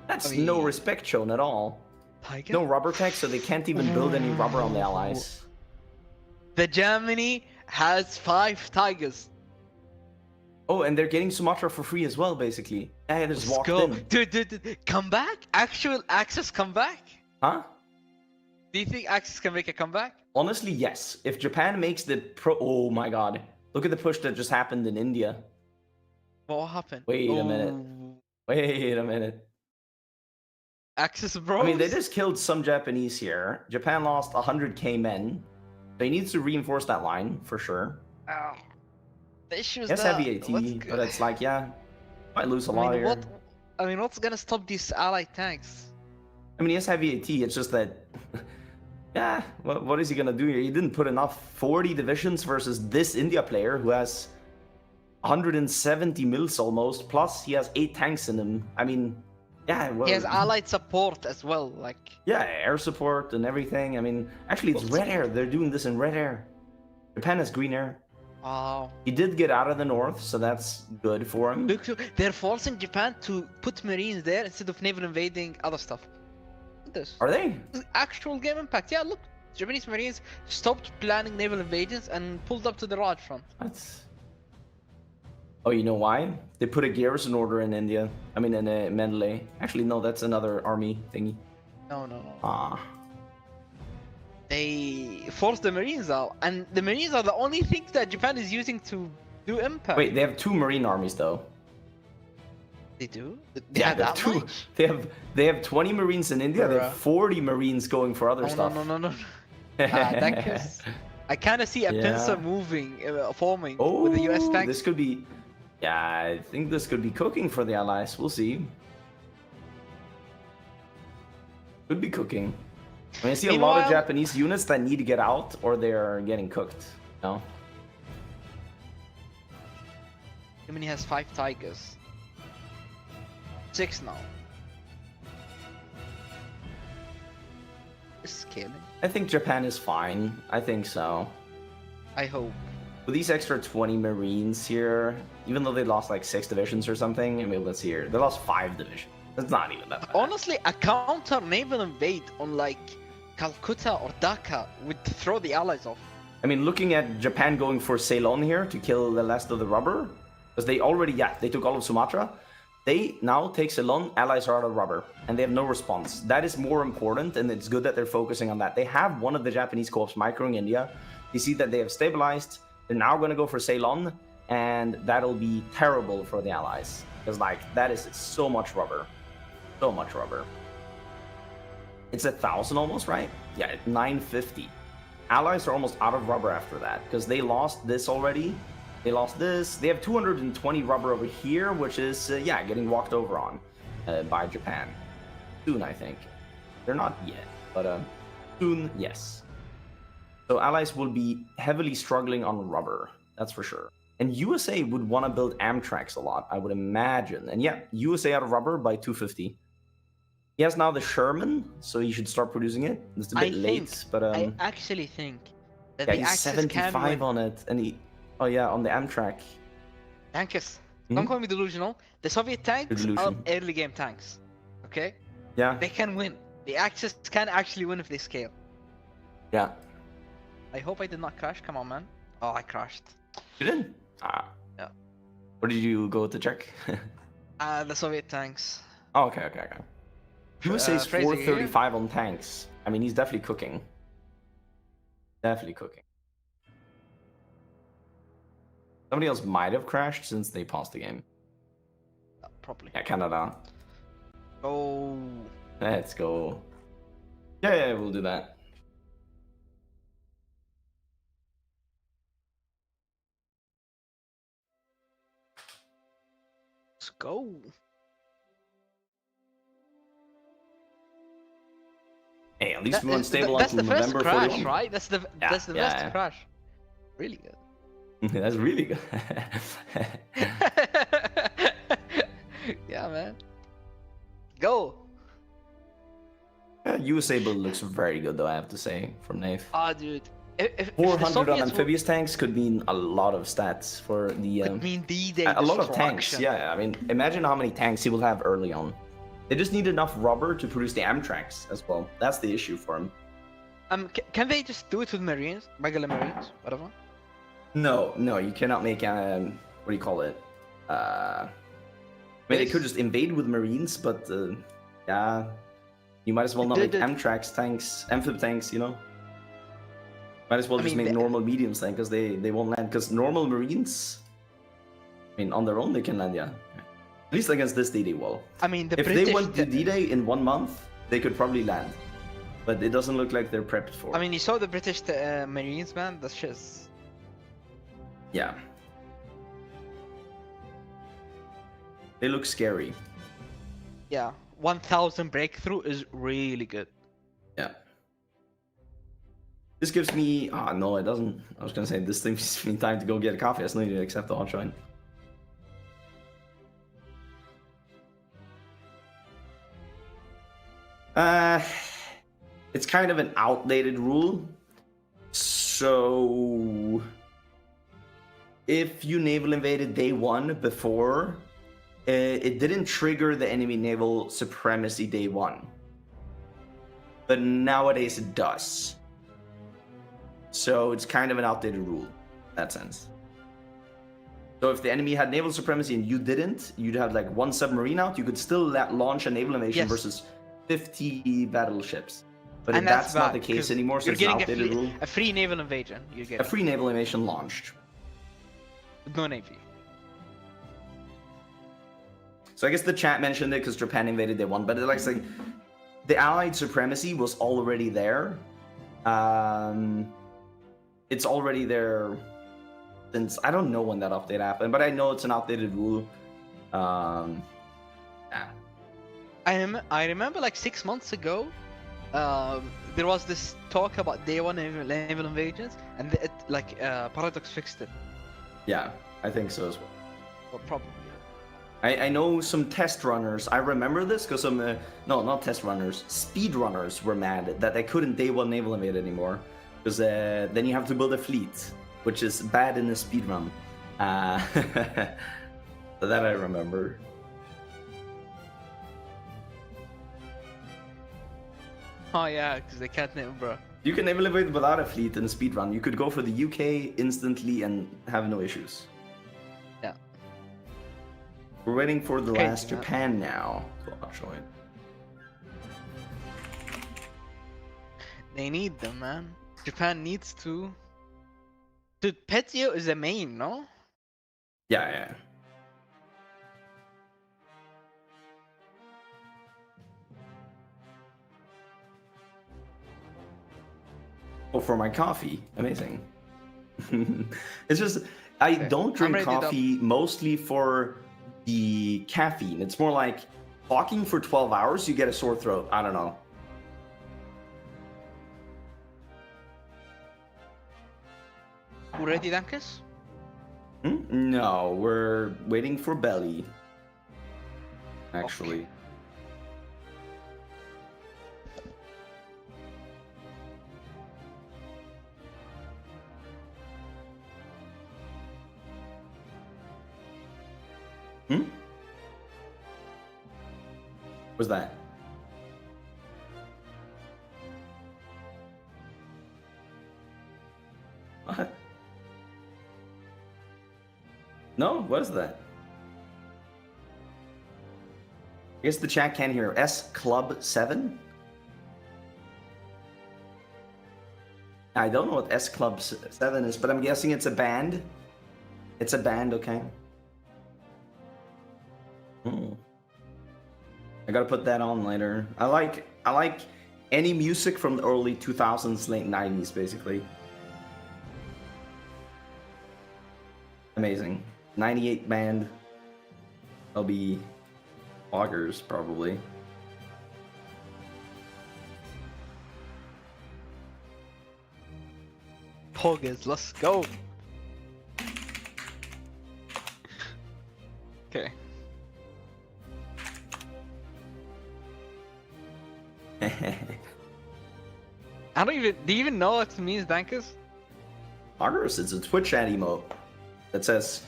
That's I mean- no respect shown at all. Tiger? No rubber tech, so they can't even build any rubber on the allies. The Germany has 5 tigers. Oh, and they're getting Sumatra for free as well, basically. I just Let's walked go. in. Dude, come back? Actual Axis come back? Huh? Do you think Axis can make a comeback? Honestly, yes. If Japan makes the oh my god. Look at the push that just happened in India. What happened? Wait a minute. Oh, Wait a minute. Axis bros? I mean, they just killed some Japanese here. Japan lost 100k men. They need to reinforce that line, for sure. Oh. The issue is Yes, that... heavy AT, but it's like, yeah, might lose a lot here. What's gonna stop these allied tanks? I mean, he has heavy AT, it's just that... yeah, what is he gonna do here? He didn't put enough 40 divisions versus this India player who has 170 mils almost, plus he has 8 tanks in him. I mean, yeah, well... He has allied support as well, like... Yeah, air support and everything. I mean, actually it's red air. They're doing this in red air. Japan has green air. Oh. He did get out of the north, so that's good for him. Look, they're forcing Japan to put marines there instead of naval invading other stuff. Look at this. Are they? Actual game impact. Yeah, look. Japanese marines stopped planning naval invasions and pulled up to the Raj front. That's... Oh, you know why? They put a garrison order in India. I mean, in Mandalay. Actually, no, that's another army thingy. No. Ah. They forced the marines out, and the marines are the only things that Japan is using to do impact. Wait, they have 2 marine armies though. They do? Yeah, have they that have 2. much? They have 20 marines in India. They have 40 marines going for other stuff. No. That case, I kind of see a Yeah. pincer moving, forming Oh, with the US tanks. this could be... Yeah, I think this could be cooking for the Allies. We'll see. Could be cooking. I mean, I see a lot of Meanwhile- Japanese units that need to get out or they're getting cooked. No? Germany has 5 tigers. 6 now. Is scaling? I think Japan is fine. I think so. I hope. With these extra 20 Marines here, even though they lost like 6 divisions or something, I mean, let's see here. They lost 5 divisions. That's not even that bad. Honestly, a counter naval invade on like Calcutta or Dhaka would throw the allies off. I mean, looking at Japan going for Ceylon here to kill the last of the rubber, because they already, they took all of Sumatra. They now take Ceylon, allies are out of rubber, and they have no response. That is more important, and it's good that they're focusing on that. They have one of the Japanese corps microing India. You see that they have stabilized. They're now going to go for Ceylon, and that'll be terrible for the allies. Because, like, that is so much rubber. So much rubber. It's 1,000 almost, right? Yeah, 950. Allies are almost out of rubber after that, because they lost this already. They lost this. They have 220 rubber over here, which is, getting walked over on by Japan. Soon, I think. They're not yet, but soon, yes. So allies will be heavily struggling on rubber, that's for sure. And USA would want to build Amtraks a lot, I would imagine. And yeah, USA out of rubber by 250. He has now the Sherman, so he should start producing it. It's a bit late, but I actually think that yeah, the he's Axis 75 can win. on it, and he, oh yeah, on the Amtrak. Tanks. Hmm? Don't call me delusional. The Soviet tanks are Delusion. early game tanks. Okay? Yeah, They can win. The Axis can actually win if they scale. yeah. I hope I did not crash. Come on, man. Oh, I crashed. You did? Ah. Yeah. Where did you go to check? The Soviet tanks. Oh, okay. USA's Fraser, you here? 435 on tanks. I mean, he's definitely cooking. Definitely cooking. Somebody else might have crashed since they paused the game. Probably. Yeah, Canada. Oh. Let's go. Yeah, we'll do that. Let's go. Hey, at least we went stable That's until the first November crash, 41. right? That's the first yeah. crash. Really good. That's really good. Yeah, man. Go. USA build looks very good, though, I have to say, from Nave. Ah, dude. If 400 on Soviets amphibious tanks could mean a lot of stats for the... would mean D-Day a lot of tanks, destruction. yeah. I mean, imagine how many tanks he will have early on. They just need enough rubber to produce the Amtraks as well. That's the issue for them. Can they just do it with Marines, regular Marines, whatever? No, you cannot make what do you call it? I mean, they could just invade with Marines, but yeah, you might as well not make Amtrax tanks, amphib tanks, you know. Might as well just make normal mediums then, because they won't land. Because normal Marines, I mean, on their own they can land, yeah. At least against this D-Day wall. I mean, if they went to D-Day in 1 month, they could probably land. But it doesn't look like they're prepped for it. I mean, you saw the British Marines, man. That's just... Yeah. They look scary. Yeah. 1000 breakthrough is really good. Yeah. This gives me... Ah, no, it doesn't. I was gonna say, this thing gives me time to go get a coffee. I still need to accept the hot join. It's kind of an outdated rule. So... if you naval invaded day 1 before, it didn't trigger the enemy naval supremacy day 1. But nowadays it does. So it's kind of an outdated rule in that sense. So if the enemy had naval supremacy and you didn't, you'd have like 1 submarine out, you could still launch a naval invasion versus 50 battleships. But if that's not the case anymore, so it's an outdated rule. A free naval invasion, you get. A free naval invasion launched. With no navy. So I guess the chat mentioned it because Japan invaded day 1, but like saying the Allied supremacy was already there. It's already there since I don't know when that update happened, but I know it's an outdated rule. Yeah. I remember like 6 months ago, there was this talk about day 1 naval invasions, and Paradox fixed it. Yeah, I think so as well. Well, probably. I know some test runners. I remember this because some no, not test runners. Speed runners were mad that they couldn't day 1 naval invade anymore because then you have to build a fleet, which is bad in a speed run. So that I remember. Oh yeah, because they can't naval, bro. You can naval invade without a fleet in a speed run. You could go for the UK instantly and have no issues. Yeah. We're waiting for the last Japan now to join. They need them, man. Japan needs to. Dude, Petio is the main, no? Yeah. Oh, for my coffee. Amazing. It's just, I don't drink coffee mostly for the caffeine. It's more like talking for 12 hours, you get a sore throat. I don't know. Ready, Dankus? No, we're waiting for Belly. Actually. Okay. What's that? What? No, what is that? I guess the chat can't hear. S Club 7? I don't know what S Club 7 is, but I'm guessing it's a band. It's a band, okay. I gotta put that on later. I like any music from the early 2000s, late 90s, basically. Amazing. 98 band. I'll be Augers, probably. Poggers, let's go. Okay. I don't even. Do you even know what it means, Dankus? Augers, it's a Twitch chat emote that says.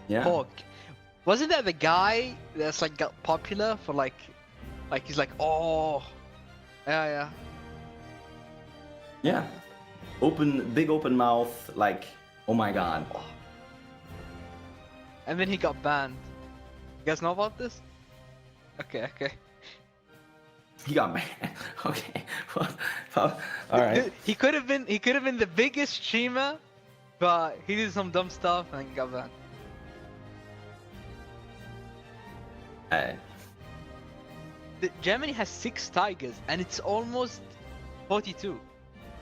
Yeah. Pog. Wasn't that the guy that's like got popular for like he's like, oh, yeah. Yeah. Big open mouth, like, oh my god. And then he got banned. You guys know about this? Okay. He got mad. Okay. Well, all right. He could have been the biggest streamer, but he did some dumb stuff and then got banned. Germany has 6 tigers and it's almost 42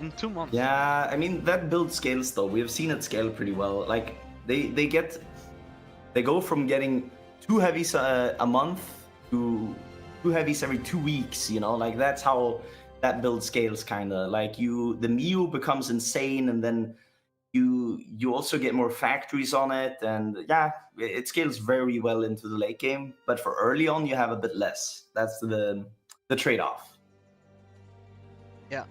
in 2 months. Yeah, I mean that build scales though. We have seen it scale pretty well. Like they go from getting 2 heavies a month to 2 heavies every 2 weeks. You know, like that's how that build scales. Kind of like the Miu becomes insane, and then you also get more factories on it, and yeah, it scales very well into the late game. But for early on, you have a bit less. That's the trade-off. Yeah.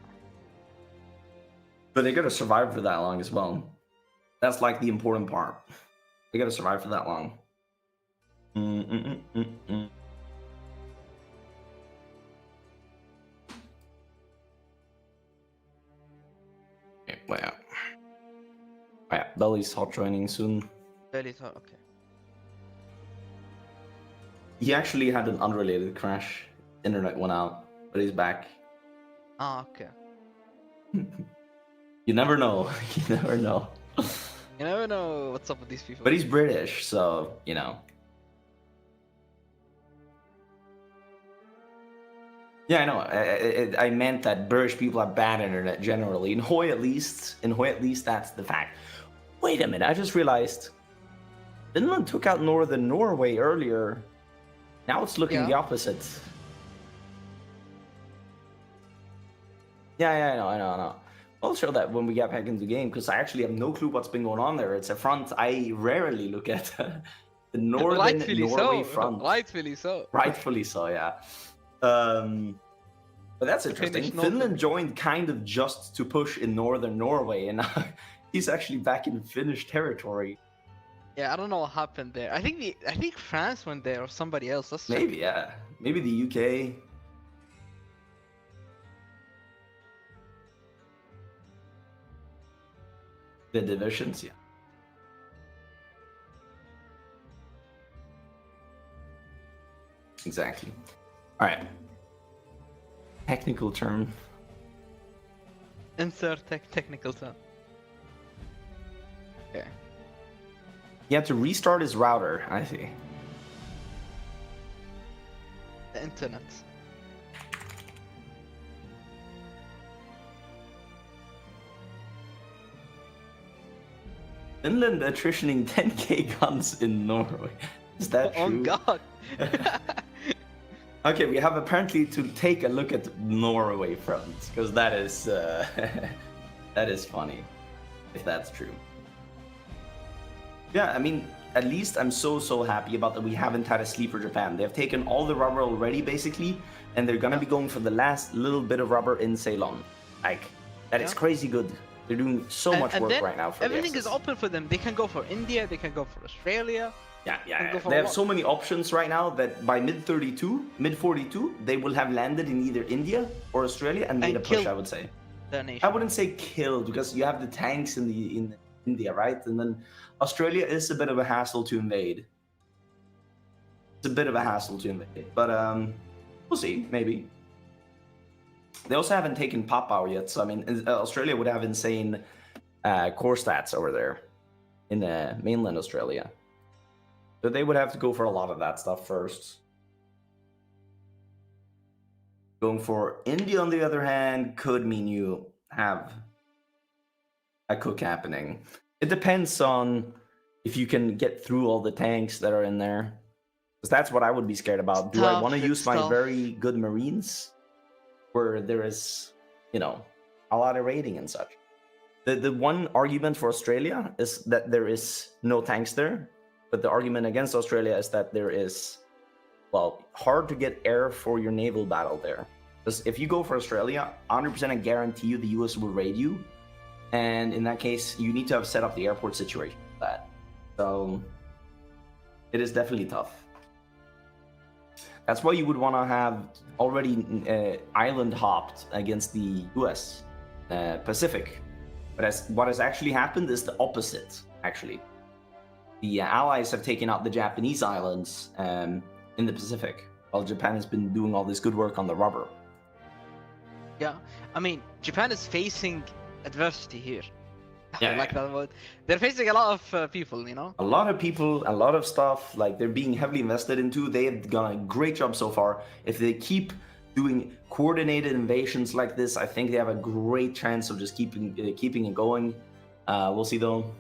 But they gotta survive for that long as well. That's like the important part. They gotta survive for that long. Okay, wow. Yeah, Belly's hot joining soon. Barely thought, okay. He actually had an unrelated crash. Internet went out, but he's back. Ah, okay. You never know. You never know. You never know what's up with these people. But he's British, so, you know. Yeah, I know. I meant that British people have bad internet generally. In Hoi at least, that's the fact. Wait a minute, I just realized Finland took out northern Norway earlier. Now it's looking the opposite. Yeah, I know. I'll show that when we get back into the game, because I actually have no clue what's been going on there. It's a front I rarely look at. The northern Rightfully Norway so. front. Rightfully so. Rightfully so, yeah. But that's interesting. Finland joined kind of just to push in northern Norway, and now he's actually back in Finnish territory. Yeah, I don't know what happened there. I think France went there or somebody else. Let's check. Maybe, yeah. Maybe the UK. The divisions, yeah. Exactly. All right. Technical term. Insert technical term. Okay. He had to restart his router, I see. The internet. Finland attritioning 10k guns in Norway. Is that true? Oh god. Okay, we have apparently to take a look at Norway front, because that is that is funny, if that's true. Yeah, I mean, at least I'm so happy about that we haven't had a sleeper Japan. They've taken all the rubber already, basically, and they're gonna be going for the last little bit of rubber in Ceylon. Like, that is crazy good. They're doing so much work right now for everything is open for them. They can go for India, they can go for Australia. Yeah. They have so many options right now that by mid 42, they will have landed in either India or Australia and made a push, I would say. I wouldn't say killed, because you have the tanks in India, right? And then Australia is a bit of a hassle to invade. But we'll see, maybe. They also haven't taken Papua yet, so I mean, Australia would have insane core stats over there in mainland Australia. So they would have to go for a lot of that stuff first. Going for India, on the other hand, could mean you have a cook happening. It depends on if you can get through all the tanks that are in there. Because that's what I would be scared about. Do I want to use my very good Marines? Where there is, you know, a lot of raiding and such. The one argument for Australia is that there is no tanks there. But the argument against Australia is that there is, well, hard to get air for your naval battle there. Because if you go for Australia, 100% I guarantee you the US will raid you. And in that case, you need to have set up the airport situation for that. So, It is definitely tough. That's why you would want to have already island hopped against the U.S. Pacific. But what has actually happened is the opposite, actually. The Allies have taken out the Japanese islands in the Pacific, while Japan has been doing all this good work on the rubber. Yeah, I mean, Japan is facing adversity here. Yeah, I like that word. They're facing a lot of people, you know? A lot of people, a lot of stuff, like they're being heavily invested into. They have done a great job so far. If they keep doing coordinated invasions like this, I think they have a great chance of just keeping it going. We'll see though.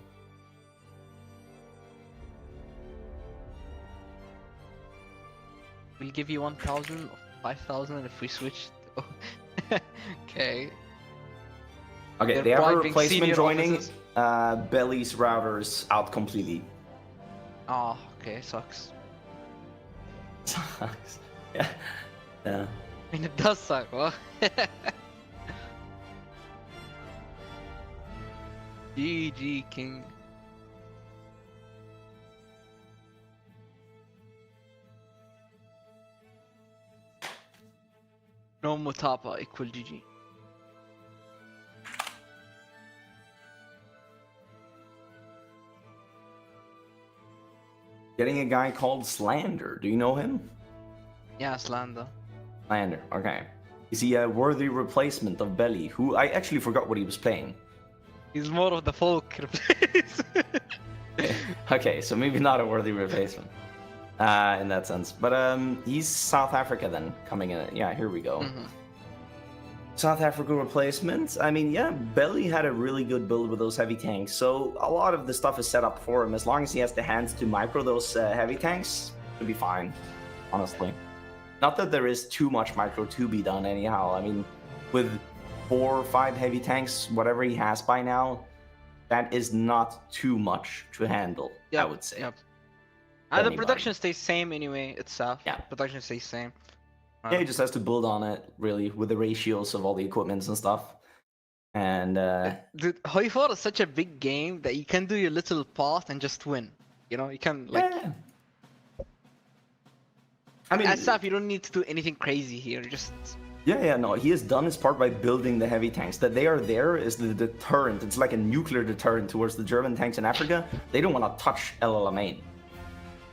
We'll give you 1,000 or 5,000 if we switch. Okay. Okay, They're they have a bribing replacement senior joining. officers. Belly's router's out completely. Oh, okay, sucks. Sucks. Yeah. Yeah. I mean, it does suck, huh? GG King. No Mutapa equal GG. Getting a guy called Slander. Do you know him? Yeah, Slander. Slander. Okay. Is he a worthy replacement of Belly? Who I actually forgot what he was playing. He's more of the folk. Okay, so maybe not a worthy replacement in that sense. But he's South Africa then coming in. Yeah, here we go. Mhm. South Africa replacement. I mean, yeah, Belly had a really good build with those heavy tanks. So a lot of the stuff is set up for him. As long as he has the hands to micro those heavy tanks, he'll be fine, honestly. Not that there is too much micro to be done anyhow. I mean, with 4 or 5 heavy tanks, whatever he has by now, that is not too much to handle, I would say. Yep. And the Anybody. production stays same anyway itself. Yeah. Production stays same. Yeah, he just has to build on it, really, with the ratios of all the equipments and stuff. And Dude, Hoi4 is such a big game that you can do your little path and just win. You know, you can like. yeah. I mean, As stuff, you don't need to do anything crazy here. Just. yeah, no, he has done his part by building the heavy tanks. That they are there is the deterrent. It's like a nuclear deterrent towards the German tanks in Africa. They don't want to touch El Alamein.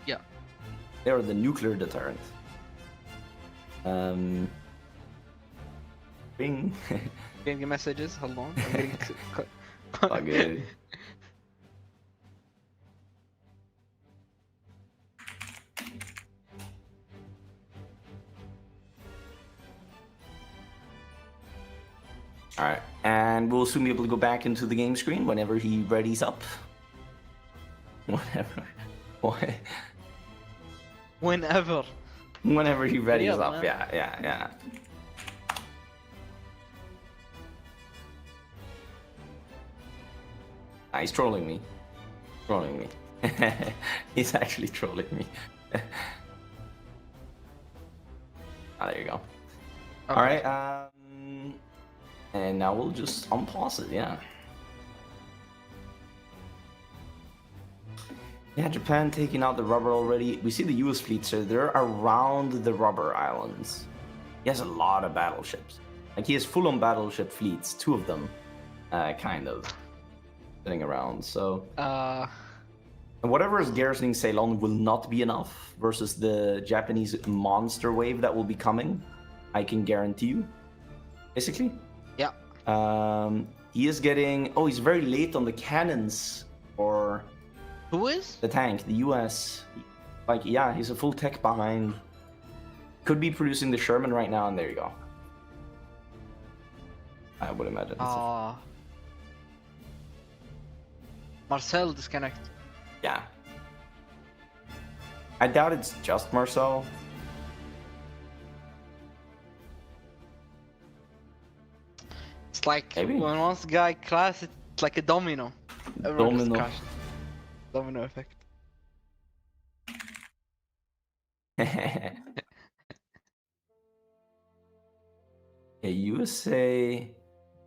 Yeah. They are the nuclear deterrent. Bing. Getting your messages. Hold on. I'm getting. Okay. Alright, and we'll soon be able to go back into the game screen whenever he readies up. Whatever. What? Whenever. Whenever he readies Yeah, up, man. yeah. Ah, he's trolling me. Trolling me. He's actually trolling me. There you go. Okay. Alright, and now we'll just unpause it, yeah. Yeah, Japan taking out the rubber already. We see the US fleet, so they're around the rubber islands. He has a lot of battleships. Like, he has full-on battleship fleets, 2 of them, kind of, sitting around, so... And whatever is garrisoning Ceylon will not be enough versus the Japanese monster wave that will be coming. I can guarantee you. Basically. Yeah. He is getting... Oh, he's very late on the cannons for Who is? the tank, the US. Like, yeah, he's a full tech behind. Could be producing the Sherman right now, and there you go. I would imagine. Marcel disconnect. Yeah. I doubt it's just Marcel. It's like Maybe. when once guy crashes, it's like a domino. Everyone just Domino. crashes. Domino effect. Yeah, USA.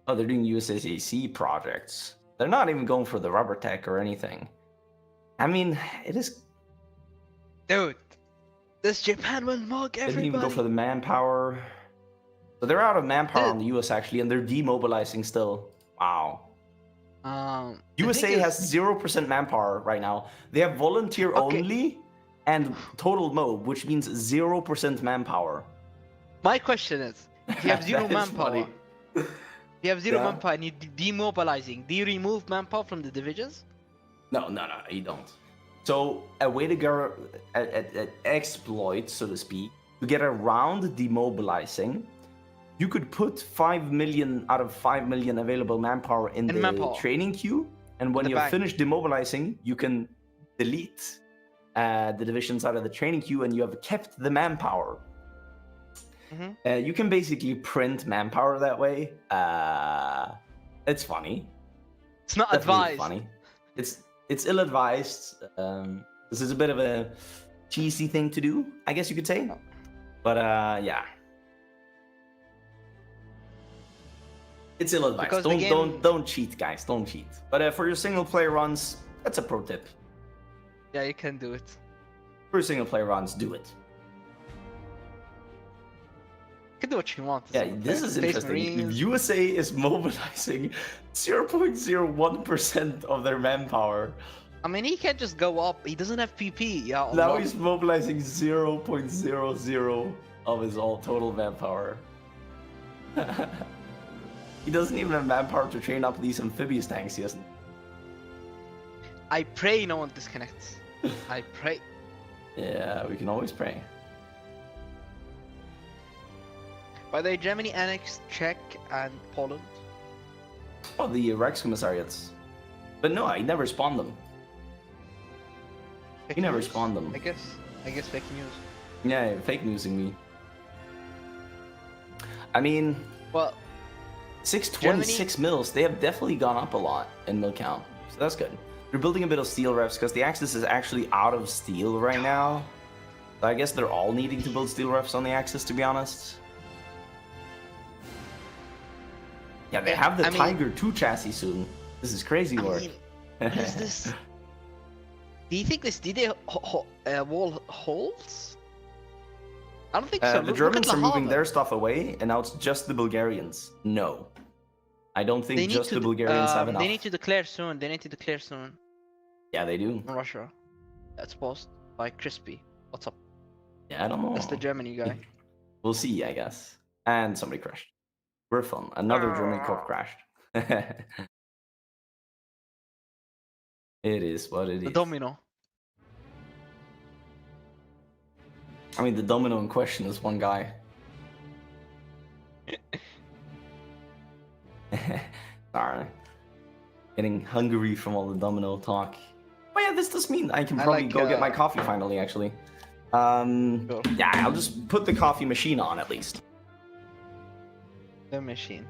Oh, they're doing USSAC projects. They're not even going for the rubber tech or anything. I mean, it is. Dude, this Japan will mug They didn't everybody. even go for the manpower. So they're out of manpower Dude. on the US actually, and they're demobilizing still. Wow. The USA thing has is- 0% manpower right now. They have volunteer Okay. only and total mob, which means 0% manpower. My question is, if you have zero That is manpower, funny. you have zero Yeah. manpower and you're demobilizing, do you remove manpower from the divisions? No, you don't. So a way to go, an exploit, so to speak, to get around demobilizing, you could put 5 million out of 5 million available manpower in the manpower. training queue, and when the you're bank. finished demobilizing, you can delete the divisions out of the training queue, and you have kept the manpower. Mhm. You can basically print manpower that way. It's funny. It's not That's really advised. funny. It's ill-advised. This is a bit of a cheesy thing to do, I guess you could say. But yeah, it's ill-advised. Because the game- Don't cheat, guys. Don't cheat. But for your single-player runs, that's a pro tip. Yeah, you can do it. For your single-player runs, do it. You can do what you want. Yeah, this is Space interesting. Marines. USA is mobilizing 0.01% of their manpower. I mean, he can't just go up. He doesn't have PP. Yeah. Now Allah. he's mobilizing 0.00 of his all total manpower. He doesn't even have manpower to train up these amphibious tanks, he hasn't. I pray no one disconnects. I pray. Yeah, we can always pray. By the way, Germany annexed Czech and Poland. Oh, the Rex commissariats. But no, I never spawned them. Fake He never news? spawned them. I guess fake news. Yeah, fake newsing me. I mean, Well, 626 mils, they have definitely gone up a lot in mil count. So that's good. They're building a bit of steel refs because the Axis is actually out of steel right now. So I guess they're all needing to build steel refs on the Axis, to be honest. Yeah, they have the I mean- Tiger 2 chassis soon. This is crazy I work. mean, what is this? Do you think this D-Day wall holds? I don't think so. The Look Germans at are moving Lahava. their stuff away, and now it's just the Bulgarians. No. I don't think They need just to the d- Bulgarians have enough. They need to declare soon. They need to declare soon Yeah, they do. on Russia. That's post by Crispy. What's up? Yeah, I don't know. That's the Germany guy. We'll see, I guess. And somebody crashed. We're fun. Another German cop crashed. It is what it The is. domino. I mean, the domino in question is one guy. Sorry. Getting hungry from all the domino talk. Oh yeah, this does mean I can I probably like, go get my coffee finally, actually. Sure. Yeah, I'll just put the coffee machine on at least. The machine.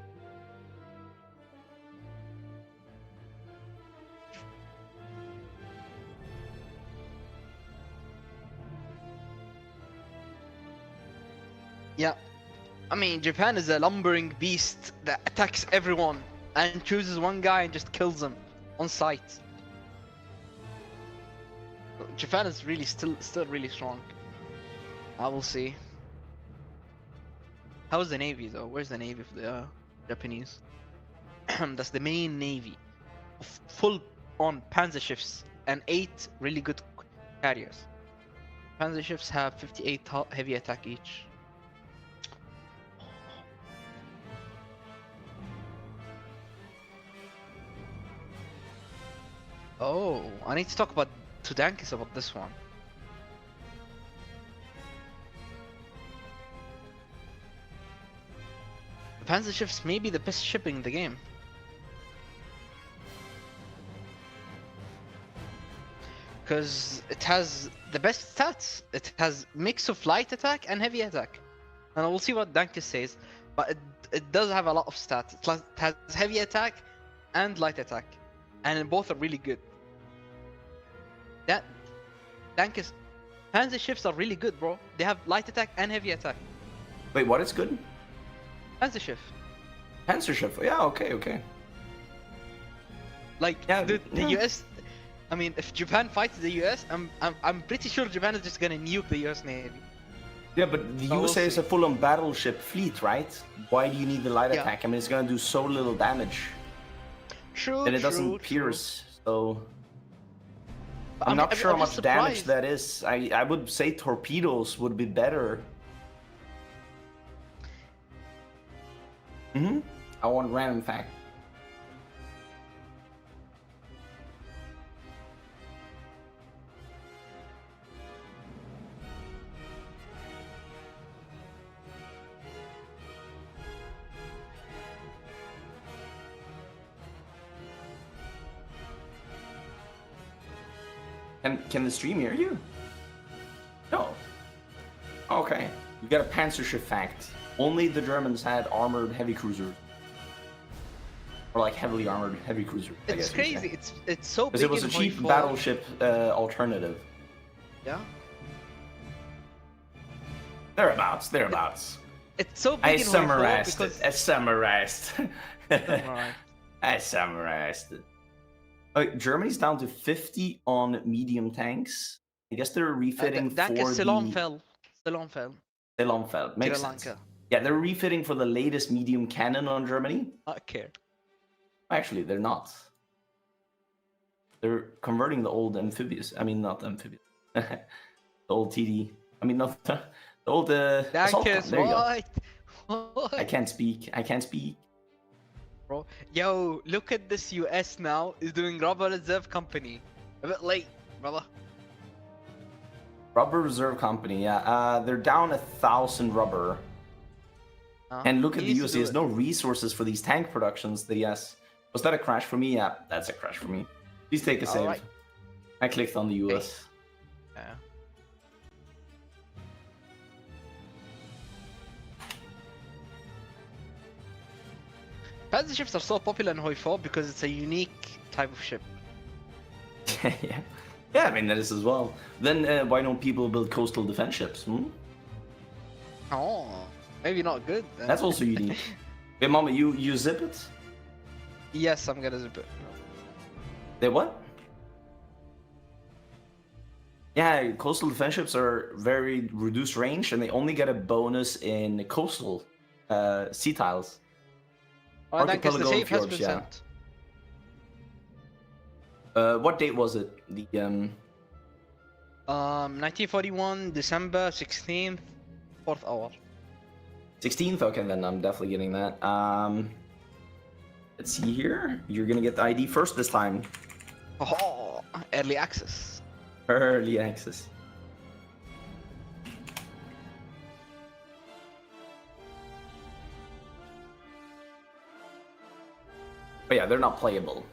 Yeah. I mean, Japan is a lumbering beast that attacks everyone and chooses one guy and just kills him on sight. Japan is really still really strong. I will see. How's the navy though? Where's the navy for the Japanese? That's the main navy. Full on panzer ships and 8 really good carriers. Panzer ships have 58 heavy attack each. Oh, I need to talk to Dankis about this one. The Panzer ships may be the best ship in the game. Because it has the best stats. It has mix of light attack and heavy attack. And we'll see what Dankis says. But it does have a lot of stats. It has heavy attack and light attack. And both are really good. That Dankis Panzer ships are really good, bro. They have light attack and heavy attack. Wait, what is good? Panzer ship. Panzer ship. Yeah, okay. Like Yeah, the yeah. US I mean, if Japan fights the US, I'm pretty sure Japan is just gonna nuke the US Navy. Yeah, but the Oh, we'll USA is see. a full-on battleship fleet, right? Why do you need the light Yeah. attack? I mean, it's gonna do so little damage, True, and it true, doesn't true. pierce. So But I'm not sure how I'm just much damage surprised. that is. I would say torpedoes would be better. I want random fact. Can the stream hear you? No. Okay. You got a Panzership fact. Only the Germans had armored heavy cruisers. Or like heavily armored heavy cruiser. I It's guess you'd say. crazy. It's so big. Because it was a in cheap Hoi 4. battleship alternative. Yeah. Thereabouts. It's so big I in Hoi 4 summarized because it. I summarized. Alright. I summarized it. Okay, Germany's down to 50 on medium tanks. I guess they're refitting Danke for Silonfeld. Silonfeld. Makes Sri sense. Lanka. Yeah, they're refitting for the latest medium cannon on Germany. I care. Actually, they're not. They're converting the old amphibious. I mean, not amphibious. The old TD. I mean, not the old assault Danke, gun. There you go. what? I can't speak. Bro. Yo, look at this US now is doing rubber reserve company. A bit late, brother. Rubber Reserve Company, yeah. They're down 1,000 rubber. And look at the US, he has no resources for these tank productions. The US. Was that a crash for me? Yeah, that's a crash for me. Please take a save. Alright. I clicked on the US. Yeah. Panzer ships are so popular in Hoi 4 because it's a unique type of ship. Yeah. Yeah, I mean, that is as well. Then why don't people build coastal defense ships? Oh, maybe not good then. That's also unique. Hey, Mama, you zip it? Yes, I'm gonna zip it. They what? Yeah, coastal defense ships are very reduced range, and they only get a bonus in coastal sea tiles. Oh, I guess the Archipelago save has fjords, been yeah. sent. What date was it? The 1941, December 16th, 4th hour. 16th. Okay, then I'm definitely getting that. Let's see here. You're gonna get the ID first this time. Oh, early access. Early access. But yeah, they're not playable.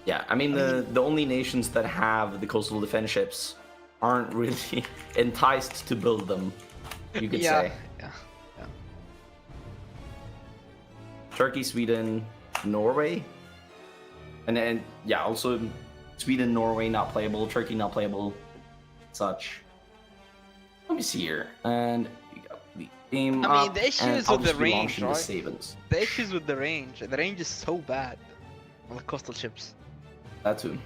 Yeah, I mean, the only nations that have the coastal defense ships aren't really enticed to build them, you could say. Yeah. Turkey, Sweden, Norway. And then, yeah, also Sweden, Norway not playable, Turkey not playable, such. Let me see here. And we got the game I mean, up, the issue and is I'll with just the be range, launching right? the savings. The issues with the range. The range is so bad on the coastal ships. That too.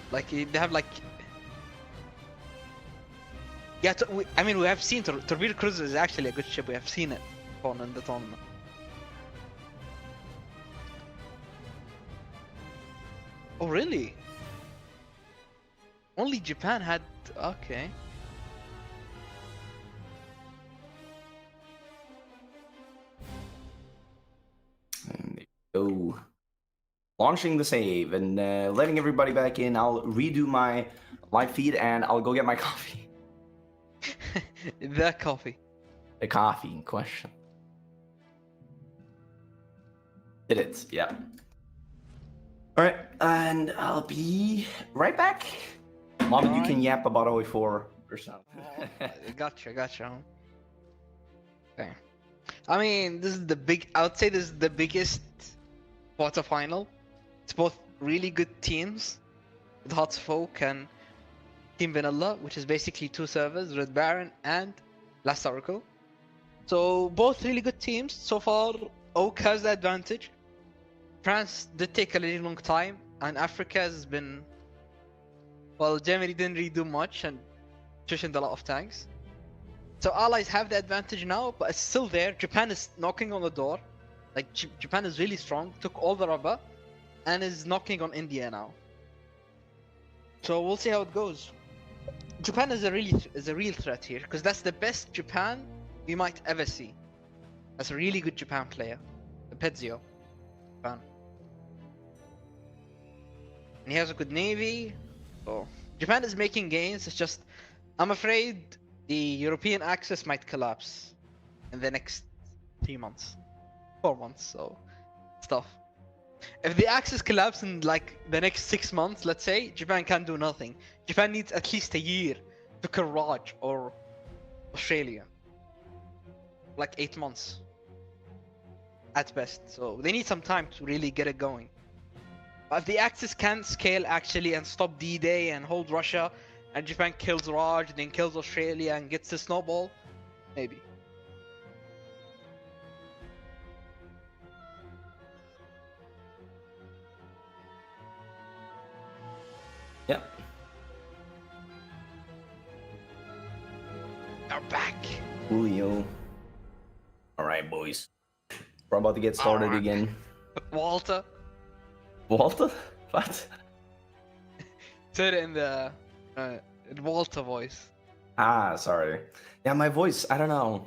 Like they have like. Yeah, I mean we have seen Torpedo Cruiser is actually a good ship. We have seen it on in the tournament. Oh really? Only Japan had. Okay. And there you go. Launching the save and letting everybody back in. I'll redo my live feed and I'll go get my coffee. The coffee. The coffee in question. Did it? Yeah. All right, and I'll be right back. Mom, you can yap about OE4 or something. Gotcha. Okay. I mean, this is the big. I would say this is the biggest quarterfinal. It's both really good teams, with Hotsfolk and Team Vanilla, which is basically two servers, Red Baron and Last Oracle. So both really good teams. So far, Oak has the advantage. France did take a really long time, and Africa has been... Well, Germany didn't really do much and positioned a lot of tanks. So Allies have the advantage now, but it's still there. Japan is knocking on the door. Like, Japan is really strong, took all the rubber, and is knocking on India now. So we'll see how it goes. Japan is a real threat here, because that's the best Japan we might ever see. That's a really good Japan player, the Pezio, Japan. And he has a good navy. So Japan is making gains. It's just, I'm afraid the European axis might collapse in the next 3 months, 4 months. So it's tough. If the axis collapses in like the next 6 months, let's say, Japan can't do nothing. Japan needs at least a year to Karaj or Australia. Like 8 months at best. So they need some time to really get it going. But if the Axis can scale actually and stop D-Day and hold Russia, and Japan kills Raj, then kills Australia and gets the snowball, maybe. Yeah. They're back. Julio. All right, boys. We're about to get started Alright. again. Walter Walter? What? said it in the Walter voice. Ah, sorry. Yeah, my voice, I don't know.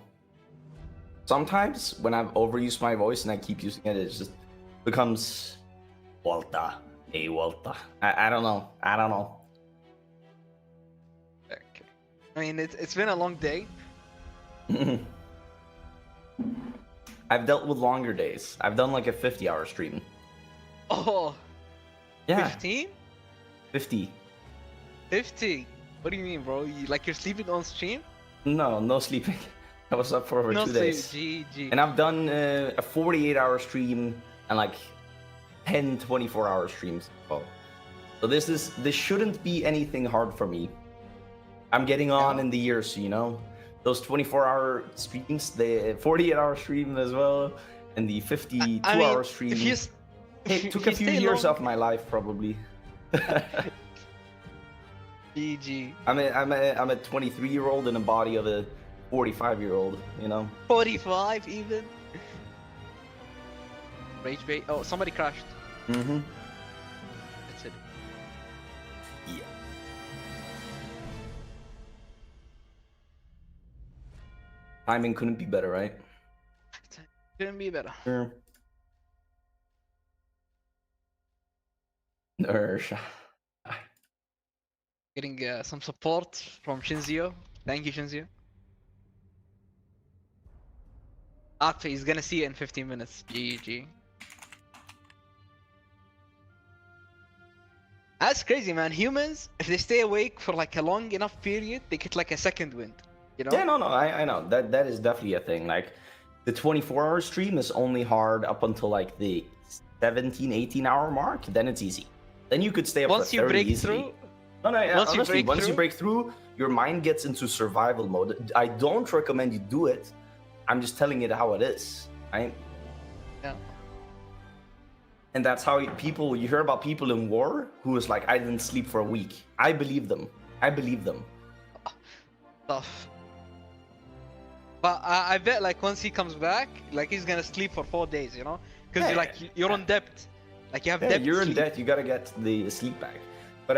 Sometimes when I've overused my voice and I keep using it, it just becomes Walter. Hey, Walter. I don't know. I don't know. Okay. I mean, it's been a long day. I've dealt with longer days. I've done like a 50-hour stream. Oh, Yeah, 15? 50. 50? What do you mean, bro? You're sleeping on stream? No sleeping. I was up for over No 2 sleep. days. GG. And I've done a 48-hour stream and like 10 24-hour streams. So this shouldn't be anything hard for me. I'm getting on in the years, you know. Those 24-hour streams, the 48-hour stream as well, and the 52-hour stream. It took a few years off my life, probably. GG. I'm a 23-year-old in the body of a 45-year-old, you know. 45 even. Rage bait. Oh, somebody crashed. Mm-hmm. That's it. Yeah. Timing couldn't be better, right? Couldn't be better. Sure. Nersh. Getting some support from Shinzio. Thank you, Shinzio. After he's gonna see it in 15 minutes. GG. That's crazy, man. Humans, if they stay awake for like a long enough period, they get like a second wind. You know? Yeah, no, I know. That is definitely a thing. Like, the 24-hour stream is only hard up until like the 17, 18-hour mark. Then it's easy. Then you could stay up Once for you 30 break easily. through, No, yeah, once you honestly, break once you through- break through, your mind gets into survival mode. I don't recommend you do it. I'm just telling it how it is, right? Yeah. And that's how you hear about people in war who is like, I didn't sleep for a week. I believe them. Tough. But I bet like once he comes back, like he's gonna sleep for 4 days, you know? Because you're on debt. Like you have Yeah, debt. you're in sleep. debt. You gotta get the sleep back. But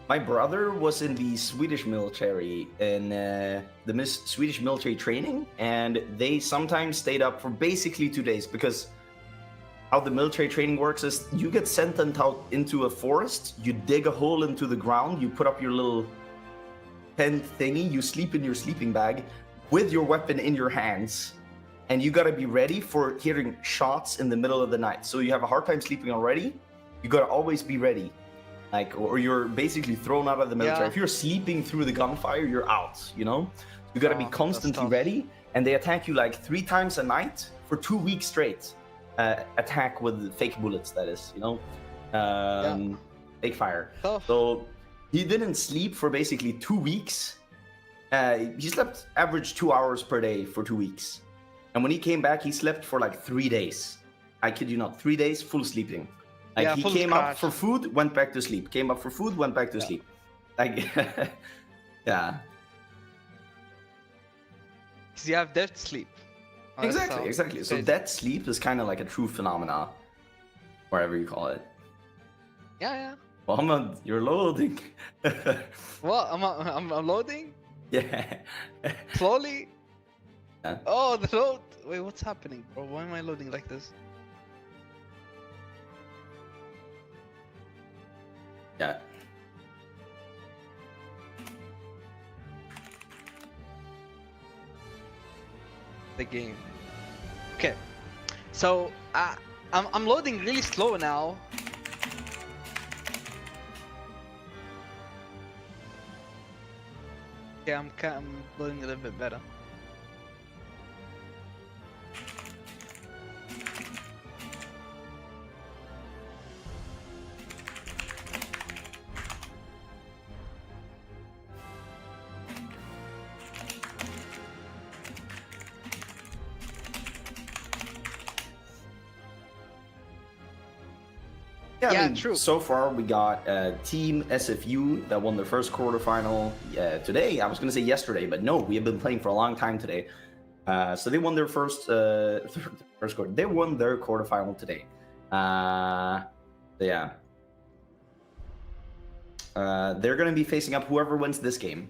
my brother was in the Swedish military in the Swedish military training, and they sometimes stayed up for basically 2 days because how the military training works is you get sent out into a forest, you dig a hole into the ground, you put up your little tent thingy, you sleep in your sleeping bag with your weapon in your hands, and you gotta be ready for hearing shots in the middle of the night. So you have a hard time sleeping already, you gotta always be ready. Like, or you're basically thrown out of the military. Yeah. If you're sleeping through the gunfire, you're out, you know? You gotta be Oh, that's constantly tough. ready, and they attack you like 3 times a night for 2 weeks straight. Attack with fake bullets, that is, you know? Fake fire. Tough. So he didn't sleep for basically 2 weeks, He slept average 2 hours per day for 2 weeks. And when he came back, he slept for like 3 days. I kid you not, 3 days full sleeping. Like Yeah, he full came up crash. for food, went back to sleep. Came up for food, went back to Yeah. sleep. Like, yeah. Because you have dead sleep. Oh, that's Exactly, how- exactly. So crazy. that sleep is kind of like a true phenomena, whatever you call it. Yeah. Mohammed, you're loading. What? I'm loading Yeah. slowly. Yeah. Oh, the load. Wait, what's happening, bro? Why am I loading like this? Yeah. The game. Okay. So I'm loading really slow now. Yeah, I'm loading a little bit better. Yeah, Yeah, I mean, true. so far we got Team SFU that won their first quarterfinal today. I was going to say yesterday, but no, we have been playing for a long time today. So they won their first quarter. They won their quarterfinal today. Yeah. They're going to be facing up whoever wins this game.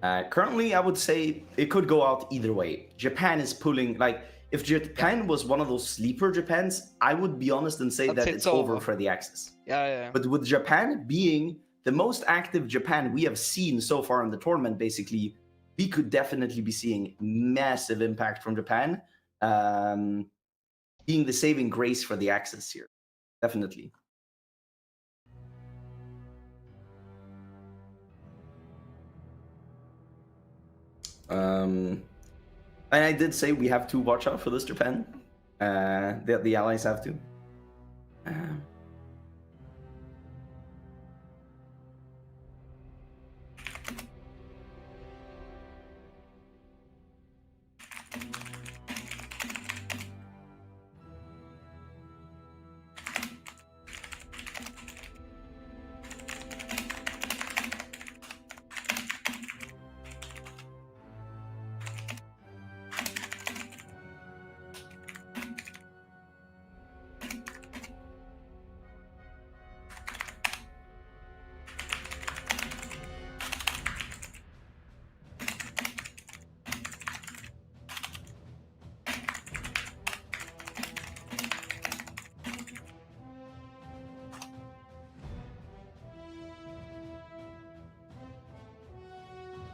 Currently, I would say it could go out either way. Japan is pulling, like, if Japan was one of those sleeper Japans, I would be honest and say I'd that say it's it's over over. for the Axis. Yeah. But with Japan being the most active Japan we have seen so far in the tournament, basically, we could definitely be seeing massive impact from Japan, being the saving grace for the Axis here. Definitely. And I did say we have to watch out for this Japan. The allies have to.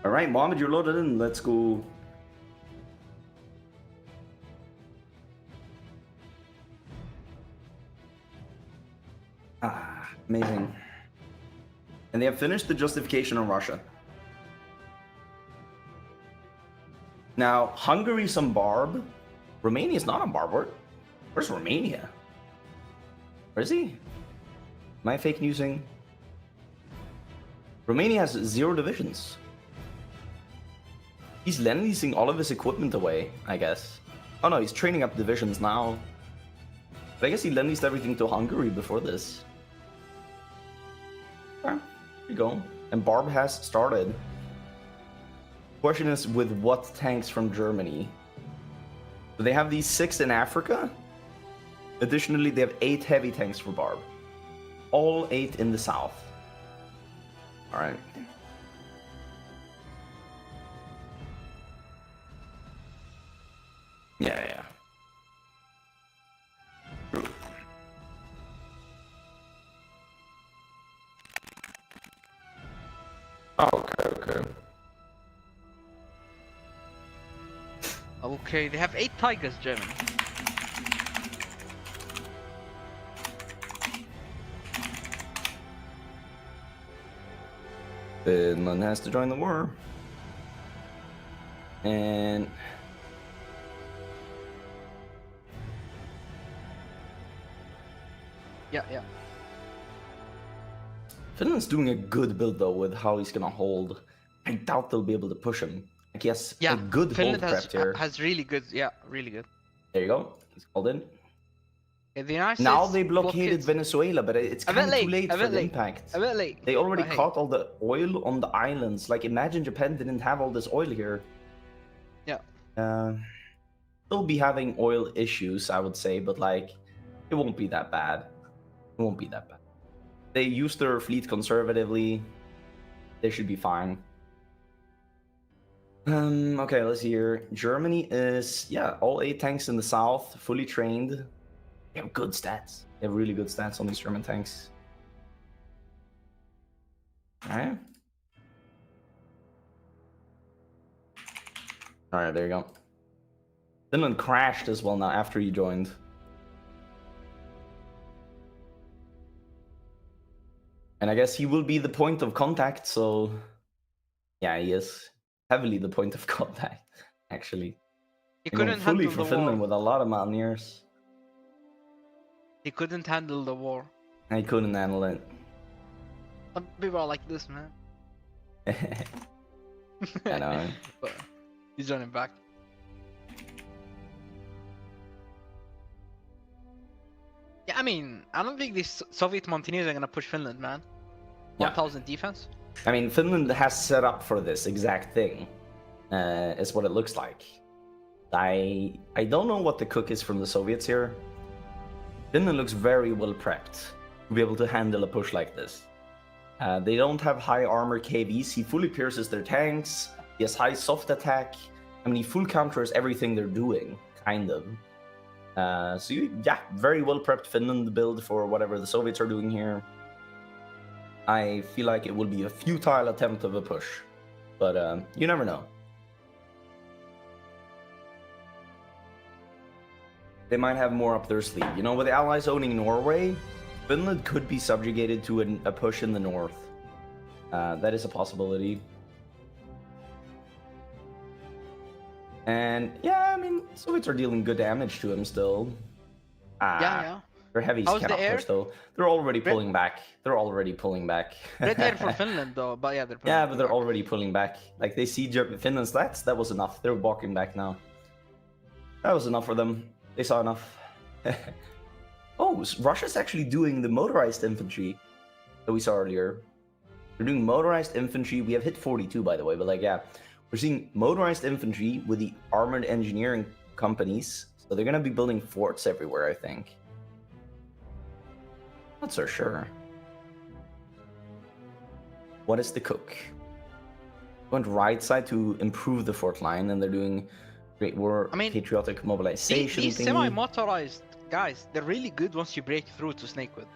All right, Mohammed, you're loaded in. Let's go. Amazing. And they have finished the justification on Russia. Now, Hungary's on Barb. Romania's not on Barb. Where's Romania? Where is he? Am I fake newsing? Romania has 0 divisions. He's lend-leasing all of his equipment away, I guess. Oh no, he's training up divisions now. But I guess he lend-leased everything to Hungary before this. Yeah, here you go. And Barb has started. Question is, with what tanks from Germany? Do they have these 6 in Africa? Additionally, they have 8 heavy tanks for Barb. All 8 in the south. Alright. Yeah. Okay. Okay, they have 8 Tigers, Germany. Finland has to join the war. And Yeah. Finland's doing a good build though with how he's gonna hold. I doubt they'll be able to push him. I guess Yeah, a good Finland hold prepped here. has really good. Yeah, really good. There you go. He's called in. Yeah, the United Now States they blockaded blockades- Venezuela, but it's A bit kind of too late, late a for bit the late, impact. a bit late. They already but hey. caught all the oil on the islands. Like, imagine Japan didn't have all this oil here. Yeah. They'll be having oil issues, I would say, but like, it won't be that bad. It won't be that bad. They use their fleet conservatively. They should be fine. Okay, let's see here. Germany is, yeah, all 8 tanks in the south, fully trained. They have good stats. They have really good stats on these German tanks. Alright. Alright, there you go. Finland crashed as well now after you joined. And I guess he will be the point of contact, so... Yeah, he is heavily the point of contact, actually. He They're going couldn't fully handle for the war. Finland with a lot of mountaineers. He couldn't handle the war. I couldn't handle it. Some people are like this, man. I know. But he's running back. Yeah, I mean, I don't think these Soviet mountaineers are gonna push Finland, man. Yeah. 1,000 defense. I mean, Finland has set up for this exact thing. Is what it looks like. I don't know what the cook is from the Soviets here. Finland looks very well prepped to be able to handle a push like this. They don't have high armor KVs. He fully pierces their tanks. He has high soft attack. I mean, he full counters everything they're doing, kind of. So yeah, very well prepped Finland build for whatever the Soviets are doing here. I feel like it will be a futile attempt of a push, but you never know. They might have more up their sleeve. You know, with the Allies owning Norway, Finland could be subjugated to a push in the north. That is a possibility. And yeah, I mean, Soviets are dealing good damage to him still. Yeah. Their heavies How's the cannot air? push though. They're already pulling back. They're already pulling back. Red air for Finland, though. But yeah, they're. Yeah, but they're already pulling back. Like, they see Finland's stats. That was enough. They're walking back now. That was enough for them. They saw enough. Oh, Russia's actually doing the motorized infantry that we saw earlier. They're doing motorized infantry. We have hit 42, by the way, but like, yeah. We're seeing motorized infantry with the armored engineering companies. So they're going to be building forts everywhere, I think. Not so sure. What is the cook? Went right side to improve the fort line, and they're doing Great War, I mean, patriotic mobilization. These thingy. semi-motorized guys, they're really good once you break through to Snakewood.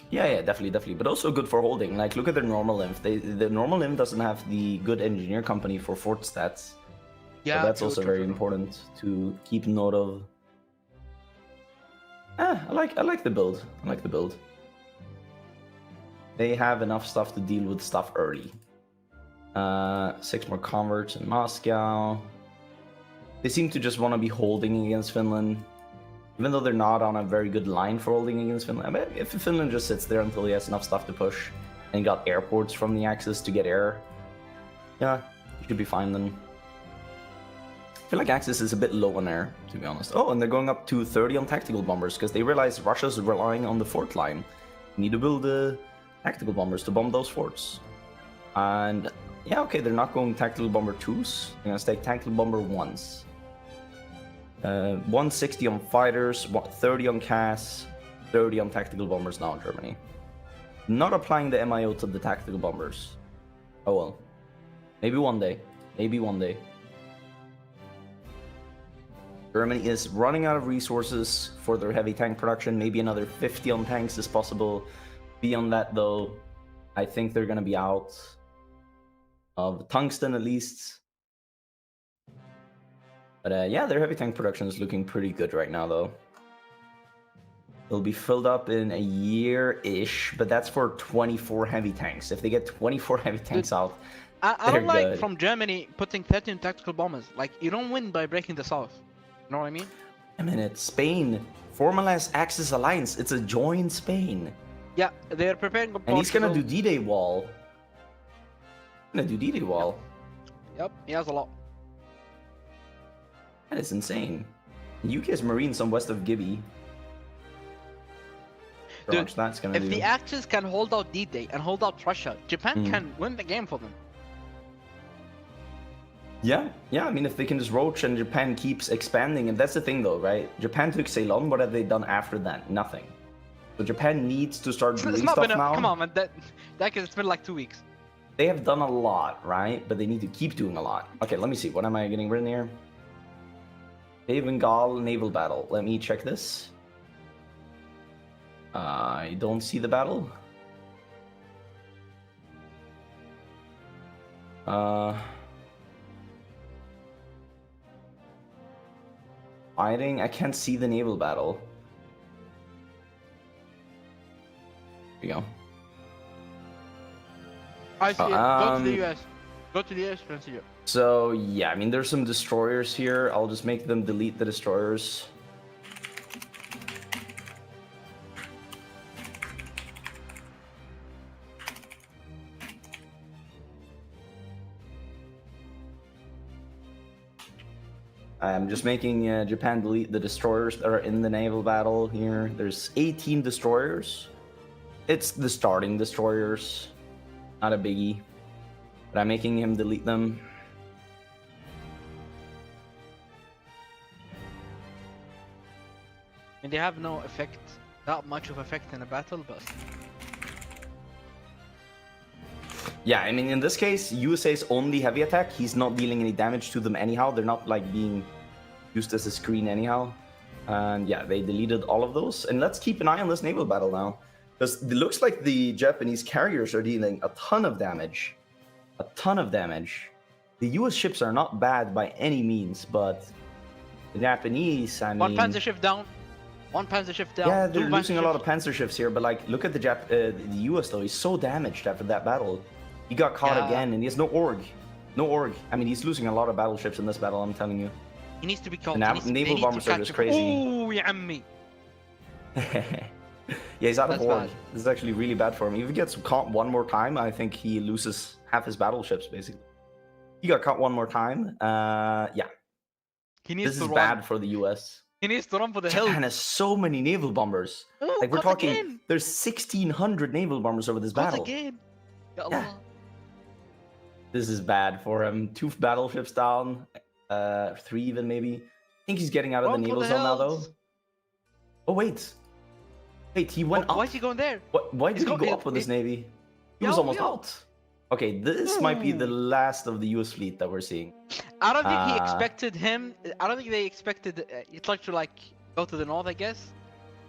Yeah, definitely. But also good for holding. Like, look at their normal lymph. The normal lymph doesn't have the good engineer company for fort stats. Yeah, so that's also very important to keep note of. I like the build. I like the build. They have enough stuff to deal with stuff early. 6 more converts in Moscow. They seem to just want to be holding against Finland. Even though they're not on a very good line for holding against Finland. I bet if Finland just sits there until he has enough stuff to push and got airports from the Axis to get air, yeah, you should be fine then. I feel like Axis is a bit low on air, to be honest. Oh, and they're going up to 30 on tactical bombers because they realize Russia's relying on the fort line. You need to build tactical bombers to bomb those forts. And yeah, okay, they're not going tactical bomber 2s. They're gonna stay tactical bomber 1s. 160 on fighters, 30 on CAS, 30 on tactical bombers now in Germany. Not applying the MIO to the tactical bombers. Oh well. Maybe one day. Maybe one day. Germany is running out of resources for their heavy tank production. Maybe another 50 on tanks is possible. Beyond that, though, I think they're going to be out of tungsten at least. But yeah, their heavy tank production is looking pretty good right now, though. It'll be filled up in a year-ish, but that's for 24 heavy tanks. If they get 24 heavy tanks out, I don't like good. from Germany putting 13 tactical bombers. Like, you don't win by breaking the south. You know what I mean? I mean, it's Spain. Formalized Axis alliance. It's a joint Spain. Yeah, they're preparing. And he's gonna do D-Day wall. D-Day wall. Yep, he has a lot. That is insane. UK has Marines on west of Gibby. Dude, That's gonna if do. the Axis can hold out D-Day and hold out Russia, Japan Mm. can win the game for them. Yeah, I mean, if they can just roach and Japan keeps expanding, and that's the thing though, right? Japan took Ceylon, what have they done after that? Nothing. So Japan needs to start It's doing not stuff been now. come on, man. That it's been like 2 weeks. They have done a lot, right? But they need to keep doing a lot. Okay, let me see. What am I getting written here? Bay Bengal naval battle. Let me check this. I don't see the battle. Fighting. I can't see the naval battle. Here we go. I see it. Go to the Um, US. Go to the US and see it. So yeah, I mean, there's some destroyers here. I'll just make them delete the destroyers. I'm just making Japan delete the destroyers that are in the naval battle here. There's 18 destroyers. It's the starting destroyers. Not a biggie. But I'm making him delete them. And they have no effect, that much of effect in a battle, but Yeah, I mean, in this case, USA's only heavy attack. He's not dealing any damage to them anyhow. They're not, like, being used as a screen anyhow. And yeah, they deleted all of those. And let's keep an eye on this naval battle now. Because it looks like the Japanese carriers are dealing a ton of damage. A ton of damage. The US ships are not bad by any means, but the Japanese, I mean... one panzer ship down. One panzer ship down. Yeah, two they're panzer losing a lot of ships. panzer ships here, but like, look at the US though. He's so damaged after that battle. He got caught Yeah. again, and he has no org. No org. I mean, he's losing a lot of battleships in this battle, I'm telling you. He needs to be called. The He needs to- naval they need to bombers are catch just him. crazy. Ooh, ya ammi. Yeah, he's out of That's org. bad. This is actually really bad for him. If he gets caught one more time, I think he loses half his battleships, basically. He got caught one more time. Yeah, He needs this to is run. bad for the US. He needs to run for the hill. Japan has so many naval bombers. Ooh, Like, we're cut talking, again. there's 1,600 naval bombers over this Cut battle. again. Ya Yeah. Allah. This is bad for him. 2 battleships down. 3 even, maybe. I think he's getting out of Run the for naval the zone now, though. hills. Oh, wait. Wait, he went up. Why is he going there? Why did He's he go go- up with his navy? He Yo, was almost yo. out. Okay, this might be the Ooh. last of the US fleet that we're seeing. I don't think he Uh, expected him. I don't think they expected Hitler to like go to the north. I guess.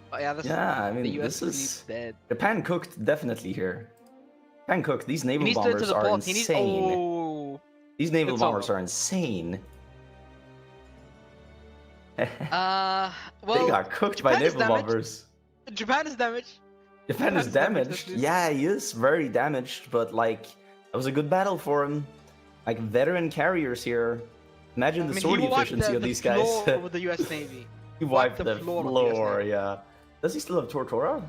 But yeah, that's Yeah, I the mean, US this is... fleet's dead. Japan cooked definitely here. Japan cooked. These He naval needs to enter bombers the are port. He needs. insane. Oh. These naval It's bombers over. are insane. Well. They got cooked by Japan is naval damaged. bombers. Japan is damaged. Japan is is damaged, damaged. at least. Yeah, he is very damaged, but like, that was a good battle for him. Like, veteran carriers here. Imagine the I mean, sword he wiped efficiency of the these guys. floor with the US Navy. He wiped wiped the the floor floor, of the US Navy. yeah. Does he still have Tortora? I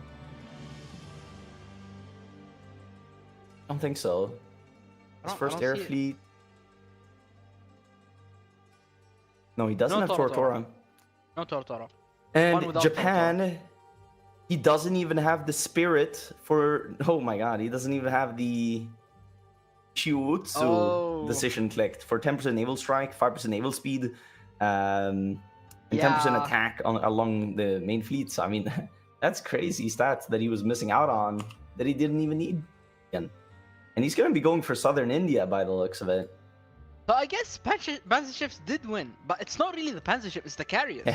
don't think so. His I first don't air see it. fleet. No, he doesn't No have Tortora. Tortora. No Tortora. One And without Japan, he doesn't even have the spirit for. Oh my god, he doesn't even have the Shiutsu Oh. decision clicked for 10% naval strike, 5% naval speed, and 10% Yeah. attack along the main fleets. I mean, that's crazy stats that he was missing out on that he didn't even need. Again. And he's going to be going for southern India by the looks of it. So I guess panzer ships did win, but it's not really the panzer ship; it's the carriers.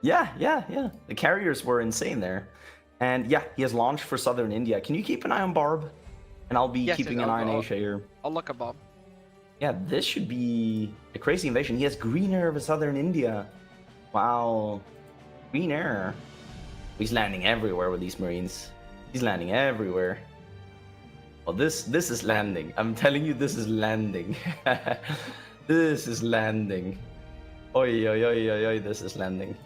Yeah. The carriers were insane there. And yeah, he has launched for southern India. Can you keep an eye on Barb? And I'll be Yes, keeping yes, an I'll eye on go. Asia here. I'll look above. Yeah, this should be a crazy invasion. He has green air over southern India. Wow. Green air. He's landing everywhere with these Marines. He's landing everywhere. Well, this is landing. I'm telling you, this is landing. This is landing. Oi, this is landing.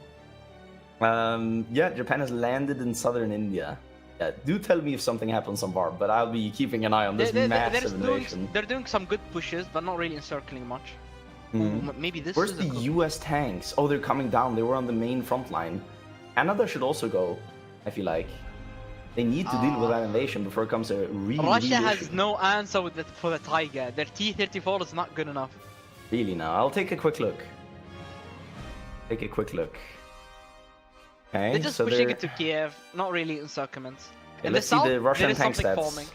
Yeah, Japan has landed in southern India. Yeah, do tell me if something happens on Barb, but I'll be keeping an eye on this massive invasion. They're doing some good pushes, but not really encircling much. Hmm. Maybe this Where's is the US tanks? Oh, they're coming down. They were on the main front line. Canada should also go, I feel like. They need to deal with that invasion before it comes a really, Russia really has issue. no answer for the Tiger. Their T-34 is not good enough. Really now. I'll take a quick look. Take a quick look. Okay, They're just so pushing they're... it to Kiev, not really encirclements. Okay, In let's the see south, the Russian there is tank something stats. forming.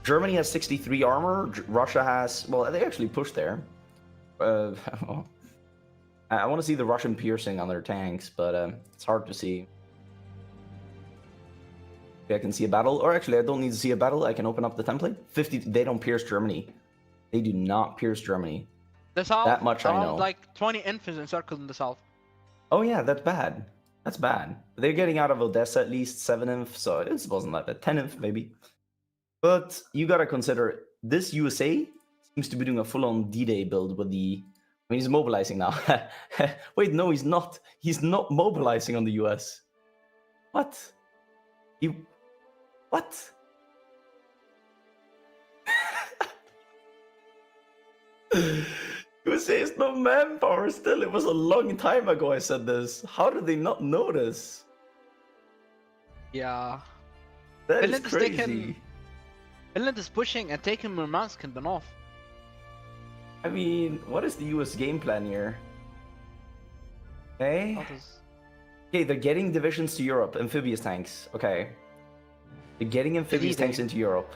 Germany has 63 armor. Russia has... Well, they actually pushed there. I want to see the Russian piercing on their tanks, but it's hard to see. Okay, I can see a battle. Or actually, I don't need to see a battle. I can open up the template. 50... They don't pierce Germany. They do not pierce Germany. The south, That much I know. like 20 infantry encircled in the south. Oh yeah, that's bad. That's bad. They're getting out of Odessa at least 7th, so it wasn't that bad. 10th maybe. But you gotta consider, this USA seems to be doing a full-on D-Day build with the... I mean, he's mobilizing now. Wait, no, he's not. He's not mobilizing on the US. What? What? USA has no manpower still. It was a long time ago I said this. How did they not notice? Yeah. That is Finland is crazy. Finland is pushing and taking Murmansk and Banov. I mean, what is the US game plan here? Okay. Okay, they're getting divisions to Europe, amphibious tanks. Okay. They're getting amphibious D-Day. tanks into Europe.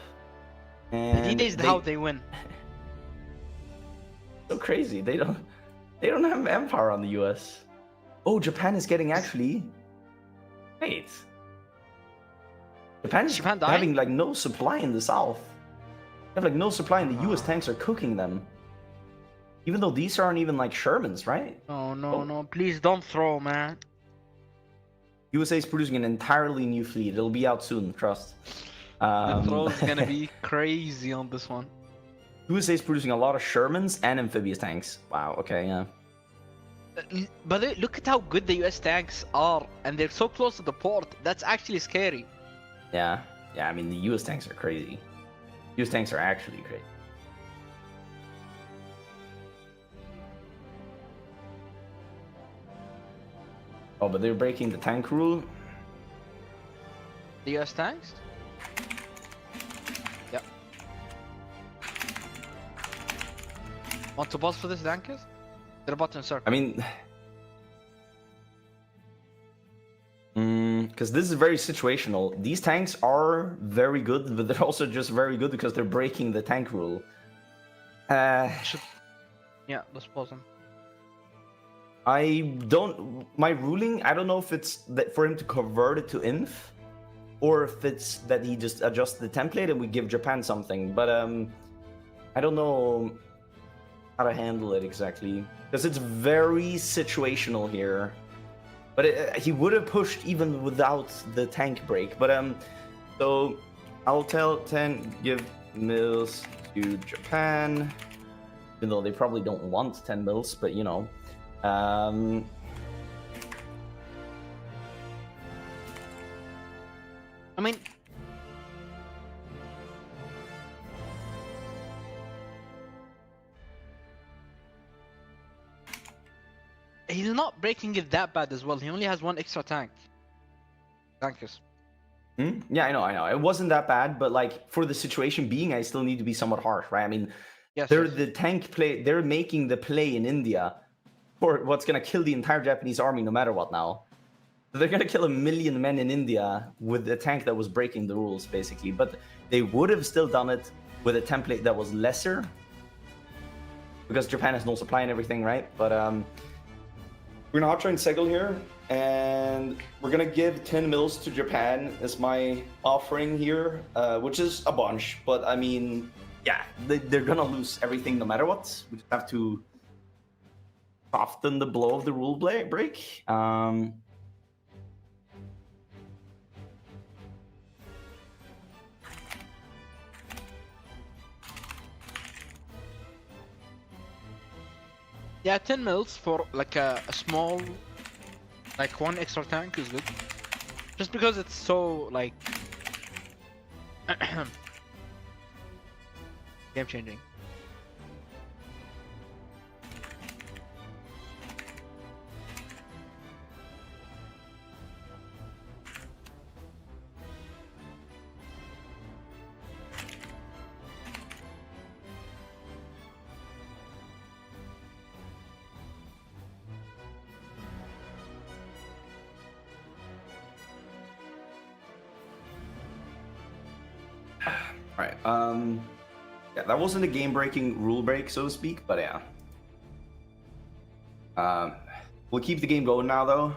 The And D-Day is how they win. So crazy. They don't have manpower on the US. Oh, Japan is getting actually... Wait. Japan's Japan dying? having like no supply in the south. They have like no supply and the US tanks are cooking them. Even though these aren't even like Shermans, right? Oh no, no, please don't throw, man. USA is producing an entirely new fleet. It'll be out soon, trust. The throw is gonna be crazy on this one. USA is producing a lot of Shermans and amphibious tanks. Wow, okay, yeah. But look at how good the US tanks are, and they're so close to the port. That's actually scary. Yeah, I mean, the US tanks are crazy. US tanks are actually crazy. Oh, but they're breaking the tank rule. The US tanks? Yep. Want to pause for this, Dankers? They're about to encircle. I mean... Because this is very situational. These tanks are very good, but they're also just very good because they're breaking the tank rule. Yeah, let's pause them. My ruling, I don't know if it's that for him to convert it to inf, or if it's that he just adjusts the template and we give Japan something, but I don't know how to handle it exactly, because it's very situational here. But he would have pushed even without the tank break, but so I'll tell 10 give mils to Japan, even though they probably don't want 10 mils, but you know. I mean, he's not breaking it that bad as well. He only has one extra tank. Tankers. Yeah, I know. It wasn't that bad, but like for the situation being, I still need to be somewhat harsh, right? I mean, the tank play. They're making the play in India for what's gonna kill the entire Japanese army, no matter what. Now, they're gonna kill 1 million men in India with a tank that was breaking the rules, basically. But they would have still done it with a template that was lesser, because Japan has no supply and everything, right? But we're gonna hotshine Segel here, and we're gonna give 10 mils to Japan as my offering here, which is a bunch. But I mean, yeah, they're gonna lose everything no matter what. We just have to soften the blow of the rule break. Yeah, 10 mils for like a small, like one extra tank is good. Just because it's so like game changing. Alright, yeah, that wasn't a game-breaking rule break, so to speak, but yeah. We'll keep the game going now, though.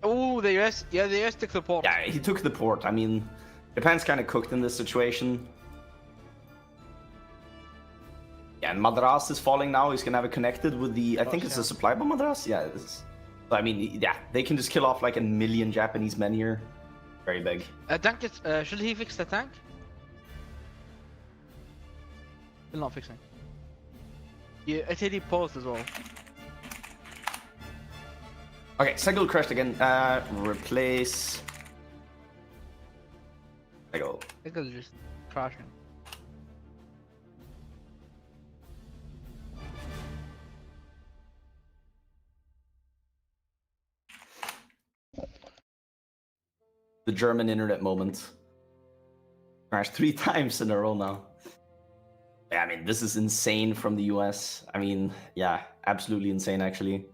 Oh, the US, yeah, the US took the port. Yeah, he took the port. I mean, Japan's kind of cooked in this situation. Yeah, and Madras is falling now. He's gonna have it connected with the, I think it's a supply bomb Madras? Yeah, it is. So, I mean, yeah, they can just kill off like 1 million Japanese men here. Very big. Tank is, should he fix the tank? Still not fixing. Yeah, Italy paused as well. Okay, Segel crashed again. Replace. Segel. Segel just crashing. The German internet moment. Crashed 3 times in a row now. Yeah, I mean, this is insane from the US. I mean, yeah, absolutely insane, actually.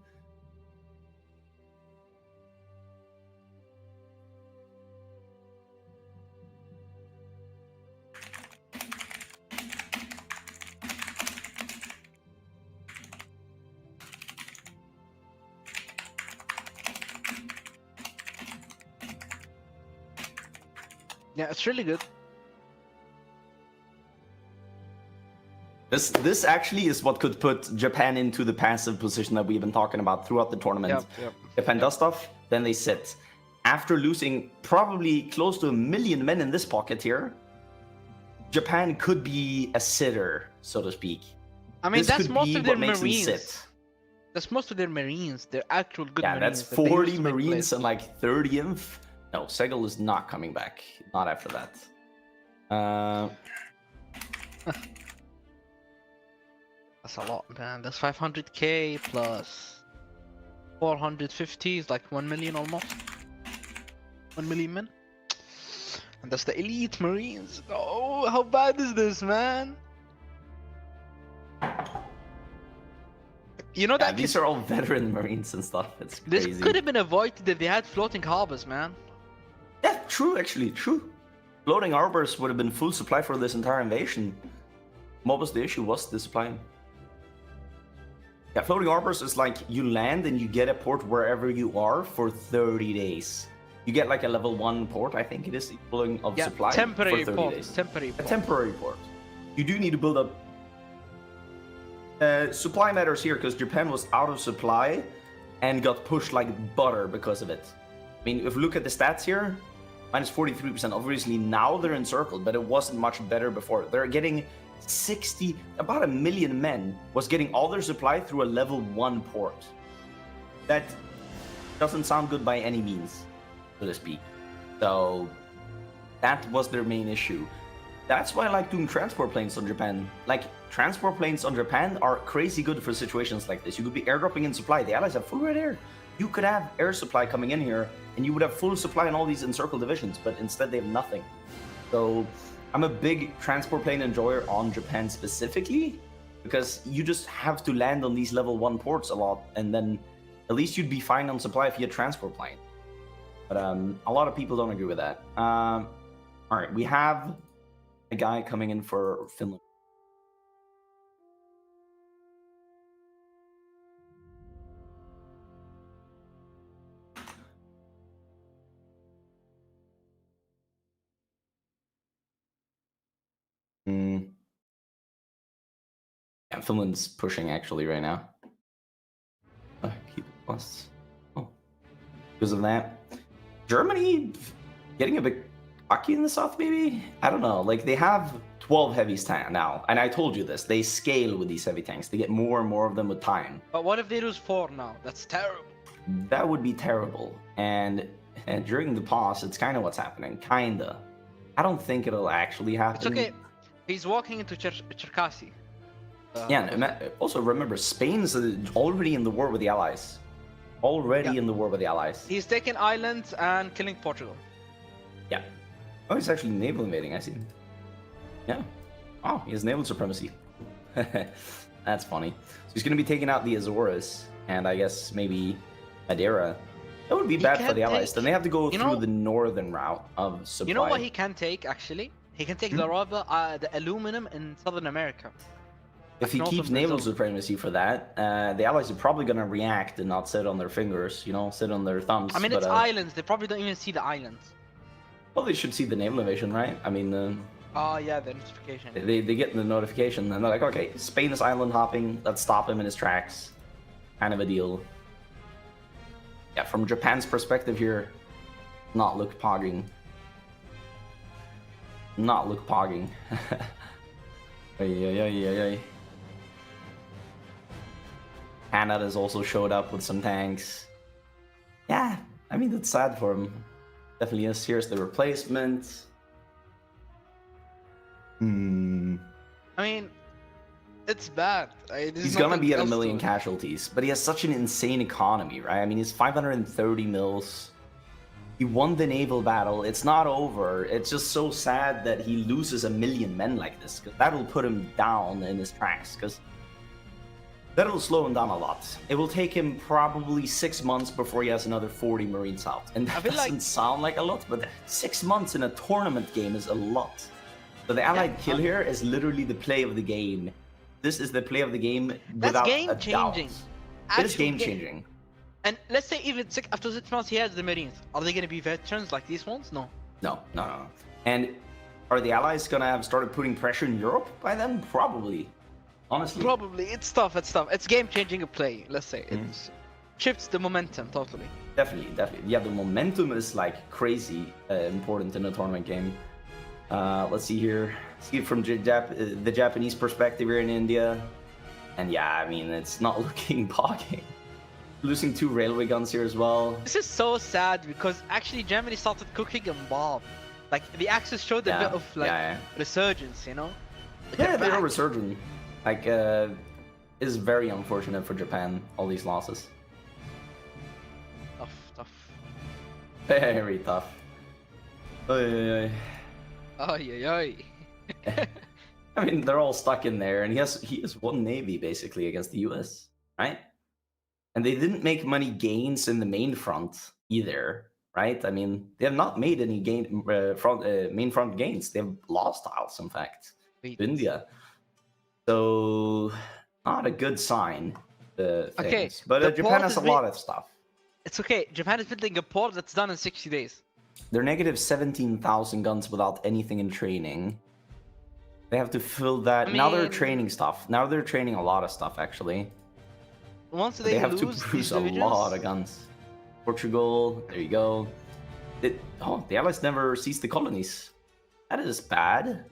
Yeah, it's really good. This actually is what could put Japan into the passive position that we've been talking about throughout the tournament. Yep. Japan does stuff, then they sit. After losing probably close to 1 million men in this pocket here, Japan could be a sitter, so to speak. I mean, This that's could most be of their what makes them Marines. sit. That's most of their Marines. They're actual good Yeah, Marines. that's that they used 40 to make Marines plays. and like 30 inf. No, Segel is not coming back. Not after that. That's a lot, man. That's 500k plus 450 is like 1 million almost. 1 million men. And that's the elite Marines. Oh, how bad is this, man? You know Yeah, that these are all veteran Marines and stuff. It's this crazy. could have been avoided if they had floating harbors, man. Yeah, true, actually, true. Floating harbors would have been full supply for this entire invasion. What was the issue? Was the supply? Yeah, floating harbors is like you land and you get a port wherever you are for 30 days. You get like a level 1 port, I think it is, equaling of Yeah, supply temporary for 30 port. days. Temporary A port. temporary port. You do need to build up. Supply matters here because Japan was out of supply and got pushed like butter because of it. I mean, if we look at the stats here, minus 43%. Obviously now they're encircled, but it wasn't much better before. They're getting 60, about 1 million men was getting all their supply through a level 1 port. That doesn't sound good by any means, so to speak. So that was their main issue. That's why I like doing transport planes on Japan. Like, transport planes on Japan are crazy good for situations like this. You could be airdropping in supply. The Allies have full red air. You could have air supply coming in here, and you would have full supply in all these encircled divisions, but instead they have nothing. So I'm a big transport plane enjoyer on Japan specifically, because you just have to land on these level 1 ports a lot, and then at least you'd be fine on supply if you had transport plane. But a lot of people don't agree with that. All right, we have a guy coming in for Finland. Yeah, Finland's pushing actually right now. Keep it plus. Oh, because of that. Germany getting a bit cocky in the south, maybe? I don't know. Like, they have 12 heavies now, and I told you this. They scale with these heavy tanks. They get more and more of them with time. But what if they lose 4 now? That's terrible. That would be terrible. And during the pause, it's kind of what's happening. Kinda. I don't think it'll actually happen. It's okay. He's walking into Cherkasy. Yeah, and also remember, Spain's already in the war with the Allies. Already in the war with the Allies. He's taking islands and killing Portugal. Yeah. Oh, he's actually naval invading, I see. Yeah. Oh, he has naval supremacy. That's funny. So he's going to be taking out the Azores, and I guess maybe Madeira. That would be bad for the Allies. Then they have to go through the northern route of supply. You know what he can take, actually? He can take the rubber, the aluminum in Southern America. If he keeps naval supremacy for that, the Allies are probably going to react and not sit on their fingers, you know, sit on their thumbs. I mean, it's islands. They probably don't even see the islands. Well, they should see the naval invasion, right? I mean... Oh, yeah, the notification. They get the notification, and they're like, okay, Spain is island hopping, let's stop him in his tracks. Kind of a deal. Yeah, from Japan's perspective here, not look pogging. Not look pogging. Canada's also showed up with some tanks. Yeah, I mean, that's sad for him. Definitely is. Here's the replacement. I mean, it's bad. He's gonna be at 1 million casualties, but he has such an insane economy, right? I mean, he's 530 mils. He won the naval battle. It's not over. It's just so sad that he loses 1 million men like this, because that will put him down in his tracks, because that'll slow him down a lot. It will take him probably 6 months before he has another 40 Marines out. And that doesn't sound like a lot, but 6 months in a tournament game is a lot. So the Allied kill here is literally the play of the game. This is the play of the game without a doubt. It is game-changing. And let's say even after 6 months he has the Marines. Are they going to be veterans like these ones? No. No. And are the Allies going to have started putting pressure in Europe by then? Probably. Honestly. Probably. It's tough. It's game-changing play, let's say. It shifts the momentum totally. Definitely. Yeah, the momentum is like crazy important in a tournament game. Let's see here. See it from the Japanese perspective here in India. And yeah, I mean, it's not looking pogging. Losing 2 railway guns here as well. This is so sad because actually Germany started cooking and bomb. Like the Axis showed a bit of like resurgence, you know? Yeah, they are resurgent. Like, it's very unfortunate for Japan, all these losses. Tough. Very tough. Oy. I mean, they're all stuck in there, and he has one navy basically against the US, right? And they didn't make many gains in the main front either, right? I mean, they have not made any main front gains. They've lost tiles, in fact, to India. So, not a good sign. Okay, but Japan has a lot of stuff. It's okay. Japan is building a port that's done in 60 days. They're negative 17,000 guns without anything in training. They have to fill that. I mean, now they're training stuff. Now they're training a lot of stuff, actually. Once they have to produce a lot of guns. Portugal, there you go. The Allies never seized the colonies. That is bad.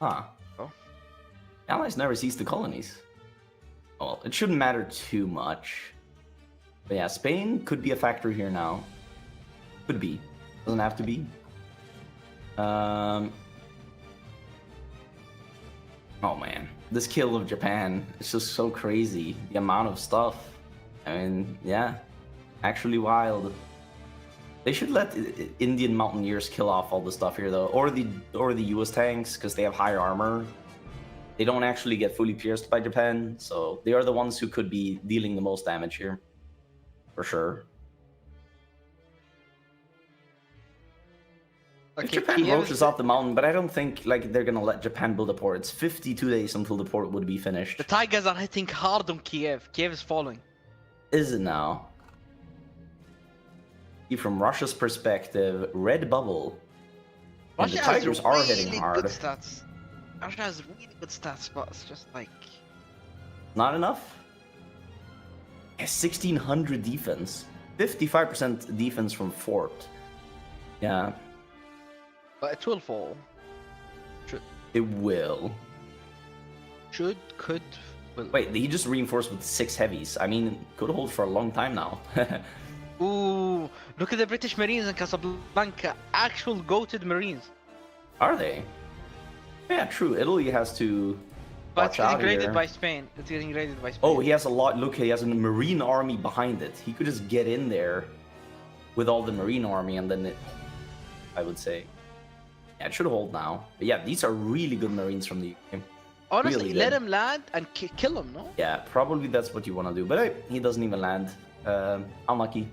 Huh. Oh. The Allies never seized the colonies. Well, it shouldn't matter too much. But yeah, Spain could be a factor here now. Could be. Doesn't have to be. Oh man. This kill of Japan is just so crazy. The amount of stuff. I mean, yeah. Actually wild. They should let Indian mountaineers kill off all the stuff here though. Or the US tanks, because they have higher armor. They don't actually get fully pierced by Japan, so they are the ones who could be dealing the most damage here. For sure. Okay, if Japan roaches off the mountain, but I don't think like they're gonna let Japan build a port. It's 52 days until the port would be finished. The Tigers are hitting hard on Kiev. Kiev is falling. Is it now? See, from Russia's perspective, red bubble. Russia the Tigers has are really hitting hard. Good stats. Russia has really good stats, but it's just like not enough. Yeah, 1600 defense, 55% defense from fort. Yeah. But it will fall. It will. Could Wait, he just reinforced with 6 heavies. I mean, could hold for a long time now. Ooh, look at the British Marines in Casablanca. Actual goated Marines. Are they? Yeah, true. Italy has to But watch it's getting out raided here. by Spain. It's getting raided by Spain. Oh, he has a lot. Look, he has a marine army behind it. He could just get in there with all the marine army, and then I would say, yeah, it should hold now. But yeah, these are really good marines from the UK. Honestly, really let good. him land and kill him, no? Yeah, probably that's what you want to do. But he doesn't even land. Unlucky.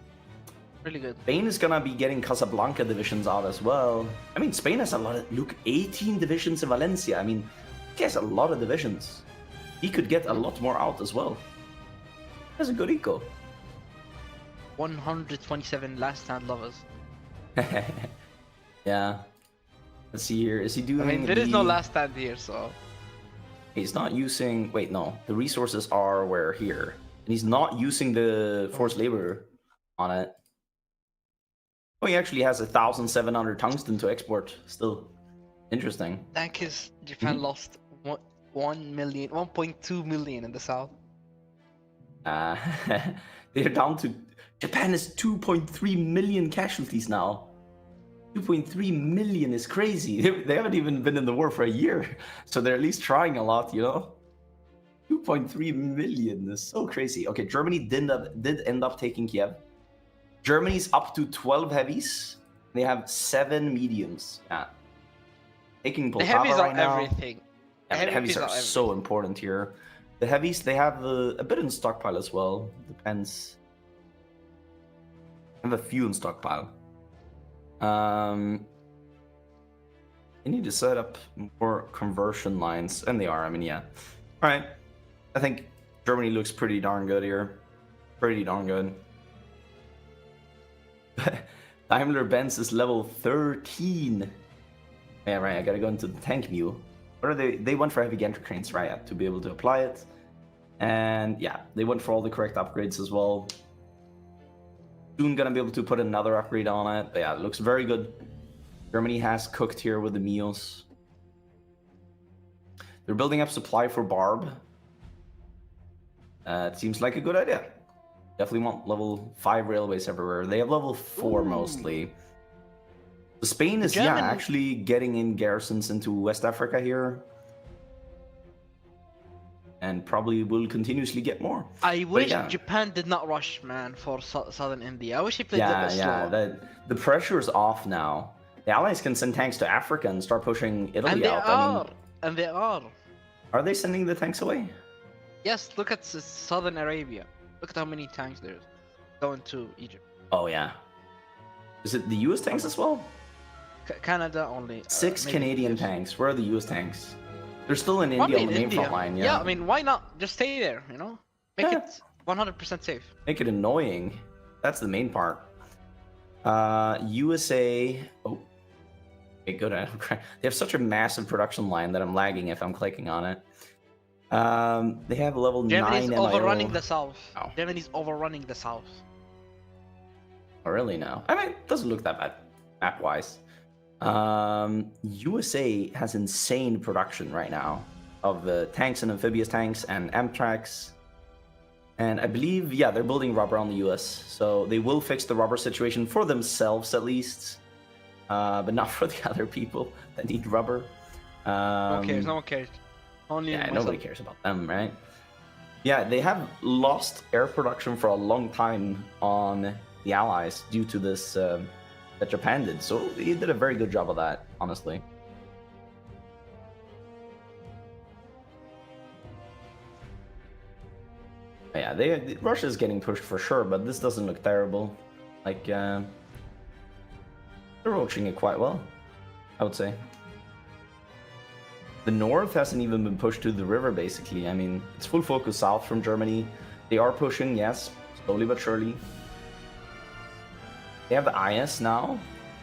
Really good. Spain is gonna be getting Casablanca divisions out as well. I mean, Spain has a lot of, look, 18 divisions in Valencia. I mean, he has a lot of divisions. He could get a lot more out as well. That's a good eco. 127 last stand lovers. Yeah. Let's see here. Is he doing? I mean, there is no last stand here, so. He's not using. Wait, no. The resources are where here, and he's not using the forced labor on it. Oh, he actually has 1,700 tungsten to export. Still interesting. Thank is Japan lost 1.2 million in the south. They're down to. Japan is 2.3 million casualties now. 2.3 million is crazy. They haven't even been in the war for a year, so they're at least trying a lot, you know. 2.3 million is so crazy. Okay, Germany did end up taking Kiev. Germany's up to 12 heavies. They have 7 mediums. Yeah, taking The Poltava heavies right are now. everything. Yeah, the heavies are so important here. The heavies, they have a bit in stockpile as well. Depends. I have a few in stockpile. They need to set up more conversion lines, and they are. I mean, yeah. All right. I think Germany looks pretty darn good here. Pretty darn good. Daimler-Benz is level 13. Yeah, right. I gotta go into the tank mule. What are they? They went for heavy gantry cranes, right? To be able to apply it. And yeah, they went for all the correct upgrades as well. Soon gonna be able to put another upgrade on it. But yeah, it looks very good. Germany has cooked here with the meals. They're building up supply for Barb. It seems like a good idea. Definitely want level 5 railways everywhere. They have level 4 mostly. So Spain is, yeah, actually getting in garrisons into West Africa here. And probably will continuously get more. I wish Japan did not rush, man, for southern India. I wish he played a bit slower. The pressure is off now. The Allies can send tanks to Africa and start pushing Italy out. And they are. Are they sending the tanks away? Yes, look at southern Arabia. Look at how many tanks there's going to Egypt. Oh, yeah. Is it the US tanks as well? Canada only. 6 Canadian tanks. Where are the US tanks? They're still in India on the main front line, yeah. Yeah, I mean, why not just stay there, you know? Make it 100% safe. Make it annoying. That's the main part. USA... Oh. Okay, good. They have such a massive production line that I'm lagging if I'm clicking on it. They have level 9 Germany's MIO. overrunning the south. Oh. Germany's overrunning the south. Oh, really now? I mean, it doesn't look that bad, map-wise. USA has insane production right now of tanks and amphibious tanks and Amtraks. And I believe, yeah, they're building rubber on the US. So they will fix the rubber situation for themselves at least. But not for the other people that need rubber. No one cares, no one cares. Only nobody cares about them, right? Yeah, they have lost air production for a long time on the Allies due to this that Japan did. So he did a very good job of that, honestly. Yeah, Russia's getting pushed for sure, but this doesn't look terrible. Like, they're roaching it quite well, I would say. The north hasn't even been pushed to the river, basically. I mean, it's full focus south from Germany. They are pushing, yes, slowly but surely. They have the IS now.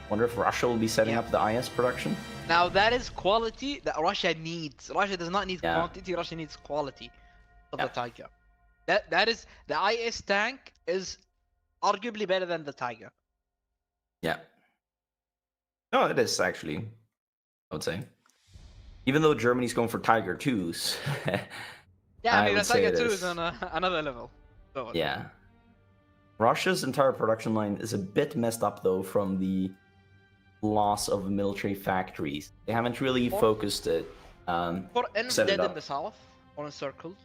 Wonder if Russia will be setting up the IS production. Now that is quality that Russia needs. Russia does not need quantity, Russia needs quality of the Tiger. That is, the IS tank is arguably better than the Tiger. Yeah. No, it is actually, I would say. Even though Germany's going for Tiger 2s, Yeah, I I mean, would the say Tiger it 2 is. is on another level. So, Yeah. Russia's entire production line is a bit messed up though from the loss of military factories. They haven't really Or- focused it. For Enf Set it dead in up. the south, on a circle.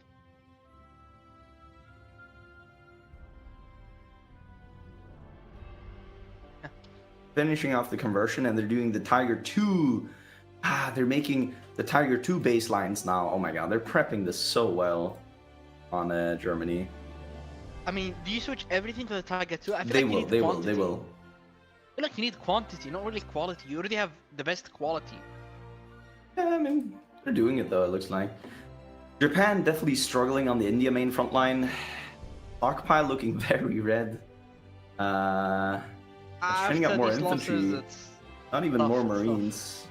Finishing off the conversion, and they're doing the Tiger 2. They're making the Tiger 2 baselines now. Oh my god, they're prepping this so well on Germany. I mean, do you switch everything to the Tiger 2? I feel They like you will, need they will, quantity. they will. I feel like you need quantity, not really quality. You already have the best quality. Yeah, I mean, they're doing it though, it looks like. Japan definitely struggling on the India main front line. Stockpile looking very red. Training up After more these infantry. losses, it's Not even tough, more it's tough. Marines.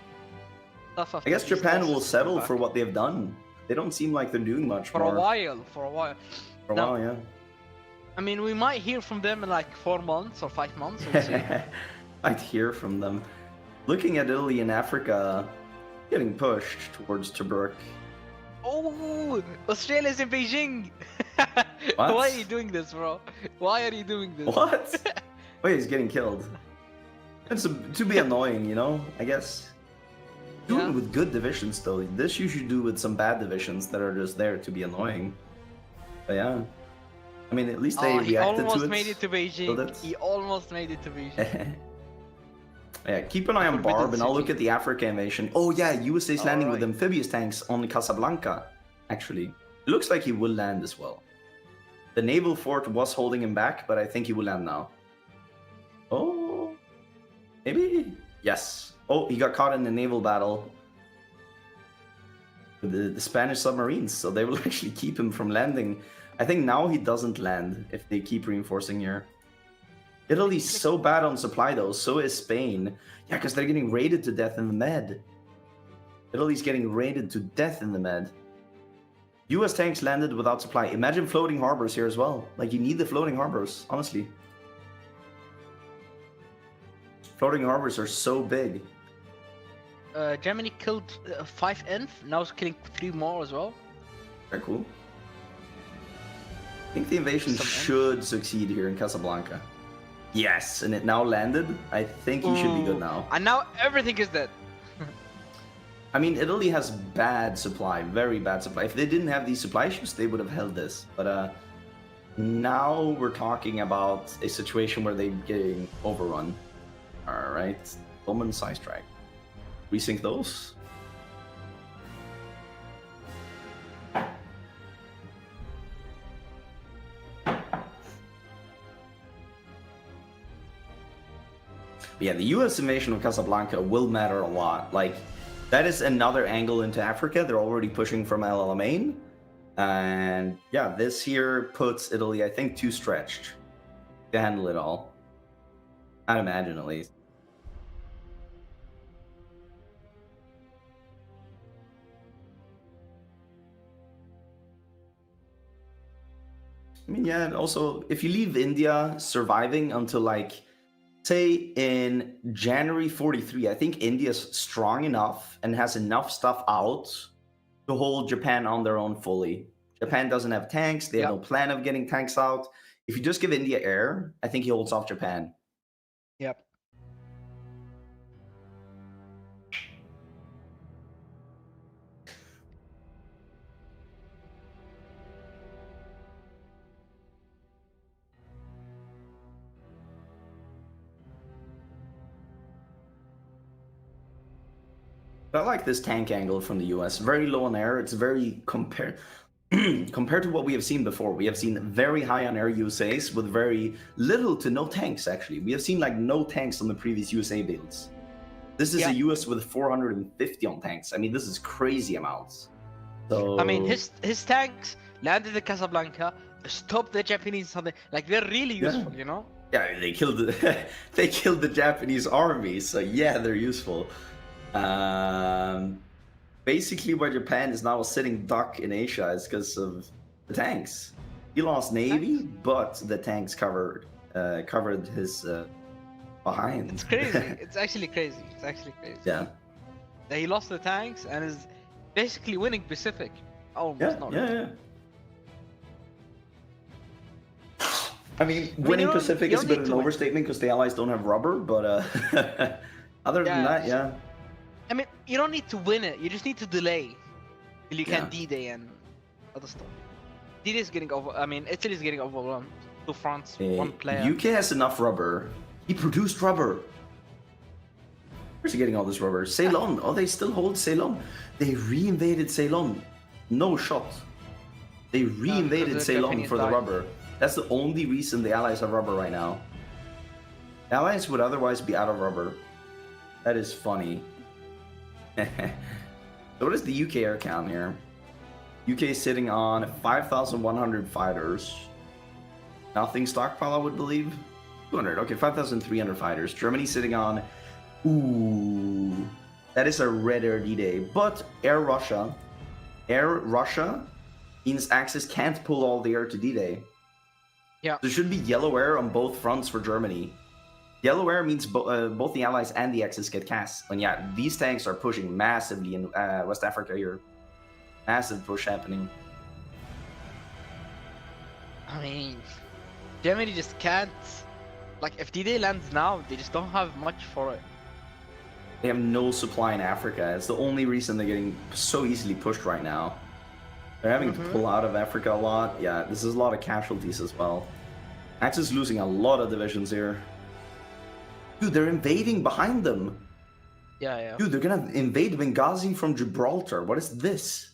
tough I after guess these Japan will losses to come settle back. for what they've done. They don't seem like they're doing much For more. a while, for a while. For a No. while, yeah. I mean, we might hear from them in like 4 months or 5 months. We'll see. I'd hear from them. Looking at Italy and Africa, getting pushed towards Tobruk. Oh, Australia's in Beijing. What? Why are you doing this, bro? Why are you doing this? What? Wait, he's getting killed. It's to be annoying, you know, I guess. Do Yeah. it with good divisions, though. This you should do with some bad divisions that are just there to be annoying. But yeah. I mean, at least they He reacted almost to it. made it to Beijing. that's- He almost made it to Beijing. Yeah, keep an eye on Forbidden Barb, and I'll look City. at the Africa invasion. Oh yeah, USA's landing with Alright. amphibious tanks on Casablanca, actually. It looks like he will land as well. The naval fort was holding him back, but I think he will land now. Oh, maybe? Yes. Oh, he got caught in a naval battle with the Spanish submarines, so they will actually keep him from landing. I think now he doesn't land if they keep reinforcing here. Italy's so bad on supply though, so is Spain. Yeah, because they're getting raided to death in the Med. Italy's getting raided to death in the Med. US tanks landed without supply. Imagine floating harbors here as well. Like, you need the floating harbors, honestly. Floating harbors are so big. Germany killed 5 Enf, now it's killing 3 more as well. Very cool. I think the invasion Some should succeed here in Casablanca. Yes, and it now landed. I think he should be good Ooh. now. And now everything is dead. I mean, Italy has bad supply, very bad supply. If they didn't have these supply issues, they would have held this. But now we're talking about a situation where they're getting overrun. All right, Bowman size strike. Resync those. But yeah, the US invasion of Casablanca will matter a lot. Like, that is another angle into Africa. They're already pushing from El Alamein. And yeah, this here puts Italy, I think, too stretched to handle it all. I'd imagine, at least. I mean, yeah, and also, if you leave India surviving until, like, say in January 43, I think India's strong enough and has enough stuff out to hold Japan on their own fully. Japan doesn't have tanks, they have no plan of getting tanks out. If you just give India air, I think he holds off Japan. Yep. But I like this tank angle from the US. Very low on air. It's very compared to what we have seen before. We have seen very high on air USAs with very little to no tanks, actually. We have seen like no tanks on the previous USA builds. This is a US with 450 on tanks. I mean, this is crazy amounts. So I mean, his tanks landed in Casablanca, stopped the Japanese something. Like, they're really useful, you know? yeah, they killed they killed the Japanese army. So yeah, they're useful. Basically, where Japan is now a sitting duck in Asia is because of the tanks. He lost navy, but the tanks covered his behind. It's crazy. It's actually crazy. It's actually crazy. Yeah. That he lost the tanks and is basically winning Pacific. Almost Yeah, not. yeah, really. yeah. I mean, you winning don't- Pacific you is a don't bit need of an to win. overstatement because the Allies don't have rubber, but other than Yeah. that, yeah. I mean, you don't need to win it. You just need to delay till you can Yeah. D-Day and other stuff. D-Day is getting over. I mean, Italy is getting overwhelmed. Two fronts, one player. UK has enough rubber. He produced rubber. Where's he getting all this rubber? Ceylon. Oh, they still hold Ceylon. They re-invaded Ceylon. No shot. They re-invaded the Ceylon Japanese for the died. rubber. That's the only reason the Allies have rubber right now. Allies would otherwise be out of rubber. That is funny. So what is the UK air count here? UK is sitting on 5,100 fighters. Nothing stockpile, I would believe. 200. Okay, 5,300 fighters. Germany sitting on... Ooh. That is a red air D-Day. But Air Russia means Axis can't pull all the air to D-Day. Yeah. There should be yellow air on both fronts for Germany. Yellow air means both the Allies and the Axis get cast. And yeah, these tanks are pushing massively in West Africa here. Massive push happening. I mean, Germany just can't. Like, if D-Day lands now, they just don't have much for it. They have no supply in Africa. It's the only reason they're getting so easily pushed right now. They're having to pull out of Africa a lot. Yeah, this is a lot of casualties as well. Axis losing a lot of divisions here. Dude, they're invading behind them. Yeah, yeah. Dude, they're gonna invade Benghazi from Gibraltar. What is this?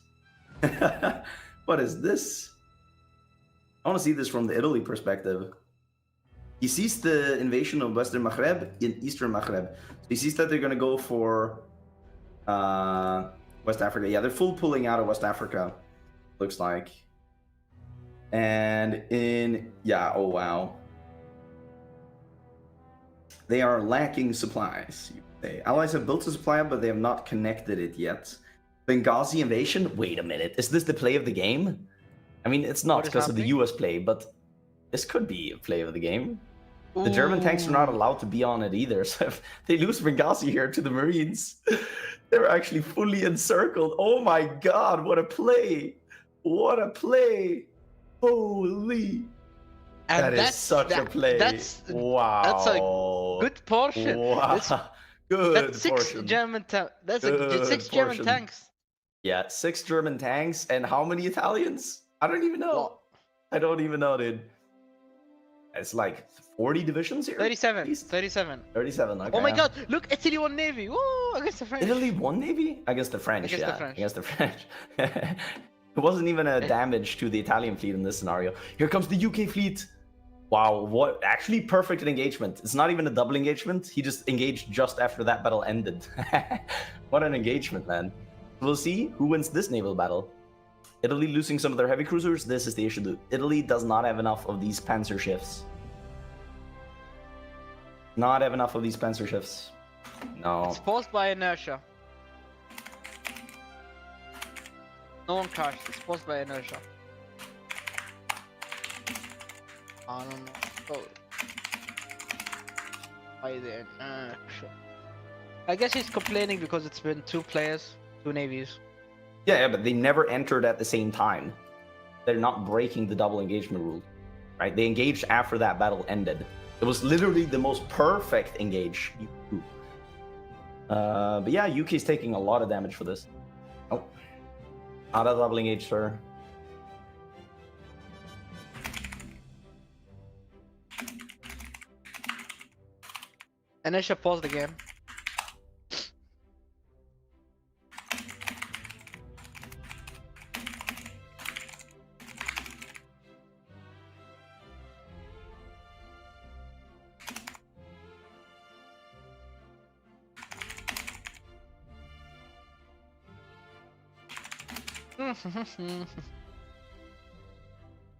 What is this? I want to see this from the Italy perspective. He sees the invasion of Western Maghreb in Eastern Maghreb. So he sees that they're gonna go for West Africa. Yeah, they're full pulling out of West Africa, looks like. And oh wow. They are lacking supplies. The Allies have built a supply, but they have not connected it yet. Benghazi invasion? Wait a minute. Is this the play of the game? I mean, it's not What is because of the happening? US play, but this could be a play of the game. The German tanks are not allowed to be on it either, so if they lose Benghazi here to the Marines, they're actually fully encircled. Oh my god, what a play! What a play! Holy! And That is such a play. Wow. That's a good portion. Wow. Good That's six portion. German tanks. That's Good six German portion. tanks. Yeah, 6 German tanks and how many Italians? I don't even know. Lot. I don't even know, dude. It's like 40 divisions here? 37. Jeez. 37. 37, okay. Oh my god, look, Italy won Navy. Woo, against the French. Italy won Navy? Against the French, Against yeah. the French. Against the French. It wasn't even a damage to the Italian fleet in this scenario. Here comes the UK fleet. Wow, what? Actually, perfect engagement. It's not even a double engagement. He just engaged just after that battle ended. What an engagement, man. We'll see who wins this naval battle. Italy losing some of their heavy cruisers. This is the issue. Italy does not have enough of these panzer ships. Not have enough of these panzer ships. No. It's forced by inertia. No one crashed. It's forced by inertia. I don't know. Oh. By the inertia. I guess he's complaining because it's been 2 players, 2 navies. Yeah, but they never entered at the same time. They're not breaking the double engagement rule, right? They engaged after that battle ended. It was literally the most perfect engage. But yeah, UK's taking a lot of damage for this. Oh, not a double engage, sir. Inertia paused the game.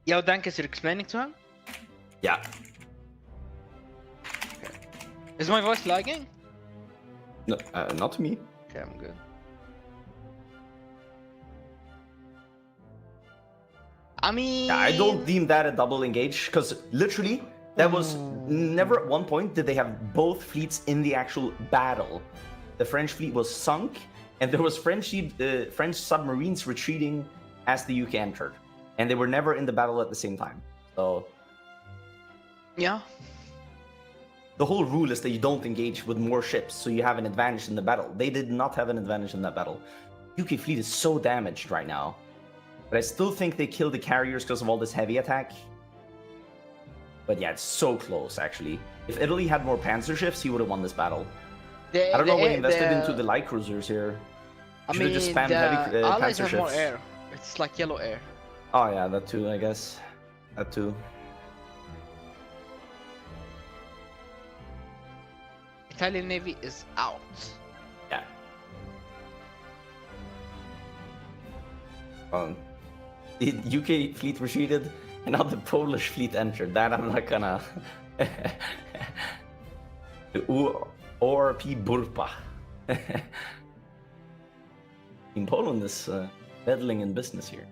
Yo, Dankus, you're explaining to him? Yeah. Is my voice lagging? No, not to me. Okay, I'm good. I mean... Yeah, I don't deem that a double engage, because literally, that was never at one point did they have both fleets in the actual battle. The French fleet was sunk, and there was French submarines retreating as the UK entered. And they were never in the battle at the same time. So, Yeah. The whole rule is that you don't engage with more ships, so you have an advantage in the battle. They did not have an advantage in that battle. UK fleet is so damaged right now. But I still think they killed the carriers because of all this heavy attack. But yeah, it's so close, actually. If Italy had more panzer ships, he would have won this battle. I don't know what he invested into the light cruisers here. I Should have mean, just spammed the heavy allies panzer have more ships. air. It's like yellow air. Oh yeah, that too, I guess. That too. Italian Navy is out. Yeah. The UK fleet retreated, and now the Polish fleet entered. That I'm not gonna. The ORP Burpa. In Poland is meddling in business here.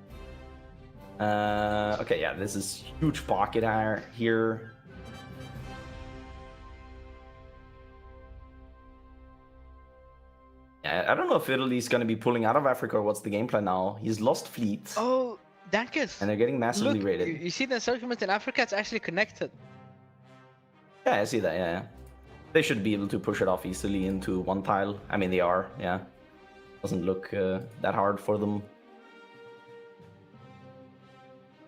Okay, yeah, this is huge pocket here. I don't know if Italy's going to be pulling out of Africa or what's the game plan now. He's lost fleet. Oh, Dankus. And they're getting massively Look, raided. you see the encirclement in Africa? It's actually connected. Yeah, I see that, yeah. They should be able to push it off easily into one tile. I mean, they are, yeah. Doesn't look that hard for them.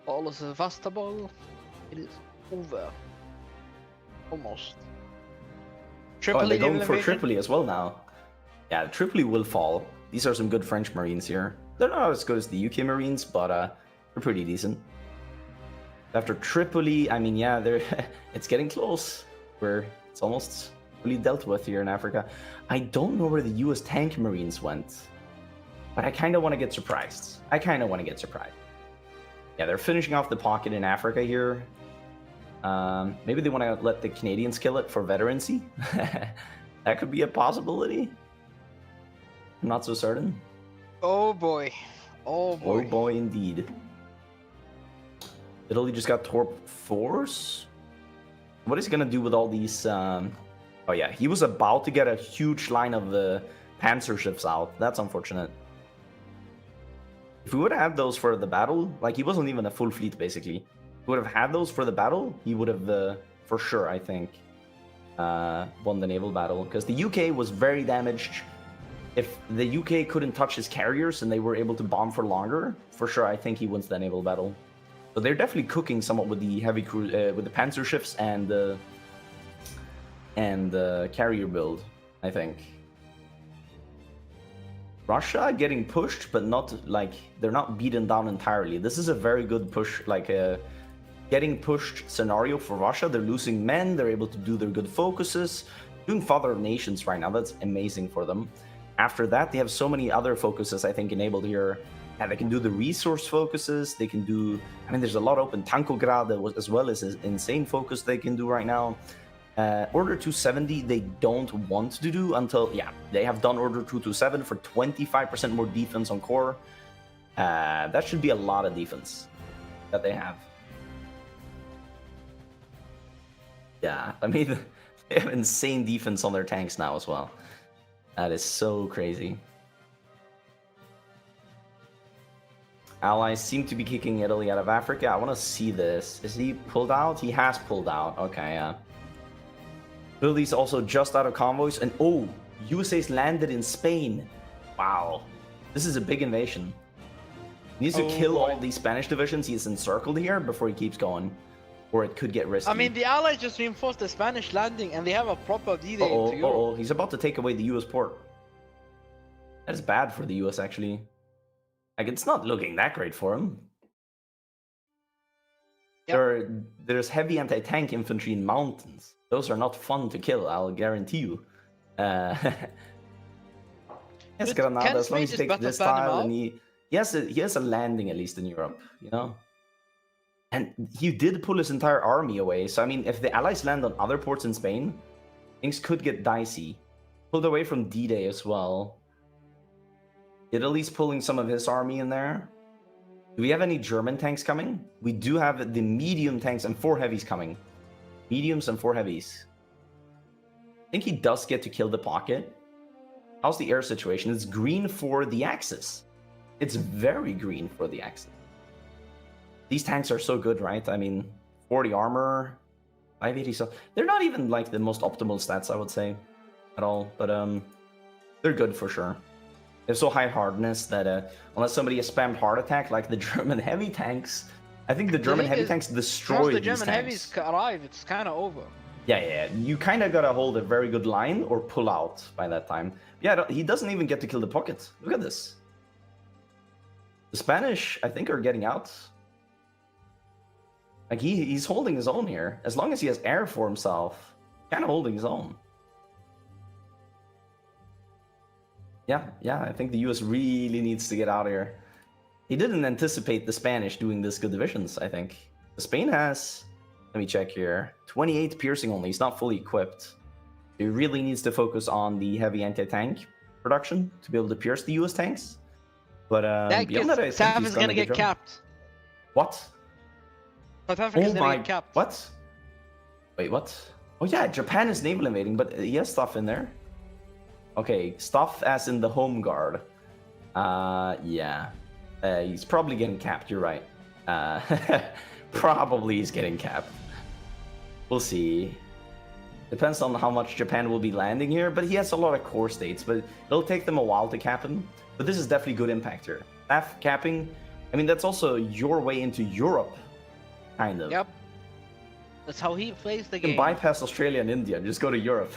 All is Sevastopol. It is over. Almost. Oh, they're going for invasion? Tripoli as well now. Yeah, Tripoli will fall. These are some good French Marines here. They're not as good as the UK Marines, but they're pretty decent. After Tripoli, I mean, yeah, they're it's getting close. It's almost fully dealt with here in Africa. I don't know where the US tank Marines went, but I kind of want to get surprised. Yeah, they're finishing off the pocket in Africa here. Maybe they want to let the Canadians kill it for veterancy. That could be a possibility. I'm not so certain. Oh boy. Oh boy. Oh boy, indeed. Italy just got Torp 4s. What is he gonna do with all these? Oh yeah, he was about to get a huge line of panzer ships out. That's unfortunate. If we would have had those for the battle, like he wasn't even a full fleet basically. If we would have had those for the battle, he would have for sure, I think, won the naval battle. Because the UK was very damaged. If the UK couldn't touch his carriers and they were able to bomb for longer, for sure, I think he wins the naval battle. So they're definitely cooking somewhat with the heavy with the panzer ships and the carrier build, I think. Russia getting pushed, but not like they're not beaten down entirely. This is a very good push, like a getting pushed scenario for Russia. They're losing men. They're able to do their good focuses, doing Father of Nations right now. That's amazing for them. After that, they have so many other focuses, I think, enabled here. Yeah, they can do the resource focuses. They can do, I mean, there's a lot open. Tankograd as well as an insane focus they can do right now. Order 270, they don't want to do until, yeah, they have done Order 227 for 25% more defense on core. That should be a lot of defense that they have. Yeah, I mean, they have insane defense on their tanks now as well. That is so crazy. Allies seem to be kicking Italy out of Africa. I want to see this. Is he pulled out? He has pulled out. Okay, yeah. Italy's also just out of convoys. And oh, USA's landed in Spain. Wow. This is a big invasion. He needs to kill all these Spanish divisions he's encircled here before he keeps going. Or it could get risky. I mean, the Allies just reinforced the Spanish landing and they have a proper D-Day to Europe. Uh-oh, he's about to take away the US port. That is bad for the US, actually. Like, it's not looking that great for him. Yep. There's heavy anti-tank infantry in mountains. Those are not fun to kill, I'll guarantee you. Yes, Granada, as long as he takes this tile and he has a landing at least in Europe, you know? And he did pull his entire army away, so I mean, if the Allies land on other ports in Spain, things could get dicey. Pulled away from D-Day as well. Italy's pulling some of his army in there. Do we have any German tanks coming? We do have the medium tanks and 4 heavies coming. Mediums and 4 heavies. I think he does get to kill the pocket. How's the air situation? It's green for the Axis. It's very green for the Axis. These tanks are so good, right? I mean, 40 armor. 580. So they're not even like the most optimal stats, I would say, at all. But they're good for sure. They have so high hardness that unless somebody has spammed heart attack like the German heavy tanks, I think the German heavy tanks destroy once the these German tanks. heavies arrive, it's kind of over. Yeah. You kind of gotta hold a very good line or pull out by that time. Yeah, he doesn't even get to kill the pocket. Look at this. The Spanish, I think, are getting out. Like he's holding his own here. As long as he has air for himself, kind of holding his own. Yeah, I think the US really needs to get out of here. He didn't anticipate the Spanish doing this good divisions, I think. Spain has, let me check here, 28 piercing only. He's not fully equipped. He really needs to focus on the heavy anti-tank production to be able to pierce the US tanks. But beyond that, I think South he's is done gonna a good get job. capped. What? South Africa's Oh gonna my, get capped. what? Wait, what? Oh yeah, Japan is naval invading, but he has stuff in there. Okay, stuff as in the home guard. Yeah. He's probably getting capped, you're right. Probably he's getting capped. We'll see. Depends on how much Japan will be landing here, but he has a lot of core states, but it'll take them a while to cap him. But this is definitely good impact here. Staff capping, I mean, that's also your way into Europe, kind of. Yep. That's how he plays the You can game. bypass Australia and India and just go to Europe.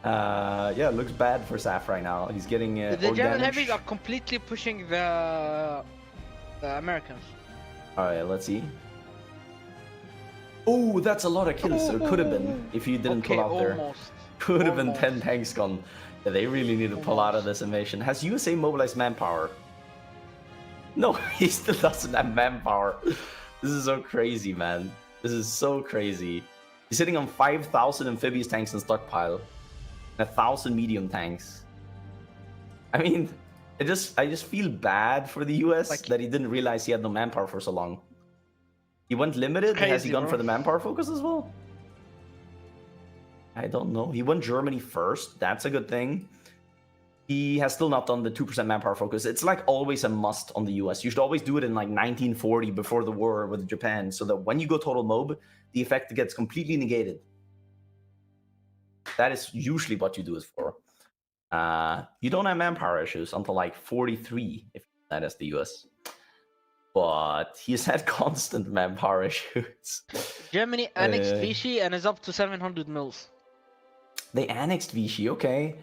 Yeah, it looks bad for Saf right now. He's getting The German damage. heavies are completely pushing the Americans. Alright, let's see. Oh, that's a lot of kills. So it could have been if you didn't pull out there. Almost. Could have been Almost. 10 tanks gone. Yeah, they really need to pull out of this invasion. Has USA mobilized manpower? No, he still doesn't have manpower. This is so crazy, man. This is so crazy. He's sitting on 5,000 amphibious tanks in stockpile. And 1,000 medium tanks. I mean, I just feel bad for the US that he didn't realize he had no manpower for so long. He went limited. Has he Crazy, gone bro. for the manpower focus as well? I don't know. He went Germany first. That's a good thing. He has still not done the 2% manpower focus. It's like always a must on the US. You should always do it in like 1940 before the war with Japan, so that when you go total mob, the effect gets completely negated. That is usually what you do it for. You don't have manpower issues until like 43, if that is the US. But he's had constant manpower issues. Germany annexed Vichy and is up to 700 mils. They annexed Vichy, okay.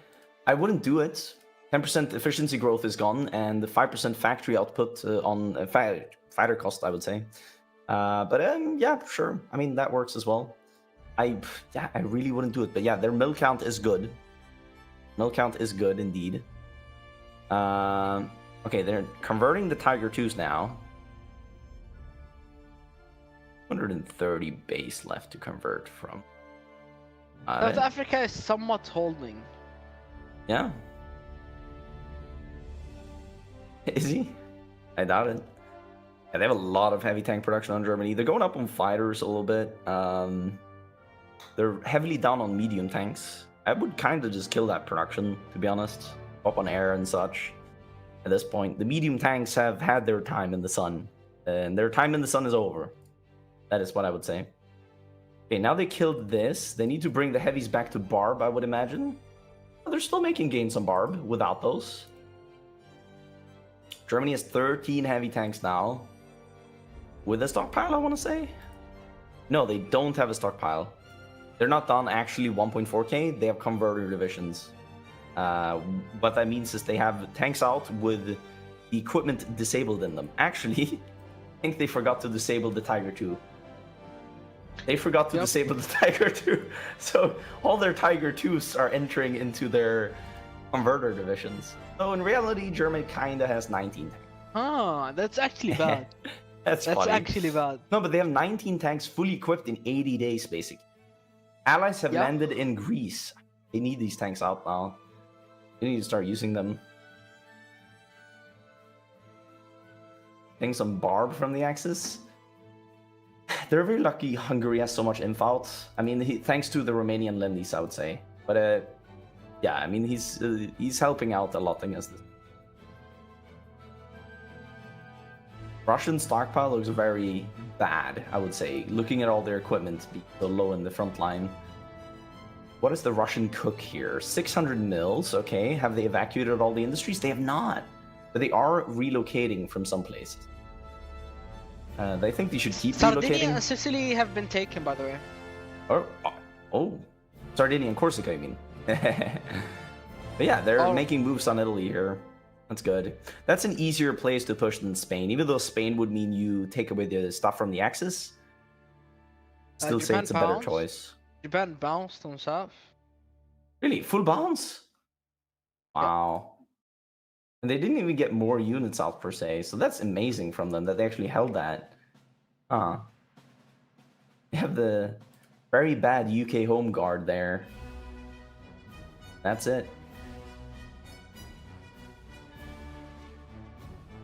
I wouldn't do it. 10% efficiency growth is gone, and the 5% factory output on fighter cost, I would say. But yeah, sure. I mean, that works as well. I really wouldn't do it. But yeah, their mill count is good. Mill count is good indeed. Okay, they're converting the Tiger 2s now. 130 base left to convert from. South Africa is somewhat holding. Yeah. Is he? I doubt it. Yeah, they have a lot of heavy tank production on Germany. They're going up on fighters a little bit. They're heavily down on medium tanks. I would kind of just kill that production, to be honest. Up on air and such. At this point, the medium tanks have had their time in the sun. And their time in the sun is over. That is what I would say. Okay, now they killed this. They need to bring the heavies back to Barb, I would imagine. They're still making gains on Barb without those. Germany has 13 heavy tanks now. With a stockpile, I want to say? No, they don't have a stockpile. They're not done actually 1.4k. They have converter divisions. What that means is they have tanks out with the equipment disabled in them. Actually, I think they forgot to disable the Tiger 2. They forgot to disable the Tiger 2. So all their Tiger 2s are entering into their converter divisions. So in reality, Germany kind of has 19 tanks. Ah, that's actually bad. That's That's funny. actually bad. No, but they have 19 tanks fully equipped in 80 days, basically. Allies have landed in Greece. They need these tanks out now. They need to start using them. Getting some Barb from the Axis. They're very lucky Hungary has so much infight. I mean, thanks to the Romanian Lendis, I would say. But yeah, I mean, he's helping out a lot against this. Russian stockpile looks very bad, I would say. Looking at all their equipment being so low in the front line. What is the Russian cook here? 600 mils, okay. Have they evacuated all the industries? They have not. But they are relocating from some places. They think they should keep Sardinia relocating. and Sicily have been taken, by the way. Oh. Sardinia and Corsica, I mean. But yeah, they're making moves on Italy here. That's good. That's an easier place to push than Spain, even though Spain would mean you take away the stuff from the Axis. Still say it's a better choice. Japan bounced on south. Really? Full bounce? Wow. And they didn't even get more units out per se, so that's amazing from them that they actually held that. They have the very bad UK home guard there. That's it.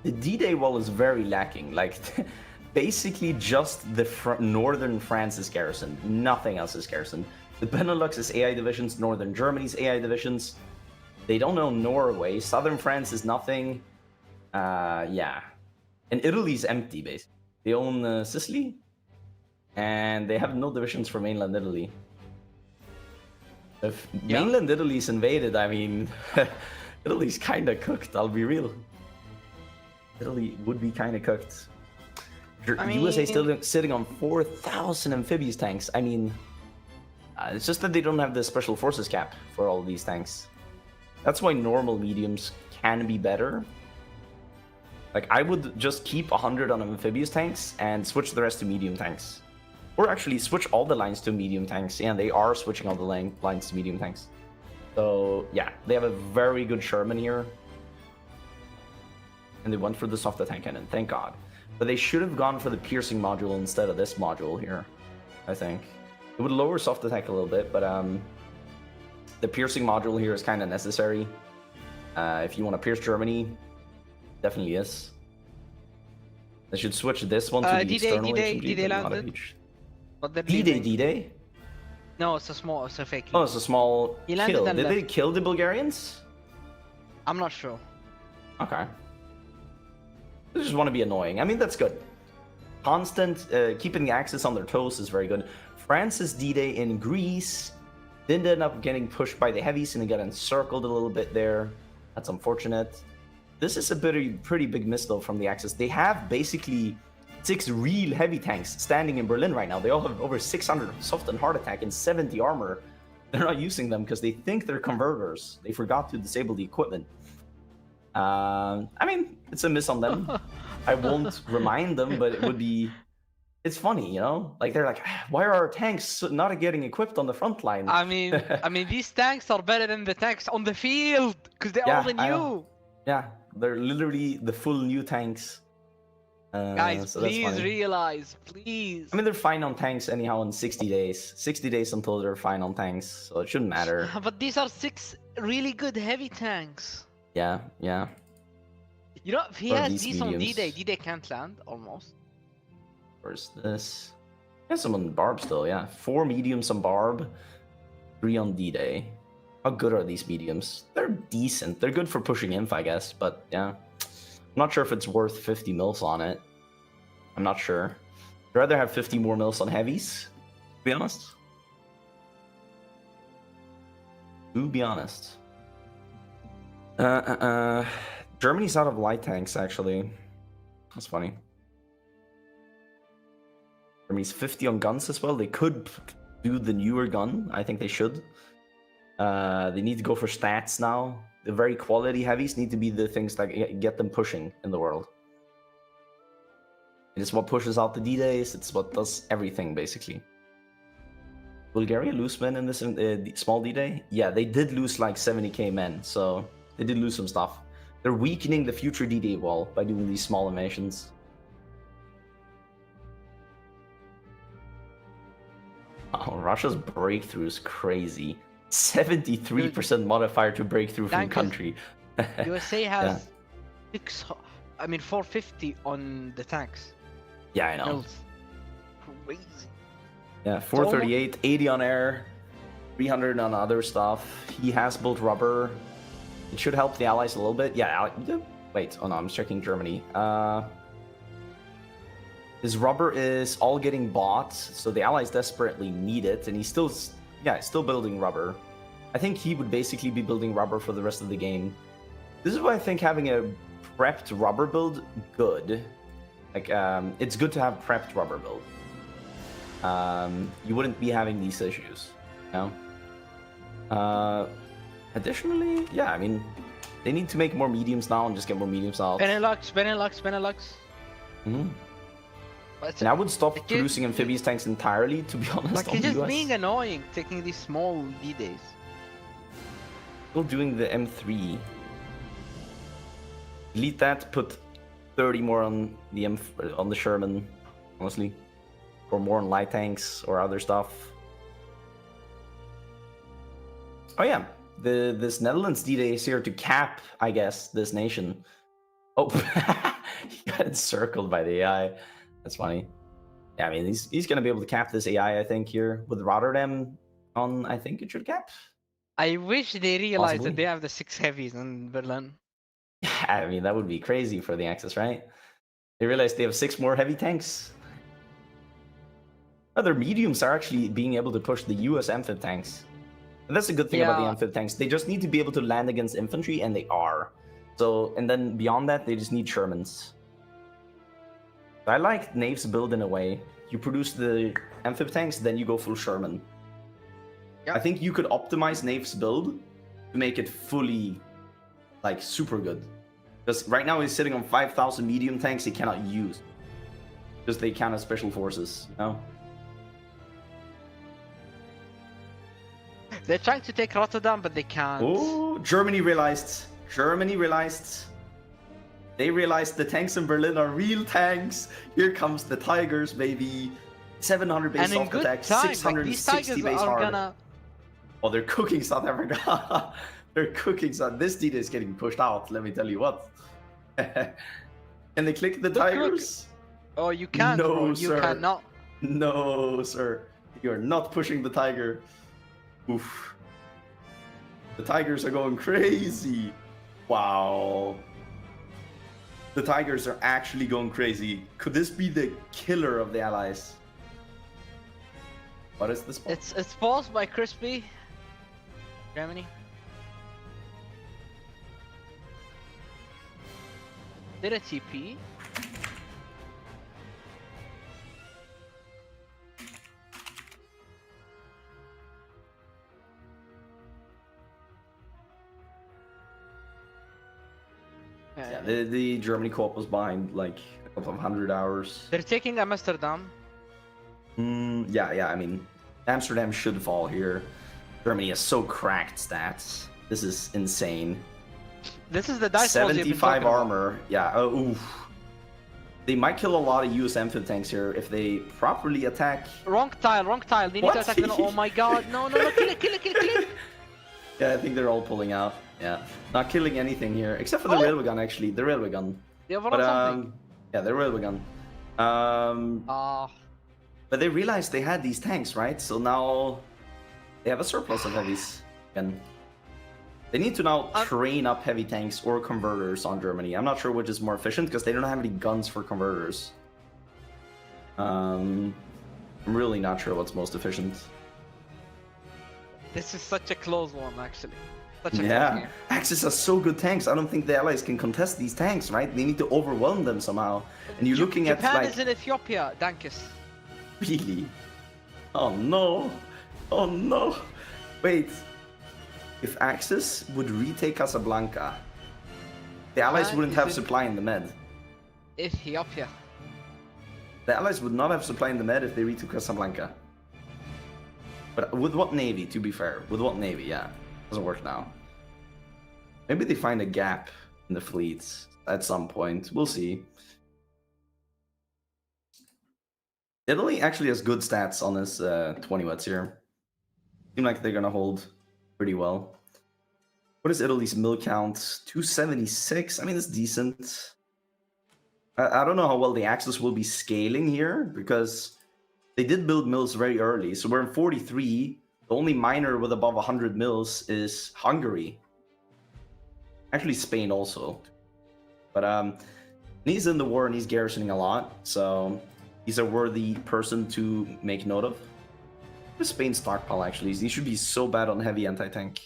The D-Day wall is very lacking. Like, basically just the northern France is garrisoned. Nothing else is garrisoned. The Benelux is AI divisions. Northern Germany's AI divisions. They don't know Norway. Southern France is nothing. Yeah. And Italy's empty, basically. They own Sicily. And they have no divisions for mainland Italy. If mainland Italy's invaded, I mean, Italy's kind of cooked, I'll be real. Italy would be kind of cooked. USA still sitting on 4,000 amphibious tanks. I mean, it's just that they don't have the special forces cap for all of these tanks. That's why normal mediums can be better. Like, I would just keep 100 on amphibious tanks and switch the rest to medium tanks. Or actually switch all the lines to medium tanks. Yeah, they are switching all the lines to medium tanks. So, yeah, they have a very good Sherman here. And they went for the soft attack cannon, thank God. But they should have gone for the piercing module instead of this module here, I think. It would lower soft attack a little bit, but the piercing module here is kind of necessary. If you want to pierce Germany, definitely is. They should switch this one to the external HMG. D-Day landed. D-Day? No, it's a fake. Oh, it's a small kill. Did they kill the Bulgarians? I'm not sure. Okay. They just want to be annoying. I mean, that's good. Constant, keeping the Axis on their toes is very good. France's D-Day in Greece did end up getting pushed by the heavies and they got encircled a little bit there. That's unfortunate. This is a pretty big miss, though, from the Axis. They have basically 6 real heavy tanks standing in Berlin right now. They all have over 600 soft and hard attack and 70 armor. They're not using them because they think they're converters. They forgot to disable the equipment. I mean, it's a miss on them. I won't remind them, but it would be... It's funny, you know? Like, they're like, why are our tanks not getting equipped on the front line? I mean, these tanks are better than the tanks on the field, because they're all the new. Yeah, they're literally the full new tanks. Guys, so please realize, please. I mean, they're fine on tanks anyhow in 60 days. 60 days until they're fine on tanks, so it shouldn't matter. But these are 6 really good heavy tanks. Yeah. You know, if he has these on D-Day, D-Day can't land, almost. Where's this? He has some on Barb still, yeah. 4 mediums on Barb, 3 on D-Day. How good are these mediums? They're decent. They're good for pushing inf, I guess, but yeah. I'm not sure if it's worth 50 mils on it. I'm not sure. I'd rather have 50 more mils on heavies, to be honest. Germany's out of light tanks, actually. That's funny. Germany's 50 on guns as well. They could do the newer gun. I think they should. They need to go for stats now. The very quality heavies need to be the things that get them pushing in the world. It is what pushes out the D-Days. It's what does everything, basically. Bulgaria lose men in this small D-Day? Yeah, they did lose like 70k men, so they did lose some stuff. They're weakening the future D-Day wall by doing these small invasions. Oh, Russia's breakthrough is crazy. 73% modifier to breakthrough from country. USA has 450 on the tanks. Yeah, I know. Crazy. Yeah, 438, 80 on air, 300 on other stuff. He has built rubber. It should help the allies a little bit. Yeah, wait. Oh no, I'm checking Germany. His rubber is all getting bought, so the allies desperately need it, and he's still building rubber. I think he would basically be building rubber for the rest of the game. This is why I think having a prepped rubber build good. Like, it's good to have prepped rubber build. You wouldn't be having these issues, you know? Additionally, yeah, I mean, they need to make more mediums now and just get more mediums out. Benelux. Mm-hmm. And I would stop producing amphibious tanks entirely, to be honest. Like, on it's the just US. being annoying taking these small D-days. Still doing the M3. Delete that, put 30 more on the Sherman, honestly. Or more on light tanks or other stuff. Oh yeah, this Netherlands D-Day is here to cap, I guess, this nation. Oh, he got encircled by the AI. That's funny. Yeah, I mean, he's gonna be able to cap this AI, I think, here with Rotterdam on. I think it should cap. I wish they realized Possibly. that they have the 6 heavies in Berlin. I mean, that would be crazy for the Axis, right? They realized they have 6 more heavy tanks. Other mediums are actually being able to push the US amphib tanks. And that's the good thing about the amphib tanks. They just need to be able to land against infantry, and they are. So, and then beyond that, they just need Shermans. I like Nave's build in a way. You produce the amphib tanks, then you go full Sherman. Yep. I think you could optimize Nave's build to make it fully, like, super good. Because right now he's sitting on 5,000 medium tanks he cannot use. Because they count as special forces, you know? They're trying to take Rotterdam, but they can't. Oh, Germany realized. They realized the tanks in Berlin are real tanks. Here comes the Tigers, baby. 700 base soft attack, 660 base hard. Oh, they're cooking South Africa. They're cooking South. This D is getting pushed out, let me tell you what. Can they click the Tigers? Oh, you can't, no, bro. You sir. cannot. No, sir. You're not pushing the Tiger. Oof. The Tigers are going crazy. Wow. The Tigers are actually going crazy. Could this be the killer of the Allies? What is this? It's paused by Crispy. Germany. Did a TP. Yeah, the Germany co-op was behind like a couple of 100 hours. They're taking Amsterdam. Yeah, I mean, Amsterdam should fall here. Germany has so cracked stats. This is insane. This is the dice rolls you've been 75 talking armor. Yeah, oof. They might kill a lot of US amphib tanks here if they properly attack. Wrong tile. They need to attack them. Oh my god, no, kill it. Yeah, I think they're all pulling out. Yeah, not killing anything here, except for the railway gun, actually. The railway gun. They overrun something. Yeah, the railway gun. But they realized they had these tanks, right? So now they have a surplus of heavies again. They need to now train up heavy tanks or converters on Germany. I'm not sure which is more efficient because they don't have any guns for converters. I'm really not sure what's most efficient. This is such a close one, actually. Yeah, Axis has so good tanks. I don't think the Allies can contest these tanks, right? They need to overwhelm them somehow. And you're looking at Japan like... is in Ethiopia, Dankis. Really? Oh no! Oh no! Wait. If Axis would retake Casablanca, the Allies wouldn't have supply in the Med. Ethiopia. The Allies would not have supply in the Med if they retook Casablanca. But with what navy, to be fair? With what navy, yeah. Doesn't work now. Maybe they find a gap in the fleets at some point. We'll see. Italy actually has good stats on this 20 wets here. Seem like they're gonna hold pretty well. What is Italy's mill count? 276? I mean, it's decent. I don't know how well the Axis will be scaling here, because they did build mills very early. So we're in 43. The only miner with above 100 mills is Hungary. Actually, Spain also. But he's in the war and he's garrisoning a lot. So He's a worthy person to make note of. The Spain stockpile actually. He should be so bad on heavy anti-tank.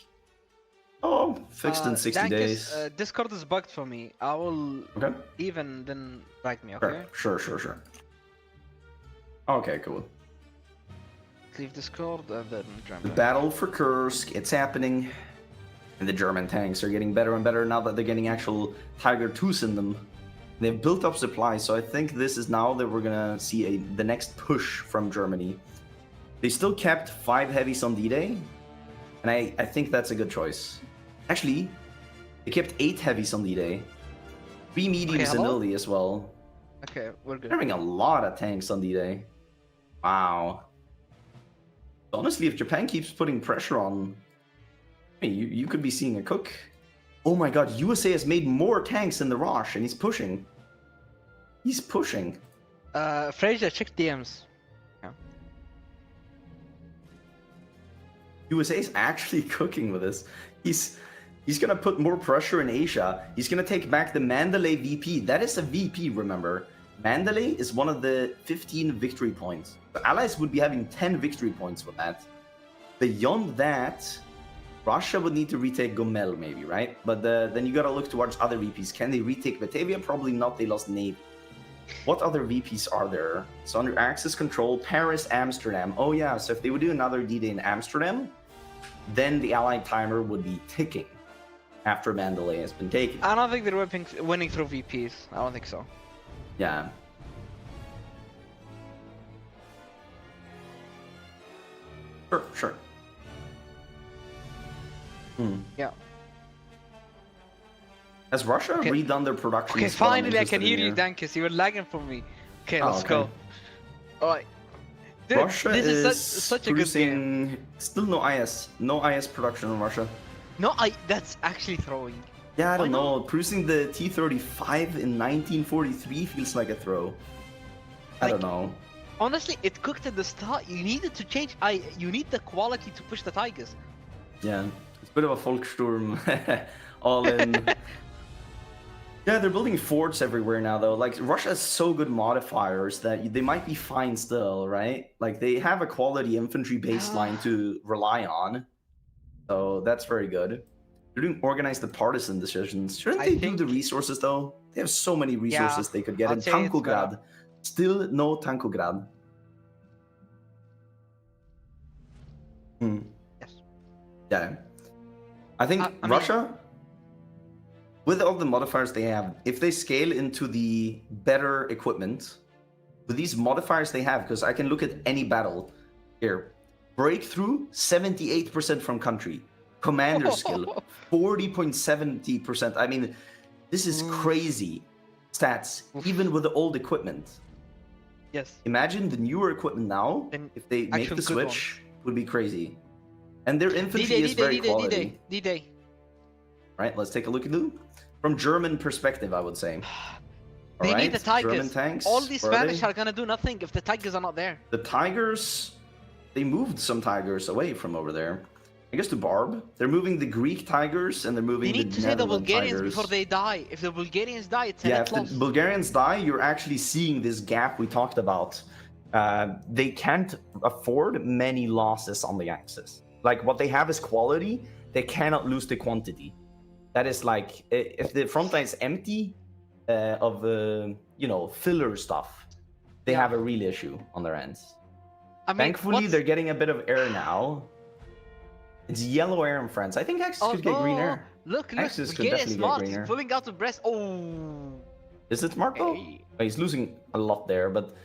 Oh, fixed in 60 days. Discord is bugged for me. I will Okay. leave and then drag me, okay? Sure. Okay, cool. Leave Discord and then drag The me. battle for Kursk, it's happening. And the German tanks are getting better and better now that they're getting actual Tiger 2s in them. They've built up supplies, so I think this is now that we're gonna see the next push from Germany. They still kept 5 heavies on D-Day, and I think that's a good choice. Actually, they kept 8 heavies on D-Day, 3 mediums in hello? Italy as well. Okay, we're good. They're having a lot of tanks on D-Day. Wow. Honestly, if Japan keeps putting pressure on, hey, you could be seeing a cook. Oh my god, USA has made more tanks in the Rosh, and he's pushing. He's pushing. Fraser, check DMs. USA is actually cooking with this. He's gonna put more pressure in Asia. He's gonna take back the Mandalay VP. That is a VP, remember. Mandalay is one of the 15 victory points. The Allies would be having 10 victory points with that. Beyond that, Russia would need to retake Gomel, maybe, right? But then you gotta look towards other VPs. Can they retake Batavia? Probably not. They lost Navy. What other VPs are there? So under Axis control, Paris, Amsterdam. Oh yeah, so if they would do another D-Day in Amsterdam, then the Allied timer would be ticking after Mandalay has been taken. I don't think they're winning through VPs. I don't think so. Yeah. Sure. Yeah. Has Russia redone their production? Okay, is what I'm finally I can interested in hear you, here. Dankus. You were lagging for me. Okay, Oh, let's okay. go. Alright. Dude, Russia this is such a good game. producing still no IS. No IS production in Russia. No, that's actually throwing. Yeah, I don't Why know. Producing the T-35 in 1943 feels like a throw. I don't know. Honestly, it cooked at the start. You needed to change. You need the quality to push the Tigers. Yeah, it's a bit of a Volkssturm all in. Yeah, they're building forts everywhere now, though. Like, Russia has so good modifiers that they might be fine still, right? Like, they have a quality infantry baseline to rely on. So, that's very good. They're doing organized the partisan decisions. Shouldn't they do the resources, though? They have so many resources they could get. I'll And say it's Tankograd. Still no Tankograd. Yes. Yeah. I think I mean- Russia, with all the modifiers they have, if they scale into the better equipment, with these modifiers they have, because I can look at any battle here. Breakthrough, 78% from country. Commander skill, 40.70%. I mean, this is crazy stats, even with the old equipment. Yes. Imagine the newer equipment now, An if they make actual the good one. switch, would be crazy. And their infantry is very quality. D-Day. Right, let's take a look at them. From German perspective, I would say. They Alright, need the Tigers. German tanks. All these where are Spanish they? are gonna do nothing if the Tigers are not there. The Tigers, they moved some Tigers away from over there. I guess to Barb. They're moving the Greek Tigers and they're moving They need the to say the Netherlands Bulgarians Tigers. before they die. If the Bulgarians die, it's a Yeah, net if loss. the Bulgarians die, you're actually seeing this gap we talked about. They can't afford many losses on the Axis. Like, what they have is quality. They cannot lose the quantity. That is like, if the front line is empty of, filler stuff, they have a real issue on their ends. I mean, Thankfully, they're getting a bit of air now. It's yellow air in France. I think Axis could get green air. Look, Axis could Bulgaria definitely get smart. green He's air. pulling out the breast. Oh. Is it smart though? Hey. Oh, he's losing a lot there, but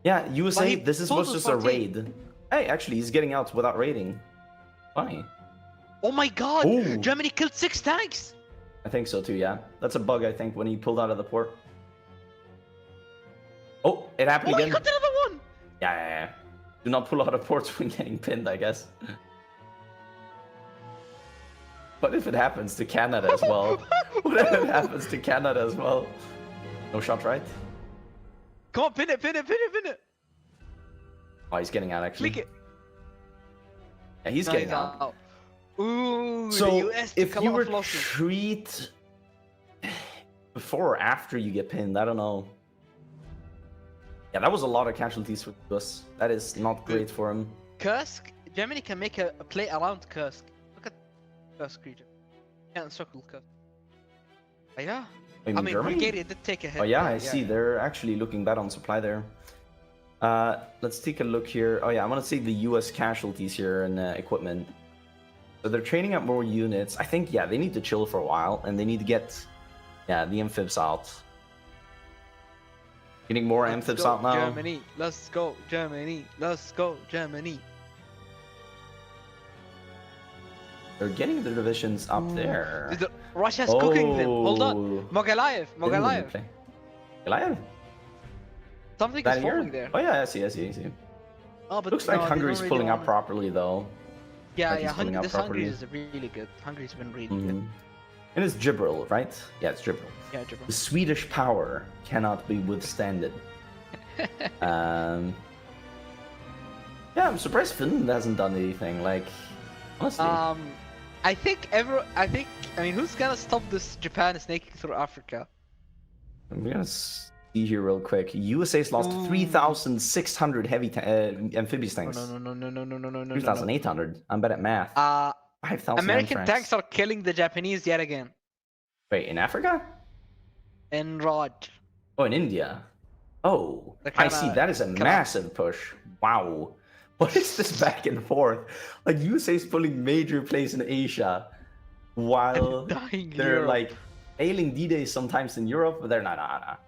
yeah, USA, he this is pulled supposed the to just a 14. raid. Hey, actually, he's getting out without raiding. Funny. Oh my god! Ooh. Germany killed 6 tanks! I think so too, yeah. That's a bug, I think, when he pulled out of the port. Oh, it happened Oh, he again. got another one! Yeah. Do not pull out of ports when getting pinned, I guess. What if it happens to Canada as well? What if it happens to Canada as well? No shot, right? Come on, pin it! Oh, he's getting out, actually. Click it! Yeah, he's No, getting he's out. Ooh, the So, US if took a you lot of losses. retreat before or after you get pinned, I don't know. Yeah, that was a lot of casualties for us. That is not great for him. Kursk, Germany can make a play around Kursk. Look at Kursk region. Can't circle Kursk. Yeah. You I mean mean, Germany? Bulgaria did take a hit. Oh yeah, there, I see. They're actually looking bad on supply there. Let's take a look here. Oh yeah, I want to see the U.S. casualties here and equipment. So they're training up more units. I think, yeah, they need to chill for a while, and they need to get, yeah, the amphibs out. Getting more amphibs out now. Germany, let's go, Germany, let's go, Germany. They're getting their divisions up there. Russia's cooking them. Hold on. Oh. Mogalayev. Mogalayev? Something That is here? forming there. Oh yeah, I see. Oh, but Looks like no, they Hungary's don't really pulling up wanna- properly though. Yeah, Like he's pulling out this Hungary properly. is really good. Hungary's been really Mhm. good. And it's Gibraltar, right? Yeah, it's Gibraltar. Yeah, The Gibraltar. Swedish power cannot be withstanded. Yeah, I'm surprised Finland hasn't done anything. Like, honestly. I mean, who's gonna stop this Japan snaking through Africa? I'm gonna see here real quick. USA's lost 3,600 heavy amphibious tanks. No. 3,800. I'm bad at math. 5,000 American anthrax. tanks are killing the Japanese yet again. Wait, in Africa? In Raj. Oh, in India. Oh, They're I kinda- see. That is a massive push. Wow. What is this back and forth? Like, USA's pulling major plays in Asia while Dying they're Europe. like failing D-Day sometimes in Europe, but they're not.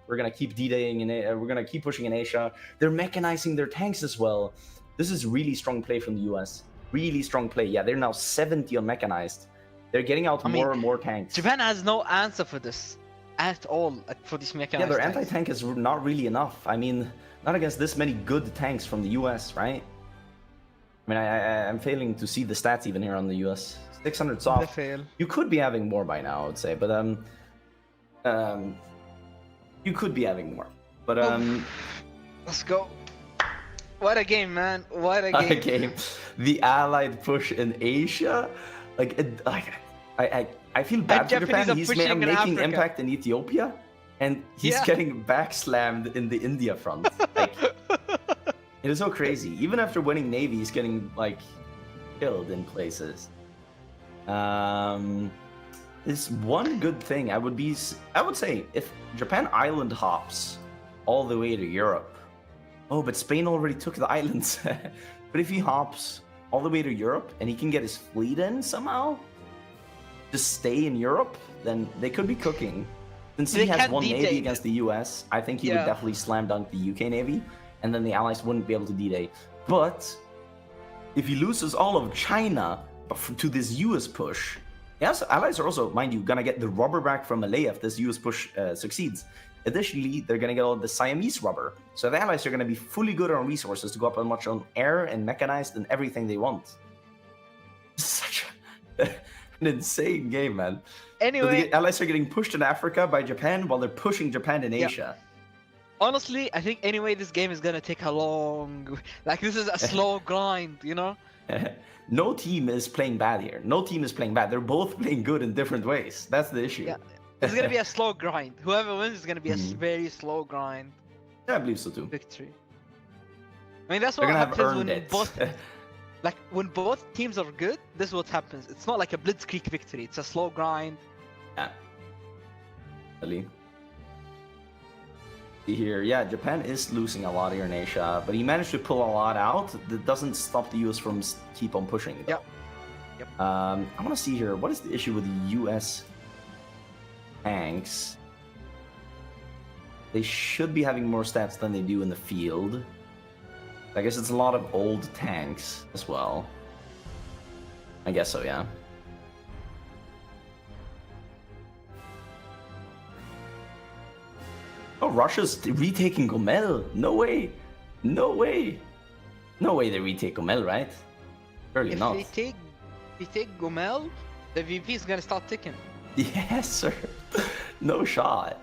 We're gonna keep D-Daying we're gonna keep pushing in Asia. They're mechanizing their tanks as well. This is really strong play from the US. Really strong play. Yeah, they're now 70 on mechanized. They're getting out more and more tanks. Japan has no answer for this at all, for these mechanized Yeah, their tanks. anti-tank is not really enough. I mean, not against this many good tanks from the US, right? I mean, I'm failing to see the stats even here on the US. 600 They soft. fail. You could be having more by now, I would say, but you could be having more. But Let's go. What a game, man! What a game! okay, the Allied push in Asia, I feel bad for Japanese Japan. are He's pushing in making Africa. impact in Ethiopia, and he's Yeah. getting backslammed in the India front. Like, it is so crazy. Even after winning Navy, he's getting like killed in places. It's one good thing. I would say if Japan island hops all the way to Europe. Oh, but Spain already took the islands. But if he hops all the way to Europe and he can get his fleet in somehow, just stay in Europe, then they could be cooking. Since he They has can't one D-Day. navy against the US, I think he would Yeah. definitely slam dunk the UK navy, and then the Allies wouldn't be able to D-Day. But if he loses all of China to this US push, yes, Allies are also, mind you, gonna get the rubber back from Malaya if this US push succeeds. Additionally, they're gonna get all the Siamese rubber. So the Allies are gonna be fully good on resources to go up as much on air and mechanized and everything they want. Such an insane game, man. So Anyway, the Allies are getting pushed in Africa by Japan while they're pushing Japan in Yeah. Asia. honestly, I think anyway this game is gonna take a long. Like this is a slow grind, you know. No team is playing bad here. No team is playing bad. They're both playing good in different ways. That's the issue. Yeah. It's gonna be a slow grind. Whoever wins is gonna be a Mhm. very slow grind Yeah, I believe so too. victory. I mean, that's They're what gonna have happens earned when it. when both teams are good. This is what happens. It's not like a blitzkrieg victory. It's a slow grind. Really. See here, yeah, Japan is losing a lot here in Asia, but he managed to pull a lot out. That doesn't stop the US from keep on pushing. Though. Yep. I want to see here. What is the issue with the US tanks? They should be having more stats than they do in the field. I guess it's a lot of old tanks as well. I guess so, yeah. Oh, Russia's retaking Gomel. No way. No way. No way they retake Gomel, right? Surely If not. they take Gomel, the VP is gonna start ticking. Yes, sir. No shot.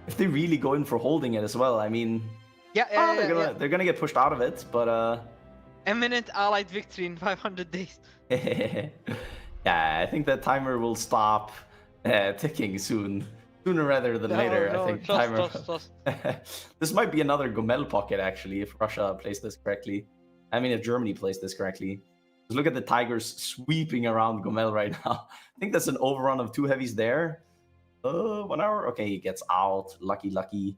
If they really go in for holding it as well, I mean, they're gonna get pushed out of it, but Imminent Allied victory in 500 days. yeah, I think that timer will stop ticking soon. Sooner rather than later, I think. Trust. This might be another Gomel pocket, actually, if Russia plays this correctly. I mean, if Germany plays this correctly. Just look at the Tigers sweeping around Gomel right now. I think that's an overrun of 2 heavies there. 1 hour? Okay, he gets out. Lucky.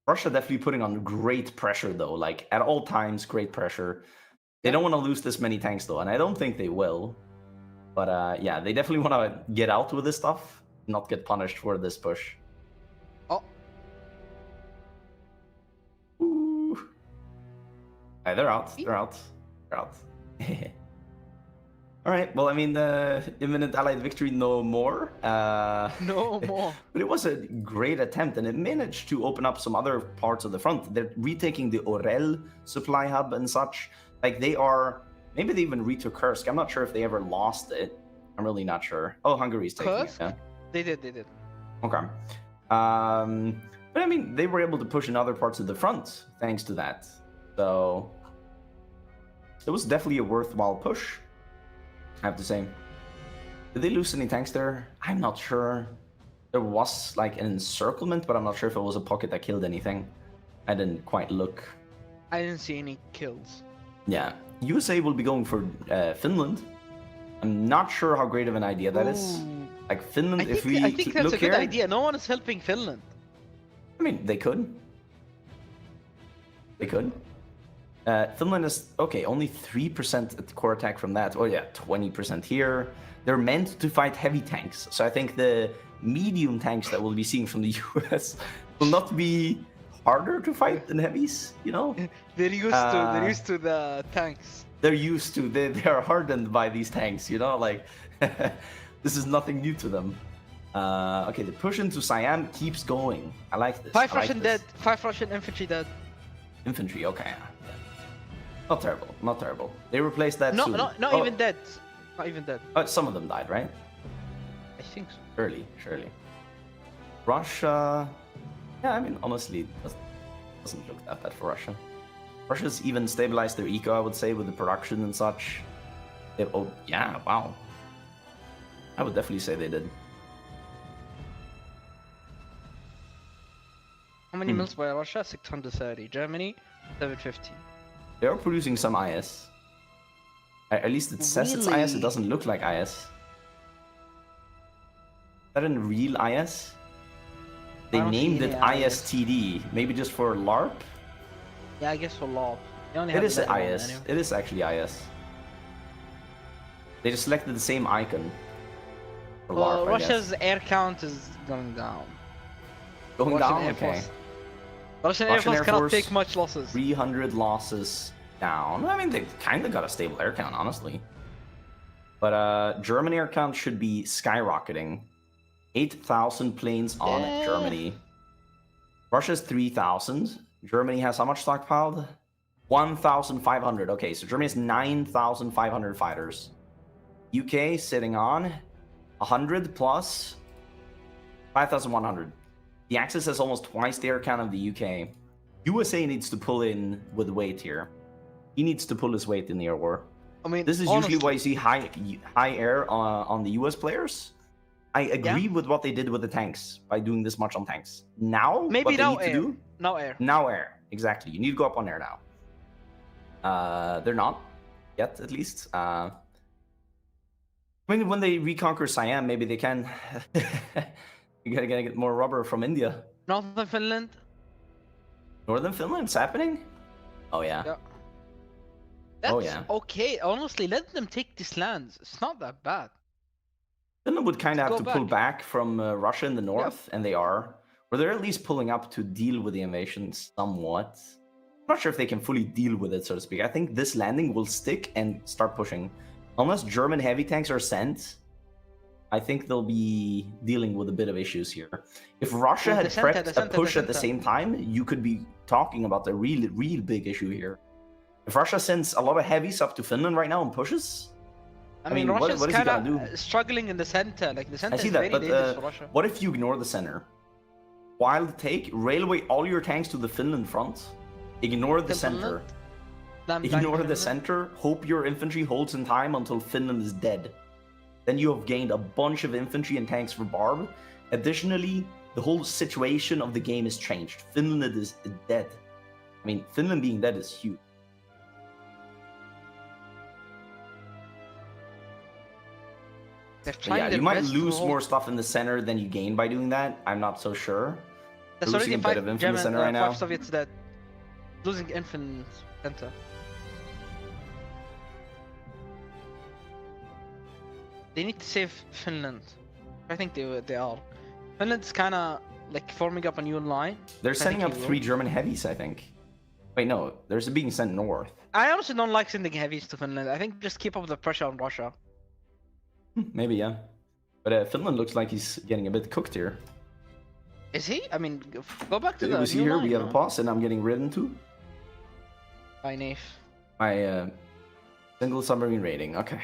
Russia definitely putting on great pressure, though. Like, at all times, great pressure. They don't want to lose this many tanks, though, and I don't think they will. But, yeah, they definitely want to get out with this stuff, not get punished for this push. Oh. Ooh. Right, they're out. They're out. All right. Well, I mean, imminent Allied victory, no more. No more. But it was a great attempt, and it managed to open up some other parts of the front. They're retaking the Orel supply hub and such. Like, they are... Maybe they even retook Kursk. I'm not sure if they ever lost it. I'm really not sure. Oh, Hungary's taking it. Kursk? Yeah. They did. Okay. But I mean, they were able to push in other parts of the front thanks to that. So it was definitely a worthwhile push, I have to say. Did they lose any tanks there? I'm not sure. There was like an encirclement, but I'm not sure if it was a pocket that killed anything. I didn't quite look. I didn't see any kills. Yeah. USA will be going for Finland. I'm not sure how great of an idea that is. Ooh. Like Finland, I think that's look a good here, idea. No one is helping Finland. I mean, they could. Finland is, okay, only 3% at core attack from that. Oh yeah, 20% here. They're meant to fight heavy tanks. So I think the medium tanks that we'll be seeing from the US will not be harder to fight than heavies, you know? They're used to the tanks. They are hardened by these tanks, you know? Like, this is nothing new to them. Okay, the push into Siam keeps going. I like this. 5 Russian dead. 5 Russian infantry dead. Infantry, okay. Not terrible. They replaced that soon. Not even dead. Not even dead. Some of them died, right? I think so. Surely. Russia... Yeah, I mean, honestly, it doesn't look that bad for Russia. Russia's even stabilized their eco, I would say, with the production and such. Oh, yeah, wow. I would definitely say they did. How many mils by Russia? 630. Germany, 750. They are producing some IS. At least it says it's IS, it doesn't look like IS. Is that a real IS? They named it ISTD, maybe just for LARP? Yeah, I guess for LARP. It is IS. Anyway. It is actually IS. They just selected the same icon. For LARP, Russia's air count is going down. Going down? Okay. Russian Air Force cannot take much losses. 300 losses down. I mean, they kind of got a stable air count, honestly. But German air count should be skyrocketing. 8,000 planes on Germany. Russia's 3,000. Germany has how much stockpiled? 1,500. Okay, so Germany has 9,500 fighters. UK sitting on 100 plus 5,100. The Axis has almost twice the air count of the UK. USA needs to pull in with weight here. He needs to pull his weight in the air war. I mean, this is usually why you see high air on the US players. I agree with what they did with the tanks by doing this much on tanks. Now, maybe what they need to do, now air. Exactly. You need to go up on air now. They're not yet, at least. When they reconquer Siam, maybe they can. You gotta get more rubber from India. Northern Finland. Northern Finland's happening? Oh yeah. That's okay. Honestly, let them take these lands. It's not that bad. Finland would kind of have to pull back from Russia in the north, and they are. Or they're at least pulling up to deal with the invasion somewhat. I'm not sure if they can fully deal with it, so to speak. I think this landing will stick and start pushing. Unless German heavy tanks are sent, I think they'll be dealing with a bit of issues here. If Russia had prepped a push at the same time, you could be talking about a real big issue here. If Russia sends a lot of heavies up to Finland right now and pushes, I mean Russia's kind of struggling in the center. Like the center is very dangerous for Russia. What if you ignore the center? Wild take, railway all your tanks to the Finland front. Ignore the center. Ignore the center. Hope your infantry holds in time until Finland is dead. then you have gained a bunch of infantry and tanks for Barb. Additionally, the whole situation of the game is changed. Finland is dead. I mean, Finland being dead is huge. Yeah, you might lose more stuff in the center than you gain by doing that. I'm not so sure. There's Losing already a bit of info in the center right now. 5 Soviets dead. Losing infant center. They need to save Finland. I think they are. Finland's kind of like forming up a new line. They're sending up 3 German heavies, I think. Wait, no, they're being sent north. I honestly don't like sending heavies to Finland. I think just keep up the pressure on Russia. Maybe, yeah. But Finland looks like he's getting a bit cooked here. Is he? I mean, go back to the We see here, we have a pause, and I'm getting ridden to. By Nave. My single submarine rating, okay.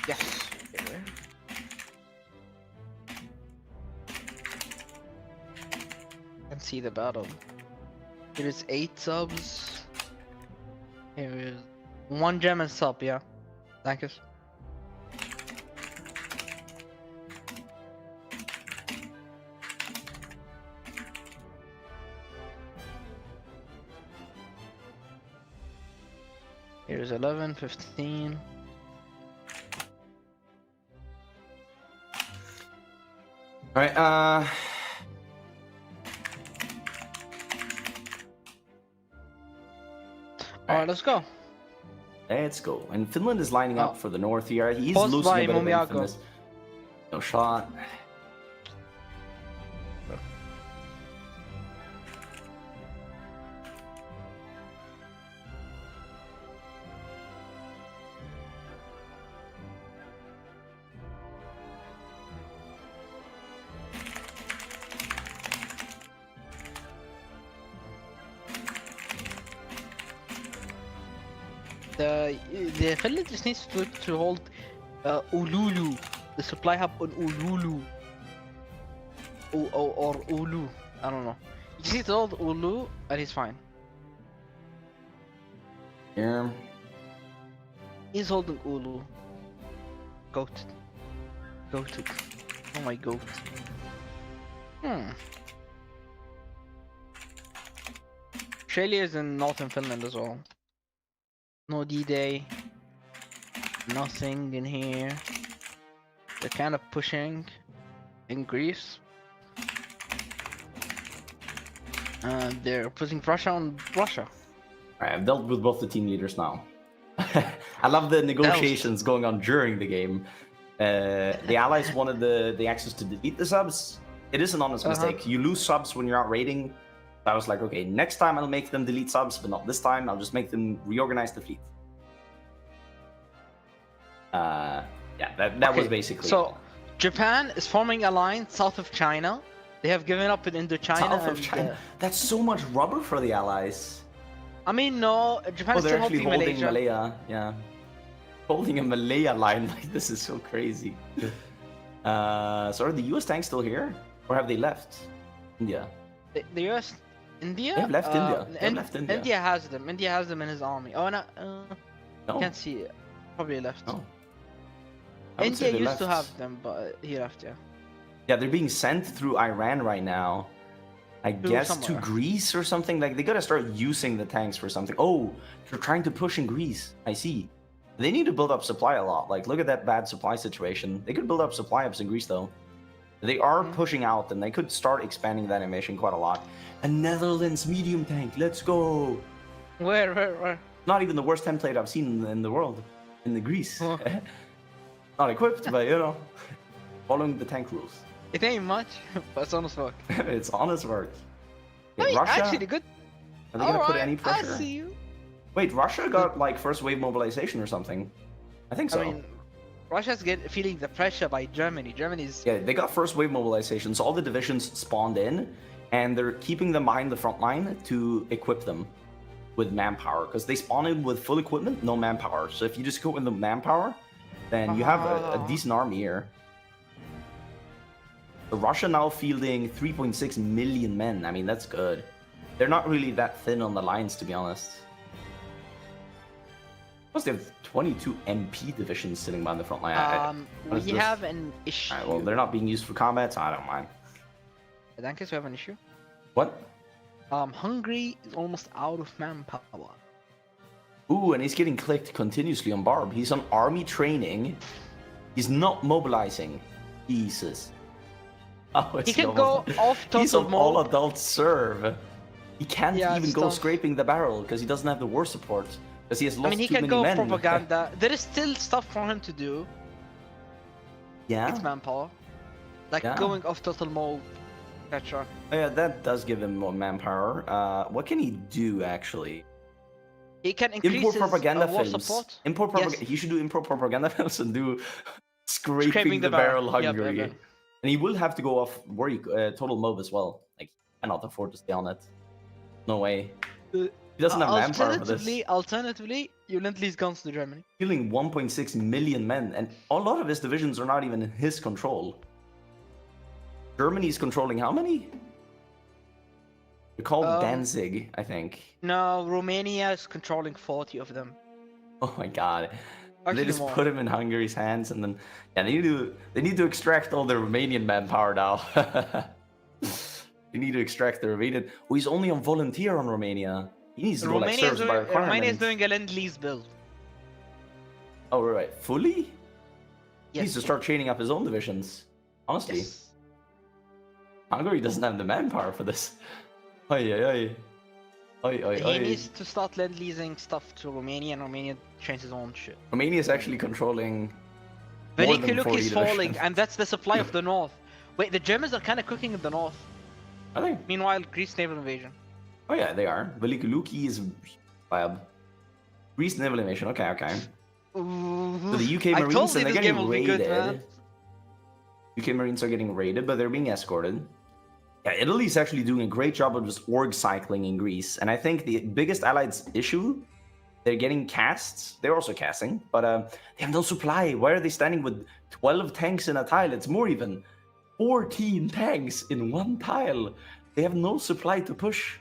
Yes. Can see the battle. It is 8 subs. Here is 1 German sub, yeah. Thank you. Here's 11, 15. Alright, Alright, let's go. let's go. And Finland is lining up for the north here. He's Post losing by a bit of Momiago. infamous. No shot. The Finland just needs to hold Ululu, the supply hub on Ululu. Or Ulu, I don't know. You just need to hold Ulu and he's fine. Here. He's holding Ulu. Goat. Goated. Oh my goat. Australia is in northern Finland as well. No D-Day. Nothing in here. They're kind of pushing in Greece. They're putting pressure on Russia. Alright, I've dealt with both the team leaders now. I love the negotiations going on during the game. The allies wanted the access to delete the subs. It is an honest mistake. You lose subs when you're out raiding. I was like, okay, next time I'll make them delete subs, but not this time. I'll just make them reorganize the fleet. Yeah, that was basically. So, Japan is forming a line south of China. They have given up in Indochina. South of China. That's so much rubber for the allies. I mean, no, Japan is they're still actually holding holding Malaysia. Malaya. Yeah, holding a Malaya line. Like, this is so crazy. So are the US tanks still here, or have they left India? The US, India. They've left India. They've left India. India has them. India has them in his army. Oh no, No. can't see it. Probably left. No. I would say India they used to left. have them, but he left. Yeah. Yeah, they're being sent through Iran right now. I guess to somewhere. Greece or something. Like, they gotta start using the tanks for something. Oh, they're trying to push in Greece. I see. They need to build up supply a lot. Like, look at that bad supply situation. They could build up supply ups in Greece though. They are pushing out, and they could start expanding that animation quite a lot. A Netherlands medium tank. Let's go. Where? Not even the worst template I've seen in the world. In the Greece. Oh. Not equipped, but you know, following the tank rules. It ain't much, but it's honest work. It's honest work. I Wait, mean, Russia? actually, good. Are they gonna put any I pressure? see you. Wait, Russia got like first wave mobilization or something. I think so. I mean, Russia's feeling the pressure by Germany. Germany's. Yeah, they got first wave mobilization, so all the divisions spawned in, and they're keeping them behind the front line to equip them with manpower, because they spawn in with full equipment, no manpower. So if you just equip with the manpower, then you have a decent army here. So Russia now fielding 3.6 million men. I mean, that's good. They're not really that thin on the lines, to be honest. Plus, they have 22 MP divisions sitting by the front line. What is We this? have an issue. Well, they're not being used for combat, so I don't mind. Dankis, we have an issue. What? Hungary is almost out of manpower. Ooh, and he's getting clicked continuously on Barb. He's on army training. He's not mobilizing. Jesus. Oh, He can go off He's total on all mode. adult serve. He can't Yeah, even it's go tough. scraping the barrel because he doesn't have the war support. Because he has lost I mean, he too can many go men. propaganda. There is still stuff for him to do. Yeah. It's manpower. Like Yeah. going off total mode, etc. Oh, yeah, that does give him more manpower. What can he do actually? He can increase Import his propaganda war films. support. Import Yes. propaganda. He should do import propaganda films and do scraping, Scraping the barrel Yeah, Hungary. yeah. And he will have to go off total mob as well. Like, he cannot afford to stay on it. No way. He doesn't have manpower for this. Alternatively, you lend these guns to Germany. Killing 1.6 million men, and a lot of his divisions are not even in his control. Germany's controlling how many? They're called Danzig, I think. No, Romania is controlling 40 of them. Oh my god. Actually, They just more. put him in Hungary's hands, and then yeah, they need to extract all the Romanian manpower now. They need to extract the Romanian. Oh, he's only on volunteer on Romania. He needs to go like serves by requirement. Romania is doing a lend-lease build. Oh right, fully? He Yes. needs to start training up his own divisions. Honestly, Yes. Hungary doesn't have the manpower for this. Oi, oi, oi. Oi, oi, He oi. needs to start lend-leasing stuff to Romania, and Romania trains his own shit. Romania is actually controlling more than Veliki 40 is falling, divisions. and that's the supply of the north. Wait, the Germans are kind of cooking in the north. Are they? Meanwhile, Greece naval invasion. Oh yeah, they are. Veliki Luki is lab. Greece naval invasion. Okay, okay. So the UK I Marines, told you and they're this game getting will be raided. good, man. UK Marines are getting raided, but they're being escorted. Yeah, Italy's actually doing a great job of just org cycling in Greece. And I think the biggest Allied issue, they're getting casts. They're also casting, but they have no supply. Why are they standing with 12 tanks in a tile? It's more even. 14 tanks in one tile. They have no supply to push.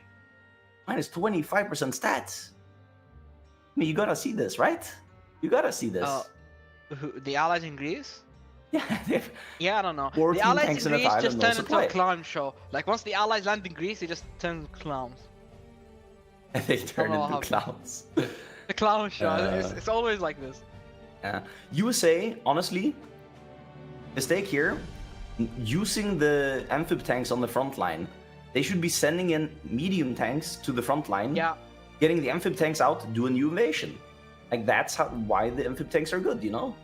Minus 25% stats. I mean, you gotta see this, right? You gotta see this. The allies in Greece? Yeah, they have Yeah, I don't know. 14 The allies tanks in in a Greece tile just and no turn into supply. a clown show. Like once the allies land in Greece, they just turn clowns. they turn know into how- clowns. The clown show. Uh, It's always like this. Yeah. USA, honestly, mistake here. Using the amphib tanks on the front line, they should be sending in medium tanks to the front line. Yeah. Getting the amphib tanks out to do a new invasion. Like that's why the amphib tanks are good, you know?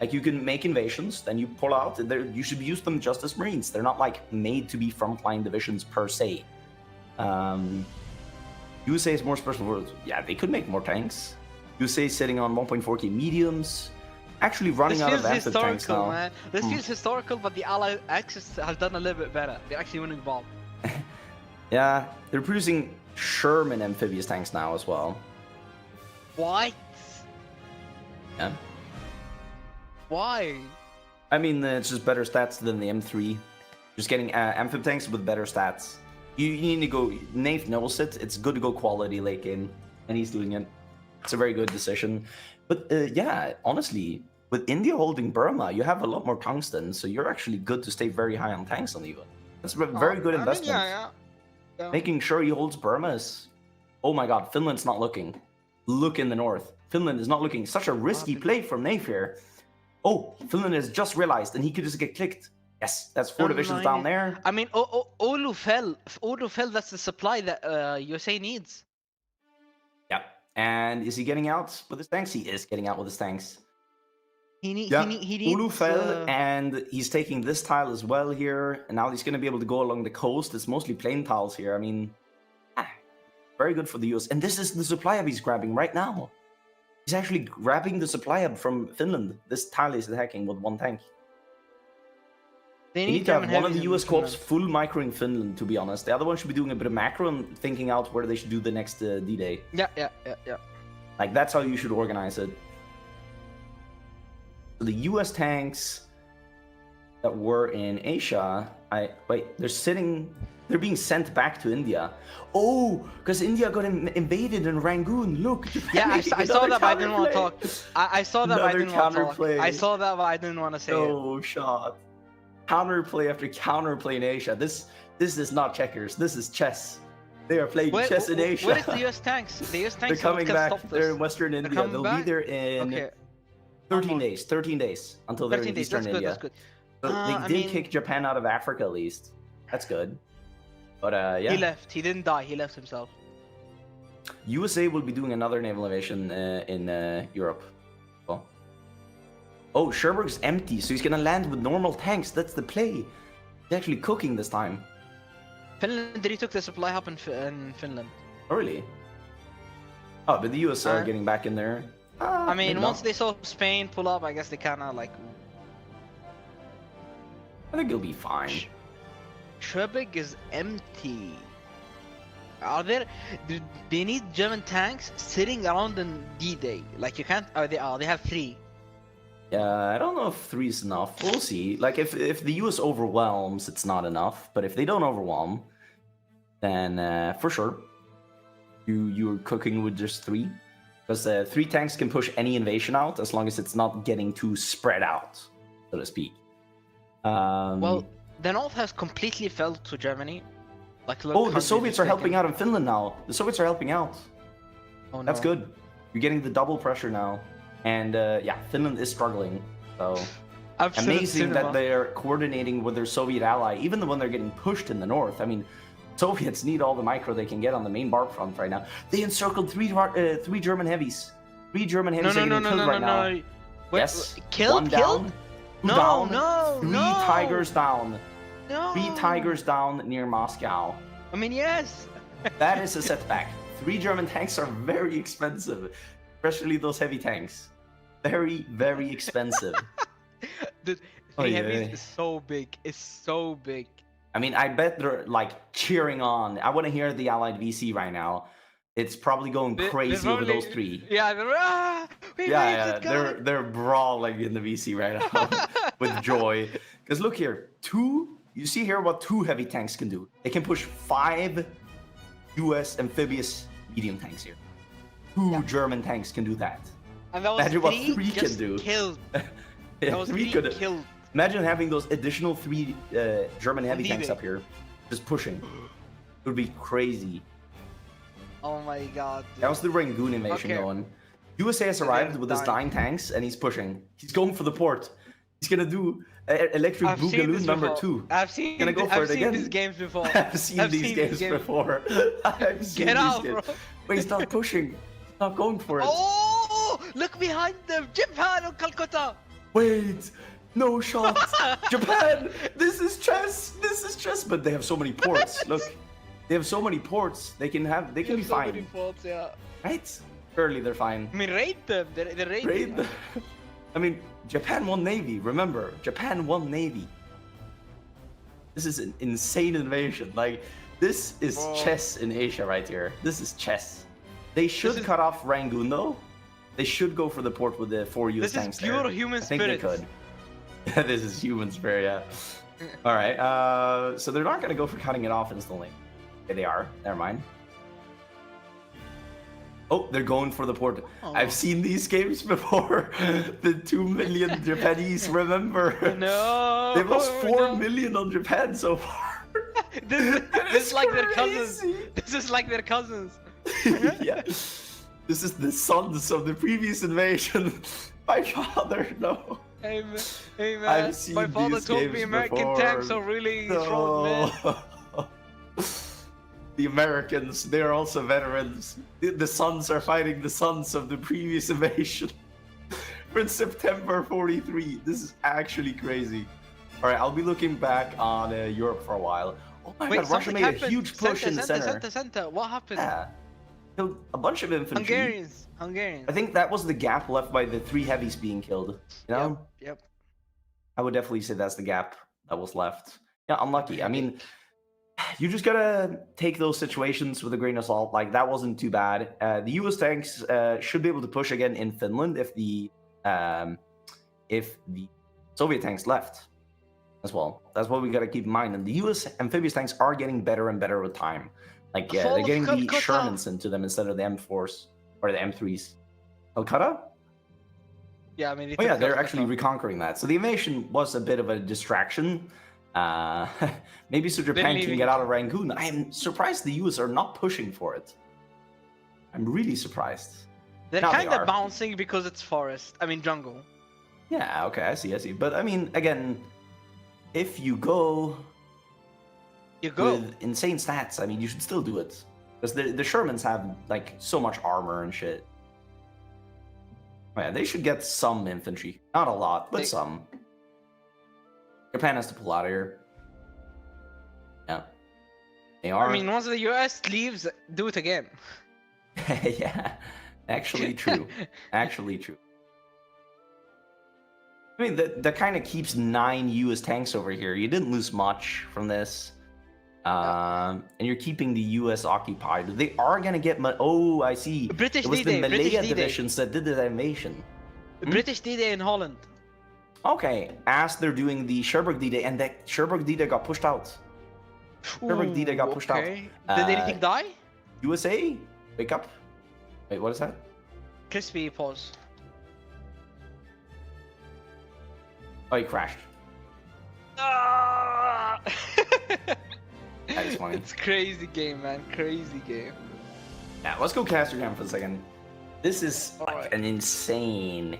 Like you can make invasions, then you pull out. You should use them just as Marines. They're not like made to be frontline divisions per se. USA is more special for, yeah, they could make more tanks. USA is sitting on 1.4k mediums. Actually running This out of feels amphib tanks historical, now. man. This feels historical, but the Allied Axis has done a little bit better. They're actually winning bomb. Yeah, they're producing Sherman amphibious tanks now as well. What? Yeah. Why? I mean, it's just better stats than the M3. Just getting amphib tanks with better stats. You need to go. Nave knows it. It's good to go quality late game, and he's doing it. It's a very good decision. But yeah, honestly, with India holding Burma, you have a lot more tungsten, so you're actually good to stay very high on tanks on Eva. That's a very good investment. Yeah. Making sure he holds Burma is. Oh my God, Finland's not looking. Look in the north. Finland is not looking. Such a risky play from Nave here. Oh, Finland has just realized, and he could just get clicked. Yes, that's 4 divisions down there. I mean, Oulu fell. If Oulu fell, that's the supply that USA needs. Yeah. And is he getting out with his tanks? He is getting out with his tanks. He needs. Ulu fell, and he's taking this tile as well here. And now he's going to be able to go along the coast. It's mostly plain tiles here. I mean, very good for the US. And this is the supply hub he's grabbing right now. He's actually grabbing the supply hub from Finland. This tile is attacking with one tank. They You need to have one of the heavies in US corps Finland. full microing Finland, to be honest. The other one should be doing a bit of macro and thinking out where they should do the next D-Day. Yeah. Like, that's how you should organize it. So the US tanks that were in Asia, Wait, they're being sent back to India. Oh, because India got invaded in Rangoon. Look. Yeah, I saw that, but I didn't want to talk. counterplay. I saw that, but I Another didn't want to talk. counterplay. I saw that, but I didn't want to say it. No shot. Counterplay after counterplay in Asia. This is not checkers. This is chess. They are playing chess in Asia. Where is the US tanks? The US tanks They're coming can back. stop this. They're in Western India. coming They'll back? be there in Okay. 13 days. 13 days until they're 13 in days. Eastern That's good. India. That's good. So they I did mean- kick Japan out of Africa at least. That's good. But yeah. He left. He didn't die. He left himself. USA will be doing another naval invasion in Europe. Oh, Cherbourg's empty, so he's gonna land with normal tanks. That's the play. He's actually cooking this time. Finland retook the supply hub in Finland. Oh, really? Oh, but the US are getting back in there. I mean, maybe once not. they saw Spain pull up, I guess they kind of like. I think it'll be fine. Cherbourg is empty. Are there? They need German tanks sitting around in D-Day. Like you can't. Oh, they are. They have 3. Yeah, I don't know if 3 is enough. We'll see. Like if the US overwhelms, it's not enough. But if they don't overwhelm, then for sure, you're cooking with just 3, because 3 tanks can push any invasion out as long as it's not getting too spread out, so to speak. Well, the North has completely fell to Germany. Like, look, oh, the Soviets are helping out in Finland now. The Soviets are helping out. Oh, no. That's good. You're getting the double pressure now. And yeah, Finland is struggling. So Absolute amazing cinema. that they're coordinating with their Soviet ally, even when they're getting pushed in the north. I mean, Soviets need all the micro they can get on the main Barb front right now. They encircled 3 German heavies. 3 German heavies are getting killed right now. Wait, Yes. Killed? 1 down. 2 No, down. no, 3 no. Tigers down. No. 3 Tigers down near Moscow. I mean, yes. That is a setback. 3 German tanks are very expensive, especially those heavy tanks. Very, very expensive. Dude, Oh, 3 yeah. heavies is so big. It's so big. I mean, I bet they're like cheering on. I want to hear the Allied VC right now. It's probably going crazy over those 3. Yeah, we made Yeah, it, guys. they're brawling in the VC right now with joy. Because look here, you see here what 2 heavy tanks can do. They can push 5 US amphibious medium tanks here. 2 German tanks can do that. And that was Imagine what 3 3 can just do. killed. Yeah, That was 3 3 could. killed. Imagine having those additional 3 German heavy tanks D-Day. up here, just pushing. It would be crazy. Oh my god. Dude. That was the Rangoon invasion Okay. going. USA has arrived with his dying. 9 tanks and he's pushing. He's going for the port. He's gonna do electric I've seen boogaloo this number before. 2. I've seen. Gonna go for I've it seen again. these games before. I've seen these games before. I've seen Get these out, games. bro. Wait, he's not pushing. He's not going for it. Oh, look behind them, Japan and Calcutta. Wait, no shot. Japan, this is chess. This is chess. But they have so many ports. Look, they have so many ports. They can be So fine, many faults, yeah. right? Surely they're fine. I mean, raid them. They're raiding. Raid the- I mean, Japan won Navy. Remember, Japan won Navy. This is an insane invasion. Like, this is Bro. chess in Asia right here. This is chess. They should is- cut off Rangoon though. They should go for the port with the 4 US This tanks is pure there. human I think spirit. they could. This is human spirit, yeah. All right. So they're not gonna go for cutting it off instantly. Okay, they are. Never mind. Oh, they're going for the port. Oh. I've seen these games before. The 2 million Japanese, remember? No. They've lost 4 no. million on Japan so far. This is like their cousins. crazy. This is like their cousins. Yeah. This is the sons of the previous invasion. My father, no. Hey man, hey man. I've seen My father these told me games American before. tanks are really strong, man. No. The Americans, they are also veterans. The sons are fighting the sons of the previous invasion. We're in September 43. This is actually crazy. All right, I'll be looking back on Europe for a while. Oh my god, Russia something made a happened. huge push in the center. Center. What happened? Yeah. Killed a bunch of infantry. Hungarians. I think that was the gap left by the 3 heavies being killed. You know? Yep. I would definitely say that's the gap that was left. Yeah, unlucky. I mean, you just gotta take those situations with a grain of salt. Like, that wasn't too bad. The US tanks should be able to push again in Finland if the Soviet tanks left. as well. That's what we gotta keep in mind. And the U.S. amphibious tanks are getting better and better with time. Like, Fall they're of getting the Calcutta. Shermans into them instead of the M4s or the M3s. Calcutta? Yeah, I mean. Oh yeah, they're actually reconquering that. So the invasion was a bit of a distraction. Maybe so Japan can get out of Rangoon. I am surprised the US are not pushing for it. I'm really surprised. They're Now they kind of are. bouncing because it's forest. I mean, jungle. Yeah, okay, I see. But I mean, again, if you go You go. with insane stats, I mean, you should still do it. Because the Shermans have, like, so much armor and shit. Oh, yeah, they should get some infantry. Not a lot, but some. Japan has to pull out of here. Yeah. They are. I mean, once the US leaves, do it again. Yeah. Actually true. Actually true. I mean, that kind of keeps 9 US tanks over here. You didn't lose much from this. And you're keeping the US occupied. They are going to get... Oh, I see. British it was D-Day, the Malaya British D-Day. divisions that did the invasion. British D-Day in Holland. Okay, as they're doing the Cherbourg D-Day, and that Cherbourg D-Day got pushed out. Cherbourg D-Day got pushed out. Did anything die? USA? Wake up. Wait, what is that? Crispy pause. Oh, he crashed. Ah! That is funny. It's crazy game, man. Crazy game. Yeah, let's go Casterham for a second. This is like Alright. an insane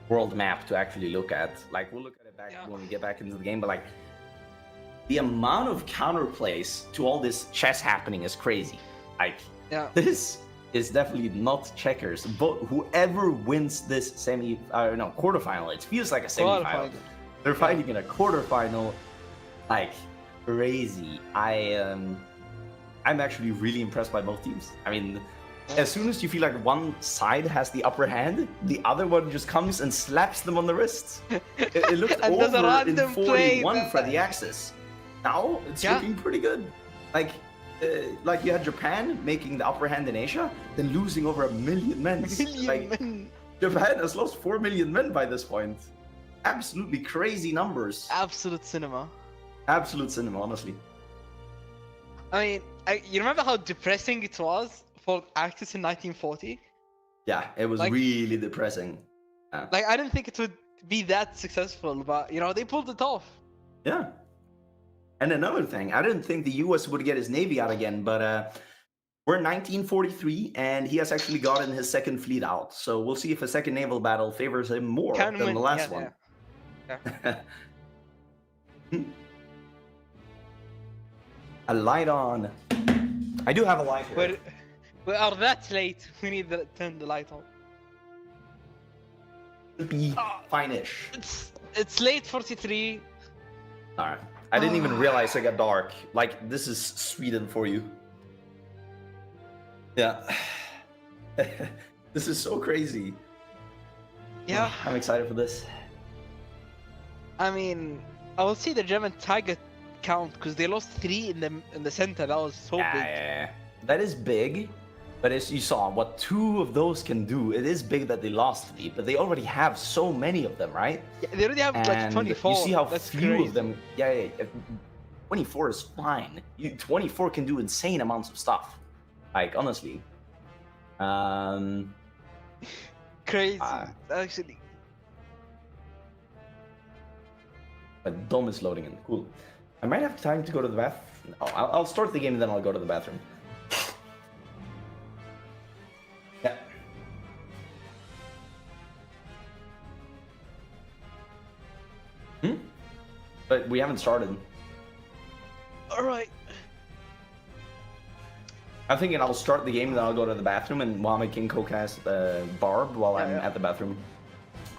world map to actually look at. Like, we'll look at it back when we get back into the game, but like, the amount of counterplays to all this chess happening is crazy. Like, Yeah. this is definitely not checkers. But whoever wins this quarterfinal, it feels like a semifinal. Qualified. They're fighting in a quarterfinal, like, crazy. I'm actually really impressed by both teams. I mean, as soon as you feel like one side has the upper hand, the other one just comes and slaps them on the wrists. It looked And does a over in random play 41 that- for the Axis. Now it's looking pretty good. Like you had Japan making the upper hand in Asia, then losing over 1 million men. Like, Japan has lost 4 million men by this point. Absolutely crazy numbers. Absolute cinema. Absolute cinema, honestly. I mean, you remember how depressing it was for Axis in 1940? Yeah, it was Like- really depressing. Like, I didn't think it would be that successful, but, you know, they pulled it off. Yeah. And another thing, I didn't think the US would get his navy out again, but we're in 1943, and he has actually gotten his second fleet out. So we'll see if a second naval battle favors him more Can than win, the last yeah, one. A light on. I do have a light here. We are that late. We need to turn the light on. It'll be fine-ish. It's late 43. Alright. I didn't even realize it got dark. Like, this is Sweden for you. Yeah. This is so crazy. Yeah. I'm excited for this. I mean, I will see the German target count because they lost 3 in the center. That was so big. Yeah. That is big. But as you saw, what 2 of those can do, it is big that they lost 3, but they already have so many of them, right? Yeah, they already have like And 24. you see how That's few crazy. of them. Yeah. 24 is fine. 24 can do insane amounts of stuff. Like, honestly. Crazy. Actually. But Dome is loading in. Cool. I might have time to go to the bathroom. Oh, I'll start the game and then I'll go to the bathroom. Yeah. But we haven't started. Alright. I'm thinking I'll start the game and then I'll go to the bathroom and Mohammed can co-cast Barb while I'm at the bathroom.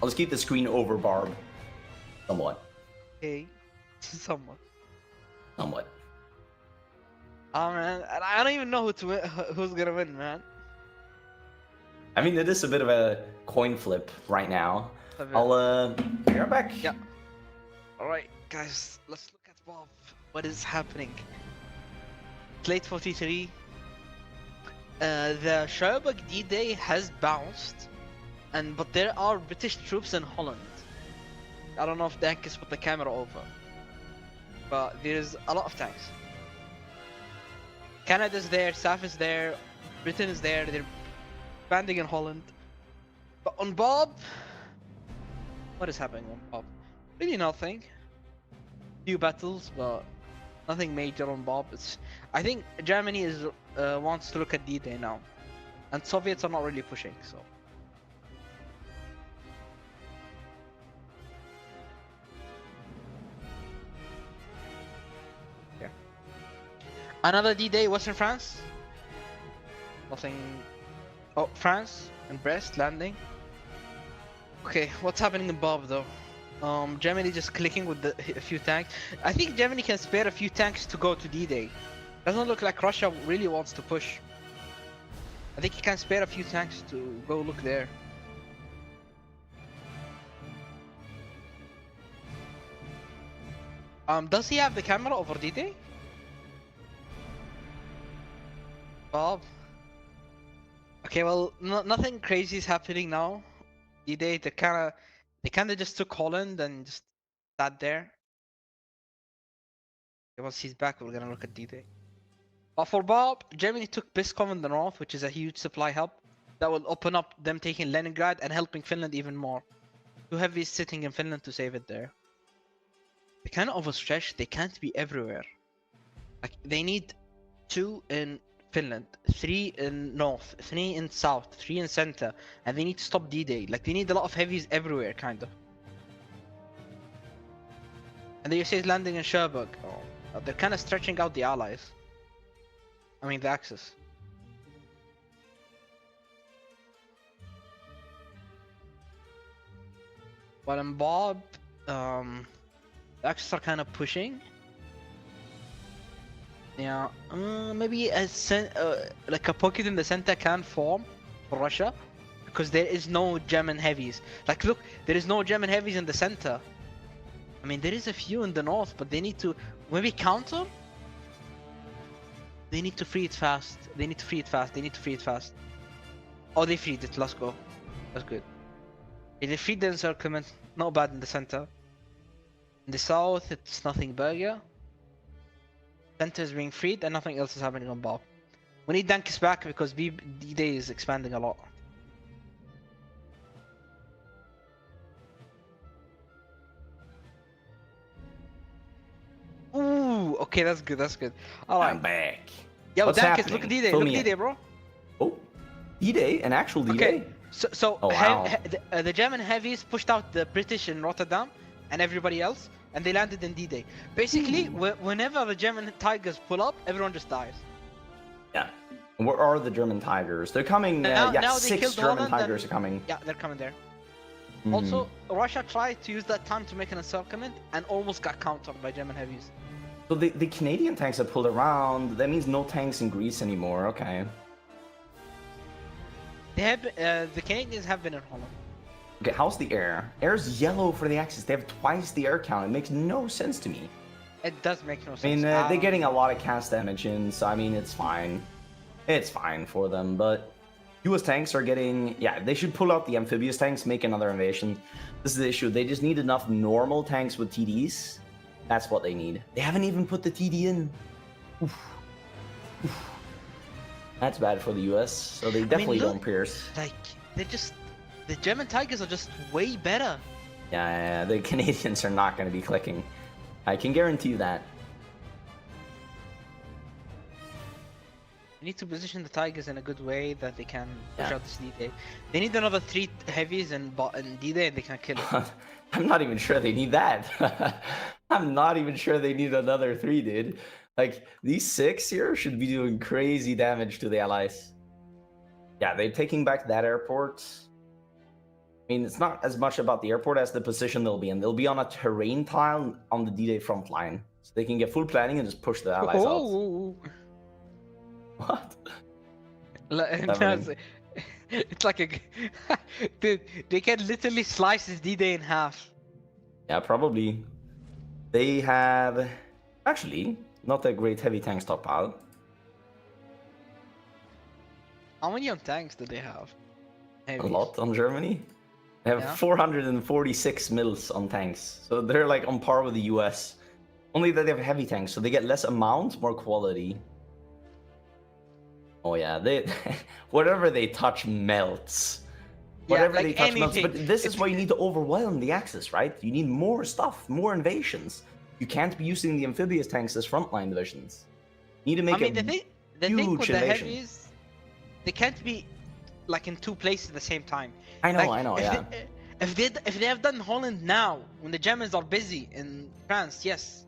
I'll just keep the screen over Barb. Somewhat. Okay. Somewhat. Somewhat. Oh man, I don't even know who's gonna win, man. I mean, it is a bit of a coin flip right now. I'll be right back. Yeah. Alright, guys, let's look at Bob. What is happening? It's late 43. The Cherbourg D-Day has bounced, but there are British troops in Holland. I don't know if the Hankers put the camera over. but there's a lot of tanks. Canada's there, SAF is there, Britain is there, they're expanding in Holland. But on Bob, what is happening on Bob? Really nothing. Few battles, but nothing major on Bob. I think Germany wants to look at D-Day now, and Soviets are not really pushing. So yeah, another D-Day, Western France. Nothing. Oh, France and Brest landing. Okay, what's happening in Bob though? Germany just clicking with a few tanks. I think Germany can spare a few tanks to go to D-Day. Doesn't look like Russia really wants to push. I think he can spare a few tanks to go look there. Does he have the camera over D-Day? Bob? Okay, well, nothing crazy is happening now. D-Day, they kind of just took Holland and just sat there. Once he's back, we're gonna look at D-Day. But for Bob, Germany took Pskov in the north, which is a huge supply hub that will open up them taking Leningrad and helping Finland even more. Two heavies sitting in Finland to save it there. They kind of overstretched. They can't be everywhere. Like they need 2 in Finland, 3 in north, 3 in south, 3 in center, and they need to stop D-Day. Like they need a lot of heavies everywhere, kind of. And the USA is landing in Cherbourg. Oh, they're kind of stretching out the allies. I mean the Axis. But in Bob, the Axis are kind of pushing. Yeah, maybe like a pocket in the center can form for Russia, because there is no German heavies. Like look, there is no German heavies in the center. I mean there is a few in the north, but they need to maybe counter. They need to free it fast. They need to free it fast. They need to free it fast. Oh, they freed it. Let's go. That's good. Yeah, they freed the encirclement. Not bad in the center. In the south, it's nothing burger. Center is being freed and nothing else is happening on Bob. We need Dankis back because D-Day is expanding a lot. Ooh, okay, that's good, that's good. Alright. I'm back. Yo, What's Dankis, happening? look at D-Day, Fill look me at D-Day, in. bro. Oh, D-Day? An actual D-Day? Okay, so Oh, wow. the German heavies pushed out the British in Rotterdam and everybody else, and they landed in D-Day. Basically, whenever the German Tigers pull up, everyone just dies. Yeah. And where are the German Tigers? They're coming. Now they 6 killed German Holland Tigers and- are coming. Yeah, they're coming there. Mhm. Also, Russia tried to use that time to make an encirclement and almost got countered by German heavies. So the Canadian tanks have pulled around. That means no tanks in Greece anymore. Okay. They have the Canadians have been in Holland. Okay, how's the air? Air's yellow for the Axis. They have twice the air count. It makes no sense to me. It does make no I sense. mean, they're getting a lot of cast damage in, so I mean, it's fine. It's fine for them, but US tanks are getting... Yeah, they should pull out the amphibious tanks, make another invasion. This is the issue. They just need enough normal tanks with TDs. That's what they need. They haven't even put the TD in. Oof. Oof. That's bad for the US, so they definitely look, don't pierce. Like, they're just... The German Tigers are just way better. Yeah, the Canadians are not going to be clicking. I can guarantee you that. You need to position the Tigers in a good way that they can push Yeah. out this D-Day. They need another 3 heavies in D-Day and they can kill it. I'm not even sure they need that. I'm not even sure they need another 3, dude. Like, these 6 here should be doing crazy damage to the Allies. Yeah, they're taking back that airport. I mean, it's not as much about the airport as the position they'll be in. They'll be on a terrain tile on the D-Day front line. So they can get full planning and just push the Allies out. Oh. What? Like, it's like a... Dude, they can literally slice this D-Day in half. Yeah, probably. They have... Actually, not a great heavy tank stockpile. How many on tanks do they have? A lot on Germany. They have Yeah. 446 mils on tanks. So they're like on par with the US. Only that they have heavy tanks, so they get less amount, more quality. Oh yeah, they whatever they touch melts. Whatever they touch melts. But this is why you need to overwhelm the Axis, right? You need more stuff, more invasions. You can't be using the amphibious tanks as frontline divisions. You need to make the thing with the heavies, they can't be like in 2 places at the same time. I know, like, yeah. If they have done Holland now, when the Germans are busy in France, yes.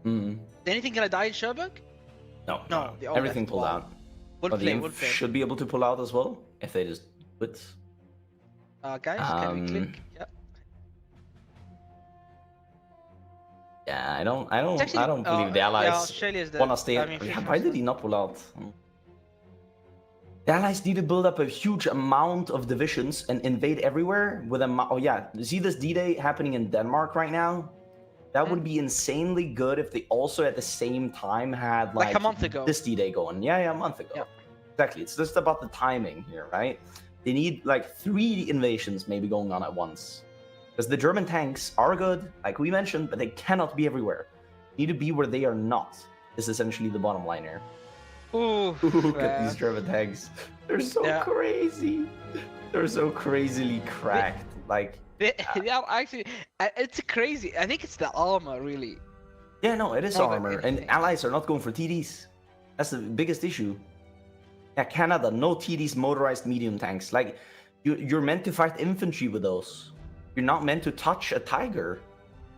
Is anything gonna die in Cherbourg? No. Everything pulled out. We'll play. Should be able to pull out as well if they just do it. Guys, can we click? Yeah. Yeah, I don't believe the Allies want to stay. Why did he not pull out? The Allies need to build up a huge amount of divisions and invade everywhere with a. Oh yeah, see this D-Day happening in Denmark right now? That would be insanely good if they also at the same time had like a month ago this D-Day going. Yeah, a month ago. Yep. Exactly. It's just about the timing here, right? They need like 3 invasions maybe going on at once. Because the German tanks are good, like we mentioned, but they cannot be everywhere. They need to be where they are not. Is essentially the bottom line here. Ooh, look at these German tanks. They're so crazy. They're so crazily cracked. Like they are actually. It's crazy. I think it's the armor, really. Yeah, no, it is armor, and Allies are not going for TDs. That's the biggest issue. Yeah, Canada, no TDs, motorized medium tanks. Like you're meant to fight infantry with those. You're not meant to touch a tiger.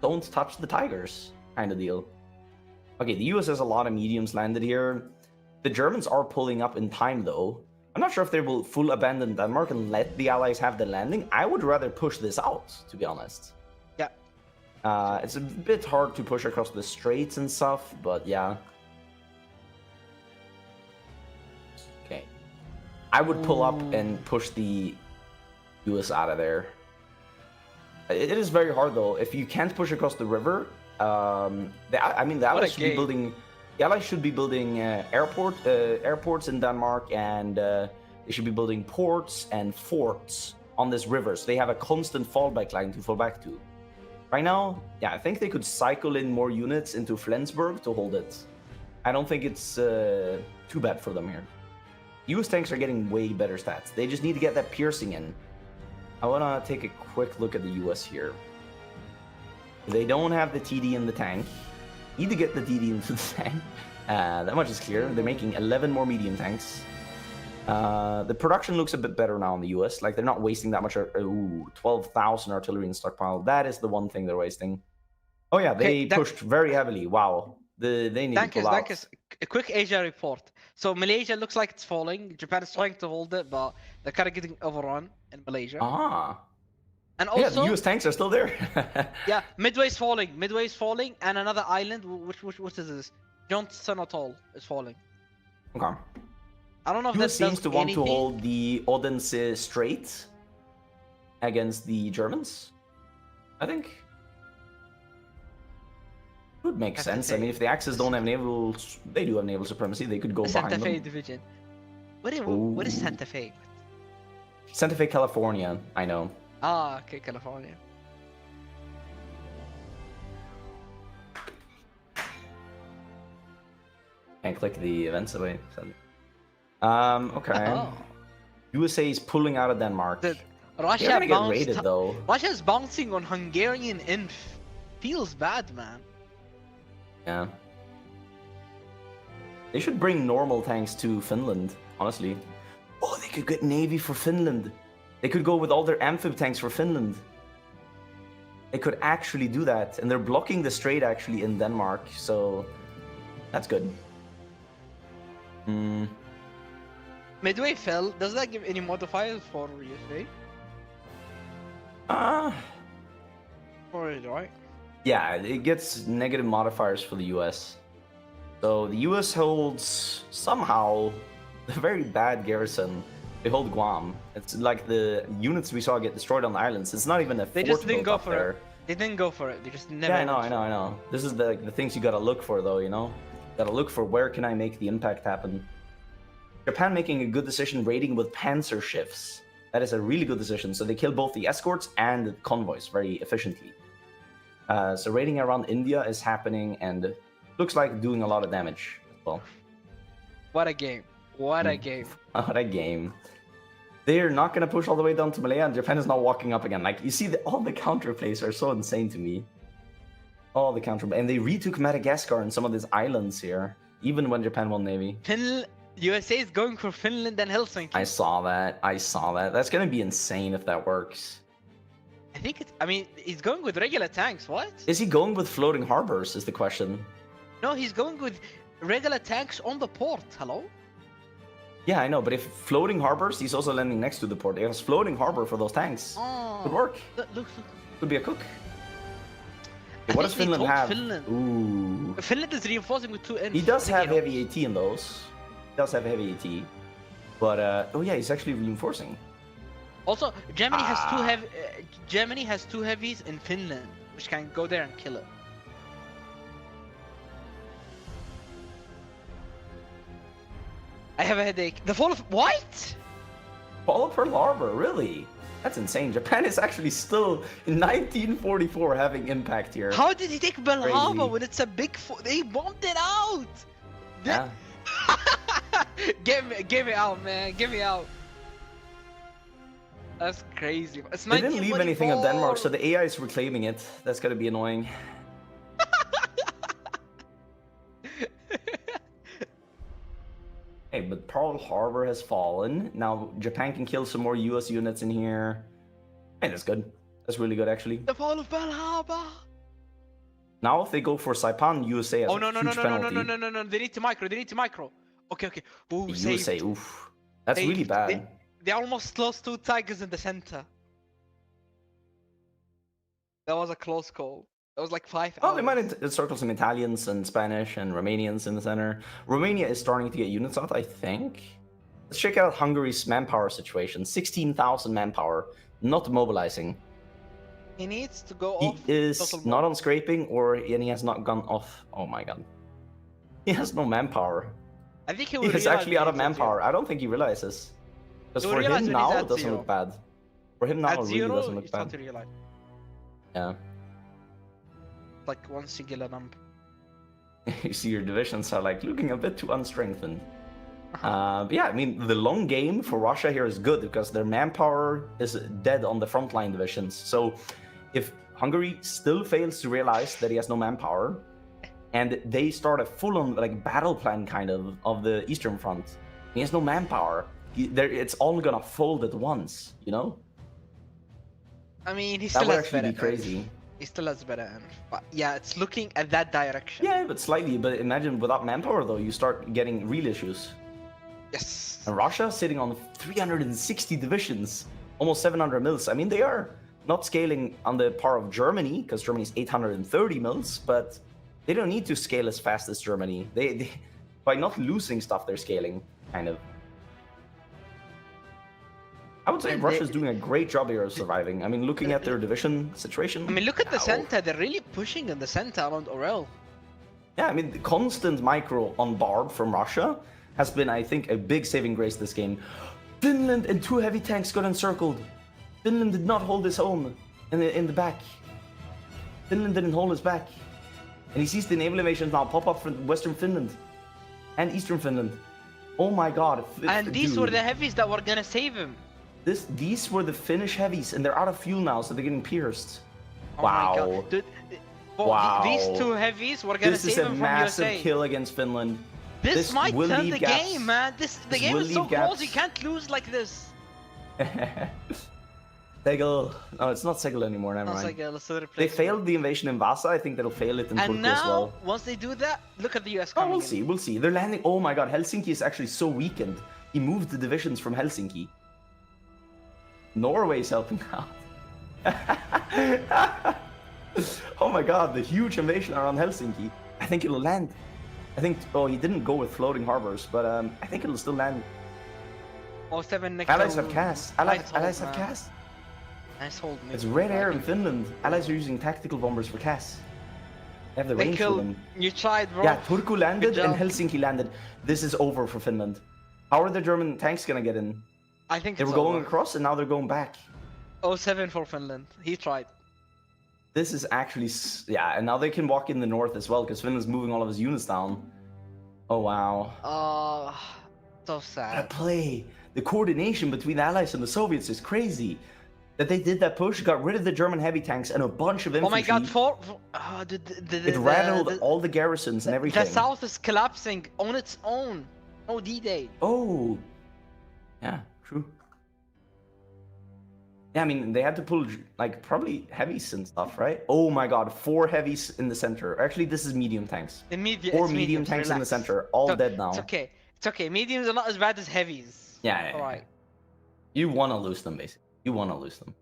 Don't touch the tigers, kind of deal. Okay, the US has a lot of mediums landed here. The Germans are pulling up in time, though. I'm not sure if they will full abandon Denmark and let the Allies have the landing. I would rather push this out, to be honest. Yeah. It's a bit hard to push across the straits and stuff, but yeah. Okay. I would pull up and push the US out of there. It is very hard though. If you can't push across the river, the Allies should be building. The Allies should be building airports in Denmark, and they should be building ports and forts on this river, so they have a constant fallback line to fall back to. Right now, yeah, I think they could cycle in more units into Flensburg to hold it. I don't think it's too bad for them here. US tanks are getting way better stats. They just need to get that piercing in. I want to take a quick look at the US here. They don't have the TD in the tank. Need to get the TD into the tank. That much is clear. They're making 11 more medium tanks. The production looks a bit better now in the US. Like, they're not wasting that much. 12,000 artillery in stockpile. That is the one thing they're wasting. Oh yeah, they pushed very heavily. Wow. They need to pull out. A quick Asia report. So Malaysia looks like it's falling. Japan is trying to hold it, but they're kind of getting overrun in Malaysia. And also, yeah, the US tanks are still there. Yeah, Midway's falling, and another island. What is this? Johnson Atoll is falling. Okay. I don't know if US that seems to want anything. to hold the Odense Strait against the Germans, I think. Would make sense. I mean, if the Axis don't have naval, they do have naval supremacy. They could go behind them. Santa Fe division. What is Santa Fe? Santa Fe, California. I know. Ah, okay, California. Can't click the events away. Okay. USA is pulling out of Denmark. Russia They're gonna get raided though. Russia's bouncing on Hungarian inf. Feels bad, man. Yeah. They should bring normal tanks to Finland, honestly. Oh, they could get Navy for Finland. They could go with all their amphib tanks for Finland. They could actually do that. And they're blocking the strait actually in Denmark, so that's good. Midway fell. Does that give any modifiers for USA? For it, right? Yeah, it gets negative modifiers for the US. So the US holds somehow a very bad garrison. They hold Guam. It's like the units we saw get destroyed on the islands. It's not even a fort. They just didn't go for there. it. They didn't go for it. They just never. Yeah, I know. This is the things you gotta look for, though. You know, gotta look for where can I make the impact happen. Japan making a good decision raiding with panzer ships. That is a really good decision. So they kill both the escorts and the convoys very efficiently. So raiding around India is happening and looks like doing a lot of damage as well. What a game. What a game. What a game. They're not going to push all the way down to Malaya, and Japan is now walking up again. Like, you see, all the counterplays are so insane to me. All the counter... And they retook Madagascar and some of these islands here, even when Japan won Navy. USA is going for Finland and Helsinki. I saw that. That's going to be insane if that works. I think it's... I mean, he's going with regular tanks, what? Is he going with floating harbors, is the question. No, he's going with regular tanks on the port, hello? Yeah, I know, but if floating harbors, he's also landing next to the port. He has floating harbor for those tanks. Oh, Could work. Look. Could be a cook. What does Finland have? Ooh. Finland is reinforcing with 2 N. He does have heavy AT in those. He does have heavy AT. But, oh yeah, he's actually reinforcing. Also, Germany has 2 heavies in Finland, which can go there and kill it. I have a headache. The fall of... What? Fall of Pearl Harbor, really? That's insane. Japan is actually still in 1944 having impact here. How did he take Pearl Harbor when it's a big... They bombed it out! Yeah. Give me out, man. Give me out. That's crazy. It's they didn't leave anything on Denmark, so the AI is reclaiming it. That's gonna be annoying. Hey, but Pearl Harbor has fallen. Now Japan can kill some more US units in here. Hey, that's good. That's really good, actually. The fall of Pearl Harbor! Now if they go for Saipan, USA has no, a huge penalty. No. They need to micro. Okay. Ooh, USA, oof. That's really bad. They almost lost 2 tigers in the center. That was a close call. That was like 5 hours. Oh, they might encircle some Italians and Spanish and Romanians in the center. Romania is starting to get units out, I think. Let's check out Hungary's manpower situation. 16,000 manpower, not mobilizing. He needs to go he off. He is not on scraping, and he has not gone off. Oh my god. He has no manpower. I think he is actually out of manpower. I don't think he realizes. Because for him now, it doesn't look bad. For him now, it really doesn't look bad. Yeah. Like one singular number. You see your divisions are like looking a bit too unstrengthened. But yeah, I mean, the long game for Russia here is good because their manpower is dead on the frontline divisions. So if Hungary still fails to realize that he has no manpower, and they start a full-on like battle plan kind of the Eastern Front, he has no manpower. It's all gonna fold at once, you know? I mean, he still has actually be crazy. He still has better end. But yeah, it's looking at that direction. Yeah, but slightly. But imagine without manpower, though, you start getting real issues. Yes. And Russia sitting on 360 divisions, almost 700 mils. I mean, they are not scaling on the par of Germany, because Germany's 830 mils, but they don't need to scale as fast as Germany. They by not losing stuff, they're scaling, kind of. I would say Russia's doing a great job here of surviving. I mean, looking at their division situation. I mean, look at the center. They're really pushing in the center around Orel. Yeah, I mean, the constant micro on Barb from Russia has been, I think, a big saving grace this game. Finland and 2 heavy tanks got encircled. Finland did not hold his own in the back. Finland didn't hold his back. And he sees the naval invasions now pop up from Western Finland and Eastern Finland. Oh my god. And these were the heavies that were gonna save him. These were the Finnish heavies, and they're out of fuel now, so they're getting pierced. Oh wow. My God. Dude, wow. These 2 heavies were gonna save him from USA. This is a massive kill against Finland. This might turn the game, man. The game is so close, you can't lose like this. Segel. No, it's not Segel anymore, never mind. They failed the invasion in Vasa, I think they'll fail it in Turku as well. And now, once they do that, look at the US coming we'll see. They're landing. Oh my god, Helsinki is actually so weakened. He moved the divisions from Helsinki. Norway's helping out. Oh my god, the huge invasion around Helsinki. I think it'll land. I think, oh, he didn't go with floating harbors, but I think it'll still land. Oh, 7 next Allies have CAS. Allies have CAS. Nice hold. It's red air in Finland. Allies are using tactical bombers for CAS. They have the range for them. You tried, bro. Yeah, Turku landed and Helsinki landed. This is over for Finland. How are the German tanks gonna get in? I think they were going across and now they're going back. 07 for Finland. He tried. This is actually, yeah, and now they can walk in the north as well because Finland's moving all of his units down. Oh, wow. So What a sad. play. The coordination between the Allies and the Soviets is crazy. That they did that push, got rid of the German heavy tanks and a bunch of infantry. Oh my god, It rattled all the garrisons and everything. The south is collapsing on its own. No D-Day. Oh. Yeah, true. Yeah, I mean, they had to pull, like, probably heavies and stuff, right? Oh my god, 4 heavies in the center. Actually, this is medium tanks. The Four medium tanks in the center, all dead now. It's okay. It's okay. Mediums are not as bad as heavies. Yeah. Alright. You want to lose them, basically. You want to lose them.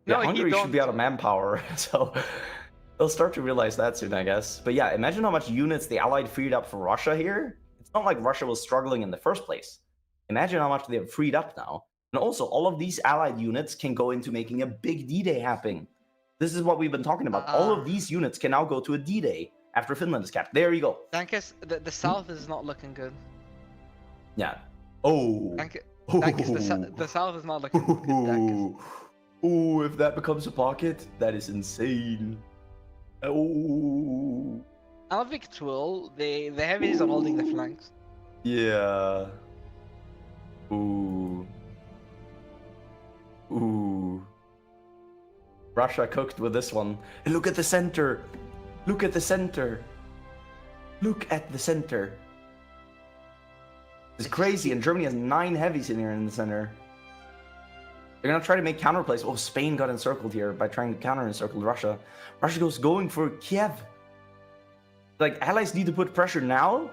No, Yeah, Hungary should be out of manpower, so they'll start to realize that soon, I guess. But yeah, imagine how much units the Allied freed up for Russia here. It's not like Russia was struggling in the first place. Imagine how much they have freed up now. And also, all of these Allied units can go into making a big D-Day happen. This is what we've been talking about. All of these units can now go to a D-Day after Finland is captured. There you go. Dankus, the south is not looking good. Yeah. Oh. Dankus, the south is not looking good, Dankus. Oh, if that becomes a pocket, that is insane. Oh. I don't think it will. The heavies are holding the flanks. Yeah. Ooh. Ooh. Russia cooked with this one. And look at the center. Look at the center. Look at the center. It's crazy, and Germany has 9 heavies in here in the center. They're gonna try to make counterplays. Oh, Spain got encircled here by trying to counter-encircle Russia. Russia goes going for Kiev. Like, allies need to put pressure now,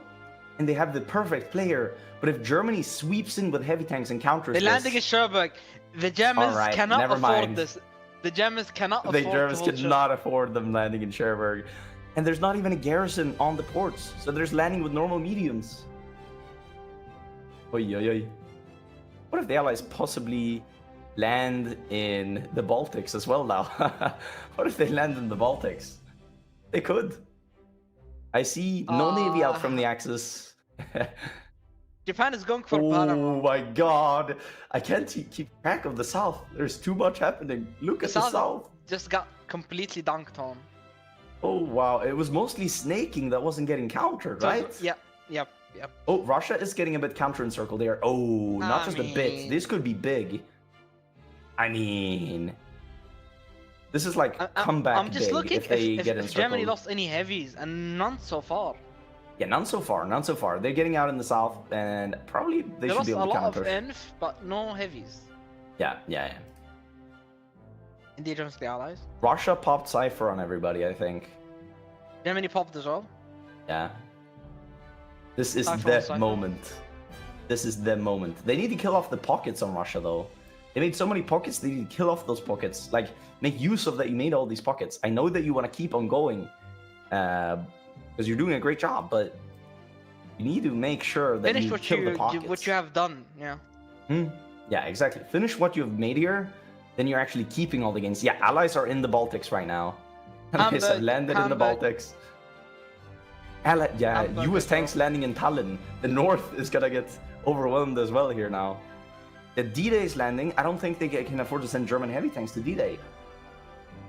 and they have the perfect player. But if Germany sweeps in with heavy tanks and counters They're landing in Cherbourg. The Germans cannot afford this. The Germans cannot afford The Germans to hold cannot afford them landing in Cherbourg. And there's not even a garrison on the ports, so they're just landing with normal mediums. Oy, oy, oy. What if the allies possibly land in the Baltics as well now? What if they land in the Baltics? They could. I see no navy out from the Axis. Japan is going for Oh Panama. my god. I can't keep track of the south. There's too much happening. Look at the south. Just got completely dunked on. Oh wow. It was mostly snaking that wasn't getting countered, right? Yep. Oh, Russia is getting a bit counter-encircled there. Oh, not just a bit. This could be big. I mean, this is like comeback I'm just big looking if they get if encircled. Germany lost any heavies, and none so far. Yeah, none so far. None so far. They're getting out in the south, and probably they should lost be able a to lot of counter. inf, but no heavies. Yeah. Indeed, against the allies. Russia popped Cypher on everybody, I think. Germany popped as well. Yeah. This is Cypher on the Cypher. moment. This is the moment. They need to kill off the pockets on Russia, though. They made so many pockets, they need to kill off those pockets. Like, make use of that you made all these pockets. I know that you want to keep on going, because you're doing a great job, but you need to make sure that Finish you what kill the pockets. what you have done. Yeah. Yeah, exactly. Finish what you've made here, then you're actually keeping all the gains. Yeah, allies are in the Baltics right now. Allies have landed in the Baltics. US tanks landing in Tallinn. The north is gonna get overwhelmed as well here now. The D-Day is landing. I don't think they can afford to send German heavy tanks to D-Day.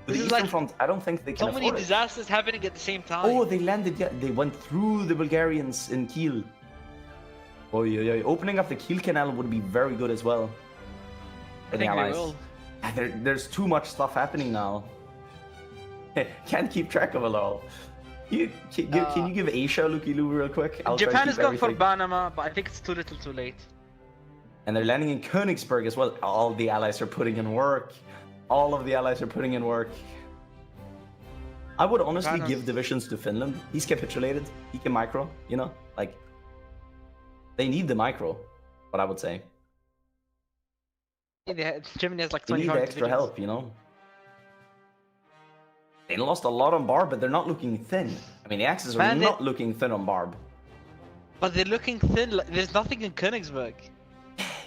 The This is Eastern like Front, I don't think they can So afford many it. disasters happening at the same time. Oh, they landed. Yeah, they went through the Bulgarians in Kiel. Oh, yeah. Opening up the Kiel Canal would be very good as well. I think they will. There's too much stuff happening now. Can't keep track of it all. Can you give Asia a looky-loo real quick? I'll try to Japan keep is going for everything. Panama, but I think it's too little, too late. And they're landing in Königsberg as well. All the allies are putting in work. All of the allies are putting in work. I would honestly give divisions to Finland. He's capitulated. He can micro, you know? Like, they need the micro, what I would say. Yeah, Germany has like They need 25 the extra divisions. help, you know? They lost a lot on Barb, but they're not looking thin. I mean, the Axis are not looking thin on Barb. But they're looking thin. Like, there's nothing in Königsberg.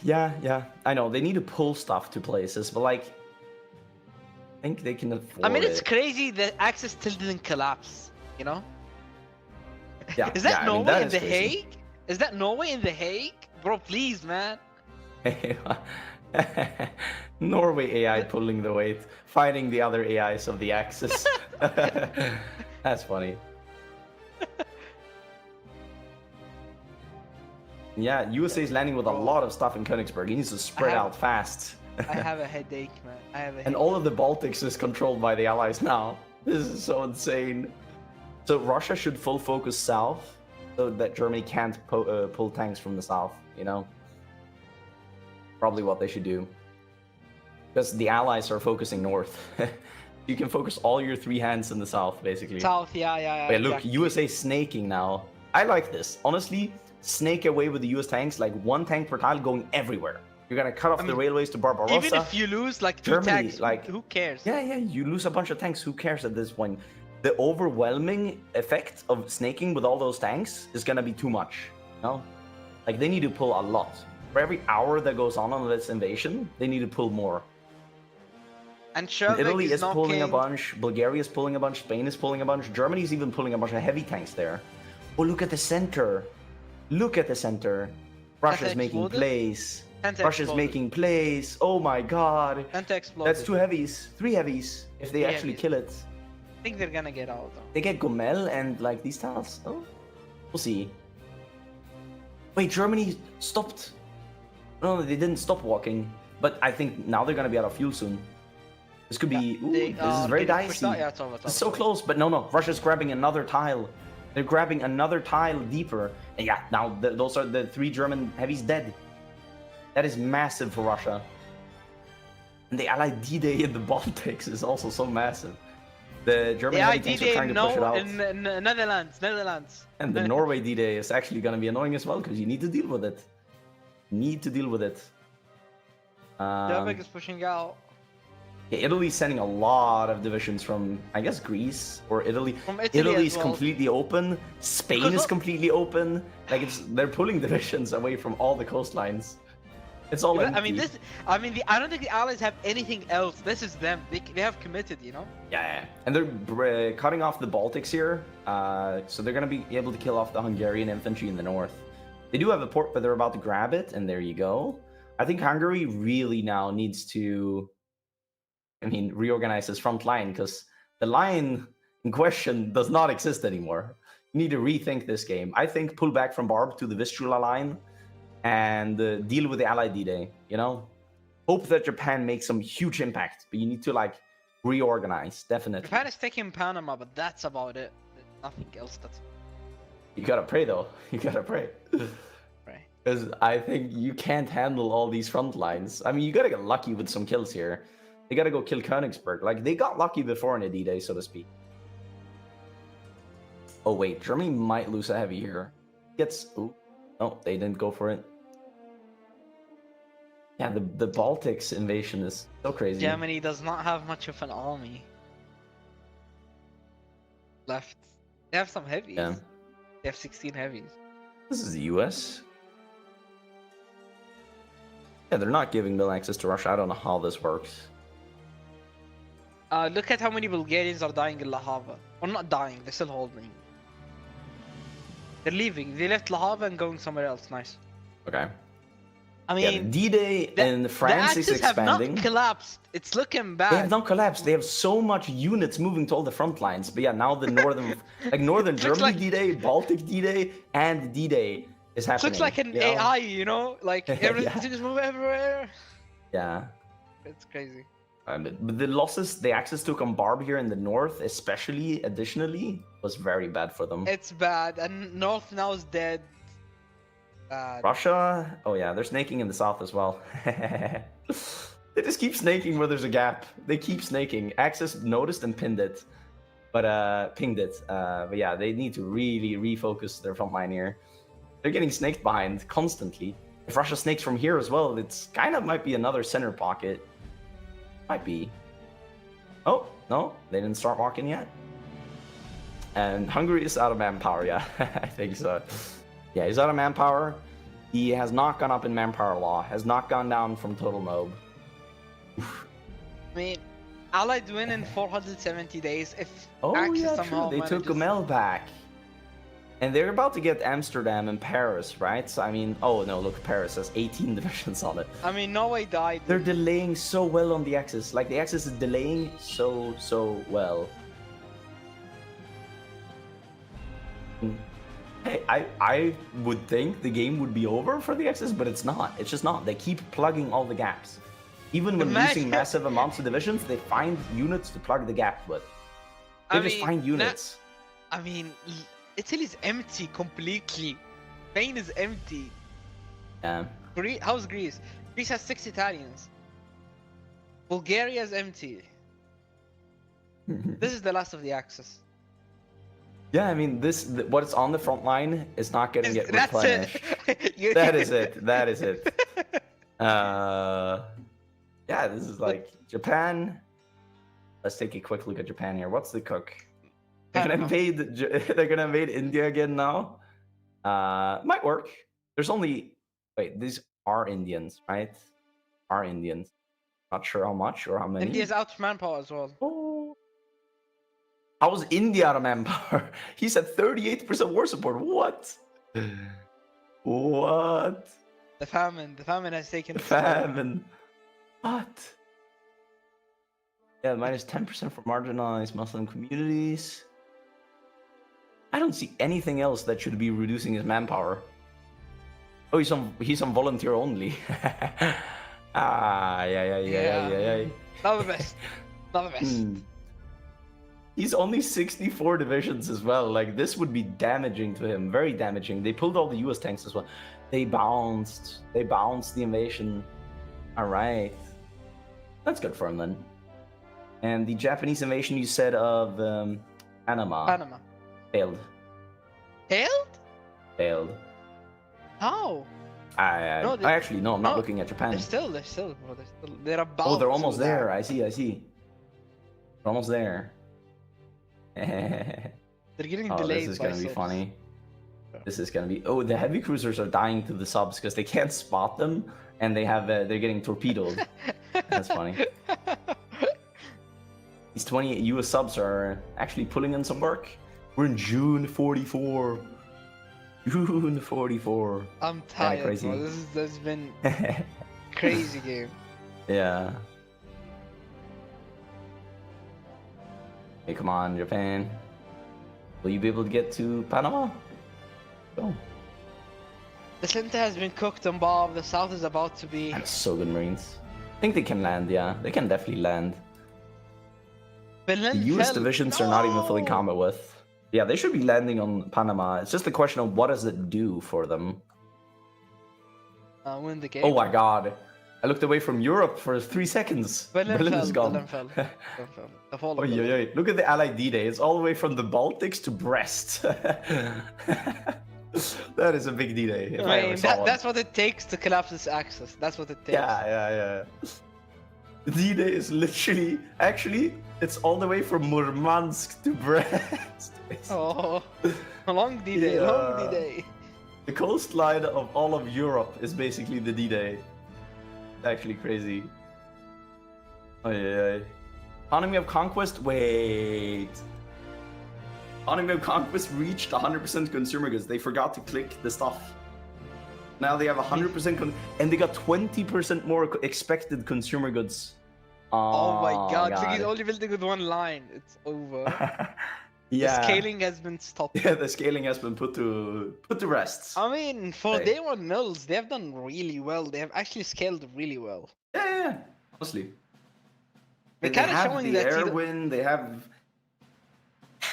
Yeah. I know. They need to pull stuff to places, but like, I think they can afford I mean, it's it. crazy that Axis still didn't collapse. You know? Yeah, Is that I mean, Norway that in is The crazy. Hague? Is that Norway in The Hague? Bro, please, man. Norway AI pulling the weight, fighting the other AIs of the Axis. That's funny. Yeah, USA is landing with a lot of stuff in Königsberg. He needs to spread out fast. I have a headache, man. I have a headache. And all of the Baltics is controlled by the Allies now. This is so insane. So Russia should full focus south, so that Germany can't pull tanks from the south, you know? Probably what they should do. Because the Allies are focusing north. You can focus all your three hands in the south, basically. South, yeah. Wait, look, exactly. USA snaking now. I like this. Honestly, snake away with the US tanks, like one tank per tile going everywhere. You're gonna cut off the railways to Barbarossa. Even if you lose like two Germany, tanks, like, who cares? Yeah, you lose a bunch of tanks. Who cares at this point? The overwhelming effect of snaking with all those tanks is gonna be too much. No, like they need to pull a lot. For every hour that goes on this invasion, they need to pull more. And Shervik Italy is pulling a knocking- bunch. Bulgaria is pulling a bunch. Spain is pulling a bunch. Germany is even pulling a bunch of heavy tanks there. Oh, look at the center. Look at the center. Russia's making exploded? plays. Penta Russia's exploded. making plays. Oh my god. Penta exploded. That's two heavies. Three heavies. If they Three actually heavies. kill it. I think they're gonna get out though. They get Gomel and like these tiles. Oh, we'll see. Wait, Germany stopped. No, they didn't stop walking. But I think now they're gonna be out of fuel soon. This could be. Ooh, They this is very getting pushed dicey. out. Yeah, it's over. It's so close, but no. Russia's grabbing another tile. They're grabbing another tile deeper. And yeah, now those are the three German heavies dead. That is massive for Russia. And the Allied D-Day in the Baltics is also so massive. The German Yeah, heavy tanks are trying to push it out. in Netherlands. And the Norway D-Day is actually going to be annoying as well, because you need to deal with it. Shervik is pushing out. Yeah, Italy's sending a lot of divisions from, I guess, Greece or Italy. From Italy Italy's as well. completely open. Spain Because is look- completely open. Like they're pulling divisions away from all the coastlines. It's all empty. I don't think the Allies have anything else. This is them. They have committed, you know. Yeah. And they're cutting off the Baltics here, so they're gonna be able to kill off the Hungarian infantry in the north. They do have a port, but they're about to grab it, and there you go. I think Hungary really now needs to, reorganize his front line, because the line in question does not exist anymore. You need to rethink this game. I think pull back from Barb to the Vistula line and deal with the Allied D-Day, you know? Hope that Japan makes some huge impact, but you need to, reorganize, definitely. Japan is taking Panama, but that's about it. There's nothing else. That's You gotta pray, though. You gotta pray. right. Because I think you can't handle all these front lines. You gotta get lucky with some kills here. They gotta go kill Königsberg. They got lucky before in a D-Day, so to speak. Oh, wait. Germany might lose a heavy here. Ooh. No, they didn't go for it. Yeah, the Baltics invasion is so crazy. Germany does not have much of an army left. They have some heavies. Yeah. They have 16 heavies. This is the US. Yeah, they're not giving mill access to Russia. I don't know how this works. Look at how many Bulgarians are dying in La Havre. Or not dying, they're still holding. They're leaving. They left La Havre and going somewhere else. Nice. Okay. I Yeah, mean, D-Day in France is the Axis have expanding. not collapsed. It's looking bad. They have not collapsed. They have so much units moving to all the front lines. But yeah, now the northern, northern Looks Germany like- D-Day, Baltic D-Day, and D-Day is It happening. looks like an you know? AI, you know? Like Yeah. everything is moving everywhere. Yeah. It's crazy. But the losses the Axis took on Barb here in the north, especially additionally, was very bad for them. It's bad. And North now is dead. Bad. Russia, oh yeah, they're snaking in the south as well. They just keep snaking where there's a gap. They keep snaking. Axis noticed and pinned it, but pinged it. But yeah, they need to really refocus their front line here. They're getting snaked behind constantly. If Russia snakes from here as well, it's kind of might be another center pocket. Might be. Oh, no, they didn't start walking yet. And Hungary is out of manpower, yeah, I think so. Yeah, he's out of manpower. He has not gone up in manpower law, has not gone down from total mob. I mean, Allied win in 470 days. If Oh Axis yeah, somehow true. They took manages- Gomel back. And they're about to get Amsterdam and Paris, right? So, I mean, oh no, look, Paris has 18 divisions on it. I mean, Norway died. They're delaying so well on the Axis. Like, the Axis is delaying so well. Hey, I would think the game would be over for the Axis, but it's not. It's just not. They keep plugging all the gaps. Even when losing massive amounts of divisions, they find units to plug the gap with. They just find units. I mean, Italy's empty completely. Spain is empty. Yeah. How's Greece? Greece has 6 Italians. Bulgaria is empty. This is the last of the Axis. Yeah, I mean, what's on the front line is not going to get replenished. It. That is it. That is it. Yeah, this is like Japan. Let's take a quick look at Japan here. What's the cook? They're gonna invade. They're gonna invade India again now. Might work. There's only these are Indians, right? Are Indians? Not sure how much or how many. India's out of manpower as well. Oh. How was India out of manpower? He's at 38% war support. What? What? The famine. The famine has taken. The famine. What? Yeah, minus 10% for marginalized Muslim communities. I don't see anything else that should be reducing his manpower. Oh, he's on volunteer only. Yeah. Not the best. Not the best. He's only 64 divisions as well. Like, this would be damaging to him. Very damaging. They pulled all the US tanks as well. They bounced the invasion. All right. That's good for him then. And the Japanese invasion you said of Panama. Panama. Failed. Failed. How? I'm not looking at Japan. They're about. Oh, they're almost there. I see. They're almost there. They're getting delayed. This is gonna be funny. This is gonna be. Oh, the heavy cruisers are dying to the subs because they can't spot them, and they're getting torpedoed. That's funny. These 28 US subs are actually pulling in some work. We're in June 44. June 44. I'm tired, crazy. bro. This has been crazy game. Yeah. Hey, come on, Japan. Will you be able to get to Panama? Go. The center has been cooked on Bob. The south is about to be. That's so good, Marines. I think they can land, yeah. They can definitely land. The US divisions are not even fully combat with. Yeah, they should be landing on Panama. It's just a question of what does it do for them. Win the game. Oh my god. I looked away from Europe for 3 seconds. Berlin is gone. Berlin fell. Oh, yeah. Look at the Allied D-Day. It's all the way from the Baltics to Brest. That is a big D-Day. That's what it takes to collapse this axis. That's what it takes. Yeah. The D-Day is literally... Actually, it's all the way from Murmansk to Brest. Oh, a long D-Day, long D-Day. The coastline of all of Europe is basically the D-Day. It's actually crazy. Oh, yeah. Economy of Conquest? Wait. Economy of Conquest reached 100% consumer goods. They forgot to click the stuff. Now they have 100% and they got 20% more expected consumer goods. Oh my god, so he's only building with one line. It's over. Yeah. The scaling has been stopped. Yeah, the scaling has been put to rest. I mean, for day one mills, they have done really well. They have actually scaled really well. Yeah. Honestly. They're kind of showing that air wind, they have...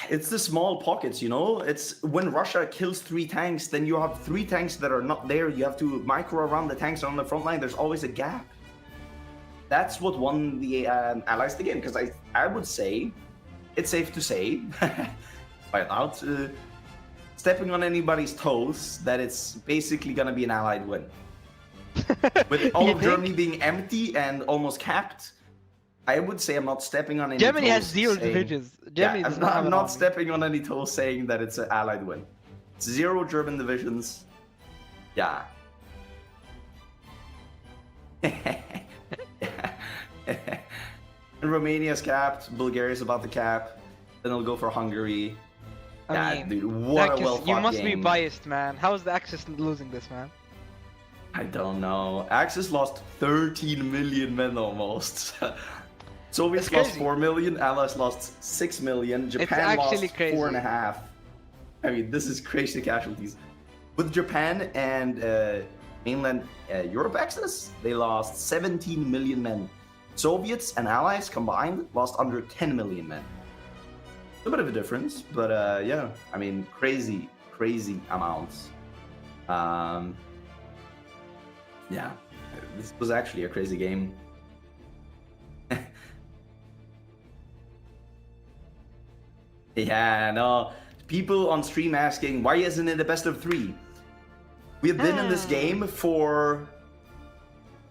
It's the small pockets, you know? It's when Russia kills 3 tanks, then you have 3 tanks that are not there. You have to micro around the tanks on the front line. There's always a gap. That's what won the Allies the game, because I would say, it's safe to say, without stepping on anybody's toes, that it's basically going to be an Allied win. With all of Germany being empty and almost capped, I would say I'm not stepping on any Germany toes. Has 0 divisions. Germany does not have I'm not stepping on any toes saying that it's an Allied win. 0 German divisions. Yeah. And Romania's capped, Bulgaria's about to cap, then it'll go for Hungary. I Yeah, mean, dude, what a Axis, well-fought you must be game. biased, man. How is the Axis losing this, man? I don't know. Axis lost 13 million men almost. Soviets It's lost crazy. 4 million, Allies lost 6 million, Japan actually lost crazy. 4.5. I mean, this is crazy casualties. With Japan and mainland Europe Axis, they lost 17 million men. Soviets and Allies combined lost under 10 million men. A bit of a difference, but yeah, I mean, crazy amounts. Yeah, this was actually a crazy game. Yeah, no. People on stream asking, why isn't it a best of 3? We have been in this game for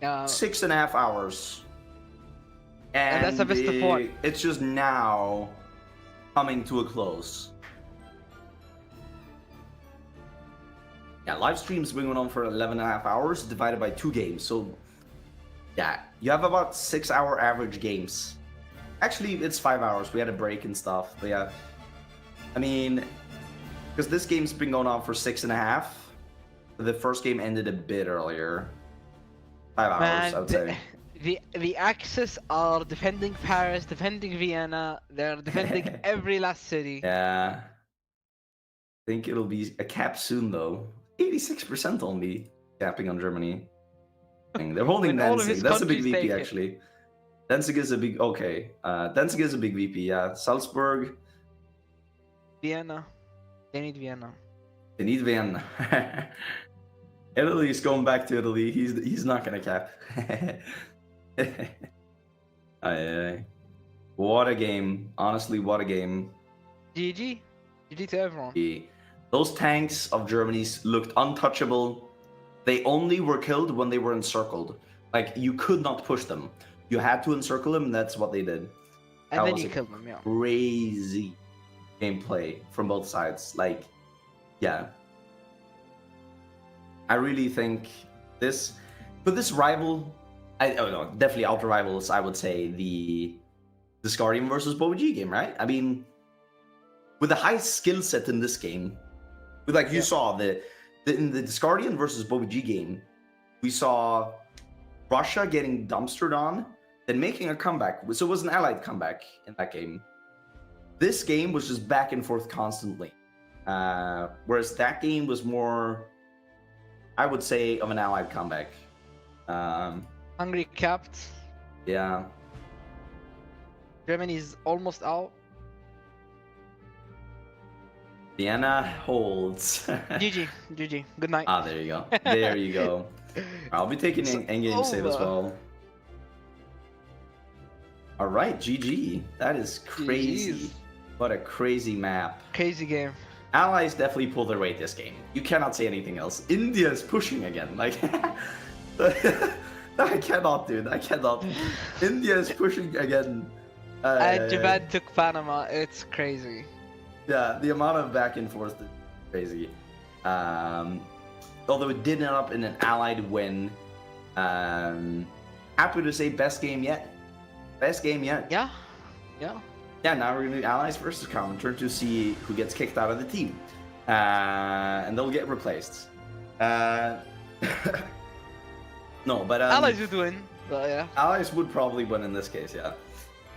6.5 hours. And that's a best of 4. It's just now coming to a close. Yeah, live streams been going on for 11.5 hours divided by 2 games. So, yeah, you have about 6-hour average games. Actually, it's 5 hours. We had a break and stuff. But yeah, I mean, because this game's been going on for 6.5. The first game ended a bit earlier. 5 hours, I would say. The Axis are defending Paris, defending Vienna. They're defending every last city. Yeah. I think it'll be a cap soon, though. 86% only capping on Germany. They're holding Danzig. That's a big VP, actually. Danzig is a big... Okay. Danzig is a big VP, yeah. Salzburg. Vienna. They need Vienna. They need Vienna. Italy's going back to Italy. He's not going to cap. What a game. Honestly, what a game. GG. GG to everyone. Those tanks of Germany's looked untouchable. They only were killed when they were encircled. Like, you could not push them. You had to encircle them, and that's what they did. And then you killed them, yeah. Crazy gameplay from both sides. Like, yeah. I really think this... But this rival... definitely out-rivals, I would say, the Discardian versus Bovig game, right? I mean, with the high skill set in this game, like you saw in the Discardian versus Bovig game, we saw Russia getting dumpstered on, then making a comeback. So it was an allied comeback in that game. This game was just back and forth constantly. Whereas that game was more, I would say, of an allied comeback. Hungary capped. Yeah. Germany's almost out. Vienna holds. GG. GG. Good night. Ah, there you go. There you go. I'll be taking endgame save as well. All right, GG. That is crazy. GG's. What a crazy map. Crazy game. Allies definitely pulled their weight this game. You cannot say anything else. India is pushing again. Like, I cannot, dude. I cannot. India is pushing again. Japan took Panama. It's crazy. Yeah, the amount of back and forth is crazy. Although it did end up in an allied win. Happy to say best game yet. Best game yet. Yeah. Yeah. Yeah, now we're gonna do Allies versus Counter to see who gets kicked out of the team. And they'll get replaced. No, but Allies would win. But yeah. Allies would probably win in this case, yeah.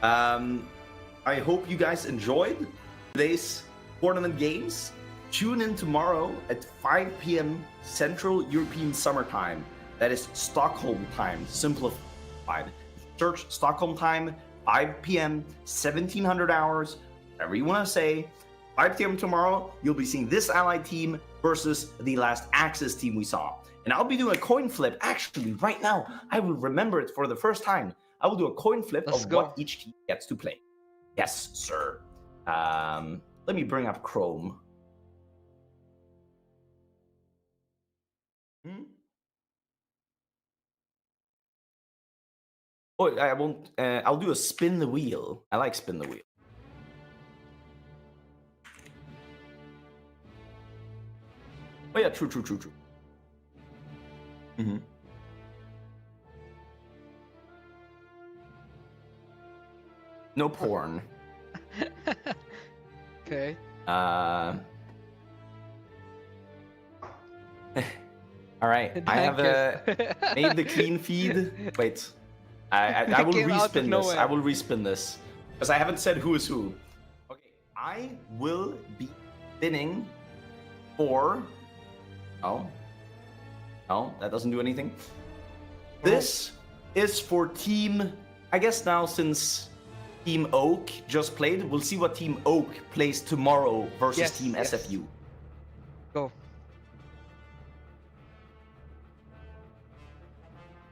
I hope you guys enjoyed today's tournament games. Tune in tomorrow at 5 p.m. Central European Summer Time. That is Stockholm time, simplified. Search Stockholm time, 5 p.m., 1700 hours, whatever you want to say. 5 p.m. tomorrow, you'll be seeing this allied team versus the last Axis team we saw. And I'll be doing a coin flip. Actually, right now, I will remember it for the first time. I will do a coin flip of what each team gets to play. Yes, sir. Let me bring up Chrome. Oh, I won't. I'll do a spin the wheel. I like spin the wheel. Oh yeah, true. No porn. Okay. All right, I have made the clean feed. Wait, I will Came out of respin this. nowhere. I will respin this because I haven't said who is who. Okay, I will be spinning for. Oh, no, that doesn't do anything. This is for Team. I guess now since Team Oak just played, we'll see what Team Oak plays tomorrow versus Yes, Team yes. SFU. Go.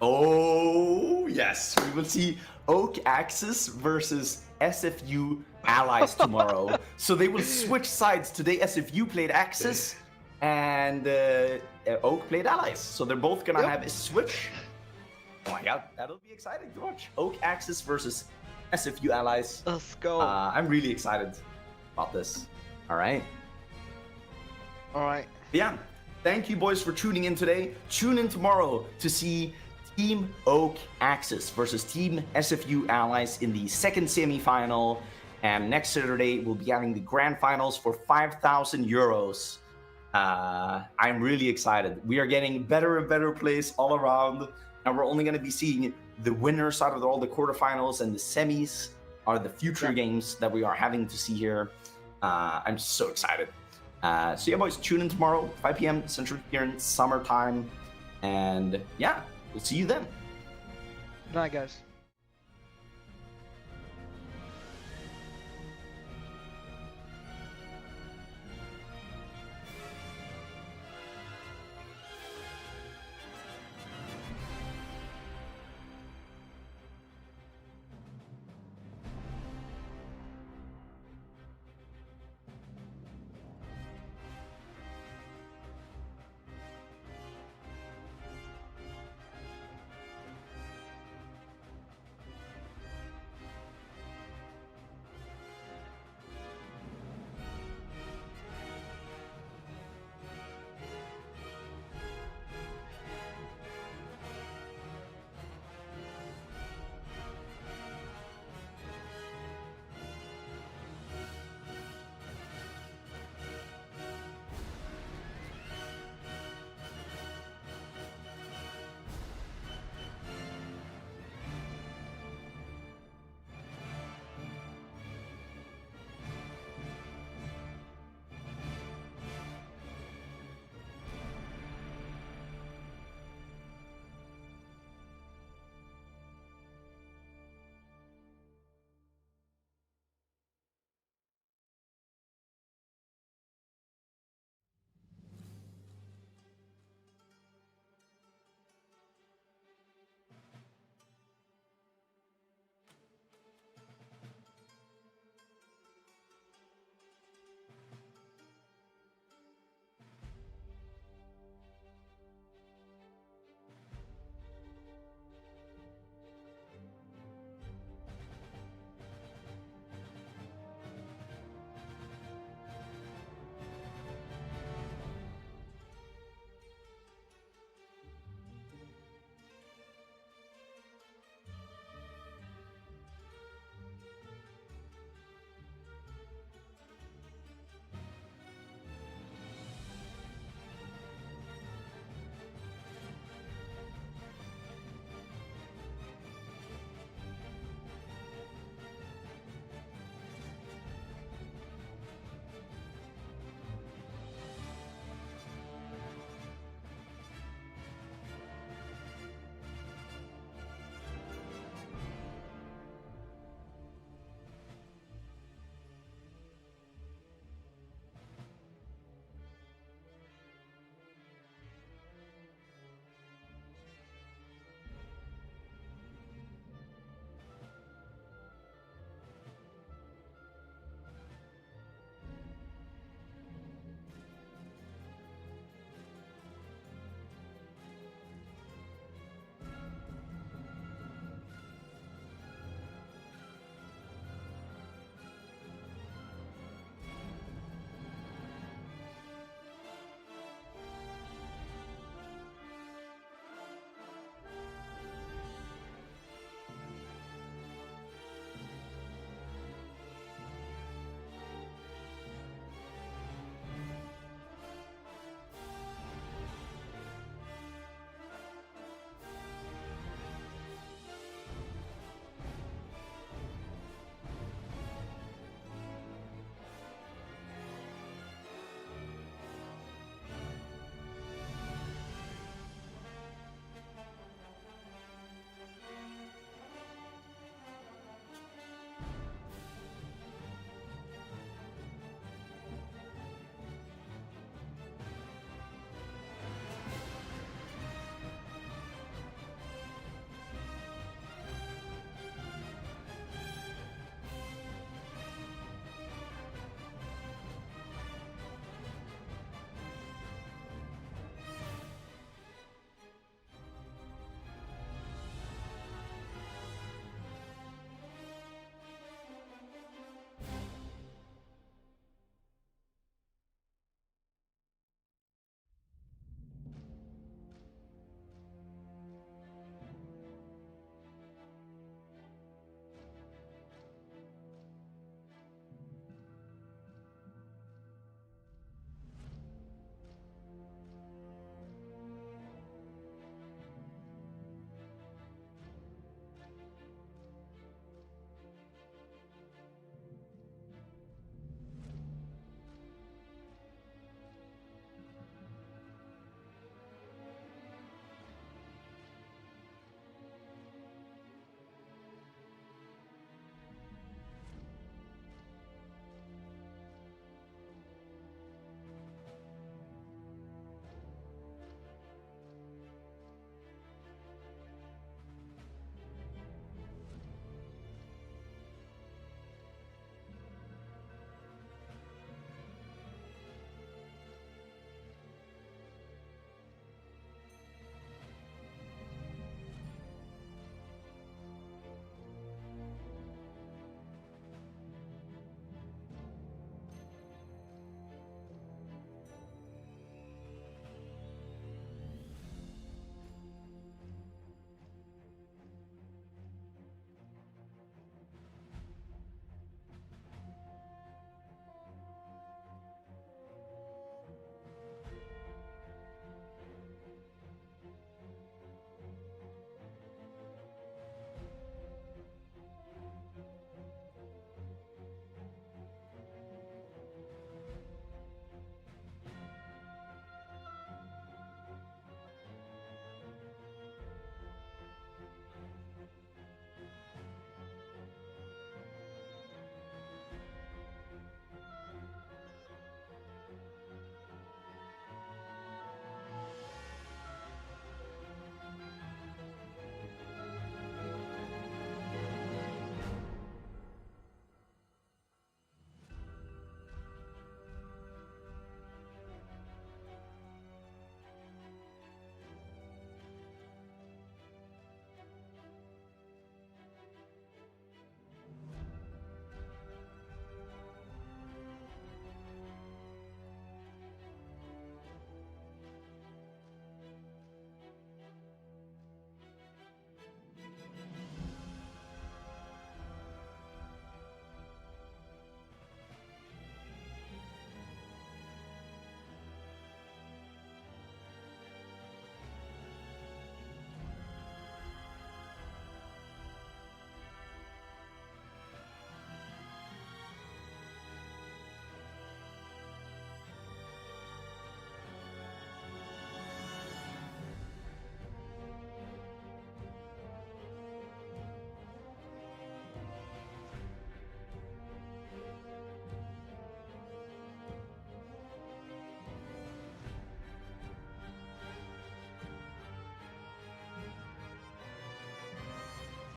Oh, yes. We will see Oak Axis versus SFU Allies tomorrow. So they will switch sides. Today, SFU played Axis and Oak played Allies. So they're both going to have a switch. Oh my god, that'll be exciting to watch. Oak Axis versus SFU Allies. Let's go. I'm really excited about this. All right. All right. Yeah. Thank you, boys, for tuning in today. Tune in tomorrow to see Team Oak Axis versus Team SFU Allies in the second semifinal. And next Saturday, we'll be having the grand finals for 5,000 euros. I'm really excited. We are getting better and better plays all around. And we're only going to be seeing the winners out of all the quarterfinals, and the semis are the future games that we are having to see here. I'm so excited. So yeah, boys, tune in tomorrow, 5 p.m. Central European summertime. And yeah, we'll see you then. Good night, guys.